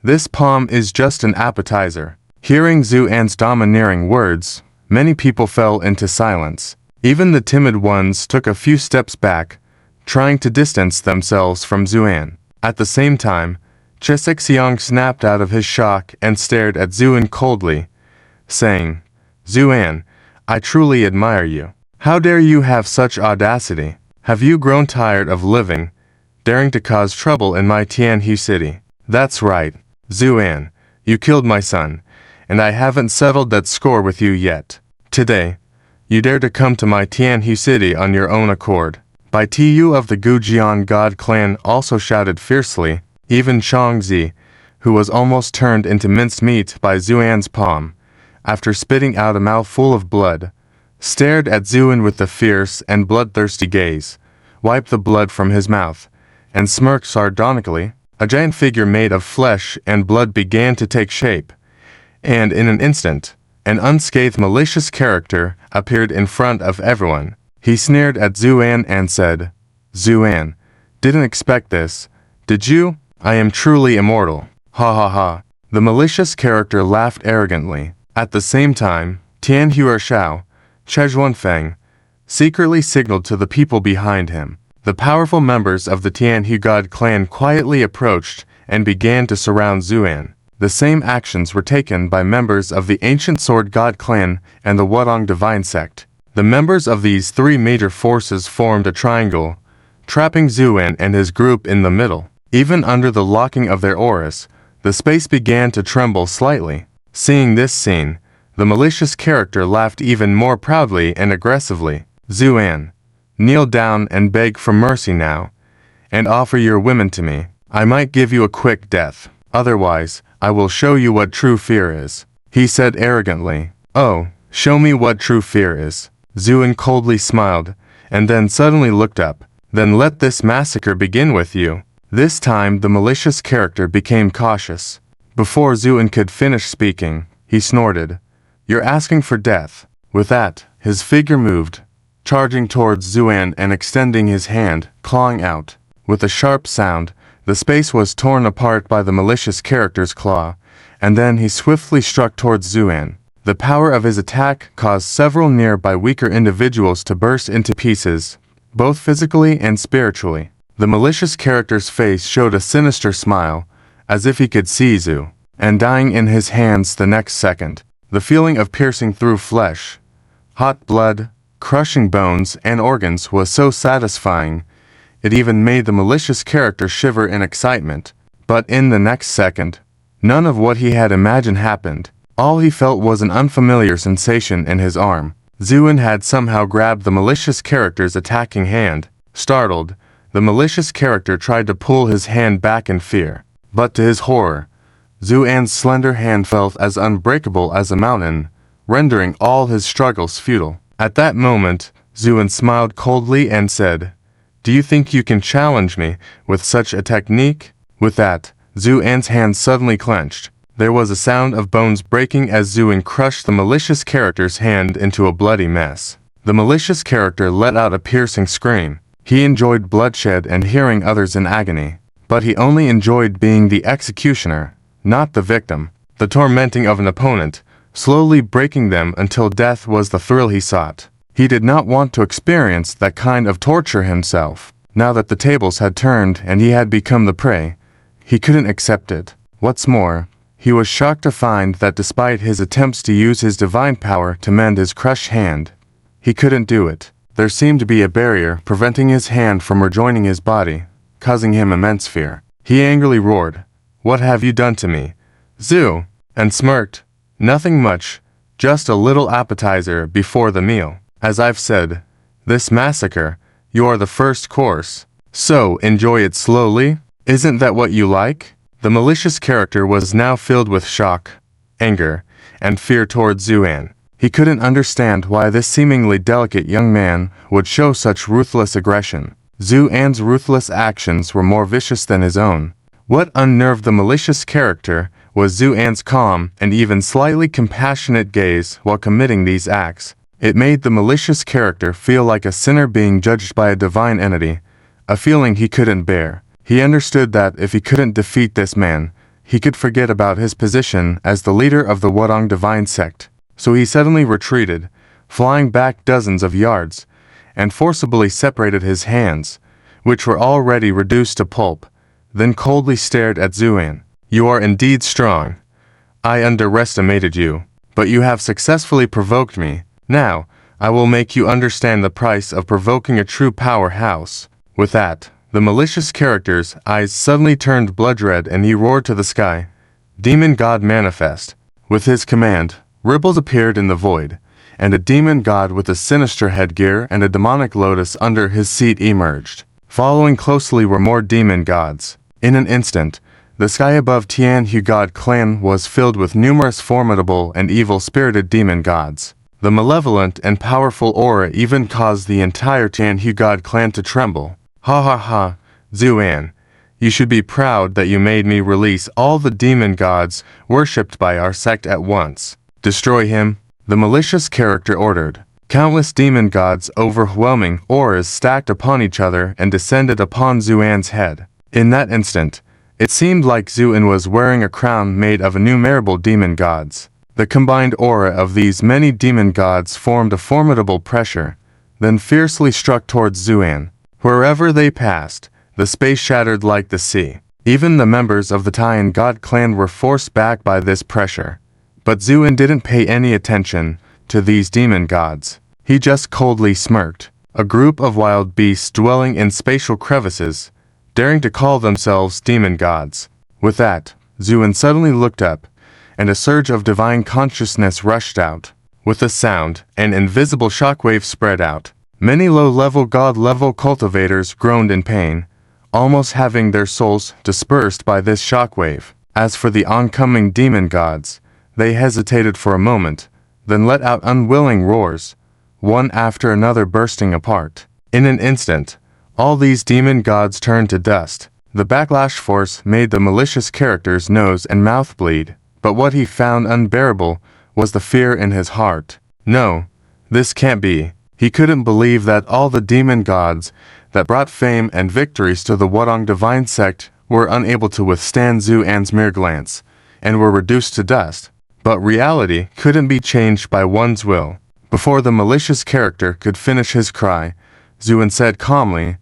this palm is just an appetizer." Hearing Zuan's domineering words, many people fell into silence. Even the timid ones took a few steps back, trying to distance themselves from Zuan. At the same time, Chesixiang snapped out of his shock and stared at Zuan coldly, saying, "Zuan, I truly admire you. How dare you have such audacity? Have you grown tired of living, daring to cause trouble in my Tianhe city?" "That's right, Zuan, you killed my son, and I haven't settled that score with you yet. Today, you dare to come to my Tianhe city on your own accord." By Tu of the Gujian God clan also shouted fiercely. Even Shangzi, who was almost turned into minced meat by Zuan's palm, after spitting out a mouthful of blood, stared at Zuan with a fierce and bloodthirsty gaze, wiped the blood from his mouth, and smirked sardonically. A giant figure made of flesh and blood began to take shape, and in an instant, an unscathed malicious character appeared in front of everyone. He sneered at Zuan and said, "Zuan, didn't expect this, did you? I am truly immortal. Ha ha ha." The malicious character laughed arrogantly. At the same time, Tian Huershao, Chejuanfeng, secretly signaled to the people behind him. The powerful members of the Tian Hu God clan quietly approached and began to surround Zuan. The same actions were taken by members of the Ancient Sword God clan and the Wudong Divine Sect. The members of these three major forces formed a triangle, trapping Zuan and his group in the middle. Even under the locking of their auras, the space began to tremble slightly. Seeing this scene, the malicious character laughed even more proudly and aggressively. "Zuan, kneel down and beg for mercy now, and offer your women to me. I might give you a quick death. Otherwise, I will show you what true fear is," he said arrogantly. "Oh, show me what true fear is." Zuan coldly smiled, and then suddenly looked up. "Then let this massacre begin with you." This time the malicious character became cautious. Before Zuan could finish speaking, he snorted, "You're asking for death." With that, his figure moved, charging towards Zuan and extending his hand, clawing out. With a sharp sound, the space was torn apart by the malicious character's claw, and then he swiftly struck towards Zuan. The power of his attack caused several nearby weaker individuals to burst into pieces, both physically and spiritually. The malicious character's face showed a sinister smile, as if he could see Zu, and dying in his hands the next second. The feeling of piercing through flesh, hot blood, crushing bones and organs was so satisfying, it even made the malicious character shiver in excitement. But in the next second, none of what he had imagined happened. All he felt was an unfamiliar sensation in his arm. Zuan had somehow grabbed the malicious character's attacking hand. Startled, the malicious character tried to pull his hand back in fear. But to his horror, Zuan's slender hand felt as unbreakable as a mountain, rendering all his struggles futile. At that moment, Zuan smiled coldly and said, "Do you think you can challenge me with such a technique?" With that, Zuan's hand suddenly clenched. There was a sound of bones breaking as Zuan crushed the malicious character's hand into a bloody mess. The malicious character let out a piercing scream. He enjoyed bloodshed and hearing others in agony, but he only enjoyed being the executioner, not the victim. The tormenting of an opponent, slowly breaking them until death was the thrill he sought. He did not want to experience that kind of torture himself. Now that the tables had turned and he had become the prey, he couldn't accept it. What's more, he was shocked to find that despite his attempts to use his divine power to mend his crushed hand, he couldn't do it. There seemed to be a barrier preventing his hand from rejoining his body, causing him immense fear. He angrily roared, "What have you done to me, Zu?" and smirked, "Nothing much, just a little appetizer before the meal. As I've said, this massacre, you are the first course, so enjoy it slowly. Isn't that what you like?" The malicious character was now filled with shock, anger, and fear towards Zuan. He couldn't understand why this seemingly delicate young man would show such ruthless aggression. Zuan's ruthless actions were more vicious than his own. What unnerved the malicious character was Zuan's calm and even slightly compassionate gaze while committing these acts. It made the malicious character feel like a sinner being judged by a divine entity, a feeling he couldn't bear. He understood that if he couldn't defeat this man, he could forget about his position as the leader of the Wudong Divine Sect. So he suddenly retreated, flying back dozens of yards, and forcibly separated his hands, which were already reduced to pulp, then coldly stared at Zuan. "You are indeed strong. I underestimated you, but you have successfully provoked me. Now, I will make you understand the price of provoking a true powerhouse." With that, the malicious character's eyes suddenly turned blood-red and he roared to the sky, "Demon God manifest." With his command, ripples appeared in the void, and a demon god with a sinister headgear and a demonic lotus under his seat emerged. Following closely were more demon gods. In an instant, the sky above Tian Hu God clan was filled with numerous formidable and evil-spirited demon gods. The malevolent and powerful aura even caused the entire Tian Hu God clan to tremble. "Ha ha ha, Zuan, You should be proud that you made me release all the demon gods worshipped by our sect at once. Destroy him, the malicious character ordered. Countless demon gods' overwhelming auras stacked upon each other and descended upon Zuan's head. In that instant, it seemed like Zuan was wearing a crown made of innumerable demon gods. The combined aura of these many demon gods formed a formidable pressure, then fiercely struck towards Zuan. Wherever they passed, the space shattered like the sea. Even the members of the Tyan god clan were forced back by this pressure. But Zuan didn't pay any attention to these demon gods. He just coldly smirked. A group of wild beasts dwelling in spatial crevices, daring to call themselves demon gods. With that, Zuan suddenly looked up, and a surge of divine consciousness rushed out. With a sound, an invisible shockwave spread out. Many low-level god-level cultivators groaned in pain, almost having their souls dispersed by this shockwave. As for the oncoming demon gods, they hesitated for a moment, then let out unwilling roars, one after another bursting apart. In an instant, all these demon gods turned to dust. The backlash force made the malicious character's nose and mouth bleed, but what he found unbearable was the fear in his heart. No, this can't be. He couldn't believe that all the demon gods that brought fame and victories to the Wudong divine sect were unable to withstand Zuan's mere glance, and were reduced to dust. But reality couldn't be changed by one's will. Before the malicious character could finish his cry, Zuan said calmly,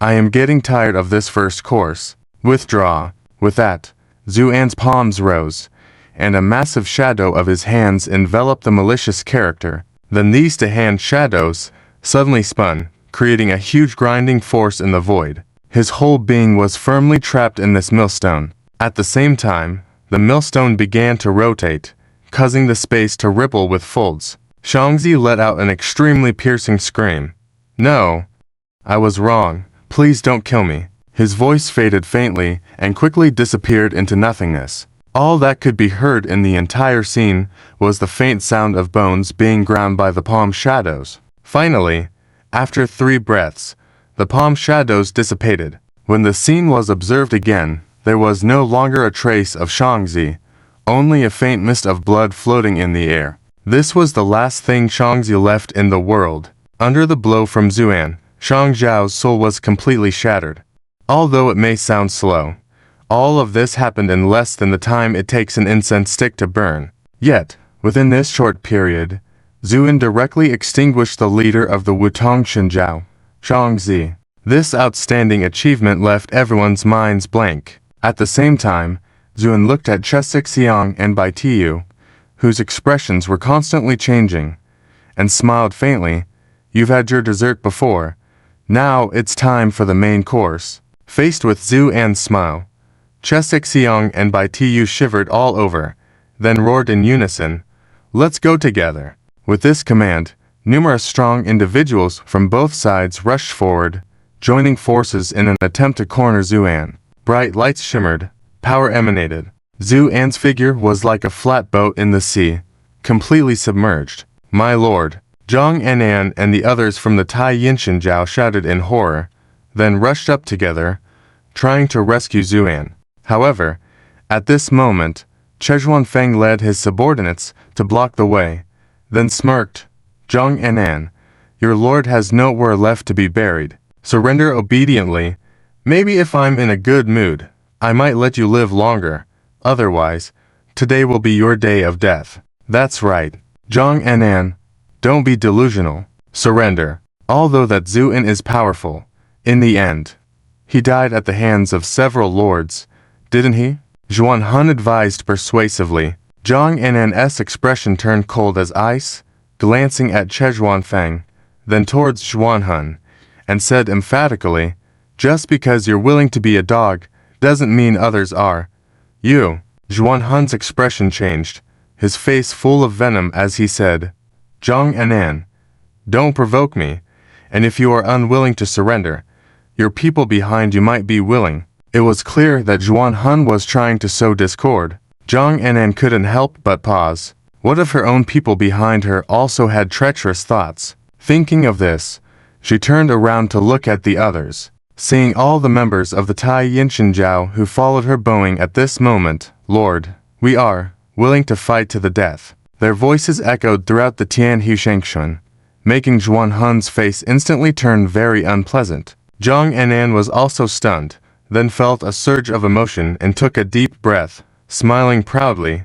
"I am getting tired of this first course. Withdraw." With that, Zuan's palms rose, and a massive shadow of his hands enveloped the malicious character. Then these two-hand shadows suddenly spun, creating a huge grinding force in the void. His whole being was firmly trapped in this millstone. At the same time, the millstone began to rotate, causing the space to ripple with folds. Shangzi let out an extremely piercing scream. "No, I was wrong. Please don't kill me." His voice faded faintly and quickly disappeared into nothingness. All that could be heard in the entire scene was the faint sound of bones being ground by the palm shadows. Finally, after 3 breaths, the palm shadows dissipated. When the scene was observed again, there was no longer a trace of Shangzi, only a faint mist of blood floating in the air. This was the last thing Shangzi left in the world. Under the blow from Zuan, Shang Zhao's soul was completely shattered. Although it may sound slow, all of this happened in less than the time it takes an incense stick to burn. Yet, within this short period, Zuan directly extinguished the leader of the Wutong Shinjiao, Shangzi. This outstanding achievement left everyone's minds blank. At the same time, Zuan looked at Xiang and Bai Tiyu, whose expressions were constantly changing, and smiled faintly. "You've had your dessert before. Now it's time for the main course." Faced with Zuan's smile, Xiang and Bai Tiyu shivered all over, then roared in unison, "Let's go together." With this command, numerous strong individuals from both sides rushed forward, joining forces in an attempt to corner Zuan. Bright lights shimmered, power emanated. Zuan's figure was like a flat boat in the sea, completely submerged. "My lord!" Zhang Anan and the others from the Tai Yinshinjiao shouted in horror, then rushed up together, trying to rescue Zuan. However, at this moment, Zhuan Feng led his subordinates to block the way, then smirked. "Zhang Anan, your lord has nowhere left to be buried. Surrender obediently. Maybe if I'm in a good mood, I might let you live longer. Otherwise, today will be your day of death." "That's right. Zhang Anan, don't be delusional. Surrender." Although that Zuan is powerful, in the end, he died at the hands of several lords, didn't he? Zuan Han advised persuasively. Zhang Anan's expression turned cold as ice, glancing at Zhuan Feng, then towards Zuan Han, and said emphatically, "Just because you're willing to be a dog, doesn't mean others are. You." Zuan Han's expression changed, his face full of venom as he said, "Zhang Anan, don't provoke me, and if you are unwilling to surrender, your people behind you might be willing." It was clear that Zuan Han was trying to sow discord. Zhang Anan couldn't help but pause. What if her own people behind her also had treacherous thoughts? Thinking of this, she turned around to look at the others. seeing all the members of the Tyan Pool who followed her bowing at this moment. "Lord, we are willing to fight to the death." Their voices echoed throughout the Tyan Pool, making Zuan Hun's face instantly turn very unpleasant. Zhang Anan was also stunned, then felt a surge of emotion and took a deep breath, smiling proudly.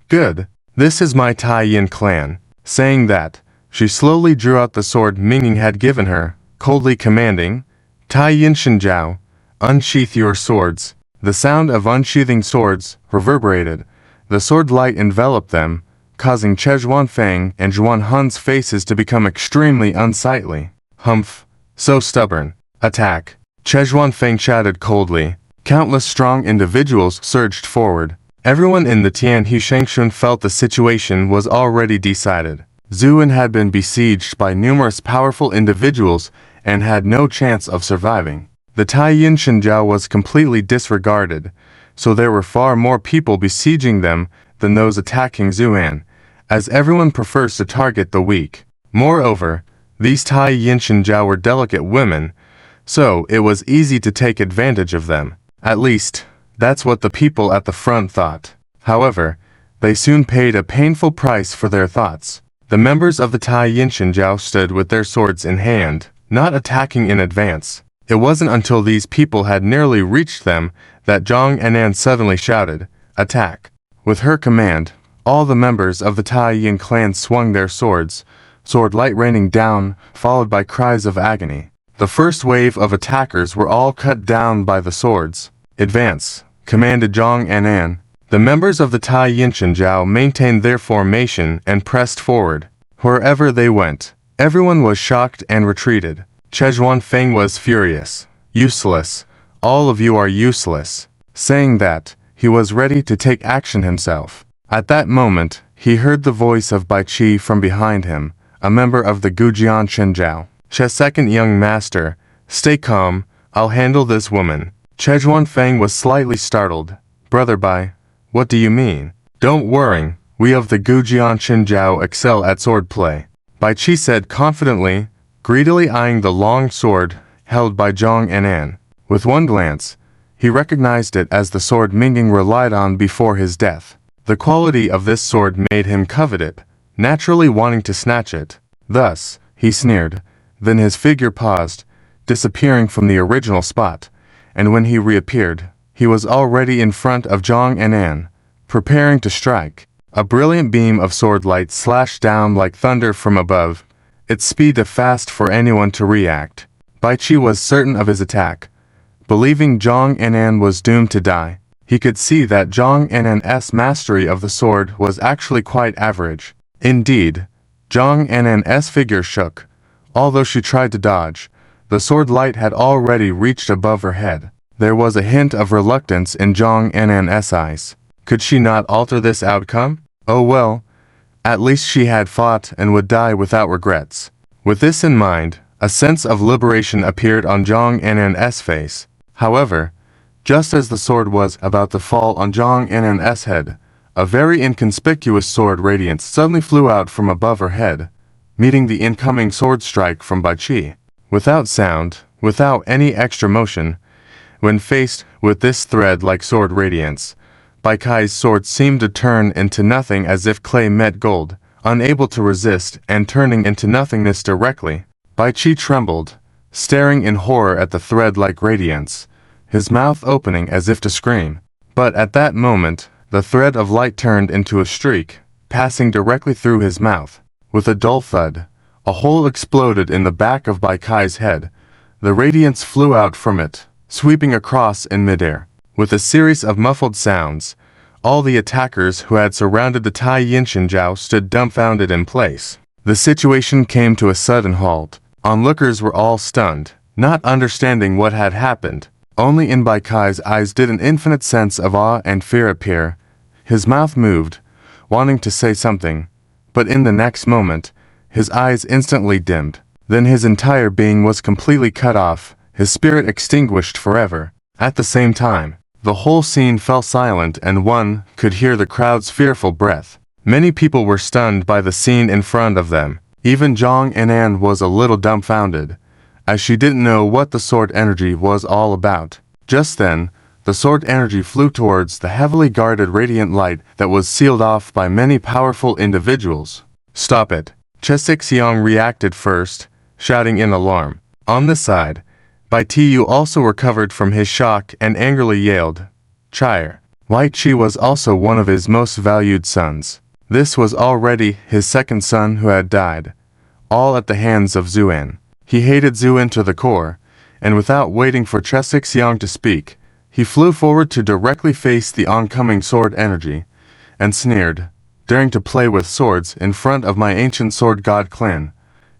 "Good. This is my Tyan clan." Saying that, she slowly drew out the sword Minging had given her, coldly commanding, "Tyan Pool, unsheath your swords." The sound of unsheathing swords reverberated. The sword light enveloped them, causing Zuan Feng and Zuan Hun's faces to become extremely unsightly. "Humph, so stubborn. Attack." Zuan Feng shouted coldly. Countless strong individuals surged forward. Everyone in the Tyan Pool felt the situation was already decided. Zuan had been besieged by numerous powerful individuals and had no chance of surviving. The Tyan Pool was completely disregarded, so there were far more people besieging them than those attacking Zuan, as everyone prefers to target the weak. Moreover, these Tyan Pool were delicate women, so it was easy to take advantage of them. At least, that's what the people at the front thought. However, they soon paid a painful price for their thoughts. The members of the Tyan Pool stood with their swords in hand, not attacking in advance. It wasn't until these people had nearly reached them that Zhang Anan suddenly shouted, "Attack!" With her command, all the members of the Tyan clan swung their swords, sword light raining down, followed by cries of agony. The first wave of attackers were all cut down by the swords. "Advance," commanded Zhang Anan. The members of the Tyan Pool maintained their formation and pressed forward. Wherever they went, everyone was shocked and retreated. Zuan Feng was furious. "Useless. All of you are useless." Saying that, he was ready to take action himself. At that moment, he heard the voice of Bai Qi from behind him, a member of the Gujian Chenjiao. "Second young master, stay calm, I'll handle this woman." Zuan Feng was slightly startled. "Brother Bai, what do you mean?" "Don't worry, we of the Gujian Chenjiao excel at swordplay," Bai Qi said confidently, greedily eyeing the long sword held by Zhang Anan. With one glance, he recognized it as the sword Minging relied on before his death. The quality of this sword made him covet it, naturally wanting to snatch it. Thus, he sneered. Then his figure paused, disappearing from the original spot, and when he reappeared, he was already in front of Zhang Anan, preparing to strike. A brilliant beam of sword light slashed down like thunder from above, its speed too fast for anyone to react. Bai Qi was certain of his attack. Believing Zhang Anan was doomed to die, he could see that Zhang Anan's mastery of the sword was actually quite average. Indeed, Zhang Anan's figure shook. Although she tried to dodge, the sword light had already reached above her head. There was a hint of reluctance in Zhang Anan's eyes. Could she not alter this outcome? Oh well, at least she had fought and would die without regrets. With this in mind, a sense of liberation appeared on Zhang Anan's face. However, just as the sword was about to fall on Zhang Anan's head, a very inconspicuous sword radiance suddenly flew out from above her head, meeting the incoming sword strike from Bai Qi. Without sound, without any extra motion, when faced with this thread-like sword radiance, Bai Qai's sword seemed to turn into nothing as if clay met gold, unable to resist and turning into nothingness directly. Bai Qi trembled, staring in horror at the thread-like radiance, his mouth opening as if to scream. But at that moment, the thread of light turned into a streak, passing directly through his mouth. With a dull thud, a hole exploded in the back of Bai Qai's head. The radiance flew out from it, sweeping across in midair. With a series of muffled sounds, all the attackers who had surrounded the Tyan Pool stood dumbfounded in place. The situation came to a sudden halt. Onlookers were all stunned, not understanding what had happened. Only in Bai Qai's eyes did an infinite sense of awe and fear appear. His mouth moved, wanting to say something, but in the next moment, his eyes instantly dimmed. Then his entire being was completely cut off, his spirit extinguished forever. At the same time, the whole scene fell silent and one could hear the crowd's fearful breath. Many people were stunned by the scene in front of them. Even Zhang Anan was a little dumbfounded. as she didn't know what the sword energy was all about. Just then, the sword energy flew towards the heavily guarded radiant light that was sealed off by many powerful individuals. "Stop it!" Chexixiang reacted first, shouting in alarm. On the side, Bai Tiyu also recovered from his shock and angrily yelled, "Chire!" Wai Chi was also one of his most valued sons. This was already his second son who had died, all at the hands of Zuan. He hated Zuan to the core, and without waiting for Chexixiang to speak, he flew forward to directly face the oncoming sword energy, and sneered, "Daring to play with swords in front of my ancient sword god clan.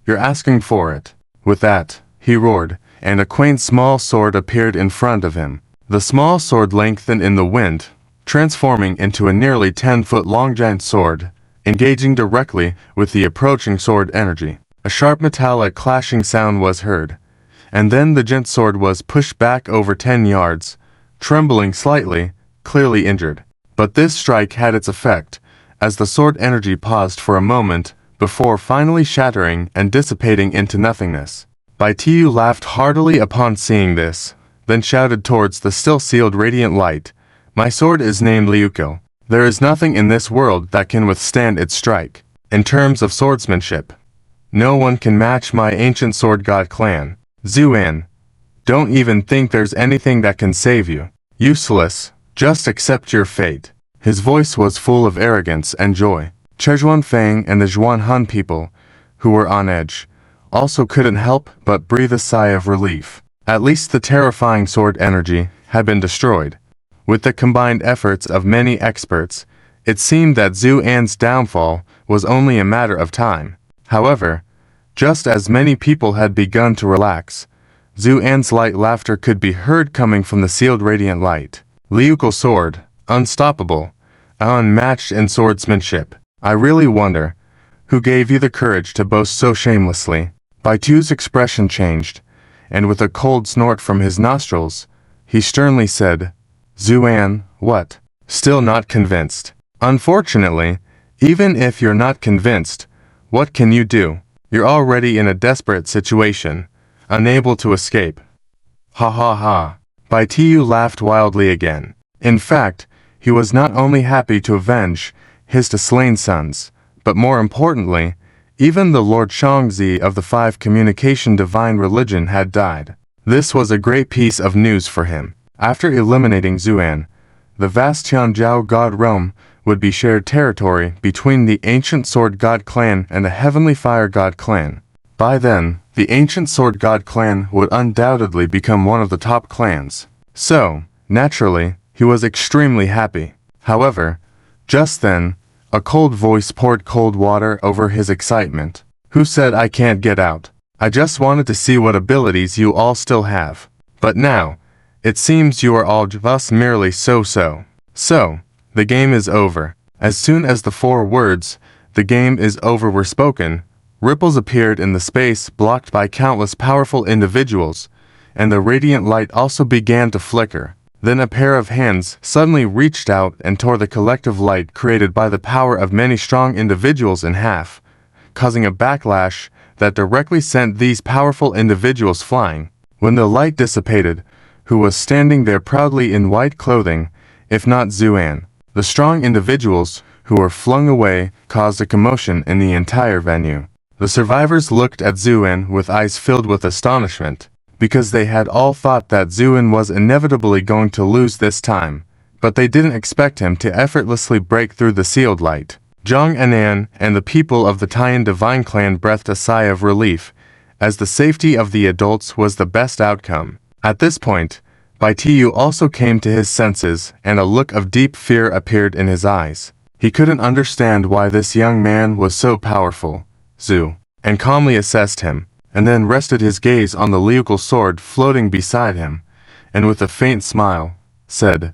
You're asking for it." With that, he roared, and a quaint small sword appeared in front of him. The small sword lengthened in the wind, transforming into a nearly 10-foot-long giant sword, engaging directly with the approaching sword energy. A sharp metallic clashing sound was heard, and then the giant sword was pushed back over 10 yards, trembling slightly, clearly injured. But this strike had its effect, as the sword energy paused for a moment before finally shattering and dissipating into nothingness. Bai Tiyu laughed heartily upon seeing this, then shouted towards the still sealed radiant light, "My sword is named Liuko. There is nothing in this world that can withstand its strike. In terms of swordsmanship, no one can match my ancient sword god clan. Zuan, don't even think there's anything that can save you. Useless, just accept your fate." His voice was full of arrogance and joy. Zhuan Fang and the Zhuan Han people, who were on edge, also couldn't help but breathe a sigh of relief. At least the terrifying sword energy had been destroyed. With the combined efforts of many experts, it seemed that Zuan's downfall was only a matter of time. However, just as many people had begun to relax, Zuan's light laughter could be heard coming from the sealed radiant light. "Liuko sword, unstoppable, unmatched in swordsmanship. I really wonder, who gave you the courage to boast so shamelessly?" Bai Tiu's expression changed, and with a cold snort from his nostrils, he sternly said, "Zuan, what? Still not convinced? Unfortunately, even if you're not convinced, what can you do? You're already in a desperate situation, unable to escape." "Ha ha ha." Bai Tiyu laughed wildly again. In fact, he was not only happy to avenge his slain sons, but more importantly, even the Lord Shangzi of the Five Communication Divine Religion had died. This was a great piece of news for him. After eliminating Zuan, the vast Tianjiao God realm would be shared territory between the ancient Sword God clan and the Heavenly Fire God clan. By then, the ancient Sword God clan would undoubtedly become one of the top clans. So, naturally, he was extremely happy. However, just then, a cold voice poured cold water over his excitement. "Who said I can't get out? I just wanted to see what abilities you all still have. But now, it seems you are all just merely so-so. So, the game is over." As soon as the 4 words, "the game is over," were spoken, ripples appeared in the space blocked by countless powerful individuals, and the radiant light also began to flicker. Then a pair of hands suddenly reached out and tore the collective light created by the power of many strong individuals in half, causing a backlash that directly sent these powerful individuals flying. When the light dissipated, who was standing there proudly in white clothing, if not Zuan? The strong individuals who were flung away caused a commotion in the entire venue. The survivors looked at Zuan with eyes filled with astonishment, because they had all thought that Zuan was inevitably going to lose this time, but they didn't expect him to effortlessly break through the sealed light. Zhang Anan and the people of the Tyan Divine Clan breathed a sigh of relief, as the safety of the adults was the best outcome. At this point, Bai Tiyu also came to his senses and a look of deep fear appeared in his eyes. He couldn't understand why this young man was so powerful. Zhu, and calmly assessed him, and then rested his gaze on the Liuko sword floating beside him, and with a faint smile, said,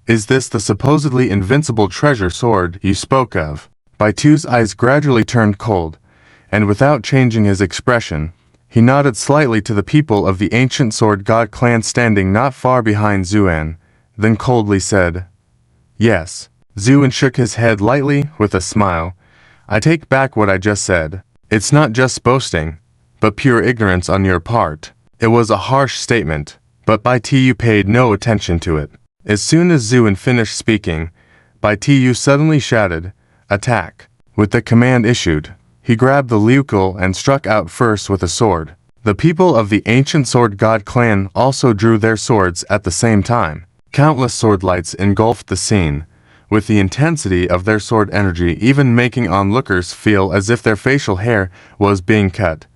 "Is this the supposedly invincible treasure sword you spoke of?" Bai Tiyu's eyes gradually turned cold, and without changing his expression, he nodded slightly to the people of the ancient sword god clan standing not far behind Zuan, then coldly said, "Yes." Zuan shook his head lightly with a smile. "I take back what I just said. It's not just boasting, but pure ignorance on your part. It was a harsh statement, but Bai Tiyu paid no attention to it. As soon as Zuan finished speaking, Bai Tiyu suddenly shouted, "Attack!" With the command issued, he grabbed the liukel and struck out first with a sword. The people of the ancient sword god clan also drew their swords at the same time. Countless sword lights engulfed the scene, with the intensity of their sword energy even making onlookers feel as if their facial hair was being cut,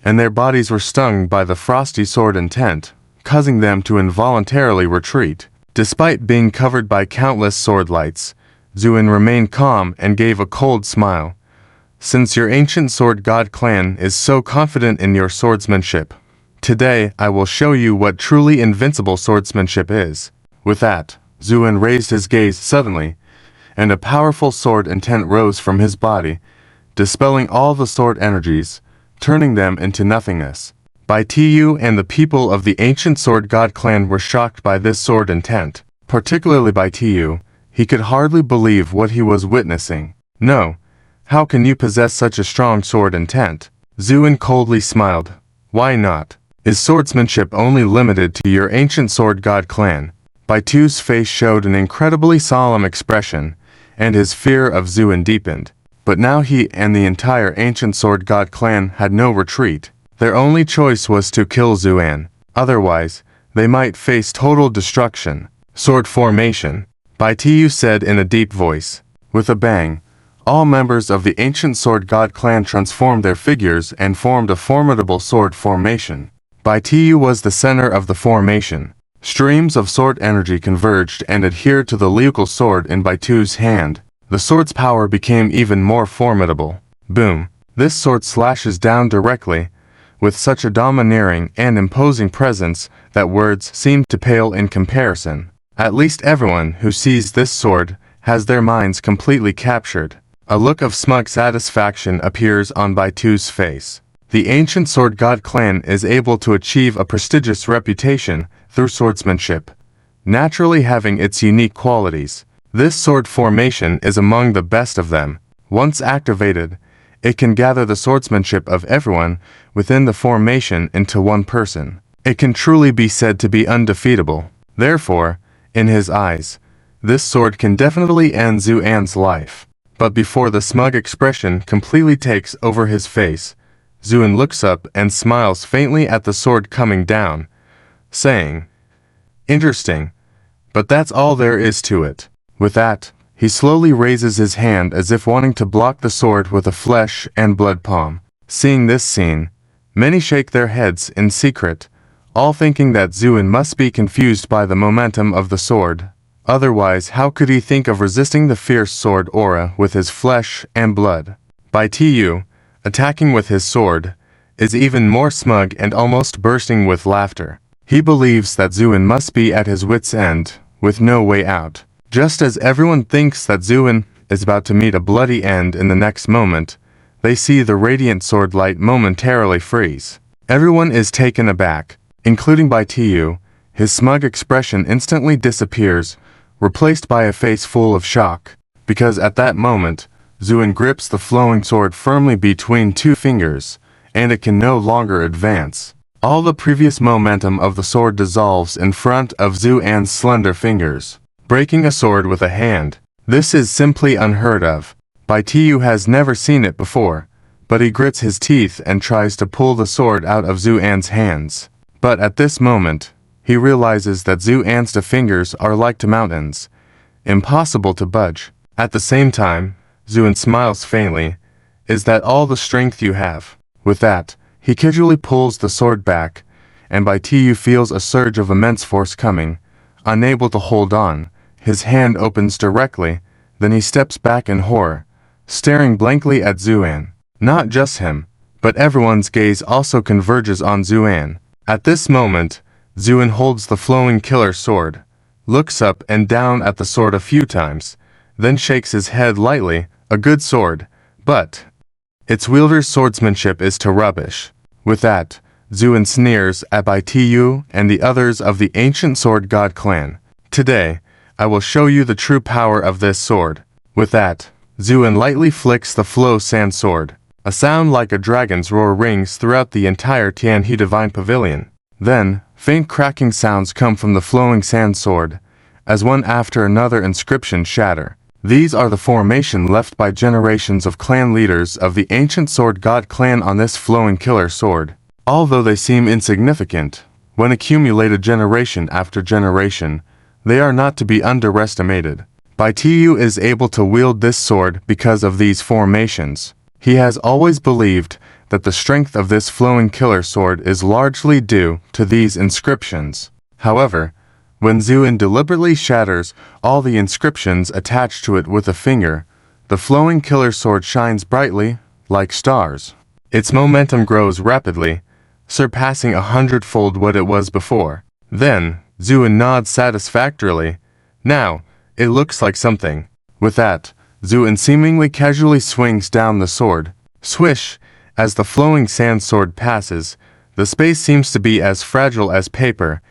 and their bodies were stung by the frosty sword intent, causing them to involuntarily retreat. Despite being covered by countless sword lights, Zuan remained calm and gave a cold smile. "Since your ancient sword god clan is so confident in your swordsmanship, today I will show you what truly invincible swordsmanship is." With that, Zuan raised his gaze suddenly, and a powerful sword intent rose from his body, dispelling all the sword energies, turning them into nothingness. Bai Tiyu and the people of the ancient sword god clan were shocked by this sword intent, particularly Bai Tiyu. He could hardly believe what he was witnessing. "No, how can you possess such a strong sword intent?" Zuan coldly smiled. "Why not? Is swordsmanship only limited to your ancient sword god clan?" Bai Tiyu's face showed an incredibly solemn expression, and his fear of Zuan deepened. But now he and the entire ancient sword god clan had no retreat. Their only choice was to kill Zuan, otherwise, they might face total destruction. "Sword formation," Bai Tiyu said in a deep voice. With a bang, all members of the ancient sword god clan transformed their figures and formed a formidable sword formation. Bai Tiyu was the center of the formation. Streams of sword energy converged and adhered to the liukel sword in Bai Tiyu's hand. The sword's power became even more formidable. Boom! This sword slashes down directly, with such a domineering and imposing presence that words seem to pale in comparison. At least everyone who sees this sword has their minds completely captured. A look of smug satisfaction appears on Bai Tiyu's face. The ancient sword god clan is able to achieve a prestigious reputation through swordsmanship, naturally having its unique qualities. This sword formation is among the best of them. Once activated, it can gather the swordsmanship of everyone within the formation into one person. It can truly be said to be undefeatable. Therefore, in his eyes, this sword can definitely end Zuan's life. But before the smug expression completely takes over his face, Zuan looks up and smiles faintly at the sword coming down, saying, "Interesting, but that's all there is to it." With that, he slowly raises his hand as if wanting to block the sword with a flesh and blood palm. Seeing this scene, many shake their heads in secret, all thinking that Zuan must be confused by the momentum of the sword. Otherwise, how could he think of resisting the fierce sword aura with his flesh and blood? Bai Tiyu, attacking with his sword, is even more smug and almost bursting with laughter. He believes that Zuan must be at his wit's end, with no way out. Just as everyone thinks that Zuan is about to meet a bloody end in the next moment, they see the radiant sword light momentarily freeze. Everyone is taken aback, including Bai Tiyu. His smug expression instantly disappears, replaced by a face full of shock, because at that moment, Zuan grips the flowing sword firmly between two fingers, and it can no longer advance. All the previous momentum of the sword dissolves in front of Zuan's slender fingers. Breaking a sword with a hand. This is simply unheard of. Bai Tiyu has never seen it before, but he grits his teeth and tries to pull the sword out of Zuan's hands. But at this moment, he realizes that Zuan's fingers are like to mountains, impossible to budge. At the same time, Zuan smiles faintly. "Is that all the strength you have?" With that, he casually pulls the sword back, and Bai Tiyu feels a surge of immense force coming. Unable to hold on, his hand opens directly, then he steps back in horror, staring blankly at Zuan. Not just him, but everyone's gaze also converges on Zuan. At this moment, Zuan holds the flowing killer sword, looks up and down at the sword a few times, then shakes his head lightly. "A good sword, but its wielder's swordsmanship is to rubbish." With that, Zuan sneers at Bai Tiyu and the others of the ancient sword god clan. "Today, I will show you the true power of this sword." With that, Zuan lightly flicks the flow sand sword. A sound like a dragon's roar rings throughout the entire Tianhe Divine Pavilion. Then, faint cracking sounds come from the flowing sand sword, as one after another inscriptions shatter. These are the formation left by generations of clan leaders of the ancient sword god clan on this flowing killer sword. Although they seem insignificant, when accumulated generation after generation, they are not to be underestimated. Baityu is able to wield this sword because of these formations. He has always believed that the strength of this flowing killer sword is largely due to these inscriptions. However, when Zuan deliberately shatters all the inscriptions attached to it with a finger, the flowing killer sword shines brightly, like stars. Its momentum grows rapidly, surpassing 100-fold what it was before. Then, Zuan nods satisfactorily. Now, it looks like something. With that, Zuan seemingly casually swings down the sword. Swish! As the flowing sand sword passes, the space seems to be as fragile as paper,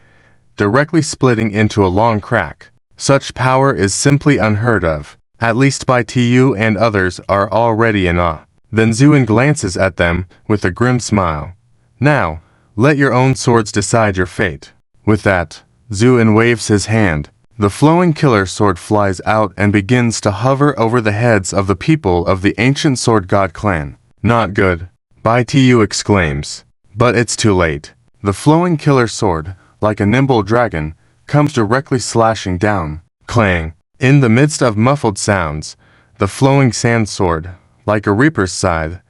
directly splitting into a long crack. Such power is simply unheard of. At least Baityu and others are already in awe. Then Zuan glances at them with a grim smile. Now, let your own swords decide your fate. With that, Zuan waves his hand. The flowing killer sword flies out and begins to hover over the heads of the people of the ancient sword god clan. Not good, Baityu exclaims. But it's too late. The flowing killer sword, like a nimble dragon, comes directly slashing down. Clang! In the midst of muffled sounds, the flowing sand sword, like a reaper's scythe,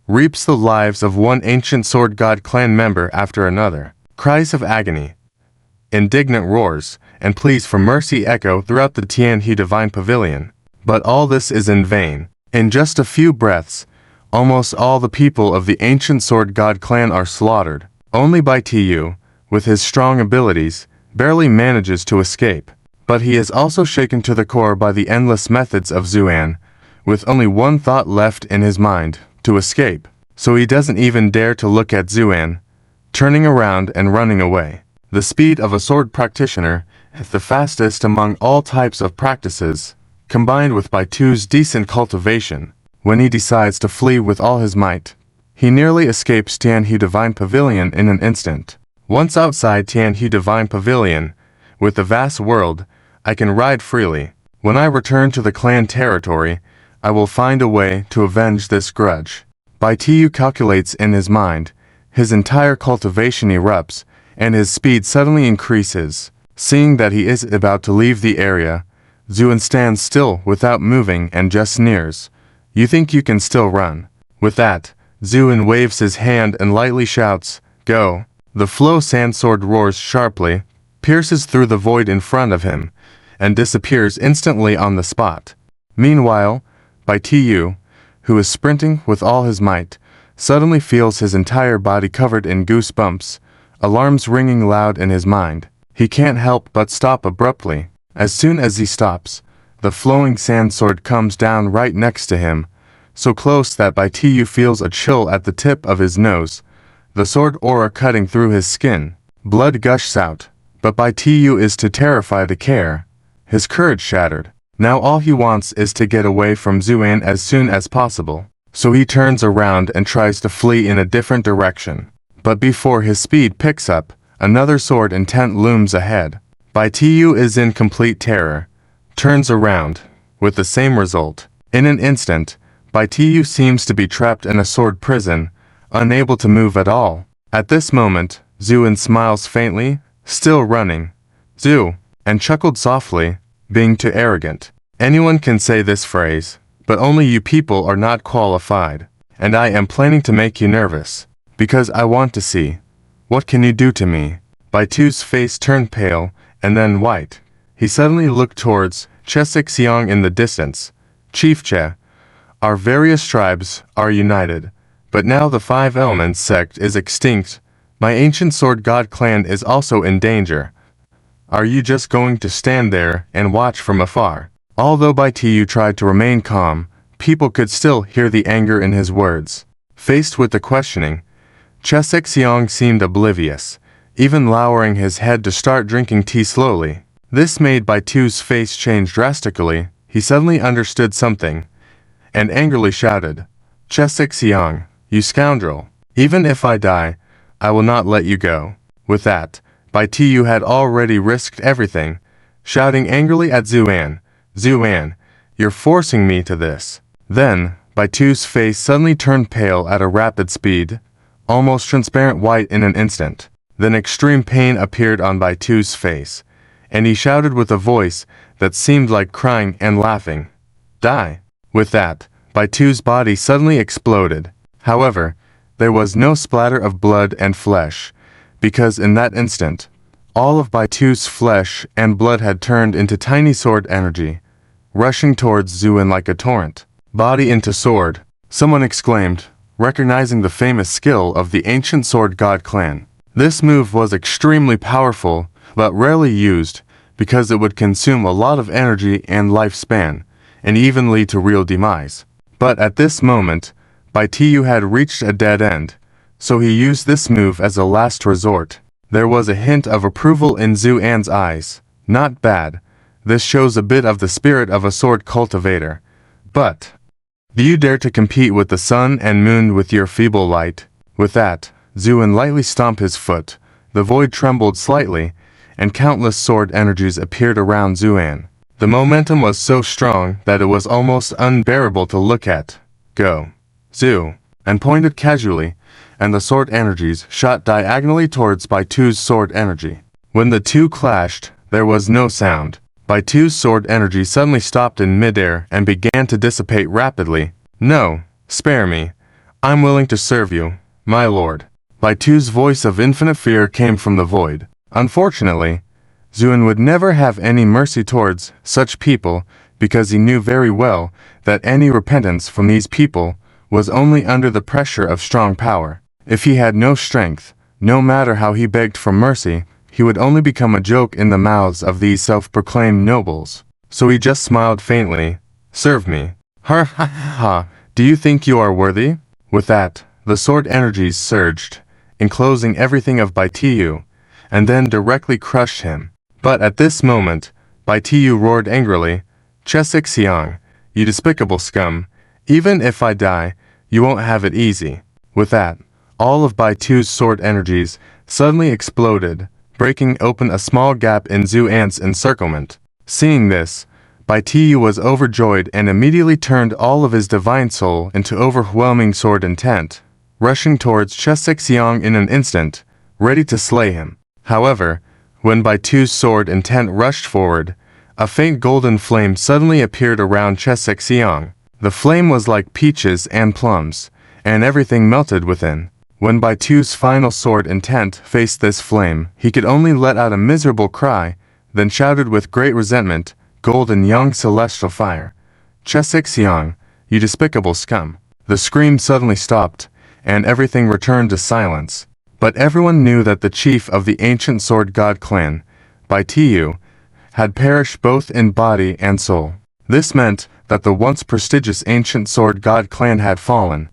reaps the lives of one ancient sword god clan member after another. Cries of agony, indignant roars, and pleas for mercy echo throughout the Tyan Divine Pavilion. But all this is in vain. In just a few breaths, almost all the people of the ancient sword god clan are slaughtered. Only Baityu, with his strong abilities, barely manages to escape. But he is also shaken to the core by the endless methods of Zuan, with only one thought left in his mind, to escape. So he doesn't even dare to look at Zuan, turning around and running away. The speed of a sword practitioner is the fastest among all types of practices, combined with Baityu's decent cultivation. When he decides to flee with all his might, he nearly escapes Tyan Divine Pavilion in an instant. Once outside Tyan Divine Pavilion, with the vast world, I can ride freely. When I return to the clan territory, I will find a way to avenge this grudge. Baityu calculates in his mind. His entire cultivation erupts, and his speed suddenly increases. Seeing that he is about to leave the area, Zuan stands still without moving and just sneers. You think you can still run? With that, Zuan waves his hand and lightly shouts, "Go!" The flow sand sword roars sharply, pierces through the void in front of him, and disappears instantly on the spot. Meanwhile, Baityu, who is sprinting with all his might, suddenly feels his entire body covered in goosebumps, alarms ringing loud in his mind. He can't help but stop abruptly. As soon as he stops, the flowing sand sword comes down right next to him, so close that Baityu feels a chill at the tip of his nose, the sword aura cutting through his skin. Blood gushes out, but Baityu is too terrified to care. His courage shattered. Now all he wants is to get away from Zuan as soon as possible. So he turns around and tries to flee in a different direction. But before his speed picks up, another sword intent looms ahead. Baityu is in complete terror, turns around, with the same result. In an instant, Baityu seems to be trapped in a sword prison, unable to move at all. At this moment, Zuan smiles faintly, still running. Zu, and chuckled softly, being too arrogant. Anyone can say this phrase, but only you people are not qualified. And I am planning to make you nervous, because I want to see. What can you do to me? Baityu's face turned pale, and then white. He suddenly looked towards Chesexiong in the distance. Chief Che, our various tribes are united, but now the Five Elements sect is extinct. My ancient sword god clan is also in danger. Are you just going to stand there and watch from afar? Although Baityu tried to remain calm, people could still hear the anger in his words. Faced with the questioning, Chesexiong seemed oblivious, even lowering his head to start drinking tea slowly. This made Baityu's face change drastically. He suddenly understood something, and angrily shouted, Chesexiong, you scoundrel! Even if I die, I will not let you go. With that, Bai Tiyu had already risked everything, shouting angrily at Zuan, "Zuan, you're forcing me to this." Then, Bai Tiyu's face suddenly turned pale at a rapid speed, almost transparent white in an instant. Then extreme pain appeared on Bai Tiyu's face, and he shouted with a voice that seemed like crying and laughing, "Die!" With that, Bai Tiyu's body suddenly exploded. However, there was no splatter of blood and flesh, because in that instant, all of Bai Tiyu's flesh and blood had turned into tiny sword energy, rushing towards Zuan like a torrent. Body into sword, someone exclaimed, recognizing the famous skill of the ancient sword god clan. This move was extremely powerful, but rarely used, because it would consume a lot of energy and lifespan, and even lead to real demise. But at this moment, Bai Tiyu had reached a dead end, so he used this move as a last resort. There was a hint of approval in Zuan's eyes. Not bad. This shows a bit of the spirit of a sword cultivator. But, do you dare to compete with the sun and moon with your feeble light? With that, Zuan lightly stomped his foot. The void trembled slightly, and countless sword energies appeared around Zuan. The momentum was so strong that it was almost unbearable to look at. "Go, Zu," and pointed casually, and the sword energies shot diagonally towards Bai Tiyu's sword energy. When the two clashed, there was no sound. Bai Tiyu's sword energy suddenly stopped in midair and began to dissipate rapidly. "No, spare me. I'm willing to serve you, my lord." Bai Tiyu's voice of infinite fear came from the void. Unfortunately, Zuan would never have any mercy towards such people, because he knew very well that any repentance from these people was only under the pressure of strong power. If he had no strength, no matter how he begged for mercy, he would only become a joke in the mouths of these self-proclaimed nobles. So he just smiled faintly. "Serve me. Ha ha ha, do you think you are worthy?" With that, the sword energies surged, enclosing everything of Bai Tiyu, and then directly crushed him. But at this moment, Bai Tiyu roared angrily, "Chesixiang, you despicable scum, even if I die, you won't have it easy." With that, all of Bai Tiyu's sword energies suddenly exploded, breaking open a small gap in Zuan's encirclement. Seeing this, Bai Tiyu was overjoyed and immediately turned all of his divine soul into overwhelming sword intent, rushing towards Chesixiang in an instant, ready to slay him. However, when Bai Tiyu's sword intent rushed forward, a faint golden flame suddenly appeared around Chesixiang. The flame was like peaches and plums, and everything melted within. When Bai Tiyu's final sword intent faced this flame, he could only let out a miserable cry, then shouted with great resentment, "Golden young celestial fire! Chesixiang, you despicable scum!" The scream suddenly stopped, and everything returned to silence. But everyone knew that the chief of the ancient sword god clan, Bai Tiyu, had perished both in body and soul. This meant that the once prestigious ancient sword god clan had fallen,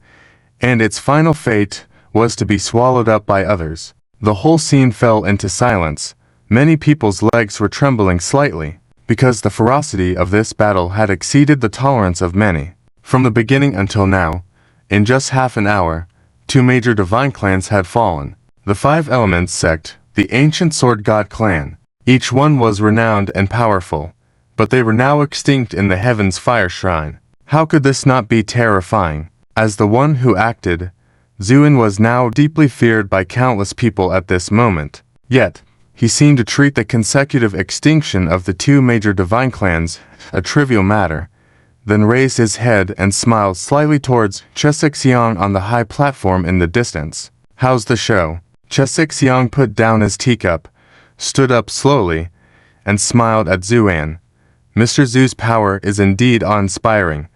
and its final fate was to be swallowed up by others. The whole scene fell into silence. Many people's legs were trembling slightly, because the ferocity of this battle had exceeded the tolerance of many. From the beginning until now, in just half an hour, 2 major divine clans had fallen. The 5 Elements sect, the ancient sword god clan. Each one was renowned and powerful, but they were now extinct in the heaven's fire shrine. How could this not be terrifying? As the one who acted, Zuan was now deeply feared by countless people at this moment. Yet, he seemed to treat the consecutive extinction of the 2 major divine clans a trivial matter, then raised his head and smiled slightly towards Chesixiang on the high platform in the distance. "How's the show?" Chesixiang put down his teacup, stood up slowly, and smiled at Zuan. "Mr. Zu's power is indeed awe-inspiring.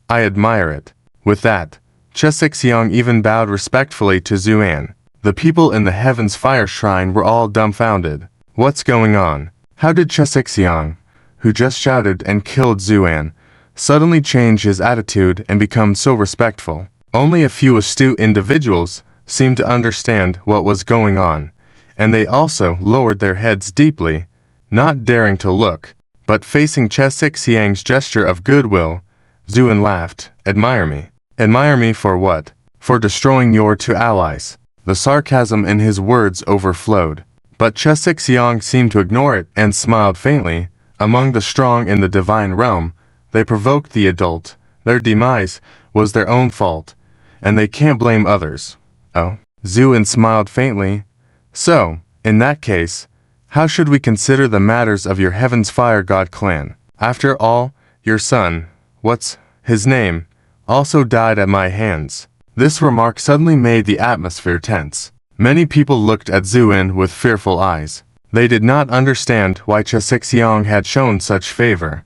I admire it." With that, Chesixiang even bowed respectfully to Zuan. The people in the Heaven's Fire Shrine were all dumbfounded. What's going on? How did Chesixiang, who just shouted and killed Zuan, suddenly change his attitude and become so respectful? Only a few astute individuals seemed to understand what was going on, and they also lowered their heads deeply, not daring to look, but facing Chesixiang's gesture of goodwill. Zuan laughed. "Admire me." "Admire me for what?" "For destroying your 2 allies." The sarcasm in his words overflowed. But Chesixiang seemed to ignore it and smiled faintly. Among the strong in the divine realm, they provoked the adult. Their demise was their own fault, and they can't blame others. Oh. Zuan smiled faintly. So, in that case, how should we consider the matters of your Heaven's Fire God clan? After all, your son, what's his name, also died at my hands. This remark suddenly made the atmosphere tense. Many people looked at Zuan with fearful eyes. They did not understand why Chesixiang had shown such favor.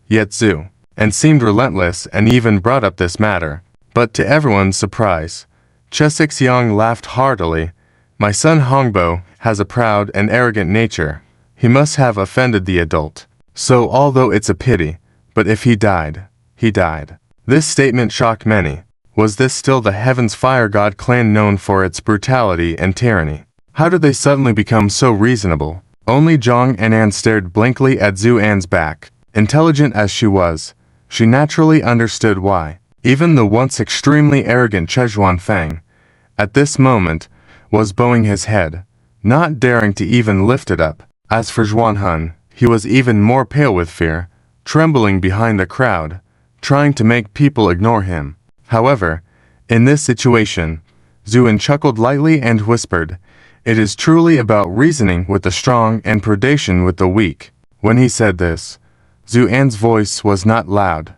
Yet Zuan seemed relentless and even brought up this matter. But to everyone's surprise, Chesixiang laughed heartily. My son Hongbo has a proud and arrogant nature. He must have offended the adult. So although it's a pity, but if he died, he died. This statement shocked many. Was this still the Heaven's Fire God clan known for its brutality and tyranny? How did they suddenly become so reasonable? Only Zhang Anan stared blankly at Zuan's back. Intelligent as she was, she naturally understood why. Even the once extremely arrogant Chejuan Feng, at this moment, was bowing his head, not daring to even lift it up. As for Zhuan Hun, he was even more pale with fear, trembling behind the crowd, trying to make people ignore him. However, in this situation, Zuan chuckled lightly and whispered, "It is truly about reasoning with the strong and predation with the weak." When he said this, Zuan's voice was not loud.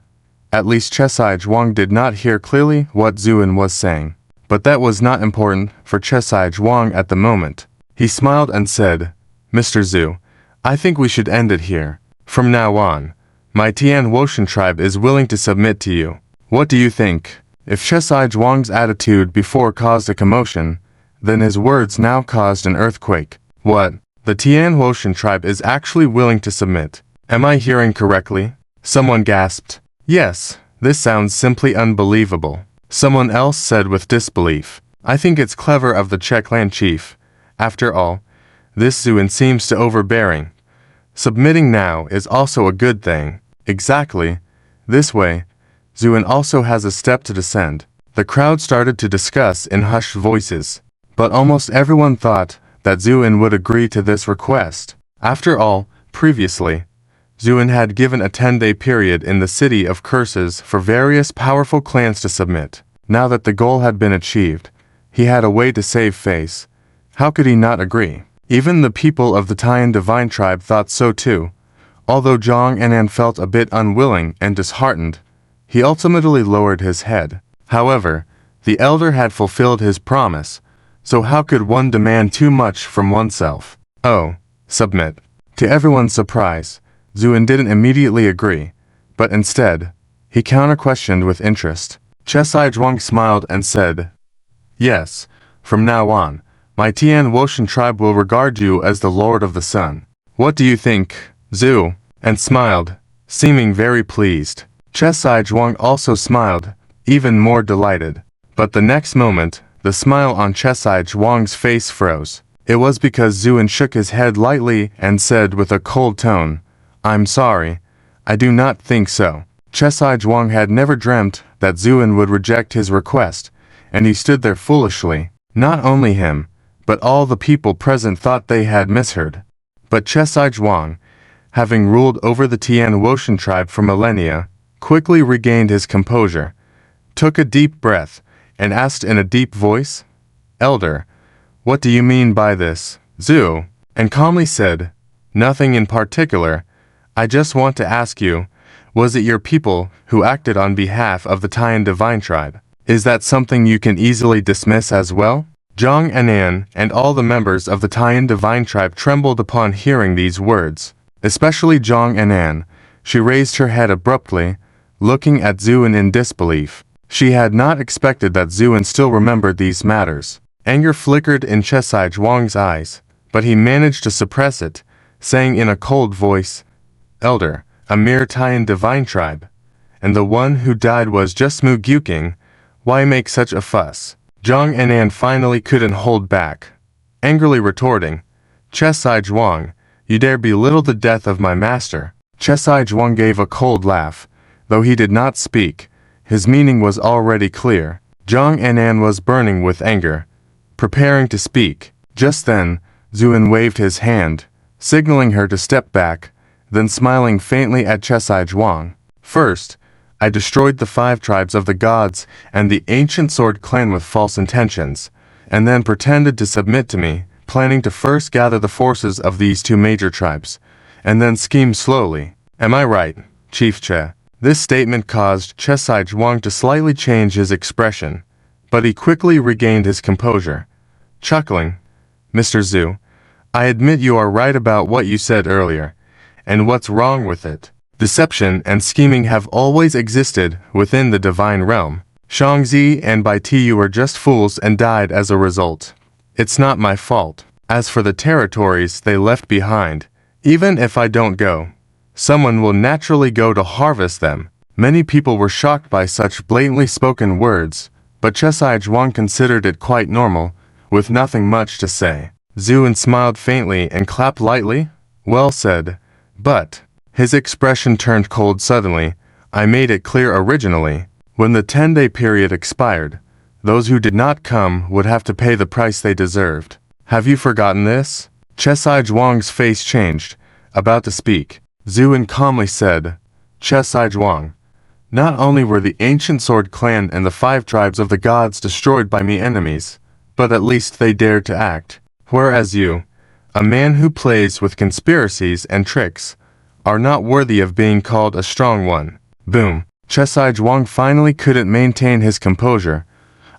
At least Chesai Zhuang did not hear clearly what Zuan was saying. But that was not important for Chesai Zhuang at the moment. He smiled and said, "Mr. Zhu, I think we should end it here. From now on, my Tyan Woshan tribe is willing to submit to you. What do you think?" If Chesai Zhuang's attitude before caused a commotion, then his words now caused an earthquake. What? The Tyan Woshan tribe is actually willing to submit? Am I hearing correctly? Someone gasped. Yes, this sounds simply unbelievable. Someone else said with disbelief. I think it's clever of the Che clan chief. After all, this Zuan seems to overbearing. Submitting now is also a good thing. Exactly. This way, Zuan also has a step to descend. The crowd started to discuss in hushed voices, but almost everyone thought that Zuan would agree to this request. After all, previously, Zuan had given a 10-day period in the City of Curses for various powerful clans to submit. Now that the goal had been achieved, he had a way to save face. How could he not agree? Even the people of the Tyan Divine Tribe thought so too. Although Zhang Anan felt a bit unwilling and disheartened, he ultimately lowered his head. However, the elder had fulfilled his promise, so how could one demand too much from oneself? Oh, submit. To everyone's surprise, Zuan didn't immediately agree, but instead, he counter-questioned with interest. Chesai Zhuang smiled and said, "Yes, from now on, my Tyan Woshan tribe will regard you as the Lord of the Sun. What do you think, Zhu?" And smiled, seeming very pleased. Chesai Zhuang also smiled, even more delighted. But the next moment, the smile on Chesai Zhuang's face froze. It was because Zuan shook his head lightly and said with a cold tone, "I'm sorry, I do not think so." Chesai Zhuang had never dreamt that Zuan would reject his request, and he stood there foolishly. Not only him, but all the people present thought they had misheard. But Chesai Zhuang, having ruled over the Tyan Woshan tribe for millennia, quickly regained his composure, took a deep breath, and asked in a deep voice, "Elder, what do you mean by this, Zhu?" And calmly said, "Nothing in particular. I just want to ask you, was it your people who acted on behalf of the Tyan Divine Tribe? Is that something you can easily dismiss as well?" Zhang Anan and all the members of the Tyan Divine Tribe trembled upon hearing these words, especially Zhang Anan. She raised her head abruptly, looking at Zuan in disbelief. She had not expected that Zuan still remembered these matters. Anger flickered in Chesai Zhuang's eyes, but he managed to suppress it, saying in a cold voice, "Elder, a mere Tyan Divine Tribe, and the one who died was just Mu Gyuking. Why make such a fuss?" Zhang Anan finally couldn't hold back, angrily retorting, "Chesai Zhuang, you dare belittle the death of my master." Chesai Zhuang gave a cold laugh. Though he did not speak, his meaning was already clear. Zhang Anan was burning with anger, preparing to speak. Just then, Zuan waved his hand, signaling her to step back, then smiling faintly at Chesai Zhuang. First, I destroyed the 5 tribes of the gods and the ancient sword clan with false intentions, and then pretended to submit to me, planning to first gather the forces of these 2 major tribes, and then scheme slowly. Am I right, Chief Che? This statement caused Chesai Zhuang to slightly change his expression, but he quickly regained his composure. Chuckling, Mr. Zhu, I admit you are right about what you said earlier, and what's wrong with it? Deception and scheming have always existed within the divine realm. Shangzi and Bai Tiyu were just fools and died as a result. It's not my fault. As for the territories they left behind, even if I don't go, someone will naturally go to harvest them. Many people were shocked by such blatantly spoken words, but Chesai Zhuang considered it quite normal, with nothing much to say. Zuan smiled faintly and clapped lightly. Well said. But his expression turned cold suddenly. I made it clear originally. When the 10-day period expired, those who did not come would have to pay the price they deserved. Have you forgotten this? Chesai Zhuang's face changed. About to speak, Zuan calmly said, Chesai Zhuang, not only were the ancient sword clan and the 5 tribes of the gods destroyed by me enemies, but at least they dared to act. Whereas you, a man who plays with conspiracies and tricks, are not worthy of being called a strong one. Boom. Chesai Zhuang finally couldn't maintain his composure,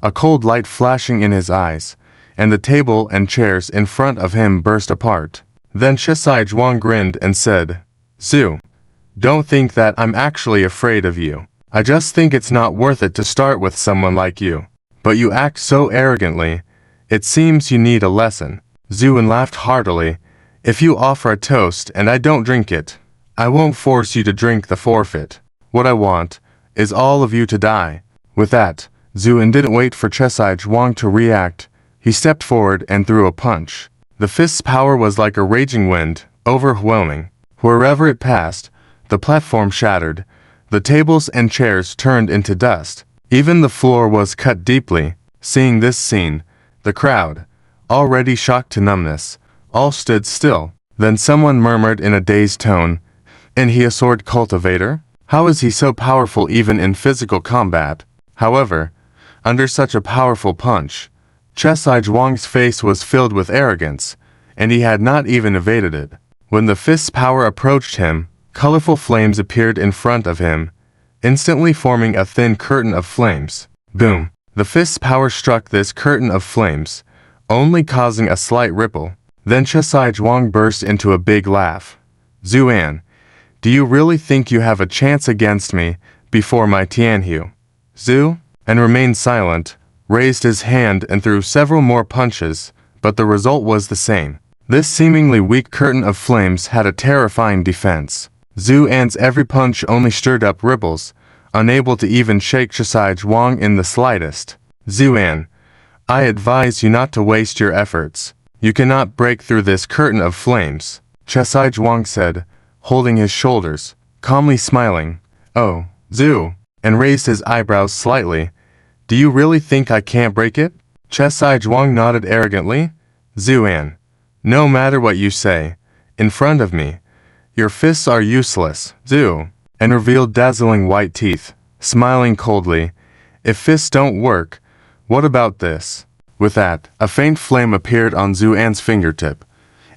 a cold light flashing in his eyes, and the table and chairs in front of him burst apart. Then Chesai Zhuang grinned and said, Zhu, don't think that I'm actually afraid of you. I just think it's not worth it to start with someone like you. But you act so arrogantly, it seems you need a lesson. Zuan laughed heartily. If you offer a toast and I don't drink it, I won't force you to drink the forfeit. What I want is all of you to die. With that, Zuan didn't wait for Chesai Zhuang to react. He stepped forward and threw a punch. The fist's power was like a raging wind, overwhelming. Wherever it passed, the platform shattered. The tables and chairs turned into dust. Even the floor was cut deeply. Seeing this scene, the crowd, already shocked to numbness, all stood still. Then someone murmured in a dazed tone, "And he a sword cultivator? How is he so powerful even in physical combat?" However, under such a powerful punch, Chesai Zhuang's face was filled with arrogance, and he had not even evaded it. When the fist's power approached him, colorful flames appeared in front of him, instantly forming a thin curtain of flames. Boom! The fist's power struck this curtain of flames, only causing a slight ripple. Then Chesai Zhuang burst into a big laugh. "Zuan, do you really think you have a chance against me before my Tianhu?" Zhu, and remained silent, raised his hand and threw several more punches, but the result was the same. This seemingly weak curtain of flames had a terrifying defense. Zuan's every punch only stirred up ripples, unable to even shake Chesai Zhuang in the slightest. "Zuan, I advise you not to waste your efforts. You cannot break through this curtain of flames," Chesai Zhuang said, holding his shoulders, calmly smiling. "Oh, Zhu," and raised his eyebrows slightly. "Do you really think I can't break it?" Chesai Zhuang nodded arrogantly. "Zuan, no matter what you say, in front of me, your fists are useless." Zhu, and revealed dazzling white teeth, smiling coldly. "If fists don't work, what about this?" With that, a faint flame appeared on Zuan's fingertip,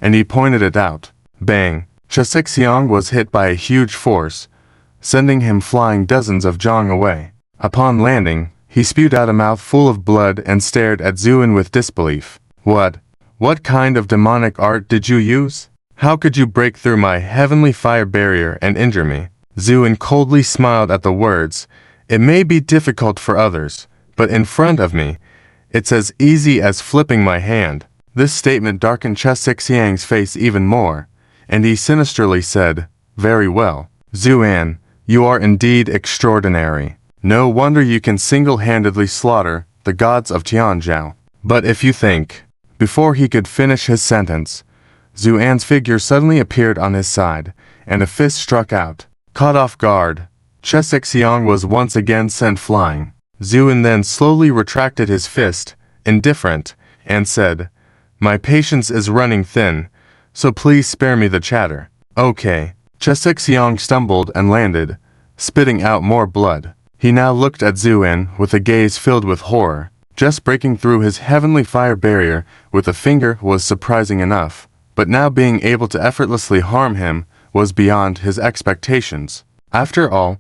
and he pointed it out. Bang! Chesai was hit by a huge force, sending him flying dozens of zhang away. Upon landing, he spewed out a mouthful of blood and stared at Zuan with disbelief. What kind of demonic art did you use? How could you break through my heavenly fire barrier and injure me?" Zuan coldly smiled at the words. "It may be difficult for others, but in front of me, it's as easy as flipping my hand." This statement darkened Chesai face even more, and he sinisterly said, "Very well. Zuan, you are indeed extraordinary. No wonder you can single-handedly slaughter the gods of Tianzhou. But if you think..." Before he could finish his sentence, Zuan's figure suddenly appeared on his side, and a fist struck out. Caught off guard, Chesai was once again sent flying. Zuan then slowly retracted his fist, indifferent, and said, "My patience is running thin, so please spare me the chatter." "Okay." Xiang stumbled and landed, spitting out more blood. He now looked at Zuan with a gaze filled with horror. Just breaking through his heavenly fire barrier with a finger was surprising enough, but now being able to effortlessly harm him was beyond his expectations. After all,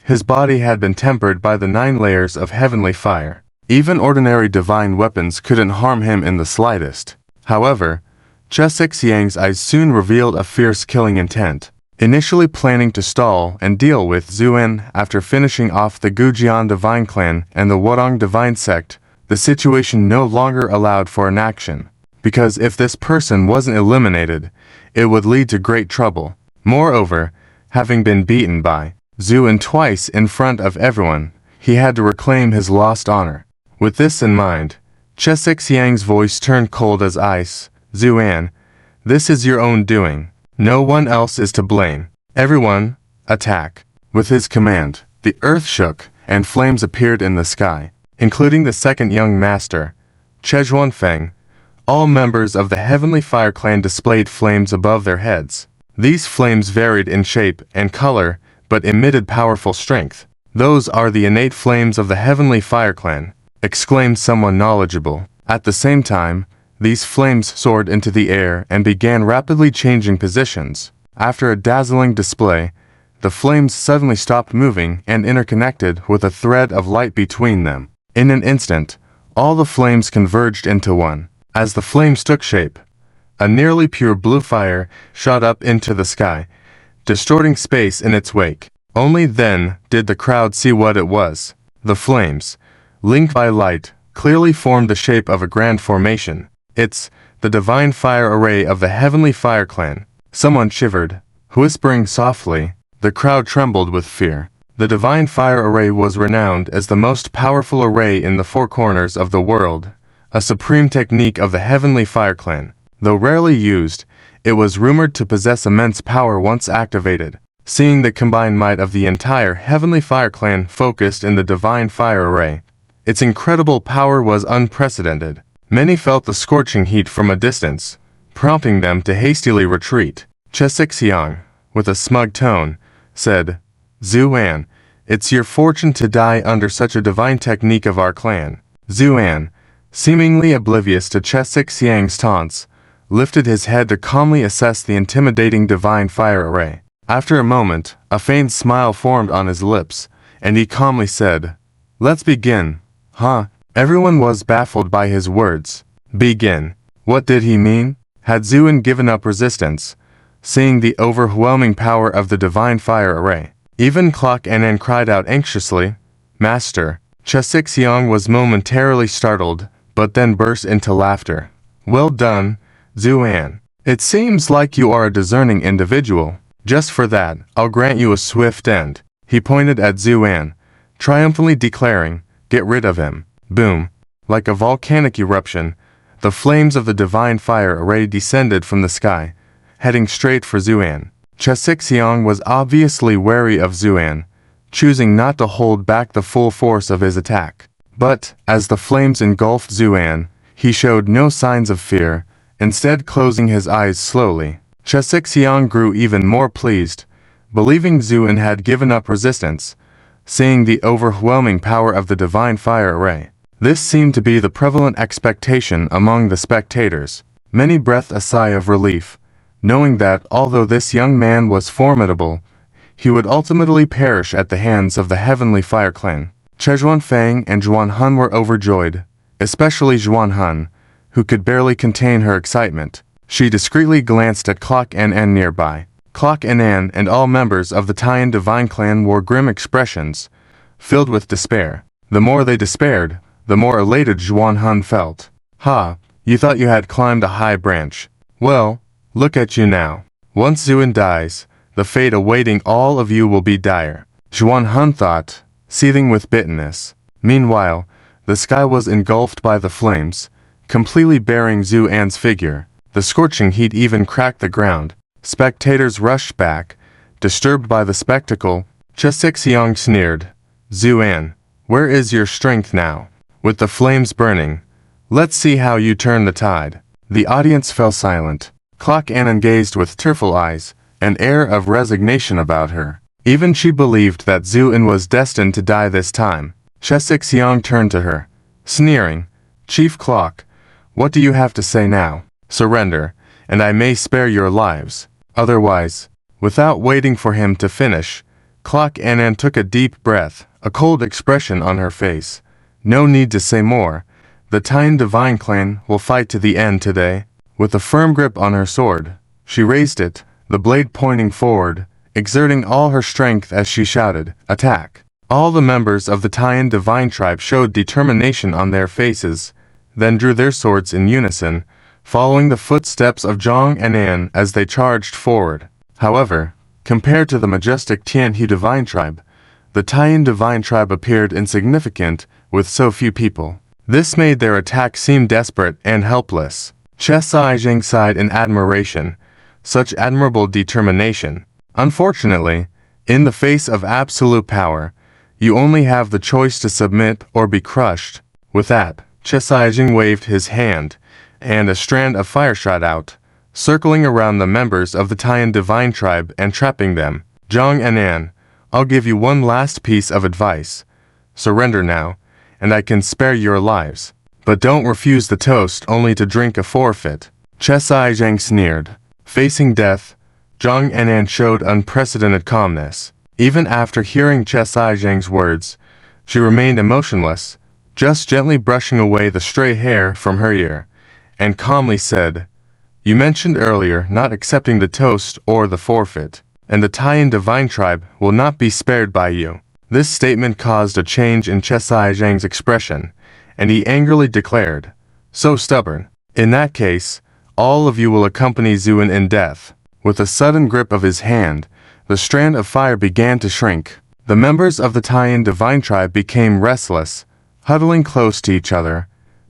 his body had been tempered by the 9 layers of heavenly fire. Even ordinary divine weapons couldn't harm him in the slightest. However, Xiang's eyes soon revealed a fierce killing intent. Initially planning to stall and deal with Zuan after finishing off the Gujian Divine Clan and the Wudong Divine Sect, the situation no longer allowed for an action, because if this person wasn't eliminated, it would lead to great trouble. Moreover, having been beaten by Zuan twice in front of everyone, he had to reclaim his lost honor. With this in mind, Xiang's voice turned cold as ice. "Zuan, this is your own doing. No one else is to blame. Everyone, attack." With his command, the earth shook, and flames appeared in the sky, including the second young master, Feng. All members of the Heavenly Fire Clan displayed flames above their heads. These flames varied in shape and color, but emitted powerful strength. "Those are the innate flames of the Heavenly Fire Clan," exclaimed someone knowledgeable. At the same time, these flames soared into the air and began rapidly changing positions. After a dazzling display, the flames suddenly stopped moving and interconnected with a thread of light between them. In an instant, all the flames converged into one. As the flames took shape, a nearly pure blue fire shot up into the sky, distorting space in its wake. Only then did the crowd see what it was. The flames, linked by light, clearly formed the shape of a grand formation. "It's the divine fire array of the Heavenly Fire Clan." Someone shivered, whispering softly. The crowd trembled with fear. The divine fire array was renowned as the most powerful array in the 4 corners of the world, a supreme technique of the Heavenly Fire Clan. Though rarely used, it was rumored to possess immense power once activated. Seeing the combined might of the entire Heavenly Fire Clan focused in the divine fire array, its incredible power was unprecedented. Many felt the scorching heat from a distance, prompting them to hastily retreat. Xiang, with a smug tone, said, "Zuan, it's your fortune to die under such a divine technique of our clan." Zuan, seemingly oblivious to Xiang's taunts, lifted his head to calmly assess the intimidating divine fire array. After a moment, a faint smile formed on his lips, and he calmly said, "Let's begin." "Huh?" Everyone was baffled by his words. Begin. What did he mean? Had Zuan given up resistance, seeing the overwhelming power of the divine fire array? Even Clock Nen cried out anxiously, "Master." Xiang was momentarily startled, but then burst into laughter. "Well done, Zuan. It seems like you are a discerning individual. Just for that, I'll grant you a swift end." He pointed at Zuan, triumphantly declaring, "Get rid of him." Boom. Like a volcanic eruption, the flames of the divine fire array descended from the sky, heading straight for Zuan. Xiang was obviously wary of Zuan, choosing not to hold back the full force of his attack. But, as the flames engulfed Zuan, he showed no signs of fear, instead closing his eyes slowly. Xiang grew even more pleased, believing Zuan had given up resistance, seeing the overwhelming power of the divine fire array. This seemed to be the prevalent expectation among the spectators. Many breathed a sigh of relief, knowing that although this young man was formidable, he would ultimately perish at the hands of the Heavenly Fire Clan. Feng and Zuan were overjoyed, especially Zuan, who could barely contain her excitement. She discreetly glanced at Clock Nen nearby. Clock Nen and all members of the Tyan Divine Clan wore grim expressions, filled with despair. The more they despaired, the more elated Zuan felt. "Ha, you thought you had climbed a high branch. Well, look at you now. Once Zuan dies, the fate awaiting all of you will be dire." Zuan thought, seething with bitterness. Meanwhile, the sky was engulfed by the flames, completely burying Zuan's figure. The scorching heat even cracked the ground. Spectators rushed back, disturbed by the spectacle. Xiang sneered, "Zuan, where is your strength now?" With the flames burning, Let's see how you turn the tide. The audience fell silent. Clock Anon gazed with tearful eyes, an air of resignation about her. Even she believed that Zuan was destined to die this time. Shesixiang turned to her, sneering, "Chief Clock, what do you have to say now? Surrender, and I may spare your lives. Otherwise," without waiting for him to finish, Clock Anon took a deep breath, a cold expression on her face. "No need to say more. The Tyan Divine Clan will fight to the end today." With a firm grip on her sword, she raised it, the blade pointing forward, exerting all her strength as she shouted, "Attack!" All the members of the Tyan Divine Tribe showed determination on their faces, then drew their swords in unison, following the footsteps of Zhang and An as they charged forward. However, compared to the majestic Tianhu Divine Tribe, the Tyan Divine Tribe appeared insignificant with so few people. This made their attack seem desperate and helpless. Chesai sighed in admiration. Such admirable determination. Unfortunately, in the face of absolute power, you only have the choice to submit or be crushed. With that, Chesai waved his hand, and a strand of fire shot out, circling around the members of the Tyan Divine Tribe and trapping them. "Zhang and An, I'll give you one last piece of advice. Surrender now, and I can spare your lives. But don't refuse the toast only to drink a forfeit." Chesai sneered. Facing death, Zhang and An showed unprecedented calmness. Even after hearing Chesai words, she remained emotionless, just gently brushing away the stray hair from her ear, and calmly said, "You mentioned earlier not accepting the toast or the forfeit, and the Tyan Divine Tribe will not be spared by you." This statement caused a change in Chesai expression, and he angrily declared, "So stubborn. In that case, all of you will accompany Zuan in death." With a sudden grip of his hand, the strand of fire began to shrink. The members of the Tyan Divine Tribe became restless, huddling close to each other,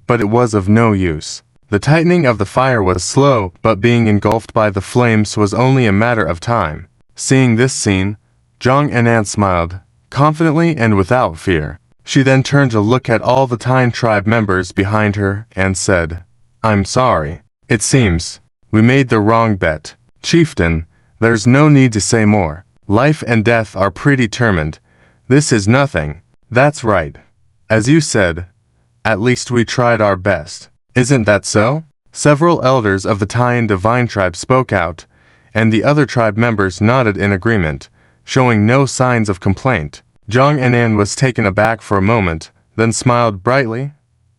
but it was of no use. The tightening of the fire was slow, but being engulfed by the flames was only a matter of time. Seeing this scene, Zhang and An smiled, confidently and without fear. She then turned to look at all the Tyan tribe members behind her and said, "I'm sorry. It seems we made the wrong bet. Chieftain, there's no need to say more. Life and death are predetermined. This is nothing." "That's right. As you said, at least we tried our best. Isn't that so?" Several elders of the Tyan Divine Tribe spoke out, and the other tribe members nodded in agreement, showing no signs of complaint. Zhang and An was taken aback for a moment, then smiled brightly,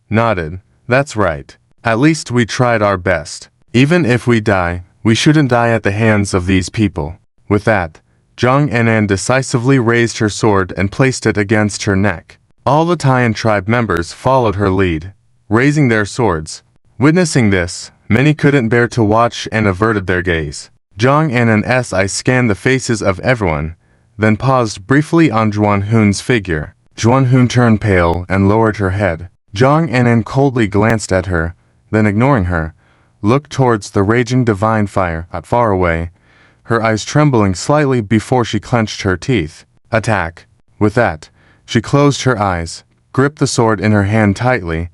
nodded, "That's right. At least we tried our best. Even if we die, we shouldn't die at the hands of these people." With that, Zhang and An decisively raised her sword and placed it against her neck. All the Tyan tribe members followed her lead, raising their swords. Witnessing this, many couldn't bear to watch and averted their gaze. Zhang and An's eye scanned the faces of everyone, then paused briefly on Juanhun's figure. Juanhun turned pale and lowered her head. Zhang and An coldly glanced at her, then ignoring her, looked towards the raging divine fire far away, her eyes trembling slightly before she clenched her teeth. "Attack." With that, she closed her eyes, gripped the sword in her hand tightly,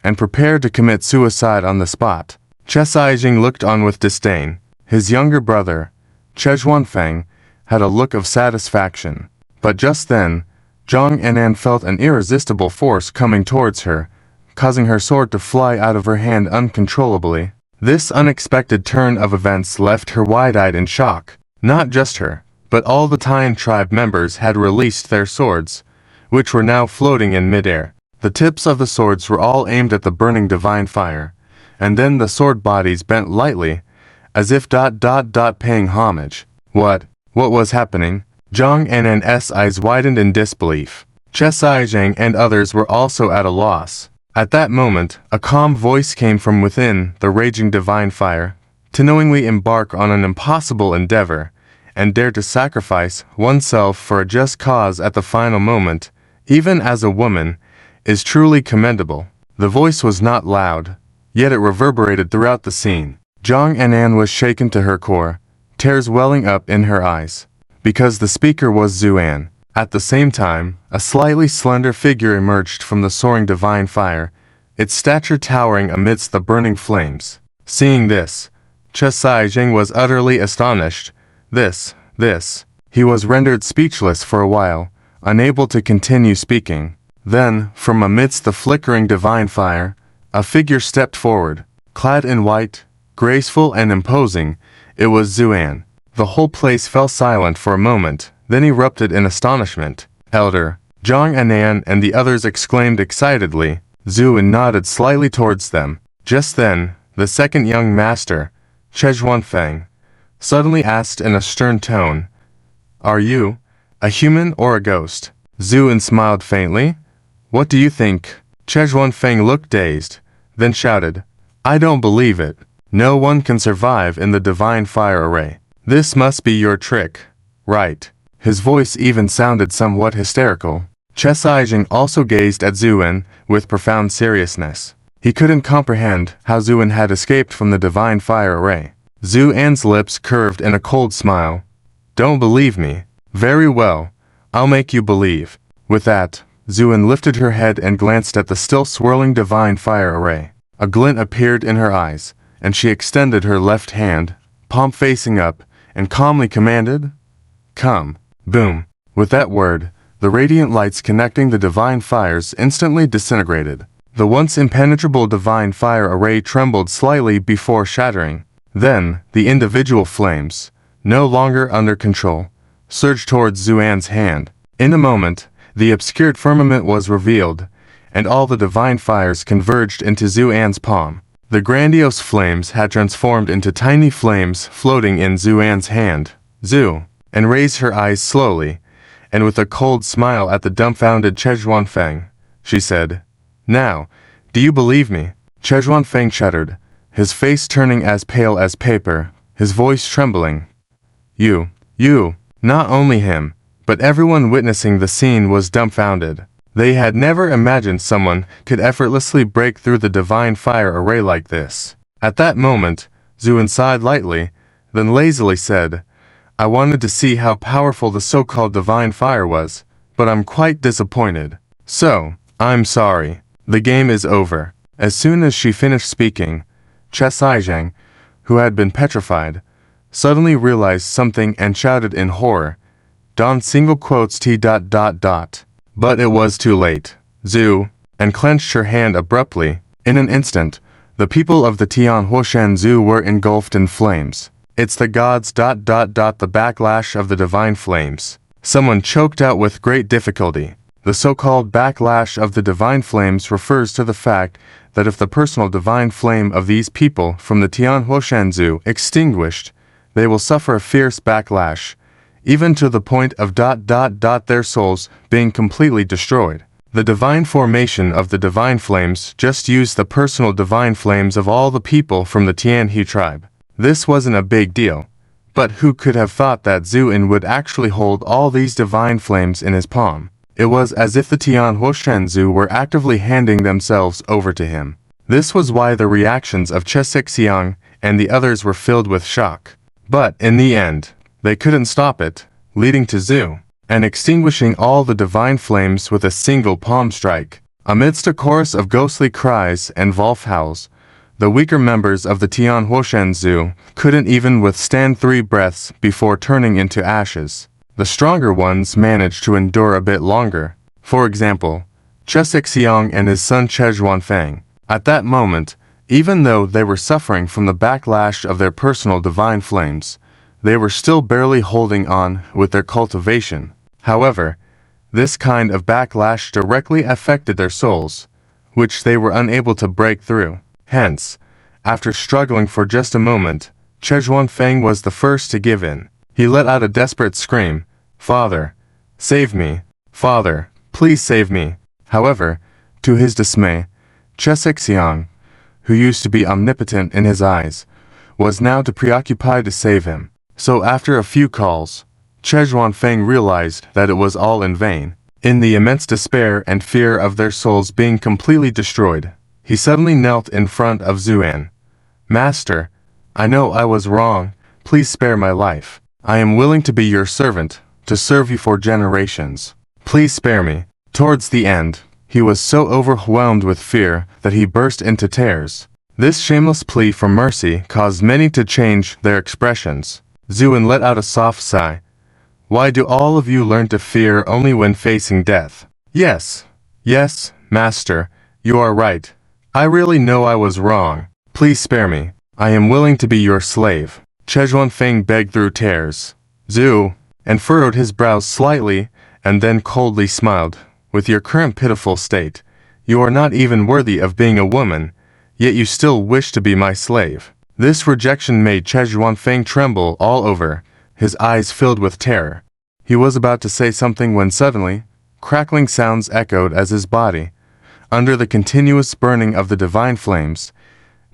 and prepared to commit suicide on the spot. Chesai looked on with disdain. His younger brother, Chejuanfeng, had a look of satisfaction. But just then, Zhang and An felt an irresistible force coming towards her, causing her sword to fly out of her hand uncontrollably. This unexpected turn of events left her wide-eyed in shock. Not just her, but all the Tyan tribe members had released their swords, which were now floating in midair. The tips of the swords were all aimed at the burning divine fire, and then the sword bodies bent lightly, as if paying homage. What was happening? Zhang and An's eyes widened in disbelief. Chesai and others were also at a loss. At that moment, a calm voice came from within the raging divine fire, to knowingly embark on an impossible endeavor, and dare to sacrifice oneself for a just cause at the final moment, even as a woman, is truly commendable. The voice was not loud, yet it reverberated throughout the scene. Zhang and An was shaken to her core, tears welling up in her eyes, because the speaker was Zuan. At the same time, a slightly slender figure emerged from the soaring divine fire, its stature towering amidst the burning flames. Seeing this, Chesai was utterly astonished. He was rendered speechless for a while, unable to continue speaking. Then, from amidst the flickering divine fire, a figure stepped forward. Clad in white, graceful and imposing, it was Zuan. The whole place fell silent for a moment, then erupted in astonishment. Elder, Zhang Anan and the others exclaimed excitedly. Zuan nodded slightly towards them. Just then, the second young master, Zhuanfeng, suddenly asked in a stern tone, "Are you a human or a ghost?" Zuan smiled faintly. "What do you think?" Zhuanfeng looked dazed, then shouted, "I don't believe it. No one can survive in the divine fire array. This must be your trick, right?" His voice even sounded somewhat hysterical. Chesai also gazed at Zuan with profound seriousness. He couldn't comprehend how Zuan had escaped from the divine fire array. Zuan's lips curved in a cold smile. "Don't believe me? Very well, I'll make you believe." With that, Zuan lifted her head and glanced at the still swirling divine fire array. A glint appeared in her eyes, and she extended her left hand, palm facing up, and calmly commanded, "Come." Boom. With that word, the radiant lights connecting the divine fires instantly disintegrated. The once impenetrable divine fire array trembled slightly before shattering. Then, the individual flames, no longer under control, surged towards Zuan's hand. In a moment, the obscured firmament was revealed, and all the divine fires converged into Zuan's palm. The grandiose flames had transformed into tiny flames floating in Zuan's hand. "Zu," and raised her eyes slowly, and with a cold smile at the dumbfounded Zhuanfeng, she said, "Now, do you believe me?" Zhuanfeng shuddered, his face turning as pale as paper, his voice trembling. You. Not only him, but everyone witnessing the scene was dumbfounded. They had never imagined someone could effortlessly break through the divine fire array like this. At that moment, Zuan sighed lightly, then lazily said, "I wanted to see how powerful the so-called divine fire was, but I'm quite disappointed. So, I'm sorry. The game is over." As soon as she finished speaking, Chesai, who had been petrified, suddenly realized something and shouted in horror, "Don single quotes T. But it was too late. Zu, and clenched her hand abruptly. In an instant, the people of the Tyan Huoshan were engulfed in flames. "It's the gods. The backlash of the divine flames." Someone choked out with great difficulty. The so-called backlash of the divine flames refers to the fact that if the personal divine flame of these people from the Tyan Huoshan extinguished, they will suffer a fierce backlash, even to the point of their souls being completely destroyed. The divine formation of the divine flames just used the personal divine flames of all the people from the Tianhe tribe. This wasn't a big deal, but who could have thought that Zuan would actually hold all these divine flames in his palm? It was as if the Tyan Huoshan were actively handing themselves over to him. This was why the reactions of Chesai and the others were filled with shock. But in the end, they couldn't stop it, leading to Zu, and extinguishing all the divine flames with a single palm strike. Amidst a chorus of ghostly cries and wolf howls, the weaker members of the Tyan Huoshan couldn't even withstand 3 breaths before turning into ashes. The stronger ones managed to endure a bit longer. For example, Chesai and his son Zhuanfeng. At that moment, even though they were suffering from the backlash of their personal divine flames, they were still barely holding on with their cultivation. However, this kind of backlash directly affected their souls, which they were unable to break through. Hence, after struggling for just a moment, Zhuanfeng was the first to give in. He let out a desperate scream, "Father, save me! Father, please save me!" However, to his dismay, Chesai, who used to be omnipotent in his eyes, was now too preoccupied to save him. So after a few calls, Zhuanfeng realized that it was all in vain. In the immense despair and fear of their souls being completely destroyed, he suddenly knelt in front of Zuan. "Master, I know I was wrong. Please spare my life. I am willing to be your servant, to serve you for generations. Please spare me." Towards the end, He was so overwhelmed with fear that he burst into tears. This shameless plea for mercy caused many to change their expressions. Zuan let out a soft sigh. Why do all of you learn to fear only when facing death? Yes, master, you are right. I really know I was wrong. Please spare me. I am willing to be your slave. Zhuan Feng begged through tears. Zhu, and furrowed his brows slightly, and then coldly smiled. With your current pitiful state, you are not even worthy of being a woman, yet you still wish to be my slave. This rejection made Zhuan Feng tremble all over, his eyes filled with terror. He was about to say something when suddenly, crackling sounds echoed as his body, under the continuous burning of the divine flames,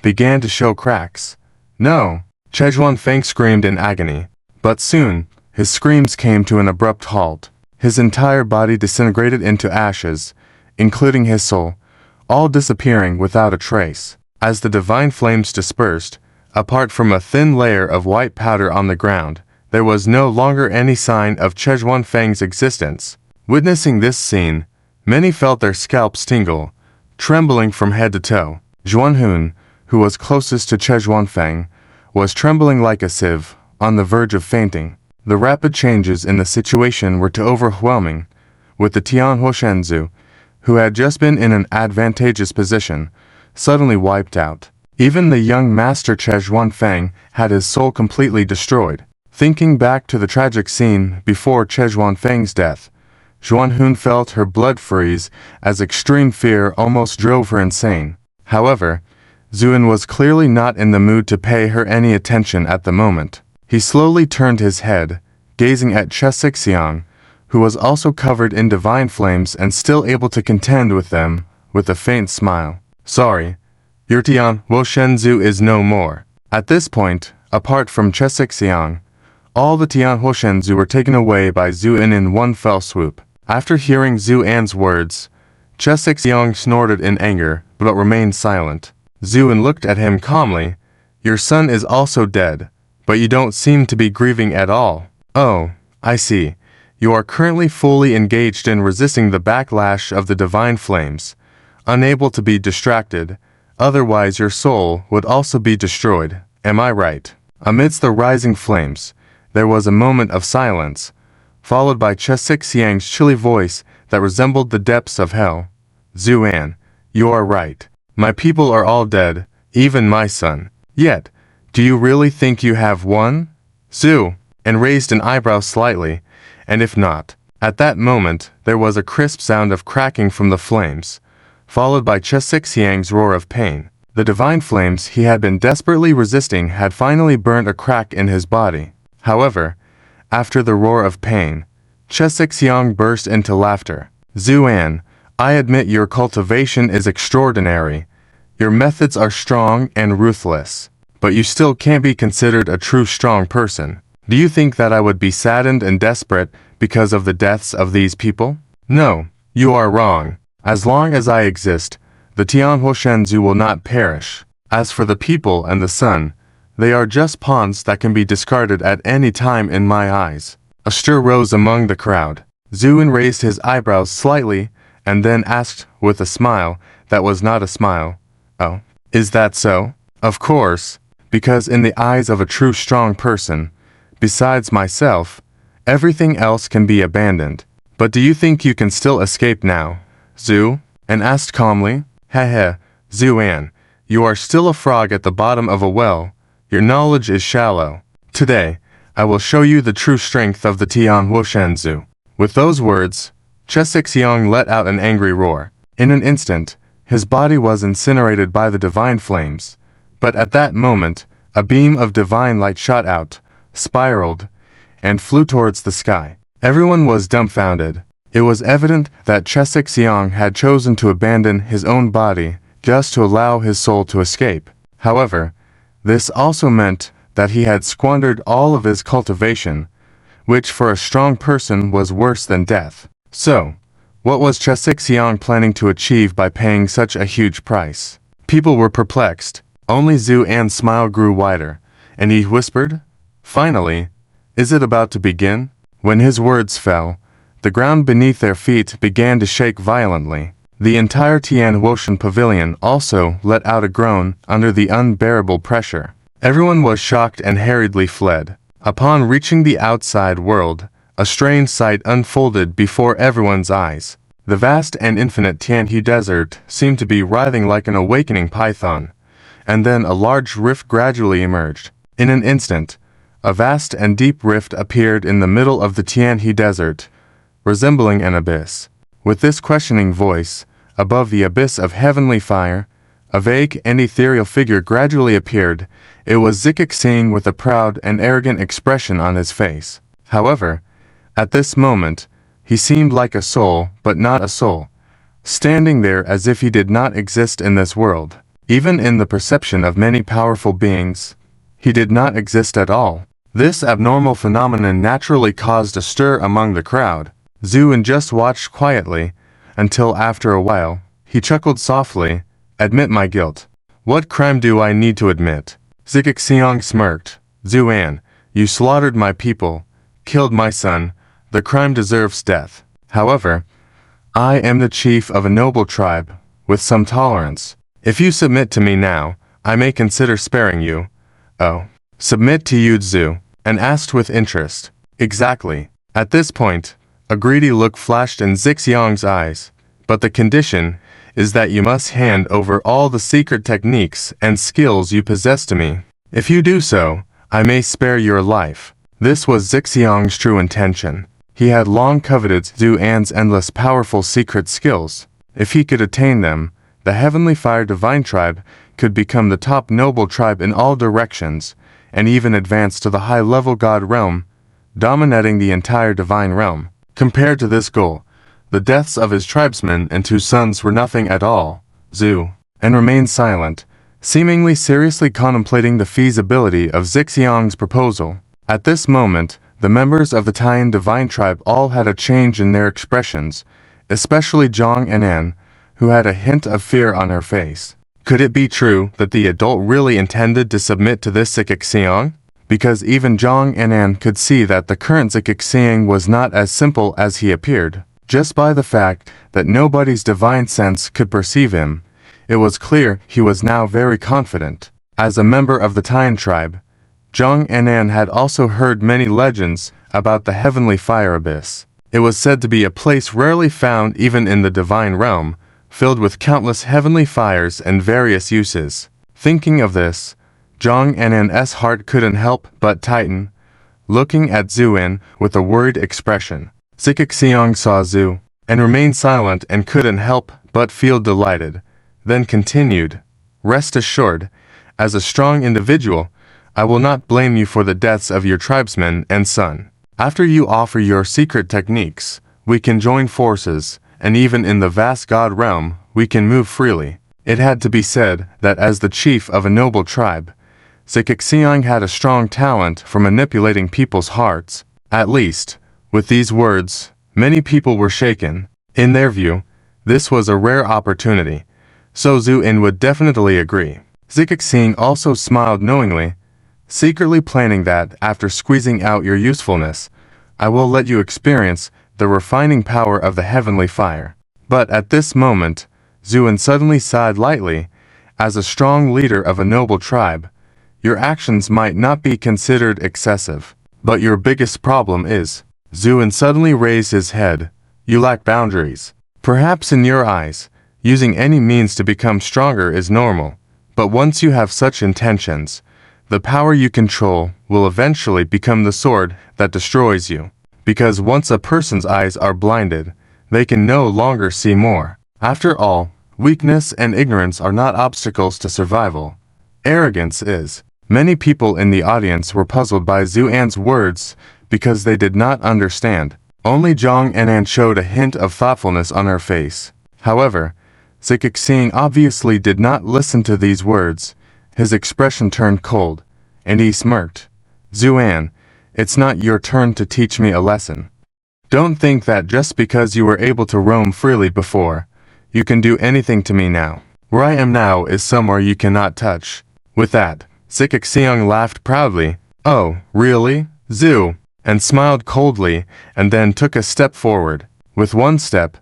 began to show cracks. No! Zhuan Feng screamed in agony. But soon, his screams came to an abrupt halt. His entire body disintegrated into ashes, including his soul, all disappearing without a trace. As the divine flames dispersed, apart from a thin layer of white powder on the ground, there was no longer any sign of Zhuan Feng's existence. Witnessing this scene, many felt their scalps tingle, trembling from head to toe. Zhuan Hun, who was closest to Zhuan Feng, was trembling like a sieve, on the verge of fainting. The rapid changes in the situation were too overwhelming, with the Tyan Pool, who had just been in an advantageous position, suddenly wiped out. Even the young master Zhuan Feng had his soul completely destroyed. Thinking back to the tragic scene before Zhuan Feng's death, Zhuan Hun felt her blood freeze as extreme fear almost drove her insane. However, Zuan was clearly not in the mood to pay her any attention at the moment. He slowly turned his head, gazing at Xiang, who was also covered in divine flames and still able to contend with them, with a faint smile. Sorry, your Tyan Pool is no more. At this point, apart from Xiang, all the Tyan Pool were taken away by Zuan in one fell swoop. After hearing Zuan's words, Xiang snorted in anger, but remained silent. Zuan looked at him calmly. Your son is also dead, but you don't seem to be grieving at all. Oh, I see. You are currently fully engaged in resisting the backlash of the divine flames, unable to be distracted, otherwise your soul would also be destroyed. Am I right? Amidst the rising flames, there was a moment of silence, followed by Xiang's chilly voice that resembled the depths of hell. Zuan, you are right. My people are all dead, even my son. Yet, do you really think you have won? Zhu, and raised an eyebrow slightly, and if not, at that moment, there was a crisp sound of cracking from the flames, followed by Xiang's roar of pain. The divine flames he had been desperately resisting had finally burned a crack in his body. However, after the roar of pain, Xiang burst into laughter. Zuan, I admit your cultivation is extraordinary. Your methods are strong and ruthless, but you still can't be considered a true strong person. Do you think that I would be saddened and desperate because of the deaths of these people? No, you are wrong. As long as I exist, the Tyan Pool will not perish. As for the people and the sun, they are just pawns that can be discarded at any time in my eyes. A stir rose among the crowd. Zuan raised his eyebrows slightly, and then asked with a smile that was not a smile, Oh, is that so? Of course, because in the eyes of a true strong person, besides myself, everything else can be abandoned. But do you think you can still escape now, Zhu? And asked calmly, Heh, Zuan, you are still a frog at the bottom of a well. Your knowledge is shallow. Today, I will show you the true strength of the Tyan Pool. With those words, Xiang let out an angry roar. In an instant, his body was incinerated by the divine flames. But at that moment, a beam of divine light shot out, spiraled, and flew towards the sky. Everyone was dumbfounded. It was evident that Xiang had chosen to abandon his own body just to allow his soul to escape. However, this also meant that he had squandered all of his cultivation, which for a strong person was worse than death. So, what was Xiang planning to achieve by paying such a huge price? People were perplexed. Only Zuan's smile grew wider, and he whispered, Finally, is it about to begin? When his words fell, the ground beneath their feet began to shake violently. The entire Tyan Pool pavilion also let out a groan under the unbearable pressure. Everyone was shocked and hurriedly fled. Upon reaching the outside world, a strange sight unfolded before everyone's eyes. The vast and infinite Tianhe desert seemed to be writhing like an awakening python, and then a large rift gradually emerged. In an instant, a vast and deep rift appeared in the middle of the Tianhe desert, resembling an abyss. With this questioning voice, above the abyss of heavenly fire, a vague and ethereal figure gradually appeared. It was Zikixing with a proud and arrogant expression on his face. However, at this moment, he seemed like a soul, but not a soul, standing there as if he did not exist in this world. Even in the perception of many powerful beings, he did not exist at all. This abnormal phenomenon naturally caused a stir among the crowd. Zuan just watched quietly, until after a while, he chuckled softly. Admit my guilt. What crime do I need to admit? Zikixing smirked. Zuan, you slaughtered my people, killed my son. The crime deserves death. However, I am the chief of a noble tribe, with some tolerance. If you submit to me now, I may consider sparing you. Oh. Submit to you, Zu, and asked with interest. Exactly. At this point, a greedy look flashed in Zixyang's eyes. But the condition is that you must hand over all the secret techniques and skills you possess to me. If you do so, I may spare your life. This was Zixyang's true intention. He had long coveted Zuan's endless powerful secret skills. If he could attain them, the Heavenly Fire Divine Tribe could become the top noble tribe in all directions, and even advance to the high-level God realm, dominating the entire divine realm. Compared to this goal, the deaths of his tribesmen and 2 sons were nothing at all. Zu and remained silent, seemingly seriously contemplating the feasibility of Zixyang's proposal. At this moment, the members of the Tyan Divine Tribe all had a change in their expressions, especially Zhang Anan, who had a hint of fear on her face. Could it be true that the adult really intended to submit to this Zikixing? Because even Zhang Anan could see that the current Zikixing was not as simple as he appeared. Just by the fact that nobody's divine sense could perceive him, it was clear he was now very confident. As a member of the Tyan tribe, Zhang Anan had also heard many legends about the heavenly fire abyss. It was said to be a place rarely found even in the divine realm, filled with countless heavenly fires and various uses. Thinking of this, Zhang Anan's heart couldn't help but tighten, looking at Zuan with a worried expression. Zikixing saw Zu, and remained silent and couldn't help but feel delighted, then continued, Rest assured, as a strong individual, I will not blame you for the deaths of your tribesmen and son. After you offer your secret techniques, we can join forces, and even in the vast God realm, we can move freely. It had to be said that as the chief of a noble tribe, Zikixing had a strong talent for manipulating people's hearts. At least, with these words, many people were shaken. In their view, this was a rare opportunity, so Zuan would definitely agree. Zikixing also smiled knowingly, secretly planning that after squeezing out your usefulness, I will let you experience the refining power of the heavenly fire. But at this moment, Zuan suddenly sighed lightly. As a strong leader of a noble tribe, your actions might not be considered excessive, but your biggest problem is. Zuan suddenly raised his head. You lack boundaries. Perhaps in your eyes, using any means to become stronger is normal, but once you have such intentions, the power you control will eventually become the sword that destroys you. Because once a person's eyes are blinded, they can no longer see more. After all, weakness and ignorance are not obstacles to survival. Arrogance is. Many people in the audience were puzzled by Zuan's words because they did not understand. Only Zhang Anan showed a hint of thoughtfulness on her face. However, Zikixing obviously did not listen to these words. His expression turned cold, and he smirked. Zuan, it's not your turn to teach me a lesson. Don't think that just because you were able to roam freely before, you can do anything to me now. Where I am now is somewhere you cannot touch. With that, Zikixing laughed proudly. Oh, really, Zu? And smiled coldly, and then took a step forward. With one step,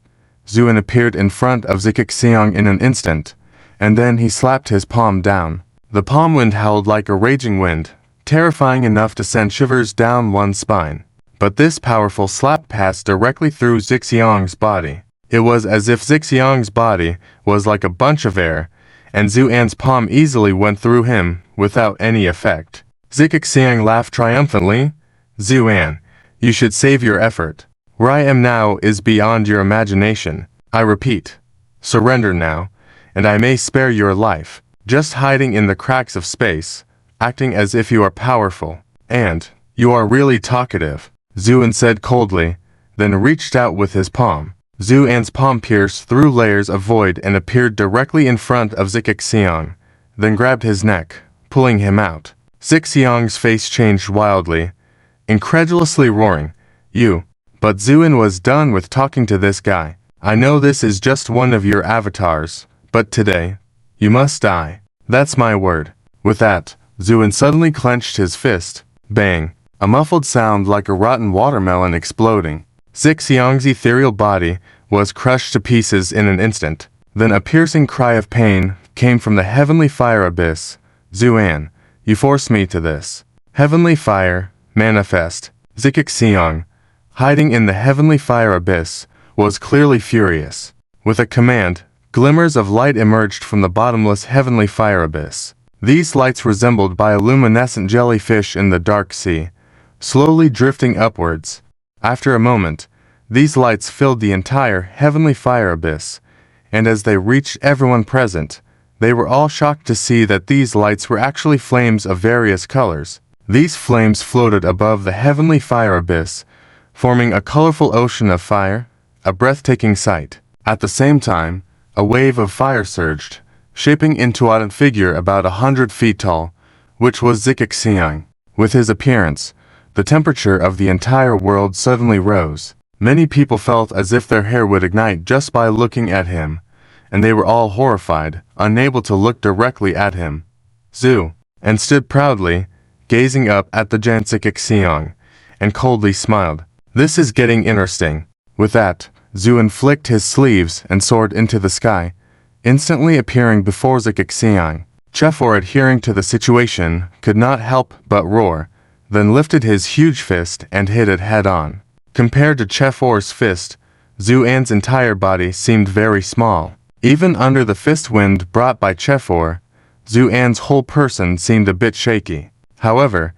Zuan appeared in front of Zikixiyang in an instant, and then he slapped his palm down. The palm wind howled like a raging wind, terrifying enough to send shivers down one's spine. But this powerful slap passed directly through Zikixiyang's body. It was as if Zikixiyang's body was like a bunch of air, and Zuan's palm easily went through him without any effect. Zikixiyang laughed triumphantly. Zuan, you should save your effort. Where I am now is beyond your imagination. I repeat, surrender now, and I may spare your life. Just hiding in the cracks of space, acting as if you are powerful. And, you are really talkative, Zuan said coldly, then reached out with his palm. Zuan's palm pierced through layers of void and appeared directly in front of Zikixiyang, then grabbed his neck, pulling him out. Zikixiyang's face changed wildly, incredulously roaring, "You!" But Zuan was done with talking to this guy. "I know this is just one of your avatars, but today, you must die. That's my word." With that, Zuan suddenly clenched his fist. Bang! A muffled sound like a rotten watermelon exploding. Zikixiyang's ethereal body was crushed to pieces in an instant. Then a piercing cry of pain came from the heavenly fire abyss. "Zuan, you forced me to this. Heavenly fire, manifest." Zikixiyang, hiding in the heavenly fire abyss, was clearly furious. With a command, glimmers of light emerged from the bottomless heavenly fire abyss. These lights resembled bioluminescent jellyfish in the dark sea, slowly drifting upwards. After a moment, these lights filled the entire heavenly fire abyss, and as they reached everyone present, they were all shocked to see that these lights were actually flames of various colors. These flames floated above the heavenly fire abyss, forming a colorful ocean of fire, a breathtaking sight. At the same time, a wave of fire surged, shaping into a figure about 100 feet tall, which was Zikixiyang. With his appearance, the temperature of the entire world suddenly rose. Many people felt as if their hair would ignite just by looking at him, and they were all horrified, unable to look directly at him. Zu, and stood proudly, gazing up at the giant Zikixiyang, and coldly smiled. "This is getting interesting." With that, Zuan flicked his sleeves and soared into the sky, instantly appearing before Zikixiyang. Chefor, adhering to the situation, could not help but roar, then lifted his huge fist and hit it head-on. Compared to Chefor's fist, Zuan's entire body seemed very small. Even under the fist wind brought by Chefor, Zuan's whole person seemed a bit shaky. However,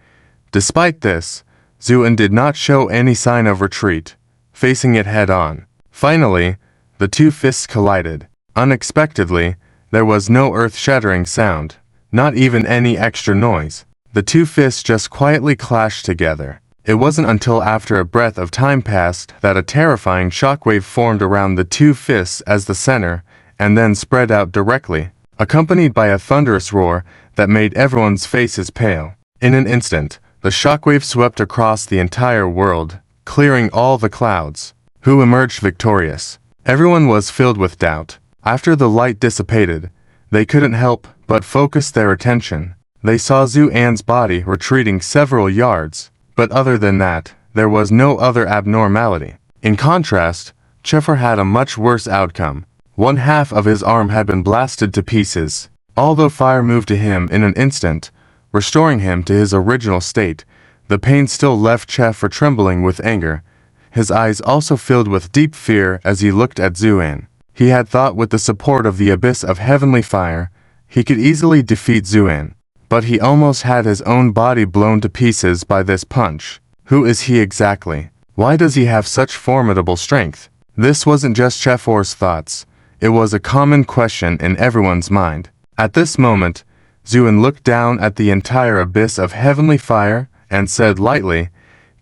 despite this, Zuan did not show any sign of retreat, facing it head-on. Finally, the two fists collided. Unexpectedly, there was no earth-shattering sound, not even any extra noise. The two fists just quietly clashed together. It wasn't until after a breath of time passed that a terrifying shockwave formed around the two fists as the center, and then spread out directly, accompanied by a thunderous roar that made everyone's faces pale. In an instant, the shockwave swept across the entire world, clearing all the clouds. Who emerged victorious? Everyone was filled with doubt. After the light dissipated, they couldn't help but focus their attention. They saw Zuan's body retreating several yards, but other than that, there was no other abnormality. In contrast, Chefor had a much worse outcome. One half of his arm had been blasted to pieces. Although fire moved to him in an instant, restoring him to his original state, the pain still left Chefor trembling with anger. His eyes also filled with deep fear as he looked at Zuan. He had thought with the support of the abyss of heavenly fire, he could easily defeat Zuan. But he almost had his own body blown to pieces by this punch. Who is he exactly? Why does he have such formidable strength? This wasn't just Chefor's thoughts. It was a common question in everyone's mind. At this moment, Zuan looked down at the entire abyss of heavenly fire and said lightly,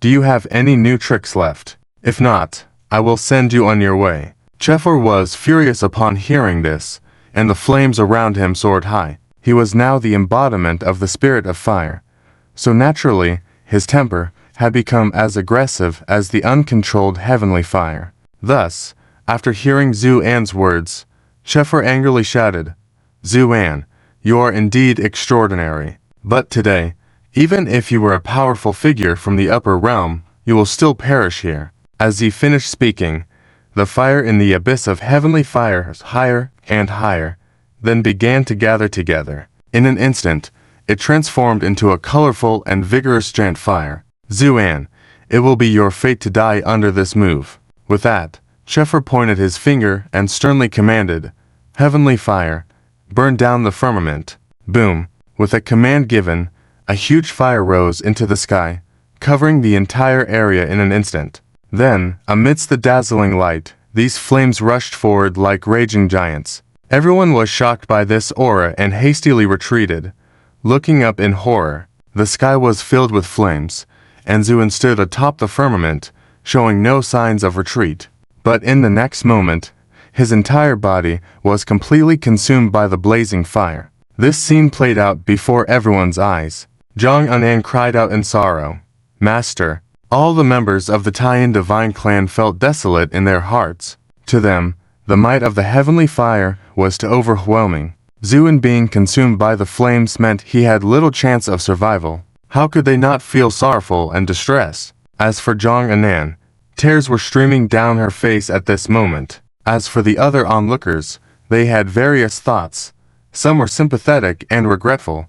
"Do you have any new tricks left? If not, I will send you on your way." Chefor was furious upon hearing this, and the flames around him soared high. He was now the embodiment of the spirit of fire, so naturally, his temper had become as aggressive as the uncontrolled heavenly fire. Thus, after hearing Zuan's words, Chefor angrily shouted, "Zuan, you are indeed extraordinary. But today, even if you were a powerful figure from the upper realm, you will still perish here." As he finished speaking, The fire in the abyss of heavenly fire rose higher and higher, then began to gather together. In an instant, it transformed into a colorful and vigorous giant fire. Zuan, it will be your fate to die under this move. With that, Sheffer pointed his finger and sternly commanded, Heavenly fire, burn down the firmament. Boom. With a command given, a huge fire rose into the sky, covering the entire area in an instant. Then, amidst the dazzling light, these flames rushed forward like raging giants. Everyone was shocked by this aura and hastily retreated. Looking up in horror, the sky was filled with flames, and Zuan stood atop the firmament, showing no signs of retreat. But in the next moment, his entire body was completely consumed by the blazing fire. This scene played out before everyone's eyes. Zhang Anan cried out in sorrow. Master, all the members of the Tyan divine clan felt desolate in their hearts. To them, the might of the heavenly fire was too overwhelming. Zuan being consumed by the flames meant he had little chance of survival. How could they not feel sorrowful and distressed? As for Zhang Anan, tears were streaming down her face at this moment. As for the other onlookers, they had various thoughts. Some were sympathetic and regretful,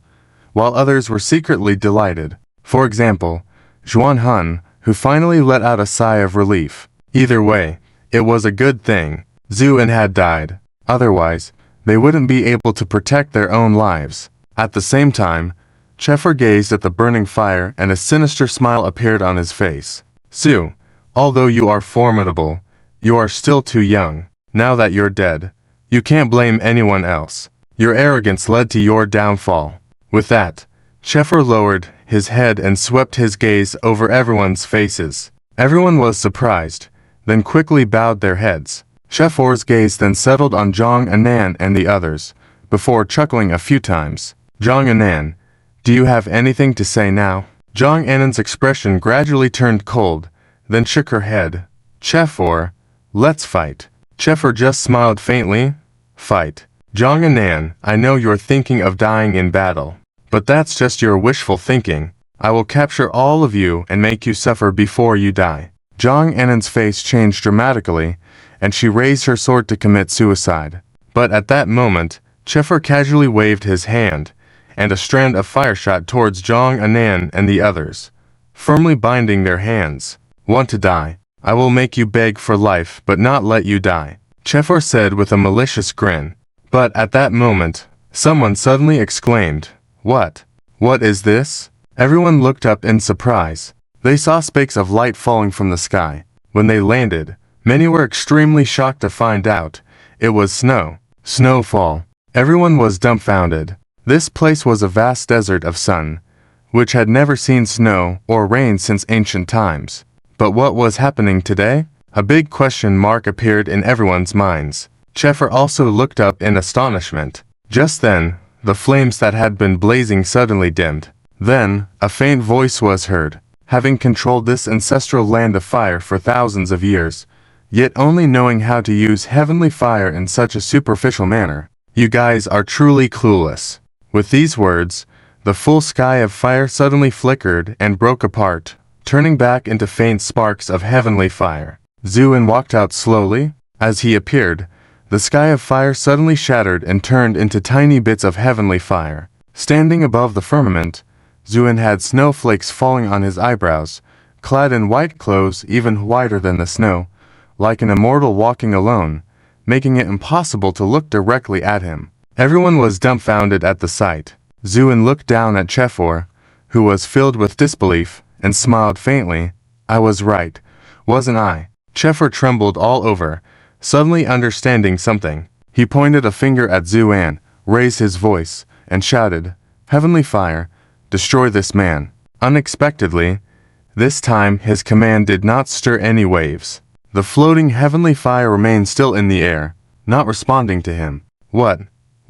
while others were secretly delighted. For example, Zuan Hun, who finally let out a sigh of relief. Either way, it was a good thing. Zuan had died. Otherwise, they wouldn't be able to protect their own lives. At the same time, Sheffer gazed at the burning fire and a sinister smile appeared on his face. Su, although you are formidable, you are still too young. Now that you're dead, you can't blame anyone else. Your arrogance led to your downfall. With that, Sheffer lowered his head and swept his gaze over everyone's faces. Everyone was surprised, then quickly bowed their heads. Sheffer's gaze then settled on Zhang Anan and the others, before chuckling a few times. Zhang Anan, do you have anything to say now? Zhang Anan's expression gradually turned cold, then shook her head. Sheffer, let's fight. Sheffer just smiled faintly. Fight. Zhang Anan, I know you're thinking of dying in battle. But that's just your wishful thinking. I will capture all of you and make you suffer before you die. Zhang Anan's face changed dramatically, and she raised her sword to commit suicide. But at that moment, Sheffer casually waved his hand, and a strand of fire shot towards Zhang Anan and the others, firmly binding their hands. Want to die? I will make you beg for life but not let you die, Sheffer said with a malicious grin. But at that moment, someone suddenly exclaimed, What? What is this? Everyone looked up in surprise. They saw spakes of light falling from the sky. When they landed, many were extremely shocked to find out it was snow. Snowfall. Everyone was dumbfounded. This place was a vast desert of sun, which had never seen snow or rain since ancient times. But what was happening today? A big question mark appeared in everyone's minds. Sheffer also looked up in astonishment. Just then, the flames that had been blazing suddenly dimmed. Then, a faint voice was heard. Having controlled this ancestral land of fire for thousands of years, yet only knowing how to use heavenly fire in such a superficial manner, you guys are truly clueless. With these words, the full sky of fire suddenly flickered and broke apart, turning back into faint sparks of heavenly fire. Zuan walked out slowly. As he appeared, the sky of fire suddenly shattered and turned into tiny bits of heavenly fire. Standing above the firmament, Zuan had snowflakes falling on his eyebrows, clad in white clothes even whiter than the snow, like an immortal walking alone, making it impossible to look directly at him. Everyone was dumbfounded at the sight. Zuan looked down at Sheffer, who was filled with disbelief, and smiled faintly. I was right, wasn't I? Sheffer trembled all over, suddenly understanding something. He pointed a finger at Zuan, raised his voice, and shouted, Heavenly fire, destroy this man. Unexpectedly, this time his command did not stir any waves. The floating heavenly fire remained still in the air, not responding to him.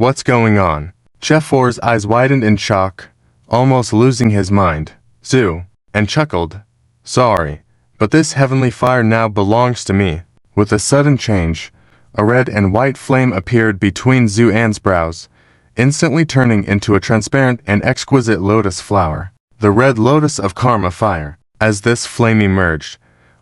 What's going on? Sheffer's eyes widened in shock, almost losing his mind. Zu, and chuckled. Sorry, but this heavenly fire now belongs to me. With a sudden change, a red and white flame appeared between Zuan's brows, instantly turning into a transparent and exquisite lotus flower. The red lotus of karma fire. As this flame emerged,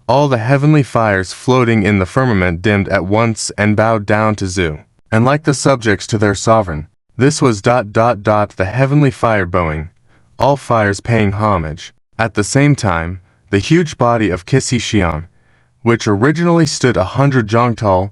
All the heavenly fires floating in the firmament dimmed at once and bowed down to Zu. And like the subjects to their sovereign, this was ... the heavenly fire bowing, all fires paying homage. At the same time, the huge body of Qixi Xiang, which originally stood 100 zhang tall,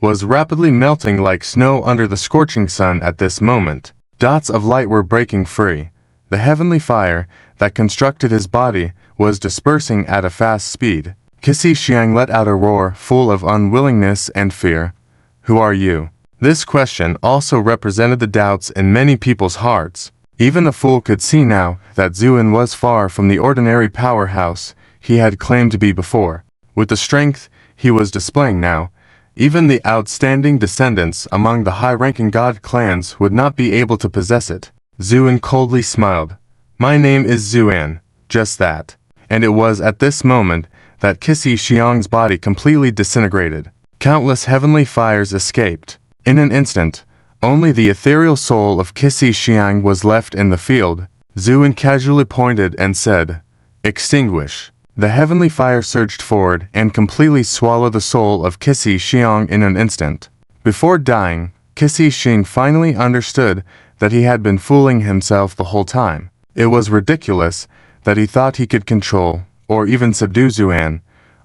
was rapidly melting like snow under the scorching sun at this moment. Dots of light were breaking free. The heavenly fire that constructed his body was dispersing at a fast speed. Qixi Xiang let out a roar full of unwillingness and fear. Who are you? This question also represented the doubts in many people's hearts. Even a fool could see now that Zuan was far from the ordinary powerhouse he had claimed to be before. With the strength he was displaying now, even the outstanding descendants among the high-ranking god clans would not be able to possess it. Zuan coldly smiled. My name is Zuan, just that. And it was at this moment that Qixi Xiang's body completely disintegrated. Countless heavenly fires escaped. In an instant, only the ethereal soul of Qixi Xiang was left in the field. Zuan casually pointed and said, Extinguish. The heavenly fire surged forward and completely swallowed the soul of Qixi Xiang in an instant. Before dying, Qixi Xiang finally understood that he had been fooling himself the whole time. It was ridiculous that he thought he could control, or even subdue Zuan,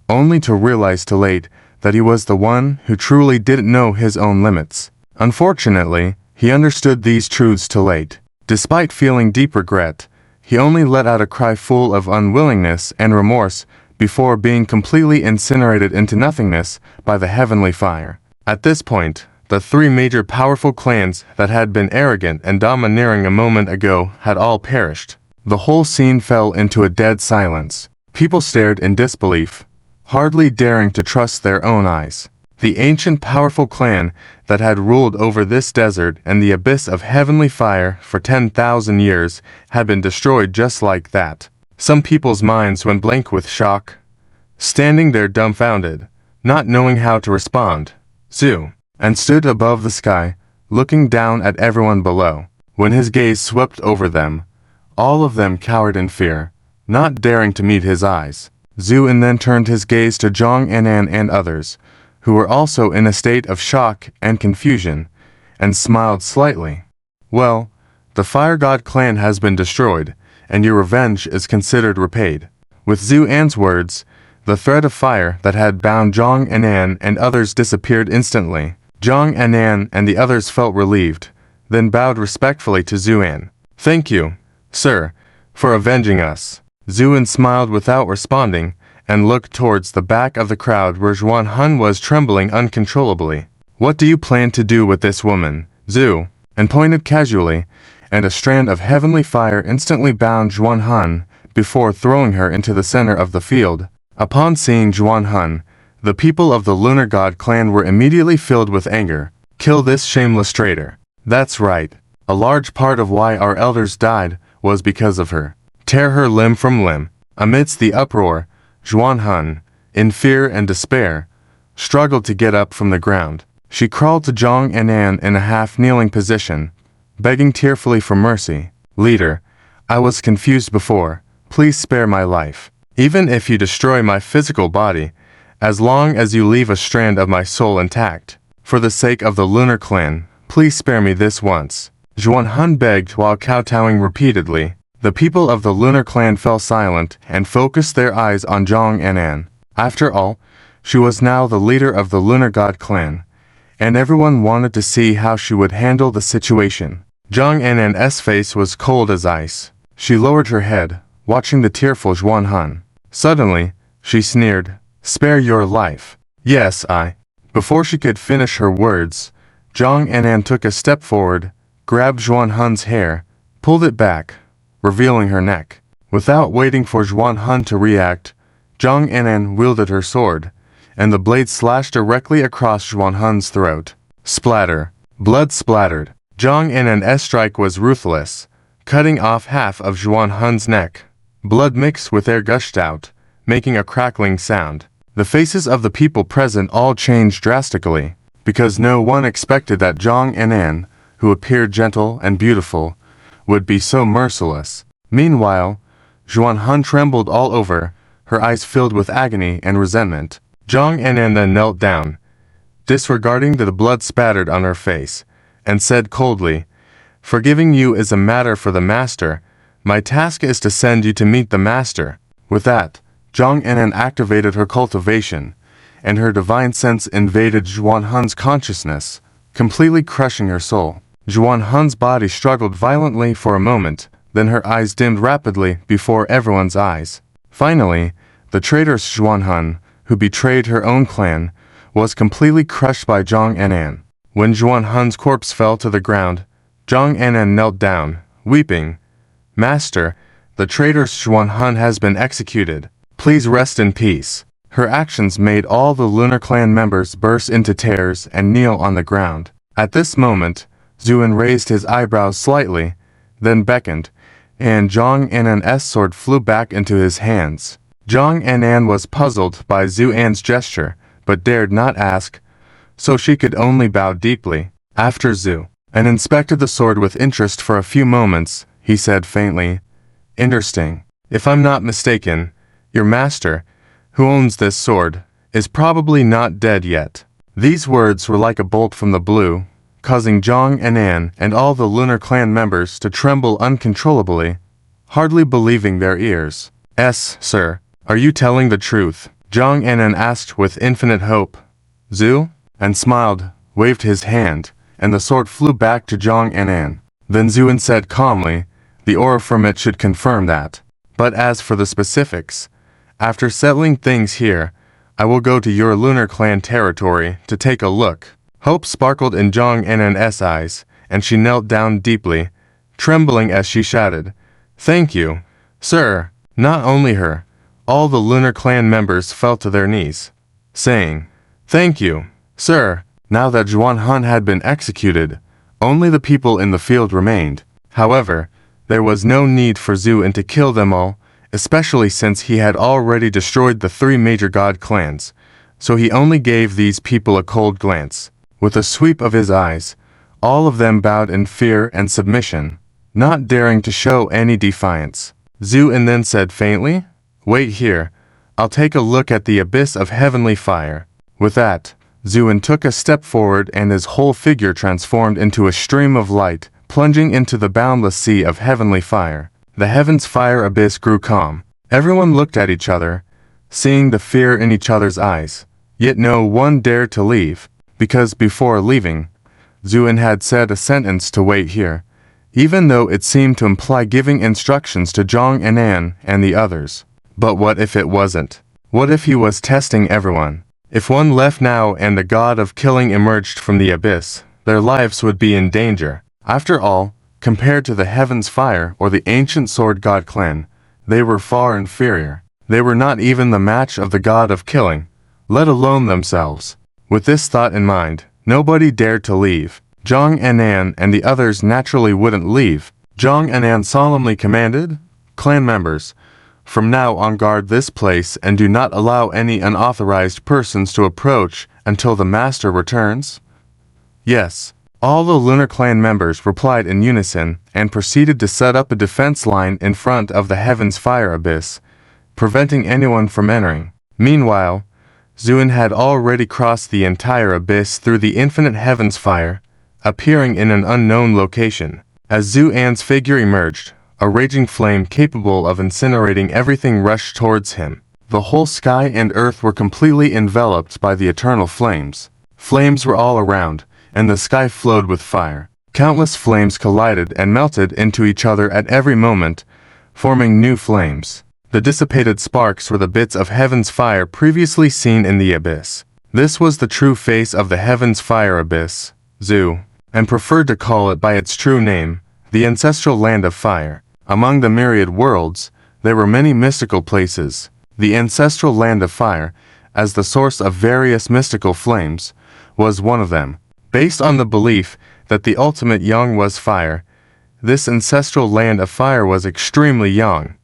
only to realize too late that he was the one who truly didn't know his own limits. Unfortunately, he understood these truths too late. Despite feeling deep regret, he only let out a cry full of unwillingness and remorse before being completely incinerated into nothingness by the heavenly fire. At this point, the three major powerful clans that had been arrogant and domineering a moment ago had all perished. The whole scene fell into a dead silence. People stared in disbelief, hardly daring to trust their own eyes. The ancient powerful clan that had ruled over this desert and the abyss of heavenly fire for 10,000 years had been destroyed just like that. Some people's minds went blank with shock, standing there dumbfounded, not knowing how to respond. Zu, and stood above the sky, looking down at everyone below. When his gaze swept over them, all of them cowered in fear, not daring to meet his eyes. Zuan then turned his gaze to Zhang Anan and others, who were also in a state of shock and confusion, and smiled slightly. Well, the Fire God clan has been destroyed, and your revenge is considered repaid. With Zuan's words, the thread of fire that had bound Zhang Anan and others disappeared instantly. Zhang Anan and the others felt relieved, then bowed respectfully to Zuan. Thank you, sir, for avenging us. Zuan smiled without responding, and looked towards the back of the crowd where Zuan Han was trembling uncontrollably. What do you plan to do with this woman, Zu? And pointed casually, and a strand of heavenly fire instantly bound Zuan Han before throwing her into the center of the field. Upon seeing Zuan Han, the people of the Lunar God clan were immediately filled with anger. Kill this shameless traitor. That's right. A large part of why our elders died was because of her. Tear her limb from limb. Amidst the uproar, Zuan Han, in fear and despair, struggled to get up from the ground. She crawled to Zhang Anan in a half-kneeling position, begging tearfully for mercy. Leader, I was confused before. Please spare my life. Even if you destroy my physical body, as long as you leave a strand of my soul intact. For the sake of the Lunar clan, please spare me this once. Zuan Han begged while kowtowing repeatedly. The people of the Lunar clan fell silent and focused their eyes on Zhang Anan. After all, she was now the leader of the Lunar God clan, and everyone wanted to see how she would handle the situation. Zhang Anan's face was cold as ice. She lowered her head, watching the tearful Zuan Han. Suddenly, she sneered, "Spare your life." Yes, I. Before she could finish her words, Zhang Anan took a step forward, grabbed Zuan Han's hair, pulled it back, revealing her neck. Without waiting for Zuan Han to react, Zhang Anan wielded her sword, and the blade slashed directly across Zuan Han's throat. Splatter. Blood splattered. Zhang Anan's strike was ruthless, cutting off half of Zuan Han's neck. Blood mixed with air gushed out, making a crackling sound. The faces of the people present all changed drastically, because no one expected that Zhang Anan, who appeared gentle and beautiful, would be so merciless. Meanwhile, Zuan Han trembled all over, her eyes filled with agony and resentment. Zhang Anan then knelt down, disregarding the blood spattered on her face, and said coldly, "Forgiving you is a matter for the master. My task is to send you to meet the master." With that, Zhang Anan activated her cultivation, and her divine sense invaded Zuan Hun's consciousness, completely crushing her soul. Zuan Hun's body struggled violently for a moment, then her eyes dimmed rapidly before everyone's eyes. Finally, the traitorous Zuan Hun, who betrayed her own clan, was completely crushed by Zhang Anan. When Zuan Hun's corpse fell to the ground, Zhang Anan knelt down, weeping. "Master, the traitorous Zuan Hun has been executed. Please rest in peace." Her actions made all the Lunar Clan members burst into tears and kneel on the ground. At this moment, Zuan raised his eyebrows slightly, then beckoned, and Zhang Anan's sword flew back into his hands. Zhang Anan was puzzled by Zuan's gesture, but dared not ask, so she could only bow deeply. After Zuan inspected the sword with interest for a few moments, he said faintly, "Interesting. If I'm not mistaken, your master, who owns this sword, is probably not dead yet." These words were like a bolt from the blue, causing Zhang Anan and all the Lunar Clan members to tremble uncontrollably, hardly believing their ears. "Yes, sir. Are you telling the truth?" Zhang Anan asked with infinite hope. Zuan smiled, waved his hand, and the sword flew back to Zhang Anan. Then Zuan said calmly, "The aura from it should confirm that. But as for the specifics, after settling things here, I will go to your Lunar Clan territory to take a look." Hope sparkled in Zhang Anan's eyes, and she knelt down deeply, trembling as she shouted, "Thank you, sir." Not only her, all the Lunar Clan members fell to their knees, saying, "Thank you, sir." Now that Zuan Hun had been executed, only the people in the field remained. However, there was no need for Zuan to kill them all, especially since he had already destroyed the 3 major god clans, so he only gave these people a cold glance. With a sweep of his eyes, all of them bowed in fear and submission, not daring to show any defiance. Zuan then said faintly, "Wait here, I'll take a look at the abyss of heavenly fire." With that, Zuan took a step forward and his whole figure transformed into a stream of light, plunging into the boundless sea of heavenly fire. The heaven's fire abyss grew calm. Everyone looked at each other, seeing the fear in each other's eyes, yet no one dared to leave, because before leaving, Zuan had said a sentence to wait here, even though it seemed to imply giving instructions to Zhang Anan and the others. But what if it wasn't? What if he was testing everyone? If one left now and the god of killing emerged from the abyss, their lives would be in danger. After all, compared to the heaven's fire or the ancient sword god clan, they were far inferior. They were not even the match of the god of killing, let alone themselves. With this thought in mind, nobody dared to leave. Zhang Anan and the others naturally wouldn't leave. Zhang Anan solemnly commanded, "Clan members, from now on guard this place and do not allow any unauthorized persons to approach until the master returns." "Yes." All the Lunar Clan members replied in unison and proceeded to set up a defense line in front of the heaven's fire abyss, preventing anyone from entering. Meanwhile, Zuan had already crossed the entire abyss through the infinite heaven's fire, appearing in an unknown location. As Zuan's figure emerged, a raging flame capable of incinerating everything rushed towards him. The whole sky and earth were completely enveloped by the eternal flames. Flames were all around, and the sky flowed with fire. Countless flames collided and melted into each other at every moment, forming new flames. The dissipated sparks were the bits of heaven's fire previously seen in the abyss. This was the true face of the heaven's fire abyss, Zuan, and preferred to call it by its true name, the ancestral land of fire. Among the myriad worlds, there were many mystical places. The ancestral land of fire, as the source of various mystical flames, was one of them. Based on the belief that the ultimate young was fire, this ancestral land of fire was extremely young,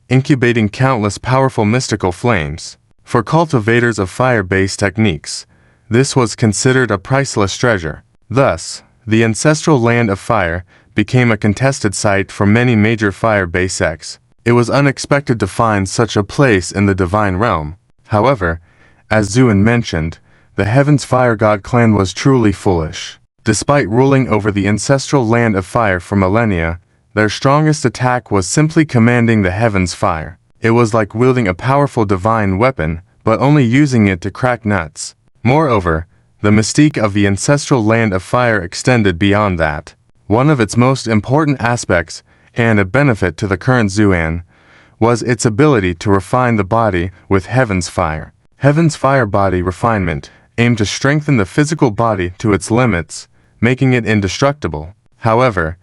incubating countless powerful mystical flames. For cultivators of fire-based techniques, this was considered a priceless treasure. Thus, the ancestral land of fire became a contested site for many major fire-based sects. It was unexpected to find such a place in the divine realm. However, as Zuan mentioned, the Heaven's Fire God clan was truly foolish. Despite ruling over the ancestral land of fire for millennia, their strongest attack was simply commanding the Heaven's Fire. It was like wielding a powerful divine weapon, but only using it to crack nuts. Moreover, the mystique of the ancestral land of fire extended beyond that. One of its most important aspects, and a benefit to the current Zuan, was its ability to refine the body with Heaven's Fire. Heaven's Fire body refinement aimed to strengthen the physical body to its limits, making it indestructible. However,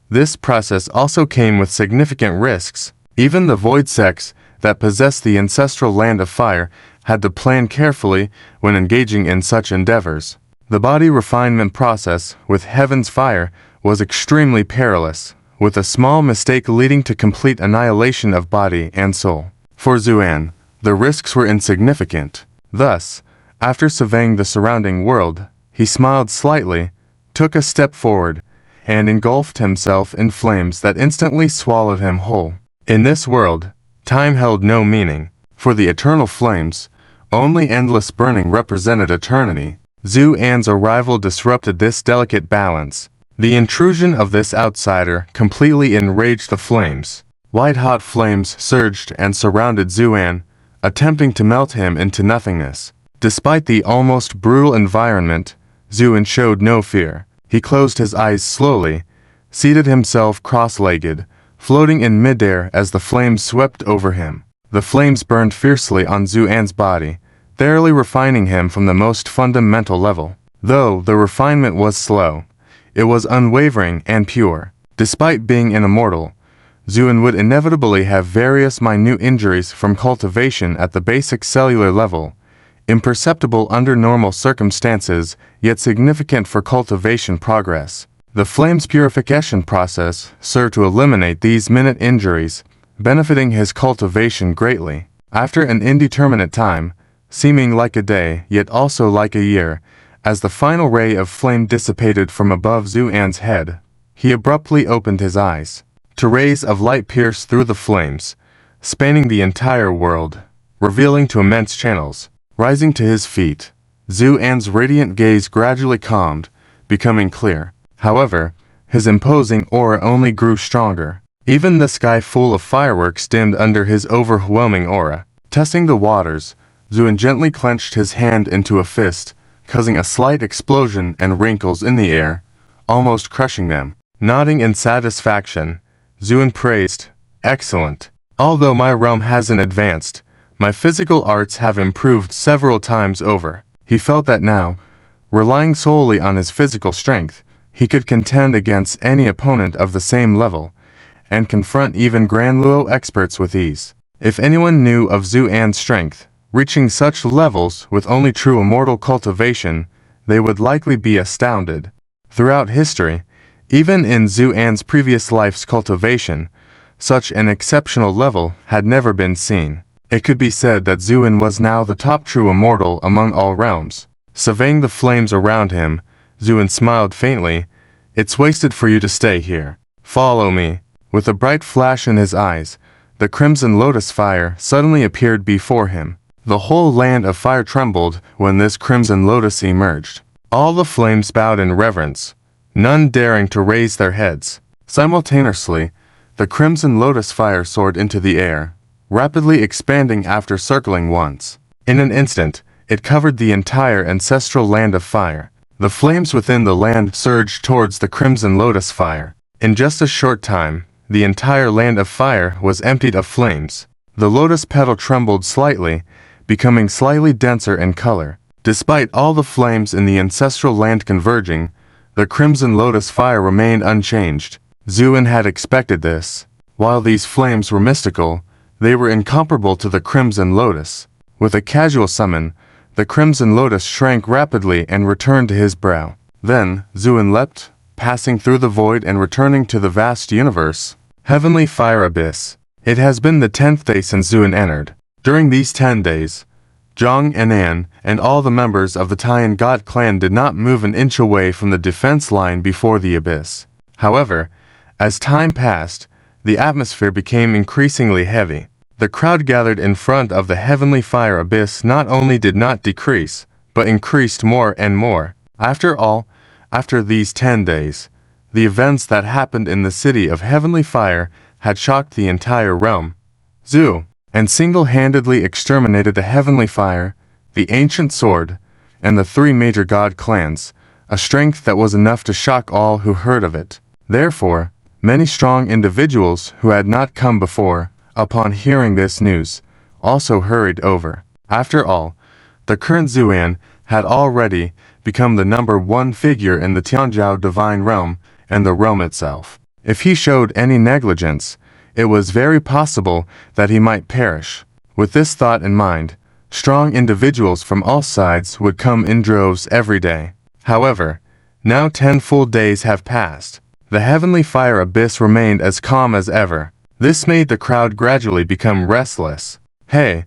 this process also came with significant risks. Even the void sects that possessed the ancestral land of fire had to plan carefully when engaging in such endeavors. The body refinement process with Heaven's Fire was extremely perilous, with a small mistake leading to complete annihilation of body and soul. For Zuan, the risks were insignificant. Thus, after surveying the surrounding world, he smiled slightly, took a step forward, and engulfed himself in flames that instantly swallowed him whole. In this world, time held no meaning. For the eternal flames, only endless burning represented eternity. Zuan's arrival disrupted this delicate balance. The intrusion of this outsider completely enraged the flames. White-hot flames surged and surrounded Zuan, attempting to melt him into nothingness. Despite the almost brutal environment, Zuan showed no fear. He closed his eyes slowly, seated himself cross-legged, floating in midair as the flames swept over him. The flames burned fiercely on Zuan's body, thoroughly refining him from the most fundamental level. Though the refinement was slow, it was unwavering and pure. Despite being an immortal, Zuan would inevitably have various minute injuries from cultivation at the basic cellular level, imperceptible under normal circumstances, yet significant for cultivation progress. The flame's purification process served to eliminate these minute injuries, benefiting his cultivation greatly. After an indeterminate time, seeming like a day yet also like a year, as the final ray of flame dissipated from above Zuan's head, he abruptly opened his eyes. Two rays of light pierced through the flames, spanning the entire world, revealing two immense channels. Rising to his feet, Zuan's radiant gaze gradually calmed, becoming clear. However, his imposing aura only grew stronger. Even the sky full of fireworks dimmed under his overwhelming aura. Testing the waters, Zuan gently clenched his hand into a fist, causing a slight explosion and wrinkles in the air, almost crushing them. Nodding in satisfaction, Zuan praised, "Excellent. Although my realm hasn't advanced, my physical arts have improved several times over." He felt that now, relying solely on his physical strength, he could contend against any opponent of the same level, and confront even Grand Luo experts with ease. If anyone knew of Zuan's strength, reaching such levels with only true immortal cultivation, they would likely be astounded. Throughout history, even in Zuan's previous life's cultivation, such an exceptional level had never been seen. It could be said that Zuan was now the top true immortal among all realms. Surveying the flames around him, Zuan smiled faintly. "It's wasted for you to stay here. Follow me." With a bright flash in his eyes, the crimson lotus fire suddenly appeared before him. The whole land of fire trembled when this crimson lotus emerged. All the flames bowed in reverence, none daring to raise their heads. Simultaneously, the crimson lotus fire soared into the air, rapidly expanding after circling once. In an instant, it covered the entire ancestral land of fire. The flames within the land surged towards the crimson lotus fire. In just a short time, the entire land of fire was emptied of flames. The lotus petal trembled slightly, becoming slightly denser in color. Despite all the flames in the ancestral land converging, the crimson lotus fire remained unchanged. Zuan had expected this. While these flames were mystical, they were incomparable to the crimson lotus. With a casual summon, the crimson lotus shrank rapidly and returned to his brow. Then, Zuan leapt, passing through the void and returning to the vast universe. Heavenly Fire Abyss. It has been the 10th day since Zuan entered. During these 10 days, Zhang and An and all the members of the Tyan God clan did not move an inch away from the defense line before the abyss. However, as time passed, the atmosphere became increasingly heavy. The crowd gathered in front of the heavenly fire abyss not only did not decrease, but increased more and more. After all, after these 10 days, the events that happened in the city of heavenly fire had shocked the entire realm. Zu, and single-handedly exterminated the heavenly fire, the ancient sword, and the 3 major god clans, a strength that was enough to shock all who heard of it. Therefore, many strong individuals who had not come before, upon hearing this news, also hurried over. After all, the current Zuan had already become the #1 figure in the Tianzhou divine realm and the realm itself. If he showed any negligence, it was very possible that he might perish. With this thought in mind, strong individuals from all sides would come in droves every day. However, now 10 full days have passed. The heavenly fire abyss remained as calm as ever. This made the crowd gradually become restless. Hey,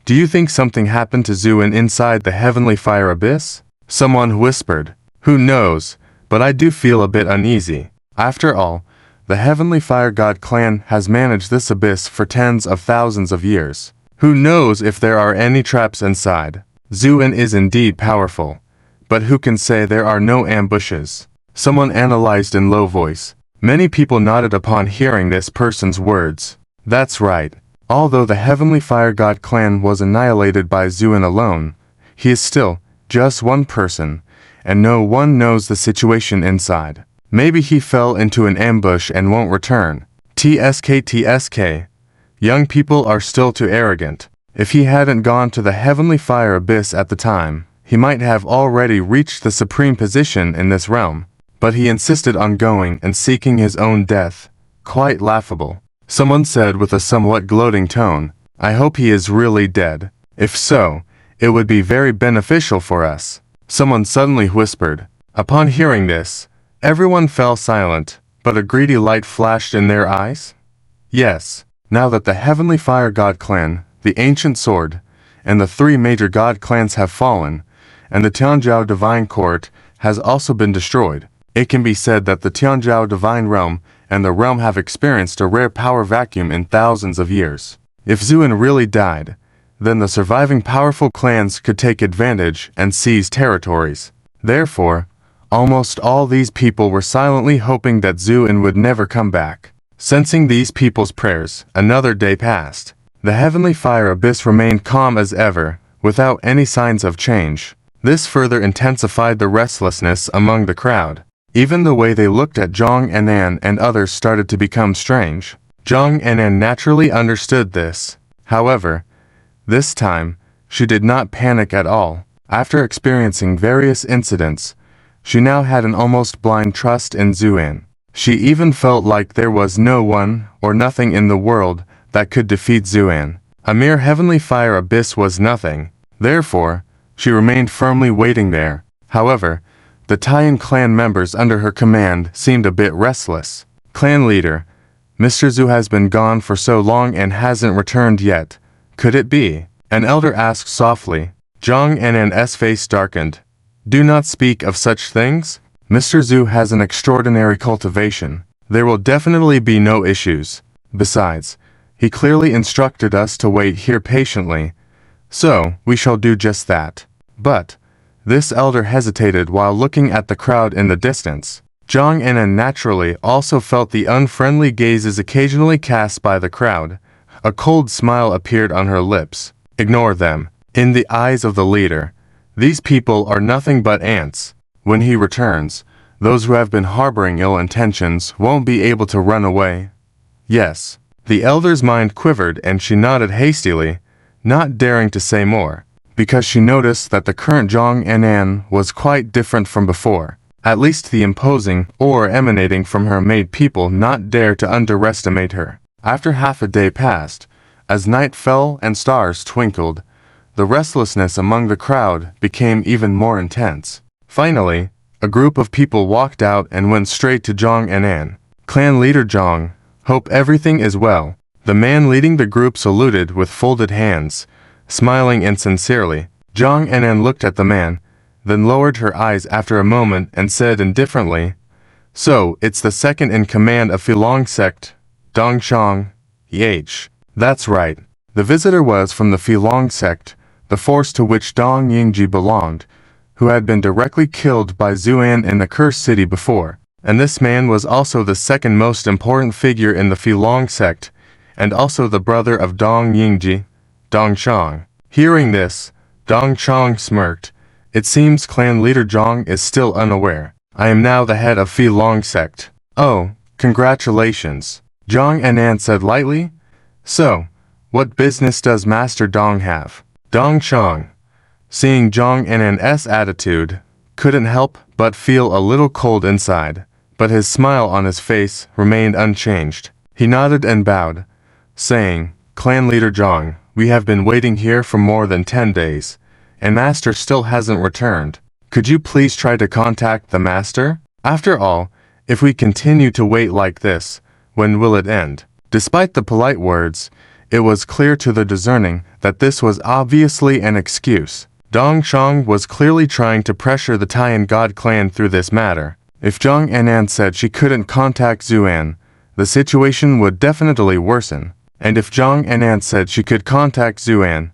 do you think something happened to Zuan inside the heavenly fire abyss? Someone whispered. Who knows, but I do feel a bit uneasy. After all, the heavenly fire god clan has managed this abyss for tens of thousands of years. Who knows if there are any traps inside? Zuan is indeed powerful, but who can say there are no ambushes? Someone analyzed in low voice. Many people nodded upon hearing this person's words. That's right. Although the heavenly fire god clan was annihilated by Zuan alone, he is still just one person, and no one knows the situation inside. Maybe he fell into an ambush and won't return. TSK. Young people are still too arrogant. If he hadn't gone to the heavenly fire abyss at the time, he might have already reached the supreme position in this realm. But he insisted on going and seeking his own death. Quite laughable. Someone said with a somewhat gloating tone, I hope he is really dead. If so, it would be very beneficial for us. Someone suddenly whispered. Upon hearing this, everyone fell silent, but a greedy light flashed in their eyes. Yes, now that the heavenly fire god clan, the ancient sword, and the 3 major god clans have fallen, and the Tianzhou divine court has also been destroyed, it can be said that the Tianzhou divine realm and the realm have experienced a rare power vacuum in thousands of years. If Zuan really died, then the surviving powerful clans could take advantage and seize territories. Therefore, almost all these people were silently hoping that Zuan would never come back. Sensing these people's prayers, another day passed. The heavenly fire abyss remained calm as ever, without any signs of change. This further intensified the restlessness among the crowd. Even the way they looked at Zhang Anan and others started to become strange. Zhang Anan naturally understood this. However, this time, she did not panic at all. After experiencing various incidents, she now had an almost blind trust in Zuan. She even felt like there was no one or nothing in the world that could defeat Zuan. A mere heavenly fire abyss was nothing. Therefore, she remained firmly waiting there. However, the Tyan clan members under her command seemed a bit restless. Clan leader, Mr. Zu has been gone for so long and hasn't returned yet. Could it be? An elder asked softly. Zhang Annan's face darkened. Do not speak of such things. Mr. Zu has an extraordinary cultivation. There will definitely be no issues. Besides, he clearly instructed us to wait here patiently. So, we shall do just that. But, this elder hesitated while looking at the crowd in the distance. Zhang Annan naturally also felt the unfriendly gazes occasionally cast by the crowd. A cold smile appeared on her lips. Ignore them. In the eyes of the leader, these people are nothing but ants. When he returns, those who have been harboring ill intentions won't be able to run away. Yes. The elder's mind quivered and she nodded hastily, not daring to say more, because she noticed that the current Zhang Annan was quite different from before. At least the imposing aura emanating from her made people not dare to underestimate her. After half a day passed, as night fell and stars twinkled, the restlessness among the crowd became even more intense. Finally, a group of people walked out and went straight to Zhang Annan. Clan leader Zhang, hope everything is well. The man leading the group saluted with folded hands, smiling insincerely. Zhang Annan looked at the man, then lowered her eyes after a moment and said indifferently, So, it's the second in command of Filong sect, Dongchang. That's right. The visitor was from the Filong sect, the force to which Dong Yingji belonged, who had been directly killed by Zuan in the Cursed City before. And this man was also the second most important figure in the Filong sect, and also the brother of Dong Yingji, Dongchang. Hearing this, Dongchang smirked. It seems clan leader Zhang is still unaware. I am now the head of Filong sect. Oh, congratulations, Zhang Anan said lightly. So, what business does Master Dong have? Dongchang, seeing Zhang Anan's attitude, couldn't help but feel a little cold inside, but his smile on his face remained unchanged. He nodded and bowed, saying, Clan leader Zhang, we have been waiting here for more than 10 days, and Master still hasn't returned. Could you please try to contact the Master? After all, if we continue to wait like this, when will it end? Despite the polite words, it was clear to the discerning that this was obviously an excuse. Dongchang was clearly trying to pressure the Tyan God clan through this matter. If Zhang Anan said she couldn't contact Zuan, the situation would definitely worsen. And if Zhang Anan said she could contact Zuan,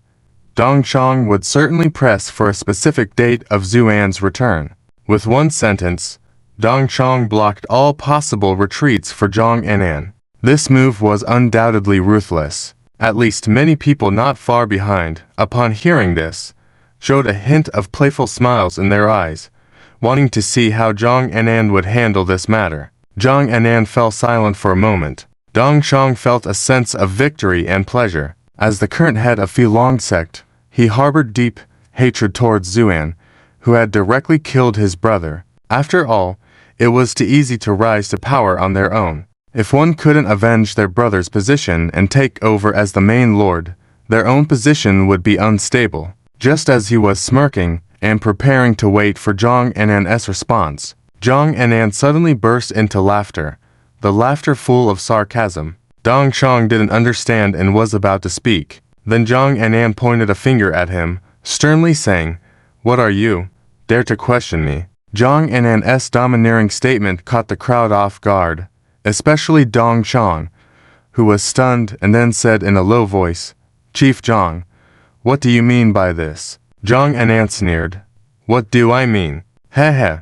Dongchang would certainly press for a specific date of Zuan's return. With one sentence, Dongchang blocked all possible retreats for Zhang Anan. This move was undoubtedly ruthless. At least many people not far behind, upon hearing this, showed a hint of playful smiles in their eyes, wanting to see how Zhang Anan would handle this matter. Zhang Anan fell silent for a moment. Dongchang felt a sense of victory and pleasure. As the current head of Filong sect, he harbored deep hatred towards Zuan, who had directly killed his brother. After all, it was too easy to rise to power on their own. If one couldn't avenge their brother's position and take over as the main lord, their own position would be unstable. Just as he was smirking and preparing to wait for Zhang Anan's response, Zhang Anan suddenly burst into laughter, the laughter full of sarcasm. Dongchang didn't understand and was about to speak. Then Zhang Anan pointed a finger at him, sternly saying, What are you? Dare to question me? Zhang Anan's domineering statement caught the crowd off guard, especially Dongchang, who was stunned and then said in a low voice, Chief Zhang, what do you mean by this? Zhang Anan sneered. What do I mean? Heh.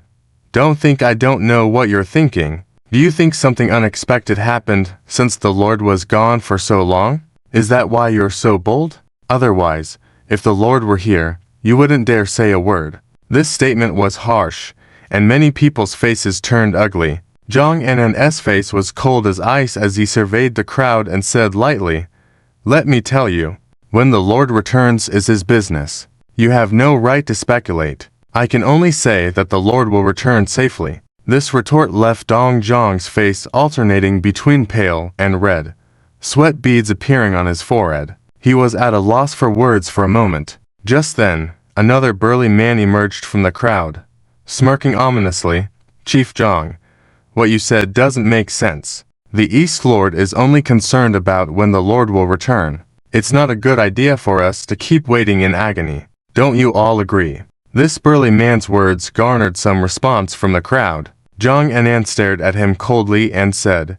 Don't think I don't know what you're thinking. Do you think something unexpected happened since the Lord was gone for so long? Is that why you're so bold? Otherwise, if the Lord were here, you wouldn't dare say a word. This statement was harsh, and many people's faces turned ugly. Zhang Anan's face was cold as ice as he surveyed the crowd and said lightly, Let me tell you, when the Lord returns is his business. You have no right to speculate. I can only say that the Lord will return safely. This retort left Dongchang's face alternating between pale and red, sweat beads appearing on his forehead. He was at a loss for words for a moment. Just then, another burly man emerged from the crowd, smirking ominously. Chief Zhang, what you said doesn't make sense. The East Lord is only concerned about when the Lord will return. It's not a good idea for us to keep waiting in agony. Don't you all agree? This burly man's words garnered some response from the crowd. Zhang Anan stared at him coldly and said,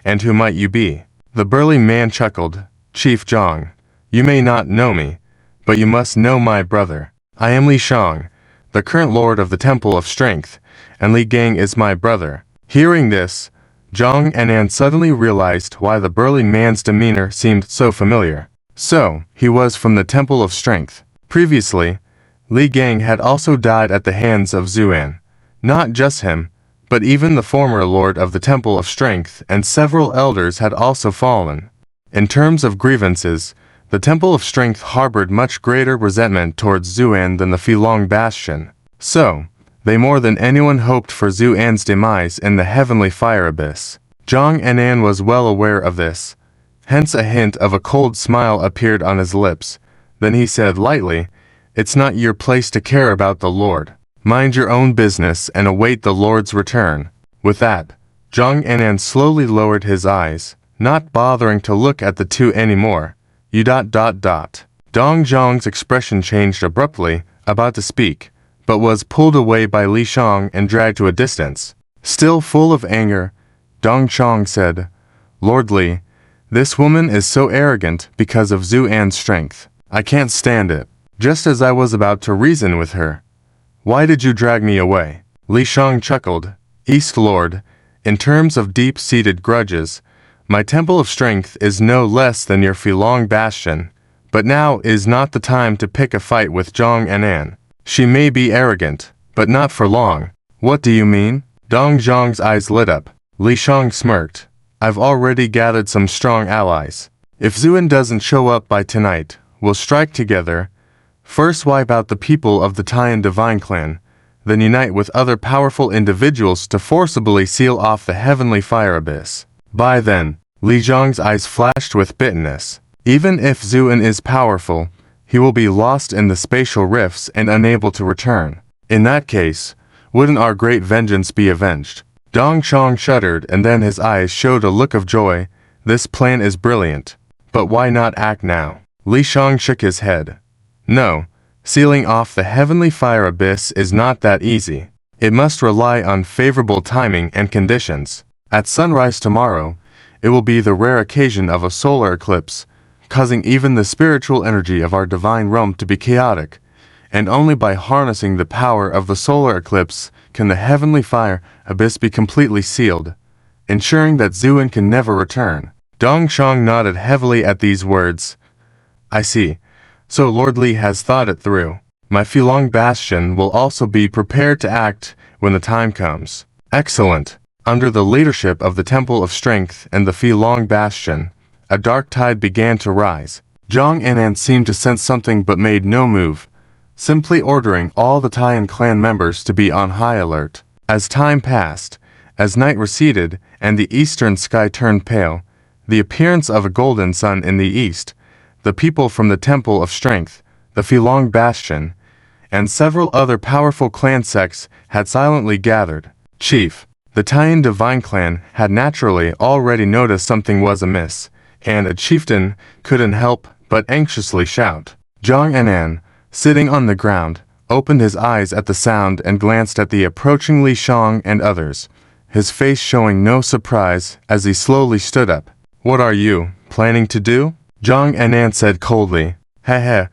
And who might you be? The burly man chuckled. Chief Zhang, you may not know me, but you must know my brother. I am Li Shang, the current lord of the Temple of Strength, and Li Gang is my brother. Hearing this, Zhang Anan suddenly realized why the burly man's demeanor seemed so familiar. So, he was from the Temple of Strength. Previously, Li Gang had also died at the hands of Zuan. Not just him, but even the former lord of the Temple of Strength and several elders had also fallen. In terms of grievances, the Temple of Strength harbored much greater resentment towards Zuan than the Filong Bastion. So, they more than anyone hoped for Zuan's demise in the heavenly fire abyss. Zhang Anan was well aware of this. Hence a hint of a cold smile appeared on his lips. Then he said lightly, It's not your place to care about the Lord. Mind your own business and await the Lord's return. With that, Zhang Anan slowly lowered his eyes, not bothering to look at the two anymore. Dongchang's expression changed abruptly, about to speak, but was pulled away by Li Shang and dragged to a distance. Still full of anger, Dongchang said, Lord Li, this woman is so arrogant because of Zuan's strength. I can't stand it. Just as I was about to reason with her. Why did you drag me away? Li Shang chuckled. East Lord, in terms of deep-seated grudges, my temple of strength is no less than your Filong bastion, but now is not the time to pick a fight with Zhang Anan. She may be arrogant, but not for long. What do you mean? Dong Zhang's eyes lit up. Li Shang smirked. I've already gathered some strong allies. If Zuan doesn't show up by tonight, we'll strike together. First wipe out the people of the Tyan divine clan, then unite with other powerful individuals to forcibly seal off the heavenly fire abyss. By then, Li Zhang's eyes flashed with bitterness. Even if Zuan is powerful, he will be lost in the spatial rifts and unable to return. In that case, wouldn't our great vengeance be avenged? Dong Chong shuddered and then his eyes showed a look of joy. This plan is brilliant. But why not act now? Li Shang shook his head. No, sealing off the heavenly fire abyss is not that easy. It must rely on favorable timing and conditions. At sunrise tomorrow, it will be the rare occasion of a solar eclipse, causing even the spiritual energy of our divine realm to be chaotic, and only by harnessing the power of the solar eclipse can the heavenly fire abyss be completely sealed, ensuring that Zuan can never return. Dong Chong nodded heavily at these words. I see. So Lord Li has thought it through. My Filong bastion will also be prepared to act when the time comes. Excellent. Under the leadership of the Temple of Strength and the Filong bastion, a dark tide began to rise. Zhang Anan seemed to sense something but made no move, simply ordering all the Tyan clan members to be on high alert. As time passed, as night receded and the eastern sky turned pale, the appearance of a golden sun in the east, the people from the Temple of Strength, the Filong bastion, and several other powerful clan sects had silently gathered. Chief, the Tyan divine clan had naturally already noticed something was amiss, and a chieftain couldn't help but anxiously shout. Zhang Anan, sitting on the ground, opened his eyes at the sound and glanced at the approaching Li Shang and others, his face showing no surprise as he slowly stood up. What are you planning to do? Zhang Anan said coldly. Heh.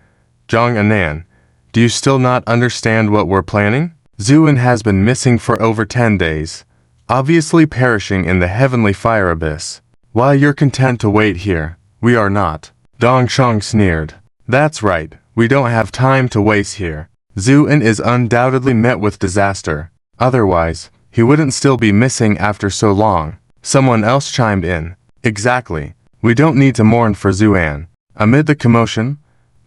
Zhang Anan, do you still not understand what we're planning? Zuan has been missing for over 10 days, obviously perishing in the heavenly fire abyss. While you're content to wait here, we are not. Dong Chong sneered. That's right, we don't have time to waste here. Zuan is undoubtedly met with disaster. Otherwise, he wouldn't still be missing after so long. Someone else chimed in. Exactly. We don't need to mourn for Zuan. Amid the commotion,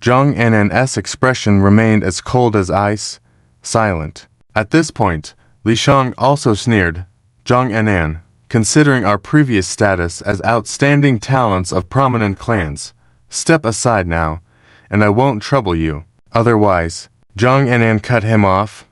Zhang Anan's expression remained as cold as ice, silent. At this point, Li Shang also sneered. Zhang Anan, considering our previous status as outstanding talents of prominent clans, step aside now, and I won't trouble you. Otherwise, Zhang Anan cut him off.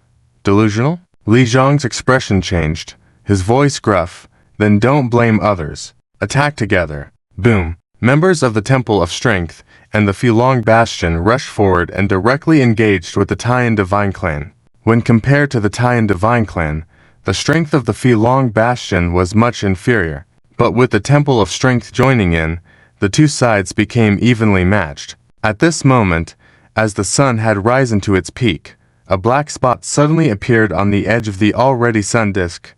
Delusional? Li Zhang's expression changed, his voice gruff. Then don't blame others. Attack together. Boom. Members of the Temple of Strength and the Filong Bastion rushed forward and directly engaged with the Tyan Divine Clan. When compared to the Tyan Divine Clan, the strength of the Filong Bastion was much inferior, but with the Temple of Strength joining in, the two sides became evenly matched. At this moment, as the sun had risen to its peak, a black spot suddenly appeared on the edge of the already sun disk,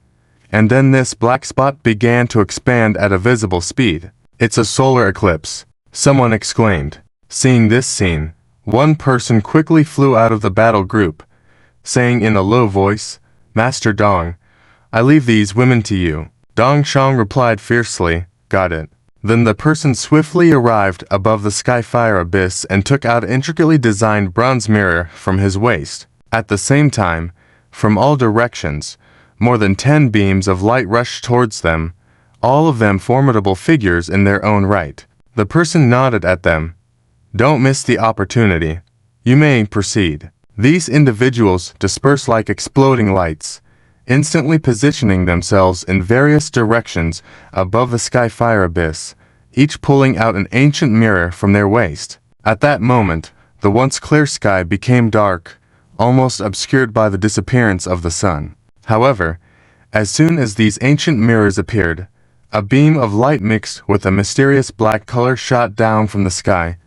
and then this black spot began to expand at a visible speed. It's a solar eclipse, someone exclaimed. Seeing this scene, one person quickly flew out of the battle group, saying in a low voice, Master Dong, I leave these women to you. Dong Shang replied fiercely, got it. Then the person swiftly arrived above the skyfire abyss and took out an intricately designed bronze mirror from his waist. At the same time, from all directions, more than 10 beams of light rushed towards them, all of them formidable figures in their own right. The person nodded at them. Don't miss the opportunity. You may proceed. These individuals disperse like exploding lights, instantly positioning themselves in various directions above the skyfire abyss, each pulling out an ancient mirror from their waist. At that moment, the once clear sky became dark, almost obscured by the disappearance of the sun. However, as soon as these ancient mirrors appeared, A beam of light mixed with a mysterious black color shot down from the sky,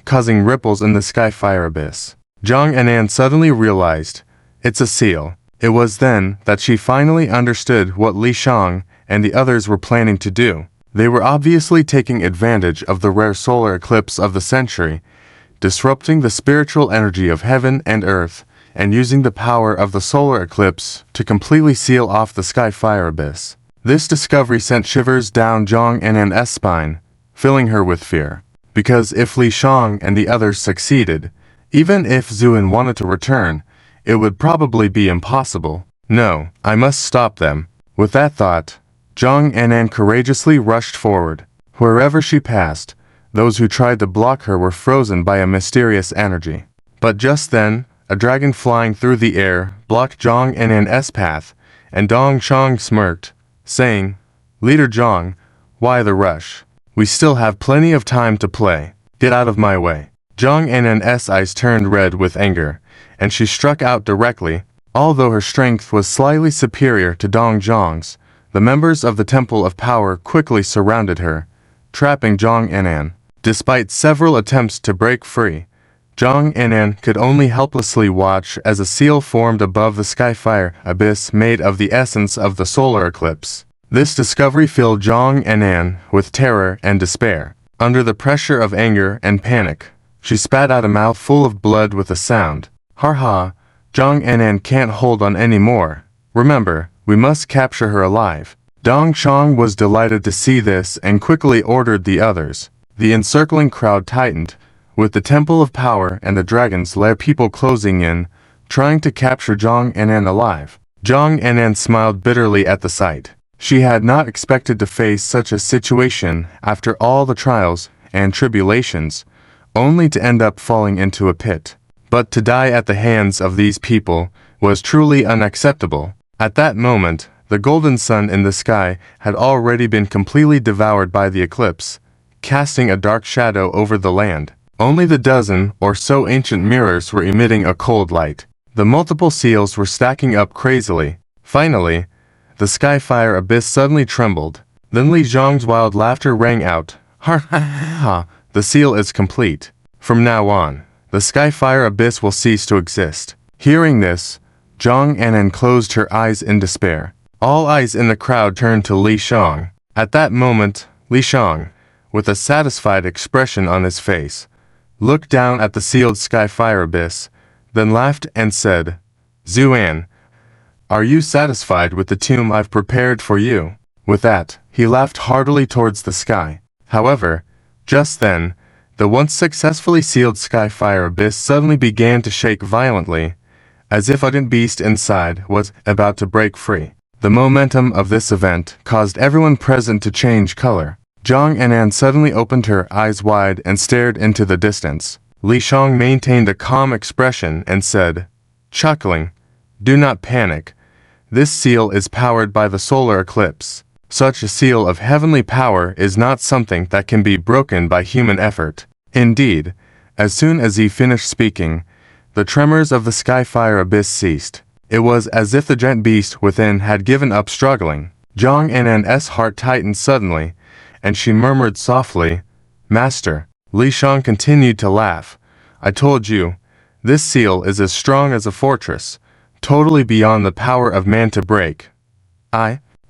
causing ripples in the sky-fire abyss. Zhang Anan suddenly realized, it's a seal. It was then that she finally understood what Li Shang and the others were planning to do. They were obviously taking advantage of the rare solar eclipse of the century, disrupting the spiritual energy of heaven and earth, and using the power of the solar eclipse to completely seal off the sky-fire abyss. This discovery sent shivers down Zhang Anan's spine, filling her with fear. Because if Li Shang and the others succeeded, even if Zuan wanted to return, it would probably be impossible. No, I must stop them. With that thought, Zhang Anan courageously rushed forward. Wherever she passed, those who tried to block her were frozen by a mysterious energy. But just then, a dragon flying through the air blocked Zhang Anan's path, and Dong Shang smirked, saying, Leader Zhang, why the rush? We still have plenty of time to play. Get out of my way. Zhang Anan's eyes turned red with anger, and she struck out directly. Although her strength was slightly superior to Dong Zhang's, the members of the Temple of Power quickly surrounded her, trapping Zhang Anan. Despite several attempts to break free, Zhang Anan could only helplessly watch as a seal formed above the sky-fire abyss made of the essence of the solar eclipse. This discovery filled Zhang Anan with terror and despair. Under the pressure of anger and panic, she spat out a mouthful of blood with a sound. Ha! Zhang Anan can't hold on anymore. Remember, we must capture her alive. Dong Shang was delighted to see this and quickly ordered the others. The encircling crowd tightened, with the Temple of Power and the Dragon's Lair people closing in, trying to capture Zhang Anan alive. Zhang Anan smiled bitterly at the sight. She had not expected to face such a situation after all the trials and tribulations, only to end up falling into a pit. But to die at the hands of these people was truly unacceptable. At that moment, the golden sun in the sky had already been completely devoured by the eclipse, casting a dark shadow over the land. Only the dozen or so ancient mirrors were emitting a cold light. The multiple seals were stacking up crazily. Finally, the sky-fire abyss suddenly trembled. Then Li Zhang's wild laughter rang out. Ha! The seal is complete. From now on, the sky-fire abyss will cease to exist. Hearing this, Zhang Anan closed her eyes in despair. All eyes in the crowd turned to Li Shang. At that moment, Li Shang, with a satisfied expression on his face, looked down at the sealed sky-fire abyss, then laughed and said, Zuan, are you satisfied with the tomb I've prepared for you? With that, he laughed heartily towards the sky. However, just then, the once successfully sealed sky-fire abyss suddenly began to shake violently, as if a giant beast inside was about to break free. The momentum of this event caused everyone present to change color. Zhang Anan suddenly opened her eyes wide and stared into the distance. Li Shang maintained a calm expression and said, chuckling, do not panic. This seal is powered by the solar eclipse. Such a seal of heavenly power is not something that can be broken by human effort. Indeed, as soon as he finished speaking, the tremors of the sky-fire abyss ceased. It was as if the giant beast within had given up struggling. Zhang Anan's heart tightened suddenly, and she murmured softly, Master. Li Shang continued to laugh. I told you, this seal is as strong as a fortress, totally beyond the power of man to break.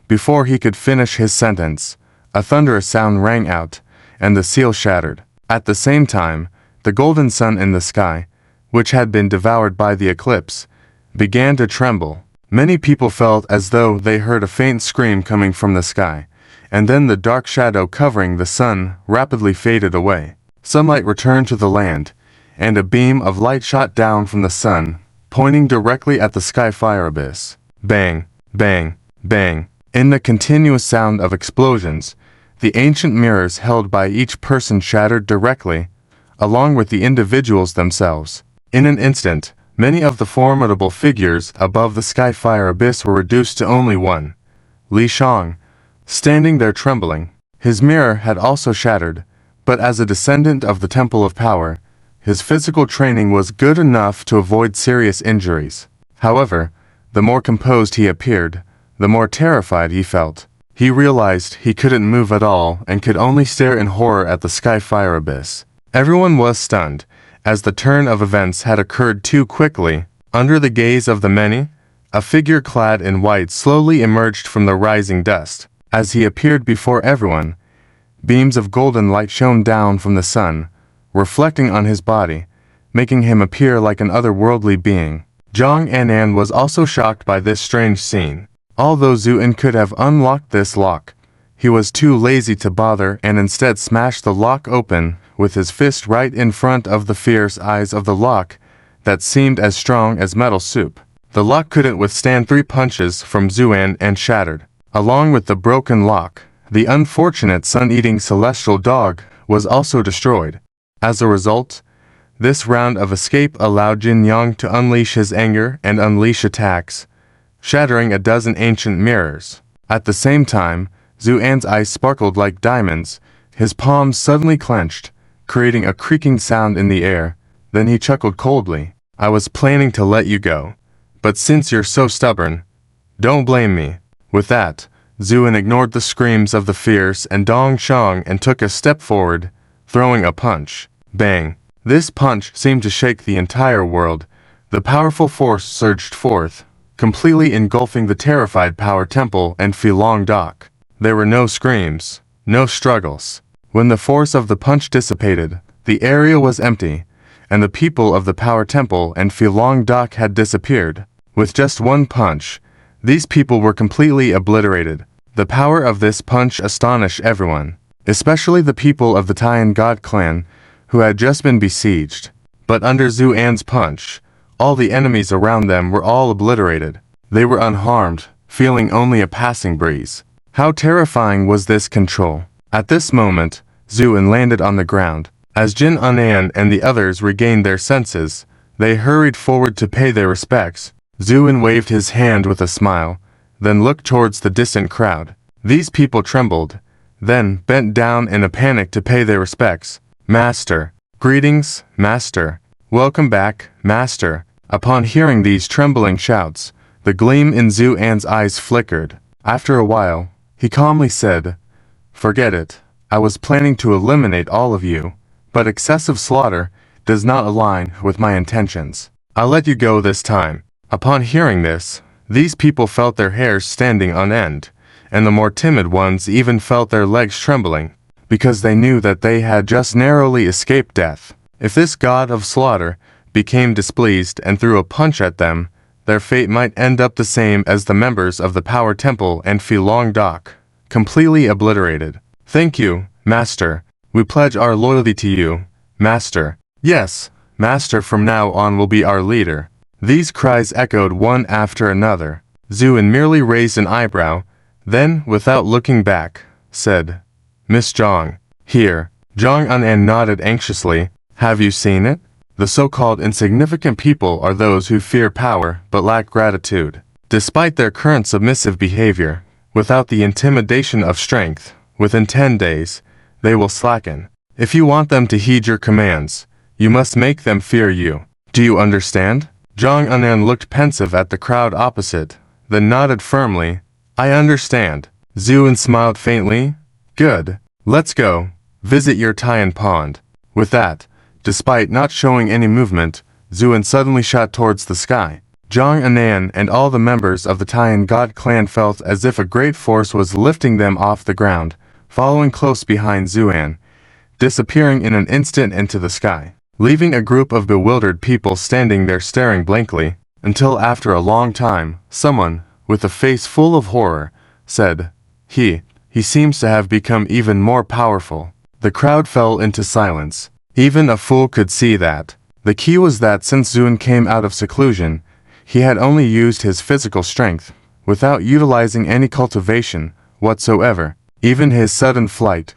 Before he could finish his sentence, a thunderous sound rang out, and the seal shattered. At the same time, the golden sun in the sky, which had been devoured by the eclipse, began to tremble. Many people felt as though they heard a faint scream coming from the sky, and then the dark shadow covering the sun rapidly faded away. Sunlight returned to the land, and a beam of light shot down from the sun, pointing directly at the sky-fire abyss. Bang, bang, bang. In the continuous sound of explosions, the ancient mirrors held by each person shattered directly, along with the individuals themselves. In an instant, many of the formidable figures above the sky-fire abyss were reduced to only one. Li Shang, standing there trembling. His mirror had also shattered, but as a descendant of the Temple of Power, his physical training was good enough to avoid serious injuries. However, the more composed he appeared, the more terrified he felt. He realized he couldn't move at all and could only stare in horror at the sky fire abyss. Everyone was stunned, as the turn of events had occurred too quickly. Under the gaze of the many, a figure clad in white slowly emerged from the rising dust. As he appeared before everyone, beams of golden light shone down from the sun, reflecting on his body, making him appear like an otherworldly being. Zhang Anan was also shocked by this strange scene. Although Zuan could have unlocked this lock, he was too lazy to bother and instead smashed the lock open with his fist right in front of the fierce eyes of the lock that seemed as strong as metal soup. The lock couldn't withstand 3 punches from Zuan and shattered. Along with the broken lock, the unfortunate sun-eating celestial dog was also destroyed. As a result, this round of escape allowed Jin Yang to unleash his anger and unleash attacks, shattering a dozen ancient mirrors. At the same time, Zuan's eyes sparkled like diamonds, his palms suddenly clenched, creating a creaking sound in the air. Then he chuckled coldly. I was planning to let you go, but since you're so stubborn, don't blame me. With that, Zuan ignored the screams of the fierce and Dong Shang and took a step forward, throwing a punch. Bang! This punch seemed to shake the entire world. The powerful force surged forth, completely engulfing the terrified Power Temple and Filong Dock. There were no screams, no struggles. When the force of the punch dissipated, the area was empty, and the people of the Power Temple and Filong Dock had disappeared. With just one punch, these people were completely obliterated. The power of this punch astonished everyone, especially the people of the Tyan God clan, who had just been besieged. But under Zuan's punch, all the enemies around them were all obliterated. They were unharmed, feeling only a passing breeze. How terrifying was this control? At this moment, Zuan landed on the ground. As Jin Anan and the others regained their senses, they hurried forward to pay their respects. Zuan waved his hand with a smile, then looked towards the distant crowd. These people trembled, then bent down in a panic to pay their respects. Master. Greetings, Master. Welcome back, Master. Upon hearing these trembling shouts, the gleam in Zuan's eyes flickered. After a while, he calmly said, Forget it. I was planning to eliminate all of you, but excessive slaughter does not align with my intentions. I'll let you go this time. Upon hearing this, these people felt their hairs standing on end, and the more timid ones even felt their legs trembling, because they knew that they had just narrowly escaped death. If this god of slaughter became displeased and threw a punch at them, their fate might end up the same as the members of the Power Temple and Filong Dock, completely obliterated. Thank you, Master. We pledge our loyalty to you, Master. Yes, Master from now on will be our leader. These cries echoed one after another. Zuan merely raised an eyebrow, then, without looking back, said, Miss Zhang. Here. Zhang Anan nodded anxiously. Have you seen it? The so-called insignificant people are those who fear power but lack gratitude. Despite their current submissive behavior, without the intimidation of strength, within 10 days, they will slacken. If you want them to heed your commands, you must make them fear you. Do you understand? Zhang Anan looked pensive at the crowd opposite, then nodded firmly. I understand. Zuan smiled faintly. Good. Let's go. Visit your Tyan pond. With that, despite not showing any movement, Zuan suddenly shot towards the sky. Zhang Anan and all the members of the Tyan God clan felt as if a great force was lifting them off the ground, following close behind Zuan, disappearing in an instant into the sky, leaving a group of bewildered people standing there staring blankly, until after a long time, someone, with a face full of horror, said, He seems to have become even more powerful. The crowd fell into silence. Even a fool could see that. The key was that since Zuan came out of seclusion, he had only used his physical strength, without utilizing any cultivation whatsoever. Even his sudden flight,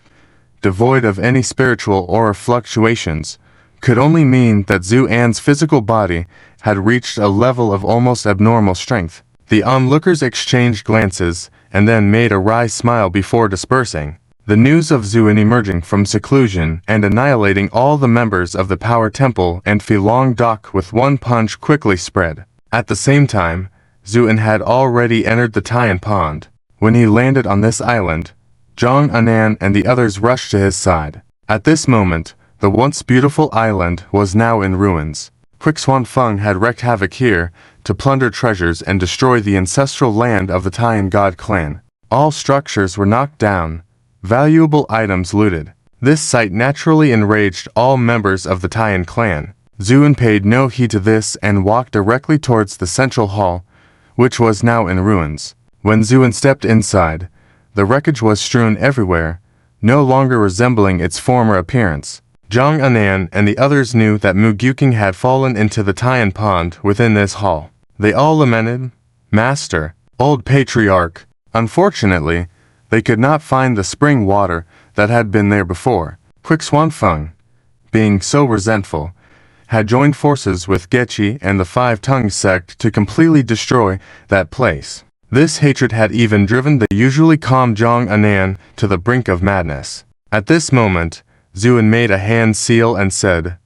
devoid of any spiritual aura fluctuations, could only mean that Zuan's physical body had reached a level of almost abnormal strength. The onlookers exchanged glances, and then made a wry smile before dispersing. The news of Zuan emerging from seclusion and annihilating all the members of the Power Temple and Filong Dock with one punch quickly spread. At the same time, Zuan had already entered the Tyan pond. When he landed on this island, Zhang Anan and the others rushed to his side. At this moment, the once beautiful island was now in ruins. Xuan Feng had wreaked havoc here to plunder treasures and destroy the ancestral land of the Tyan God clan. All structures were knocked down, valuable items looted. This sight naturally enraged all members of the Tyan clan. Zuan paid no heed to this and walked directly towards the central hall, which was now in ruins. When Zuan stepped inside, the wreckage was strewn everywhere, no longer resembling its former appearance. Zhang Anan and the others knew that Mu Gyuking had fallen into the Tyan pond within this hall. They all lamented, "Master, old Patriarch." Unfortunately, they could not find the spring water that had been there before. Xuan Feng, being so resentful, had joined forces with Gechi and the Five-Tongued sect to completely destroy that place. This hatred had even driven the usually calm Zhang Anan to the brink of madness. At this moment, Zuan made a hand seal and said,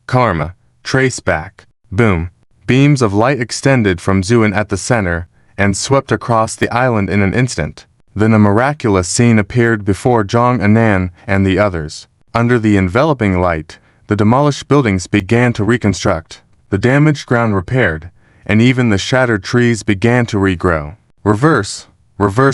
"Karma, trace back." Boom. Beams of light extended from Zuan at the center and swept across the island in an instant. Then a miraculous scene appeared before Zhang Anan and the others. Under the enveloping light, the demolished buildings began to reconstruct, the damaged ground repaired, and even the shattered trees began to regrow. Reverse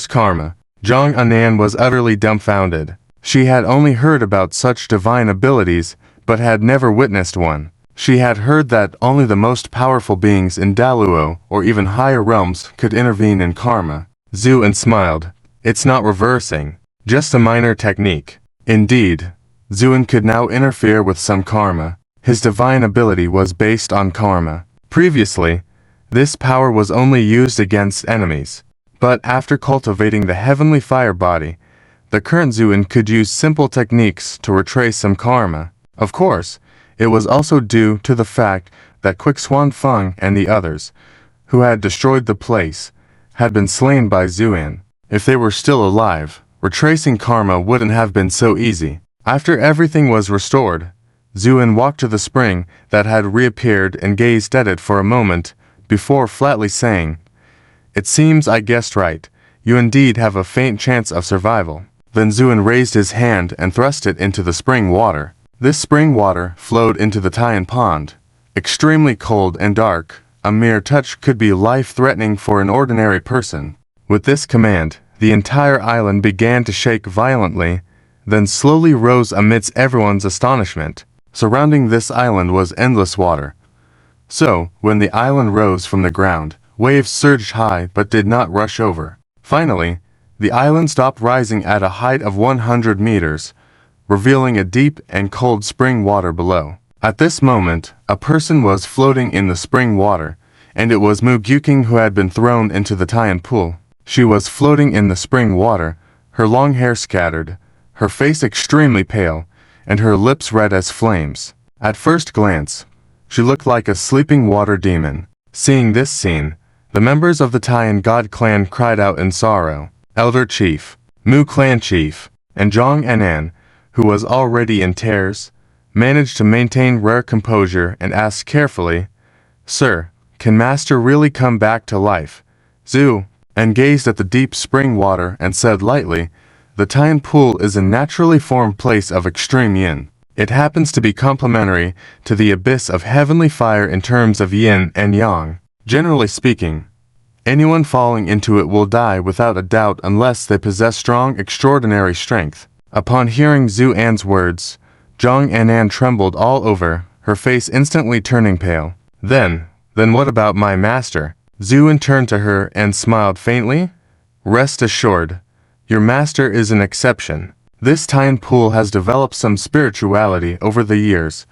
karma. Zhang Anan was utterly dumbfounded. She had only heard about such divine abilities, but had never witnessed one. She had heard that only the most powerful beings in Daluo or even higher realms could intervene in karma. Zuan smiled. "It's not reversing, just a minor technique." Indeed, Zuan could now interfere with some karma. His divine ability was based on karma. Previously, this power was only used against enemies. But after cultivating the heavenly fire body, the current Zuan could use simple techniques to retrace some karma. Of course, it was also due to the fact that Xuan Feng and the others, who had destroyed the place, had been slain by Zuan. If they were still alive, retracing karma wouldn't have been so easy. After everything was restored, Zuan walked to the spring that had reappeared and gazed at it for a moment, before flatly saying, "It seems I guessed right. You indeed have a faint chance of survival." Then Zuan raised his hand and thrust it into the spring water. This spring water flowed into the Tyan pond. Extremely cold and dark, a mere touch could be life-threatening for an ordinary person. With this command, the entire island began to shake violently, then slowly rose amidst everyone's astonishment. Surrounding this island was endless water. So, when the island rose from the ground, waves surged high but did not rush over. Finally, the island stopped rising at a height of 100 meters, revealing a deep and cold spring water below. At this moment, a person was floating in the spring water, and it was Mu Gyuking who had been thrown into the Tyan Pool. She was floating in the spring water, her long hair scattered, her face extremely pale, and her lips red as flames. At first glance, she looked like a sleeping water demon. Seeing this scene, the members of the Tyan God clan cried out in sorrow. Elder Chief, Mu Clan Chief, and Zhang Anan, who was already in tears, managed to maintain rare composure and asked carefully, "Sir, can Master really come back to life?" Zhu, and gazed at the deep spring water and said lightly, "The Tyan Pool is a naturally formed place of extreme yin. It happens to be complementary to the abyss of heavenly fire in terms of yin and yang. Generally speaking, anyone falling into it will die without a doubt unless they possess strong, extraordinary strength." Upon hearing Zuan's words, Zhang Anan trembled all over, her face instantly turning pale. Then what about my master?" Zuan turned to her and smiled faintly. "Rest assured, your master is an exception. This Tyan Pool has developed some spirituality over the years,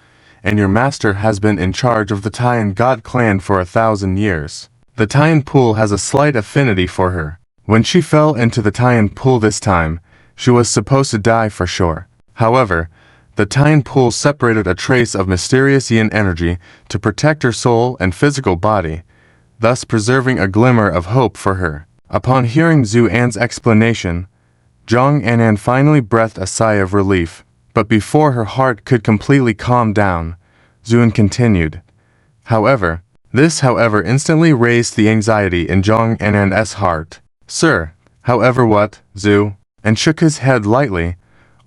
and your master has been in charge of the Tyan God clan for 1,000 years. The Tyan Pool has a slight affinity for her. When she fell into the Tyan Pool this time, she was supposed to die for sure. However, the Tyan Pool separated a trace of mysterious yin energy to protect her soul and physical body, thus preserving a glimmer of hope for her." Upon hearing Zuan's explanation, Zhang Anan finally breathed a sigh of relief, but before her heart could completely calm down, Zuan continued. This, however, instantly raised the anxiety in Zhang Anan's heart. "Sir, However what, Zu? And shook his head lightly.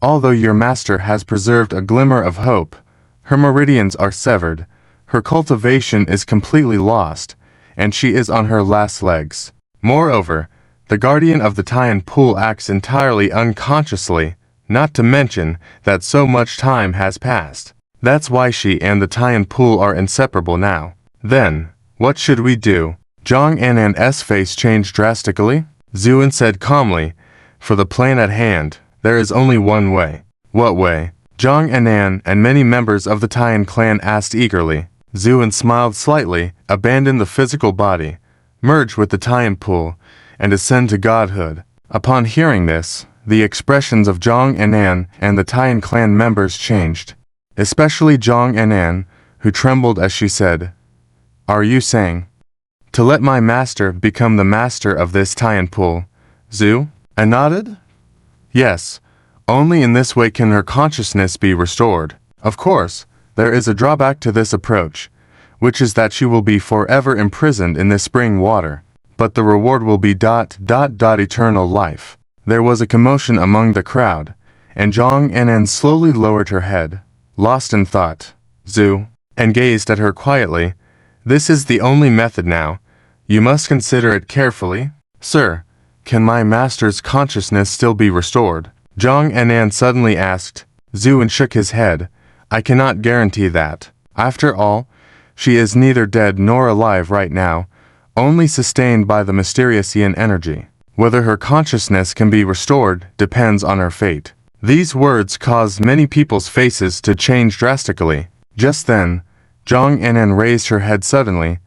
Although your master has preserved a glimmer of hope, her meridians are severed, her cultivation is completely lost, and she is on her last legs. Moreover, the guardian of the Tyan Pool acts entirely unconsciously, not to mention that so much time has passed. That's why she and the Tyan Pool are inseparable now. Then, what should we do? Zhang Annan's face changed drastically. Zuan said calmly, for the plan at hand, there is only one way. What way? Zhang Annan and many members of the Tyan clan asked eagerly. Zuan smiled slightly, abandon the physical body, merge with the Tyan Pool, and ascend to godhood. Upon hearing this, the expressions of Zhang Annan and the Tyan clan members changed, especially Zhang Annan, who trembled as she said, "Are you saying to let my master become the master of this Tyan Pool?" Zu? I nodded. Yes, only in this way can her consciousness be restored. Of course, there is a drawback to this approach, which is that she will be forever imprisoned in this spring water, but the reward will be ... eternal life. There was a commotion among the crowd, and Zhang Annan slowly lowered her head, lost in thought. Zu, and gazed at her quietly. This is the only method now. You must consider it carefully. Sir, can my master's consciousness still be restored? Zhang Annan suddenly asked. Zuan shook his head. I cannot guarantee that. After all, she is neither dead nor alive right now, only sustained by the mysterious yin energy. Whether her consciousness can be restored depends on her fate. These words caused many people's faces to change drastically. Just then, Zhang Annan raised her head suddenly,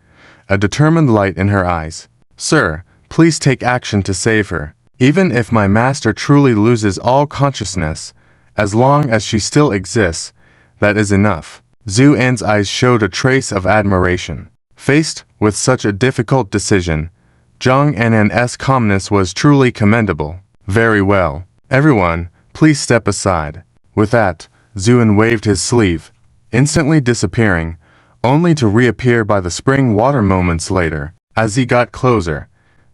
a determined light in her eyes. Sir, please take action to save her. Even if my master truly loses all consciousness, as long as she still exists, that is enough. Zuan's eyes showed a trace of admiration. Faced with such a difficult decision, Zhang Annan's calmness was truly commendable. Very well. Everyone, please step aside. With that, Zuan waved his sleeve, instantly disappearing, only to reappear by the spring water moments later. As he got closer,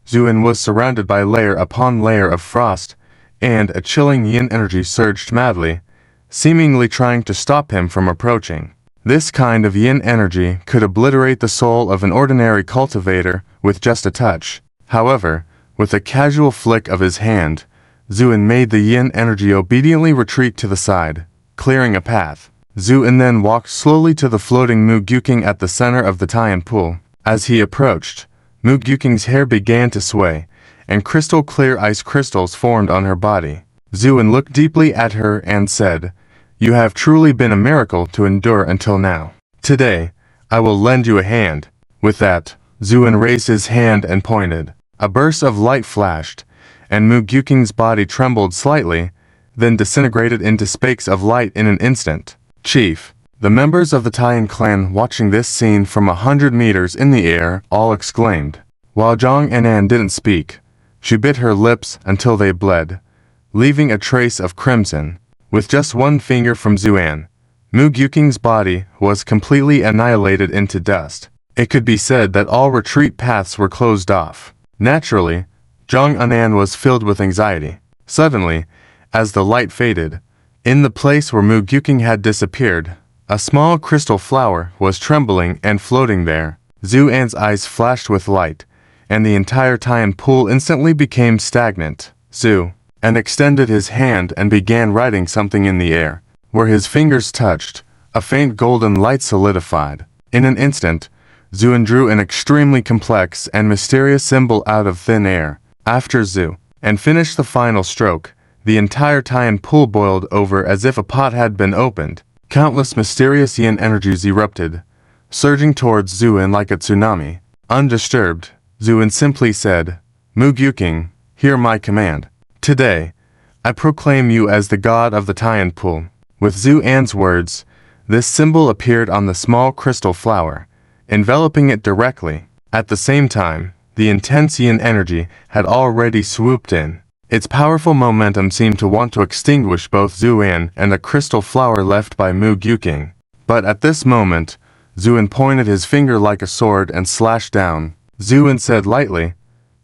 Zuan was surrounded by layer upon layer of frost, and a chilling yin energy surged madly, seemingly trying to stop him from approaching. This kind of yin energy could obliterate the soul of an ordinary cultivator with just a touch. However, with a casual flick of his hand, Zuan made the yin energy obediently retreat to the side, clearing a path. Zuan then walked slowly to the floating Mugyuking at the center of the Tyan Pool. As he approached, Mugyuking's hair began to sway, and crystal-clear ice crystals formed on her body. Zuan looked deeply at her and said, You have truly been a miracle to endure until now. Today, I will lend you a hand. With that, Zuan raised his hand and pointed. A burst of light flashed, and Mugyuking's body trembled slightly, then disintegrated into spakes of light in an instant. Chief, the members of the Tyan clan watching this scene from 100 meters in the air all exclaimed. While Zhang Annan didn't speak, she bit her lips until they bled, leaving a trace of crimson. With just one finger from Zuan, Mugyuking's body was completely annihilated into dust. It could be said that all retreat paths were closed off. Naturally, Zhang Annan was filled with anxiety. Suddenly, as the light faded, in the place where Mugyuking had disappeared, a small crystal flower was trembling and floating there. Zuan's eyes flashed with light, and the entire Tyan Pool instantly became stagnant. Zu, and extended his hand and began writing something in the air. Where his fingers touched, a faint golden light solidified. In an instant, Zuan drew an extremely complex and mysterious symbol out of thin air. After Zu, and finished the final stroke, the entire Tyan Pool boiled over as if a pot had been opened. Countless mysterious yin energies erupted, surging towards Zuan like a tsunami. Undisturbed, Zuan simply said, Mugyuking, hear my command. Today, I proclaim you as the god of the Tyan Pool. With Zuan's words, this symbol appeared on the small crystal flower, enveloping it directly. At the same time, the intense yin energy had already swooped in. Its powerful momentum seemed to want to extinguish both Zuan and the crystal flower left by Mugyuking. But at this moment, Zuan pointed his finger like a sword and slashed down. Zuan said lightly,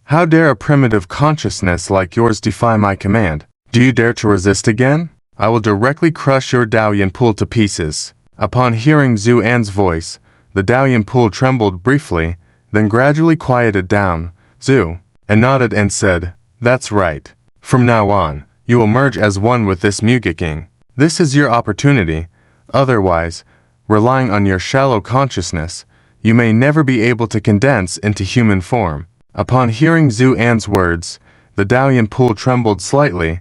How dare a primitive consciousness like yours defy my command? Do you dare to resist again? I will directly crush your Tyan Pool to pieces. Upon hearing Zuan's voice, the Tyan Pool trembled briefly, then gradually quieted down, and nodded and said, "That's right. From now on, you will merge as one with this Mugiking. This is your opportunity. Otherwise, relying on your shallow consciousness, you may never be able to condense into human form." Upon hearing Zuan's words, the Tyan Pool trembled slightly,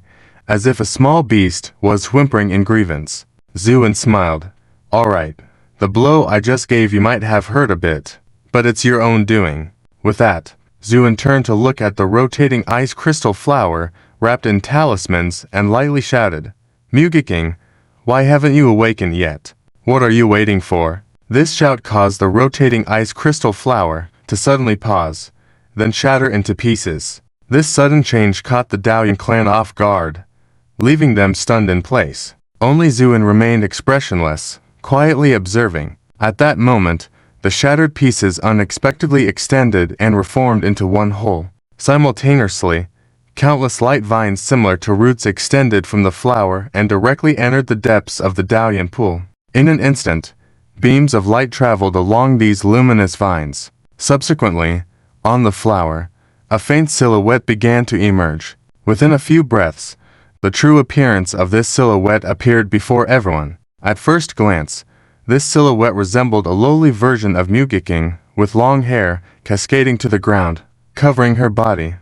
as if a small beast was whimpering in grievance. Zuan smiled. "All right, the blow I just gave you might have hurt a bit, but it's your own doing." With that, Zuan turned to look at the rotating ice crystal flower wrapped in talismans and lightly shouted, "Mugiking, why haven't you awakened yet? What are you waiting for?" This shout caused the rotating ice crystal flower to suddenly pause, then shatter into pieces. This sudden change caught the Tyan clan off guard, leaving them stunned in place. Only Zuan remained expressionless, quietly observing. At that moment, the shattered pieces unexpectedly extended and reformed into one whole. Simultaneously, countless light vines similar to roots extended from the flower and directly entered the depths of the Tyan Pool. In an instant, beams of light traveled along these luminous vines. Subsequently, on the flower, a faint silhouette began to emerge. Within a few breaths, the true appearance of this silhouette appeared before everyone. At first glance, this silhouette resembled a lowly version of Mugiking, with long hair cascading to the ground, covering her body,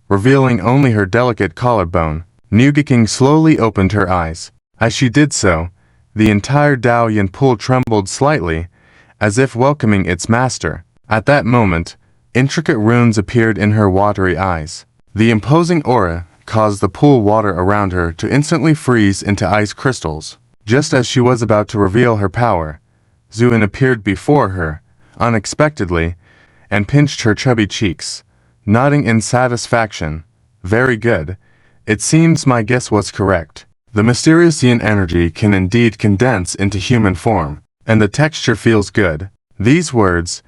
revealing only her delicate collarbone. Mugiking slowly opened her eyes. As she did so, the entire Tyan Pool trembled slightly, as if welcoming its master. At that moment, intricate runes appeared in her watery eyes. The imposing aura caused the pool water around her to instantly freeze into ice crystals. Just as she was about to reveal her power, Zuan appeared before her, unexpectedly, and pinched her chubby cheeks, nodding in satisfaction. "Very good. It seems my guess was correct. The mysterious yin energy can indeed condense into human form, and the texture feels good." These words,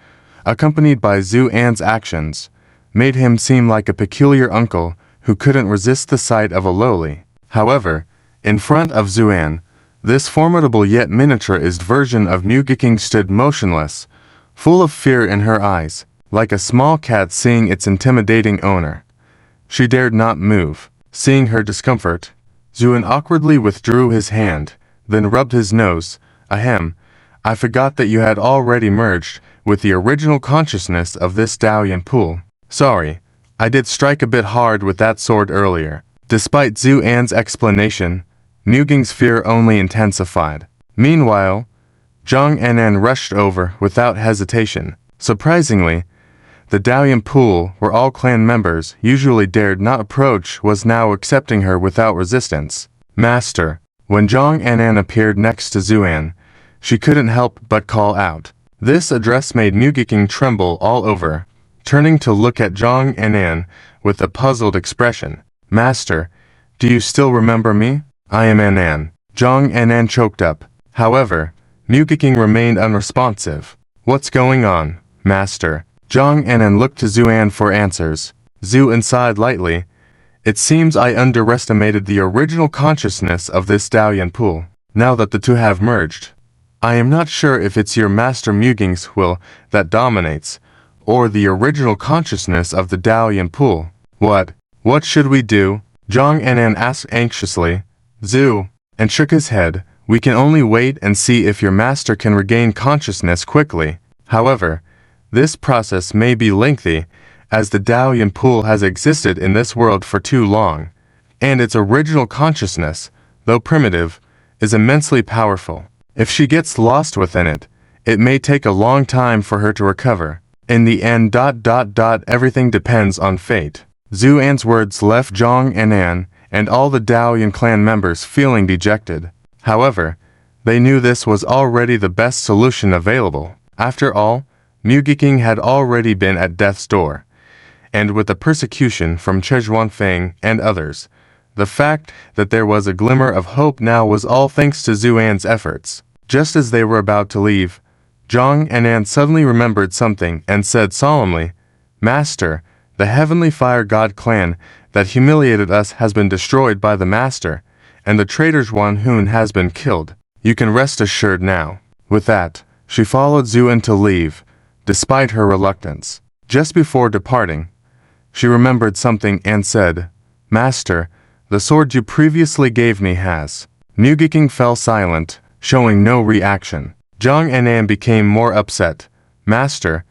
accompanied by Zuan's actions, made him seem like a peculiar uncle who couldn't resist the sight of a lowly. However, in front of Zuan, this formidable yet miniaturized version of Mugiking stood motionless, full of fear in her eyes, like a small cat seeing its intimidating owner. She dared not move. Seeing her discomfort, Zuan awkwardly withdrew his hand, then rubbed his nose. "Ahem, I forgot that you had already merged with the original consciousness of this Tyan Pool. Sorry, I did strike a bit hard with that sword earlier." Despite Zuan's explanation, Muging's fear only intensified. Meanwhile, Zhang Anan rushed over without hesitation. Surprisingly, the Tyan Pool, where all clan members usually dared not approach, was now accepting her without resistance. "Master." When Zhang Anan appeared next to Zuan, she couldn't help but call out. This address made Mugiking tremble all over, turning to look at Zhang Anan with a puzzled expression. "Master, do you still remember me?" "I am Anan." Zhang Anan choked up. However, Mugiking remained unresponsive. "What's going on, Master?" Zhang Anan looked to Zuan for answers. Zuan sighed lightly. "It seems I underestimated the original consciousness of this Tyan Pool. Now that the two have merged, I am not sure if it's your Master Muging's will that dominates, or the original consciousness of the Tyan Pool." What should we do?" Zhang Anan asked anxiously. And shook his head. "We can only wait and see if your master can regain consciousness quickly. However, this process may be lengthy, as the Tyan Pool has existed in this world for too long, and its original consciousness, though primitive, is immensely powerful. If she gets lost within it, it may take a long time for her to recover. In the end, everything depends on fate." Zuan's words left Zhang Anan and all the Tyan clan members feeling dejected. However, they knew this was already the best solution available. After all, Mugiking had already been at death's door, and with the persecution from Chejuanfeng and others, the fact that there was a glimmer of hope now was all thanks to Zuan's efforts. Just as they were about to leave, Zhang Anan suddenly remembered something and said solemnly, "Master, The heavenly fire god clan that humiliated us has been destroyed by the master, and the traitor Zuan has been killed. You can rest assured now." With that, she followed Zuan to leave, despite her reluctance. Just before departing, she remembered something and said, "Master, the sword you previously gave me has." Mugiking fell silent, showing no reaction. Zhang Anan became more upset. "Master,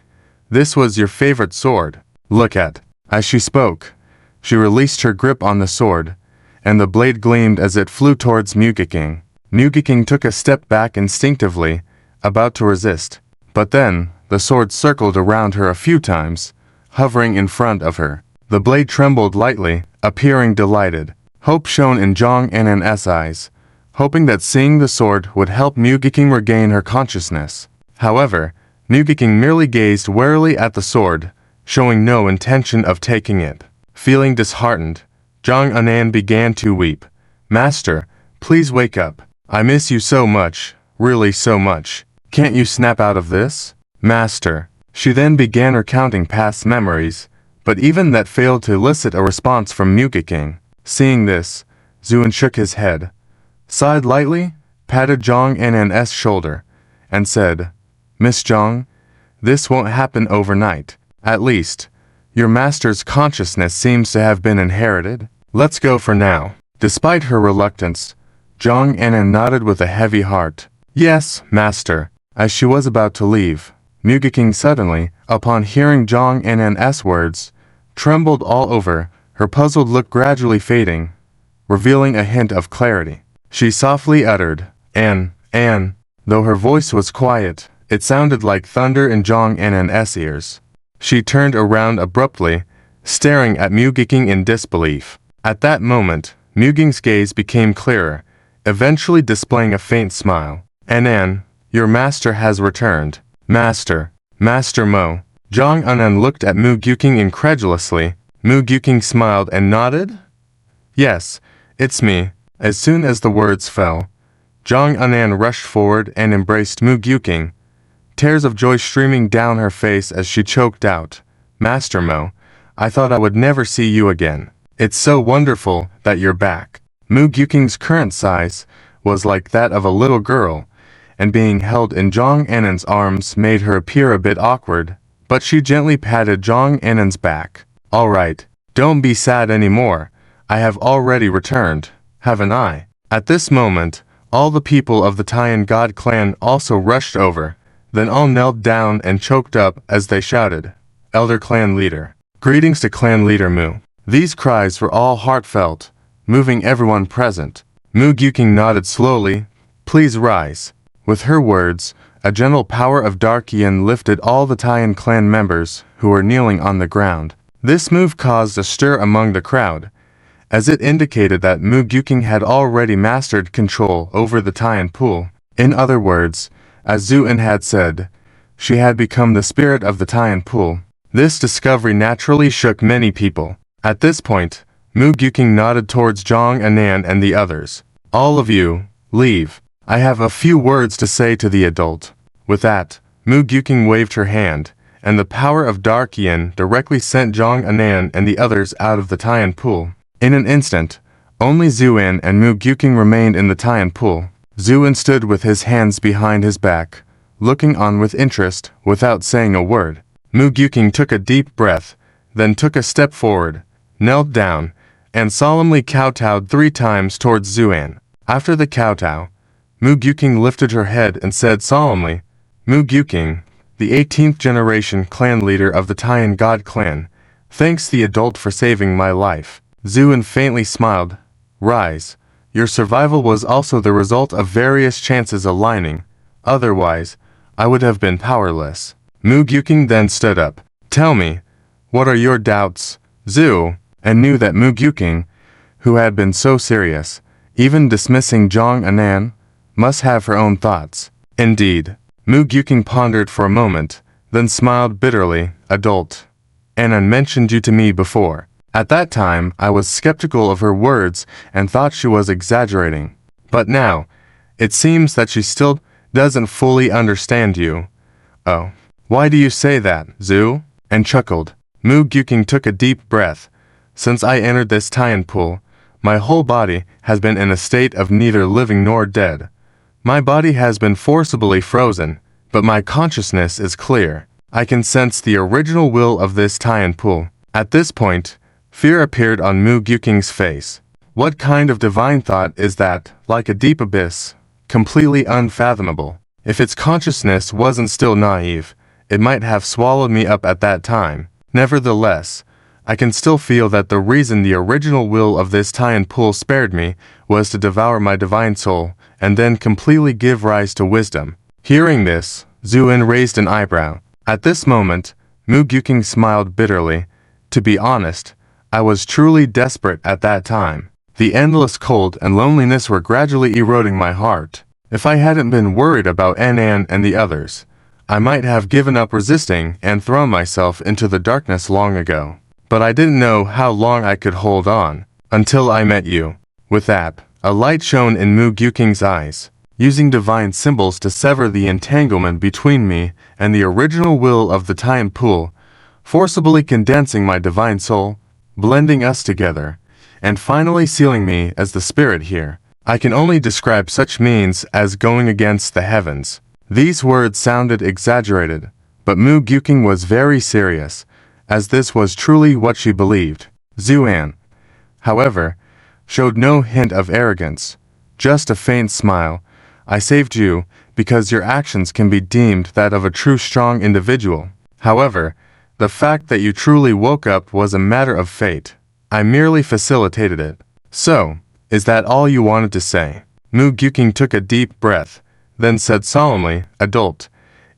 this was your favorite sword. Look at." As she spoke, she released her grip on the sword, and the blade gleamed as it flew towards Mugiking. Mugiking took a step back instinctively, about to resist. But then, the sword circled around her a few times, hovering in front of her. The blade trembled lightly, appearing delighted. Hope shone in Zhang Anan's eyes, hoping that seeing the sword would help Mugiking regain her consciousness. However, Mugiking merely gazed warily at the sword, showing no intention of taking it. Feeling disheartened, Zhang Anan began to weep. "Master, please wake up. I miss you so much, really so much. Can't you snap out of this? Master." She then began recounting past memories, but even that failed to elicit a response from Mugiking. Seeing this, Zuan shook his head, sighed lightly, patted Zhang Anan's shoulder, and said, "Miss Zhang, this won't happen overnight. At least, your master's consciousness seems to have been inherited. Let's go for now." Despite her reluctance, Zhang Anan nodded with a heavy heart. "Yes, master." As she was about to leave, Mugiking suddenly, upon hearing Zhang Anan's words, trembled all over, her puzzled look gradually fading, revealing a hint of clarity. She softly uttered, An. Though her voice was quiet, it sounded like thunder in Zhang Anan's ears. She turned around abruptly, staring at Mugiking in disbelief. At that moment, Muging's gaze became clearer, eventually displaying a faint smile. "Anan, your master has returned." "Master Mo." Zhang Anan looked at Mugiking incredulously. Mugiking smiled and nodded. "Yes, it's me." As soon as the words fell, Zhang Anan rushed forward and embraced Mugiking, tears of joy streaming down her face as she choked out, "Master Mo, I thought I would never see you again. It's so wonderful that you're back." Mugiking's current size was like that of a little girl, and being held in Zhang Anan's arms made her appear a bit awkward, but she gently patted Zhang Anan's back. "All right, don't be sad anymore. I have already returned, haven't I?" At this moment, all the people of the Tyan God clan also rushed over, then all knelt down and choked up as they shouted, "Elder Clan Leader. Greetings to Clan Leader Mu." These cries were all heartfelt, moving everyone present. Mugiking nodded slowly, "Please rise." With her words, a gentle power of dark yin lifted all the Tyan clan members who were kneeling on the ground. This move caused a stir among the crowd, as it indicated that Mugiking had already mastered control over the Tyan Pool. In other words, as Zuan had said, she had become the spirit of the Tyan Pool. This discovery naturally shook many people. At this point, Mugiking nodded towards Zhang Anan and the others. "All of you, leave. I have a few words to say to the adult." With that, Mugiking waved her hand, and the power of dark yin directly sent Zhang Anan and the others out of the Tyan Pool. In an instant, only Zuan and Mugiking remained in the Tyan Pool. Zuan stood with his hands behind his back, looking on with interest, without saying a word. Mugiking took a deep breath, then took a step forward, knelt down, and solemnly kowtowed 3 times towards Zuan. After the kowtow, Mugiking lifted her head and said solemnly, "Mugiking, the 18th generation clan leader of the Tyan God clan, thanks the adult for saving my life." Zuan faintly smiled. "Rise. Your survival was also the result of various chances aligning, otherwise, I would have been powerless." Mugiking then stood up. "Tell me, what are your doubts, Zu?" And knew that Mugiking, who had been so serious, even dismissing Zhang Anan, must have her own thoughts. Indeed, Mugiking pondered for a moment, then smiled bitterly. "Adult. Anan mentioned you to me before. At that time, I was skeptical of her words and thought she was exaggerating. But now, it seems that she still doesn't fully understand you." "Oh, why do you say that, Zu?" and chuckled. Mu Gyuking took a deep breath. Since I entered this Tyan Pool, my whole body has been in a state of neither living nor dead. My body has been forcibly frozen, but my consciousness is clear. I can sense the original will of this Tyan Pool. At this point, fear appeared on Mu Gyuking's face. What kind of divine thought is that, like a deep abyss, completely unfathomable? If its consciousness wasn't still naive, it might have swallowed me up at that time. Nevertheless, I can still feel that the reason the original will of this Tyan Pool spared me was to devour my divine soul and then completely give rise to wisdom. Hearing this, Zuan raised an eyebrow. At this moment, Mu Gyuking smiled bitterly. To be honest, I was truly desperate at that time. The endless cold and loneliness were gradually eroding my heart. If I hadn't been worried about Anan and the others, I might have given up resisting and thrown myself into the darkness long ago. But I didn't know how long I could hold on, until I met you. With that, a light shone in Mu Gyuking's eyes, using divine symbols to sever the entanglement between me and the original will of the Tyan Pool, forcibly condensing my divine soul, blending us together, and finally sealing me as the spirit here. I can only describe such means as going against the heavens. These words sounded exaggerated, but Mu Gyuking was very serious, as this was truly what she believed. Zuan, however, showed no hint of arrogance, just a faint smile. I saved you because your actions can be deemed that of a true strong individual. However, the fact that you truly woke up was a matter of fate. I merely facilitated it. So, is that all you wanted to say? Mu Gyuking took a deep breath, then said solemnly, Adult,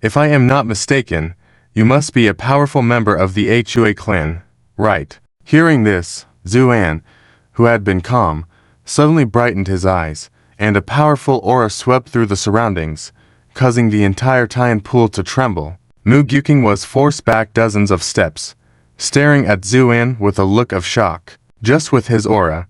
if I am not mistaken, you must be a powerful member of the Hua clan, right? Hearing this, Zuan, who had been calm, suddenly brightened his eyes, and a powerful aura swept through the surroundings, causing the entire Tyan Pool to tremble. Mu Gyuking was forced back dozens of steps, staring at Zuan with a look of shock. Just with his aura,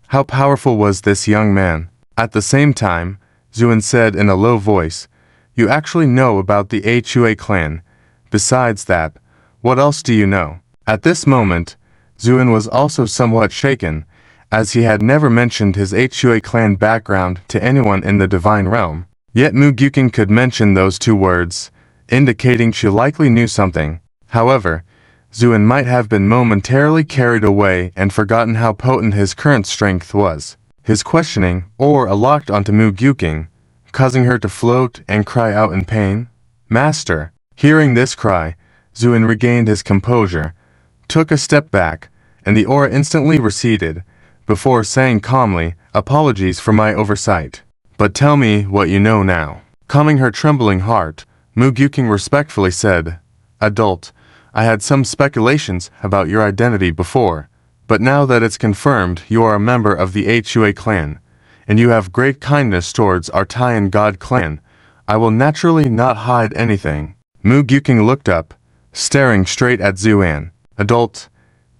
how powerful was this young man? At the same time, Zuan said in a low voice, You actually know about the Hua clan. Besides that, what else do you know? At this moment, Zuan was also somewhat shaken, as he had never mentioned his Hua clan background to anyone in the divine realm. Yet Mu Gyuking could mention those two words, indicating she likely knew something. However, Zuan might have been momentarily carried away and forgotten how potent his current strength was. His questioning aura locked onto Mu Gyuking, causing her to float and cry out in pain. Master! Hearing this cry, Zuan regained his composure, took a step back, and the aura instantly receded, before saying calmly, Apologies for my oversight. But tell me what you know now. Calming her trembling heart, Mu Gyuking respectfully said, Adult, I had some speculations about your identity before, but now that it's confirmed you are a member of the Hua clan, and you have great kindness towards our Tyan God clan, I will naturally not hide anything. Mu Gyuking looked up, staring straight at Zuan. Adult,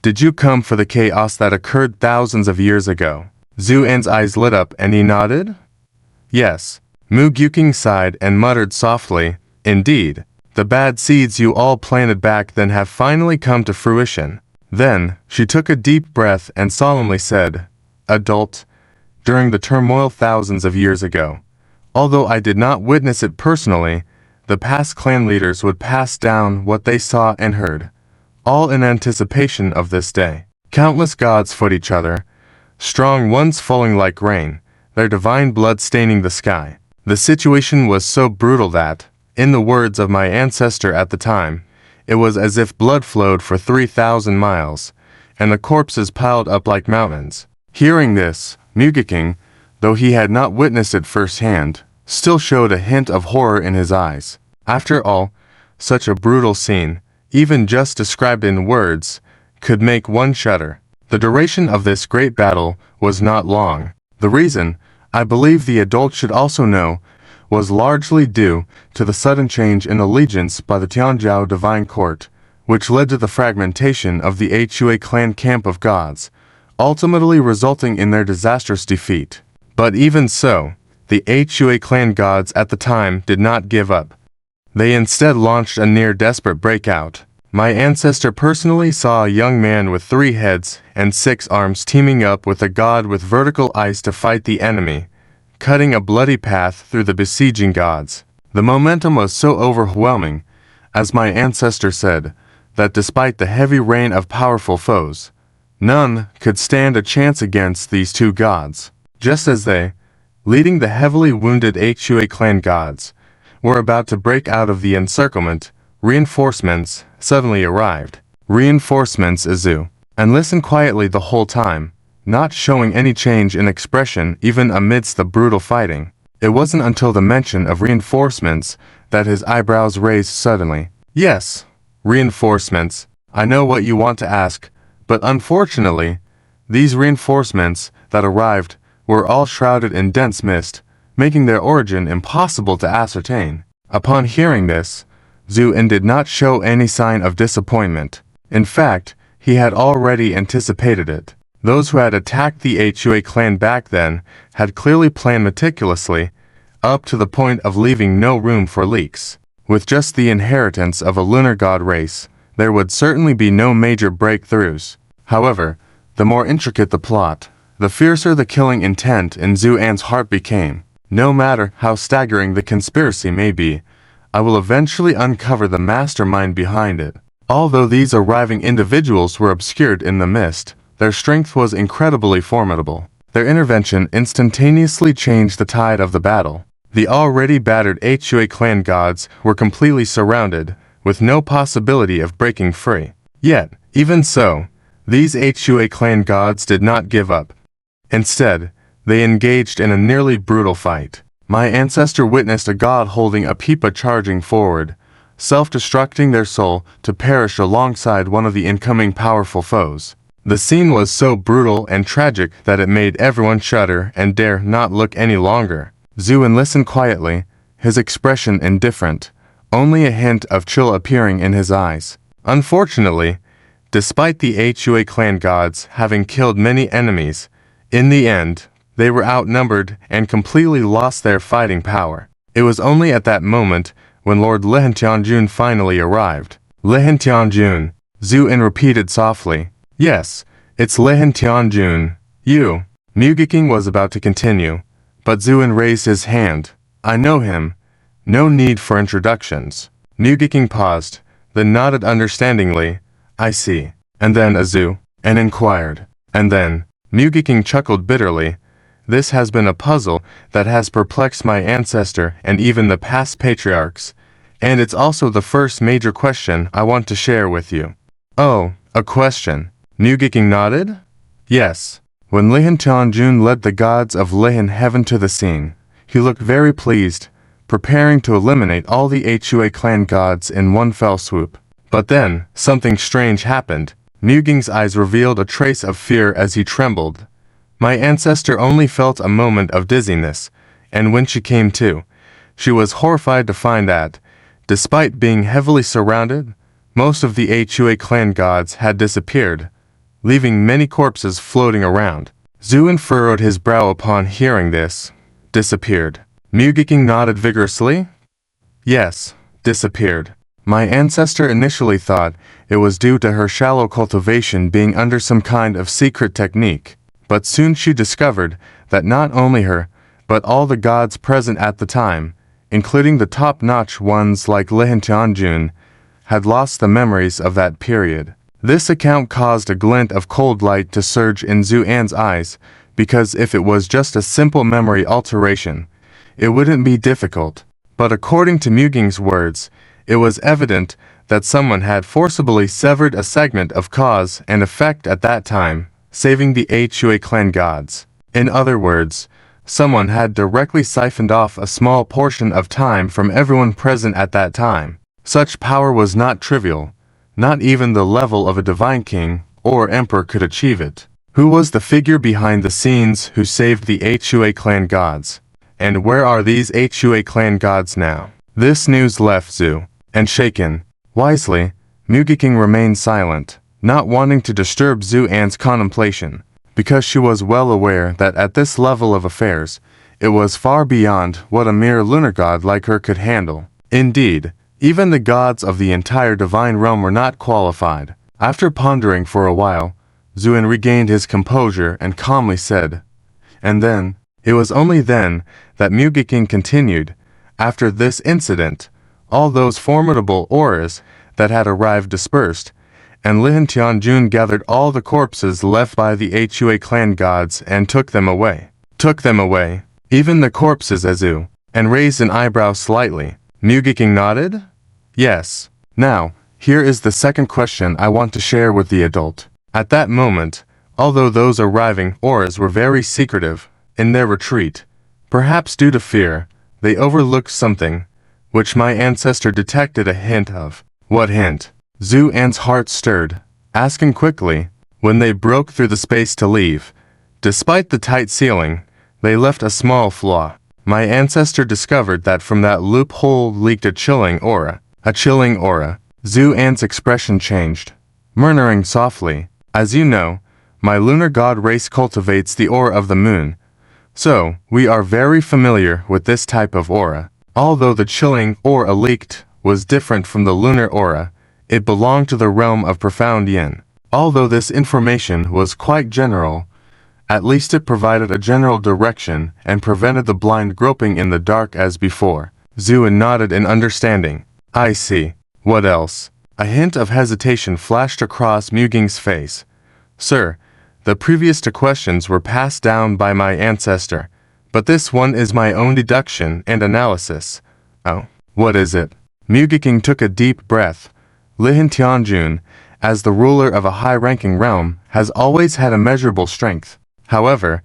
did you come for the chaos that occurred thousands of years ago? Zuan's eyes lit up and he nodded. Yes. Mu Gyuking sighed and muttered softly, Indeed, the bad seeds you all planted back then have finally come to fruition. Then, she took a deep breath and solemnly said, Adult, during the turmoil thousands of years ago, although I did not witness it personally, the past clan leaders would pass down what they saw and heard, all in anticipation of this day. Countless gods fought each other, strong ones falling like rain, their divine blood staining the sky. The situation was so brutal that, in the words of my ancestor at the time, it was as if blood flowed for 3,000 miles, and the corpses piled up like mountains. Hearing this, Mu Gyuking, though he had not witnessed it firsthand, still showed a hint of horror in his eyes. After all, such a brutal scene, even just described in words, could make one shudder. The duration of this great battle was not long. The reason, I believe the adult should also know, was largely due to the sudden change in allegiance by the Tianzhou Divine Court, which led to the fragmentation of the Hua clan camp of gods, ultimately resulting in their disastrous defeat. But even so, the Hua clan gods at the time did not give up. They instead launched a near-desperate breakout. My ancestor personally saw a young man with 3 heads and 6 arms teaming up with a god with vertical eyes to fight the enemy, cutting a bloody path through the besieging gods. The momentum was so overwhelming, as my ancestor said, that despite the heavy rain of powerful foes, none could stand a chance against these 2 gods. Just as they, leading the heavily wounded Hua clan gods, were about to break out of the encirclement, reinforcements suddenly arrived. Reinforcements, Azu. And listened quietly the whole time, not showing any change in expression even amidst the brutal fighting. It wasn't until the mention of reinforcements that his eyebrows raised suddenly. Yes, reinforcements. I know what you want to ask, but unfortunately, these reinforcements that arrived were all shrouded in dense mist, making their origin impossible to ascertain. Upon hearing this, Zuan did not show any sign of disappointment. In fact, he had already anticipated it. Those who had attacked the Hua clan back then had clearly planned meticulously, up to the point of leaving no room for leaks. With just the inheritance of a lunar god race, there would certainly be no major breakthroughs. However, the more intricate the plot, the fiercer the killing intent in Zuan's heart became. No matter how staggering the conspiracy may be, I will eventually uncover the mastermind behind it. Although these arriving individuals were obscured in the mist, their strength was incredibly formidable. Their intervention instantaneously changed the tide of the battle. The already battered Hua clan gods were completely surrounded, with no possibility of breaking free. Yet, even so, these Hua clan gods did not give up. Instead, they engaged in a nearly brutal fight. My ancestor witnessed a god holding a pipa charging forward, self-destructing their soul to perish alongside one of the incoming powerful foes. The scene was so brutal and tragic that it made everyone shudder and dare not look any longer. Zuan listened quietly, his expression indifferent, only a hint of chill appearing in his eyes. Unfortunately, despite the Hua clan gods having killed many enemies, in the end, they were outnumbered and completely lost their fighting power. It was only at that moment when Lord Lehen Tianjun finally arrived. Lehen Tianjun, Zuan repeated softly. Yes, it's Lehen Tianjun. You. Mugiking was about to continue, but Zuan raised his hand. I know him. No need for introductions. Mugiking paused, then nodded understandingly. I see. And then Azu, and inquired. And then, Mugiking chuckled bitterly. This has been a puzzle that has perplexed my ancestor and even the past patriarchs, and it's also the first major question I want to share with you. Oh, a question. Mugiking nodded? Yes. When Lehen Tianjun led the gods of Lehen Heaven to the scene, he looked very pleased, preparing to eliminate all the Hua clan gods in one fell swoop. But then, something strange happened. Muging's eyes revealed a trace of fear as he trembled. My ancestor only felt a moment of dizziness, and when she came to, she was horrified to find that, despite being heavily surrounded, most of the Hua clan gods had disappeared, leaving many corpses floating around. Zuan furrowed his brow upon hearing this. Disappeared. Mugiking nodded vigorously. Yes, disappeared. My ancestor initially thought it was due to her shallow cultivation being under some kind of secret technique, but soon she discovered that not only her, but all the gods present at the time, including the top-notch ones like Lehen Tianjun, had lost the memories of that period. This account caused a glint of cold light to surge in Zuan's eyes, because if it was just a simple memory alteration, it wouldn't be difficult. But according to Muging's words, it was evident that someone had forcibly severed a segment of cause and effect at that time, saving the Hua clan gods. In other words, someone had directly siphoned off a small portion of time from everyone present at that time. Such power was not trivial. Not even the level of a divine king or emperor could achieve it. Who was the figure behind the scenes who saved the Hua clan gods? And where are these Hua clan gods now? This news left Zu, and shaken. Wisely, Mugiking remained silent, not wanting to disturb Zuan's contemplation, because she was well aware that at this level of affairs, it was far beyond what a mere lunar god like her could handle. Indeed, Even the gods of the entire divine realm were not qualified. After pondering for a while, Zuan regained his composure and calmly said, and then, it was only then that Mugiking continued, after this incident, all those formidable auras that had arrived dispersed, and Lin Tianjun gathered all the corpses left by the Hua clan gods and took them away. Took them away, even the corpses Azu, and raised an eyebrow slightly. Mugiking nodded? Yes. Now, here is the second question I want to share with the adult. At that moment, although those arriving auras were very secretive in their retreat, perhaps due to fear, they overlooked something, which my ancestor detected a hint of. What hint? Zuan's heart stirred, asking quickly. When they broke through the space to leave, despite the tight ceiling, they left a small flaw. My ancestor discovered that from that loophole leaked a chilling aura. A chilling aura. Zuan's expression changed, murmuring softly, as you know, my lunar god race cultivates the aura of the moon, so we are very familiar with this type of aura. Although the chilling aura leaked was different from the lunar aura, it belonged to the realm of profound yin. Although this information was quite general, at least it provided a general direction and prevented the blind groping in the dark as before. Zuan nodded in understanding. I see. What else? A hint of hesitation flashed across Muging's face. Sir, the previous two questions were passed down by my ancestor, but this one is my own deduction and analysis. Oh, what is it? Muging took a deep breath. Lin Tianjun, as the ruler of a high-ranking realm, has always had immeasurable strength. However,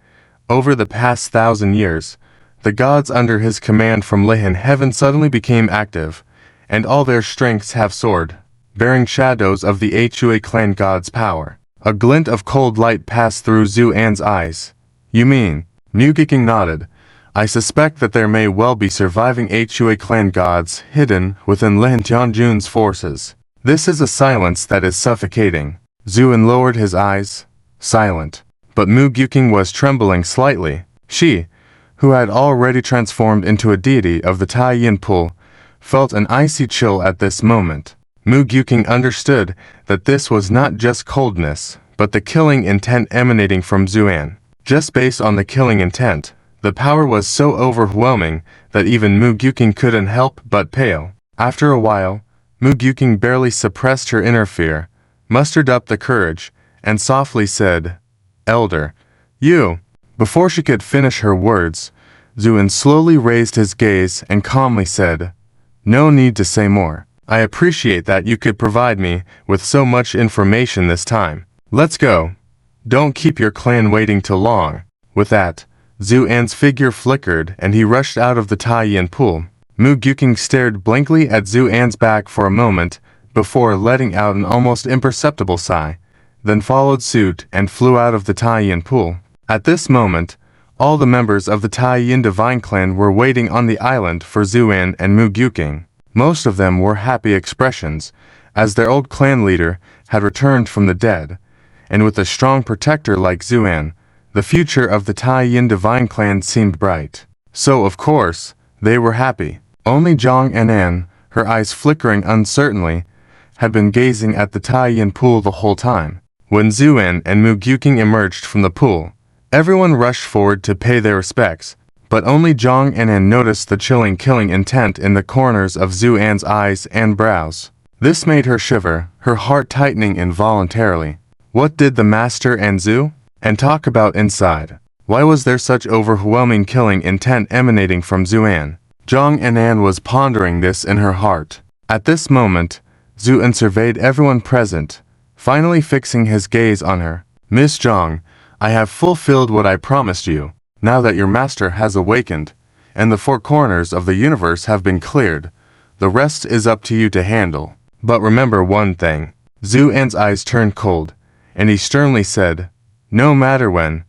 over the past 1,000 years, the gods under his command from Lihin heaven suddenly became active, and all their strengths have soared, bearing shadows of the Hua clan god's power. A glint of cold light passed through Zuan's eyes. You mean? Mugiking nodded. I suspect that there may well be surviving Hua clan gods hidden within Lin Tianjun's forces. This is a silence that is suffocating. Zuan lowered his eyes, silent. But Mugiking was trembling slightly. She, who had already transformed into a deity of the Tyan Pool, felt an icy chill at this moment. Mugiking understood that this was not just coldness, but the killing intent emanating from Zuan. Just based on the killing intent, the power was so overwhelming that even Mugiking couldn't help but pale. After a while, Mugiking barely suppressed her inner fear, mustered up the courage, and softly said, Elder, you. Before she could finish her words, Zuan slowly raised his gaze and calmly said, No need to say more. I appreciate that you could provide me with so much information this time. Let's go. Don't keep your clan waiting too long. With that, Zuan's figure flickered and he rushed out of the Tyan Pool. Mugiking stared blankly at Zuan's back for a moment before letting out an almost imperceptible sigh, then followed suit and flew out of the Tyan Pool. At this moment, all the members of the Tyan Divine Clan were waiting on the island for Zuan and Mugiking. Most of them were happy expressions, as their old clan leader had returned from the dead, and with a strong protector like Zuan, the future of the Tyan Divine Clan seemed bright. So of course, they were happy. Only Zhang Anan, her eyes flickering uncertainly, had been gazing at the Tyan Pool the whole time. When Zuan and Mugiking emerged from the pool, everyone rushed forward to pay their respects, but only Zhang Anan noticed the chilling killing intent in the corners of Zuan's eyes and brows. This made her shiver, her heart tightening involuntarily. What did the master and Zu and talk about inside? Why was there such overwhelming killing intent emanating from Zuan? Zhang Anan was pondering this in her heart. At this moment, Zuan surveyed everyone present, finally fixing his gaze on her. Miss Zhang, I have fulfilled what I promised you. Now that your master has awakened, and the four corners of the universe have been cleared, the rest is up to you to handle. But remember one thing. Zuan's eyes turned cold, and he sternly said, No matter when,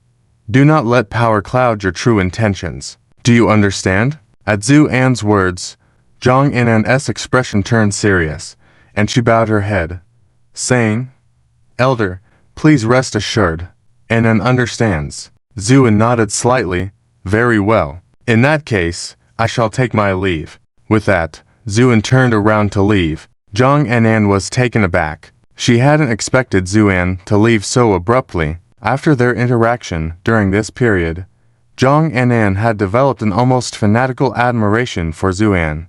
do not let power cloud your true intentions. Do you understand? At Zuan's words, Zhang Anan's expression turned serious, and she bowed her head, saying, Elder, please rest assured, Anan understands. Zuan nodded slightly. Very well. In that case, I shall take my leave. With that, Zuan turned around to leave. Zhang Anan was taken aback. She hadn't expected Zuan to leave so abruptly. After their interaction during this period, Zhang Anan had developed an almost fanatical admiration for Zuan,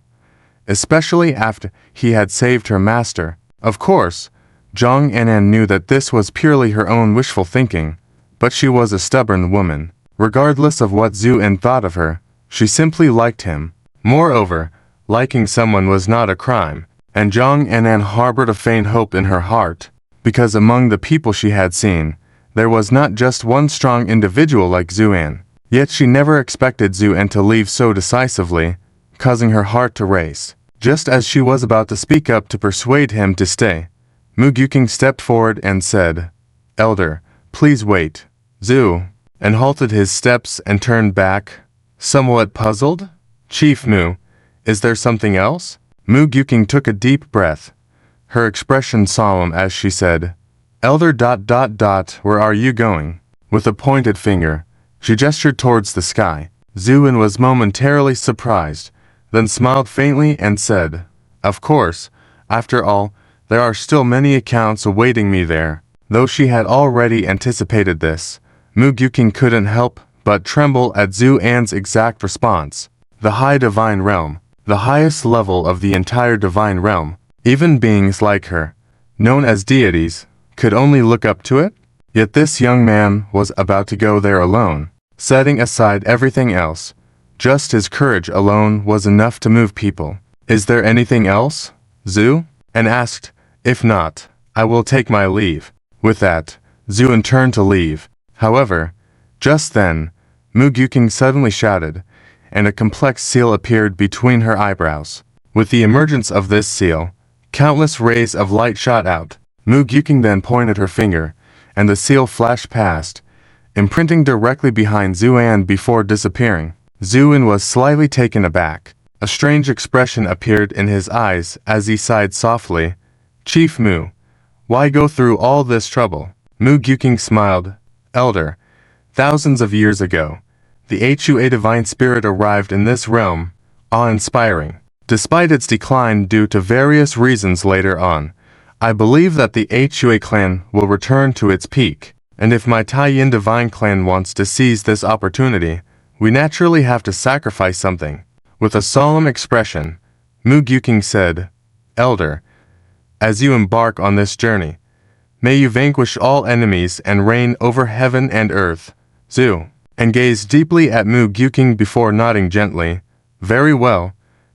especially after he had saved her master. Of course, Zhang Anan knew that this was purely her own wishful thinking, but she was a stubborn woman. Regardless of what Zuan thought of her, she simply liked him. Moreover, liking someone was not a crime, and Zhang Anan harbored a faint hope in her heart, because among the people she had seen, there was not just one strong individual like Zuan. Yet she never expected Zuan to leave so decisively, causing her heart to race. Just as she was about to speak up to persuade him to stay, Mu Gyuking stepped forward and said, "Elder, please wait." Zu, and halted his steps and turned back, somewhat puzzled. "Chief Mu, is there something else?" Mu Gyuking took a deep breath, her expression solemn as she said, "Elder ... where are you going?" With a pointed finger, she gestured towards the sky. Zuan was momentarily surprised, then smiled faintly and said, "Of course, after all, there are still many accounts awaiting me there." Though she had already anticipated this, Mu Gyuking couldn't help but tremble at Zuan's exact response. The high divine realm, the highest level of the entire divine realm, even beings like her, known as deities, could only look up to it? Yet this young man was about to go there alone, setting aside everything else. Just his courage alone was enough to move people. "Is there anything else, Zu?" and asked. "If not, I will take my leave." With that, Zuan turned to leave. However, just then, Mu Gyuking suddenly shouted, and a complex seal appeared between her eyebrows. With the emergence of this seal, countless rays of light shot out. Mu Gyuking then pointed her finger, and the seal flashed past, imprinting directly behind Zuan before disappearing. Zuan was slightly taken aback. A strange expression appeared in his eyes as he sighed softly. "Chief Mu, why go through all this trouble?" Mu Gyuking smiled. "Elder, thousands of years ago, the Hua divine spirit arrived in this realm, awe-inspiring. Despite its decline due to various reasons later on, I believe that the Hua clan will return to its peak, and if my Tyan divine clan wants to seize this opportunity, we naturally have to sacrifice something." With a solemn expression, Mu Gyuking said, "Elder, as you embark on this journey, may you vanquish all enemies and reign over heaven and earth." Zu, and gazed deeply at Mu Gyuking before nodding gently. "Very well.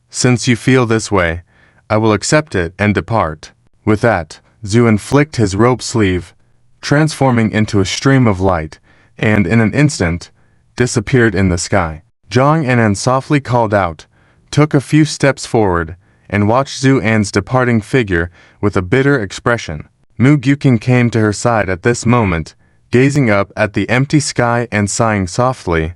Since you feel this way, I will accept it and depart." With that, Zuan flicked his robe sleeve, transforming into a stream of light, and in an instant, disappeared in the sky. Zhang Anan softly called out, took a few steps forward, and watched Zuan's departing figure with a bitter expression. Mu Gyuking came to her side at this moment, gazing up at the empty sky and sighing softly.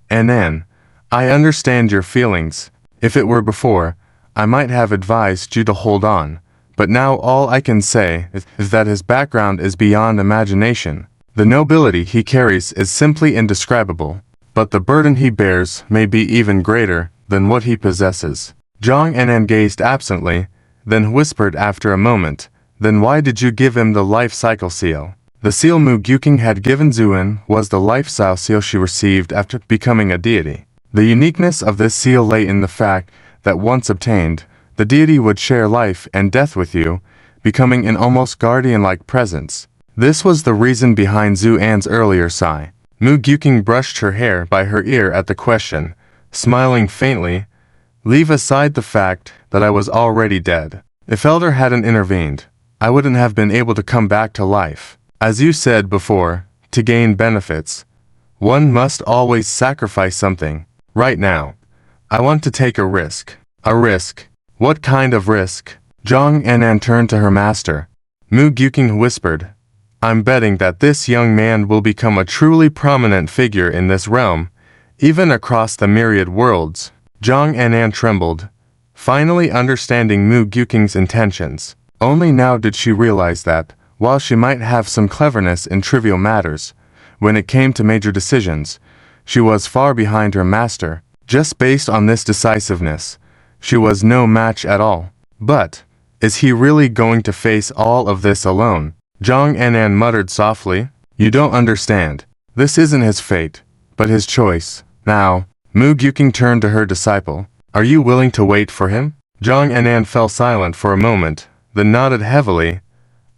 "Anan, I understand your feelings. If it were before, I might have advised you to hold on. But now all I can say is that his background is beyond imagination. The nobility he carries is simply indescribable, but the burden he bears may be even greater than what he possesses." Zhang Anan gazed absently, then whispered after a moment, "Then why did you give him the life cycle seal?" The seal Mu Gyuking had given Zuan was the lifestyle seal she received after becoming a deity. The uniqueness of this seal lay in the fact that once obtained, the deity would share life and death with you, becoming an almost guardian-like presence. This was the reason behind Zuan's earlier sigh. Mu Gyuking brushed her hair by her ear at the question, smiling faintly. "Leave aside the fact that I was already dead. If Elder hadn't intervened, I wouldn't have been able to come back to life. As you said before, to gain benefits, one must always sacrifice something. Right now, I want to take a risk." "A risk? What kind of risk?" Zhang Anan turned to her master. Mu Gyuking whispered, "I'm betting that this young man will become a truly prominent figure in this realm, even across the myriad worlds." Zhang Anan trembled, finally understanding Mu Gyuking's intentions. Only now did she realize that, while she might have some cleverness in trivial matters, when it came to major decisions, she was far behind her master. Just based on this decisiveness, she was no match at all. But, is he really going to face all of this alone? Zhang Anan muttered softly. You don't understand. This isn't his fate, but his choice. Now, Mu Gyuking turned to her disciple. Are you willing to wait for him? Zhang Anan fell silent for a moment, then nodded heavily.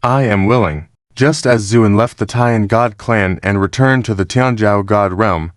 I am willing. Just as Zuan left the Tyan God clan and returned to the Tianzhou God realm,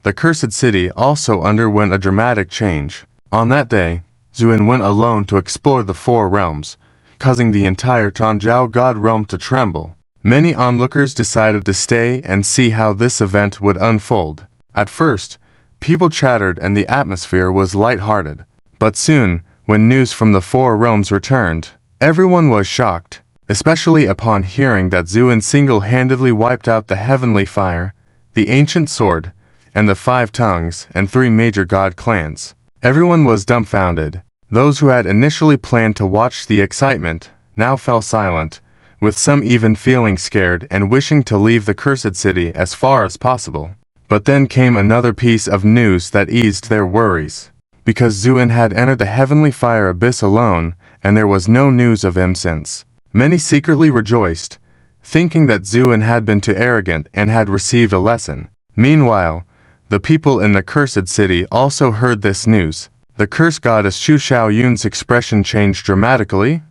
the cursed city also underwent a dramatic change. On that day, Zuan went alone to explore the four realms, causing the entire Tianzhou God realm to tremble. Many onlookers decided to stay and see how this event would unfold. At first, people chattered and the atmosphere was light-hearted. But soon, when news from the four realms returned, everyone was shocked, especially upon hearing that Zuan single-handedly wiped out the heavenly fire, the ancient sword, and the 5 tongues and 3 major god clans. Everyone was dumbfounded. Those who had initially planned to watch the excitement now fell silent, with some even feeling scared and wishing to leave the cursed city as far as possible. But then came another piece of news that eased their worries. Because Zuan had entered the heavenly fire abyss alone, and there was no news of him since. Many secretly rejoiced, thinking that Zuan had been too arrogant and had received a lesson. Meanwhile, the people in the cursed city also heard this news. The cursed goddess Chu Xiaoyun's expression changed dramatically.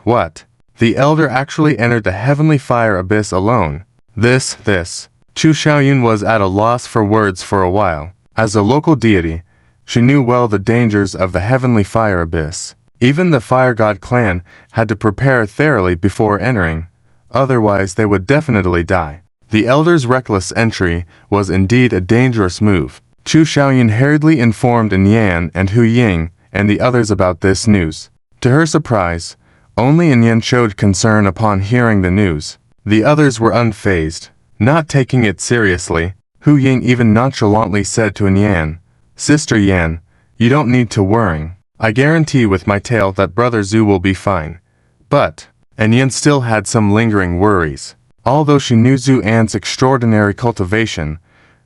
What? The elder actually entered the heavenly fire abyss alone. This. Chu Xiaoyun was at a loss for words for a while. As a local deity, she knew well the dangers of the heavenly fire abyss. Even the Fire God clan had to prepare thoroughly before entering, otherwise they would definitely die. The elder's reckless entry was indeed a dangerous move. Chu Xiaoyun hurriedly informed Yan and Hu Ying and the others about this news. To her surprise, only Yan showed concern upon hearing the news. The others were unfazed, not taking it seriously. Hu Ying even nonchalantly said to Yan, Sister Yan, you don't need to worry. I guarantee with my tale that Brother Zhu will be fine. But, Yan still had some lingering worries. Although she knew Zuan's extraordinary cultivation,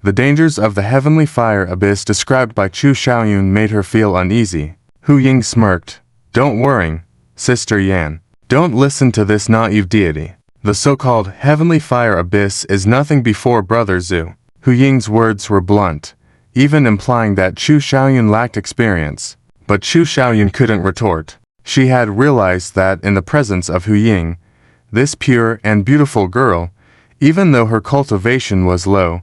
the dangers of the heavenly fire abyss described by Chu Xiaoyun made her feel uneasy. Hu Ying smirked. Don't worry, Sister Yan. Don't listen to this naive deity. The so-called heavenly fire abyss is nothing before Brother Zhu. Hu Ying's words were blunt, even implying that Chu Xiaoyun lacked experience. But Chu Xiaoyun couldn't retort. She had realized that in the presence of Hu Ying, this pure and beautiful girl, even though her cultivation was low,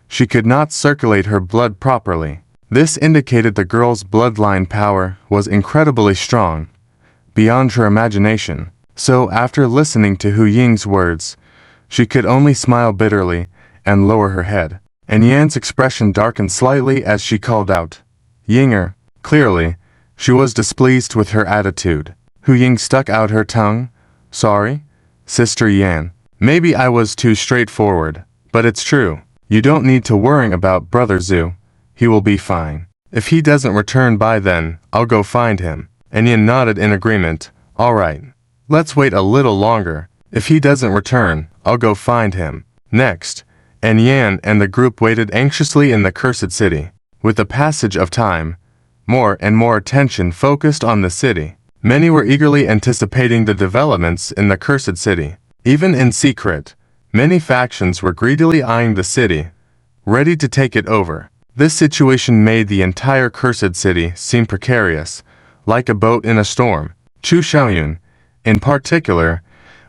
she could not circulate her blood properly. This indicated the girl's bloodline power was incredibly strong, beyond her imagination. So after listening to Hu Ying's words, she could only smile bitterly and lower her head. And Yan's expression darkened slightly as she called out, Yinger. Clearly, she was displeased with her attitude. Hu Ying stuck out her tongue. Sorry, Sister Yan. Maybe I was too straightforward, but it's true. You don't need to worry about Brother Zhu. He will be fine. If he doesn't return by then, I'll go find him. And Yan nodded in agreement. All right. Let's wait a little longer. If he doesn't return, I'll go find him. Next, Yan and the group waited anxiously in the cursed city. With the passage of time, more and more attention focused on the city. Many were eagerly anticipating the developments in the cursed city. Even in secret, many factions were greedily eyeing the city, ready to take it over. This situation made the entire cursed city seem precarious, like a boat in a storm. Chu Xiaoyun, in particular,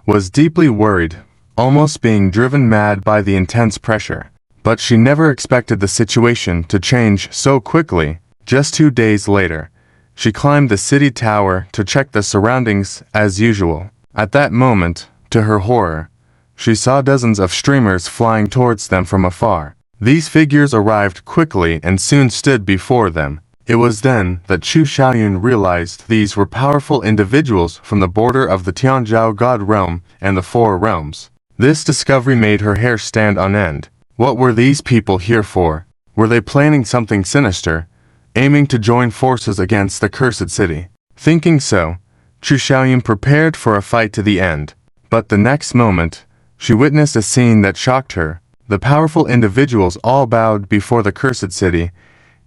was deeply worried, almost being driven mad by the intense pressure. But she never expected the situation to change so quickly. Just 2 days later, she climbed the city tower to check the surroundings as usual. At that moment, to her horror, she saw dozens of streamers flying towards them from afar. These figures arrived quickly and soon stood before them. It was then that Chu Xiaoyun realized these were powerful individuals from the border of the Tianzhou God realm and the Four Realms. This discovery made her hair stand on end. What were these people here for? Were they planning something sinister, aiming to join forces against the cursed city? Thinking so, Chu Xiaoyun prepared for a fight to the end. But the next moment, she witnessed a scene that shocked her. The powerful individuals all bowed before the cursed city,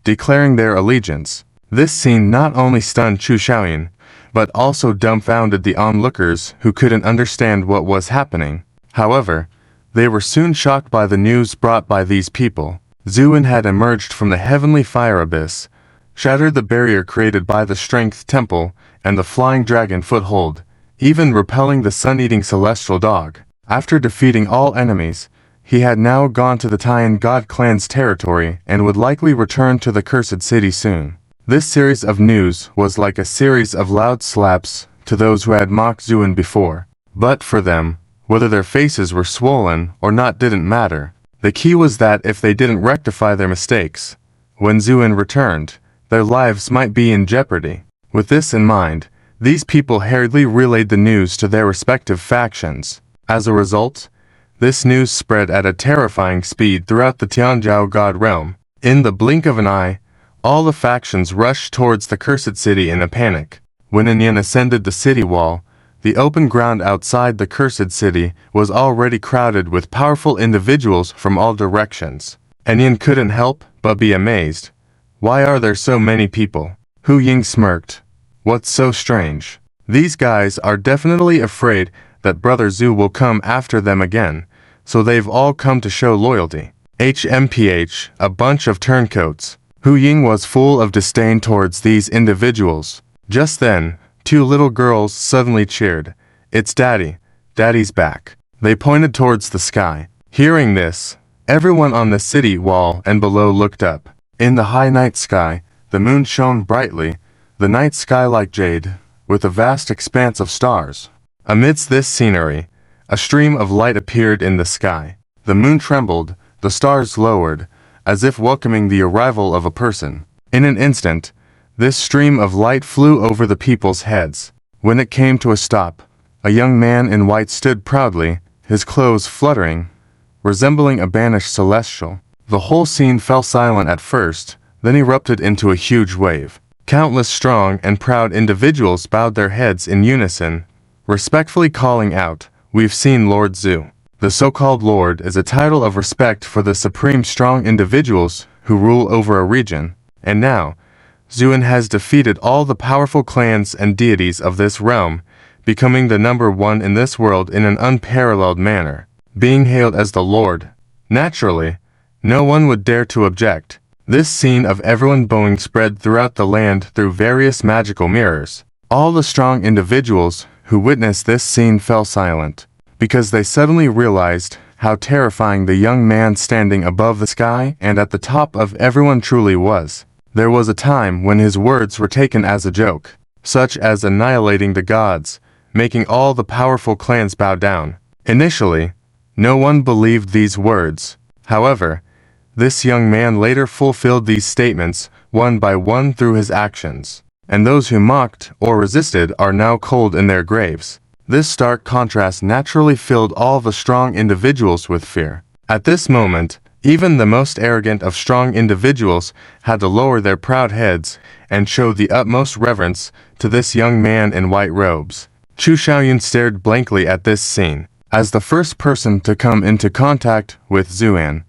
declaring their allegiance. This scene not only stunned Chu Xiaoyan, but also dumbfounded the onlookers who couldn't understand what was happening. However, they were soon shocked by the news brought by these people. Zuan had emerged from the heavenly fire abyss, shattered the barrier created by the Strength Temple and the Flying Dragon foothold, even repelling the sun-eating celestial dog. After defeating all enemies, he had now gone to the Tyan God clan's territory and would likely return to the Cursed City soon. This series of news was like a series of loud slaps to those who had mocked Zuan before. But for them, whether their faces were swollen or not didn't matter. The key was that if they didn't rectify their mistakes, when Zuan returned, their lives might be in jeopardy. With this in mind, these people hurriedly relayed the news to their respective factions. As a result, this news spread at a terrifying speed throughout the Tianzhou God realm. In the blink of an eye, all the factions rushed towards the Cursed City in a panic. When Yin ascended the city wall, the open ground outside the Cursed City was already crowded with powerful individuals from all directions. Yin couldn't help but be amazed. Why are there so many people? Hu Ying smirked. What's so strange? These guys are definitely afraid that Brother Zhu will come after them again, so they've all come to show loyalty. HMPH, a bunch of turncoats. Hu Ying was full of disdain towards these individuals. Just then, two little girls suddenly cheered. It's Daddy. Daddy's back. They pointed towards the sky. Hearing this, everyone on the city wall and below looked up. In the high night sky, the moon shone brightly, the night sky like jade, with a vast expanse of stars. Amidst this scenery, a stream of light appeared in the sky. The moon trembled, the stars lowered, as if welcoming the arrival of a person. In an instant, this stream of light flew over the people's heads. When it came to a stop, a young man in white stood proudly, his clothes fluttering, resembling a banished celestial. The whole scene fell silent at first, then erupted into a huge wave. Countless strong and proud individuals bowed their heads in unison, respectfully calling out, "We've seen Lord Zhu." The so-called Lord is a title of respect for the supreme strong individuals who rule over a region, and now, Zuan has defeated all the powerful clans and deities of this realm, becoming the number one in this world in an unparalleled manner. Being hailed as the Lord, naturally, no one would dare to object. This scene of everyone bowing spread throughout the land through various magical mirrors. All the strong individuals who witnessed this scene fell silent, because they suddenly realized how terrifying the young man standing above the sky and at the top of everyone truly was. There was a time when his words were taken as a joke, such as annihilating the gods, making all the powerful clans bow down. Initially, no one believed these words. However, this young man later fulfilled these statements one by one through his actions, and those who mocked or resisted are now cold in their graves. This stark contrast naturally filled all the strong individuals with fear. At this moment, even the most arrogant of strong individuals had to lower their proud heads and show the utmost reverence to this young man in white robes. Chu Xiaoyan stared blankly at this scene. As the first person to come into contact with Zuan,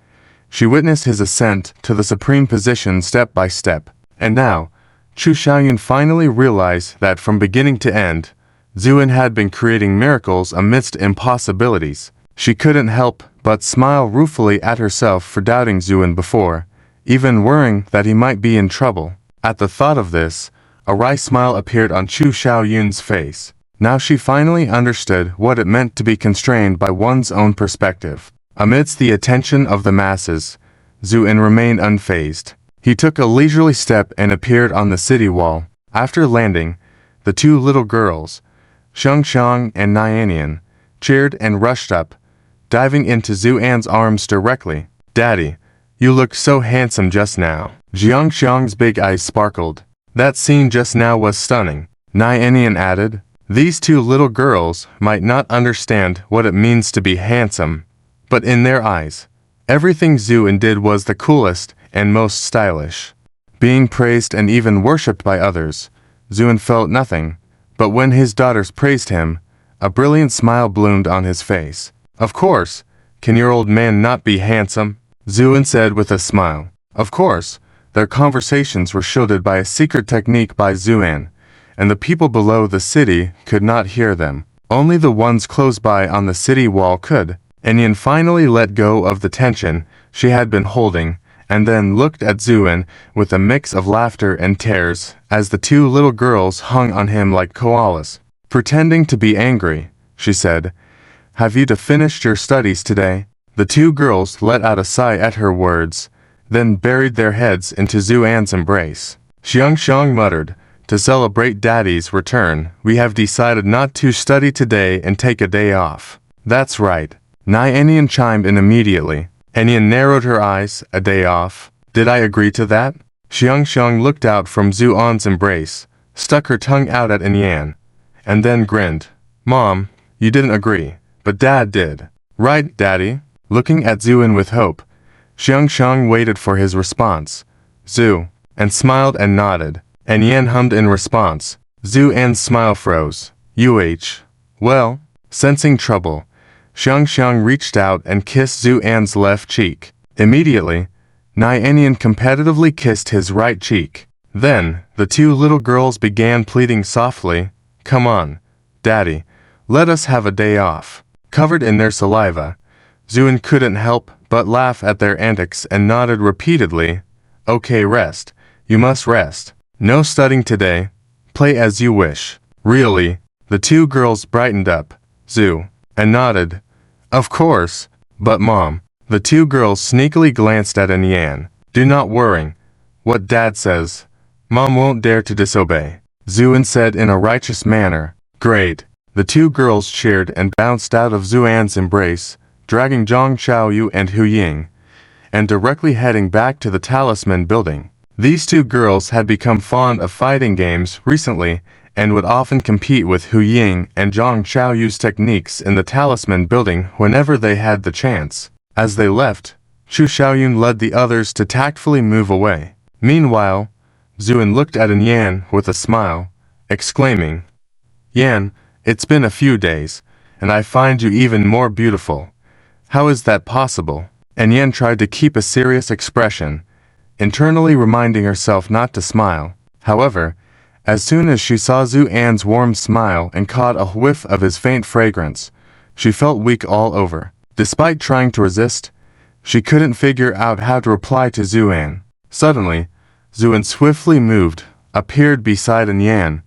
she witnessed his ascent to the supreme position step by step. And now, Chu Xiaoyan finally realized that from beginning to end, Zuan had been creating miracles amidst impossibilities. She couldn't help but smile ruefully at herself for doubting Zuan before, even worrying that he might be in trouble. At the thought of this, a wry smile appeared on Chu Xiaoyun's face. Now she finally understood what it meant to be constrained by one's own perspective. Amidst the attention of the masses, Zuan remained unfazed. He took a leisurely step and appeared on the city wall. After landing, the two little girls, Shengshang and Nianian, cheered and rushed up, diving into Zuan's arms directly. "Daddy, you looked so handsome just now." Jiangxiang's big eyes sparkled. "That scene just now was stunning," Nianian added. These two little girls might not understand what it means to be handsome, but in their eyes, everything Zuan did was the coolest and most stylish. Being praised and even worshipped by others, Zuan felt nothing, but when his daughters praised him, a brilliant smile bloomed on his face. "Of course, can your old man not be handsome?" Zuan said with a smile. "Of course, Their conversations were shielded by a secret technique by Zuan, and the people below the city could not hear them. Only the ones close by on the city wall could. Enian finally let go of the tension she had been holding, and then looked at Zuan with a mix of laughter and tears as the two little girls hung on him like koalas. Pretending to be angry, she said, "Have you finished your studies today?" The two girls let out a sigh at her words, then buried their heads into Zuan's embrace. Xiang muttered, "To celebrate Daddy's return, we have decided not to study today and take a day off." "That's right," Enian chimed in immediately. Enian narrowed her eyes. "A day off? Did I agree to that?" Xiang looked out from Zuan's embrace, stuck her tongue out at Enian, and then grinned. "Mom, you didn't agree, but Dad did. Right, Daddy?" Looking at Zuan with hope, Xiang waited for his response. "Zu," and smiled and nodded. Enian hummed in response. Zuan's smile froze. Well, sensing trouble, Xiang reached out and kissed Zuan's left cheek. Immediately, Enian competitively kissed his right cheek. Then, the two little girls began pleading softly, "Come on, Daddy, let us have a day off." Covered in their saliva, Zuan couldn't help but laugh at their antics and nodded repeatedly. "Okay, rest. You must rest. No studying today. Play as you wish." "Really?" The two girls brightened up. Zu, and nodded. "Of course. But Mom." The two girls sneakily glanced at Enian. "Do not worry. What Dad says, Mom won't dare to disobey," Zuan said in a righteous manner. "Great." The two girls cheered and bounced out of Zuan's embrace, dragging Zhang Xiaoyu and Hu Ying, and directly heading back to the Talisman building. These two girls had become fond of fighting games recently and would often compete with Hu Ying and Zhang Xiaoyu's techniques in the Talisman building whenever they had the chance. As they left, Chu Xiaoyun led the others to tactfully move away. Meanwhile, Zuan looked at Yan with a smile, exclaiming, "Yan, it's been a few days, and I find you even more beautiful. How is that possible?" And Yan tried to keep a serious expression, internally reminding herself not to smile. However, as soon as she saw Zuan's warm smile and caught a whiff of his faint fragrance, she felt weak all over. Despite trying to resist, she couldn't figure out how to reply to Zuan. Suddenly, Zuan swiftly moved, appeared beside Yan,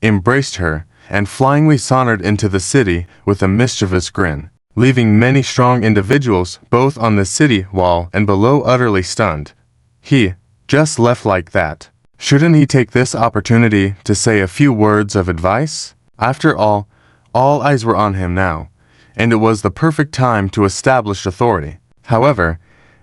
embraced her, and flyingly sauntered into the city with a mischievous grin, leaving many strong individuals both on the city wall and below utterly stunned. He just left like that. Shouldn't he take this opportunity to say a few words of advice? After all eyes were on him now, and it was the perfect time to establish authority. However,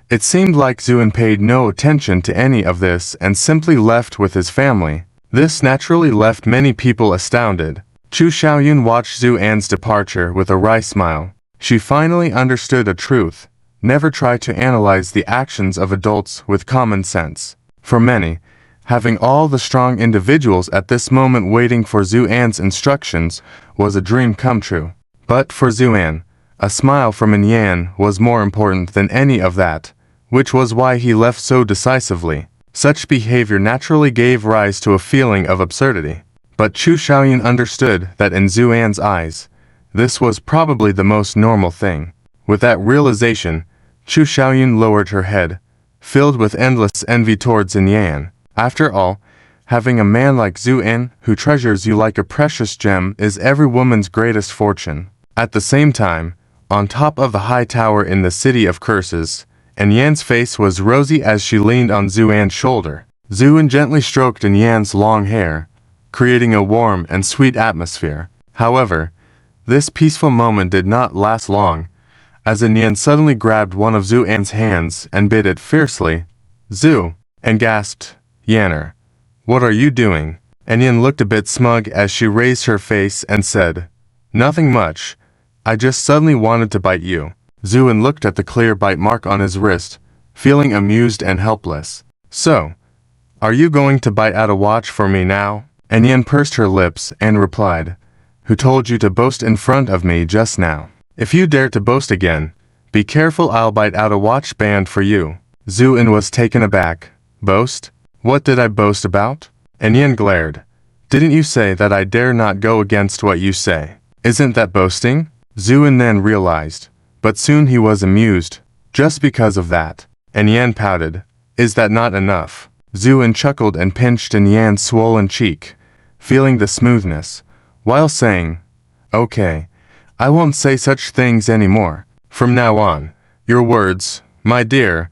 it seemed like Zuan paid no attention to any of this and simply left with his family. This naturally left many people astounded. Chu Xiaoyun watched Zuan's departure with a wry smile. She finally understood a truth. Never try to analyze the actions of adults with common sense. For many, having all the strong individuals at this moment waiting for Zuan's instructions was a dream come true. But for Zuan, a smile from Yan was more important than any of that, which was why he left so decisively. Such behavior naturally gave rise to a feeling of absurdity. But Chu Xiaoyun understood that in Zuan's eyes, this was probably the most normal thing. With that realization, Chu Xiaoyun lowered her head, filled with endless envy towards Yan. After all, having a man like Zuan who treasures you like a precious gem is every woman's greatest fortune. At the same time, on top of the high tower in the City of Curses, Yan's face was rosy as she leaned on Zuan's shoulder. Zuan gently stroked Yan's long hair, creating a warm and sweet atmosphere. However, this peaceful moment did not last long, as Yan suddenly grabbed one of Zuan's hands and bit it fiercely. "Zu!" and gasped, "Yanner, what are you doing?" Yan looked a bit smug as she raised her face and said, "Nothing much. I just suddenly wanted to bite you." Zuan looked at the clear bite mark on his wrist, feeling amused and helpless. "So, are you going to bite out a watch for me now?" Yan pursed her lips and replied, "Who told you to boast in front of me just now? If you dare to boast again, be careful, I'll bite out a watch band for you." Zuan was taken aback, Boast? What did I boast about? And Yan glared. Didn't you say that I dare not go against what you say? Isn't that boasting? Zuan then realized, but soon he was amused, just because of that. And Yan pouted. Is that not enough? Zuan chuckled and pinched in Yan's swollen cheek, feeling the smoothness, while saying, Okay, I won't say such things anymore. From now on, your words, my dear,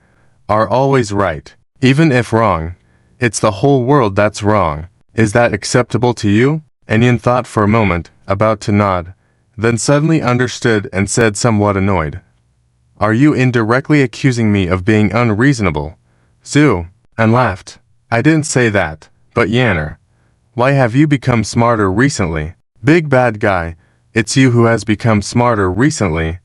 are always right, even if wrong. It's the whole world that's wrong. Is that acceptable to you? And Yan thought for a moment, about to nod, then suddenly understood and said somewhat annoyed. Are you indirectly accusing me of being unreasonable? Zu, and laughed. I didn't say that, but Yanner. Why have you become smarter recently? Big bad guy, it's you who has become smarter recently.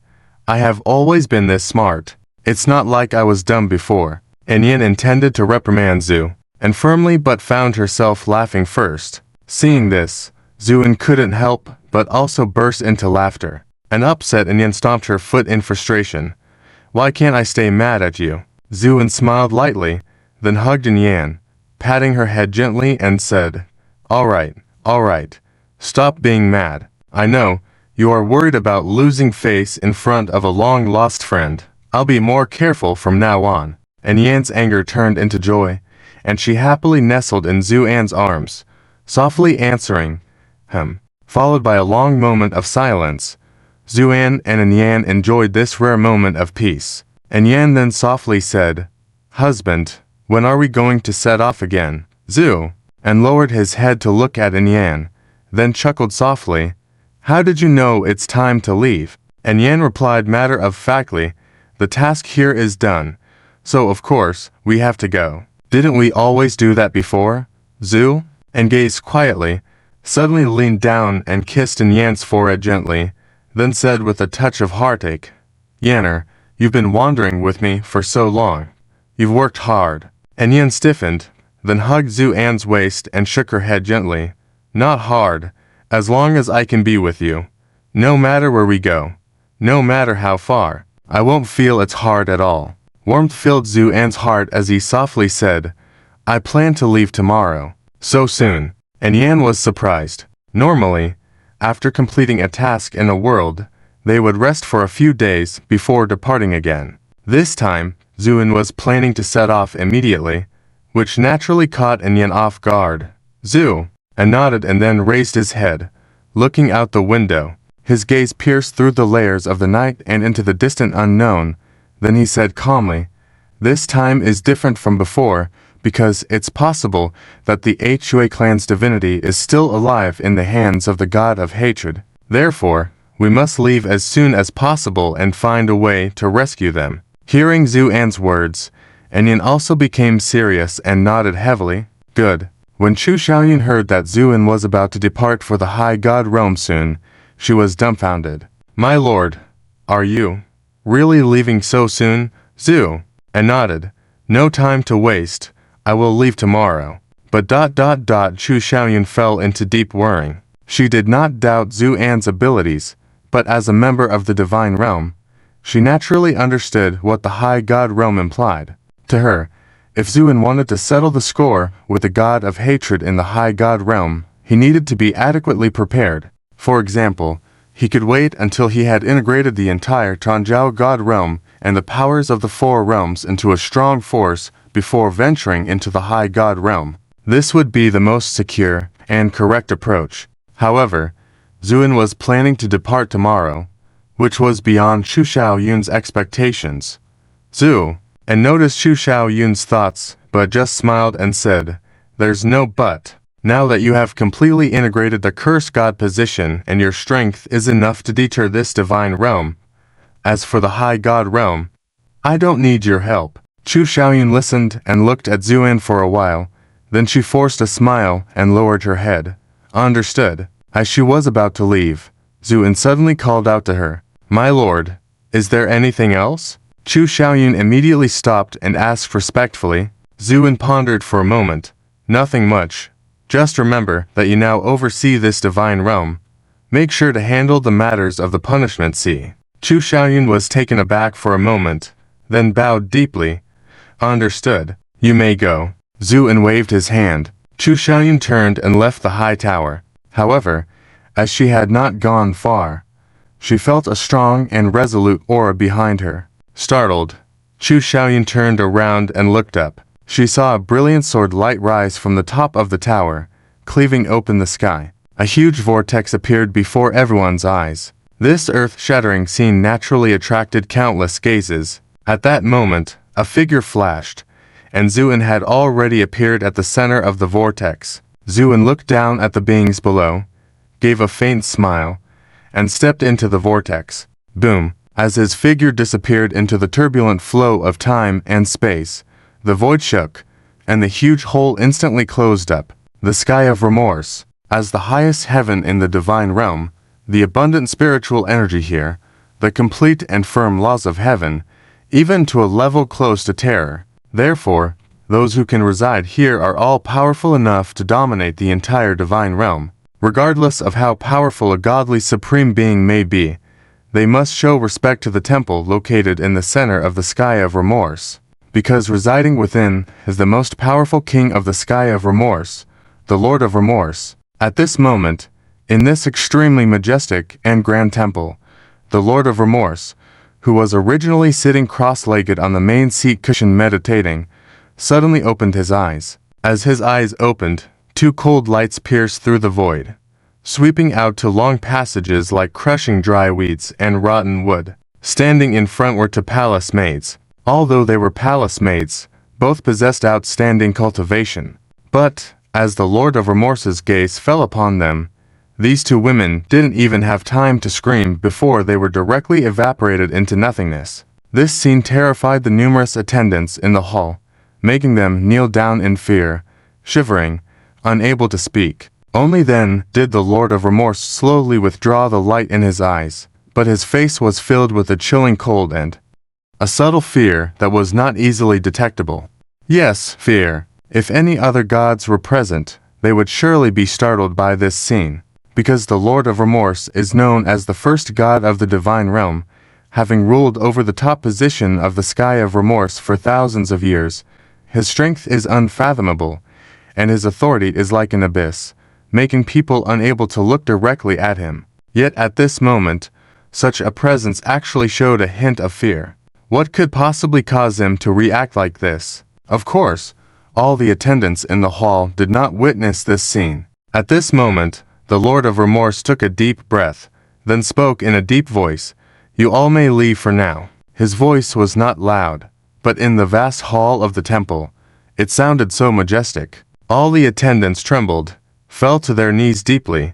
I have always been this smart. It's not like I was dumb before. And Yin intended to reprimand Zu, and firmly but found herself laughing first. Seeing this, Zuan couldn't help but also burst into laughter. And upset, and Yin stomped her foot in frustration. Why can't I stay mad at you? Zuan smiled lightly, then hugged Yan, patting her head gently and said, all right, stop being mad. I know, you are worried about losing face in front of a long-lost friend. I'll be more careful from now on. And Yan's anger turned into joy, and she happily nestled in Zuan's arms, softly answering, followed by a long moment of silence. Zuan and Yan enjoyed this rare moment of peace. And Yan then softly said, Husband, when are we going to set off again? Zu, and lowered his head to look at Yan, then chuckled softly. How did you know it's time to leave? And Yan replied matter-of-factly, the task here is done, so of course, we have to go. Didn't we always do that before? Zu, and gazed quietly, suddenly leaned down and kissed Yan's forehead gently, then said with a touch of heartache, Yanner, you've been wandering with me for so long. You've worked hard. And Yan stiffened, then hugged Zuan's waist and shook her head gently. Not hard, as long as I can be with you. No matter where we go, no matter how far, I won't feel it's hard at all. Warmth filled Zuan's heart as he softly said, I plan to leave tomorrow. So soon. And Yan was surprised. Normally, after completing a task in a world, they would rest for a few days before departing again. This time, Zuan was planning to set off immediately, which naturally caught Yan off guard. Zu, and nodded and then raised his head, looking out the window. His gaze pierced through the layers of the night and into the distant unknown. Then he said calmly, This time is different from before, because it's possible that the Hua clan's divinity is still alive in the hands of the god of hatred. Therefore, we must leave as soon as possible and find a way to rescue them. Hearing Zuan's words, Yan also became serious and nodded heavily. Good. When Chu Xiaoyun heard that Zuan was about to depart for the high god realm soon, she was dumbfounded. My lord, are you really leaving so soon? Zu, and nodded. No time to waste. I will leave tomorrow. But Chu Xiaoyun fell into deep worrying. She did not doubt Zuan's abilities, but as a member of the divine realm, she naturally understood what the high god realm implied. To her, if Zuan wanted to settle the score with the god of hatred in the high god realm, he needed to be adequately prepared. For example, he could wait until he had integrated the entire Tanjiao god realm and the powers of the four realms into a strong force before venturing into the high god realm. This would be the most secure and correct approach. However, Zuan was planning to depart tomorrow, which was beyond Chu Xiaoyun's expectations. Zu, and noticed Chu Xiaoyun's thoughts, but just smiled and said, There's no but. Now that you have completely integrated the cursed god position and your strength is enough to deter this divine realm. As for the high god realm, I don't need your help. Chu Xiaoyun listened and looked at Zuan for a while, then she forced a smile and lowered her head. Understood. As she was about to leave, Zuan suddenly called out to her, My lord, is there anything else? Chu Xiaoyun immediately stopped and asked respectfully. Zuan pondered for a moment. Nothing much. Just remember that you now oversee this divine realm. Make sure to handle the matters of the punishment sea. Chu Xiaoyun was taken aback for a moment, then bowed deeply. Understood. You may go. Zuan waved his hand. Chu Xiaoyun turned and left the high tower. However, as she had not gone far, she felt a strong and resolute aura behind her. Startled, Chu Xiaoyun turned around and looked up. She saw a brilliant sword light rise from the top of the tower, cleaving open the sky. A huge vortex appeared before everyone's eyes. This earth-shattering scene naturally attracted countless gazes. At that moment, a figure flashed, and Zuan had already appeared at the center of the vortex. Zuan looked down at the beings below, gave a faint smile, and stepped into the vortex. Boom! As his figure disappeared into the turbulent flow of time and space, the void shook, and the huge hole instantly closed up. The sky of remorse. As the highest heaven in the divine realm, the abundant spiritual energy here, the complete and firm laws of heaven, even to a level close to terror. Therefore, those who can reside here are all powerful enough to dominate the entire divine realm. Regardless of how powerful a godly supreme being may be, they must show respect to the temple located in the center of the sky of remorse. Because residing within is the most powerful king of the sky of remorse, the Lord of Remorse. At this moment, in this extremely majestic and grand temple, the Lord of Remorse, who was originally sitting cross-legged on the main seat cushion meditating, suddenly opened his eyes. As his eyes opened, two cold lights pierced through the void, sweeping out to long passages like crushing dry weeds and rotten wood. Standing in front were two palace maids. Although they were palace maids, both possessed outstanding cultivation. But, as the Lord of Remorse's gaze fell upon them, these two women didn't even have time to scream before they were directly evaporated into nothingness. This scene terrified the numerous attendants in the hall, making them kneel down in fear, shivering, unable to speak. Only then did the Lord of Remorse slowly withdraw the light in his eyes, but his face was filled with a chilling cold and a subtle fear that was not easily detectable. Yes, fear. If any other gods were present, they would surely be startled by this scene, because the Lord of Remorse is known as the first god of the divine realm, having ruled over the top position of the sky of remorse for thousands of years. His strength is unfathomable, and his authority is like an abyss, making people unable to look directly at him. Yet at this moment, such a presence actually showed a hint of fear. What could possibly cause him to react like this? Of course, all the attendants in the hall did not witness this scene. At this moment, the Lord of Remorse took a deep breath, then spoke in a deep voice, "You all may leave for now." His voice was not loud, but in the vast hall of the temple, it sounded so majestic. All the attendants trembled, fell to their knees deeply,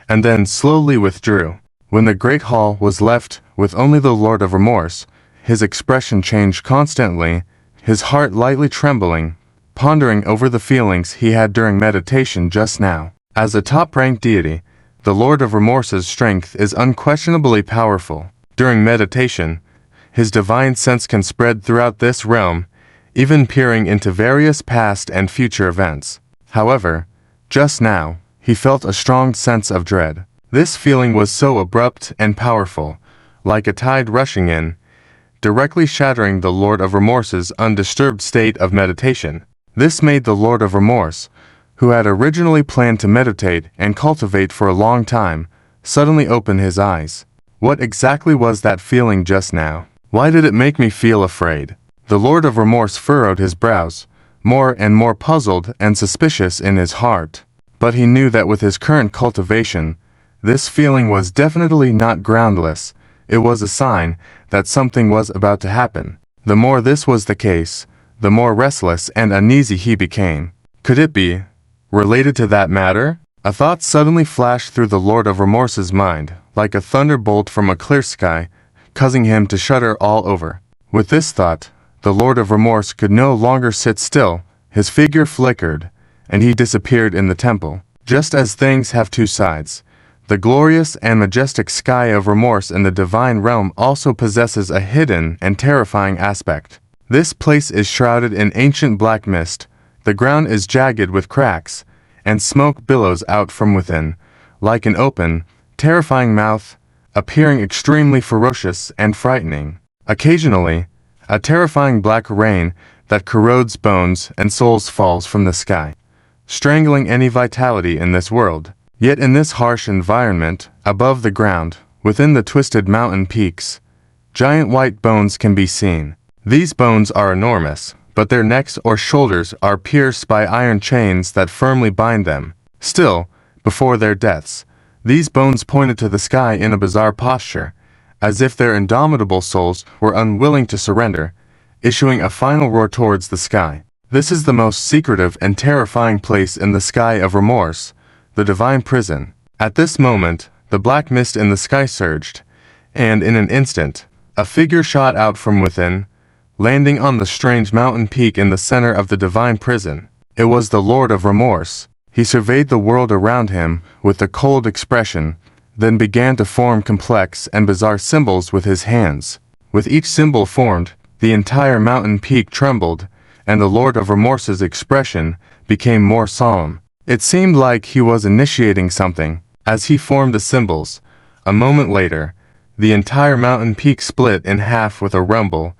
and then slowly withdrew. When the great hall was left with only the Lord of Remorse, his expression changed constantly, his heart lightly trembling, pondering over the feelings he had during meditation just now. As a top-ranked deity, the Lord of Remorse's strength is unquestionably powerful. During meditation, his divine sense can spread throughout this realm, even peering into various past and future events. However, just now, he felt a strong sense of dread. This feeling was so abrupt and powerful, like a tide rushing in, directly shattering the Lord of Remorse's undisturbed state of meditation. This made the Lord of Remorse, who had originally planned to meditate and cultivate for a long time, suddenly open his eyes. What exactly was that feeling just now? Why did it make me feel afraid? The Lord of Remorse furrowed his brows, more and more puzzled and suspicious in his heart. But he knew that with his current cultivation, this feeling was definitely not groundless. It was a sign that something was about to happen. The more this was the case, the more restless and uneasy he became. Could it be related to that matter? A thought suddenly flashed through the Lord of Remorse's mind, like a thunderbolt from a clear sky, causing him to shudder all over. With this thought, the Lord of Remorse could no longer sit still. His figure flickered, and he disappeared in the temple. Just as things have two sides, the glorious and majestic sky of remorse in the divine realm also possesses a hidden and terrifying aspect. This place is shrouded in ancient black mist, the ground is jagged with cracks, and smoke billows out from within, like an open, terrifying mouth, appearing extremely ferocious and frightening. Occasionally, a terrifying black rain that corrodes bones and souls falls from the sky, strangling any vitality in this world. Yet in this harsh environment, above the ground, within the twisted mountain peaks, giant white bones can be seen. These bones are enormous, but their necks or shoulders are pierced by iron chains that firmly bind them. Still, before their deaths, these bones pointed to the sky in a bizarre posture, as if their indomitable souls were unwilling to surrender, issuing a final roar towards the sky. This is the most secretive and terrifying place in the sky of remorse, the divine prison. At this moment, the black mist in the sky surged, and in an instant, a figure shot out from within, landing on the strange mountain peak in the center of the divine prison. It was the Lord of Remorse. He surveyed the world around him with a cold expression, then began to form complex and bizarre symbols with his hands. With each symbol formed, the entire mountain peak trembled, and the Lord of Remorse's expression became more solemn. It seemed like he was initiating something. As he formed the symbols, a moment later, the entire mountain peak split in half with a rumble,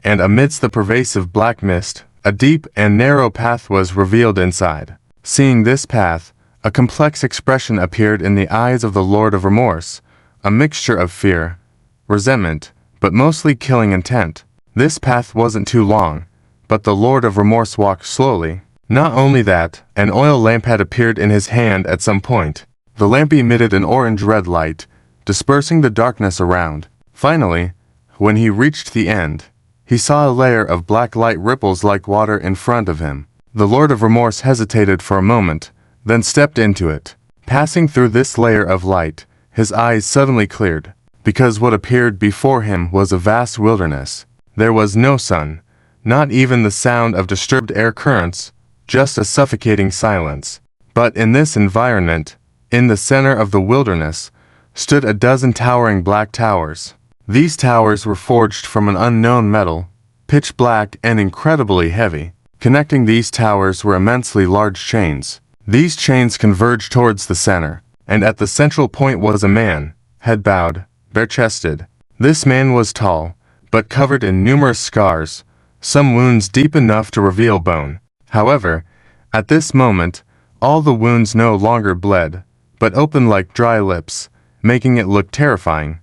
and amidst the pervasive black mist, a deep and narrow path was revealed inside. Seeing this path, a complex expression appeared in the eyes of the Lord of Remorse, a mixture of fear, resentment, but mostly killing intent. This path wasn't too long, but the Lord of Remorse walked slowly. Not only that, an oil lamp had appeared in his hand at some point. The lamp emitted an orange-red light, dispersing the darkness around. Finally, when he reached the end, he saw a layer of black light ripples like water in front of him. The Lord of Remorse hesitated for a moment, then stepped into it. Passing through this layer of light, his eyes suddenly cleared, because what appeared before him was a vast wilderness. There was no sun, not even the sound of disturbed air currents, just a suffocating silence. But in this environment, in the center of the wilderness, stood a dozen towering black towers. These towers were forged from an unknown metal, pitch black and incredibly heavy. Connecting these towers were immensely large chains. These chains converged towards the center, and at the central point was a man, head bowed, bare-chested. This man was tall, but covered in numerous scars, some wounds deep enough to reveal bone. However, at this moment, all the wounds no longer bled, but opened like dry lips, making it look terrifying,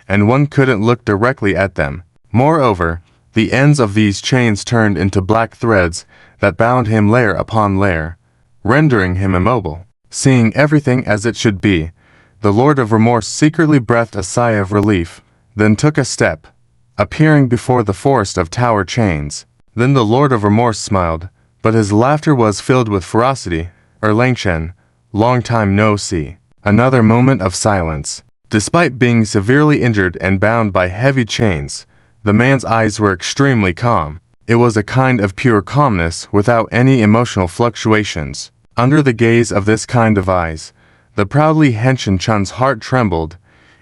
and one couldn't look directly at them. Moreover, the ends of these chains turned into black threads that bound him layer upon layer, rendering him immobile. Seeing everything as it should be, the Lord of Remorse secretly breathed a sigh of relief, then took a step, appearing before the forest of tower chains. Then the Lord of Remorse smiled, but his laughter was filled with ferocity. Erlangchen, long time no see. Another moment of silence. Despite being severely injured and bound by heavy chains, the man's eyes were extremely calm. It was a kind of pure calmness without any emotional fluctuations. Under the gaze of this kind of eyes, the proudly Henshin Chun's heart trembled,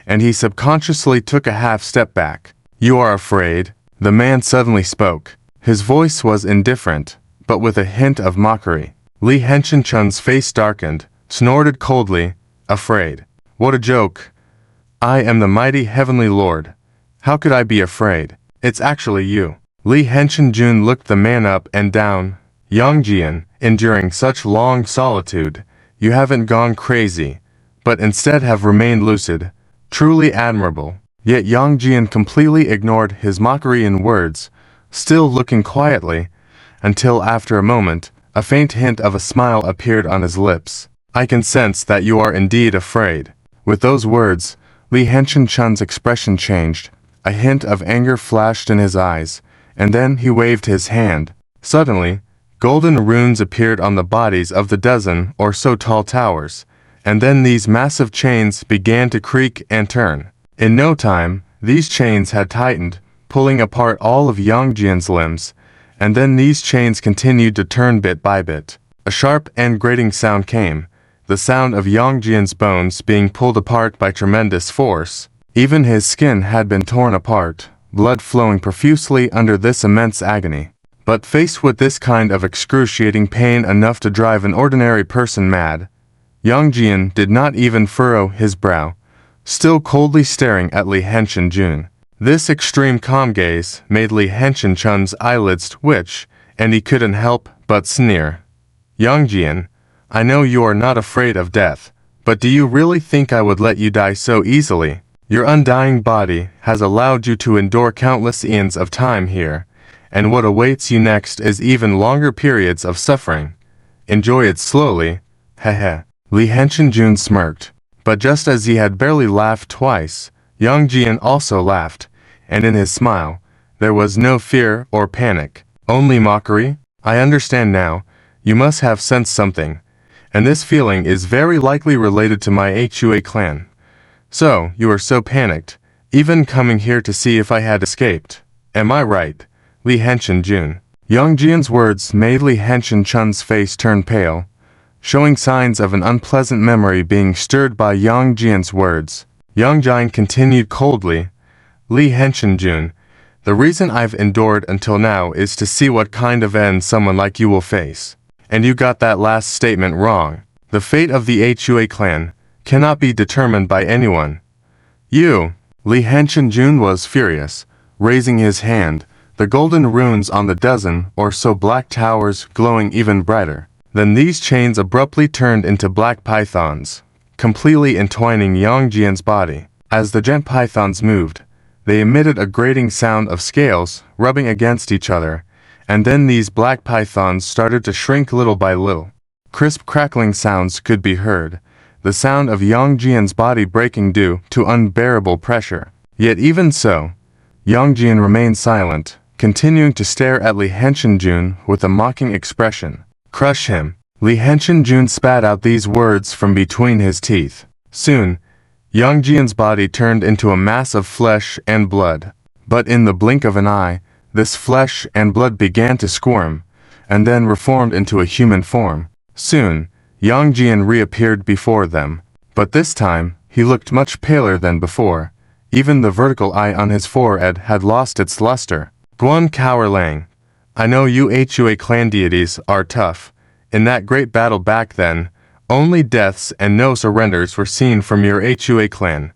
and he subconsciously took a half step back. "You are afraid?" The man suddenly spoke. His voice was indifferent, but with a hint of mockery. Li Henshin Chun's face darkened, snorted coldly, "Afraid? What a joke! I am the mighty heavenly lord. How could I be afraid? It's actually you." Li Henshin Jun looked the man up and down. "Yongjian, enduring such long solitude, you haven't gone crazy, but instead have remained lucid. Truly admirable." Yet Yongjian completely ignored his mockery in words, still looking quietly, until after a moment, a faint hint of a smile appeared on his lips. "I can sense that you are indeed afraid." With those words, Li Henshin Chun's expression changed. A hint of anger flashed in his eyes, and then he waved his hand. Suddenly, golden runes appeared on the bodies of the dozen or so tall towers, and then these massive chains began to creak and turn. In no time, these chains had tightened, pulling apart all of Yongjian's limbs, and then these chains continued to turn bit by bit. A sharp and grating sound came, the sound of Yongjian's bones being pulled apart by tremendous force. Even his skin had been torn apart, blood flowing profusely under this immense agony. But faced with this kind of excruciating pain enough to drive an ordinary person mad, Yongjian did not even furrow his brow, still coldly staring at Li Henshin Jun. This extreme calm gaze made Li Henshin Chun's eyelids twitch, and he couldn't help but sneer. Yongjian, I know you are not afraid of death, but do you really think I would let you die so easily? Your undying body has allowed you to endure countless eons of time here, and what awaits you next is even longer periods of suffering. Enjoy it slowly. Heh. Li Henshinjun smirked, but just as he had barely laughed twice, Yongjian also laughed, and in his smile, there was no fear or panic, only mockery. I understand now, you must have sensed something, and this feeling is very likely related to my Hua clan. So, you are so panicked, even coming here to see if I had escaped. Am I right? Li Henshinjun. Yongjian's words made Li Henshinchun's face turn pale, showing signs of an unpleasant memory being stirred by Yongjian's words. Yongjian continued coldly, Li Henshinjun, the reason I've endured until now is to see what kind of end someone like you will face. And you got that last statement wrong. The fate of the Hua clan cannot be determined by anyone. You, Li Henshinjun was furious, raising his hand, the golden runes on the dozen or so black towers glowing even brighter. Then these chains abruptly turned into black pythons, completely entwining Yongjian's body. As the giant pythons moved, they emitted a grating sound of scales rubbing against each other, and then these black pythons started to shrink little by little. Crisp crackling sounds could be heard, the sound of Yongjian's body breaking due to unbearable pressure. Yet even so, Yongjian remained silent, continuing to stare at Li Henshinjun with a mocking expression. Crush him. Li Henshinjun spat out these words from between his teeth. Soon, Yongjian's body turned into a mass of flesh and blood. But in the blink of an eye, this flesh and blood began to squirm, and then reformed into a human form. Soon, Yongjian reappeared before them, but this time, he looked much paler than before. Even the vertical eye on his forehead had lost its luster. Guan Cowerlang, I know you Hua clan deities are tough. In that great battle back then, only deaths and no surrenders were seen from your Hua clan,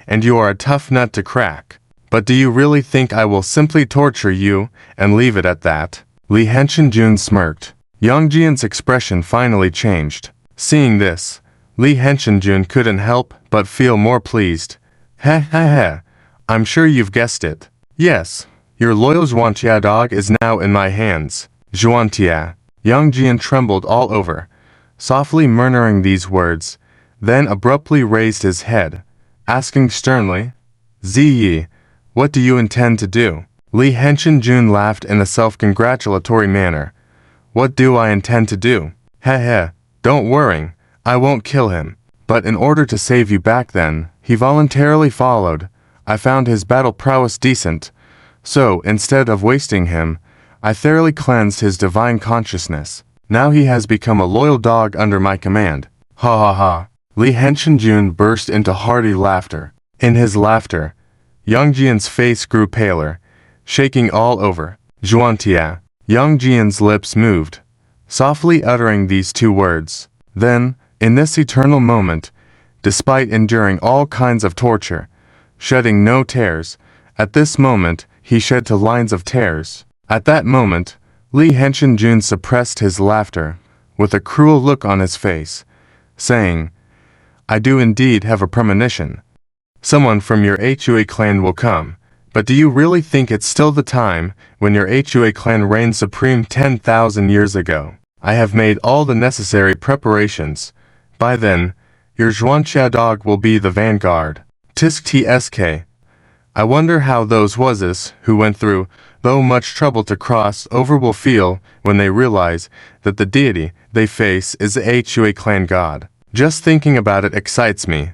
and you are a tough nut to crack. But do you really think I will simply torture you and leave it at that? Li Henshinjun smirked. Yongjian's expression finally changed. Seeing this, Li Henshinjun couldn't help but feel more pleased. Heh. I'm sure you've guessed it. Yes, your loyal Zhuantia dog is now in my hands. Zhuantia. Yongjian trembled all over, softly murmuring these words, then abruptly raised his head, asking sternly, Ziyi, what do you intend to do? Li Henshinjun laughed in a self-congratulatory manner. What do I intend to do? Heh, don't worry, I won't kill him. But in order to save you back then, he voluntarily followed. I found his battle prowess decent, so instead of wasting him, I thoroughly cleansed his divine consciousness. Now he has become a loyal dog under my command. Ha. Li Henshinjun burst into hearty laughter. In his laughter, Yongjian's face grew paler, shaking all over. Zhuantia. Yongjian's lips moved, softly uttering these two words. Then, in this eternal moment, despite enduring all kinds of torture, shedding no tears, at this moment he shed two lines of tears. At that moment, Li Henshinjun suppressed his laughter, with a cruel look on his face, saying, I do indeed have a premonition. Someone from your Hua clan will come, but do you really think it's still the time when your Hua clan reigned supreme 10,000 years ago? I have made all the necessary preparations. By then, your Zhuantia dog will be the vanguard. Tisk tsk. I wonder how those Wazes who went through though much trouble to cross over will feel when they realize that the deity they face is the Hua clan god. Just thinking about it excites me.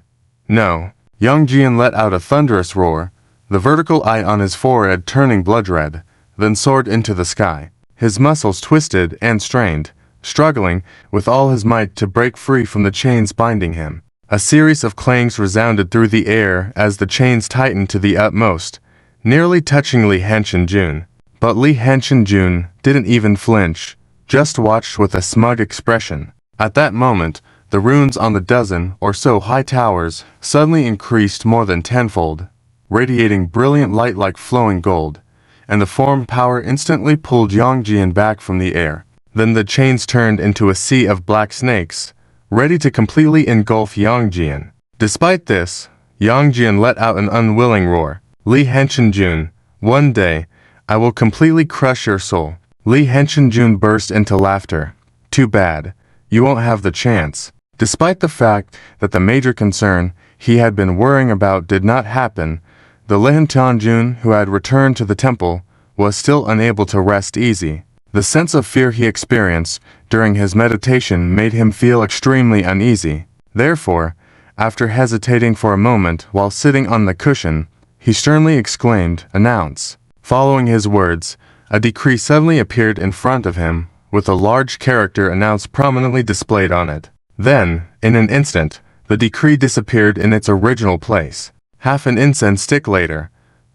No. Yongjian let out a thunderous roar, the vertical eye on his forehead turning blood red, then soared into the sky. His muscles twisted and strained, struggling with all his might to break free from the chains binding him. A series of clangs resounded through the air as the chains tightened to the utmost, nearly touching Li Henshinjun. But Li Henshinjun didn't even flinch, just watched with a smug expression. At that moment, the runes on the dozen or so high towers suddenly increased more than tenfold, radiating brilliant light like flowing gold. and the form power instantly pulled Yang Jian back from the air. Then the chains turned into a sea of black snakes, ready to completely engulf Yang Jian. Despite this, Yang Jian let out an unwilling roar. Li Henshinjun, one day, I will completely crush your soul. Li Henshinjun burst into laughter. Too bad, you won't have the chance. Despite the fact that the major concern he had been worrying about did not happen, the Lin Tianjun who had returned to the temple was still unable to rest easy. The sense of fear he experienced during his meditation made him feel extremely uneasy. Therefore, after hesitating for a moment while sitting on the cushion, he sternly exclaimed, "Announce." Following his words, a decree suddenly appeared in front of him, with a large character announced prominently displayed on it. Then, in an instant, the decree disappeared in its original place. Half an incense stick later,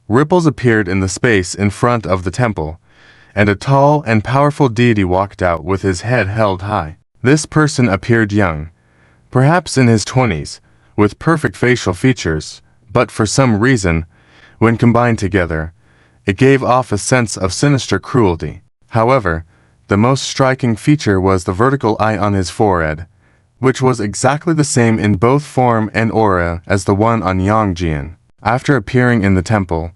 ripples appeared in the space in front of the temple, and a tall and powerful deity walked out with his head held high. This person appeared young, perhaps in his 20s, with perfect facial features, but for some reason, when combined together, it gave off a sense of sinister cruelty. However, the most striking feature was the vertical eye on his forehead, which was exactly the same in both form and aura as the one on Yang Jian. After appearing in the temple,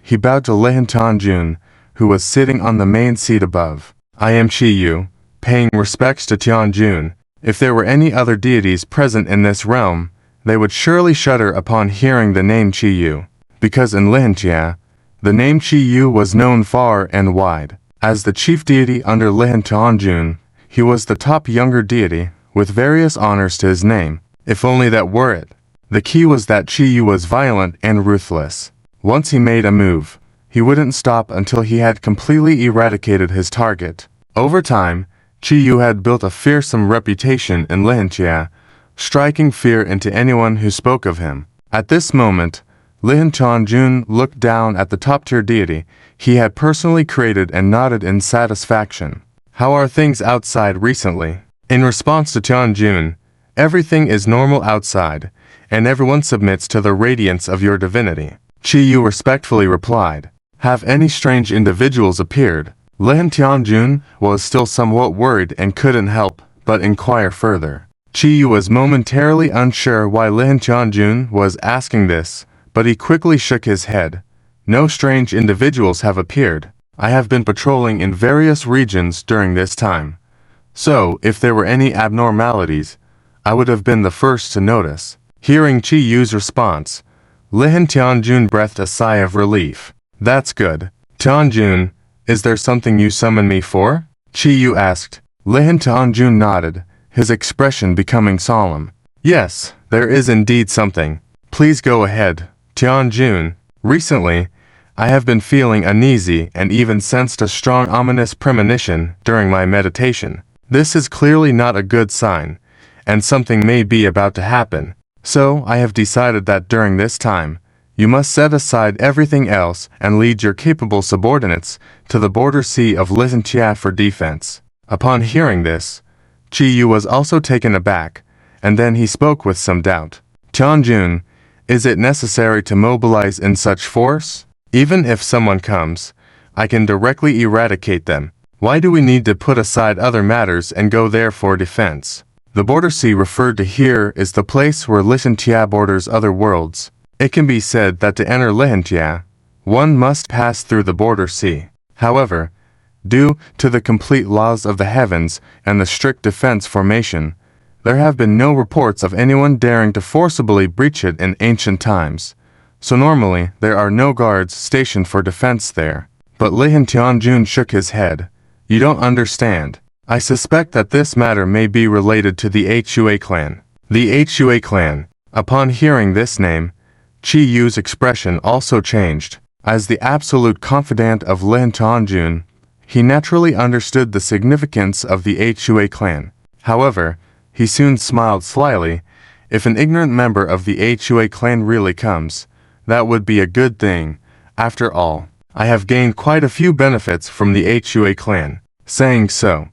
he bowed to Lin Tianjun, who was sitting on the main seat above. "I am Qi Yu, paying respects to Tianjun. If there were any other deities present in this realm, they would surely shudder upon hearing the name Qi Yu, because in Lihanjia, the name Qi Yu was known far and wide. As the chief deity under Lin Tianjun, he was the top younger deity, with various honors to his name. If only that were it. The key was that Qi Yu was violent and ruthless. Once he made a move, he wouldn't stop until he had completely eradicated his target. Over time, Qi Yu had built a fearsome reputation in Lihanjia, striking fear into anyone who spoke of him. At this moment, Lin Tianjun looked down at the top-tier deity he had personally created and nodded in satisfaction. "How are things outside recently?" In response to Tianjun, "Everything is normal outside, and everyone submits to the radiance of your divinity." Qi Yu respectfully replied. "Have any strange individuals appeared?" Lin Tianjun was still somewhat worried and couldn't help but inquire further. Qi Yu was momentarily unsure why Lin Tianjun was asking this, but he quickly shook his head. "No strange individuals have appeared. I have been patrolling in various regions during this time. So, if there were any abnormalities, I would have been the first to notice." Hearing Qi Yu's response, Lin Tianjun breathed a sigh of relief. "That's good. Tianjun, is there something you summoned me for?" Qi Yu asked. Lin Tianjun nodded, his expression becoming solemn. "Yes, there is indeed something. Please go ahead, Tianjun. Recently, I have been feeling uneasy and even sensed a strong ominous premonition during my meditation. This is clearly not a good sign, and something may be about to happen. So I have decided that during this time, you must set aside everything else and lead your capable subordinates to the border sea of Lisantia for defense." Upon hearing this, Qi Yu was also taken aback, and then he spoke with some doubt. "Tianjun, is it necessary to mobilize in such force? Even if someone comes, I can directly eradicate them. Why do we need to put aside other matters and go there for defense?" The border sea referred to here is the place where Lihanjia borders other worlds. It can be said that to enter Lihanjia, one must pass through the border sea. However, due to the complete laws of the heavens and the strict defense formation, there have been no reports of anyone daring to forcibly breach it in ancient times. So normally, there are no guards stationed for defense there. But Lin Tianjun shook his head. "You don't understand. I suspect that this matter may be related to the Hua clan." The Hua clan. Upon hearing this name, Qi Yu's expression also changed. As the absolute confidant of Lin Tianjun, he naturally understood the significance of the Hua clan. However, he soon smiled slyly. If an ignorant member of the Hua clan really comes, that would be a good thing. After all, I have gained quite a few benefits from the Hua clan. Saying so,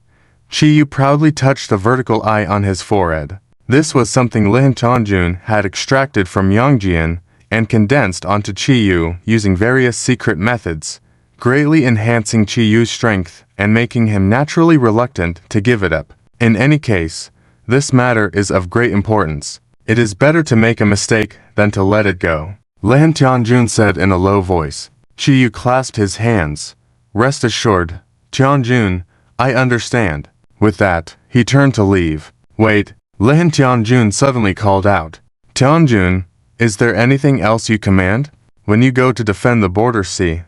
Qi Yu proudly touched the vertical eye on his forehead. This was something Lin Tianjun had extracted from Yang Jian and condensed onto Qi Yu using various secret methods. greatly enhancing Chiyu's strength and making him naturally reluctant to give it up. In any case, this matter is of great importance. It is better to make a mistake than to let it go, Lin Tianjun said in a low voice. Chiyu clasped his hands. Rest assured, Tianjun, I understand. With that, he turned to leave. Wait, Lin Tianjun suddenly called out. Tianjun, is there anything else you command? When you go to defend the border sea,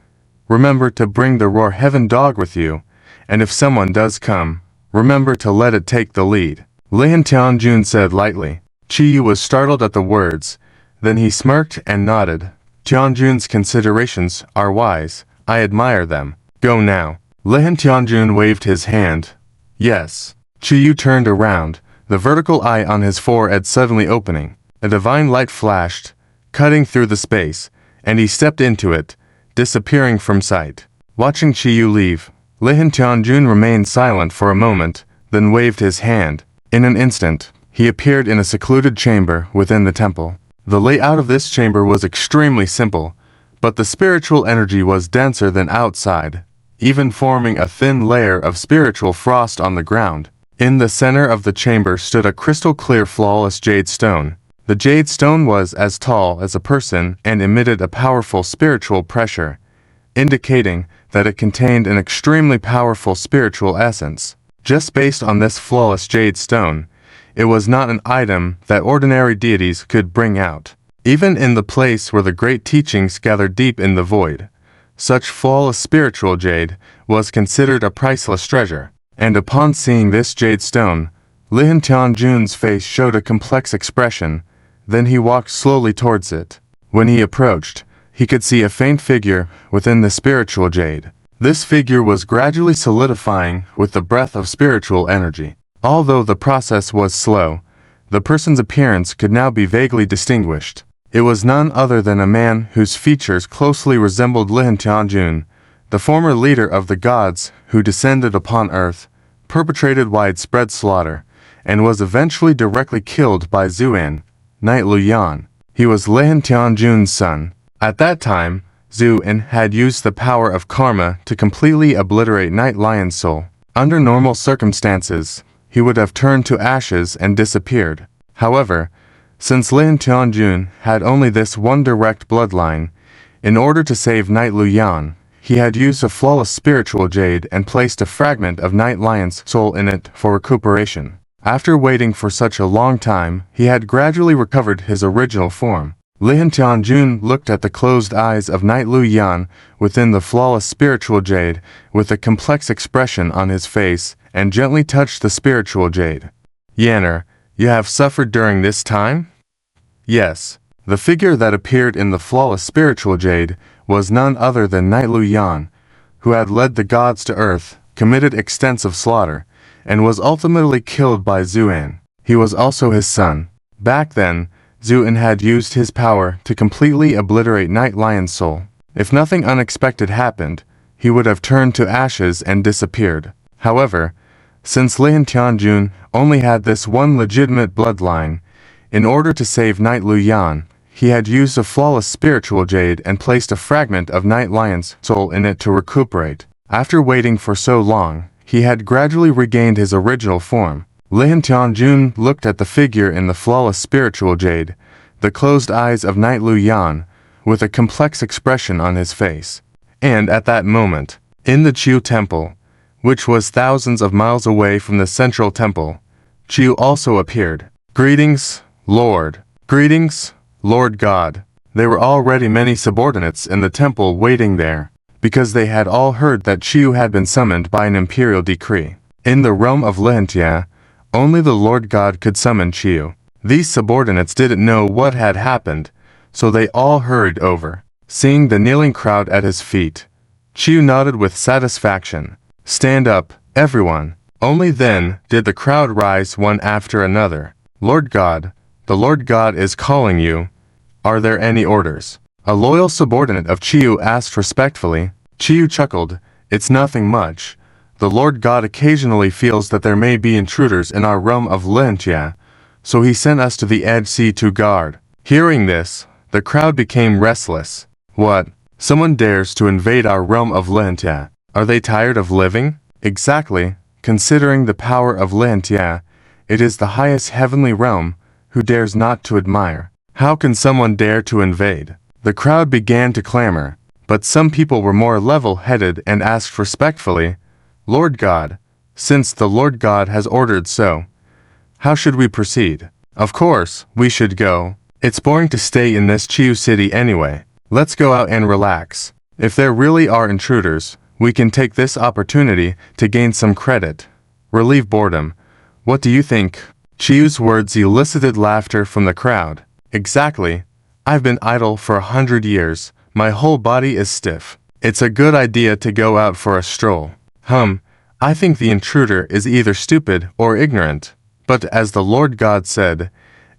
remember to bring the Roar Heaven dog with you, and if someone does come, remember to let it take the lead. Lin Tianjun said lightly. Chiyu was startled at the words, then he smirked and nodded. Tianjun's considerations are wise, I admire them. Go now. Lin Tianjun waved his hand. Yes. Chiyu turned around, the vertical eye on his forehead suddenly opening. A divine light flashed, cutting through the space, and he stepped into it, disappearing from sight. Watching Chiyu leave, Lin Tianjun remained silent for a moment, then waved his hand. In an instant, he appeared in a secluded chamber within the temple. The layout of this chamber was extremely simple, but the spiritual energy was denser than outside, even forming a thin layer of spiritual frost on the ground. In the center of the chamber stood a crystal-clear flawless jade stone. The jade stone was as tall as a person and emitted a powerful spiritual pressure, indicating that it contained an extremely powerful spiritual essence. Just based on this flawless jade stone, it was not an item that ordinary deities could bring out. Even in the place where the great teachings gathered deep in the void, such flawless spiritual jade was considered a priceless treasure. And upon seeing this jade stone, Lin Tianjun's face showed a complex expression. Then he walked slowly towards it. When he approached, he could see a faint figure within the spiritual jade. This figure was gradually solidifying with the breath of spiritual energy. Although the process was slow, the person's appearance could now be vaguely distinguished. It was none other than a man whose features closely resembled Lin Tianjun, the former leader of the gods who descended upon Earth, perpetrated widespread slaughter, and was eventually directly killed by Zuan, Knight Luyan. He was Lin Tianjun's son. At that time, Zuan had used the power of karma to completely obliterate Knight Lion's soul. Under normal circumstances, he would have turned to ashes and disappeared. However, since Lin Tianjun had only this one direct bloodline, in order to save Knight Luyan, he had used a flawless spiritual jade and placed a fragment of Knight Lion's soul in it for recuperation. After waiting for such a long time, he had gradually recovered his original form. Lin Tianjun looked at the closed eyes of Knight Luyan within the flawless spiritual jade with a complex expression on his face and gently touched the spiritual jade. Yanner, you have suffered during this time? Yes. The figure that appeared in the flawless spiritual jade was none other than Knight Luyan, who had led the gods to Earth, committed extensive slaughter, and was ultimately killed by Zuan. He was also his son. Back then, Zuan had used his power to completely obliterate Knight Lion's soul. If nothing unexpected happened, he would have turned to ashes and disappeared. However, since Lin Tianjun only had this one legitimate bloodline, in order to save Knight Luyan, he had used a flawless spiritual jade and placed a fragment of Knight Lion's soul in it to recuperate. After waiting for so long, he had gradually regained his original form. Lin Tianjun looked at the figure in the flawless spiritual jade, the closed eyes of Knight Luyan, with a complex expression on his face. And at that moment, in the Qiu temple, which was thousands of miles away from the central temple, Qiu also appeared. Greetings, Lord. Greetings, Lord God. There were already many subordinates in the temple waiting there, because they had all heard that Qiu had been summoned by an imperial decree. In the realm of Lentia, only the Lord God could summon Qiu. These subordinates didn't know what had happened, so they all hurried over. Seeing the kneeling crowd at his feet, Qiu nodded with satisfaction. Stand up, everyone. Only then did the crowd rise one after another. Lord God, the Lord God is calling you. Are there any orders? A loyal subordinate of Qiu asked respectfully. Qiu chuckled. It's nothing much. The Lord God occasionally feels that there may be intruders in our realm of Lentia, so he sent us to the Edge Sea to guard. Hearing this, the crowd became restless. What? Someone dares to invade our realm of Lentia. Are they tired of living? Exactly. Considering the power of Lentia, it is the highest heavenly realm. Who dares not to admire? How can someone dare to invade? The crowd began to clamor, but some people were more level-headed and asked respectfully, Lord God, since the Lord God has ordered so, how should we proceed? Of course, we should go. It's boring to stay in this Chiu city anyway. Let's go out and relax. If there really are intruders, we can take this opportunity to gain some credit. Relieve boredom. What do you think? Chiu's words elicited laughter from the crowd. Exactly. I've been idle for 100 years. My whole body is stiff. It's a good idea to go out for a stroll. I think the intruder is either stupid or ignorant. But as the Lord God said,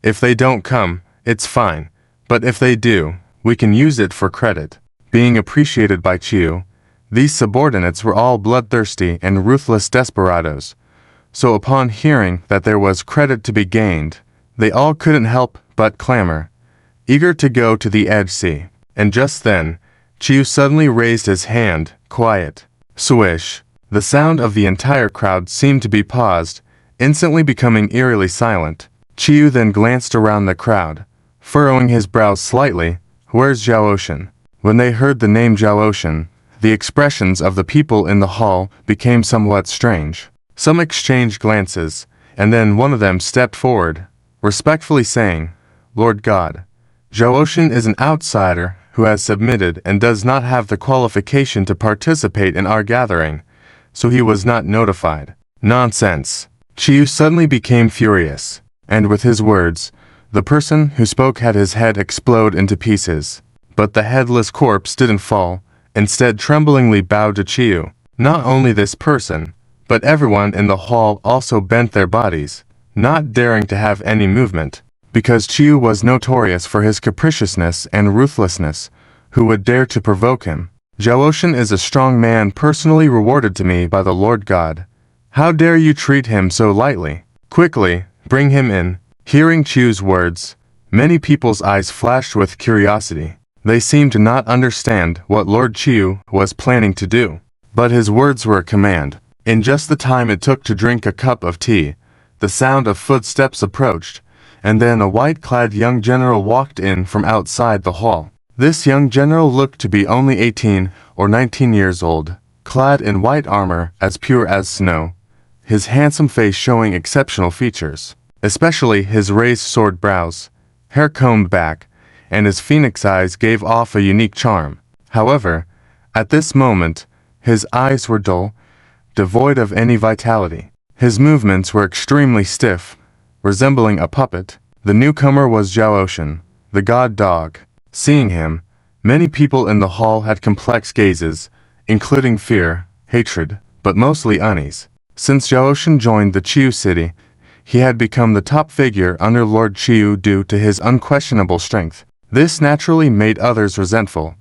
if they don't come, it's fine. But if they do, we can use it for credit. Being appreciated by Chiu, these subordinates were all bloodthirsty and ruthless desperados. So upon hearing that there was credit to be gained, they all couldn't help but clamor, eager to go to the edge sea. And just then, Chiu suddenly raised his hand, quiet. Swish. The sound of the entire crowd seemed to be paused, instantly becoming eerily silent. Chiu then glanced around the crowd, furrowing his brows slightly. Where's Zhaoshan? When they heard the name Zhaoshan, the expressions of the people in the hall became somewhat strange. Some exchanged glances, and then one of them stepped forward, respectfully saying, Lord God, Zhaoshan is an outsider who has submitted and does not have the qualification to participate in our gathering, so he was not notified. Nonsense. Chiu suddenly became furious, and with his words, the person who spoke had his head explode into pieces. But the headless corpse didn't fall, instead tremblingly bowed to Chiu. Not only this person, but everyone in the hall also bent their bodies, not daring to have any movement, because Chiu was notorious for his capriciousness and ruthlessness. Who would dare to provoke him? Zhaoshan is a strong man personally rewarded to me by the Lord God. How dare you treat him so lightly? Quickly, bring him in. Hearing Chiu's words, many people's eyes flashed with curiosity. They seemed to not understand what Lord Chiu was planning to do. But his words were a command. In just the time it took to drink a cup of tea, the sound of footsteps approached, and then a white-clad young general walked in from outside the hall. This young general looked to be only 18 or 19 years old, clad in white armor as pure as snow, his handsome face showing exceptional features, especially his raised sword brows, hair combed back, and his phoenix eyes gave off a unique charm. However, at this moment, his eyes were dull, devoid of any vitality. His movements were extremely stiff, resembling a puppet. The newcomer was Zhaoshan, the god dog. Seeing him, many people in the hall had complex gazes, including fear, hatred, but mostly unease. Since Zhaoshan joined the Chiu city, he had become the top figure under Lord Chiu due to his unquestionable strength. This naturally made others resentful,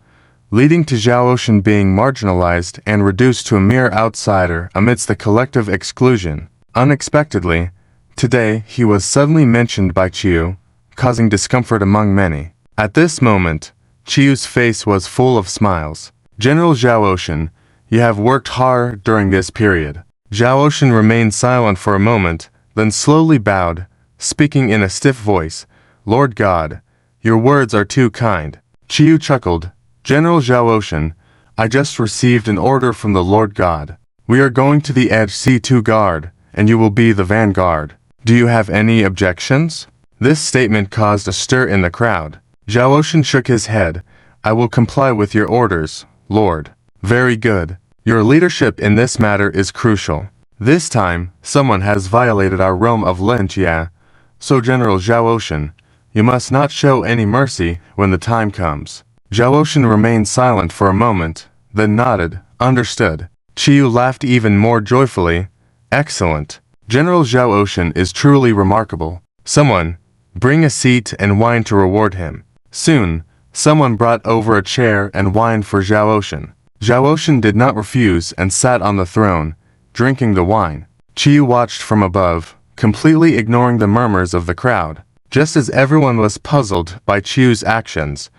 leading to Zhaoshan being marginalized and reduced to a mere outsider amidst the collective exclusion. Unexpectedly, today he was suddenly mentioned by Chiu, causing discomfort among many. At this moment, Chiu's face was full of smiles. General Zhaoshan, you have worked hard during this period. Zhaoshan remained silent for a moment, then slowly bowed, speaking in a stiff voice, Lord God, your words are too kind. Chiu chuckled. General Zhaoshan, I just received an order from the Lord God. We are going to the edge sea to guard, and you will be the vanguard. Do you have any objections? This statement caused a stir in the crowd. Zhaoshan shook his head. I will comply with your orders, Lord. Very good. Your leadership in this matter is crucial. This time, someone has violated our realm of Lentia, so General Zhaoshan, you must not show any mercy when the time comes. Zhaoshan remained silent for a moment, then nodded, understood. Chiu laughed even more joyfully. Excellent. General Zhaoshan is truly remarkable. Someone, bring a seat and wine to reward him. Soon, someone brought over a chair and wine for Zhaoshan. Zhaoshan did not refuse and sat on the throne, drinking the wine. Chiu watched from above, completely ignoring the murmurs of the crowd. Just as everyone was puzzled by Chiu's actions,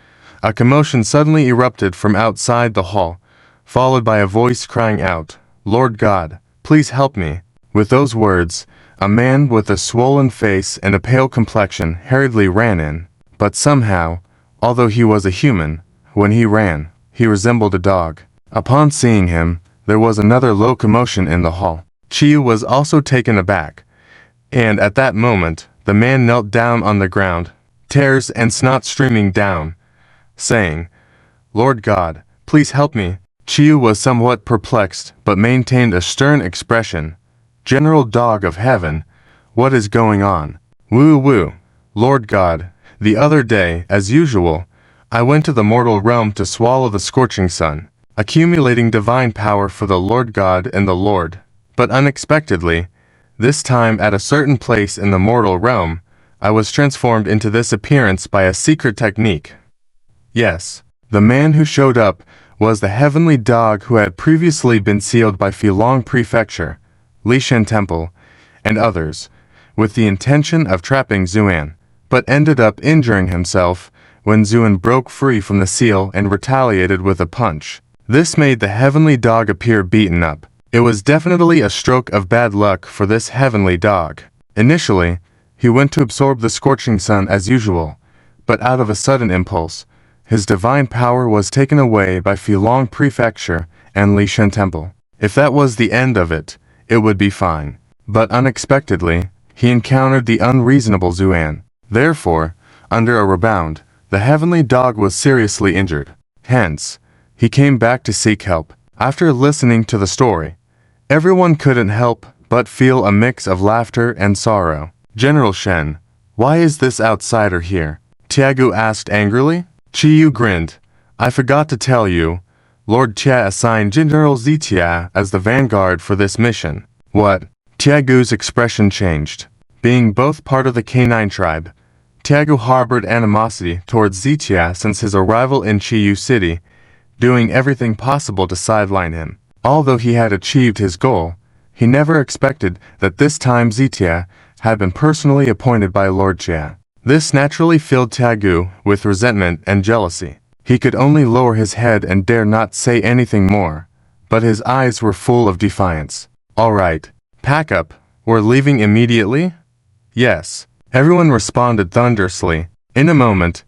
A commotion suddenly erupted from outside the hall, followed by a voice crying out, "Lord God, please help me." With those words, a man with a swollen face and a pale complexion hurriedly ran in, but somehow, although he was a human, when he ran, he resembled a dog. Upon seeing him, there was another low commotion in the hall. Chiyu was also taken aback, and at that moment, the man knelt down on the ground, tears and snot streaming down, saying, "Lord God, please help me." Chiyu was somewhat perplexed but maintained a stern expression. "General Dog of Heaven, what is going on?" "Woo woo, Lord God, the other day, as usual, I went to the mortal realm to swallow the scorching sun, accumulating divine power for the Lord God and the Lord. But unexpectedly, this time at a certain place in the mortal realm, I was transformed into this appearance by a secret technique." Yes, the man who showed up was the heavenly dog who had previously been sealed by Filong Prefecture, Lishan Temple, and others, with the intention of trapping Zuan, but ended up injuring himself when Zuan broke free from the seal and retaliated with a punch. This made the heavenly dog appear beaten up. It was definitely a stroke of bad luck for this heavenly dog. Initially, he went to absorb the scorching sun as usual, but out of a sudden impulse, his divine power was taken away by Filong Prefecture and Lishan Temple. If that was the end of it, it would be fine. But unexpectedly, he encountered the unreasonable Zuan. Therefore, under a rebound, the heavenly dog was seriously injured. Hence, he came back to seek help. After listening to the story, everyone couldn't help but feel a mix of laughter and sorrow. "General Shen, why is this outsider here?" Tiagu asked angrily. Chiyu grinned. "I forgot to tell you, Lord Tia assigned General Zitia as the vanguard for this mission." "What?" Tiagu's expression changed. Being both part of the K9 tribe, Tiagu harbored animosity towards Zitia since his arrival in Chiyu City, doing everything possible to sideline him. Although he had achieved his goal, he never expected that this time Zitia had been personally appointed by Lord Chia. This naturally filled Tiagu with resentment and jealousy. He could only lower his head and dare not say anything more, but his eyes were full of defiance. "All right, pack up, we're leaving immediately?" "Yes," everyone responded thunderously. In a moment,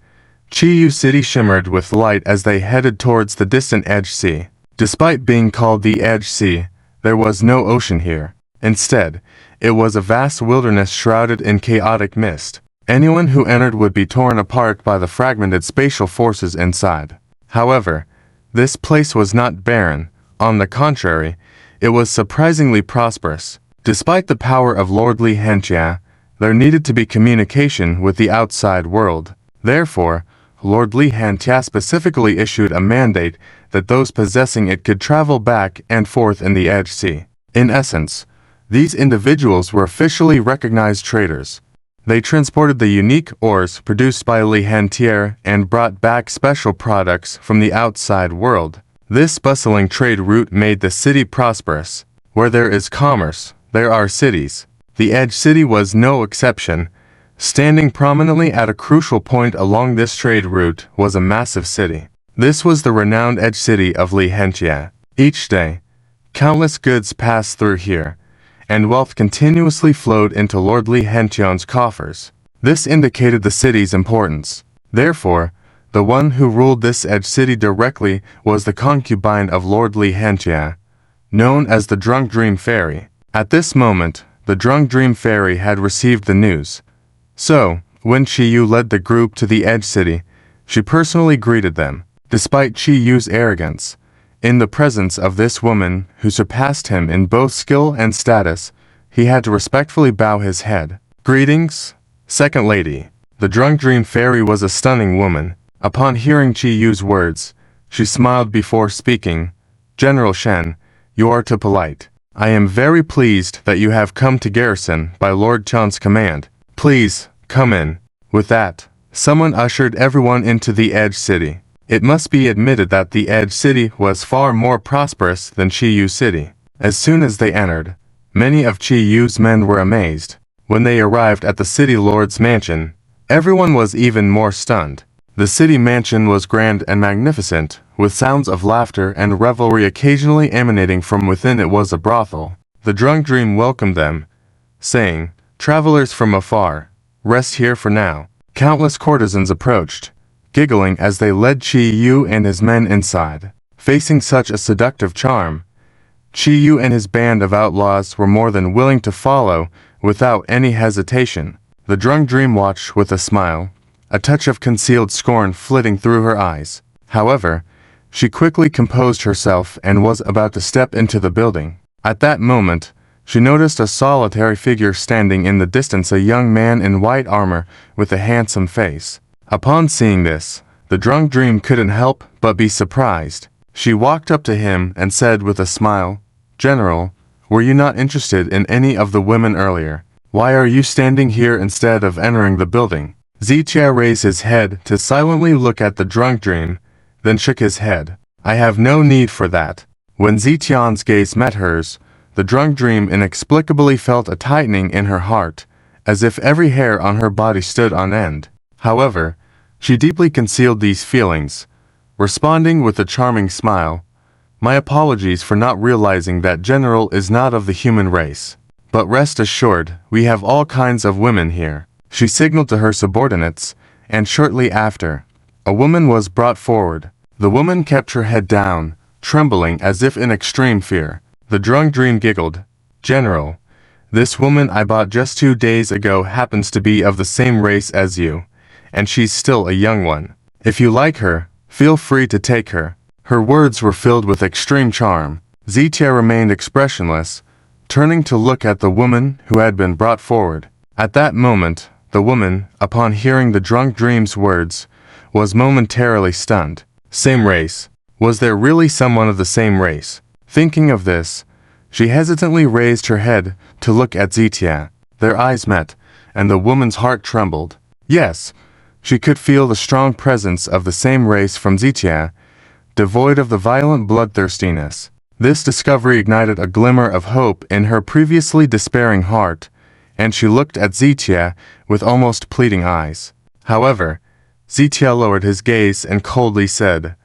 Chiyu City shimmered with light as they headed towards the distant Edge Sea. Despite being called the Edge Sea, there was no ocean here. Instead, it was a vast wilderness shrouded in chaotic mist. Anyone who entered would be torn apart by the fragmented spatial forces inside. However, this place was not barren. On the contrary, it was surprisingly prosperous. Despite the power of Lordly Hentia, there needed to be communication with the outside world. Therefore, Lord Li Hentia specifically issued a mandate that those possessing it could travel back and forth in the Edge Sea. In essence, these individuals were officially recognized traders. They transported the unique ores produced by Li Hentier and brought back special products from the outside world. This bustling trade route made the city prosperous. Where there is commerce, there are cities. The Edge City was no exception. Standing prominently at a crucial point along this trade route was a massive city. This was the renowned Edge City of Li Hentia. Each day, countless goods passed through here, and wealth continuously flowed into Lord Li Hention's coffers. This indicated the city's importance. Therefore, the one who ruled this Edge City directly was the concubine of Lord Li Hentia, known as the Drunk Dream Fairy. At this moment, the Drunk Dream Fairy had received the news. So, when Chiyu led the group to the Edge City, she personally greeted them. Despite Chiyu's arrogance, in the presence of this woman who surpassed him in both skill and status, he had to respectfully bow his head. "Greetings, Second Lady." The Drunk Dream Fairy was a stunning woman. Upon hearing Chiyu's words, she smiled before speaking. "General Shen, you are too polite. I am very pleased that you have come to garrison by Lord Chan's command. Please, come in." With that, someone ushered everyone into the Edge City. It must be admitted that the Edge City was far more prosperous than Chiyu City. As soon as they entered, many of Chiyu's men were amazed. When they arrived at the city lord's mansion, everyone was even more stunned. The city mansion was grand and magnificent, with sounds of laughter and revelry occasionally emanating from within. It was a brothel. The drunk dream welcomed them, saying, "Travelers from afar, rest here for now." Countless courtesans approached, giggling as they led Chi Yu and his men inside. Facing such a seductive charm, Chi Yu and his band of outlaws were more than willing to follow without any hesitation. The drunk dream watched with a smile, a touch of concealed scorn flitting through her eyes. However, she quickly composed herself and was about to step into the building. At that moment, she noticed a solitary figure standing in the distance, a young man in white armor with a handsome face. Upon seeing this, the drunk dream couldn't help but be surprised. She walked up to him and said with a smile, "General, were you not interested in any of the women earlier? Why are you standing here instead of entering the building?" Zitia raised his head to silently look at the drunk dream, then shook his head. "I have no need for that." When Zitian's gaze met hers, the drunk dream inexplicably felt a tightening in her heart, as if every hair on her body stood on end. However, she deeply concealed these feelings, responding with a charming smile, "My apologies for not realizing that General is not of the human race. But rest assured, we have all kinds of women here." She signaled to her subordinates, and shortly after, a woman was brought forward. The woman kept her head down, trembling as if in extreme fear. The drunk dream giggled, "General, this woman I bought just 2 days ago happens to be of the same race as you, and she's still a young one. If you like her, feel free to take her." Her words were filled with extreme charm. Zitia remained expressionless, turning to look at the woman who had been brought forward. At that moment, the woman, upon hearing the drunk dream's words, was momentarily stunned. Same race. Was there really someone of the same race? Thinking of this, she hesitantly raised her head to look at Zitia. Their eyes met, and the woman's heart trembled. Yes, she could feel the strong presence of the same race from Zitia, devoid of the violent bloodthirstiness. This discovery ignited a glimmer of hope in her previously despairing heart, and she looked at Zitia with almost pleading eyes. However, Zitia lowered his gaze and coldly said,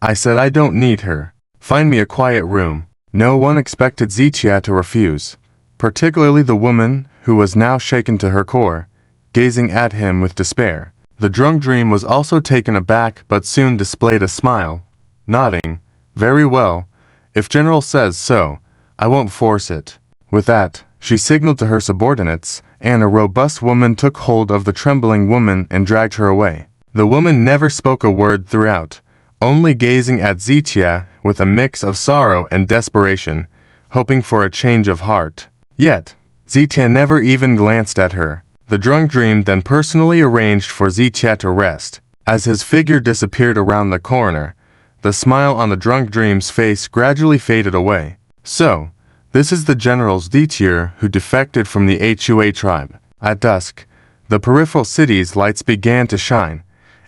"I said I don't need her. Find me a quiet room." No one expected Zitia to refuse, particularly the woman who was now shaken to her core, gazing at him with despair. The drunk dream was also taken aback but soon displayed a smile, nodding, "Very well. If General says so, I won't force it." With that, she signaled to her subordinates, and a robust woman took hold of the trembling woman and dragged her away. The woman never spoke a word throughout, only gazing at Zitia with a mix of sorrow and desperation, hoping for a change of heart. Yet, Zitia never even glanced at her. The drunk dream then personally arranged for Zitia to rest. As his figure disappeared around the corner, the smile on the drunk dream's face gradually faded away. "So, this is the General's detier who defected from the Hua tribe." At dusk, the peripheral city's lights began to shine,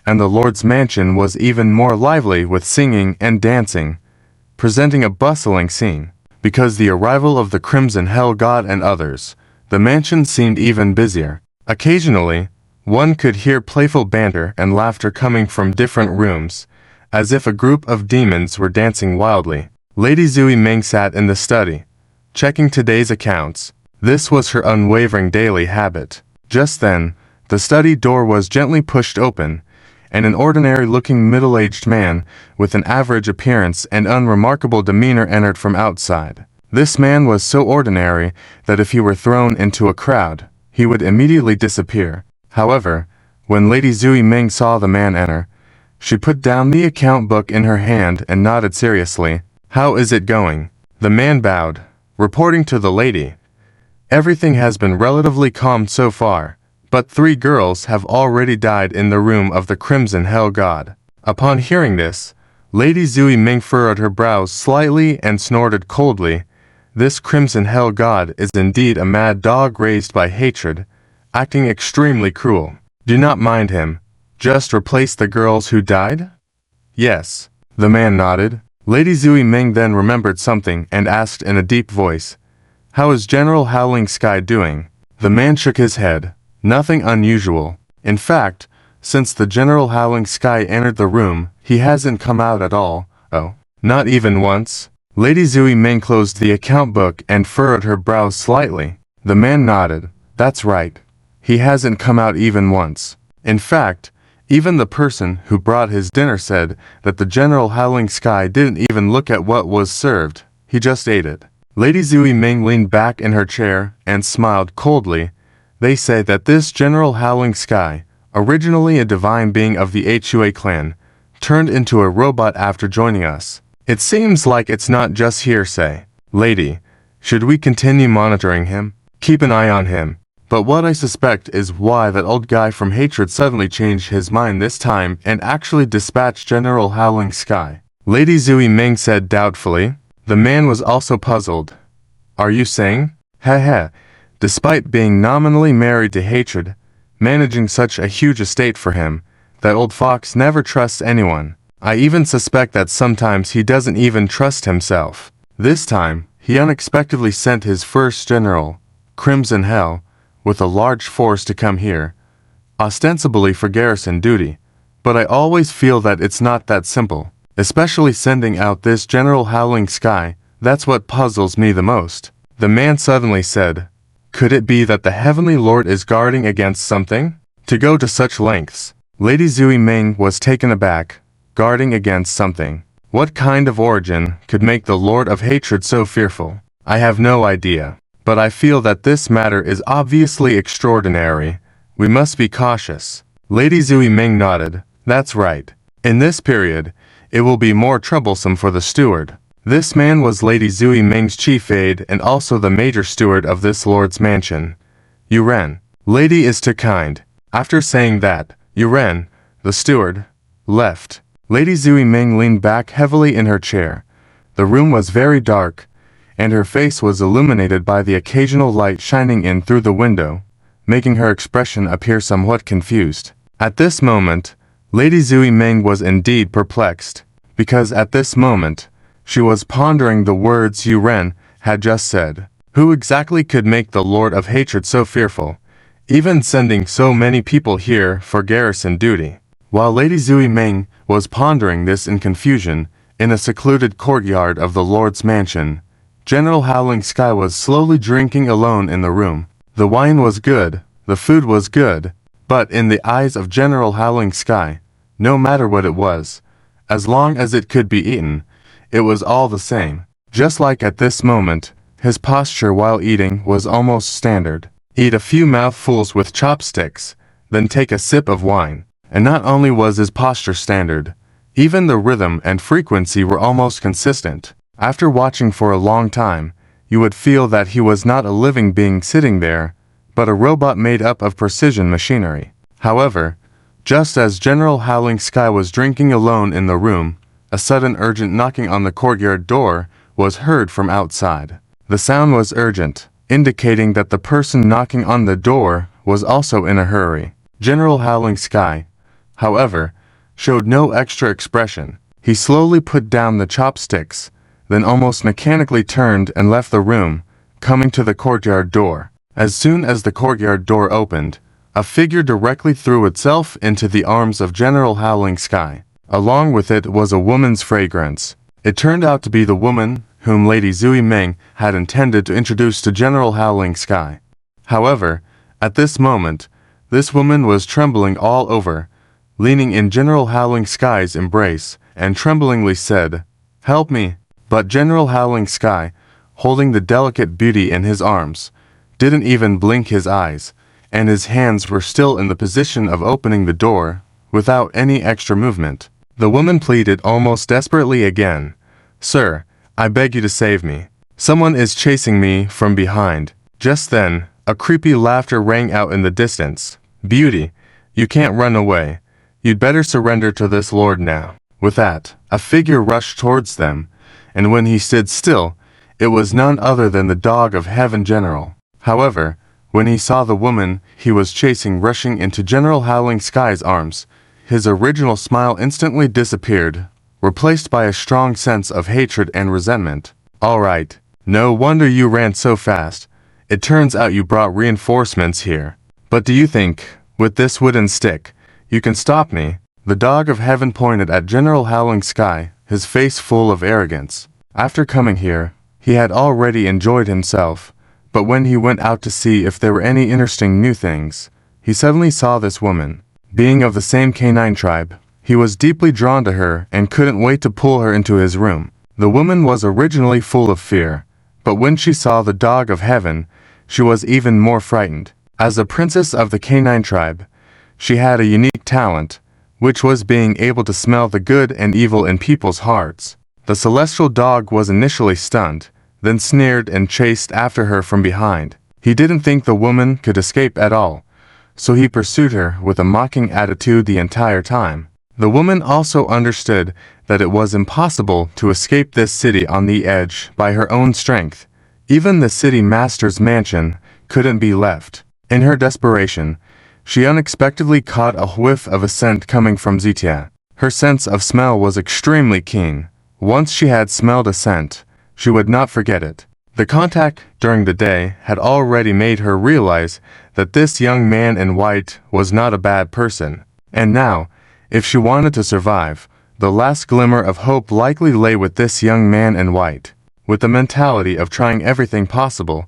and the Lord's mansion was even more lively with singing and dancing, presenting a bustling scene. Because the arrival of the Crimson Hell God and others, the mansion seemed even busier. Occasionally, one could hear playful banter and laughter coming from different rooms, as if a group of demons were dancing wildly. Lady Zui Ming sat in the study, checking today's accounts. This was her unwavering daily habit. Just then, the study door was gently pushed open, and an ordinary-looking middle-aged man with an average appearance and unremarkable demeanor entered from outside. This man was so ordinary that if he were thrown into a crowd, he would immediately disappear. However, when Lady Zui Ming saw the man enter, she put down the account book in her hand and nodded seriously. "How is it going?" The man bowed, reporting to the lady, "Everything has been relatively calm so far, but 3 girls have already died in the room of the Crimson Hell God." Upon hearing this, Lady Zui Ming furrowed her brows slightly and snorted coldly. This Crimson Hell God is indeed a mad dog raised by hatred, acting extremely cruel. Do not mind him. Just replace the girls who died? Yes. The man nodded. Lady Zui Ming then remembered something and asked in a deep voice, "How is General Howling Sky doing?" The man shook his head. "Nothing unusual. In fact, Since the General Howling Sky entered the room, he hasn't come out at all. Oh, not even once? Lady Zui Ming closed the account book and furrowed her brows slightly. The man nodded. That's right. He hasn't come out even once. In fact, even the person who brought his dinner said that the General Howling Sky didn't even look at what was served. He just ate it. Lady Zui Ming leaned back in her chair and smiled coldly. They say that this General Howling Sky, originally a divine being of the Hua clan, turned into a robot after joining us. It seems like it's not just hearsay. Lady, should we continue monitoring him? Keep an eye on him. But what I suspect is why that old guy from Hatred suddenly changed his mind this time and actually dispatched General Howling Sky. Lady Zui Ming said doubtfully. The man was also puzzled. Are you saying? Heh. Despite being nominally married to Hatred, managing such a huge estate for him, that old fox never trusts anyone. I even suspect that sometimes he doesn't even trust himself. This time, he unexpectedly sent his first general, Crimson Hell, with a large force to come here, ostensibly for garrison duty. But I always feel that it's not that simple. Especially sending out this General Howling Sky, that's what puzzles me the most. The man suddenly said, could it be that the Heavenly Lord is guarding against something? To go to such lengths. Lady Zui Ming was taken aback. Guarding against something. What kind of origin could make the Lord of Hatred so fearful? I have no idea. But I feel that this matter is obviously extraordinary. We must be cautious. Lady Zui Ming nodded. That's right. In this period, it will be more troublesome for the steward. This man was Lady Zui Ming's chief aide and also the major steward of this lord's mansion. Yuren. Lady is too kind. After saying that, Yuren, the steward, left. Lady Zui Ming leaned back heavily in her chair. The room was very dark, and her face was illuminated by the occasional light shining in through the window, making her expression appear somewhat confused. At this moment, Lady Zui Ming was indeed perplexed, because at this moment, she was pondering the words Yuren had just said. Who exactly could make the Lord of Hatred so fearful, even sending so many people here for garrison duty? While Lady Zui Ming was pondering this in confusion, in a secluded courtyard of the Lord's mansion, General Howling Sky was slowly drinking alone in the room. The wine was good, the food was good, but in the eyes of General Howling Sky, no matter what it was, as long as it could be eaten, it was all the same. Just like at this moment, his posture while eating was almost standard. Eat a few mouthfuls with chopsticks, then take a sip of wine. And not only was his posture standard, even the rhythm and frequency were almost consistent. After watching for a long time, you would feel that he was not a living being sitting there, but a robot made up of precision machinery. However, just as General Howling Sky was drinking alone in the room, a sudden urgent knocking on the courtyard door was heard from outside. The sound was urgent, indicating that the person knocking on the door was also in a hurry. General Howling Sky, however, showed no extra expression. He slowly put down the chopsticks, then almost mechanically turned and left the room, coming to the courtyard door. As soon as the courtyard door opened, a figure directly threw itself into the arms of General Howling Sky. Along with it was a woman's fragrance. It turned out to be the woman whom Lady Zui Ming had intended to introduce to General Howling Sky. However, at this moment, this woman was trembling all over, leaning in General Howling Sky's embrace, and tremblingly said, "Help me." But General Howling Sky, holding the delicate beauty in his arms, didn't even blink his eyes, and his hands were still in the position of opening the door, without any extra movement. The woman pleaded almost desperately again, "Sir, I beg you to save me. Someone is chasing me from behind." Just then, a creepy laughter rang out in the distance. "Beauty, you can't run away. You'd better surrender to this lord now." With that, a figure rushed towards them, and when he stood still, it was none other than the Dog of Heaven General. However, when he saw the woman he was chasing rushing into General Howling Sky's arms, his original smile instantly disappeared, replaced by a strong sense of hatred and resentment. "All right, no wonder you ran so fast. It turns out you brought reinforcements here. But do you think, with this wooden stick, You can stop me. The dog of heaven pointed at General Howling Sky, his face full of arrogance. After coming here, he had already enjoyed himself, but when he went out to see if there were any interesting new things, he suddenly saw this woman. Being of the same canine tribe, he was deeply drawn to her and couldn't wait to pull her into his room. The woman was originally full of fear, but when she saw the dog of heaven, she was even more frightened. As a princess of the canine tribe, she had a unique talent, which was being able to smell the good and evil in people's hearts. The celestial dog was initially stunned, then sneered and chased after her from behind. He didn't think the woman could escape at all, so he pursued her with a mocking attitude the entire time. The woman also understood that it was impossible to escape this city on the edge by her own strength. Even the city master's mansion couldn't be left. In her desperation, she unexpectedly caught a whiff of a scent coming from Zitya. Her sense of smell was extremely keen. Once she had smelled a scent, she would not forget it. The contact during the day had already made her realize that this young man in white was not a bad person. And now, if she wanted to survive, the last glimmer of hope likely lay with this young man in white. With the mentality of trying everything possible,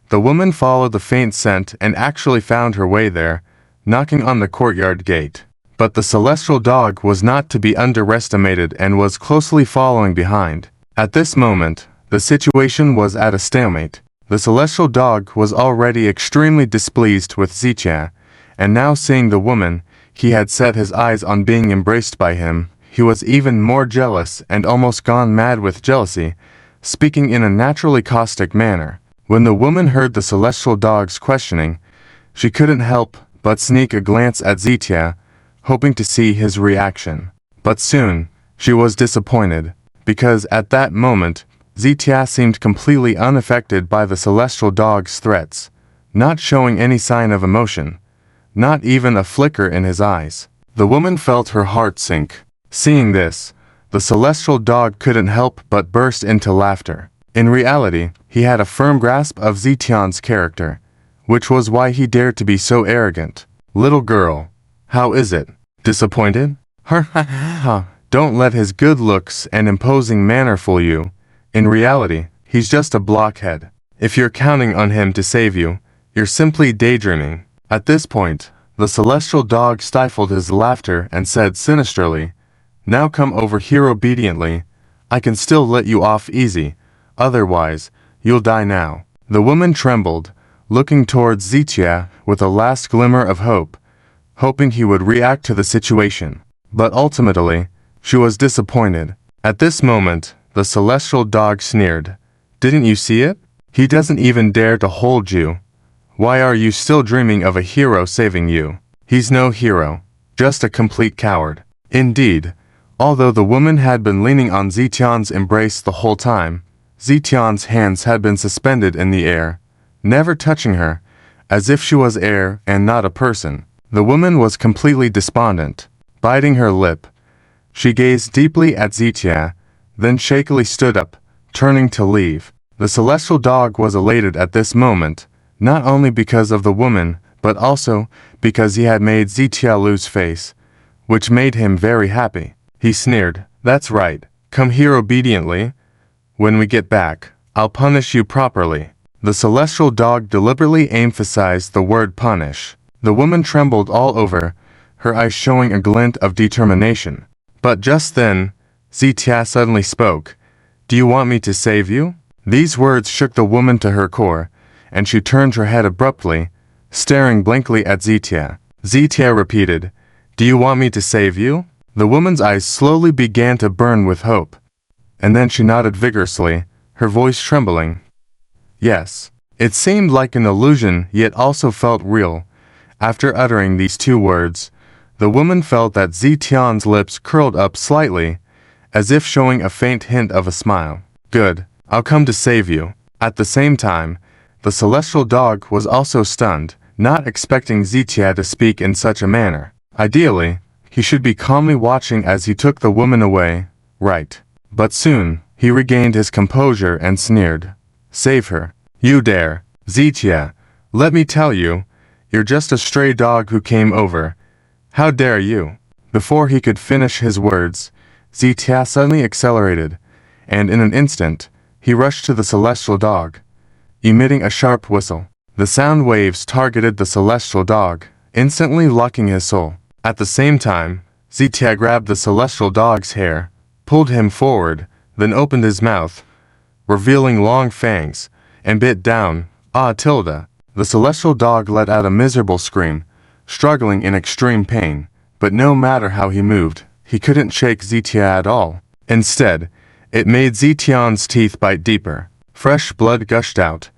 the woman followed the faint scent and actually found her way there, knocking on the courtyard gate. But the celestial dog was not to be underestimated and was closely following behind. At this moment, the situation was at a stalemate. The celestial dog was already extremely displeased with Zitya, and now seeing the woman he had set his eyes on being embraced by him, he was even more jealous and almost gone mad with jealousy, speaking in a naturally caustic manner. When the woman heard the celestial dog's questioning, she couldn't help but sneak a glance at Zitya, hoping to see his reaction. But soon, she was disappointed, because at that moment, Zitya seemed completely unaffected by the celestial dog's threats, not showing any sign of emotion, not even a flicker in his eyes. The woman felt her heart sink. Seeing this, the celestial dog couldn't help but burst into laughter. In reality, he had a firm grasp of Zityan's character, which was why he dared to be so arrogant. Little girl, how is it? Disappointed? Ha ha ha. Don't let his good looks and imposing manner fool you. In reality, he's just a blockhead. If you're counting on him to save you, you're simply daydreaming. At this point, the celestial dog stifled his laughter and said sinisterly, "Now come over here obediently. I can still let you off easy, otherwise, you'll die now." The woman trembled, looking towards Zitya with a last glimmer of hope, hoping he would react to the situation. But ultimately, she was disappointed. At this moment, the celestial dog sneered. "Didn't you see it? He doesn't even dare to hold you. Why are you still dreaming of a hero saving you? He's no hero, just a complete coward." Indeed, although the woman had been leaning on Zityan's embrace the whole time, Zityan's hands had been suspended in the air, never touching her, as if she was air and not a person. The woman was completely despondent. Biting her lip, she gazed deeply at Zitya, then shakily stood up, turning to leave. The celestial dog was elated at this moment, not only because of the woman, but also because he had made Zitya lose face, which made him very happy. He sneered, "That's right, come here obediently. When we get back, I'll punish you properly." The celestial dog deliberately emphasized the word punish. The woman trembled all over, her eyes showing a glint of determination. But just then, Zitya suddenly spoke. "Do you want me to save you?" These words shook the woman to her core, and she turned her head abruptly, staring blankly at Zitya. Zitya repeated, "Do you want me to save you?" The woman's eyes slowly began to burn with hope, and then she nodded vigorously, her voice trembling. Yes. It seemed like an illusion yet also felt real. After uttering these two words, the woman felt that Zityan's lips curled up slightly, as if showing a faint hint of a smile. "Good, I'll come to save you." At the same time, the celestial dog was also stunned, not expecting Zitya to speak in such a manner. Ideally, he should be calmly watching as he took the woman away, right? But soon, he regained his composure and sneered. "Save her. You dare. Zitya, let me tell you, you're just a stray dog who came over. How dare you? Before he could finish his words, Tia suddenly accelerated, and in an instant, he rushed to the celestial dog, emitting a sharp whistle. The sound waves targeted the celestial dog, instantly locking his soul. At the same time, Tia grabbed the celestial dog's hair, pulled him forward, then opened his mouth, revealing long fangs, and bit down. The celestial dog let out a miserable scream, struggling in extreme pain, but no matter how he moved, he couldn't shake Tia at all. Instead, it made Tian's teeth bite deeper. Fresh blood gushed out,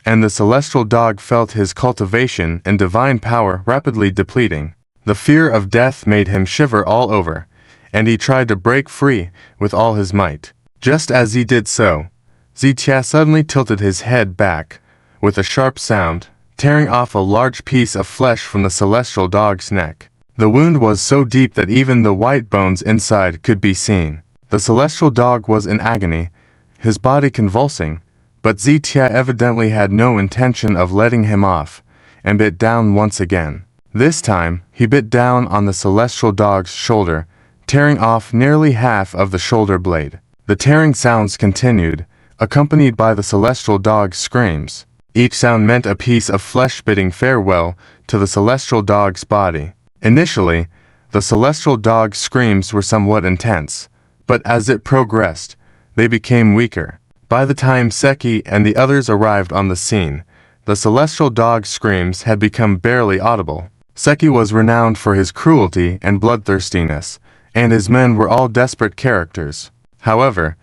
and the celestial dog felt his cultivation and divine power rapidly depleting. The fear of death made him shiver all over, and he tried to break free with all his might. Just as he did so, Tia suddenly tilted his head back, with a sharp sound, tearing off a large piece of flesh from the celestial dog's neck. The wound was so deep that even the white bones inside could be seen. The celestial dog was in agony, his body convulsing, but Tia evidently had no intention of letting him off, and bit down once again. This time, he bit down on the celestial dog's shoulder, tearing off nearly half of the shoulder blade. The tearing sounds continued, accompanied by the celestial dog's screams. Each sound meant a piece of flesh bidding farewell to the celestial dog's body. Initially, the celestial dog's screams were somewhat intense, but as it progressed, they became weaker. By the time Seki and the others arrived on the scene, the celestial dog's screams had become barely audible. Seki was renowned for his cruelty and bloodthirstiness, and his men were all desperate characters. However,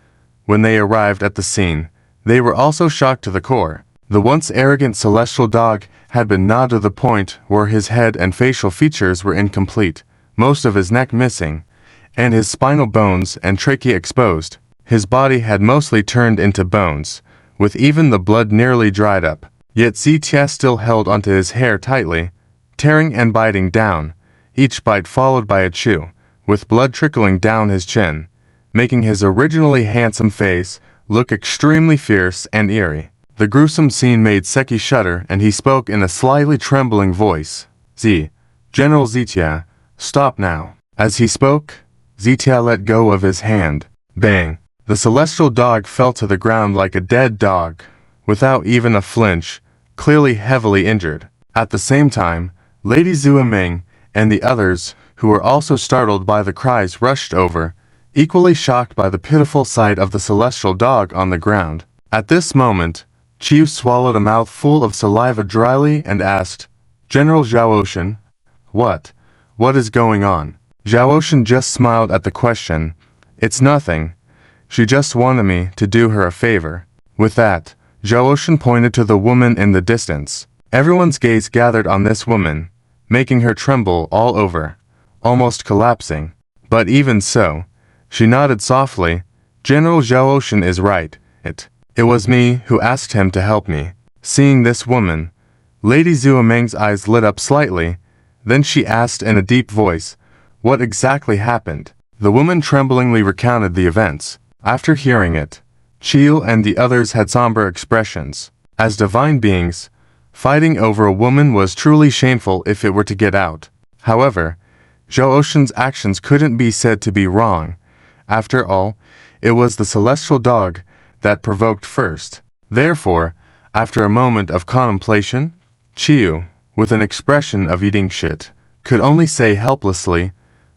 when they arrived at the scene, they were also shocked to the core. The once arrogant celestial dog had been gnawed to the point where his head and facial features were incomplete, most of his neck missing, and his spinal bones and trachea exposed. His body had mostly turned into bones, with even the blood nearly dried up. Yet Tia still held onto his hair tightly, tearing and biting down, each bite followed by a chew, with blood trickling down his chin, making his originally handsome face look extremely fierce and eerie. The gruesome scene made Seki shudder, and he spoke in a slightly trembling voice. General Tia, stop now. As he spoke, Tia let go of his hand. Bang! The celestial dog fell to the ground like a dead dog, without even a flinch, clearly heavily injured. At the same time, Lady Zuan and the others, who were also startled by the cries, rushed over, equally shocked by the pitiful sight of the celestial dog on the ground. At this moment, Chiu swallowed a mouthful of saliva dryly and asked, General Zhaoshan, what is going on? Zhaoshan just smiled at the question. It's nothing. She just wanted me to do her a favor. With that, Zhaoshan pointed to the woman in the distance. Everyone's gaze gathered on this woman, making her tremble all over, almost collapsing. But even so, she nodded softly. General Zhaoshan is right. It was me who asked him to help me. Seeing this woman, Lady Zuameng's eyes lit up slightly. Then she asked in a deep voice, what exactly happened? The woman tremblingly recounted the events. After hearing it, Chiu and the others had somber expressions. As divine beings, fighting over a woman was truly shameful if it were to get out. However, Zhaoshan's actions couldn't be said to be wrong. After all, it was the celestial dog that provoked first. Therefore, after a moment of contemplation, Chiu, with an expression of eating shit, could only say helplessly,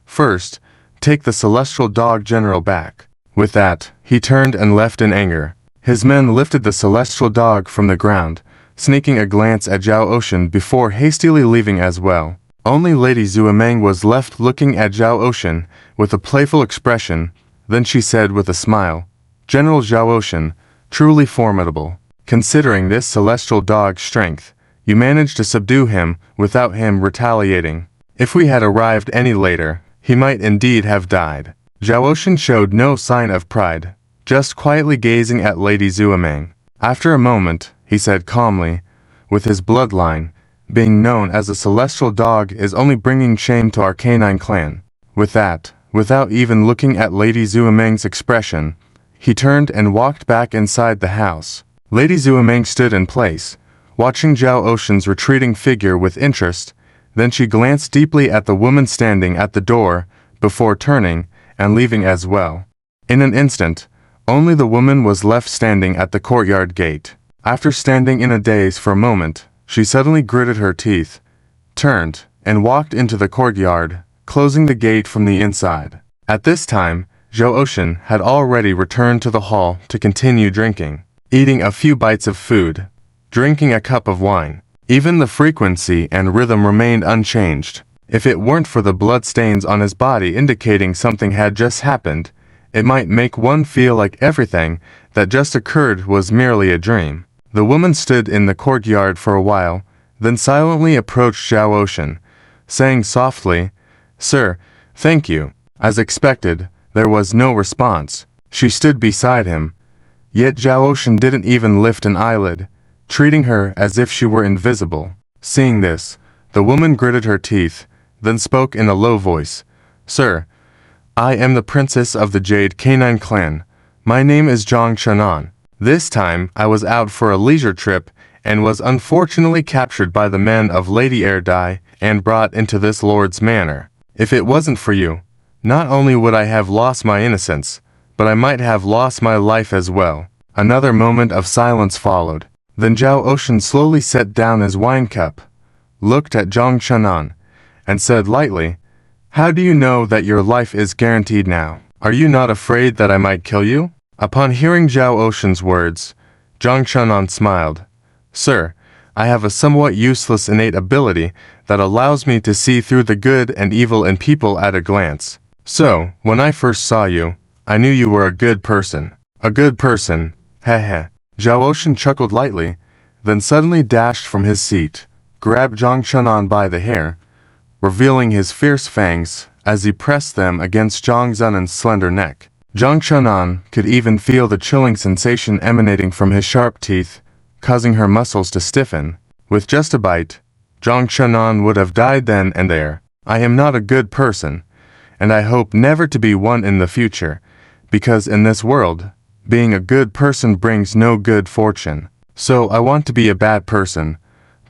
first, take the celestial dog general back. With that, he turned and left in anger. His men lifted the celestial dog from the ground, sneaking a glance at Zhaoshan before hastily leaving as well. Only Lady Zuameng was left looking at Zhaoshan with a playful expression. Then she said with a smile, General Zhaoshan, truly formidable. Considering this celestial dog's strength, you managed to subdue him without him retaliating. If we had arrived any later, he might indeed have died. Zhaoshan showed no sign of pride, just quietly gazing at Lady Zuameng. After a moment, he said calmly, with his bloodline, being known as a celestial dog is only bringing shame to our canine clan. With that, without even looking at Lady Zuameng's expression, he turned and walked back inside the house. Lady Zuameng stood in place, watching Zhaoshan's retreating figure with interest. Then she glanced deeply at the woman standing at the door, before turning and leaving as well. In an instant, only the woman was left standing at the courtyard gate. After standing in a daze for a moment, she suddenly gritted her teeth, turned, and walked into the courtyard, closing the gate from the inside. At this time, Zhao had already returned to the hall to continue drinking, eating a few bites of food, drinking a cup of wine. Even the frequency and rhythm remained unchanged. If it weren't for the blood stains on his body indicating something had just happened, it might make one feel like everything that just occurred was merely a dream. The woman stood in the courtyard for a while, then silently approached Zhao, saying softly, "Sir, thank you." As expected, there was no response. She stood beside him, yet Zhao didn't even lift an eyelid, treating her as if she were invisible. Seeing this, the woman gritted her teeth, then spoke in a low voice, "Sir, I am the princess of the Jade Canine clan. My name is Zhang Chenan. This time, I was out for a leisure trip and was unfortunately captured by the men of Lady Erdai and brought into this lord's manor. If it wasn't for you, not only would I have lost my innocence, but I might have lost my life as well." Another moment of silence followed. Then Zhao slowly set down his wine cup, looked at Zhang Chenan, and said lightly, "How do you know that your life is guaranteed now? Are you not afraid that I might kill you?" Upon hearing Zhao words, Zhang Chenan smiled. "Sir, I have a somewhat useless innate ability that allows me to see through the good and evil in people at a glance. So, when I first saw you, I knew you were a good person." "A good person, heh." Zhao chuckled lightly, then suddenly dashed from his seat, grabbed Zhang Chenan by the hair, revealing his fierce fangs as he pressed them against Zhang Zunan's slender neck. Zhang Chenan could even feel the chilling sensation emanating from his sharp teeth, causing her muscles to stiffen. With just a bite, Zhang Chenan would have died then and there. "I am not a good person, and I hope never to be one in the future, because in this world, being a good person brings no good fortune. So I want to be a bad person,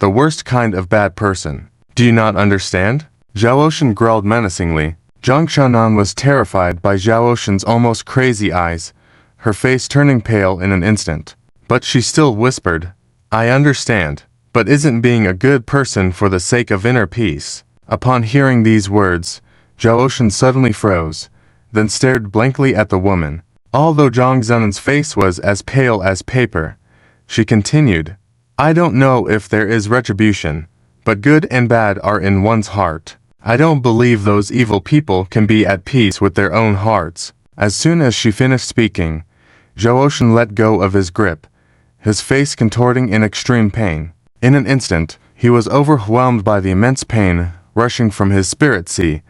the worst kind of bad person. Do you not understand?" Zhao growled menacingly. Zhang Chenan was terrified by Zhao almost crazy eyes, her face turning pale in an instant. But she still whispered, "I understand, but isn't being a good person for the sake of inner peace?" Upon hearing these words, Zhao suddenly froze, then stared blankly at the woman. Although Zhang Zunan's face was as pale as paper, she continued, "I don't know if there is retribution, but good and bad are in one's heart. I don't believe those evil people can be at peace with their own hearts." As soon as she finished speaking, Zhao let go of his grip, his face contorting in extreme pain. In an instant, he was overwhelmed by the immense pain rushing from his spirit sea,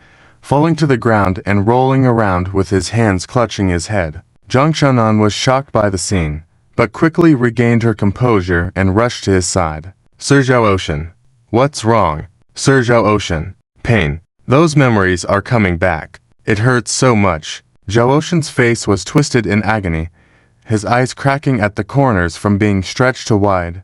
falling to the ground and rolling around with his hands clutching his head. Zhang Chenan was shocked by the scene, but quickly regained her composure and rushed to his side. "Sir Zhao, what's wrong?" "Sir Zhao, pain. Those memories are coming back. It hurts so much." Zhao face was twisted in agony, his eyes cracking at the corners from being stretched too wide,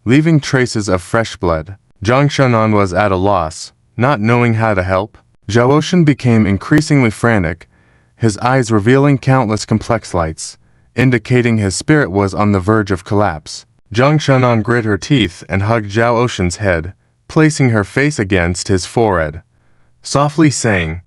leaving traces of fresh blood. Zhang Chenan was at a loss, not knowing how to help. Zhao became increasingly frantic, his eyes revealing countless complex lights, indicating his spirit was on the verge of collapse. Zhang Chenan grit her teeth and hugged Zhao head, placing her face against his forehead, softly saying,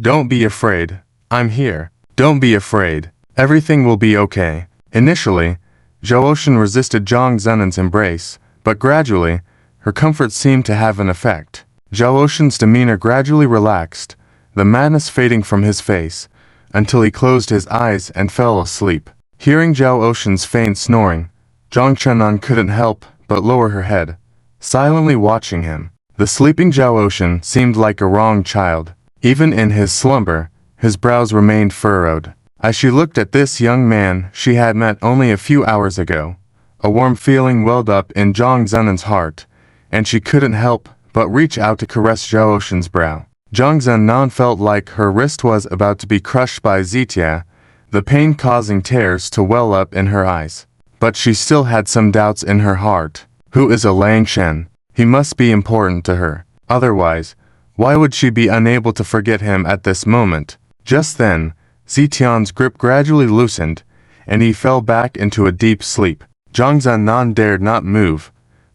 "Don't be afraid, I'm here. Don't be afraid, everything will be okay." Initially, Zhao resisted Zhang Zunan's embrace, but gradually, her comfort seemed to have an effect. Zhao demeanor gradually relaxed, the madness fading from his face, until he closed his eyes and fell asleep. Hearing Zhao faint snoring, Zhang Chenan couldn't help but lower her head, silently watching him. The sleeping Zhao seemed like a wronged child. Even in his slumber, his brows remained furrowed. As she looked at this young man she had met only a few hours ago, a warm feeling welled up in Zhang Zunan's heart, and she couldn't help but reach out to caress Zhao brow. Zhang Zunan felt like her wrist was about to be crushed by Zitia, the pain causing tears to well up in her eyes. But she still had some doubts in her heart. Who is a Lang Shen? He must be important to her. Otherwise, why would she be unable to forget him at this moment? Just then, Zitian's grip gradually loosened, and he fell back into a deep sleep. Zhang Zhennan dared not move,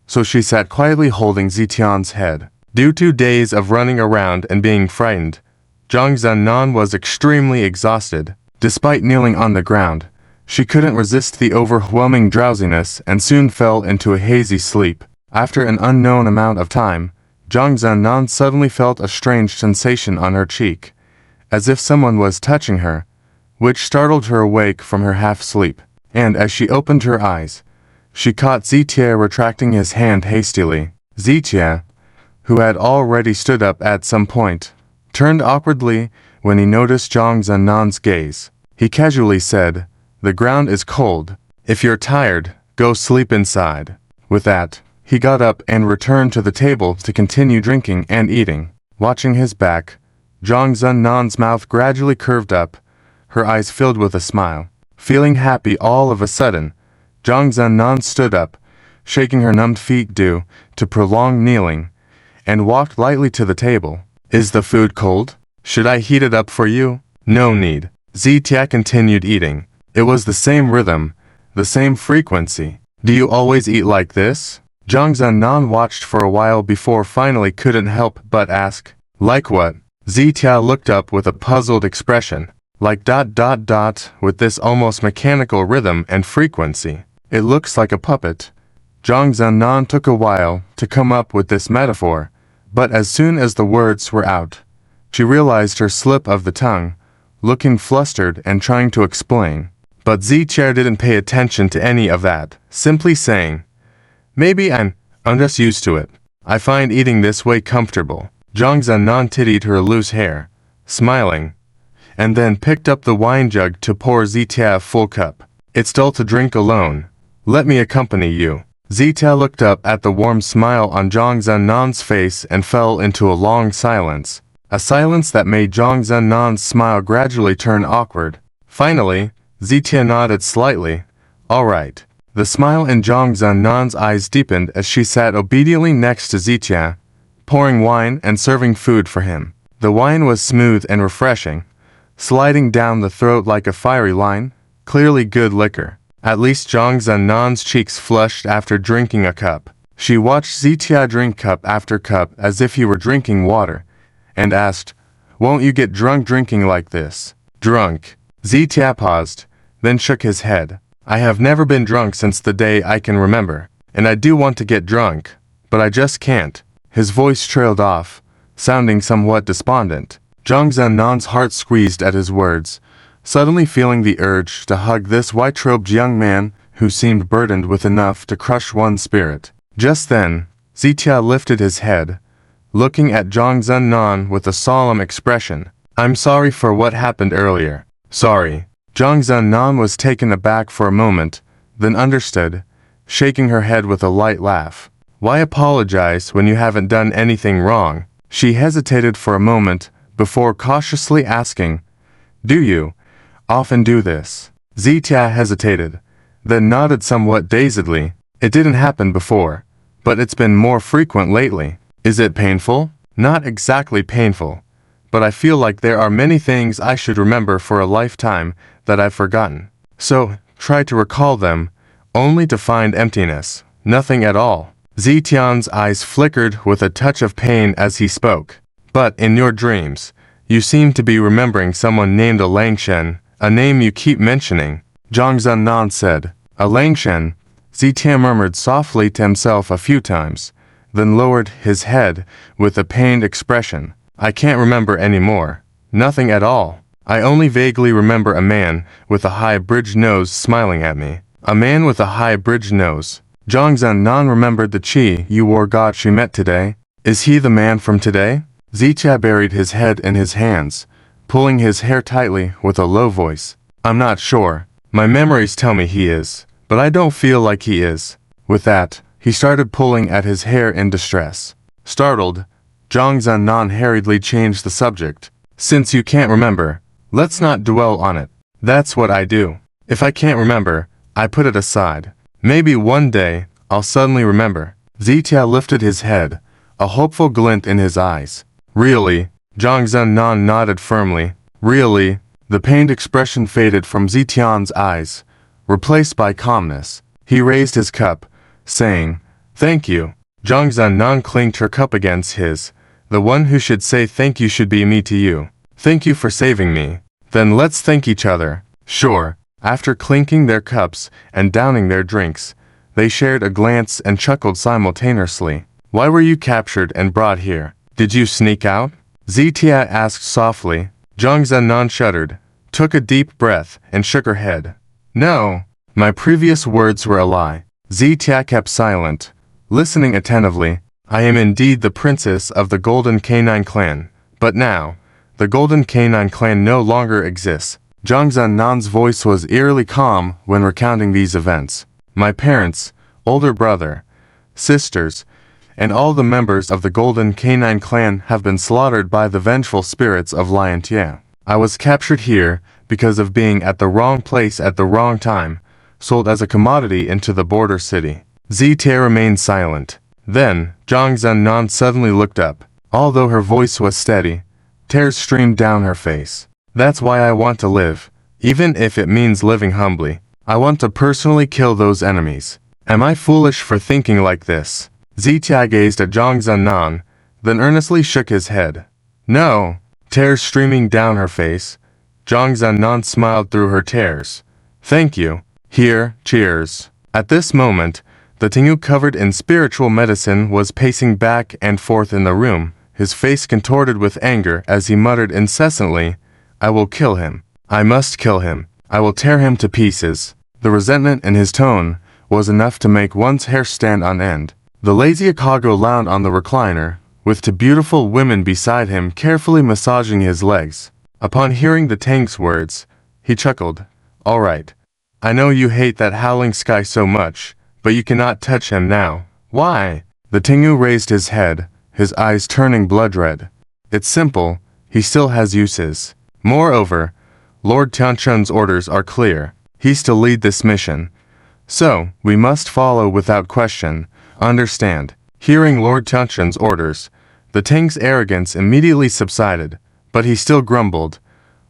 so she sat quietly holding Zitian's head. Due to days of running around and being frightened, Zhang Zhennan was extremely exhausted. Despite kneeling on the ground, she couldn't resist the overwhelming drowsiness and soon fell into a hazy sleep. After an unknown amount of time, Zhang Zhennan suddenly felt a strange sensation on her cheek, as if someone was touching her, which startled her awake from her half-sleep. And as she opened her eyes, she caught Zitia retracting his hand hastily. Zitia, who had already stood up at some point, turned awkwardly when he noticed Zhang Zhennan's gaze. He casually said, "The ground is cold. If you're tired, go sleep inside." With that, he got up and returned to the table to continue drinking and eating. Watching his back, Zhang Zhennan's mouth gradually curved up, her eyes filled with a smile. Feeling happy all of a sudden, Zhang Zhennan stood up, shaking her numbed feet due to prolonged kneeling, and walked lightly to the table. "Is the food cold? Should I heat it up for you?" "No need." Zitia continued eating. It was the same rhythm, the same frequency. "Do you always eat like this?" Zhang Zhennan watched for a while before finally couldn't help but ask. "Like what?" Zitia looked up with a puzzled expression. "Like ... with this almost mechanical rhythm and frequency. It looks like a puppet." Zhang Zhennan took a while to come up with this metaphor, but as soon as the words were out, she realized her slip of the tongue, looking flustered and trying to explain. But Zitia didn't pay attention to any of that, simply saying, "Maybe I'm just used to it. I find eating this way comfortable." Zhang Zhennan tittied her loose hair, smiling, and then picked up the wine jug to pour Zitia a full cup. "It's dull to drink alone. Let me accompany you." Zitia looked up at the warm smile on Zhang Zhennan's face and fell into a long silence. A silence that made Zhang Zhennan's smile gradually turn awkward. Finally, Zitia nodded slightly. "All right." The smile in Zhang Zhennan's eyes deepened as she sat obediently next to Zitia, pouring wine and serving food for him. The wine was smooth and refreshing, sliding down the throat like a fiery line, clearly good liquor. At least Zhang Zhennan's cheeks flushed after drinking a cup. She watched Zitia drink cup after cup as if he were drinking water, and asked, "Won't you get drunk drinking like this?" "Drunk?" Zitia paused, then shook his head. "I have never been drunk since the day I can remember, and I do want to get drunk, but I just can't." His voice trailed off, sounding somewhat despondent. Zhang Zhennan's heart squeezed at his words, suddenly feeling the urge to hug this white-robed young man who seemed burdened with enough to crush one's spirit. Just then, Zitia lifted his head, looking at Zhang Zhennan with a solemn expression. "I'm sorry for what happened earlier." "Sorry." Zhang Zhennan was taken aback for a moment, then understood, shaking her head with a light laugh. "Why apologize when you haven't done anything wrong?" She hesitated for a moment before cautiously asking, "Do you often do this?" Zitia hesitated, then nodded somewhat dazedly. "It didn't happen before, but it's been more frequent lately." "Is it painful?" "Not exactly painful, but I feel like there are many things I should remember for a lifetime that I've forgotten. So, try to recall them, only to find emptiness, nothing at all." Zitian's eyes flickered with a touch of pain as he spoke. "But in your dreams, you seem to be remembering someone named Alangshen, a name you keep mentioning," Zhang Zhennan said. "Alangshen," Zitian murmured softly to himself a few times, then lowered his head with a pained expression. "I can't remember anymore. Nothing at all. I only vaguely remember a man with a high bridged nose smiling at me." "A man with a high bridged nose." Zhang Zhennan remembered the chi you wore god she met today. "Is he the man from today?" Zitia buried his head in his hands, pulling his hair tightly with a low voice. "I'm not sure. My memories tell me he is, but I don't feel like he is." With that, he started pulling at his hair in distress. Startled, Zhang Zhennan hurriedly changed the subject. "Since you can't remember, let's not dwell on it. That's what I do. If I can't remember, I put it aside. Maybe one day, I'll suddenly remember." Zitia lifted his head, a hopeful glint in his eyes. Really? Zhang Zhennan nodded firmly. Really? The pained expression faded from Zitian's eyes, replaced by calmness. He raised his cup, saying, "Thank you." Zhang Zhennan clinked her cup against his. "The one who should say thank you should be me to you. Thank you for saving me. Then let's thank each other." "Sure." After clinking their cups and downing their drinks, they shared a glance and chuckled simultaneously. "Why were you captured and brought here? Did you sneak out?" Zitia asked softly. Zhang Zhennan shuddered, took a deep breath, and shook her head. "No, my previous words were a lie." Zitia kept silent, listening attentively. "I am indeed the princess of the Golden Canine Clan, but now, the Golden Canine Clan no longer exists." Zhang Zhennan's voice was eerily calm when recounting these events. "My parents, older brother, sisters, and all the members of the Golden Canine Clan have been slaughtered by the vengeful spirits of Lion Tia. I was captured here because of being at the wrong place at the wrong time, sold as a commodity into the border city." Zitia remained silent. Then, Zhang Zhennan suddenly looked up. Although her voice was steady, tears streamed down her face. "That's why I want to live, even if it means living humbly. I want to personally kill those enemies. Am I foolish for thinking like this?" Zitia gazed at Zhang Zhennan, then earnestly shook his head. "No." Tears streaming down her face, Zhang Zhennan smiled through her tears. "Thank you. Here, cheers." At this moment, the Tengu covered in spiritual medicine was pacing back and forth in the room, his face contorted with anger as he muttered incessantly, "I will kill him. I must kill him. I will tear him to pieces." The resentment in his tone was enough to make one's hair stand on end. The lazy Akago lounged on the recliner, with two beautiful women beside him carefully massaging his legs. Upon hearing the Tang's words, he chuckled. "All right. I know you hate that howling sky so much, but you cannot touch him now." "Why?" The Tengu raised his head, his eyes turning blood red. "It's simple. He still has uses. Moreover, Lord Tianchun's orders are clear. He's to lead this mission. So, we must follow without question. Understand?" Hearing Lord Tianchun's orders, the Tang's arrogance immediately subsided, but he still grumbled.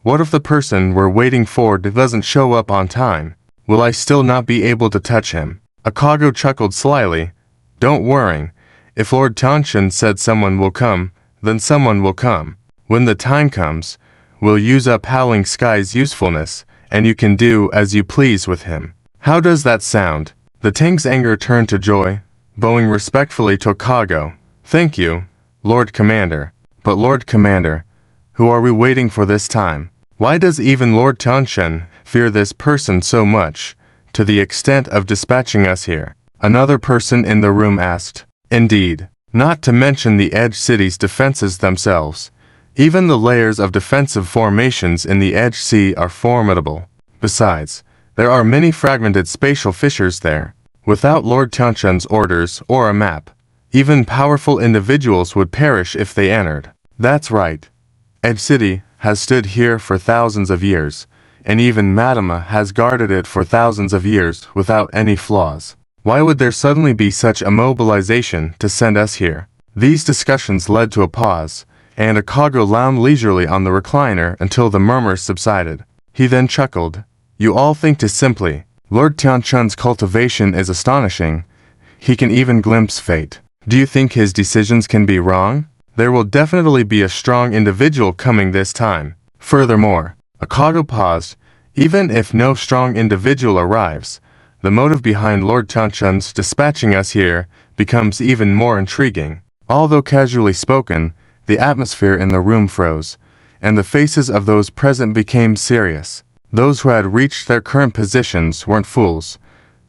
"What if the person we're waiting for doesn't show up on time? Will I still not be able to touch him?" Akago chuckled slyly. "Don't worry. If Lord Tianchun said someone will come, then someone will come. When the time comes, we'll use up Howling Sky's usefulness, and you can do as you please with him. How does that sound?" The Tang's anger turned to joy, bowing respectfully to Akago. "Thank you, Lord Commander. But Lord Commander, who are we waiting for this time? Why does even Lord Tianchun fear this person so much, to the extent of dispatching us here?" Another person in the room asked. "Indeed, not to mention the Edge City's defenses themselves. Even the layers of defensive formations in the Edge Sea are formidable. Besides, there are many fragmented spatial fissures there. Without Lord Tianchun's orders or a map, even powerful individuals would perish if they entered." "That's right. Edge City has stood here for thousands of years, and even Madama has guarded it for thousands of years without any flaws. Why would there suddenly be such a mobilization to send us here?" These discussions led to a pause, and Akago lounged leisurely on the recliner until the murmurs subsided. He then chuckled. "You all think too simply. Lord Tianchun's cultivation is astonishing. He can even glimpse fate. Do you think his decisions can be wrong? There will definitely be a strong individual coming this time. Furthermore," Akago paused, "even if no strong individual arrives, the motive behind Lord Tianchun's dispatching us here becomes even more intriguing." Although casually spoken, the atmosphere in the room froze, and the faces of those present became serious. Those who had reached their current positions weren't fools,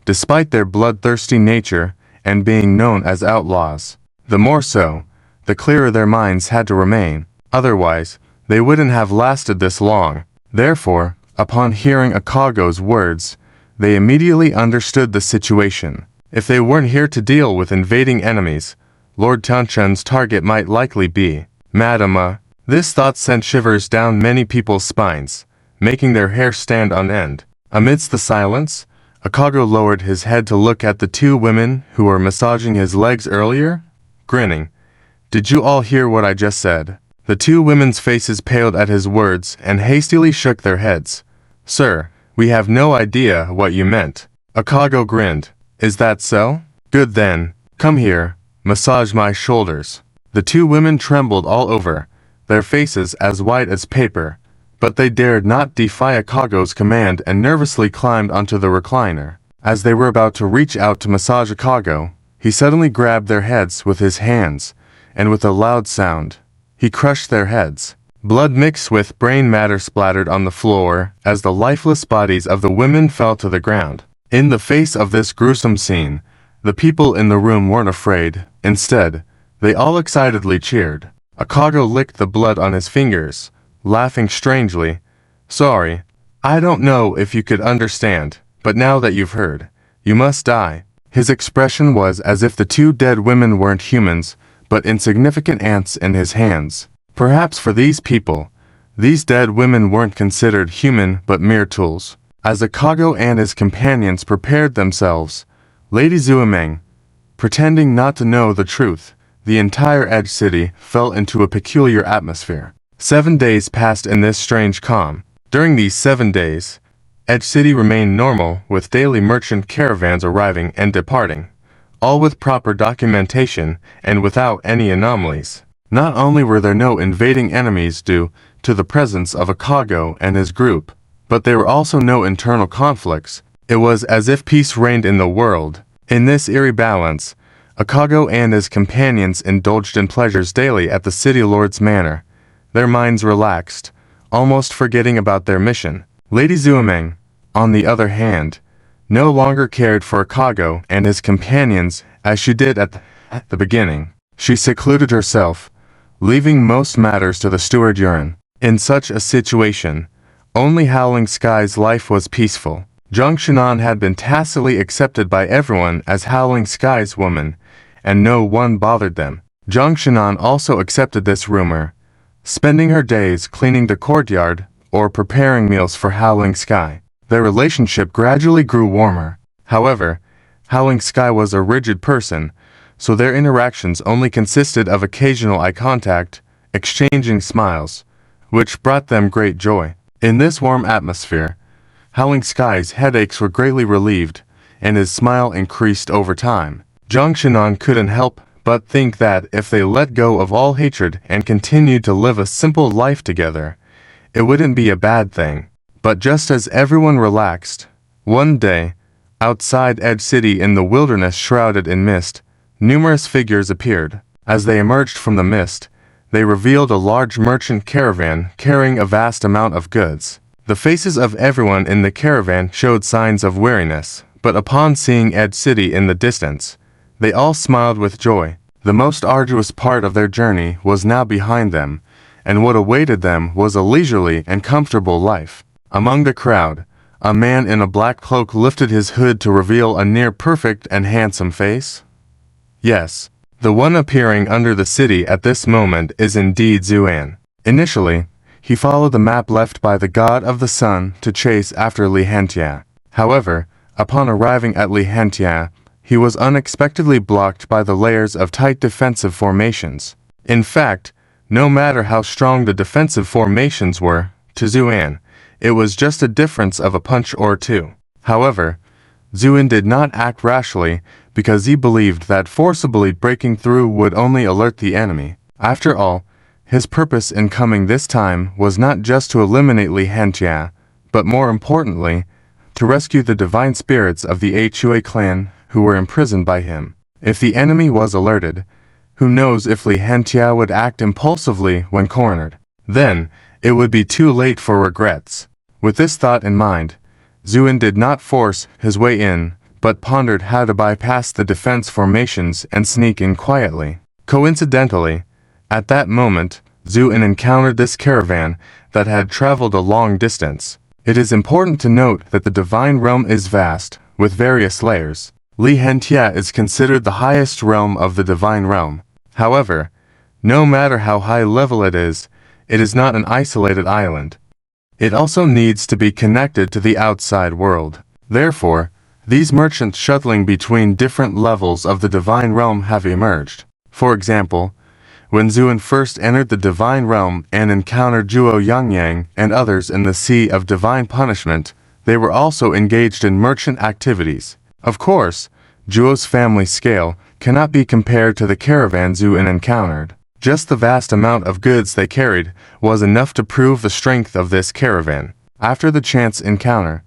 despite their bloodthirsty nature and being known as outlaws. The more so, the clearer their minds had to remain, otherwise, they wouldn't have lasted this long. Therefore, upon hearing Akago's words, they immediately understood the situation. If they weren't here to deal with invading enemies, Lord Tianchun's target might likely be Madama. This thought sent shivers down many people's spines, making their hair stand on end. Amidst the silence, Akago lowered his head to look at the two women who were massaging his legs earlier. Grinning, Did you all hear what I just said? The two women's faces paled at his words and hastily shook their heads. Sir, we have no idea what you meant. Akago grinned. Is that so? Good then, come here, massage my shoulders. The two women trembled all over, their faces as white as paper, but they dared not defy Akago's command and nervously climbed onto the recliner. As they were about to reach out to massage Akago, he suddenly grabbed their heads with his hands, and with a loud sound, he crushed their heads. Blood mixed with brain matter splattered on the floor as the lifeless bodies of the women fell to the ground. In the face of this gruesome scene, the people in the room weren't afraid. Instead, they all excitedly cheered. Akago licked the blood on his fingers, laughing strangely. Sorry, I don't know if you could understand, but now that you've heard, you must die. His expression was as if the two dead women weren't humans, but insignificant ants in his hands. Perhaps for these people, these dead women weren't considered human but mere tools. As Akago and his companions prepared themselves, Lady Zuameng, pretending not to know the truth, the entire Edge City fell into a peculiar atmosphere. 7 days passed in this strange calm. During these 7 days, Edge City remained normal, with daily merchant caravans arriving and departing, all with proper documentation and without any anomalies. Not only were there no invading enemies due to the presence of Akago and his group, but there were also no internal conflicts. It was as if peace reigned in the world. In this eerie balance, Akago and his companions indulged in pleasures daily at the city lord's manor, their minds relaxed, almost forgetting about their mission. Lady Zuameng, on the other hand, no longer cared for Akago and his companions as she did at the beginning. She secluded herself, leaving most matters to the steward Yurin. In such a situation, only Howling Sky's life was peaceful. Zhang Xinan had been tacitly accepted by everyone as Howling Sky's woman, and no one bothered them. Zhang Xinan also accepted this rumor, spending her days cleaning the courtyard or preparing meals for Howling Sky. Their relationship gradually grew warmer. However, Howling Sky was a rigid person, so their interactions only consisted of occasional eye contact, exchanging smiles, which brought them great joy. In this warm atmosphere, Howling Sky's headaches were greatly relieved, and his smile increased over time. Zhang Xinan couldn't help but think that if they let go of all hatred and continued to live a simple life together, it wouldn't be a bad thing. But just as everyone relaxed, one day, outside Edge City in the wilderness shrouded in mist, numerous figures appeared. As they emerged from the mist, they revealed a large merchant caravan carrying a vast amount of goods. The faces of everyone in the caravan showed signs of weariness, but upon seeing Edge City in the distance, they all smiled with joy. The most arduous part of their journey was now behind them, and what awaited them was a leisurely and comfortable life. Among the crowd, a man in a black cloak lifted his hood to reveal a near-perfect and handsome face. Yes, the one appearing under the city at this moment is indeed Zuan. Initially, he followed the map left by the god of the sun to chase after Lihantia. However, upon arriving at Lihantia, he was unexpectedly blocked by the layers of tight defensive formations. In fact, no matter how strong the defensive formations were, to Zuan, it was just a difference of a punch or two. However, Zuan did not act rashly because he believed that forcibly breaking through would only alert the enemy. After all, his purpose in coming this time was not just to eliminate Lihantia, but more importantly, to rescue the divine spirits of the Hui clan who were imprisoned by him. If the enemy was alerted, who knows if Lihantia would act impulsively when cornered. Then, it would be too late for regrets. With this thought in mind, Zuan did not force his way in, but pondered how to bypass the defense formations and sneak in quietly. Coincidentally, at that moment, Zuan encountered this caravan that had traveled a long distance. It is important to note that the divine realm is vast, with various layers. Lihantia is considered the highest realm of the divine realm. However, no matter how high level it is not an isolated island. It also needs to be connected to the outside world. Therefore, these merchants shuttling between different levels of the divine realm have emerged. For example, When Zuan first entered the divine realm and encountered Zhuo Yangyang and others in the Sea of Divine Punishment, they were also engaged in merchant activities. Of course, Zhuo's family scale cannot be compared to the caravan Zuan encountered. Just the vast amount of goods they carried was enough to prove the strength of this caravan. After the chance encounter,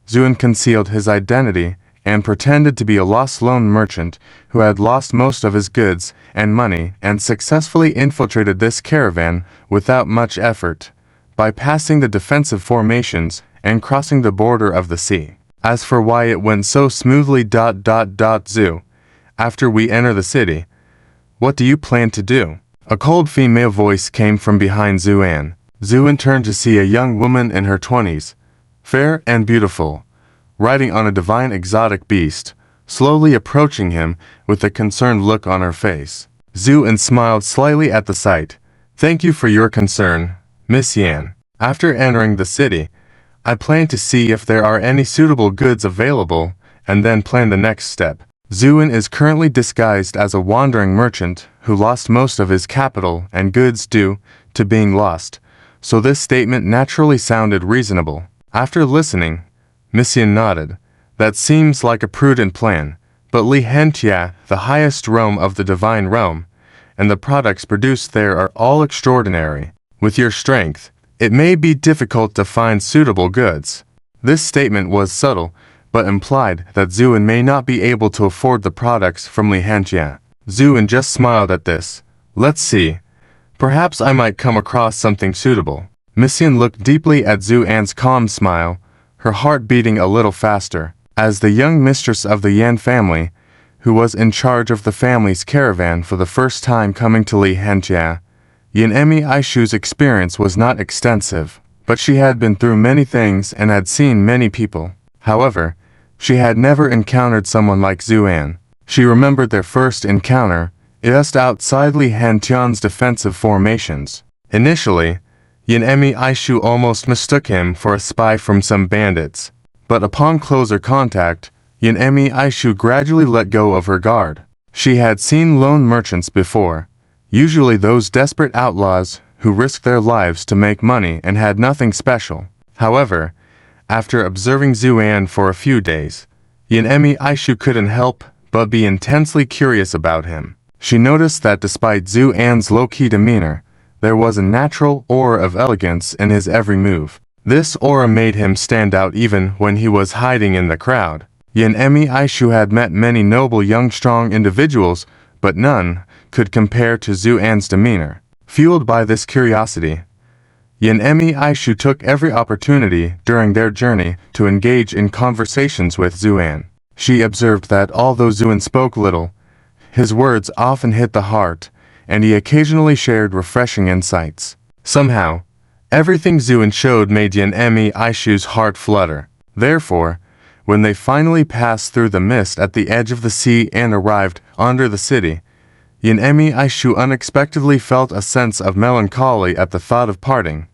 Zuan concealed his identity and pretended to be a lost lone merchant who had lost most of his goods and money and successfully infiltrated this caravan without much effort, bypassing the defensive formations and crossing the border of the sea. As for why it went so smoothly Zu, after we enter the city, what do you plan to do? A cold female voice came from behind Zuan. Zuan turned to see a young woman in her 20s, fair and beautiful, riding on a divine exotic beast, slowly approaching him with a concerned look on her face. Zuan smiled slightly at the sight. Thank you for your concern, Miss Yan. After entering the city, I plan to see if there are any suitable goods available, and then plan the next step. Zuan is currently disguised as a wandering merchant who lost most of his capital and goods due to being lost, so this statement naturally sounded reasonable. After listening, Miss Yan nodded. That seems like a prudent plan, but Li Hentia, the highest realm of the divine realm, and the products produced there are all extraordinary. With your strength, it may be difficult to find suitable goods. This statement was subtle, but implied that Zuan may not be able to afford the products from Li Hentia. Zuan just smiled at this. Let's see. Perhaps I might come across something suitable. Miss Yan looked deeply at Zuan's calm smile, her heart beating a little faster. As the young mistress of the Yan family, who was in charge of the family's caravan for the first time coming to Li Hentia, Yanemi Aishu's experience was not extensive, but she had been through many things and had seen many people. However, she had never encountered someone like Zuan. She remembered their first encounter, just outside Li Hentian's defensive formations. Initially, Yanemi Aishu almost mistook him for a spy from some bandits, but upon closer contact, Yanemi Aishu gradually let go of her guard. She had seen lone merchants before, usually those desperate outlaws who risked their lives to make money and had nothing special. However, after observing Zuan for a few days, Yanemi Aishu couldn't help but be intensely curious about him. She noticed that despite Zuan's low-key demeanor, there was a natural aura of elegance in his every move. This aura made him stand out even when he was hiding in the crowd. Yanemi Aishu had met many noble young strong individuals, but none could compare to Zuan's demeanor. Fueled by this curiosity, Yanemi Aishu took every opportunity during their journey to engage in conversations with Zuan. She observed that although Zuan spoke little, his words often hit the heart, and he occasionally shared refreshing insights. Somehow, everything Zuan showed made Yanemi Aishu's heart flutter. Therefore, when they finally passed through the mist at the edge of the sea and arrived under the city, Yanemi Aishu unexpectedly felt a sense of melancholy at the thought of parting,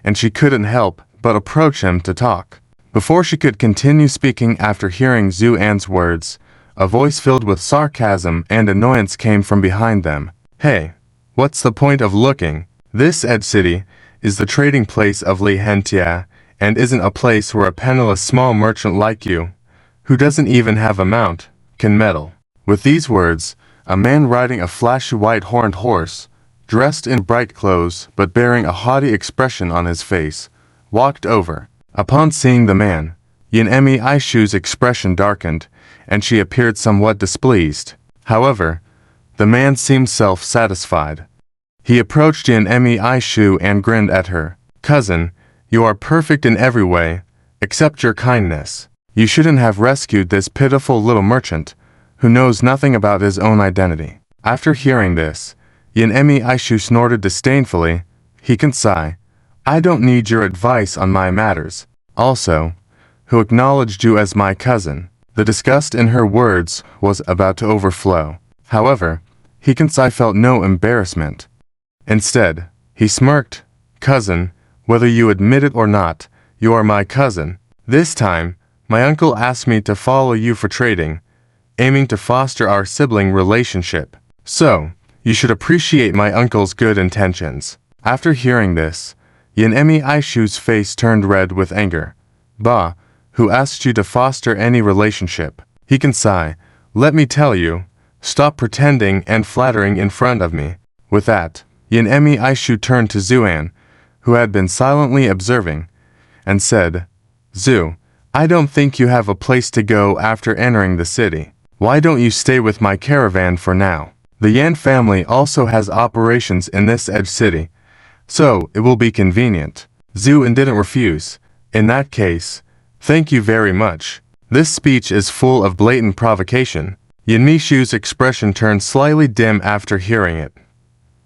and she couldn't help but approach him to talk. Before she could continue speaking after hearing Zuan's words, a voice filled with sarcasm and annoyance came from behind them. Hey, what's the point of looking? This Ed City is the trading place of Li Hentia, and isn't a place where a penniless small merchant like you, who doesn't even have a mount, can meddle. With these words, a man riding a flashy white-horned horse, dressed in bright clothes but bearing a haughty expression on his face, walked over. Upon seeing the man, Yanemi Aishu's expression darkened, and she appeared somewhat displeased. However, the man seemed self-satisfied. He approached Yanemi Aishu and grinned at her. Cousin, you are perfect in every way, except your kindness. You shouldn't have rescued this pitiful little merchant, who knows nothing about his own identity. After hearing this, Yanemi Aishu snorted disdainfully. He can sigh. I don't need your advice on my matters. Also, who acknowledged you as my cousin? The disgust in her words was about to overflow. However, Hikansai felt no embarrassment. Instead, he smirked. Cousin, whether you admit it or not, you are my cousin. This time, my uncle asked me to follow you for trading, aiming to foster our sibling relationship. So, You should appreciate my uncle's good intentions. After hearing this, Yanemi Aishu's face turned red with anger. Bah, who asked you to foster any relationship? He can sigh. Let me tell you, stop pretending and flattering in front of me. With that, Yanemi Aishu turned to Zuan, who had been silently observing, and said, Zu, I don't think you have a place to go after entering the city. Why don't you stay with my caravan for now? The Yan family also has operations in this edge city, so it will be convenient. Zuan didn't refuse. In that case, thank you very much. This speech is full of blatant provocation. Yanmishu's expression turned slightly dim after hearing it.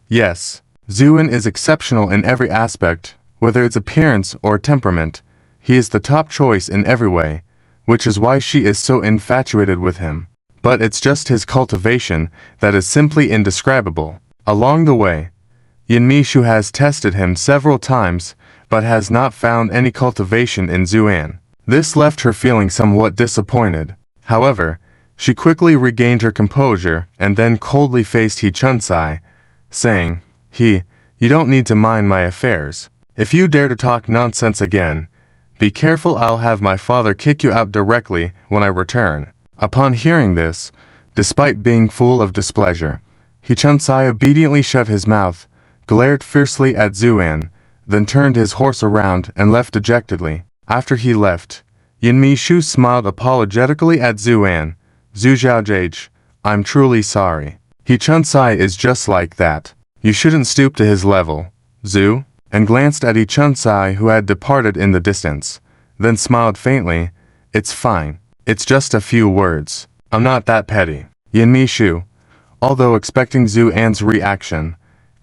Yes, Zuan is exceptional in every aspect, whether it's appearance or temperament. He is the top choice in every way, which is why she is so infatuated with him. But it's just his cultivation that is simply indescribable. Along the way, Yanmishu has tested him several times, but has not found any cultivation in Zuan. This left her feeling somewhat disappointed. However, she quickly regained her composure and then coldly faced He Chunsai, saying, You don't need to mind my affairs. If you dare to talk nonsense again, be careful, I'll have my father kick you out directly when I return. Upon hearing this, despite being full of displeasure, He Chunsai obediently shut his mouth, glared fiercely at Zuan, then turned his horse around and left dejectedly. After he left, Yanmishu smiled apologetically at Zuan. Zhujiaojage, I'm truly sorry. He Chunsai is just like that. You shouldn't stoop to his level, Zhu, and glanced at He Chunsai, who had departed in the distance, then smiled faintly. It's fine. It's just a few words. I'm not that petty. Yanmishu, although expecting Zuan's reaction,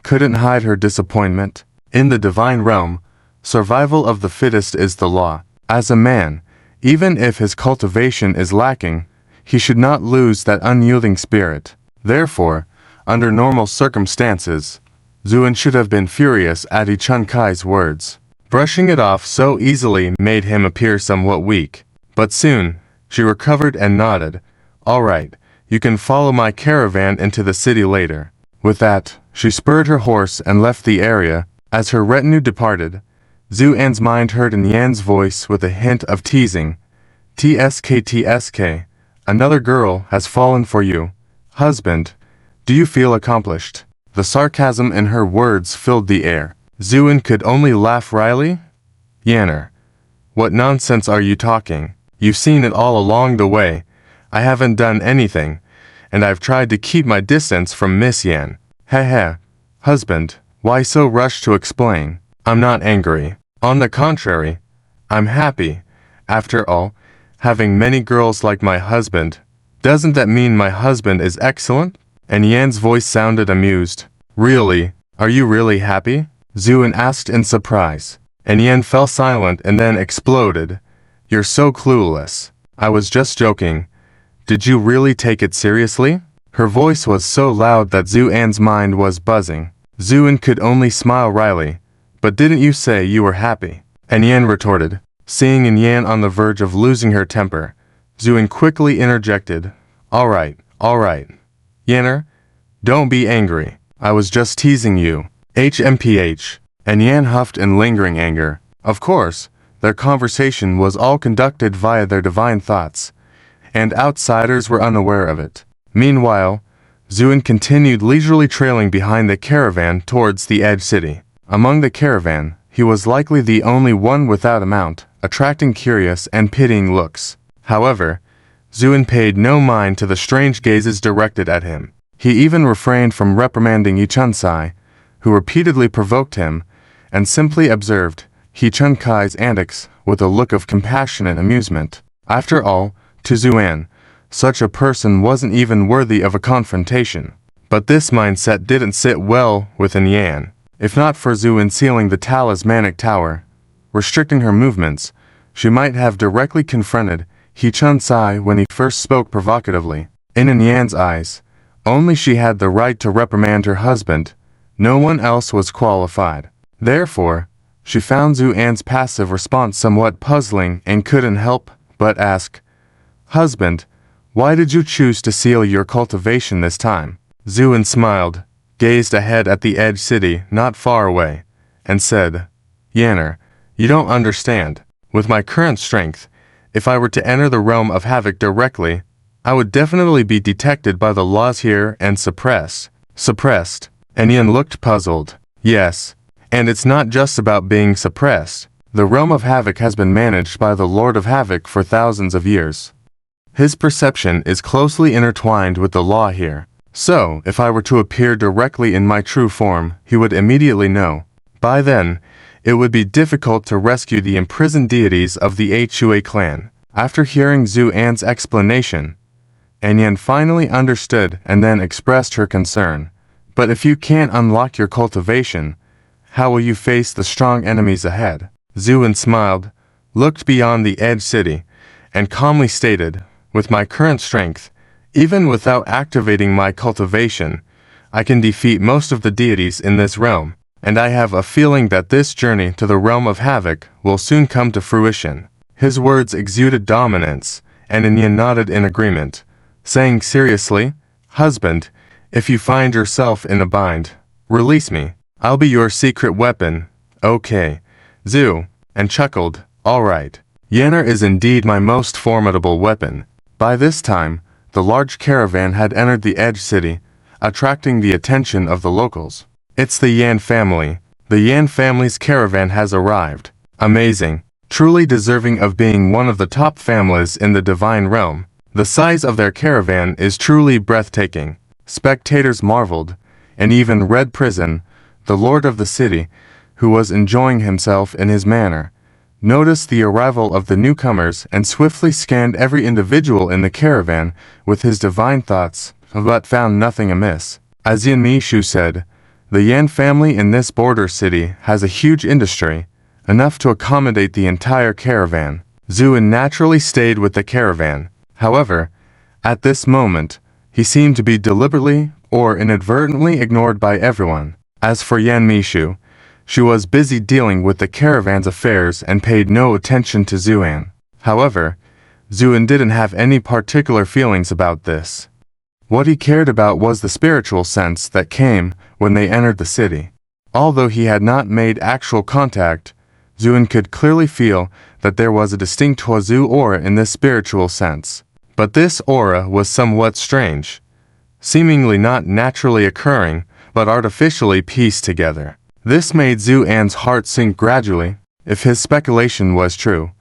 couldn't hide her disappointment. In the divine realm, survival of the fittest is the law. As a man, even if his cultivation is lacking, he should not lose that unyielding spirit. Therefore, under normal circumstances, Zuan should have been furious at He Chunsai's words. Brushing it off so easily made him appear somewhat weak. But soon, she recovered and nodded. All right, you can follow my caravan into the city later. With that, she spurred her horse and left the area. As her retinue departed, Zuan's mind heard Yan's voice with a hint of teasing. TSK, another girl has fallen for you. Husband, do you feel accomplished? The sarcasm in her words filled the air. Zuan could only laugh wryly. Yanner, what nonsense are you talking? You've seen it all along the way. I haven't done anything, and I've tried to keep my distance from Miss Yan. Heh. Husband, why so rush to explain? I'm not angry. On the contrary, I'm happy. After all, having many girls like my husband, doesn't that mean my husband is excellent? And Yan's voice sounded amused. Really? Are you really happy? Zuan asked in surprise. And Yan fell silent and then exploded. You're so clueless. I was just joking. Did you really take it seriously? Her voice was so loud that Zuan's mind was buzzing. Zuan could only smile wryly. But didn't you say you were happy? And Yan retorted. Seeing Yan on the verge of losing her temper, Zuan quickly interjected. All right. Yanner, don't be angry. I was just teasing you. HMPH. And Yan huffed in lingering anger. Of course, their conversation was all conducted via their divine thoughts, and outsiders were unaware of it. Meanwhile, Zuan continued leisurely trailing behind the caravan towards the edge city. Among the caravan, he was likely the only one without a mount, attracting curious and pitying looks. However, Zuan paid no mind to the strange gazes directed at him. He even refrained from reprimanding He Chunsai, who repeatedly provoked him, and simply observed He Chunsai's antics with a look of compassionate amusement. After all, to Zuan, such a person wasn't even worthy of a confrontation. But this mindset didn't sit well with Yan. If not for Zuan sealing the talismanic tower, restricting her movements, she might have directly confronted He Chunsai when he first spoke provocatively. In Yan's eyes, only she had the right to reprimand her husband. No one else was qualified. Therefore, she found Zuan's passive response somewhat puzzling and couldn't help but ask, Husband, why did you choose to seal your cultivation this time? Zuan smiled. gazed ahead at the edge city not far away, and said, Yanner, you don't understand. With my current strength, if I were to enter the realm of havoc directly, I would definitely be detected by the laws here and suppressed. Suppressed? And Yin looked puzzled. Yes, and it's not just about being suppressed. The realm of havoc has been managed by the Lord of Havoc for thousands of years. His perception is closely intertwined with the law here. So, if I were to appear directly in my true form, he would immediately know. By then, it would be difficult to rescue the imprisoned deities of the Hua clan. After hearing Zuan's explanation, Anyan finally understood and then expressed her concern. But if you can't unlock your cultivation, how will you face the strong enemies ahead? Zuan smiled, looked beyond the edge city, and calmly stated, with my current strength, even without activating my cultivation, I can defeat most of the deities in this realm, and I have a feeling that this journey to the realm of havoc will soon come to fruition. His words exuded dominance, and Anyan nodded in agreement, saying seriously, Husband, if you find yourself in a bind, release me. I'll be your secret weapon. Okay. Zu, and chuckled, all right. Yanner is indeed my most formidable weapon. By this time, the large caravan had entered the edge city, attracting the attention of the locals. It's the Yan family. The Yan family's caravan has arrived. Amazing. Truly deserving of being one of the top families in the divine realm. The size of their caravan is truly breathtaking. Spectators marveled, and even Red Prison, the lord of the city, who was enjoying himself in his manner, noticed the arrival of the newcomers and swiftly scanned every individual in the caravan with his divine thoughts, but found nothing amiss. As Yin Mishu said, the Yan family in this border city has a huge industry, enough to accommodate the entire caravan. Zuan naturally stayed with the caravan. However, at this moment, he seemed to be deliberately or inadvertently ignored by everyone. As for Yan Mishu, she was busy dealing with the caravan's affairs and paid no attention to Zuan. However, Zuan didn't have any particular feelings about this. What he cared about was the spiritual sense that came when they entered the city. Although he had not made actual contact, Zuan could clearly feel that there was a distinct Huazu aura in this spiritual sense. But this aura was somewhat strange, seemingly not naturally occurring, but artificially pieced together. This made Zuan's heart sink gradually. If his speculation was true,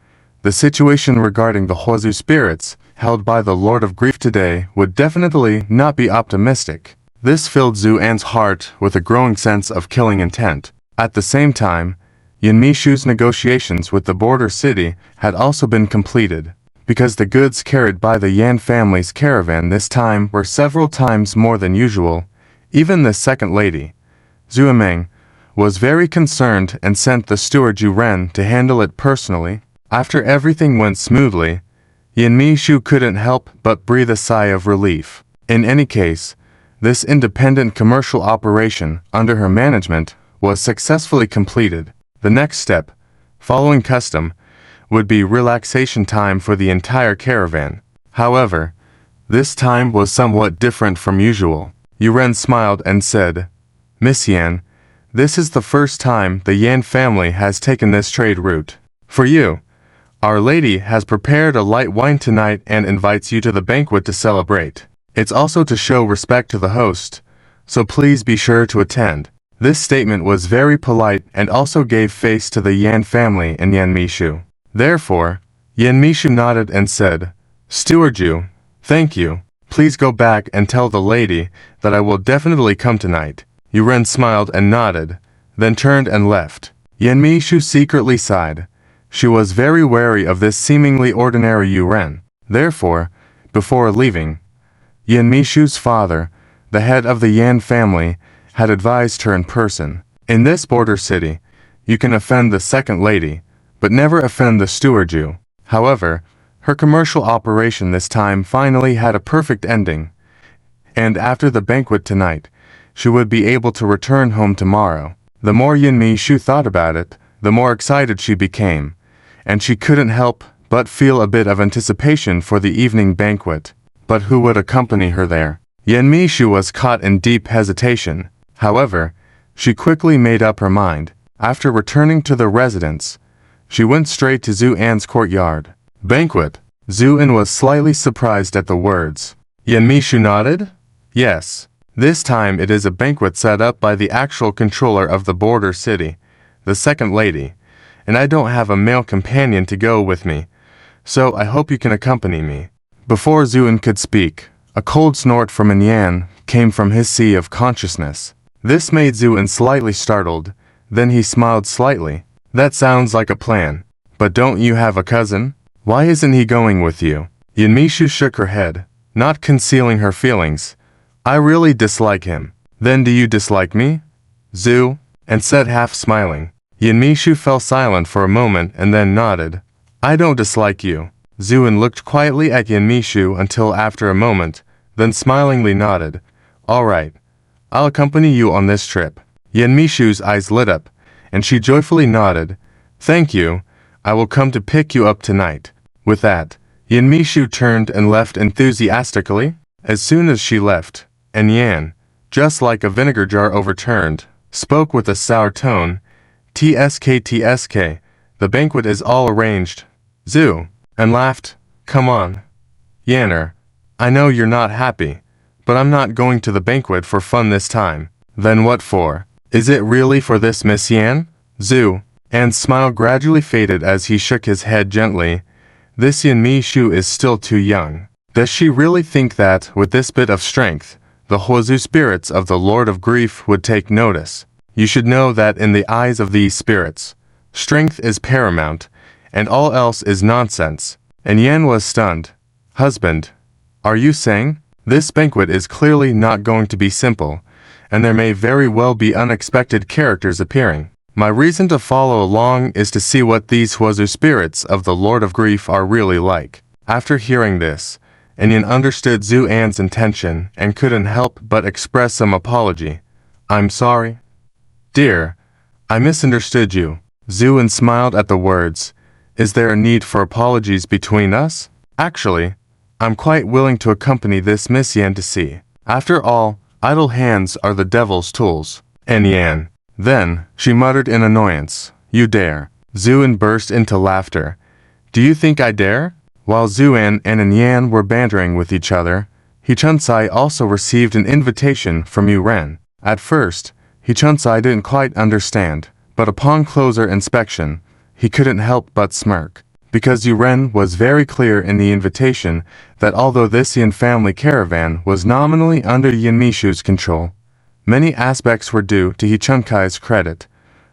the situation regarding the Huazu spirits held by the Lord of Grief today would definitely not be optimistic. This filled Zuan's heart with a growing sense of killing intent. At the same time, Yin Mishu's negotiations with the border city had also been completed, because the goods carried by the Yan family's caravan this time were several times more than usual. Even the second lady, Zuameng, was very concerned and sent the steward Ju Ren to handle it personally. After everything went smoothly, Yin Mishu couldn't help but breathe a sigh of relief. In any case, this independent commercial operation under her management was successfully completed. The next step, following custom, would be relaxation time for the entire caravan. However, this time was somewhat different from usual. Yuren smiled and said, Miss Yan, this is the first time the Yan family has taken this trade route. For you, Our Lady has prepared a light wine tonight and invites you to the banquet to celebrate. It's also to show respect to the host, so please be sure to attend. This statement was very polite and also gave face to the Yan family and Yan Mishu. Therefore, Yan Mishu nodded and said, Steward Ju, thank you. Please go back and tell the lady that I will definitely come tonight. Yuren smiled and nodded, then turned and left. Yan Mishu secretly sighed. She was very wary of this seemingly ordinary Yuren. Therefore, before leaving, Yan Mishu's father, the head of the Yan family, had advised her in person. In this border city, you can offend the second lady, but never offend the steward Ju. However, her commercial operation this time finally had a perfect ending, and after the banquet tonight, she would be able to return home tomorrow. The more Yin Mishu thought about it, the more excited she became, and she couldn't help but feel a bit of anticipation for the evening banquet. But who would accompany her there? Yin Mishu was caught in deep hesitation. However, she quickly made up her mind. After returning to the residence, she went straight to Zuan's courtyard. Banquet. Zuan was slightly surprised at the words. Yanmishu nodded. Yes. This time it is a banquet set up by the actual controller of the border city, the second lady, and I don't have a male companion to go with me, so I hope you can accompany me. Before Zuan could speak, a cold snort from Yan came from his sea of consciousness. This made Zuan slightly startled, then he smiled slightly. That sounds like a plan. But don't you have a cousin? Why isn't he going with you? Yanmishu shook her head, not concealing her feelings. I really dislike him. Then do you dislike me? Zu, and said half smiling. Yanmishu fell silent for a moment and then nodded. I don't dislike you. Zuan looked quietly at Yanmishu until after a moment, then smilingly nodded. All right. I'll accompany you on this trip. Yanmishu's eyes lit up, and she joyfully nodded. Thank you. I will come to pick you up tonight. With that, Yanmishu turned and left enthusiastically. As soon as she left, and Yan, just like a vinegar jar overturned, spoke with a sour tone. TSK, the banquet is all arranged. Zu, and laughed. Come on. Yanner, I know you're not happy, but I'm not going to the banquet for fun this time. Then what for? Is it really for this, Miss Yan? Zu, and smile gradually faded as he shook his head gently. This Yanmishu is still too young. Does she really think that, with this bit of strength, the Huozu spirits of the Lord of Grief would take notice? You should know that in the eyes of these spirits, strength is paramount, and all else is nonsense. And Yan was stunned. Husband, are you saying? This banquet is clearly not going to be simple, and there may very well be unexpected characters appearing. My reason to follow along is to see what these Huozu spirits of the Lord of Grief are really like. After hearing this, Yan understood Zuan's intention and couldn't help but express some apology. I'm sorry. Dear, I misunderstood you. Zuan smiled at the words. Is there a need for apologies between us? Actually, I'm quite willing to accompany this Miss Yan to see. After all, idle hands are the devil's tools. And Yan. Then, she muttered in annoyance. You dare. Zuan burst into laughter. Do you think I dare? While Zuan and Yan were bantering with each other, Hichunsai also received an invitation from Yu-Ren. At first, Hichunsai didn't quite understand, but upon closer inspection, he couldn't help but smirk. Because Yu-Ren was very clear in the invitation that although this Yan family caravan was nominally under Yanmishu's control, many aspects were due to Hichunkai's credit,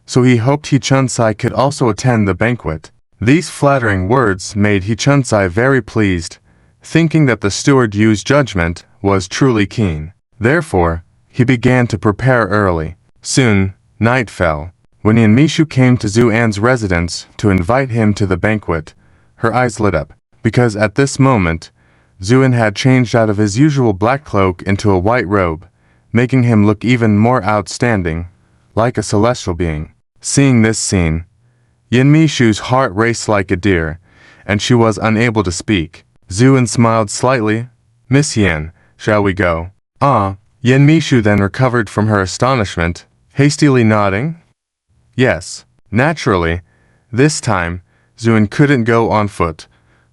so he hoped Hichunsai could also attend the banquet. These flattering words made Hichunsai very pleased, thinking that the steward Yu's judgment was truly keen. Therefore, he began to prepare early. Soon, night fell. When Yanmishu came to Zuan's residence to invite him to the banquet, her eyes lit up, because at this moment, Zuan had changed out of his usual black cloak into a white robe, making him look even more outstanding, like a celestial being. Seeing this scene, Yanmishu's heart raced like a deer, and she was unable to speak. Zuan smiled slightly. Miss Yan, shall we go? Yanmishu then recovered from her astonishment, hastily nodding. Yes, naturally. This time, Zuan couldn't go on foot.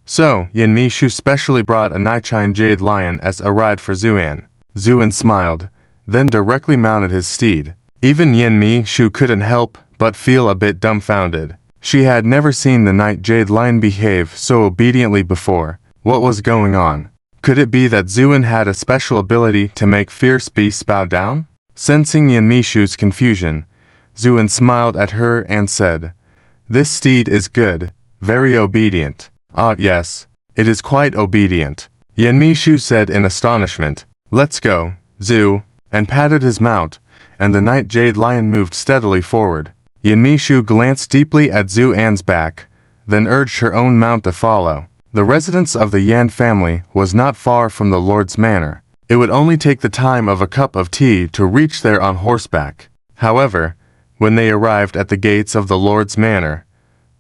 So, Yanmishu specially brought a Nichine jade lion as a ride for Zuan. Zuan smiled, then directly mounted his steed. Even Yanmishu couldn't help but feel a bit dumbfounded. She had never seen the night jade lion behave so obediently before. What was going on? Could it be that Zuan had a special ability to make fierce beasts bow down? Sensing Yanmishu's confusion, Zuan smiled at her and said, This steed is good, very obedient. Yes, it is quite obedient. Yanmishu said in astonishment. Let's go, Zu, and patted his mount, and the night jade lion moved steadily forward. Yanmishu glanced deeply at Zuan's back, then urged her own mount to follow. The residence of the Yan family was not far from the Lord's manor. It would only take the time of a cup of tea to reach there on horseback. However, when they arrived at the gates of the Lord's manor,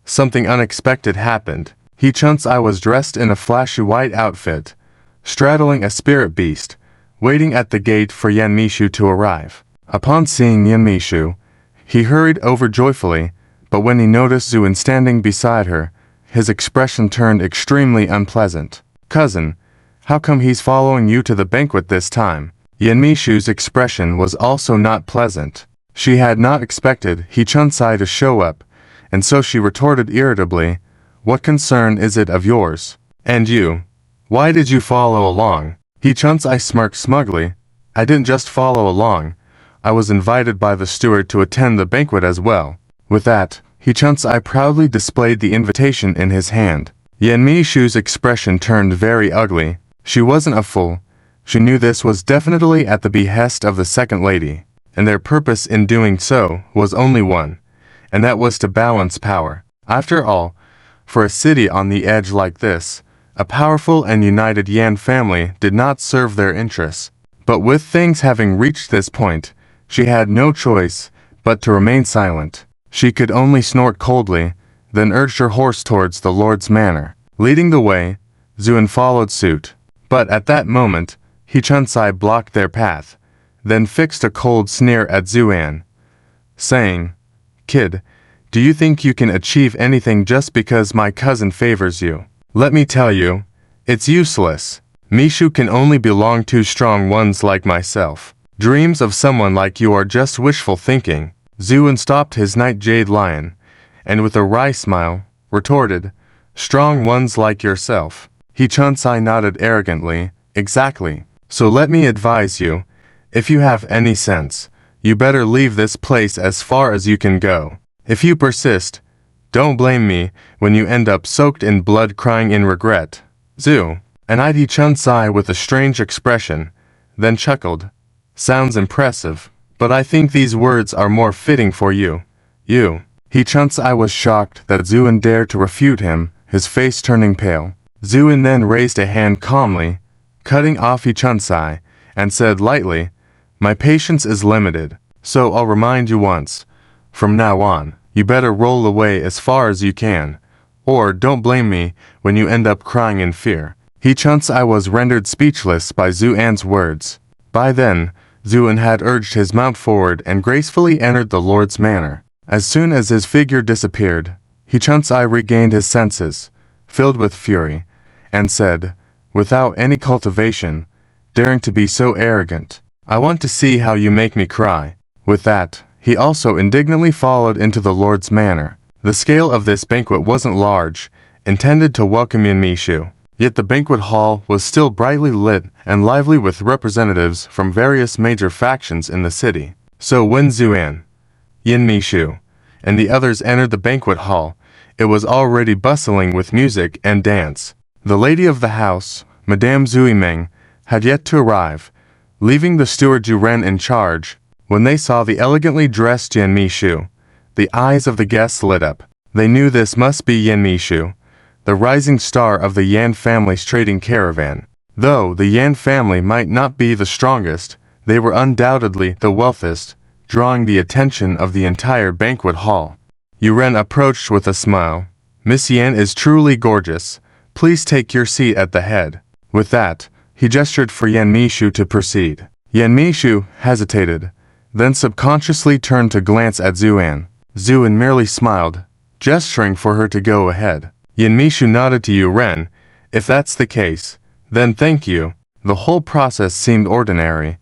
something unexpected happened. Hichunsai was dressed in a flashy white outfit, straddling a spirit beast, waiting at the gate for Yanmishu to arrive. Upon seeing Yanmishu, he hurried over joyfully, but when he noticed Zuan standing beside her, his expression turned extremely unpleasant. "Cousin, how come he's following you to the banquet this time?" Yanmishu's expression was also not pleasant. She had not expected Hichunsai to show up, and so she retorted irritably, "What concern is it of yours? And you? Why did you follow along?" Hichunsai smirked smugly. "I didn't just follow along. I was invited by the steward to attend the banquet as well." With that, Hichunsai proudly displayed the invitation in his hand. Yanmishu's expression turned very ugly. She wasn't a fool. She knew this was definitely at the behest of the second lady, and their purpose in doing so was only one, and that was to balance power. After all, for a city on the edge like this, a powerful and united Yan family did not serve their interests. But with things having reached this point, she had no choice but to remain silent. She could only snort coldly, then urged her horse towards the Lord's manor. Leading the way, Zuan followed suit. But at that moment, Hichunsai blocked their path, then fixed a cold sneer at Zuan, saying, "Kid, do you think you can achieve anything just because my cousin favors you? Let me tell you, it's useless. Mishu can only belong to strong ones like myself. Dreams of someone like you are just wishful thinking." Zuan stopped his night jade lion, and with a wry smile, retorted, "Strong ones like yourself." Hichunsai nodded arrogantly, "Exactly. So let me advise you, if you have any sense, you better leave this place as far as you can go. If you persist, don't blame me when you end up soaked in blood crying in regret." Zu, and eyed Hichunsai with a strange expression, then chuckled, "Sounds impressive, but I think these words are more fitting for you. You." Hichunsai was shocked that Zuan dared to refute him, his face turning pale. Zuan then raised a hand calmly, cutting off Hichunsai, and said lightly, "My patience is limited, so I'll remind you once. From now on, you better roll away as far as you can, or don't blame me when you end up crying in fear." Hichunsai was rendered speechless by Zuan's words. By then, Zuan had urged his mount forward and gracefully entered the Lord's manor. As soon as his figure disappeared, Hichunsai regained his senses, filled with fury, and said, without any cultivation, daring to be so arrogant, "I want to see how you make me cry." With that, he also indignantly followed into the Lord's manor. The scale of this banquet wasn't large, intended to welcome Yanmishu. Yet the banquet hall was still brightly lit and lively with representatives from various major factions in the city. So when Zuan, Yanmishu, and the others entered the banquet hall, it was already bustling with music and dance. The lady of the house, Madame Zuimeng, had yet to arrive, leaving the steward Juren in charge. When they saw the elegantly dressed Yanmishu, the eyes of the guests lit up. They knew this must be Yanmishu, the rising star of the Yan family's trading caravan. Though the Yan family might not be the strongest, they were undoubtedly the wealthiest, drawing the attention of the entire banquet hall. Yuren approached with a smile. "Miss Yan is truly gorgeous. Please take your seat at the head." With that, he gestured for Yanmishu to proceed. Yanmishu hesitated, then subconsciously turned to glance at Zuan. Zuan merely smiled, gesturing for her to go ahead. Yanmishu nodded to Yuren. "If that's the case, then thank you." The whole process seemed ordinary,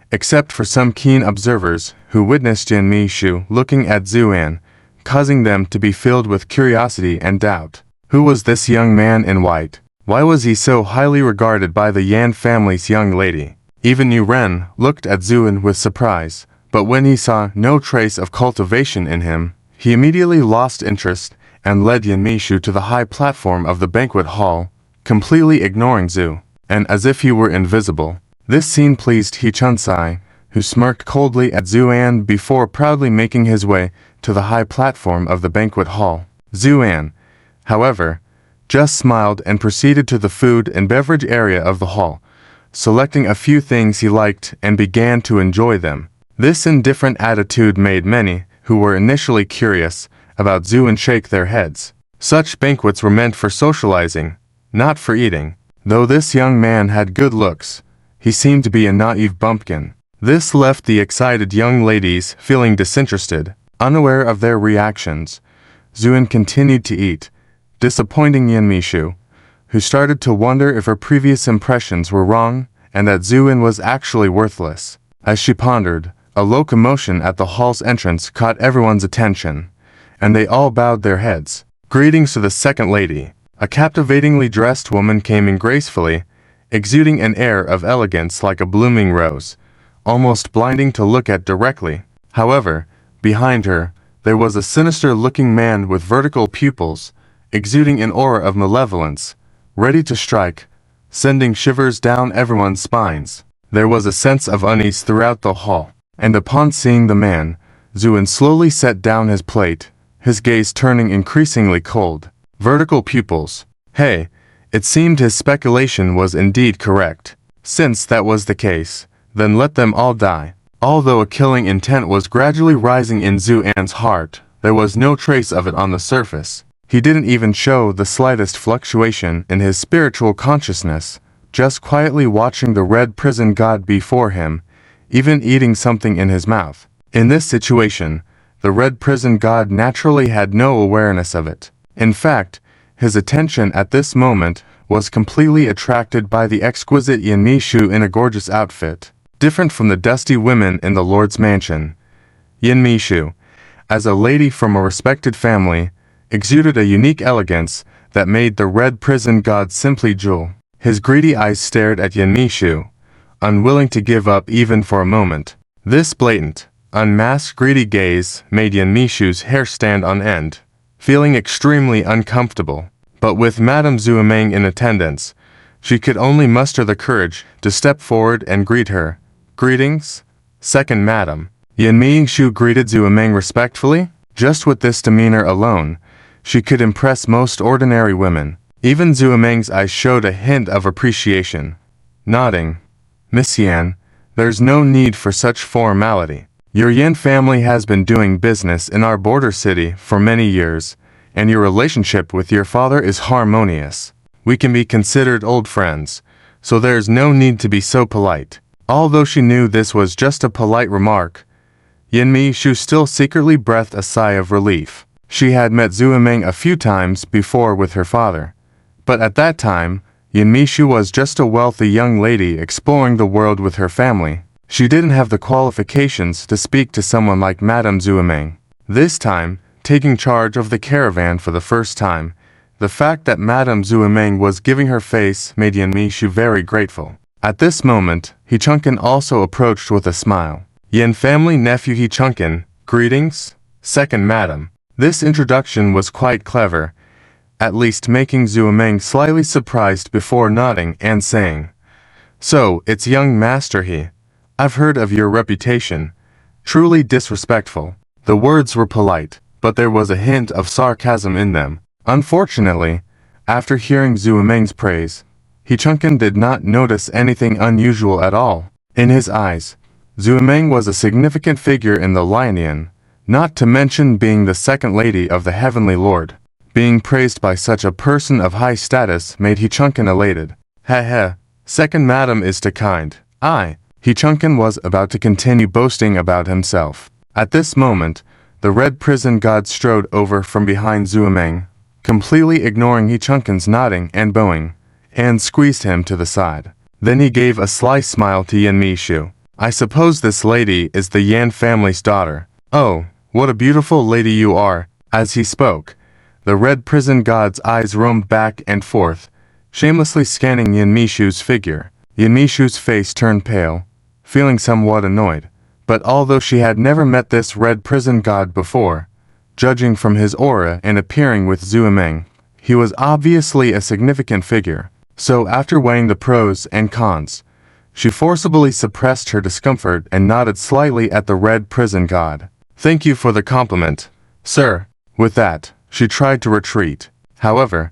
except for some keen observers who witnessed Yanmishu looking at Zuan, causing them to be filled with curiosity and doubt. Who was this young man in white? Why was he so highly regarded by the Yan family's young lady? Even Yuren looked at Zuan with surprise, but when he saw no trace of cultivation in him, he immediately lost interest and led Yanmishu to the high platform of the banquet hall, completely ignoring Zu, and as if he were invisible. This scene pleased Hichunsai, who smirked coldly at Zuan before proudly making his way to the high platform of the banquet hall. Zuan, however, just smiled and proceeded to the food and beverage area of the hall, selecting a few things he liked and began to enjoy them. This indifferent attitude made many, who were initially curious about Zuan, shake their heads. Such banquets were meant for socializing, not for eating. Though this young man had good looks, he seemed to be a naive bumpkin. This left the excited young ladies feeling disinterested, unaware of their reactions. Zuan continued to eat, disappointing Yanmishu, who started to wonder if her previous impressions were wrong and that Zuan was actually worthless. As she pondered, a locomotion at the hall's entrance caught everyone's attention, and they all bowed their heads. Greetings to the second lady. A captivatingly dressed woman came in gracefully, exuding an air of elegance like a blooming rose, almost blinding to look at directly. However, behind her, there was a sinister-looking man with vertical pupils, exuding an aura of malevolence, ready to strike, sending shivers down everyone's spines. There was a sense of unease throughout the hall, and upon seeing the man, Zuan slowly set down his plate, his gaze turning increasingly cold. Vertical pupils. Hey, it seemed his speculation was indeed correct. Since that was the case, then let them all die. Although a killing intent was gradually rising in Zuan's heart, there was no trace of it on the surface. He didn't even show the slightest fluctuation in his spiritual consciousness, just quietly watching the red prison god before him, even eating something in his mouth. In this situation, the red prison god naturally had no awareness of it. In fact, his attention at this moment was completely attracted by the exquisite Yanmishu in a gorgeous outfit, different from the dusty women in the Lord's mansion. Yanmishu, as a lady from a respected family, exuded a unique elegance that made the red prison god simply jewel. His greedy eyes stared at Yanmishu, unwilling to give up even for a moment. This blatant, unmasked greedy gaze made Yanmishu's hair stand on end, feeling extremely uncomfortable. But with Madame Zuameng in attendance, she could only muster the courage to step forward and greet her. Greetings, second madam. Yanmishu greeted Zuameng respectfully. Just with this demeanor alone, she could impress most ordinary women. Even Zuameng's eyes showed a hint of appreciation. Nodding, Miss Yan, there's no need for such formality. Your Yan family has been doing business in our border city for many years, and your relationship with your father is harmonious. We can be considered old friends, so there's no need to be so polite. Although she knew this was just a polite remark, Yanmishu still secretly breathed a sigh of relief. She had met Zuameng a few times before with her father, but at that time, Yanmishu was just a wealthy young lady exploring the world with her family. She didn't have the qualifications to speak to someone like Madame Zuameng. This time, taking charge of the caravan for the first time, the fact that Madame Zuameng was giving her face made Yanmishu very grateful. At this moment, Hichunkin also approached with a smile. Yan family nephew Hichunkin, greetings, second madam. This introduction was quite clever, at least making Zuameng slightly surprised before nodding and saying, So, it's young Master He. I've heard of your reputation. Truly disrespectful. The words were polite, but there was a hint of sarcasm in them. Unfortunately, after hearing Zuameng's praise, Hichunkin did not notice anything unusual at all. In his eyes, Zuameng was a significant figure in the Lionian, not to mention being the second lady of the Heavenly Lord. Being praised by such a person of high status made Hichunkin elated. Heh, second madam is too kind. Hichunkin was about to continue boasting about himself. At this moment, the red prison god strode over from behind Zuameng, completely ignoring Hichunkin's nodding and bowing, and squeezed him to the side. Then he gave a sly smile to Yanmishu. I suppose this lady is the Yan family's daughter. Oh, what a beautiful lady you are. As he spoke, the red prison god's eyes roamed back and forth, shamelessly scanning Yanmishu's figure. Yanmishu's face turned pale, feeling somewhat annoyed, but although she had never met this red prison god before, judging from his aura and appearing with Zuameng, he was obviously a significant figure. So after weighing the pros and cons, she forcibly suppressed her discomfort and nodded slightly at the red prison god. Thank you for the compliment, sir. With that, she tried to retreat. However,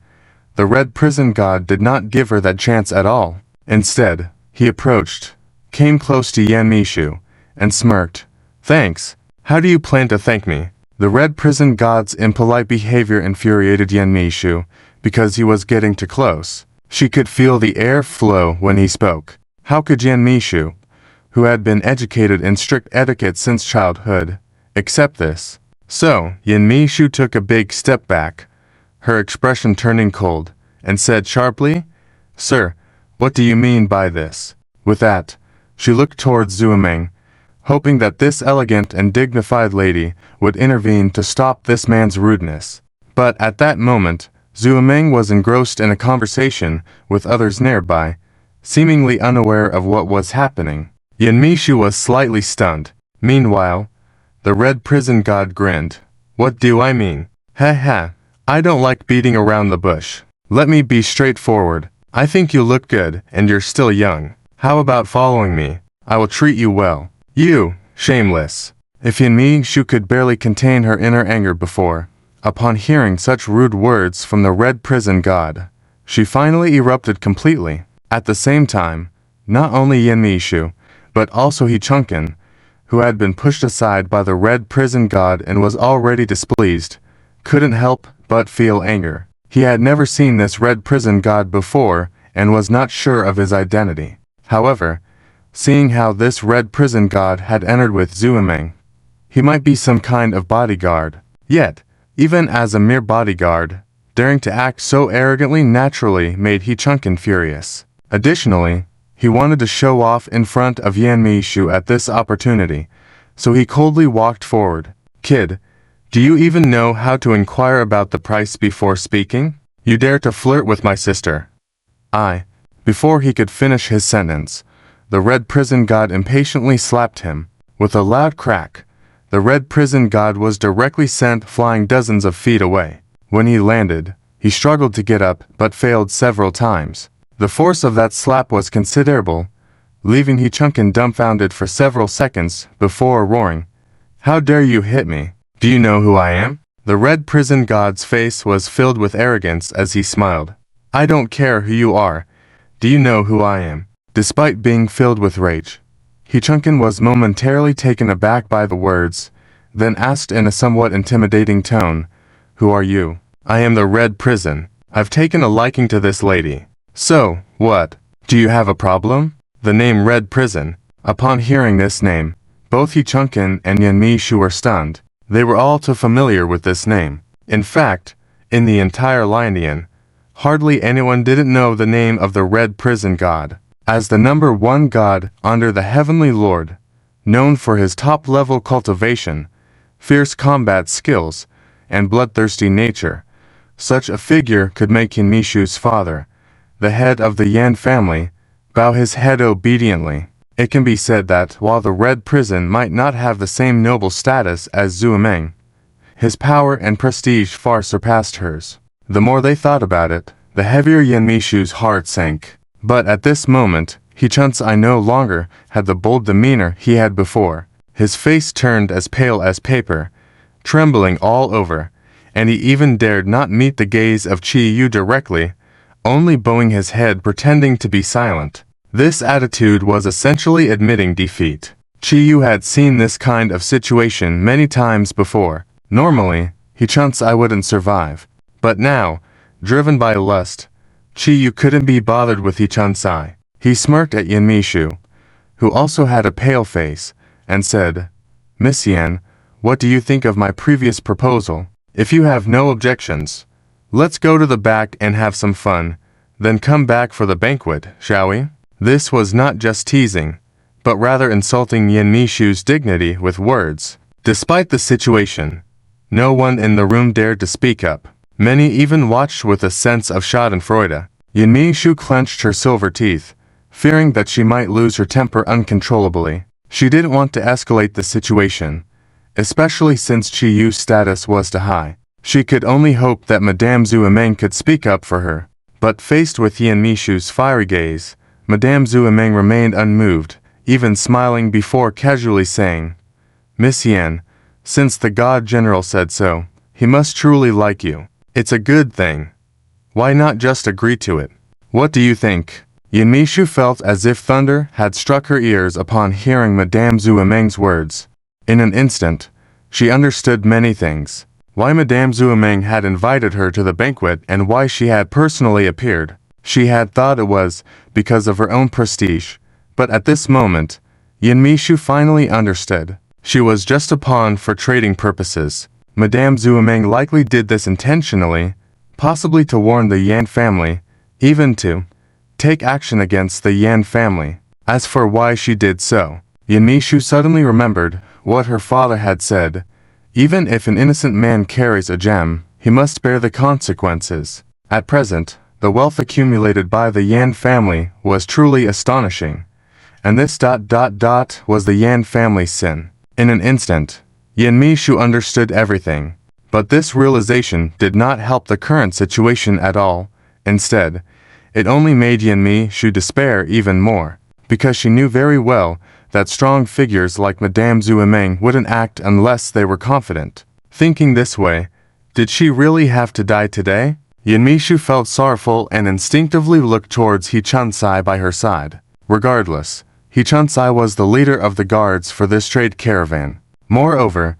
the red prison god did not give her that chance at all. Instead, he approached, came close to Yanmishu, and smirked. Thanks. How do you plan to thank me? The red prison god's impolite behavior infuriated Yanmishu, because he was getting too close. She could feel the air flow when he spoke. How could Yanmishu, who had been educated in strict etiquette since childhood, accept this. So, Yanmeishu took a big step back, her expression turning cold, and said sharply, "Sir, what do you mean by this?" With that, she looked towards Zuomeng, hoping that this elegant and dignified lady would intervene to stop this man's rudeness. But at that moment, Zuomeng was engrossed in a conversation with others nearby, seemingly unaware of what was happening. Yanmeishu was slightly stunned. Meanwhile, the red prison god grinned. "What do I mean? Ha ha, I don't like beating around the bush. Let me be straightforward. I think you look good and you're still young. How about following me? I will treat you well." "You, shameless." If Yanmeishu could barely contain her inner anger before, upon hearing such rude words from the red prison god, she finally erupted completely. At the same time, not only Yanmeishu, but also Hichunken, who had been pushed aside by the red prison god and was already displeased, couldn't help but feel anger. He had never seen this red prison god before and was not sure of his identity. However, seeing how this red prison god had entered with Zuomeng, he might be some kind of bodyguard. Yet, even as a mere bodyguard, daring to act so arrogantly naturally made Hichunken furious. Additionally, he wanted to show off in front of Yanmeishu at this opportunity, so he coldly walked forward. "Kid, do you even know how to inquire about the price before speaking? You dare to flirt with my sister?" Before he could finish his sentence, the red prison god impatiently slapped him. With a loud crack, the red prison god was directly sent flying dozens of feet away. When he landed, he struggled to get up but failed several times. The force of that slap was considerable, leaving Hichunken dumbfounded for several seconds before roaring, "How dare you hit me? Do you know who I am?" The red prison god's face was filled with arrogance as he smiled. "I don't care who you are. Do you know who I am?" Despite being filled with rage, Hichunken was momentarily taken aback by the words, then asked in a somewhat intimidating tone, "Who are you?" "I am the red prison. I've taken a liking to this lady." "So, what? Do you have a problem?" The name Red Prison. Upon hearing this name, both Hichunken and Yanmeishu were stunned. They were all too familiar with this name. In fact, in the entire Lionian, hardly anyone didn't know the name of the Red Prison God. As the number one god under the Heavenly Lord, known for his top-level cultivation, fierce combat skills, and bloodthirsty nature, such a figure could make Yanmeishu's father, the head of the Yan family, bow his head obediently. It can be said that while the Red Prison might not have the same noble status as Zuomeng, his power and prestige far surpassed hers. The more they thought about it, the heavier Yanmeishu's heart sank. But at this moment, Hichunken no longer had the bold demeanor he had before. His face turned as pale as paper, trembling all over, and he even dared not meet the gaze of Chi-Yu directly, only bowing his head pretending to be silent. This attitude was essentially admitting defeat. Chi-Yu had seen this kind of situation many times before. Normally, Hichunken wouldn't survive. But now, driven by lust, Chi-Yu couldn't be bothered with Hichunken. He smirked at Yanmeishu, who also had a pale face, and said, "Miss Yan, what do you think of my previous proposal? If you have no objections, let's go to the back and have some fun, then come back for the banquet, shall we?" This was not just teasing, but rather insulting Yanmeishu's dignity with words. Despite the situation, no one in the room dared to speak up. Many even watched with a sense of schadenfreude. Yanmeishu clenched her silver teeth, fearing that she might lose her temper uncontrollably. She didn't want to escalate the situation, especially since Chi-Yu's status was too high. She could only hope that Madame Zuomeng could speak up for her. But faced with Yanmeishu's fiery gaze, Madame Zuomeng remained unmoved, even smiling before casually saying, "Miss Yan, since the God General said so, he must truly like you. It's a good thing. Why not just agree to it? What do you think?" Yanmeishu felt as if thunder had struck her ears upon hearing Madame Zuomeng's words. In an instant, she understood many things. Why Madame Zuomeng had invited her to the banquet and why she had personally appeared. She had thought it was because of her own prestige, but at this moment, Yanmishu finally understood. She was just a pawn for trading purposes. Madame Zuomeng likely did this intentionally, possibly to warn the Yan family, even to take action against the Yan family. As for why she did so, Yanmishu suddenly remembered what her father had said. Even if an innocent man carries a gem, he must bear the consequences. At present, the wealth accumulated by the Yan family was truly astonishing. And this ... was the Yan family's sin. In an instant, Yanmishu understood everything. But this realization did not help the current situation at all. Instead, it only made Yanmishu despair even more, because she knew very well that strong figures like Madame Zuomeng wouldn't act unless they were confident. Thinking this way, did she really have to die today? Yanmishu felt sorrowful and instinctively looked towards Hichunsai by her side. Regardless, Hichunsai was the leader of the guards for this trade caravan. Moreover,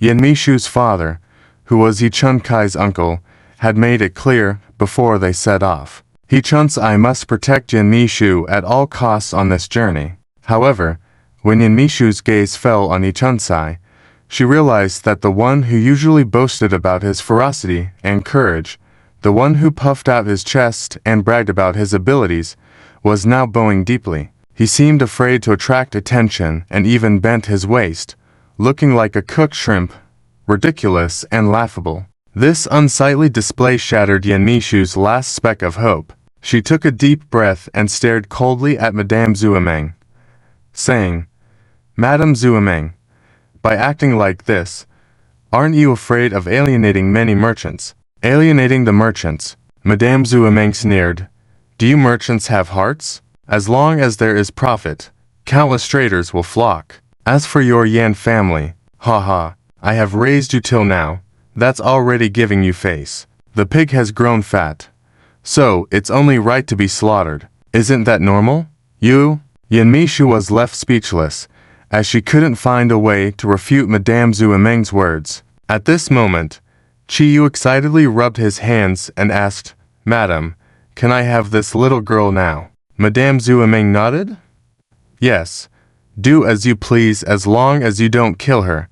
Yanmishu's father, who was Hichunkai's uncle, had made it clear before they set off. Hichunsai must protect Yanmishu at all costs on this journey. However, when Yanmishu's gaze fell on Hichunsai, she realized that the one who usually boasted about his ferocity and courage, the one who puffed out his chest and bragged about his abilities, was now bowing deeply. He seemed afraid to attract attention and even bent his waist, looking like a cooked shrimp, ridiculous and laughable. This unsightly display shattered Yanmishu's last speck of hope. She took a deep breath and stared coldly at Madame Zuomeng, saying, "Madame Zuomeng, by acting like this, aren't you afraid of alienating many merchants?" "Alienating the merchants," Madame Zuomeng sneered. "Do you merchants have hearts? As long as there is profit, countless traders will flock. As for your Yan family, haha, I have raised you till now, that's already giving you face. The pig has grown fat, so it's only right to be slaughtered. Isn't that normal? You?" Yanmishu was left speechless, as she couldn't find a way to refute Madame Zuomeng's words. At this moment, Chiyu excitedly rubbed his hands and asked, "Madam, can I have this little girl now?" Madame Zuomeng nodded. "Yes, do as you please as long as you don't kill her.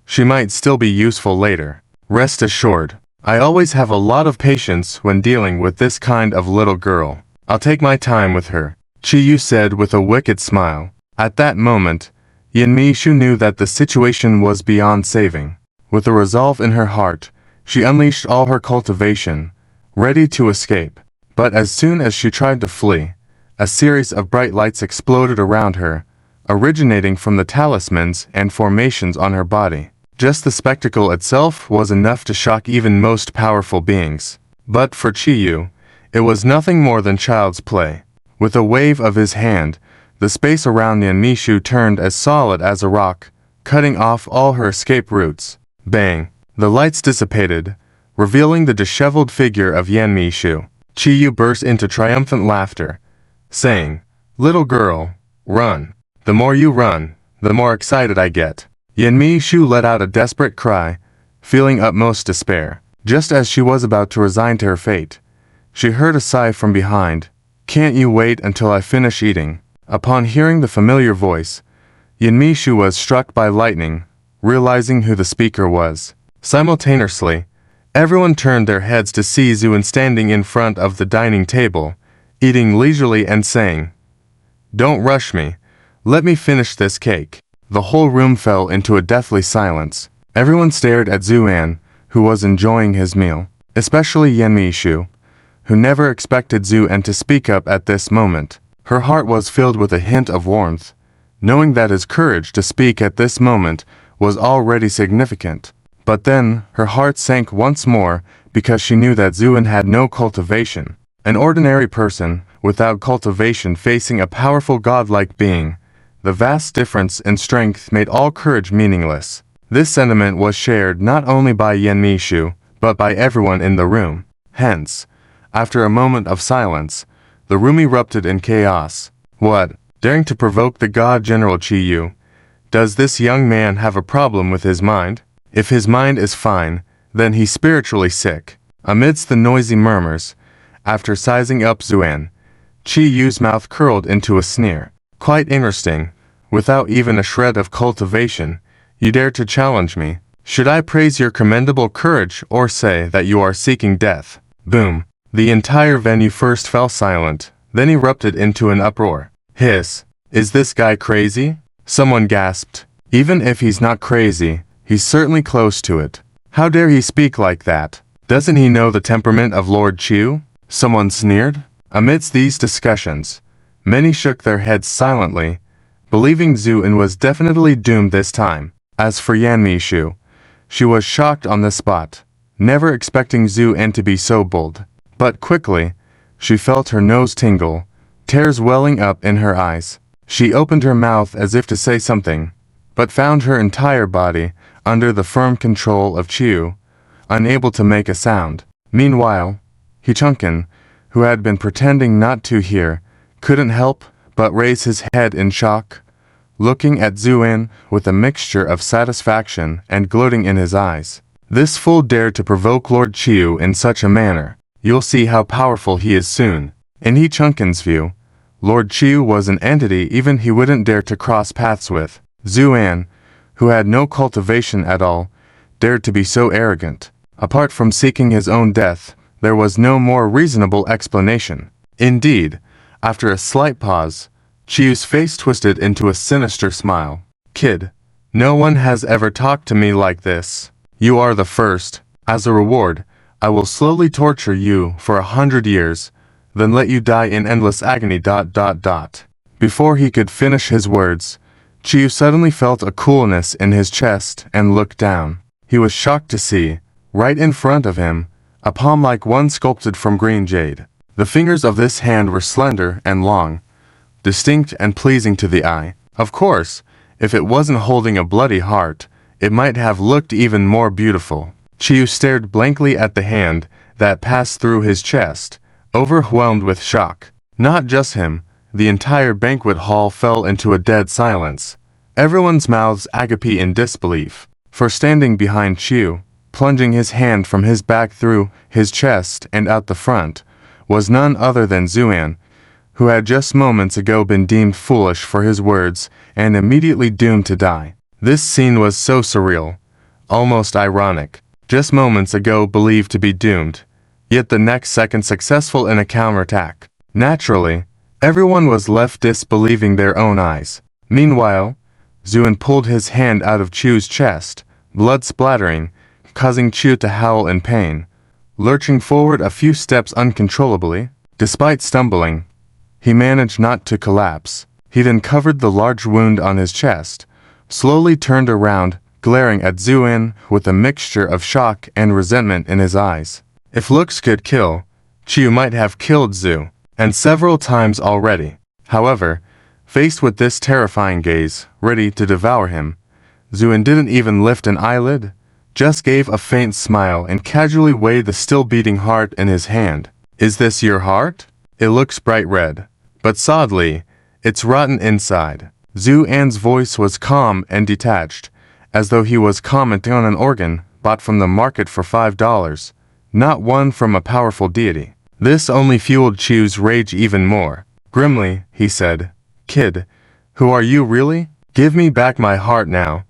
She might still be useful later. Rest assured, I always have a lot of patience when dealing with this kind of little girl. I'll take my time with her," Chiyu said with a wicked smile. At that moment, Yanmishu knew that the situation was beyond saving. With a resolve in her heart, she unleashed all her cultivation, ready to escape. But as soon as she tried to flee, a series of bright lights exploded around her, originating from the talismans and formations on her body. Just the spectacle itself was enough to shock even most powerful beings. But for Chiyu, it was nothing more than child's play. With a wave of his hand, the space around Yanmishu turned as solid as a rock, cutting off all her escape routes. Bang! The lights dissipated, revealing the disheveled figure of Yanmishu. Chiyu burst into triumphant laughter, saying, "Little girl, run. The more you run, the more excited I get." Yanmishu let out a desperate cry, feeling utmost despair. Just as she was about to resign to her fate, she heard a sigh from behind. "Can't you wait until I finish eating?" Upon hearing the familiar voice, Yanmishu was struck by lightning, realizing who the speaker was. Simultaneously, everyone turned their heads to see Zuan standing in front of the dining table, eating leisurely and saying, "Don't rush me. Let me finish this cake." The whole room fell into a deathly silence. Everyone stared at Zuan, who was enjoying his meal, especially Yanmishu, who never expected Zuan to speak up at this moment. Her heart was filled with a hint of warmth, knowing that his courage to speak at this moment was already significant. But then, her heart sank once more because she knew that Zuan had no cultivation. An ordinary person, without cultivation facing a powerful godlike being, the vast difference in strength made all courage meaningless. This sentiment was shared not only by Yanmishu, but by everyone in the room. Hence, after a moment of silence, the room erupted in chaos. "What? Daring to provoke the God General Chiyu? Does this young man have a problem with his mind? If his mind is fine, then he's spiritually sick." Amidst the noisy murmurs, after sizing up Zuan, Chiyu's mouth curled into a sneer. "Quite interesting. without even a shred of cultivation, you dare to challenge me. Should I praise your commendable courage or say that you are seeking death? Boom. The entire venue first fell silent, then erupted into an uproar. Hiss. Is this guy crazy? Someone gasped. Even if he's not crazy, he's certainly close to it. How dare he speak like that? Doesn't he know the temperament of Lord Chu? Someone sneered. Amidst these discussions, many shook their heads silently, believing Zuan was definitely doomed this time. As for Yanmishu, she was shocked on the spot, never expecting Zuan to be so bold. But quickly, she felt her nose tingle, tears welling up in her eyes. She opened her mouth as if to say something, but found her entire body under the firm control of Chu, unable to make a sound. Meanwhile, Hichunkin, who had been pretending not to hear, couldn't help but raise his head in shock, looking at Zuan with a mixture of satisfaction and gloating in his eyes. This fool dared to provoke Lord Chu in such a manner. You'll see how powerful he is soon. In Hichunkin's view, Lord Chu was an entity even he wouldn't dare to cross paths with. Zuan, who had no cultivation at all, dared to be so arrogant. Apart from seeking his own death, there was no more reasonable explanation. Indeed, after a slight pause, Chu's face twisted into a sinister smile. Kid, no one has ever talked to me like this. You are the first. As a reward, I will slowly torture you for 100 years, then let you die in endless agony. Before he could finish his words, Chu suddenly felt a coolness in his chest and looked down. He was shocked to see, right in front of him, a palm like one sculpted from green jade. The fingers of this hand were slender and long, distinct and pleasing to the eye. Of course, if it wasn't holding a bloody heart, it might have looked even more beautiful. Chu stared blankly at the hand that passed through his chest, overwhelmed with shock. Not just him, the entire banquet hall fell into a dead silence. Everyone's mouths agape in disbelief. For standing behind Chu, plunging his hand from his back through his chest and out the front, was none other than Zuan, who had just moments ago been deemed foolish for his words and immediately doomed to die. This scene was so surreal, almost ironic. Just moments ago believed to be doomed, yet the next second successful in a counterattack. Naturally, everyone was left disbelieving their own eyes. Meanwhile, Zuan pulled his hand out of Chu's chest, blood splattering, causing Chu to howl in pain. Lurching forward a few steps uncontrollably, despite stumbling, he managed not to collapse. He then covered the large wound on his chest, slowly turned around, glaring at Zuan with a mixture of shock and resentment in his eyes. If looks could kill, Chu might have killed Zu, and several times already. However, faced with this terrifying gaze, ready to devour him, Zuan didn't even lift an eyelid, just gave a faint smile and casually weighed the still beating heart in his hand. Is this your heart? It looks bright red, but sadly, it's rotten inside. Zuan's voice was calm and detached, as though he was commenting on an organ bought from the market for $5, not one from a powerful deity. This only fueled Chu's rage even more. Grimly, he said, Kid, who are you really? Give me back my heart now,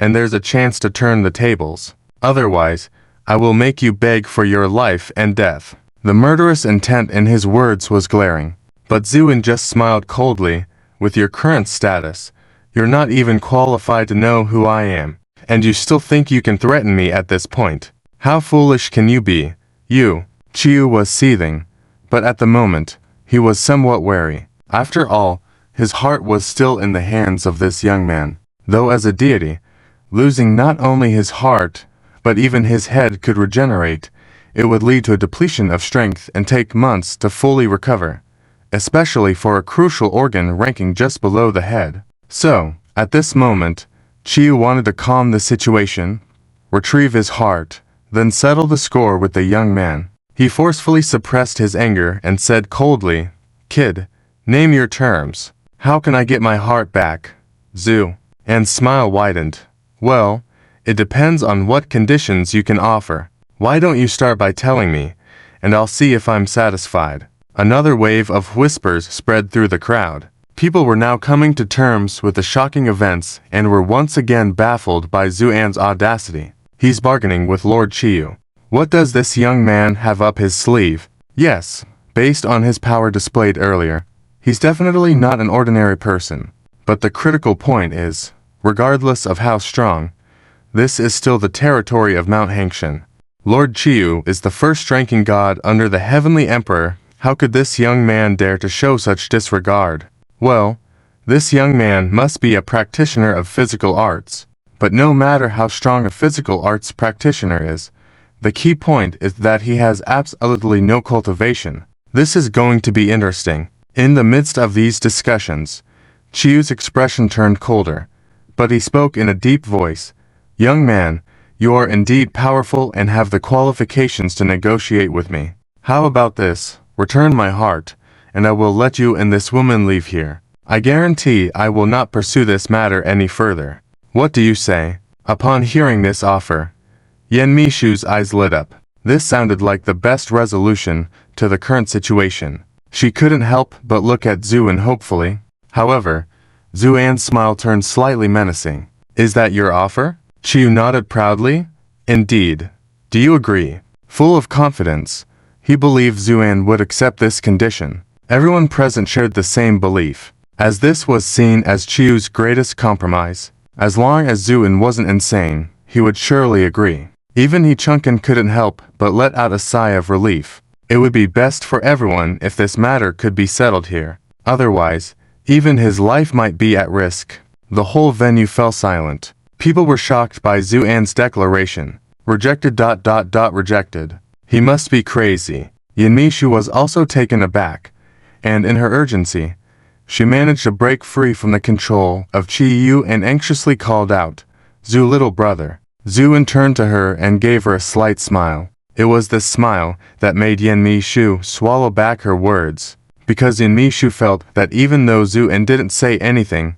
and there's a chance to turn the tables. Otherwise, I will make you beg for your life and death. The murderous intent in his words was glaring, but Zuan just smiled coldly. With your current status, you're not even qualified to know who I am, and you still think you can threaten me at this point. How foolish can you be? You. Chu was seething, but at the moment, he was somewhat wary. After all, his heart was still in the hands of this young man, though as a deity, losing not only his heart, but even his head could regenerate. It would lead to a depletion of strength and take months to fully recover, especially for a crucial organ ranking just below the head. So, at this moment, Chu wanted to calm the situation, retrieve his heart, then settle the score with the young man. He forcefully suppressed his anger and said coldly, Kid, name your terms. How can I get my heart back? Zu. And smile widened. Well, it depends on what conditions you can offer. Why don't you start by telling me, and I'll see if I'm satisfied. Another wave of whispers spread through the crowd. People were now coming to terms with the shocking events and were once again baffled by Zuan's audacity. He's bargaining with Lord Chiyu. What does this young man have up his sleeve? Yes, based on his power displayed earlier, he's definitely not an ordinary person. But the critical point is, regardless of how strong, this is still the territory of Mount Hangshan. Lord Chiyu is the first-ranking god under the Heavenly Emperor. How could this young man dare to show such disregard? Well, this young man must be a practitioner of physical arts. But no matter how strong a physical arts practitioner is, the key point is that he has absolutely no cultivation. This is going to be interesting. In the midst of these discussions, Chiyu's expression turned colder, but he spoke in a deep voice. Young man, you are indeed powerful and have the qualifications to negotiate with me. How about this? Return my heart, and I will let you and this woman leave here. I guarantee I will not pursue this matter any further. What do you say? Upon hearing this offer, Yenmishu's eyes lit up. This sounded like the best resolution to the current situation. She couldn't help but look at Zuan hopefully. However, Zuan's smile turned slightly menacing. Is that your offer? Chiyu nodded proudly. Indeed. Do you agree? Full of confidence, he believed Zuan would accept this condition. Everyone present shared the same belief, as this was seen as Chiyu's greatest compromise. As long as Zuan wasn't insane, he would surely agree. Even Chunkin couldn't help but let out a sigh of relief. It would be best for everyone if this matter could be settled here. Otherwise, even his life might be at risk. The whole venue fell silent. People were shocked by Zuan's declaration. Rejected. Rejected. He must be crazy. Yenmishu was also taken aback, and in her urgency, she managed to break free from the control of Chiyu and anxiously called out, Zu, little brother. Zuan turned to her and gave her a slight smile. It was this smile that made Yenmishu swallow back her words, because Yenmishu felt that even though Zuan didn't say anything,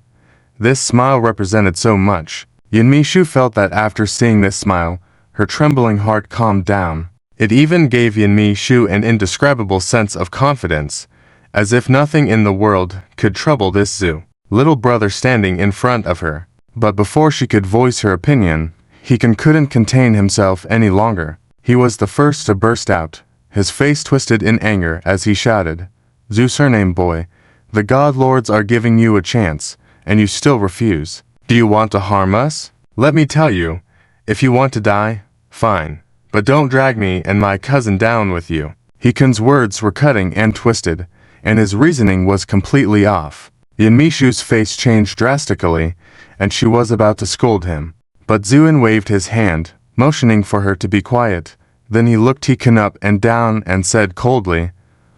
this smile represented so much. Yenmishu felt that after seeing this smile, her trembling heart calmed down. It even gave Yenmishu an indescribable sense of confidence, as if nothing in the world could trouble this Zu, little brother standing in front of her. But before she could voice her opinion, he couldn't contain himself any longer. He was the first to burst out, his face twisted in anger as he shouted, Zu, surname boy, the God Lords are giving you a chance, and you still refuse. Do you want to harm us? Let me tell you, if you want to die, fine, but don't drag me and my cousin down with you. Hikun's words were cutting and twisted, and his reasoning was completely off. Yenmishu's face changed drastically, and she was about to scold him. But Zuan waved his hand, motioning for her to be quiet. Then he looked Hikun up and down and said coldly,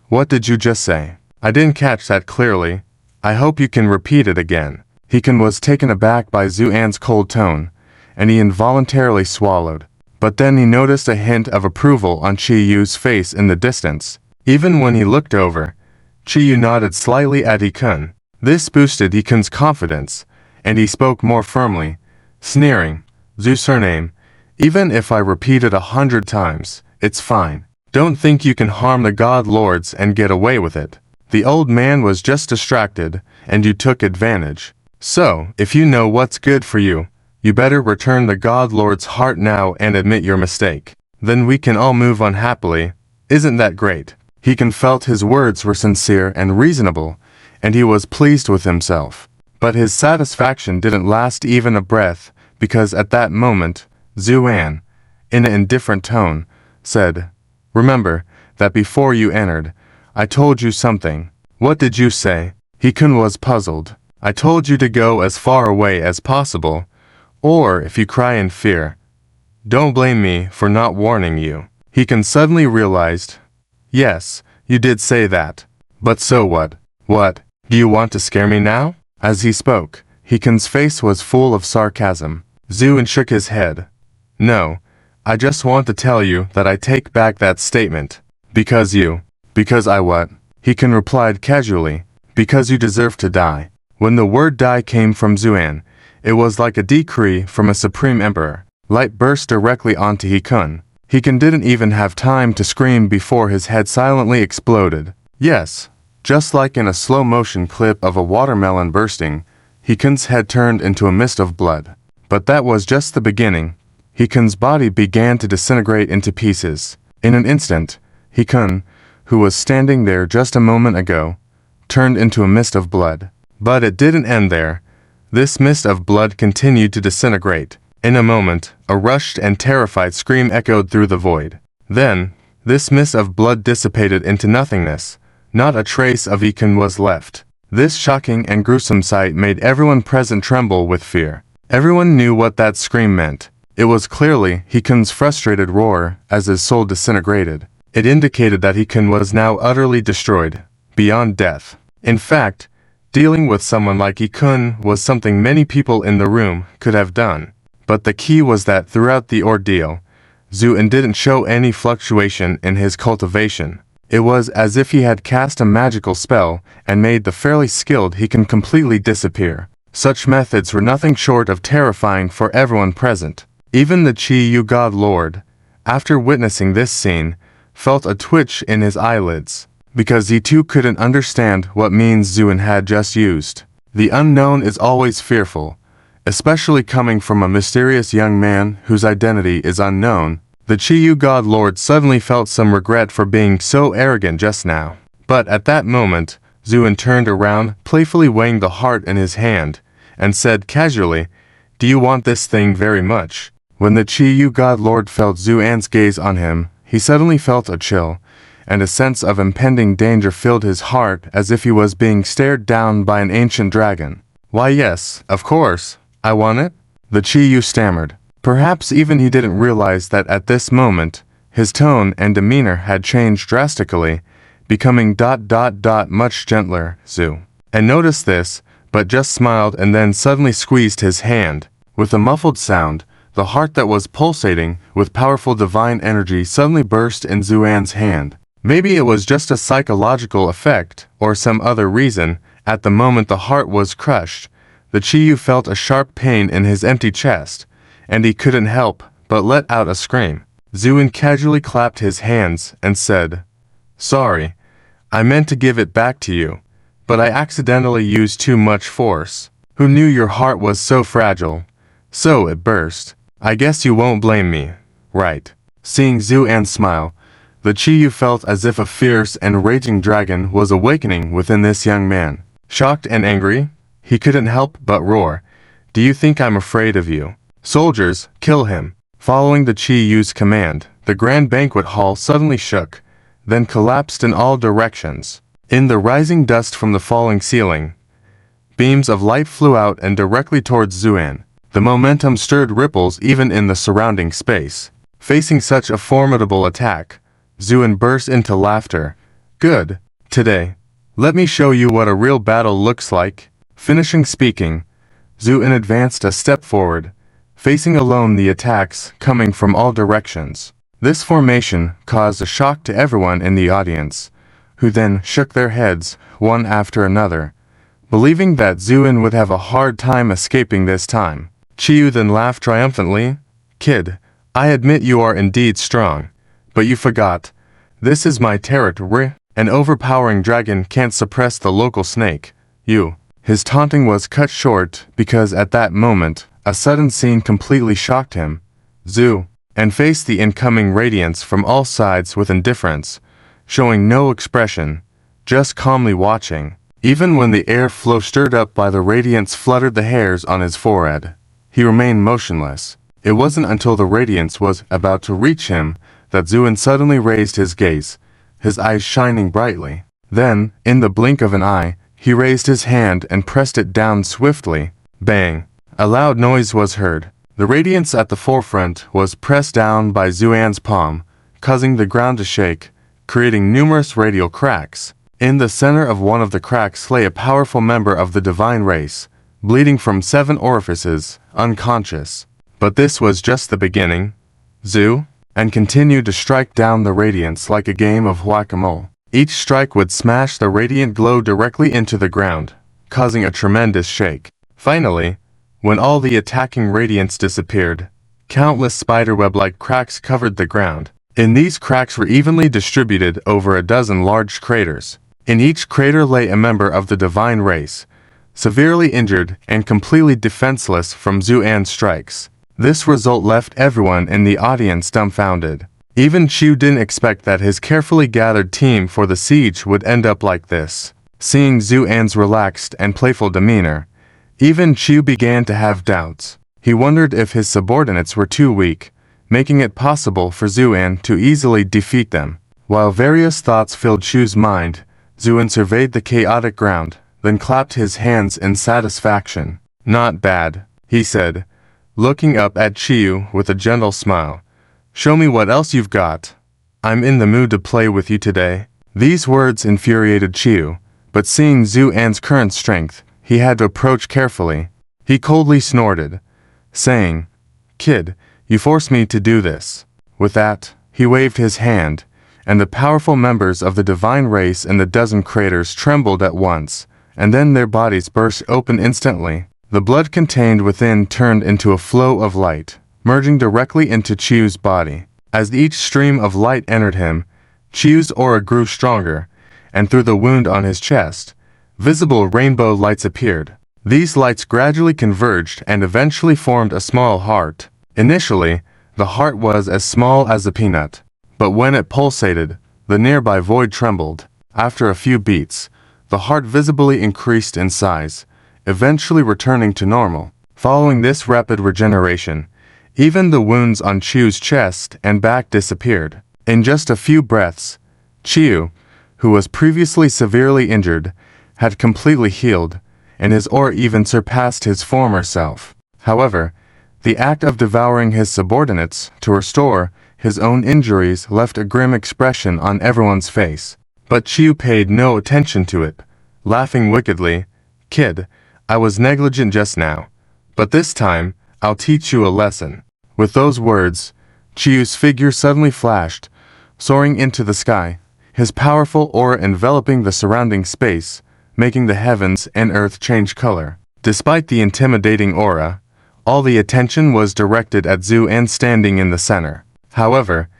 What did you just say? I didn't catch that clearly. I hope you can repeat it again. Hikun was taken aback by Zuan's cold tone, and he involuntarily swallowed. But then he noticed a hint of approval on Chiyu's face in the distance. Even when he looked over, Chiyu nodded slightly at Hikun. This boosted Hikun's confidence, and he spoke more firmly, sneering, Zu, surname, even if I repeat it 100 times, it's fine. Don't think you can harm the God Lords and get away with it. The old man was just distracted, and you took advantage. So, if you know what's good for you, you better return the God Lord's heart now and admit your mistake. Then we can all move on happily. Isn't that great? Hikun felt his words were sincere and reasonable, and he was pleased with himself. But his satisfaction didn't last even a breath, because at that moment, Zuan, in an indifferent tone, said, Remember that before you entered, I told you something. What did you say? Hikun was puzzled. I told you to go as far away as possible, or if you cry in fear, don't blame me for not warning you. Hikun suddenly realized, Yes, you did say that. But so what? What? Do you want to scare me now? As he spoke, Hikun's face was full of sarcasm. Zuan shook his head. No, I just want to tell you that I take back that statement. Because I what? Hikun replied casually. Because you deserve to die. When the word die came from Zuan, it was like a decree from a supreme emperor. Light burst directly onto Hikun. Hikun didn't even have time to scream before his head silently exploded. Yes, Just like in a slow-motion clip of a watermelon bursting, Hikun's head turned into a mist of blood. But that was just the beginning. Hikun's body began to disintegrate into pieces. In an instant, Hikun, who was standing there just a moment ago, turned into a mist of blood. But it didn't end there. This mist of blood continued to disintegrate. In a moment, a rushed and terrified scream echoed through the void. Then, this mist of blood dissipated into nothingness. Not a trace of Hikun was left. This shocking and gruesome sight made everyone present tremble with fear. Everyone knew what that scream meant. It was clearly Hikun's frustrated roar as his soul disintegrated. It indicated that Hikun was now utterly destroyed, beyond death. In fact, dealing with someone like Hikun was something many people in the room could have done. But the key was that throughout the ordeal, Zuan didn't show any fluctuation in his cultivation. It was as if he had cast a magical spell and made the fairly skilled Hikun completely disappear. Such methods were nothing short of terrifying for everyone present. Even the Chi-Yu God Lord, after witnessing this scene, felt a twitch in his eyelids, because he too couldn't understand what means Zuan had just used. The unknown is always fearful, especially coming from a mysterious young man whose identity is unknown. The Chi-Yu God Lord suddenly felt some regret for being so arrogant just now. But at that moment, Zuan turned around, playfully weighing the heart in his hand, and said casually, "Do you want this thing very much?" When the Chi-Yu God Lord felt Zuan's gaze on him, he suddenly felt a chill, and a sense of impending danger filled his heart as if he was being stared down by an ancient dragon. "Why yes, of course, I want it," the Chi-Yu stammered. Perhaps even he didn't realize that at this moment, his tone and demeanor had changed drastically, becoming much gentler. Zu and noticed this, but just smiled and then suddenly squeezed his hand. With a muffled sound, the heart that was pulsating with powerful divine energy suddenly burst in Zuan's hand. Maybe it was just a psychological effect, or some other reason. At the moment the heart was crushed, the Chi-Yu felt a sharp pain in his empty chest, and he couldn't help but let out a scream. Zuan casually clapped his hands and said, "Sorry, I meant to give it back to you, but I accidentally used too much force. Who knew your heart was so fragile? So it burst. I guess you won't blame me, right?" Seeing Zuan smile, the Chi-Yu felt as if a fierce and raging dragon was awakening within this young man. Shocked and angry, he couldn't help but roar, "Do you think I'm afraid of you? Soldiers, kill him!" Following the Chi-Yu's command, the grand banquet hall suddenly shook, then collapsed in all directions. In the rising dust from the falling ceiling, beams of light flew out and directly towards Zuan. The momentum stirred ripples even in the surrounding space. Facing such a formidable attack, Zuan burst into laughter. "Good. Today, let me show you what a real battle looks like." Finishing speaking, Zuan advanced a step forward, facing alone the attacks coming from all directions. This formation caused a shock to everyone in the audience, who then shook their heads, one after another, believing that Zuan would have a hard time escaping this time. Chi-Yu then laughed triumphantly. "Kid, I admit you are indeed strong, but you forgot. This is my territory. An overpowering dragon can't suppress the local snake. You." His taunting was cut short because at that moment, a sudden scene completely shocked him. Zu and faced the incoming radiance from all sides with indifference, showing no expression, just calmly watching. Even when the airflow stirred up by the radiance fluttered the hairs on his forehead, he remained motionless. It wasn't until the radiance was about to reach him that Zuan suddenly raised his gaze, his eyes shining brightly. Then, in the blink of an eye, he raised his hand and pressed it down swiftly. Bang! A loud noise was heard. The radiance at the forefront was pressed down by Zuan's palm, causing the ground to shake, creating numerous radial cracks. In the center of one of the cracks lay a powerful member of the divine race, bleeding from 7 orifices, unconscious. But this was just the beginning. Zu and continued to strike down the radiance like a game of whack-a-mole. Each strike would smash the radiant glow directly into the ground, causing a tremendous shake. Finally, when all the attacking radiance disappeared, countless spiderweb-like cracks covered the ground. In these cracks were evenly distributed over a dozen large craters. In each crater lay a member of the divine race, severely injured and completely defenseless from Zuan's strikes. This result left everyone in the audience dumbfounded. Even Chiu didn't expect that his carefully gathered team for the siege would end up like this. Seeing Zuan's relaxed and playful demeanor, even Chiu began to have doubts. He wondered if his subordinates were too weak, making it possible for Zuan to easily defeat them. While various thoughts filled Chiu's mind, Zuan surveyed the chaotic ground, then clapped his hands in satisfaction. "Not bad," he said, looking up at Chiu with a gentle smile. "Show me what else you've got. I'm in the mood to play with you today." These words infuriated Chiu, but seeing Zuan's current strength, he had to approach carefully. He coldly snorted, saying, "Kid, you forced me to do this." With that, he waved his hand, and the powerful members of the divine race in the dozen craters trembled at once, and then their bodies burst open instantly. The blood contained within turned into a flow of light, merging directly into Chiu's body. As each stream of light entered him, Chiu's aura grew stronger, and through the wound on his chest, visible rainbow lights appeared. These lights gradually converged and eventually formed a small heart. Initially, the heart was as small as a peanut, but when it pulsated, the nearby void trembled. After a few beats, the heart visibly increased in size, eventually returning to normal. Following this rapid regeneration, even the wounds on Chiu's chest and back disappeared. In just a few breaths, Chiu, who was previously severely injured, had completely healed, and his aura even surpassed his former self. However, the act of devouring his subordinates to restore his own injuries left a grim expression on everyone's face. But Chiu paid no attention to it, laughing wickedly. "Kid, I was negligent just now, but this time, I'll teach you a lesson." With those words, Chiu's figure suddenly flashed, soaring into the sky, his powerful aura enveloping the surrounding space, making the heavens and earth change color. Despite the intimidating aura, all the attention was directed at Zuan standing in the center. However,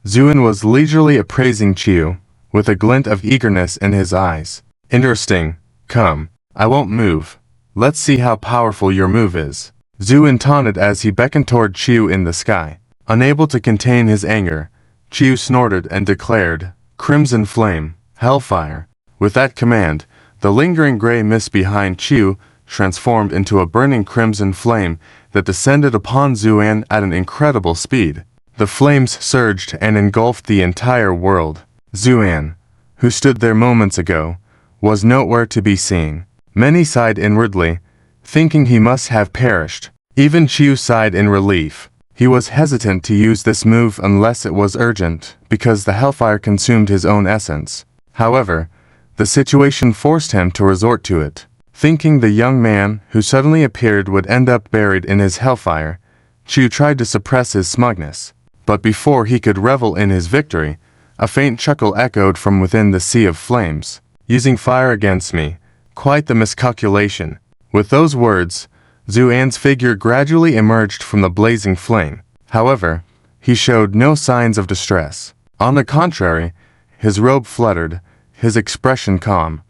Zuan was leisurely appraising Chiu, with a glint of eagerness in his eyes. "Interesting. Come, I won't move. Let's see how powerful your move is." Zuan taunted as he beckoned toward Chiu in the sky. Unable to contain his anger, Chiu snorted and declared, "Crimson flame, hellfire." With that command, the lingering gray mist behind Chiu transformed into a burning crimson flame that descended upon Zuan at an incredible speed. The flames surged and engulfed the entire world. Zuan, who stood there moments ago, was nowhere to be seen. Many sighed inwardly, thinking he must have perished. Even Chiu sighed in relief. He was hesitant to use this move unless it was urgent, because the hellfire consumed his own essence. However, the situation forced him to resort to it. Thinking the young man who suddenly appeared would end up buried in his hellfire, Chiu tried to suppress his smugness. But before he could revel in his victory, a faint chuckle echoed from within the sea of flames. "Using fire against me. Quite the miscalculation." With those words, Zuan's figure gradually emerged from the blazing flame. However, he showed no signs of distress. On the contrary, his robe fluttered, his expression calm,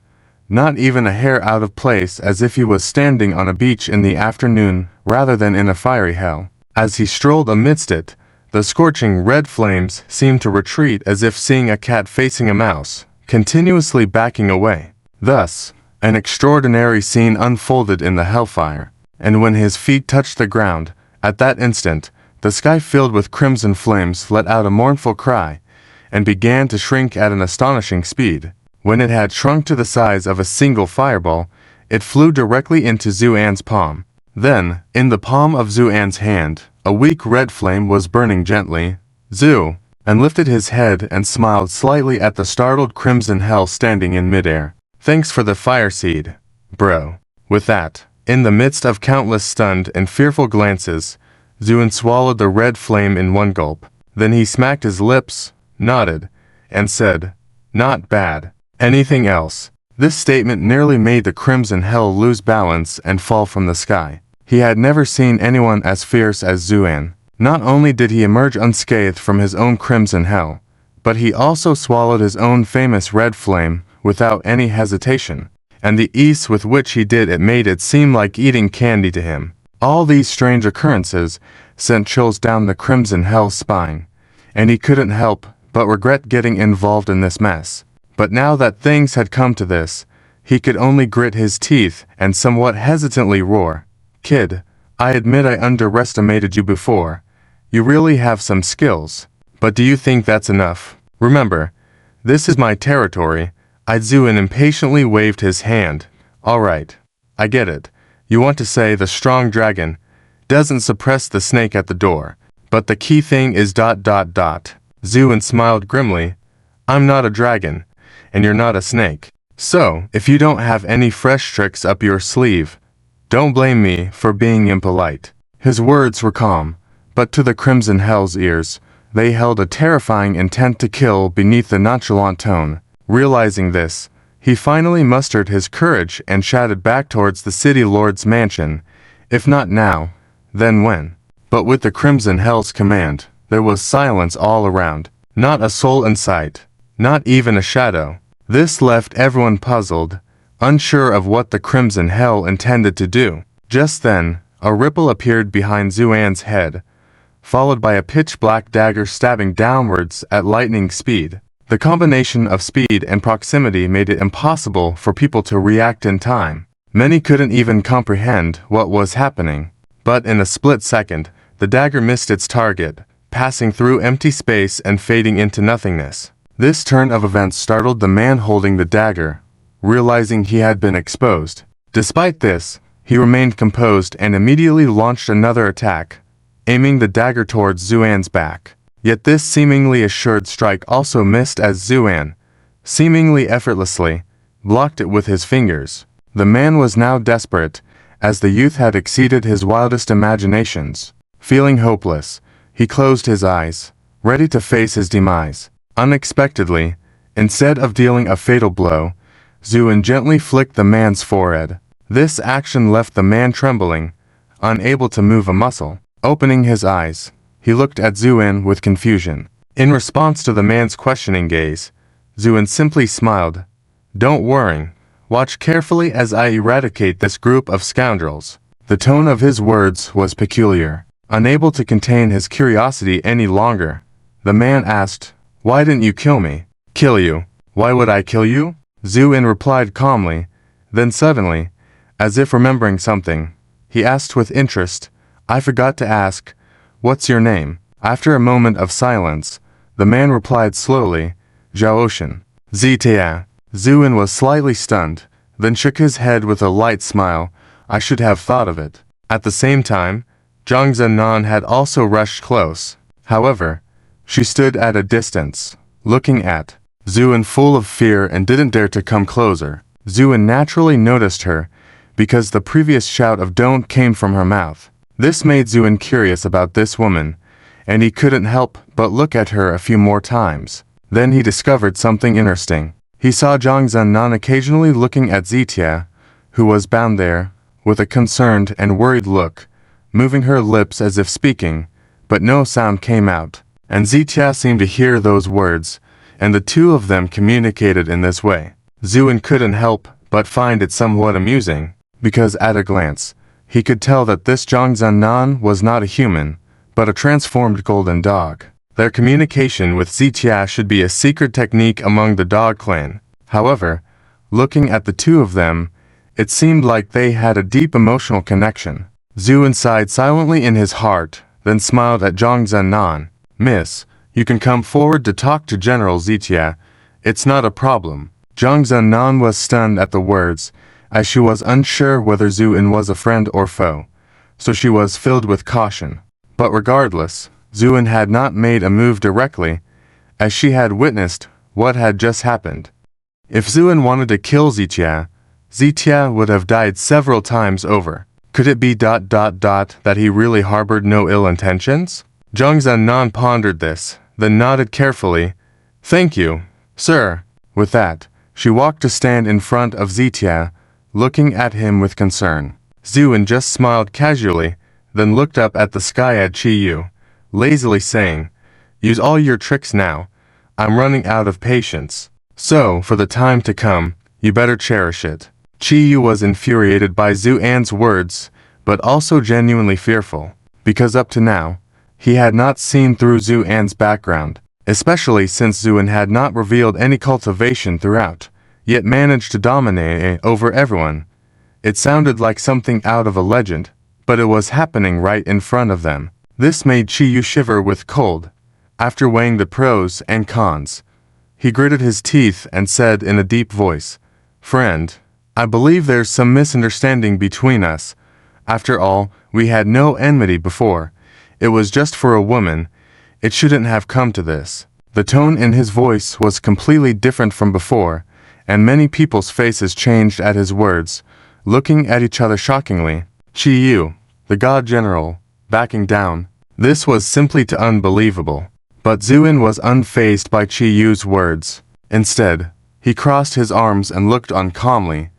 not even a hair out of place, as if he was standing on a beach in the afternoon rather than in a fiery hell. As he strolled amidst it, the scorching red flames seemed to retreat as if seeing a cat facing a mouse, continuously backing away. Thus, an extraordinary scene unfolded in the hellfire, and when his feet touched the ground, at that instant, the sky filled with crimson flames let out a mournful cry, and began to shrink at an astonishing speed. When it had shrunk to the size of a single fireball, it flew directly into Zuan's palm. Then, in the palm of Zuan's hand, a weak red flame was burning gently. Zu, and lifted his head and smiled slightly at the startled crimson hell standing in midair. "Thanks for the fire seed, bro." With that, in the midst of countless stunned and fearful glances, Zuan swallowed the red flame in one gulp. Then he smacked his lips, nodded, and said, "Not bad. Anything else?" This statement nearly made the crimson hell lose balance and fall from the sky. He had never seen anyone as fierce as Zuan. Not only did he emerge unscathed from his own crimson hell, but he also swallowed his own famous red flame without any hesitation, and the ease with which he did it made it seem like eating candy to him. All these strange occurrences sent chills down the Crimson Hell's spine, and he couldn't help but regret getting involved in this mess. But now that things had come to this, he could only grit his teeth and somewhat hesitantly roar, "Kid, I admit I underestimated you before. You really have some skills. But do you think that's enough? Remember, this is my territory." Zuan impatiently waved his hand. "Alright, I get it. You want to say the strong dragon doesn't suppress the snake at the door. But the key thing is ... Zuan smiled grimly. "I'm not a dragon, and you're not a snake. So, if you don't have any fresh tricks up your sleeve, don't blame me for being impolite." His words were calm, but to the Crimson Hell's ears, they held a terrifying intent to kill beneath the nonchalant tone. Realizing this, he finally mustered his courage and shouted back towards the city lord's mansion. If not now, then when? But with the Crimson Hell's command, there was silence all around. Not a soul in sight, not even a shadow. This left everyone puzzled, unsure of what the Crimson Hell intended to do. Just then, a ripple appeared behind Zuan's head, followed by a pitch-black dagger stabbing downwards at lightning speed. The combination of speed and proximity made it impossible for people to react in time. Many couldn't even comprehend what was happening. But in a split second, the dagger missed its target, passing through empty space and fading into nothingness. This turn of events startled the man holding the dagger, realizing he had been exposed. Despite this, he remained composed and immediately launched another attack, aiming the dagger towards Zuan's back. Yet this seemingly assured strike also missed as Zuan, seemingly effortlessly, blocked it with his fingers. The man was now desperate, as the youth had exceeded his wildest imaginations. Feeling hopeless, he closed his eyes, ready to face his demise. Unexpectedly, instead of dealing a fatal blow, Zuan gently flicked the man's forehead. This action left the man trembling, unable to move a muscle. Opening his eyes, he looked at Zuan with confusion. In response to the man's questioning gaze, Zuan simply smiled. "Don't worry. Watch carefully as I eradicate this group of scoundrels." The tone of his words was peculiar. Unable to contain his curiosity any longer, the man asked, "Why didn't you kill me?" "Kill you? Why would I kill you?" Zuan replied calmly. Then suddenly, as if remembering something, he asked with interest, "I forgot to ask, what's your name?" After a moment of silence, the man replied slowly, "Zhaoshan." "Zita." Zuan was slightly stunned, then shook his head with a light smile. "I should have thought of it." At the same time, Zhang Zenan had also rushed close. However, she stood at a distance, looking at Zuan full of fear and didn't dare to come closer. Zuan naturally noticed her, because the previous shout of "don't" came from her mouth. This made Zuan curious about this woman, and he couldn't help but look at her a few more times. Then he discovered something interesting. He saw Zhang Zenan occasionally looking at Zitia, who was bound there, with a concerned and worried look, moving her lips as if speaking, but no sound came out. And Zitia seemed to hear those words, and the two of them communicated in this way. Zuan couldn't help but find it somewhat amusing, because at a glance, he could tell that this Zhang Zenan was not a human, but a transformed golden dog. Their communication with Zitia should be a secret technique among the dog clan. However, looking at the two of them, it seemed like they had a deep emotional connection. Zuan sighed silently in his heart, then smiled at Zhang Zenan. "Miss, you can come forward to talk to General Zitia. It's not a problem." Zhang Zenan was stunned at the words, as she was unsure whether Zuan was a friend or foe, so she was filled with caution. But regardless, Zuan had not made a move directly, as she had witnessed what had just happened. If Zuan wanted to kill Zitia, Zitia would have died several times over. Could it be ... that he really harbored no ill intentions? Zhang Zenan pondered this, then nodded carefully. "Thank you, sir." With that, she walked to stand in front of Zitia, looking at him with concern. Zuan just smiled casually, then looked up at the sky at Chiyu, lazily saying, "Use all your tricks now. I'm running out of patience." So, for the time to come, you better cherish it. Chi-Yu was infuriated by Zuan's words, but also genuinely fearful, because up to now, he had not seen through Zuan's background, especially since Zuan had not revealed any cultivation throughout, yet managed to dominate over everyone. It sounded like something out of a legend, but it was happening right in front of them. This made Chi-Yu shiver with cold. After weighing the pros and cons, he gritted his teeth and said in a deep voice, "Friend, I believe there's some misunderstanding between us. After all, we had no enmity before. It was just for a woman. It shouldn't have come to this." The tone in his voice was completely different from before, and many people's faces changed at his words, looking at each other shockingly. Chi-Yu, the God General, backing down. This was simply too unbelievable. But Zuan was unfazed by Chi-Yu's words. Instead, he crossed his arms and looked on calmly.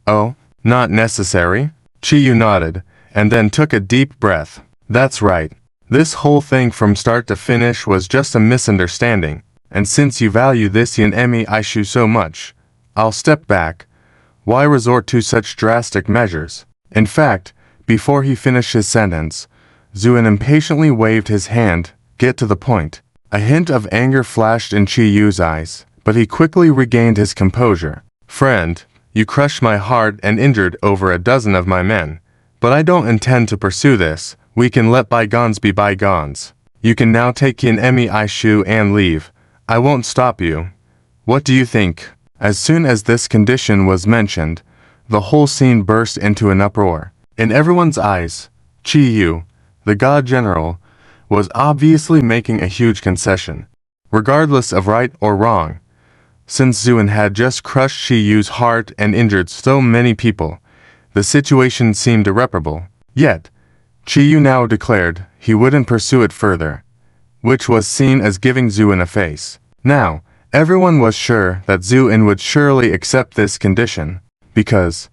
"Oh, not necessary?" Chi-Yu nodded, and then took a deep breath. "That's right. This whole thing from start to finish was just a misunderstanding, and since you value this Yanemi Aishu so much, I'll step back. Why resort to such drastic measures?" In fact, before he finished his sentence, Zuan impatiently waved his hand. "Get to the point." A hint of anger flashed in Chi-Yu's eyes, but he quickly regained his composure. "Friend, you crushed my heart and injured over a dozen of my men, but I don't intend to pursue this. We can let bygones be bygones. You can now take Yanemi Aishu and leave. I won't stop you. What do you think?" As soon as this condition was mentioned, the whole scene burst into an uproar. In everyone's eyes, Chi-Yu, the God General, was obviously making a huge concession, regardless of right or wrong. Since Zuan had just crushed Chi-Yu's heart and injured so many people, the situation seemed irreparable. Yet, Chi-Yu now declared he wouldn't pursue it further, which was seen as giving Zuan a face. Now, everyone was sure that Zuan would surely accept this condition, because,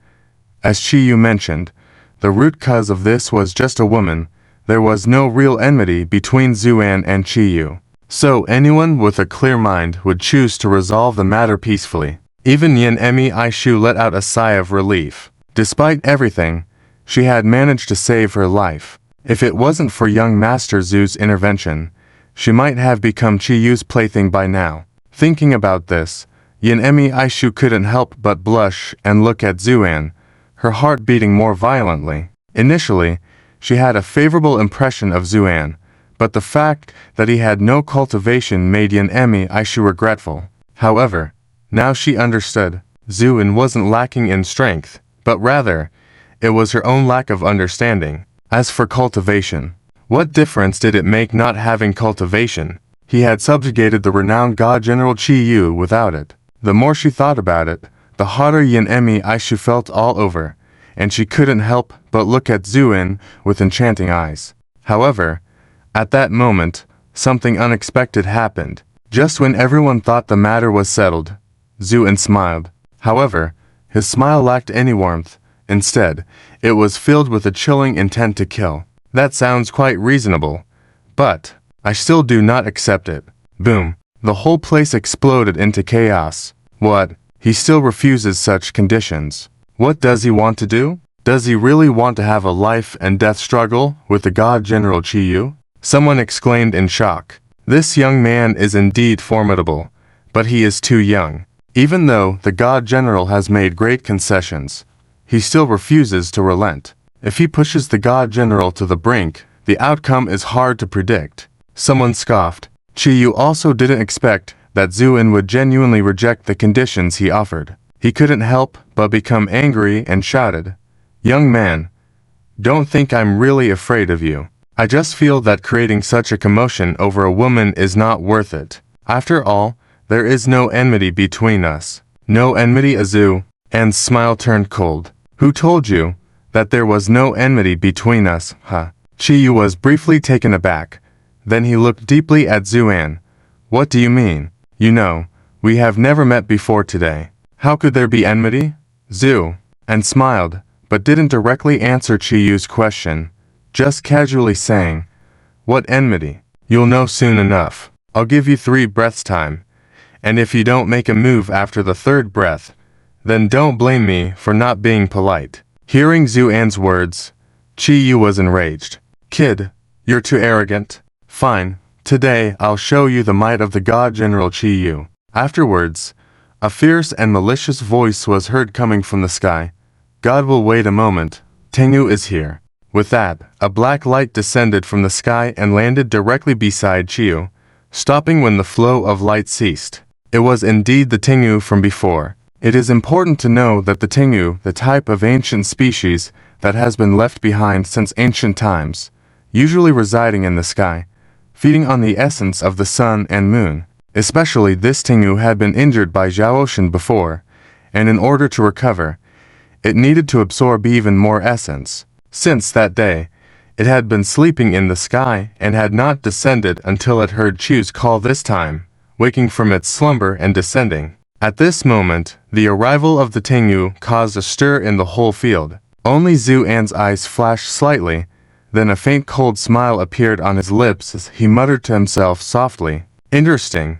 as Chi-Yu mentioned, the root cause of this was just a woman. There was no real enmity between Zuan and Chi-Yu. So anyone with a clear mind would choose to resolve the matter peacefully. Even Yanemi Aishu let out a sigh of relief. Despite everything, she had managed to save her life. If it wasn't for young Master Zu's intervention, she might have become Chi-Yu's plaything by now. Thinking about this, Yanemi Aishu couldn't help but blush and look at Zuan, her heart beating more violently. Initially, she had a favorable impression of Zuan, but the fact that he had no cultivation made Yanemi Aishu regretful. However, now she understood, Zuan wasn't lacking in strength, but rather, it was her own lack of understanding. As for cultivation, what difference did it make not having cultivation? He had subjugated the renowned God General Chi-Yu without it. The more she thought about it, the hotter Yanemi Aishu felt all over, and she couldn't help but look at Zuan with enchanting eyes. However, at that moment, something unexpected happened. Just when everyone thought the matter was settled, Zuan smiled. However, his smile lacked any warmth. Instead, it was filled with a chilling intent to kill. That sounds quite reasonable, but I still do not accept it. Boom. The whole place exploded into chaos. What? He still refuses such conditions. What does he want to do? Does he really want to have a life and death struggle with the God General Chi-Yu? Someone exclaimed in shock. This young man is indeed formidable, but he is too young. Even though the God General has made great concessions, he still refuses to relent. If he pushes the God General to the brink, the outcome is hard to predict. Someone scoffed. Chi-Yu also didn't expect that Zuan would genuinely reject the conditions he offered. He couldn't help but become angry and shouted, "Young man, don't think I'm really afraid of you. I just feel that creating such a commotion over a woman is not worth it. After all, there is no enmity between us." "No enmity, Azu?" Anne's smile turned cold. "Who told you that there was no enmity between us, huh?" Chi-Yu was briefly taken aback. Then he looked deeply at Zuan. "What do you mean? You know, we have never met before today. How could there be enmity?" Zu and smiled, but didn't directly answer Chi-Yu's question, just casually saying, "What enmity? You'll know soon enough. I'll give you 3 breaths time, and if you don't make a move after the third breath, then don't blame me for not being polite. Hearing Zuan's words, Chiyu was enraged. Kid, you're too arrogant. Fine, today I'll show you the might of the God General Chiyu. Afterwards, a fierce and malicious voice was heard coming from the sky. God will wait a moment. Tengu is here. With that, a black light descended from the sky and landed directly beside Chiyu, stopping when the flow of light ceased. It was indeed the Tengu from before. It is important to know that the Tengu, the type of ancient species that has been left behind since ancient times, usually residing in the sky, feeding on the essence of the sun and moon. Especially this Tengu had been injured by Zhaoshan before, and in order to recover, it needed to absorb even more essence. Since that day, it had been sleeping in the sky and had not descended until it heard Chiyu's call this time, waking from its slumber and descending. At this moment, the arrival of the Tengu caused a stir in the whole field. Only Zuan's eyes flashed slightly, then a faint cold smile appeared on his lips as he muttered to himself softly, "Interesting.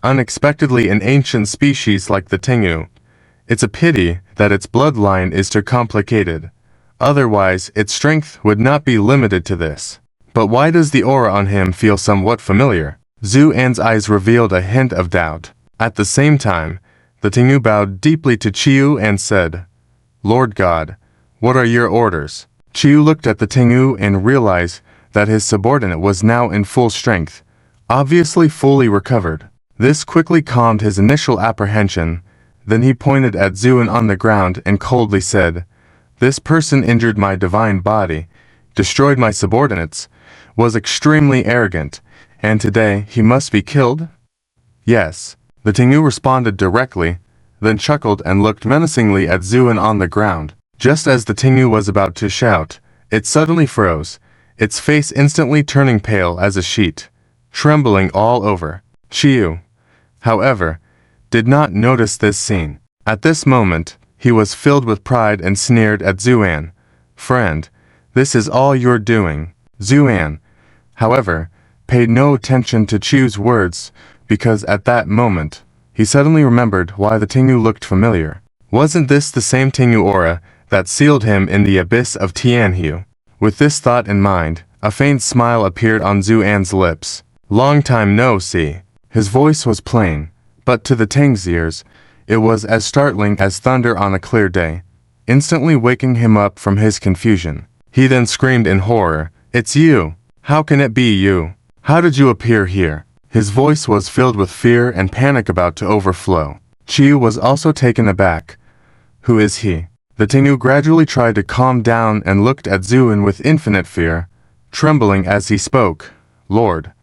Unexpectedly an ancient species like the Tengu. It's a pity that its bloodline is too complicated. Otherwise, its strength would not be limited to this. But why does the aura on him feel somewhat familiar?" Zuan's eyes revealed a hint of doubt. At the same time, the Tengu bowed deeply to Chiyu and said, "Lord God, what are your orders?" Chiyu looked at the Tengu and realized that his subordinate was now in full strength, obviously fully recovered. This quickly calmed his initial apprehension. Then he pointed at Zuan on the ground and coldly said, "This person injured my divine body, destroyed my subordinates, was extremely arrogant, and today he must be killed?" "Yes," the Tengu responded directly, then chuckled and looked menacingly at Zuan on the ground. Just as the Tengu was about to shout, it suddenly froze, its face instantly turning pale as a sheet, trembling all over. Chiyu, however, did not notice this scene. At this moment, he was filled with pride and sneered at Zuan. "Friend, this is all you're doing." Zuan, however, paid no attention to Chiyu's words, because at that moment, he suddenly remembered why the Tengu looked familiar. Wasn't this the same Tengu aura that sealed him in the abyss of Tianhu? With this thought in mind, a faint smile appeared on Zuan's lips. "Long time no see." His voice was plain, but to the Tengu's ears, it was as startling as thunder on a clear day, instantly waking him up from his confusion. He then screamed in horror, "It's you! How can it be you? How did you appear here?" His voice was filled with fear and panic about to overflow. Chiyu was also taken aback. "Who is he?" The Tengu gradually tried to calm down and looked at Zuan with infinite fear, trembling as he spoke. Lord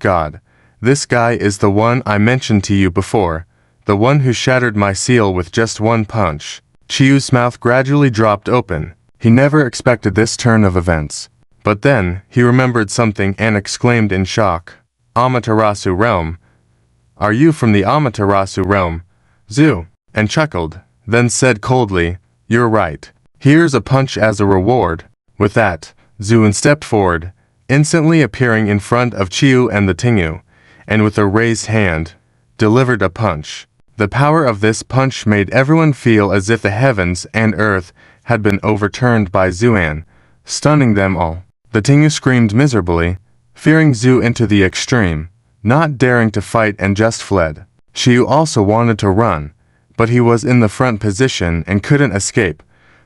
God, this guy is the one I mentioned to you before, the one who shattered my seal with just one punch." Chiyu's mouth gradually dropped open. He never expected this turn of events. But then, he remembered something and exclaimed in shock, "Amatarasu realm? Are you from the Amatarasu realm, Zu?" and chuckled, then said coldly, "You're right. Here's a punch as a reward." With that, Zuan stepped forward, instantly appearing in front of Chiyu and the Tengu, and with a raised hand, delivered a punch. The power of this punch made everyone feel as if the heavens and earth had been overturned by Zuan, stunning them all. The Tengu screamed miserably, fearing Zu into the extreme, not daring to fight and just fled. Chiyu also wanted to run, but he was in the front position and couldn't escape,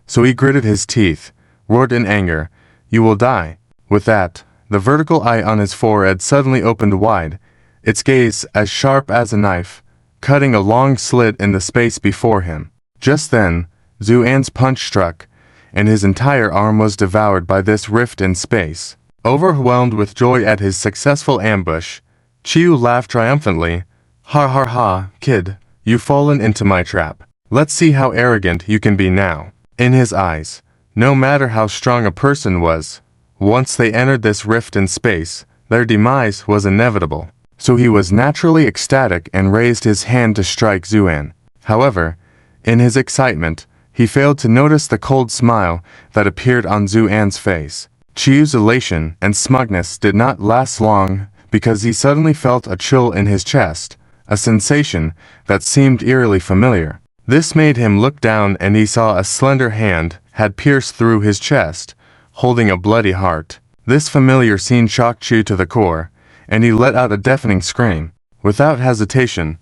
so he gritted his teeth, roared in anger, "You will die." With that, the vertical eye on his forehead suddenly opened wide, its gaze as sharp as a knife, cutting a long slit in the space before him. Just then, Zuan's punch struck, and his entire arm was devoured by this rift in space. Overwhelmed with joy at his successful ambush, Chiyu laughed triumphantly. "Ha ha ha, kid, you've fallen into my trap. Let's see how arrogant you can be now." In his eyes, no matter how strong a person was, once they entered this rift in space, their demise was inevitable. So he was naturally ecstatic and raised his hand to strike Zuan. However, in his excitement, he failed to notice the cold smile that appeared on Zuan's face. Chiyu's elation and smugness did not last long because he suddenly felt a chill in his chest, a sensation that seemed eerily familiar. This made him look down, and he saw a slender hand had pierced through his chest, holding a bloody heart. This familiar scene shocked Chiyu to the core, and he let out a deafening scream. Without hesitation,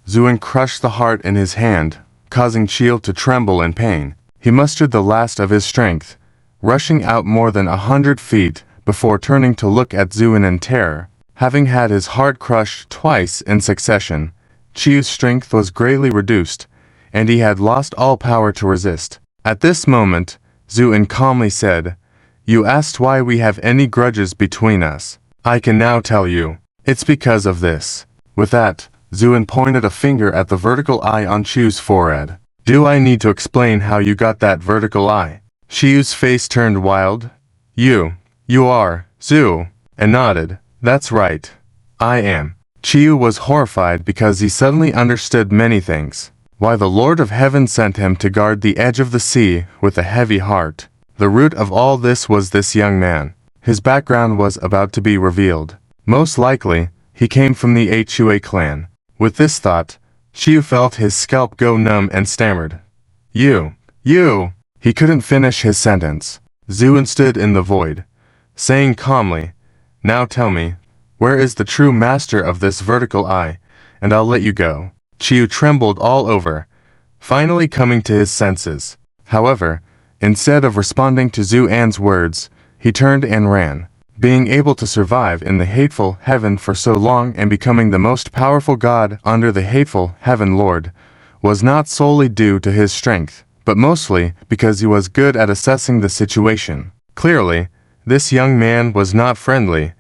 Zuan crushed the heart in his hand, causing Chiyu to tremble in pain. He mustered the last of his strength, rushing out more than 100 feet before turning to look at Zuan in terror. Having had his heart crushed twice in succession, Chiyu's strength was greatly reduced, and he had lost all power to resist. At this moment, Zuan calmly said, "You asked why we have any grudges between us. I can now tell you. It's because of this." With that, Zuan pointed a finger at the vertical eye on Chiyu's forehead. "Do I need to explain how you got that vertical eye?" Chiyu's face turned wild. You are, Zu," and nodded. "That's right. I am." Chiyu was horrified because he suddenly understood many things. Why the Lord of Heaven sent him to guard the edge of the sea with a heavy heart. The root of all this was this young man. His background was about to be revealed. Most likely, he came from the Hua clan. With this thought, Chiyu felt his scalp go numb and stammered. You. He couldn't finish his sentence. Zuan stood in the void, saying calmly, "Now tell me, where is the true master of this vertical eye, and I'll let you go." Chiyu trembled all over, finally coming to his senses. However, instead of responding to Zuan's words, he turned and ran. Being able to survive in the hateful heaven for so long and becoming the most powerful god under the hateful heaven lord was not solely due to his strength, but mostly because he was good at assessing the situation. Clearly, this young man was not friendly,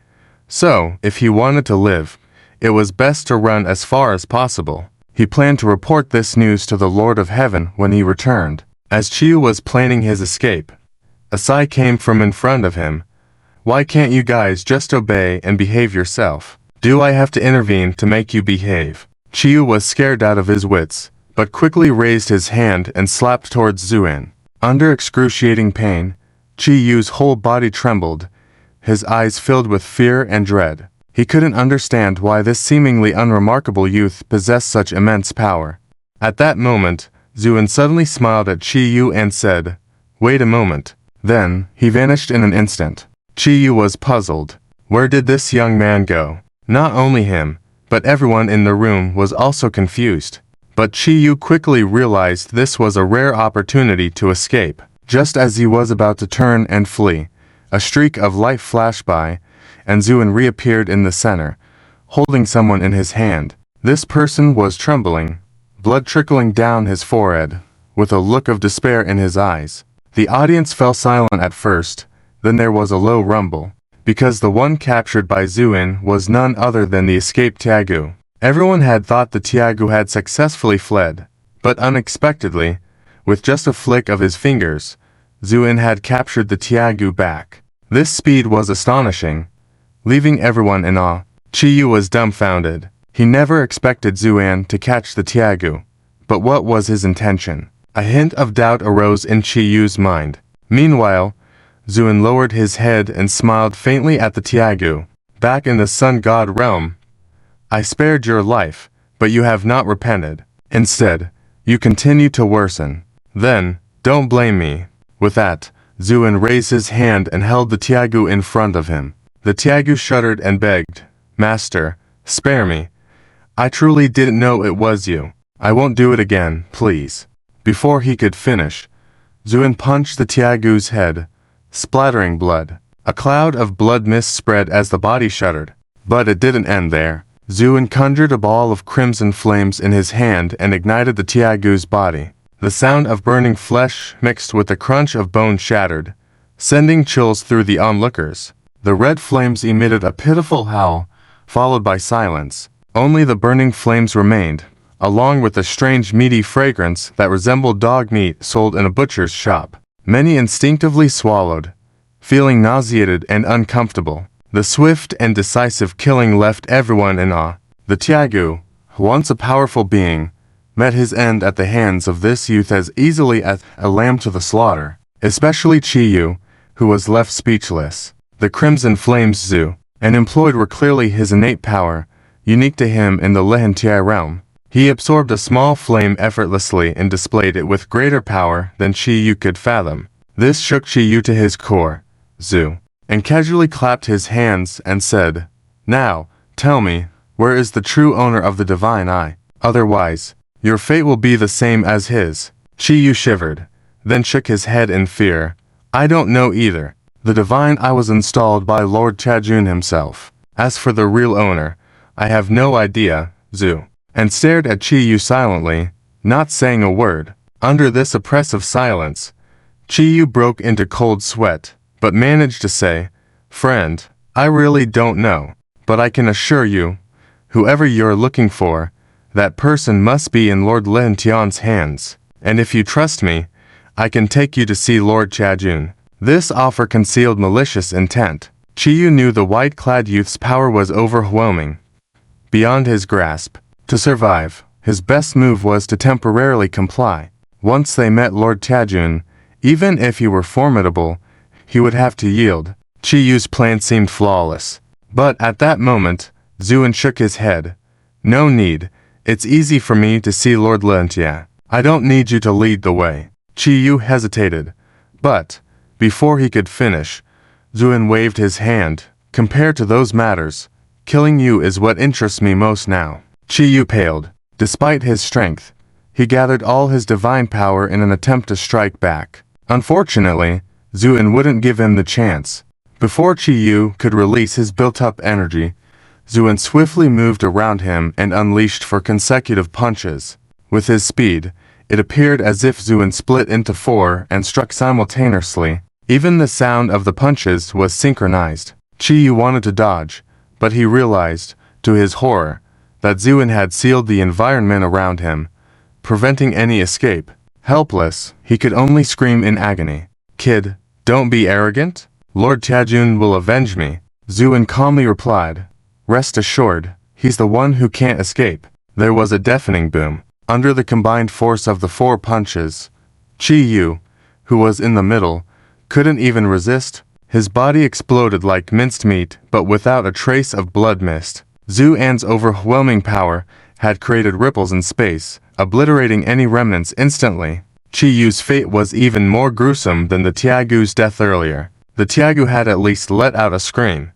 so if he wanted to live, it was best to run as far as possible. He planned to report this news to the Lord of Heaven when he returned. As Chiyu was planning his escape, a sigh came from in front of him. "Why can't you guys just obey and behave yourself? Do I have to intervene to make you behave?" Chiyu was scared out of his wits, but quickly raised his hand and slapped towards Zuan. Under excruciating pain, Chiyu's whole body trembled, his eyes filled with fear and dread. He couldn't understand why this seemingly unremarkable youth possessed such immense power. At that moment, Zuan suddenly smiled at Chiyu and said, "Wait a moment." Then, he vanished in an instant. Chiyu was puzzled. Where did this young man go? Not only him, but everyone in the room was also confused. But Chiyu quickly realized this was a rare opportunity to escape. Just as he was about to turn and flee, a streak of light flashed by, and Zuan reappeared in the center, holding someone in his hand. This person was trembling, blood trickling down his forehead, with a look of despair in his eyes. The audience fell silent at first, then there was a low rumble, because the one captured by Zuan was none other than the escaped Tiagu. Everyone had thought the Tiagu had successfully fled, but unexpectedly, with just a flick of his fingers, Zuan had captured the Tiagu back. This speed was astonishing, leaving everyone in awe. Chiyu was dumbfounded. He never expected Zuan to catch the Tiagu. But what was his intention? A hint of doubt arose in Chiyu's mind. Meanwhile, Zuan lowered his head and smiled faintly at the Tiagu. "Back in the sun god realm, I spared your life, but you have not repented. Instead, you continue to worsen. Then, don't blame me." With that, Zuan raised his hand and held the Tiagu in front of him. The Tiagu shuddered and begged, "Master, spare me. I truly didn't know it was you. I won't do it again, please." Before he could finish, Zuan punched the Tiagu's head, splattering blood. A cloud of blood mist spread as the body shuddered. But it didn't end there. Zuan conjured a ball of crimson flames in his hand and ignited the Tiagu's body. The sound of burning flesh mixed with the crunch of bone shattered, sending chills through the onlookers. The red flames emitted a pitiful howl, followed by silence. Only the burning flames remained, along with a strange meaty fragrance that resembled dog meat sold in a butcher's shop. Many instinctively swallowed, feeling nauseated and uncomfortable. The swift and decisive killing left everyone in awe. The Tiagu, once a powerful being, met his end at the hands of this youth as easily as a lamb to the slaughter, especially Chiyu, who was left speechless. The crimson flames Zu and employed were clearly his innate power, unique to him in the Lehentiai realm. He absorbed a small flame effortlessly and displayed it with greater power than Chi-Yu could fathom. This shook Chi-Yu to his core, Zu, and casually clapped his hands and said, "Now, tell me, where is the true owner of the divine eye? Otherwise, your fate will be the same as his." Chi-Yu shivered, then shook his head in fear. "I don't know either. The divine eye was installed by Lord Chajun himself. As for the real owner, I have no idea," Zu, and stared at Chi-Yu silently, not saying a word. Under this oppressive silence, Chi-Yu broke into cold sweat, but managed to say, "Friend, I really don't know, but I can assure you, whoever you're looking for, that person must be in Lord Lehentian's hands, and if you trust me, I can take you to see Lord Chajun." This offer concealed malicious intent. Chi-Yu knew the white-clad youth's power was overwhelming, beyond his grasp. To survive, his best move was to temporarily comply. Once they met Lord Chajun, even if he were formidable, he would have to yield. Chi-Yu's plan seemed flawless. But at that moment, Zuan shook his head. "No need. It's easy for me to see Lord Lehentian. I don't need you to lead the way." Chi-Yu hesitated, but before he could finish, Zuan waved his hand. "Compared to those matters, killing you is what interests me most now." Chi-Yu paled. Despite his strength, he gathered all his divine power in an attempt to strike back. Unfortunately, Zuan wouldn't give him the chance. Before Chi-Yu could release his built-up energy, Zuan swiftly moved around him and unleashed 4 consecutive punches. With his speed, it appeared as if Zuan split into 4 and struck simultaneously. Even the sound of the punches was synchronized. Chi-Yu wanted to dodge, but he realized, to his horror, that Zuan had sealed the environment around him, preventing any escape. Helpless, he could only scream in agony. "Kid, don't be arrogant. Lord Chajun will avenge me," Zuan calmly replied. "Rest assured, he's the one who can't escape." There was a deafening boom. Under the combined force of the 4 punches, Chi-Yu, who was in the middle, couldn't even resist. His body exploded like minced meat, but without a trace of blood mist. Zuan's overwhelming power had created ripples in space, obliterating any remnants instantly. Chi-Yu's fate was even more gruesome than the Tiagu's death earlier. The Tiagu had at least let out a scream.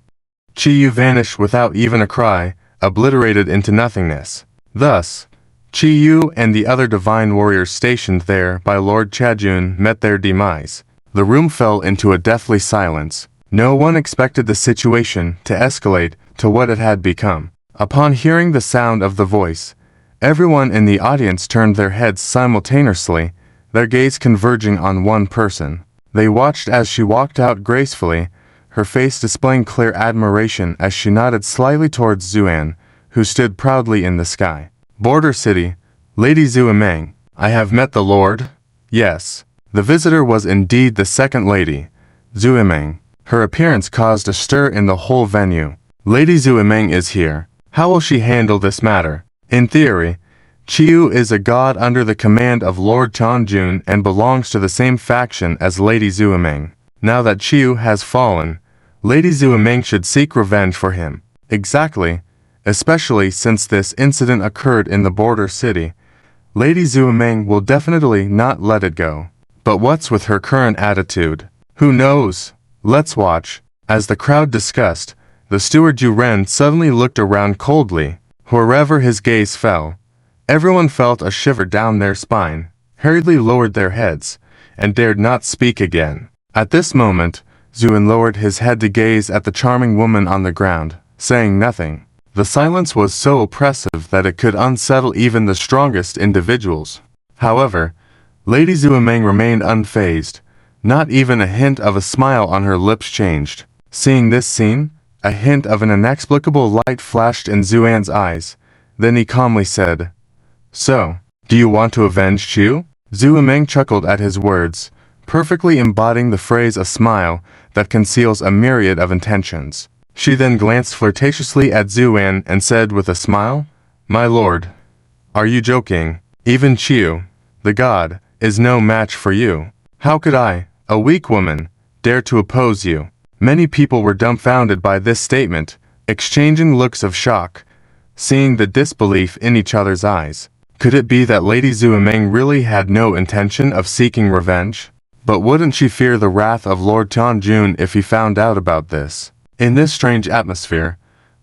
Chi-Yu vanished without even a cry, obliterated into nothingness. Thus, Chi-Yu and the other divine warriors stationed there by Lord Chajun met their demise. The room fell into a deathly silence. No one expected the situation to escalate to what it had become. Upon hearing the sound of the voice, everyone in the audience turned their heads simultaneously, their gaze converging on one person. They watched as she walked out gracefully, her face displaying clear admiration as she nodded slightly towards Zuan, who stood proudly in the sky. "Border City, Lady Zuimeng, I have met the Lord." Yes, the visitor was indeed the second lady, Zuimeng. Her appearance caused a stir in the whole venue. "Lady Zuimeng is here. How will she handle this matter?" In theory, Chi-Yu is a god under the command of Lord Chonjun and belongs to the same faction as Lady Zuimeng. Now that Chi-Yu has fallen, Lady Zuimeng should seek revenge for him. Exactly, especially since this incident occurred in the border city. Lady Zuimeng will definitely not let it go. But what's with her current attitude? Who knows? Let's watch. As the crowd discussed, the steward Juren suddenly looked around coldly. Wherever his gaze fell, everyone felt a shiver down their spine, hurriedly lowered their heads, and dared not speak again. At this moment, Zuan lowered his head to gaze at the charming woman on the ground, saying nothing. The silence was so oppressive that it could unsettle even the strongest individuals. However, Lady Zuimeng remained unfazed. Not even a hint of a smile on her lips changed. Seeing this scene, a hint of an inexplicable light flashed in Zuan's eyes. Then he calmly said, "So, do you want to avenge Chu?" Zuimeng chuckled at his words, perfectly embodying the phrase "a smile" that conceals a myriad of intentions. She then glanced flirtatiously at Zuan and said with a smile, "My lord, are you joking? Even Chu, the god, is no match for you. How could I, a weak woman, dare to oppose you?" Many people were dumbfounded by this statement, exchanging looks of shock. seeing the disbelief in each other's eyes. Could it be that Lady Zuameng really had no intention of seeking revenge? But wouldn't she fear the wrath of Lord Tianjun if he found out about this? In this strange atmosphere,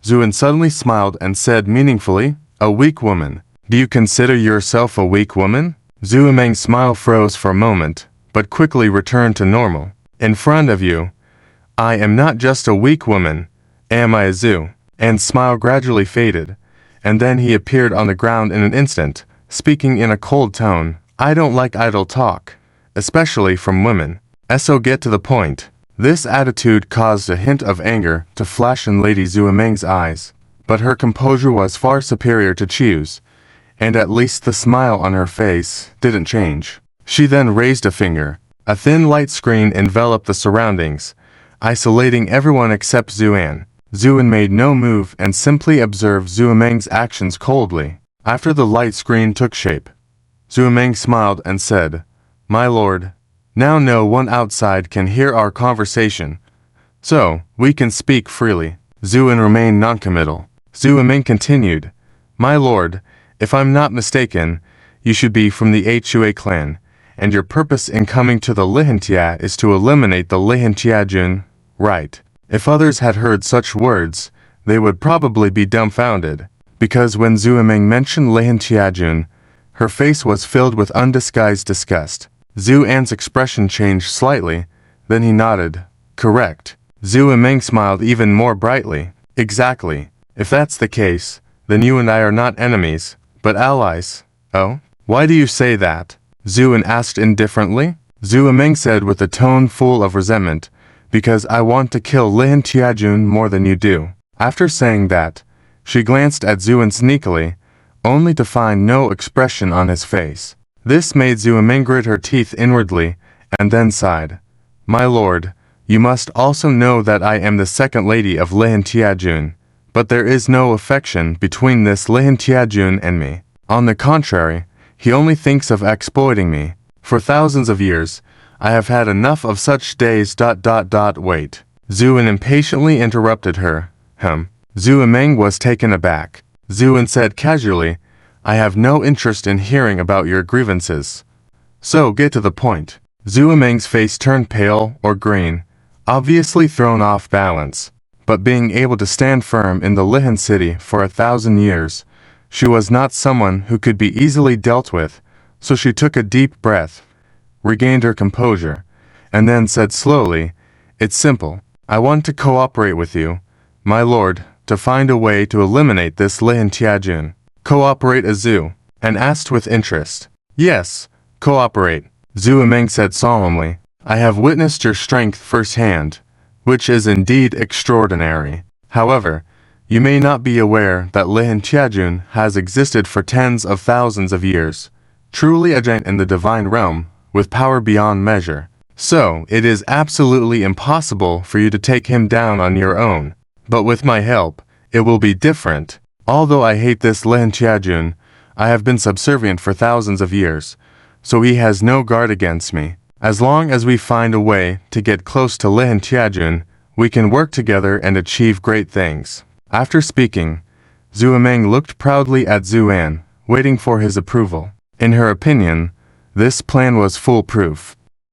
Zuan suddenly smiled and said meaningfully, "A weak woman. Do you consider yourself a weak woman?" Zuameng's smile froze for a moment, but quickly returned to normal. "In front of you, I am not just a weak woman, am I, Zu?" And smile gradually faded, and then he appeared on the ground in an instant, speaking in a cold tone. "I don't like idle talk, especially from women. So get to the point." This attitude caused a hint of anger to flash in Lady Zuameng's eyes, but her composure was far superior to Chiu's, and at least the smile on her face didn't change. She then raised a finger. A thin light screen enveloped the surroundings, isolating everyone except Zuan. Zuan made no move and simply observed Zuameng's actions coldly. After the light screen took shape, Zuameng smiled and said, "My lord, now no one outside can hear our conversation, so we can speak freely." Zuan remained noncommittal. Zuameng continued, "My lord, if I'm not mistaken, you should be from the Hua clan, and your purpose in coming to the Lihantia is to eliminate the Lihantiajun, right?" If others had heard such words, they would probably be dumbfounded, because when Zuameng mentioned Lihantiajun, her face was filled with undisguised disgust. Zuan's expression changed slightly, then he nodded. "Correct." Zuameng smiled even more brightly. "Exactly. If that's the case, then you and I are not enemies, but allies." "Oh? Why do you say that?" Zuan asked indifferently. Zuameng said with a tone full of resentment, "Because I want to kill Lihantiajun more than you do." After saying that, she glanced at Zuan sneakily, only to find no expression on his face. This made Zuameng grit her teeth inwardly, and then sighed. "My lord, you must also know that I am the second lady of Lihantiajun, but there is no affection between this Lihantiajun and me. On the contrary, he only thinks of exploiting me. For thousands of years, I have had enough of such days. Wait." Zuan impatiently interrupted her. Zuameng was taken aback. Zuan said casually, "I have no interest in hearing about your grievances. So get to the point." Zuameng's face turned pale or green, obviously thrown off balance, but being able to stand firm in the Lihan city for 1,000 years, she was not someone who could be easily dealt with, so she took a deep breath, regained her composure, and then said slowly, "It's simple. I want to cooperate with you, my lord, to find a way to eliminate this Lihantiajun." "Cooperate, Azu?" and asked with interest. "Yes, cooperate," Zuameng said solemnly. "I have witnessed your strength firsthand, which is indeed extraordinary. However, you may not be aware that Lihantiajun has existed for tens of thousands of years, truly a giant in the divine realm, with power beyond measure. So, it is absolutely impossible for you to take him down on your own. But with my help, it will be different. Although I hate this Lihantiajun, I have been subservient for thousands of years, so he has no guard against me. As long as we find a way to get close to Lihantiajun, we can work together and achieve great things." After speaking, Zuameng looked proudly at Zuan, waiting for his approval. In her opinion, this plan was foolproof.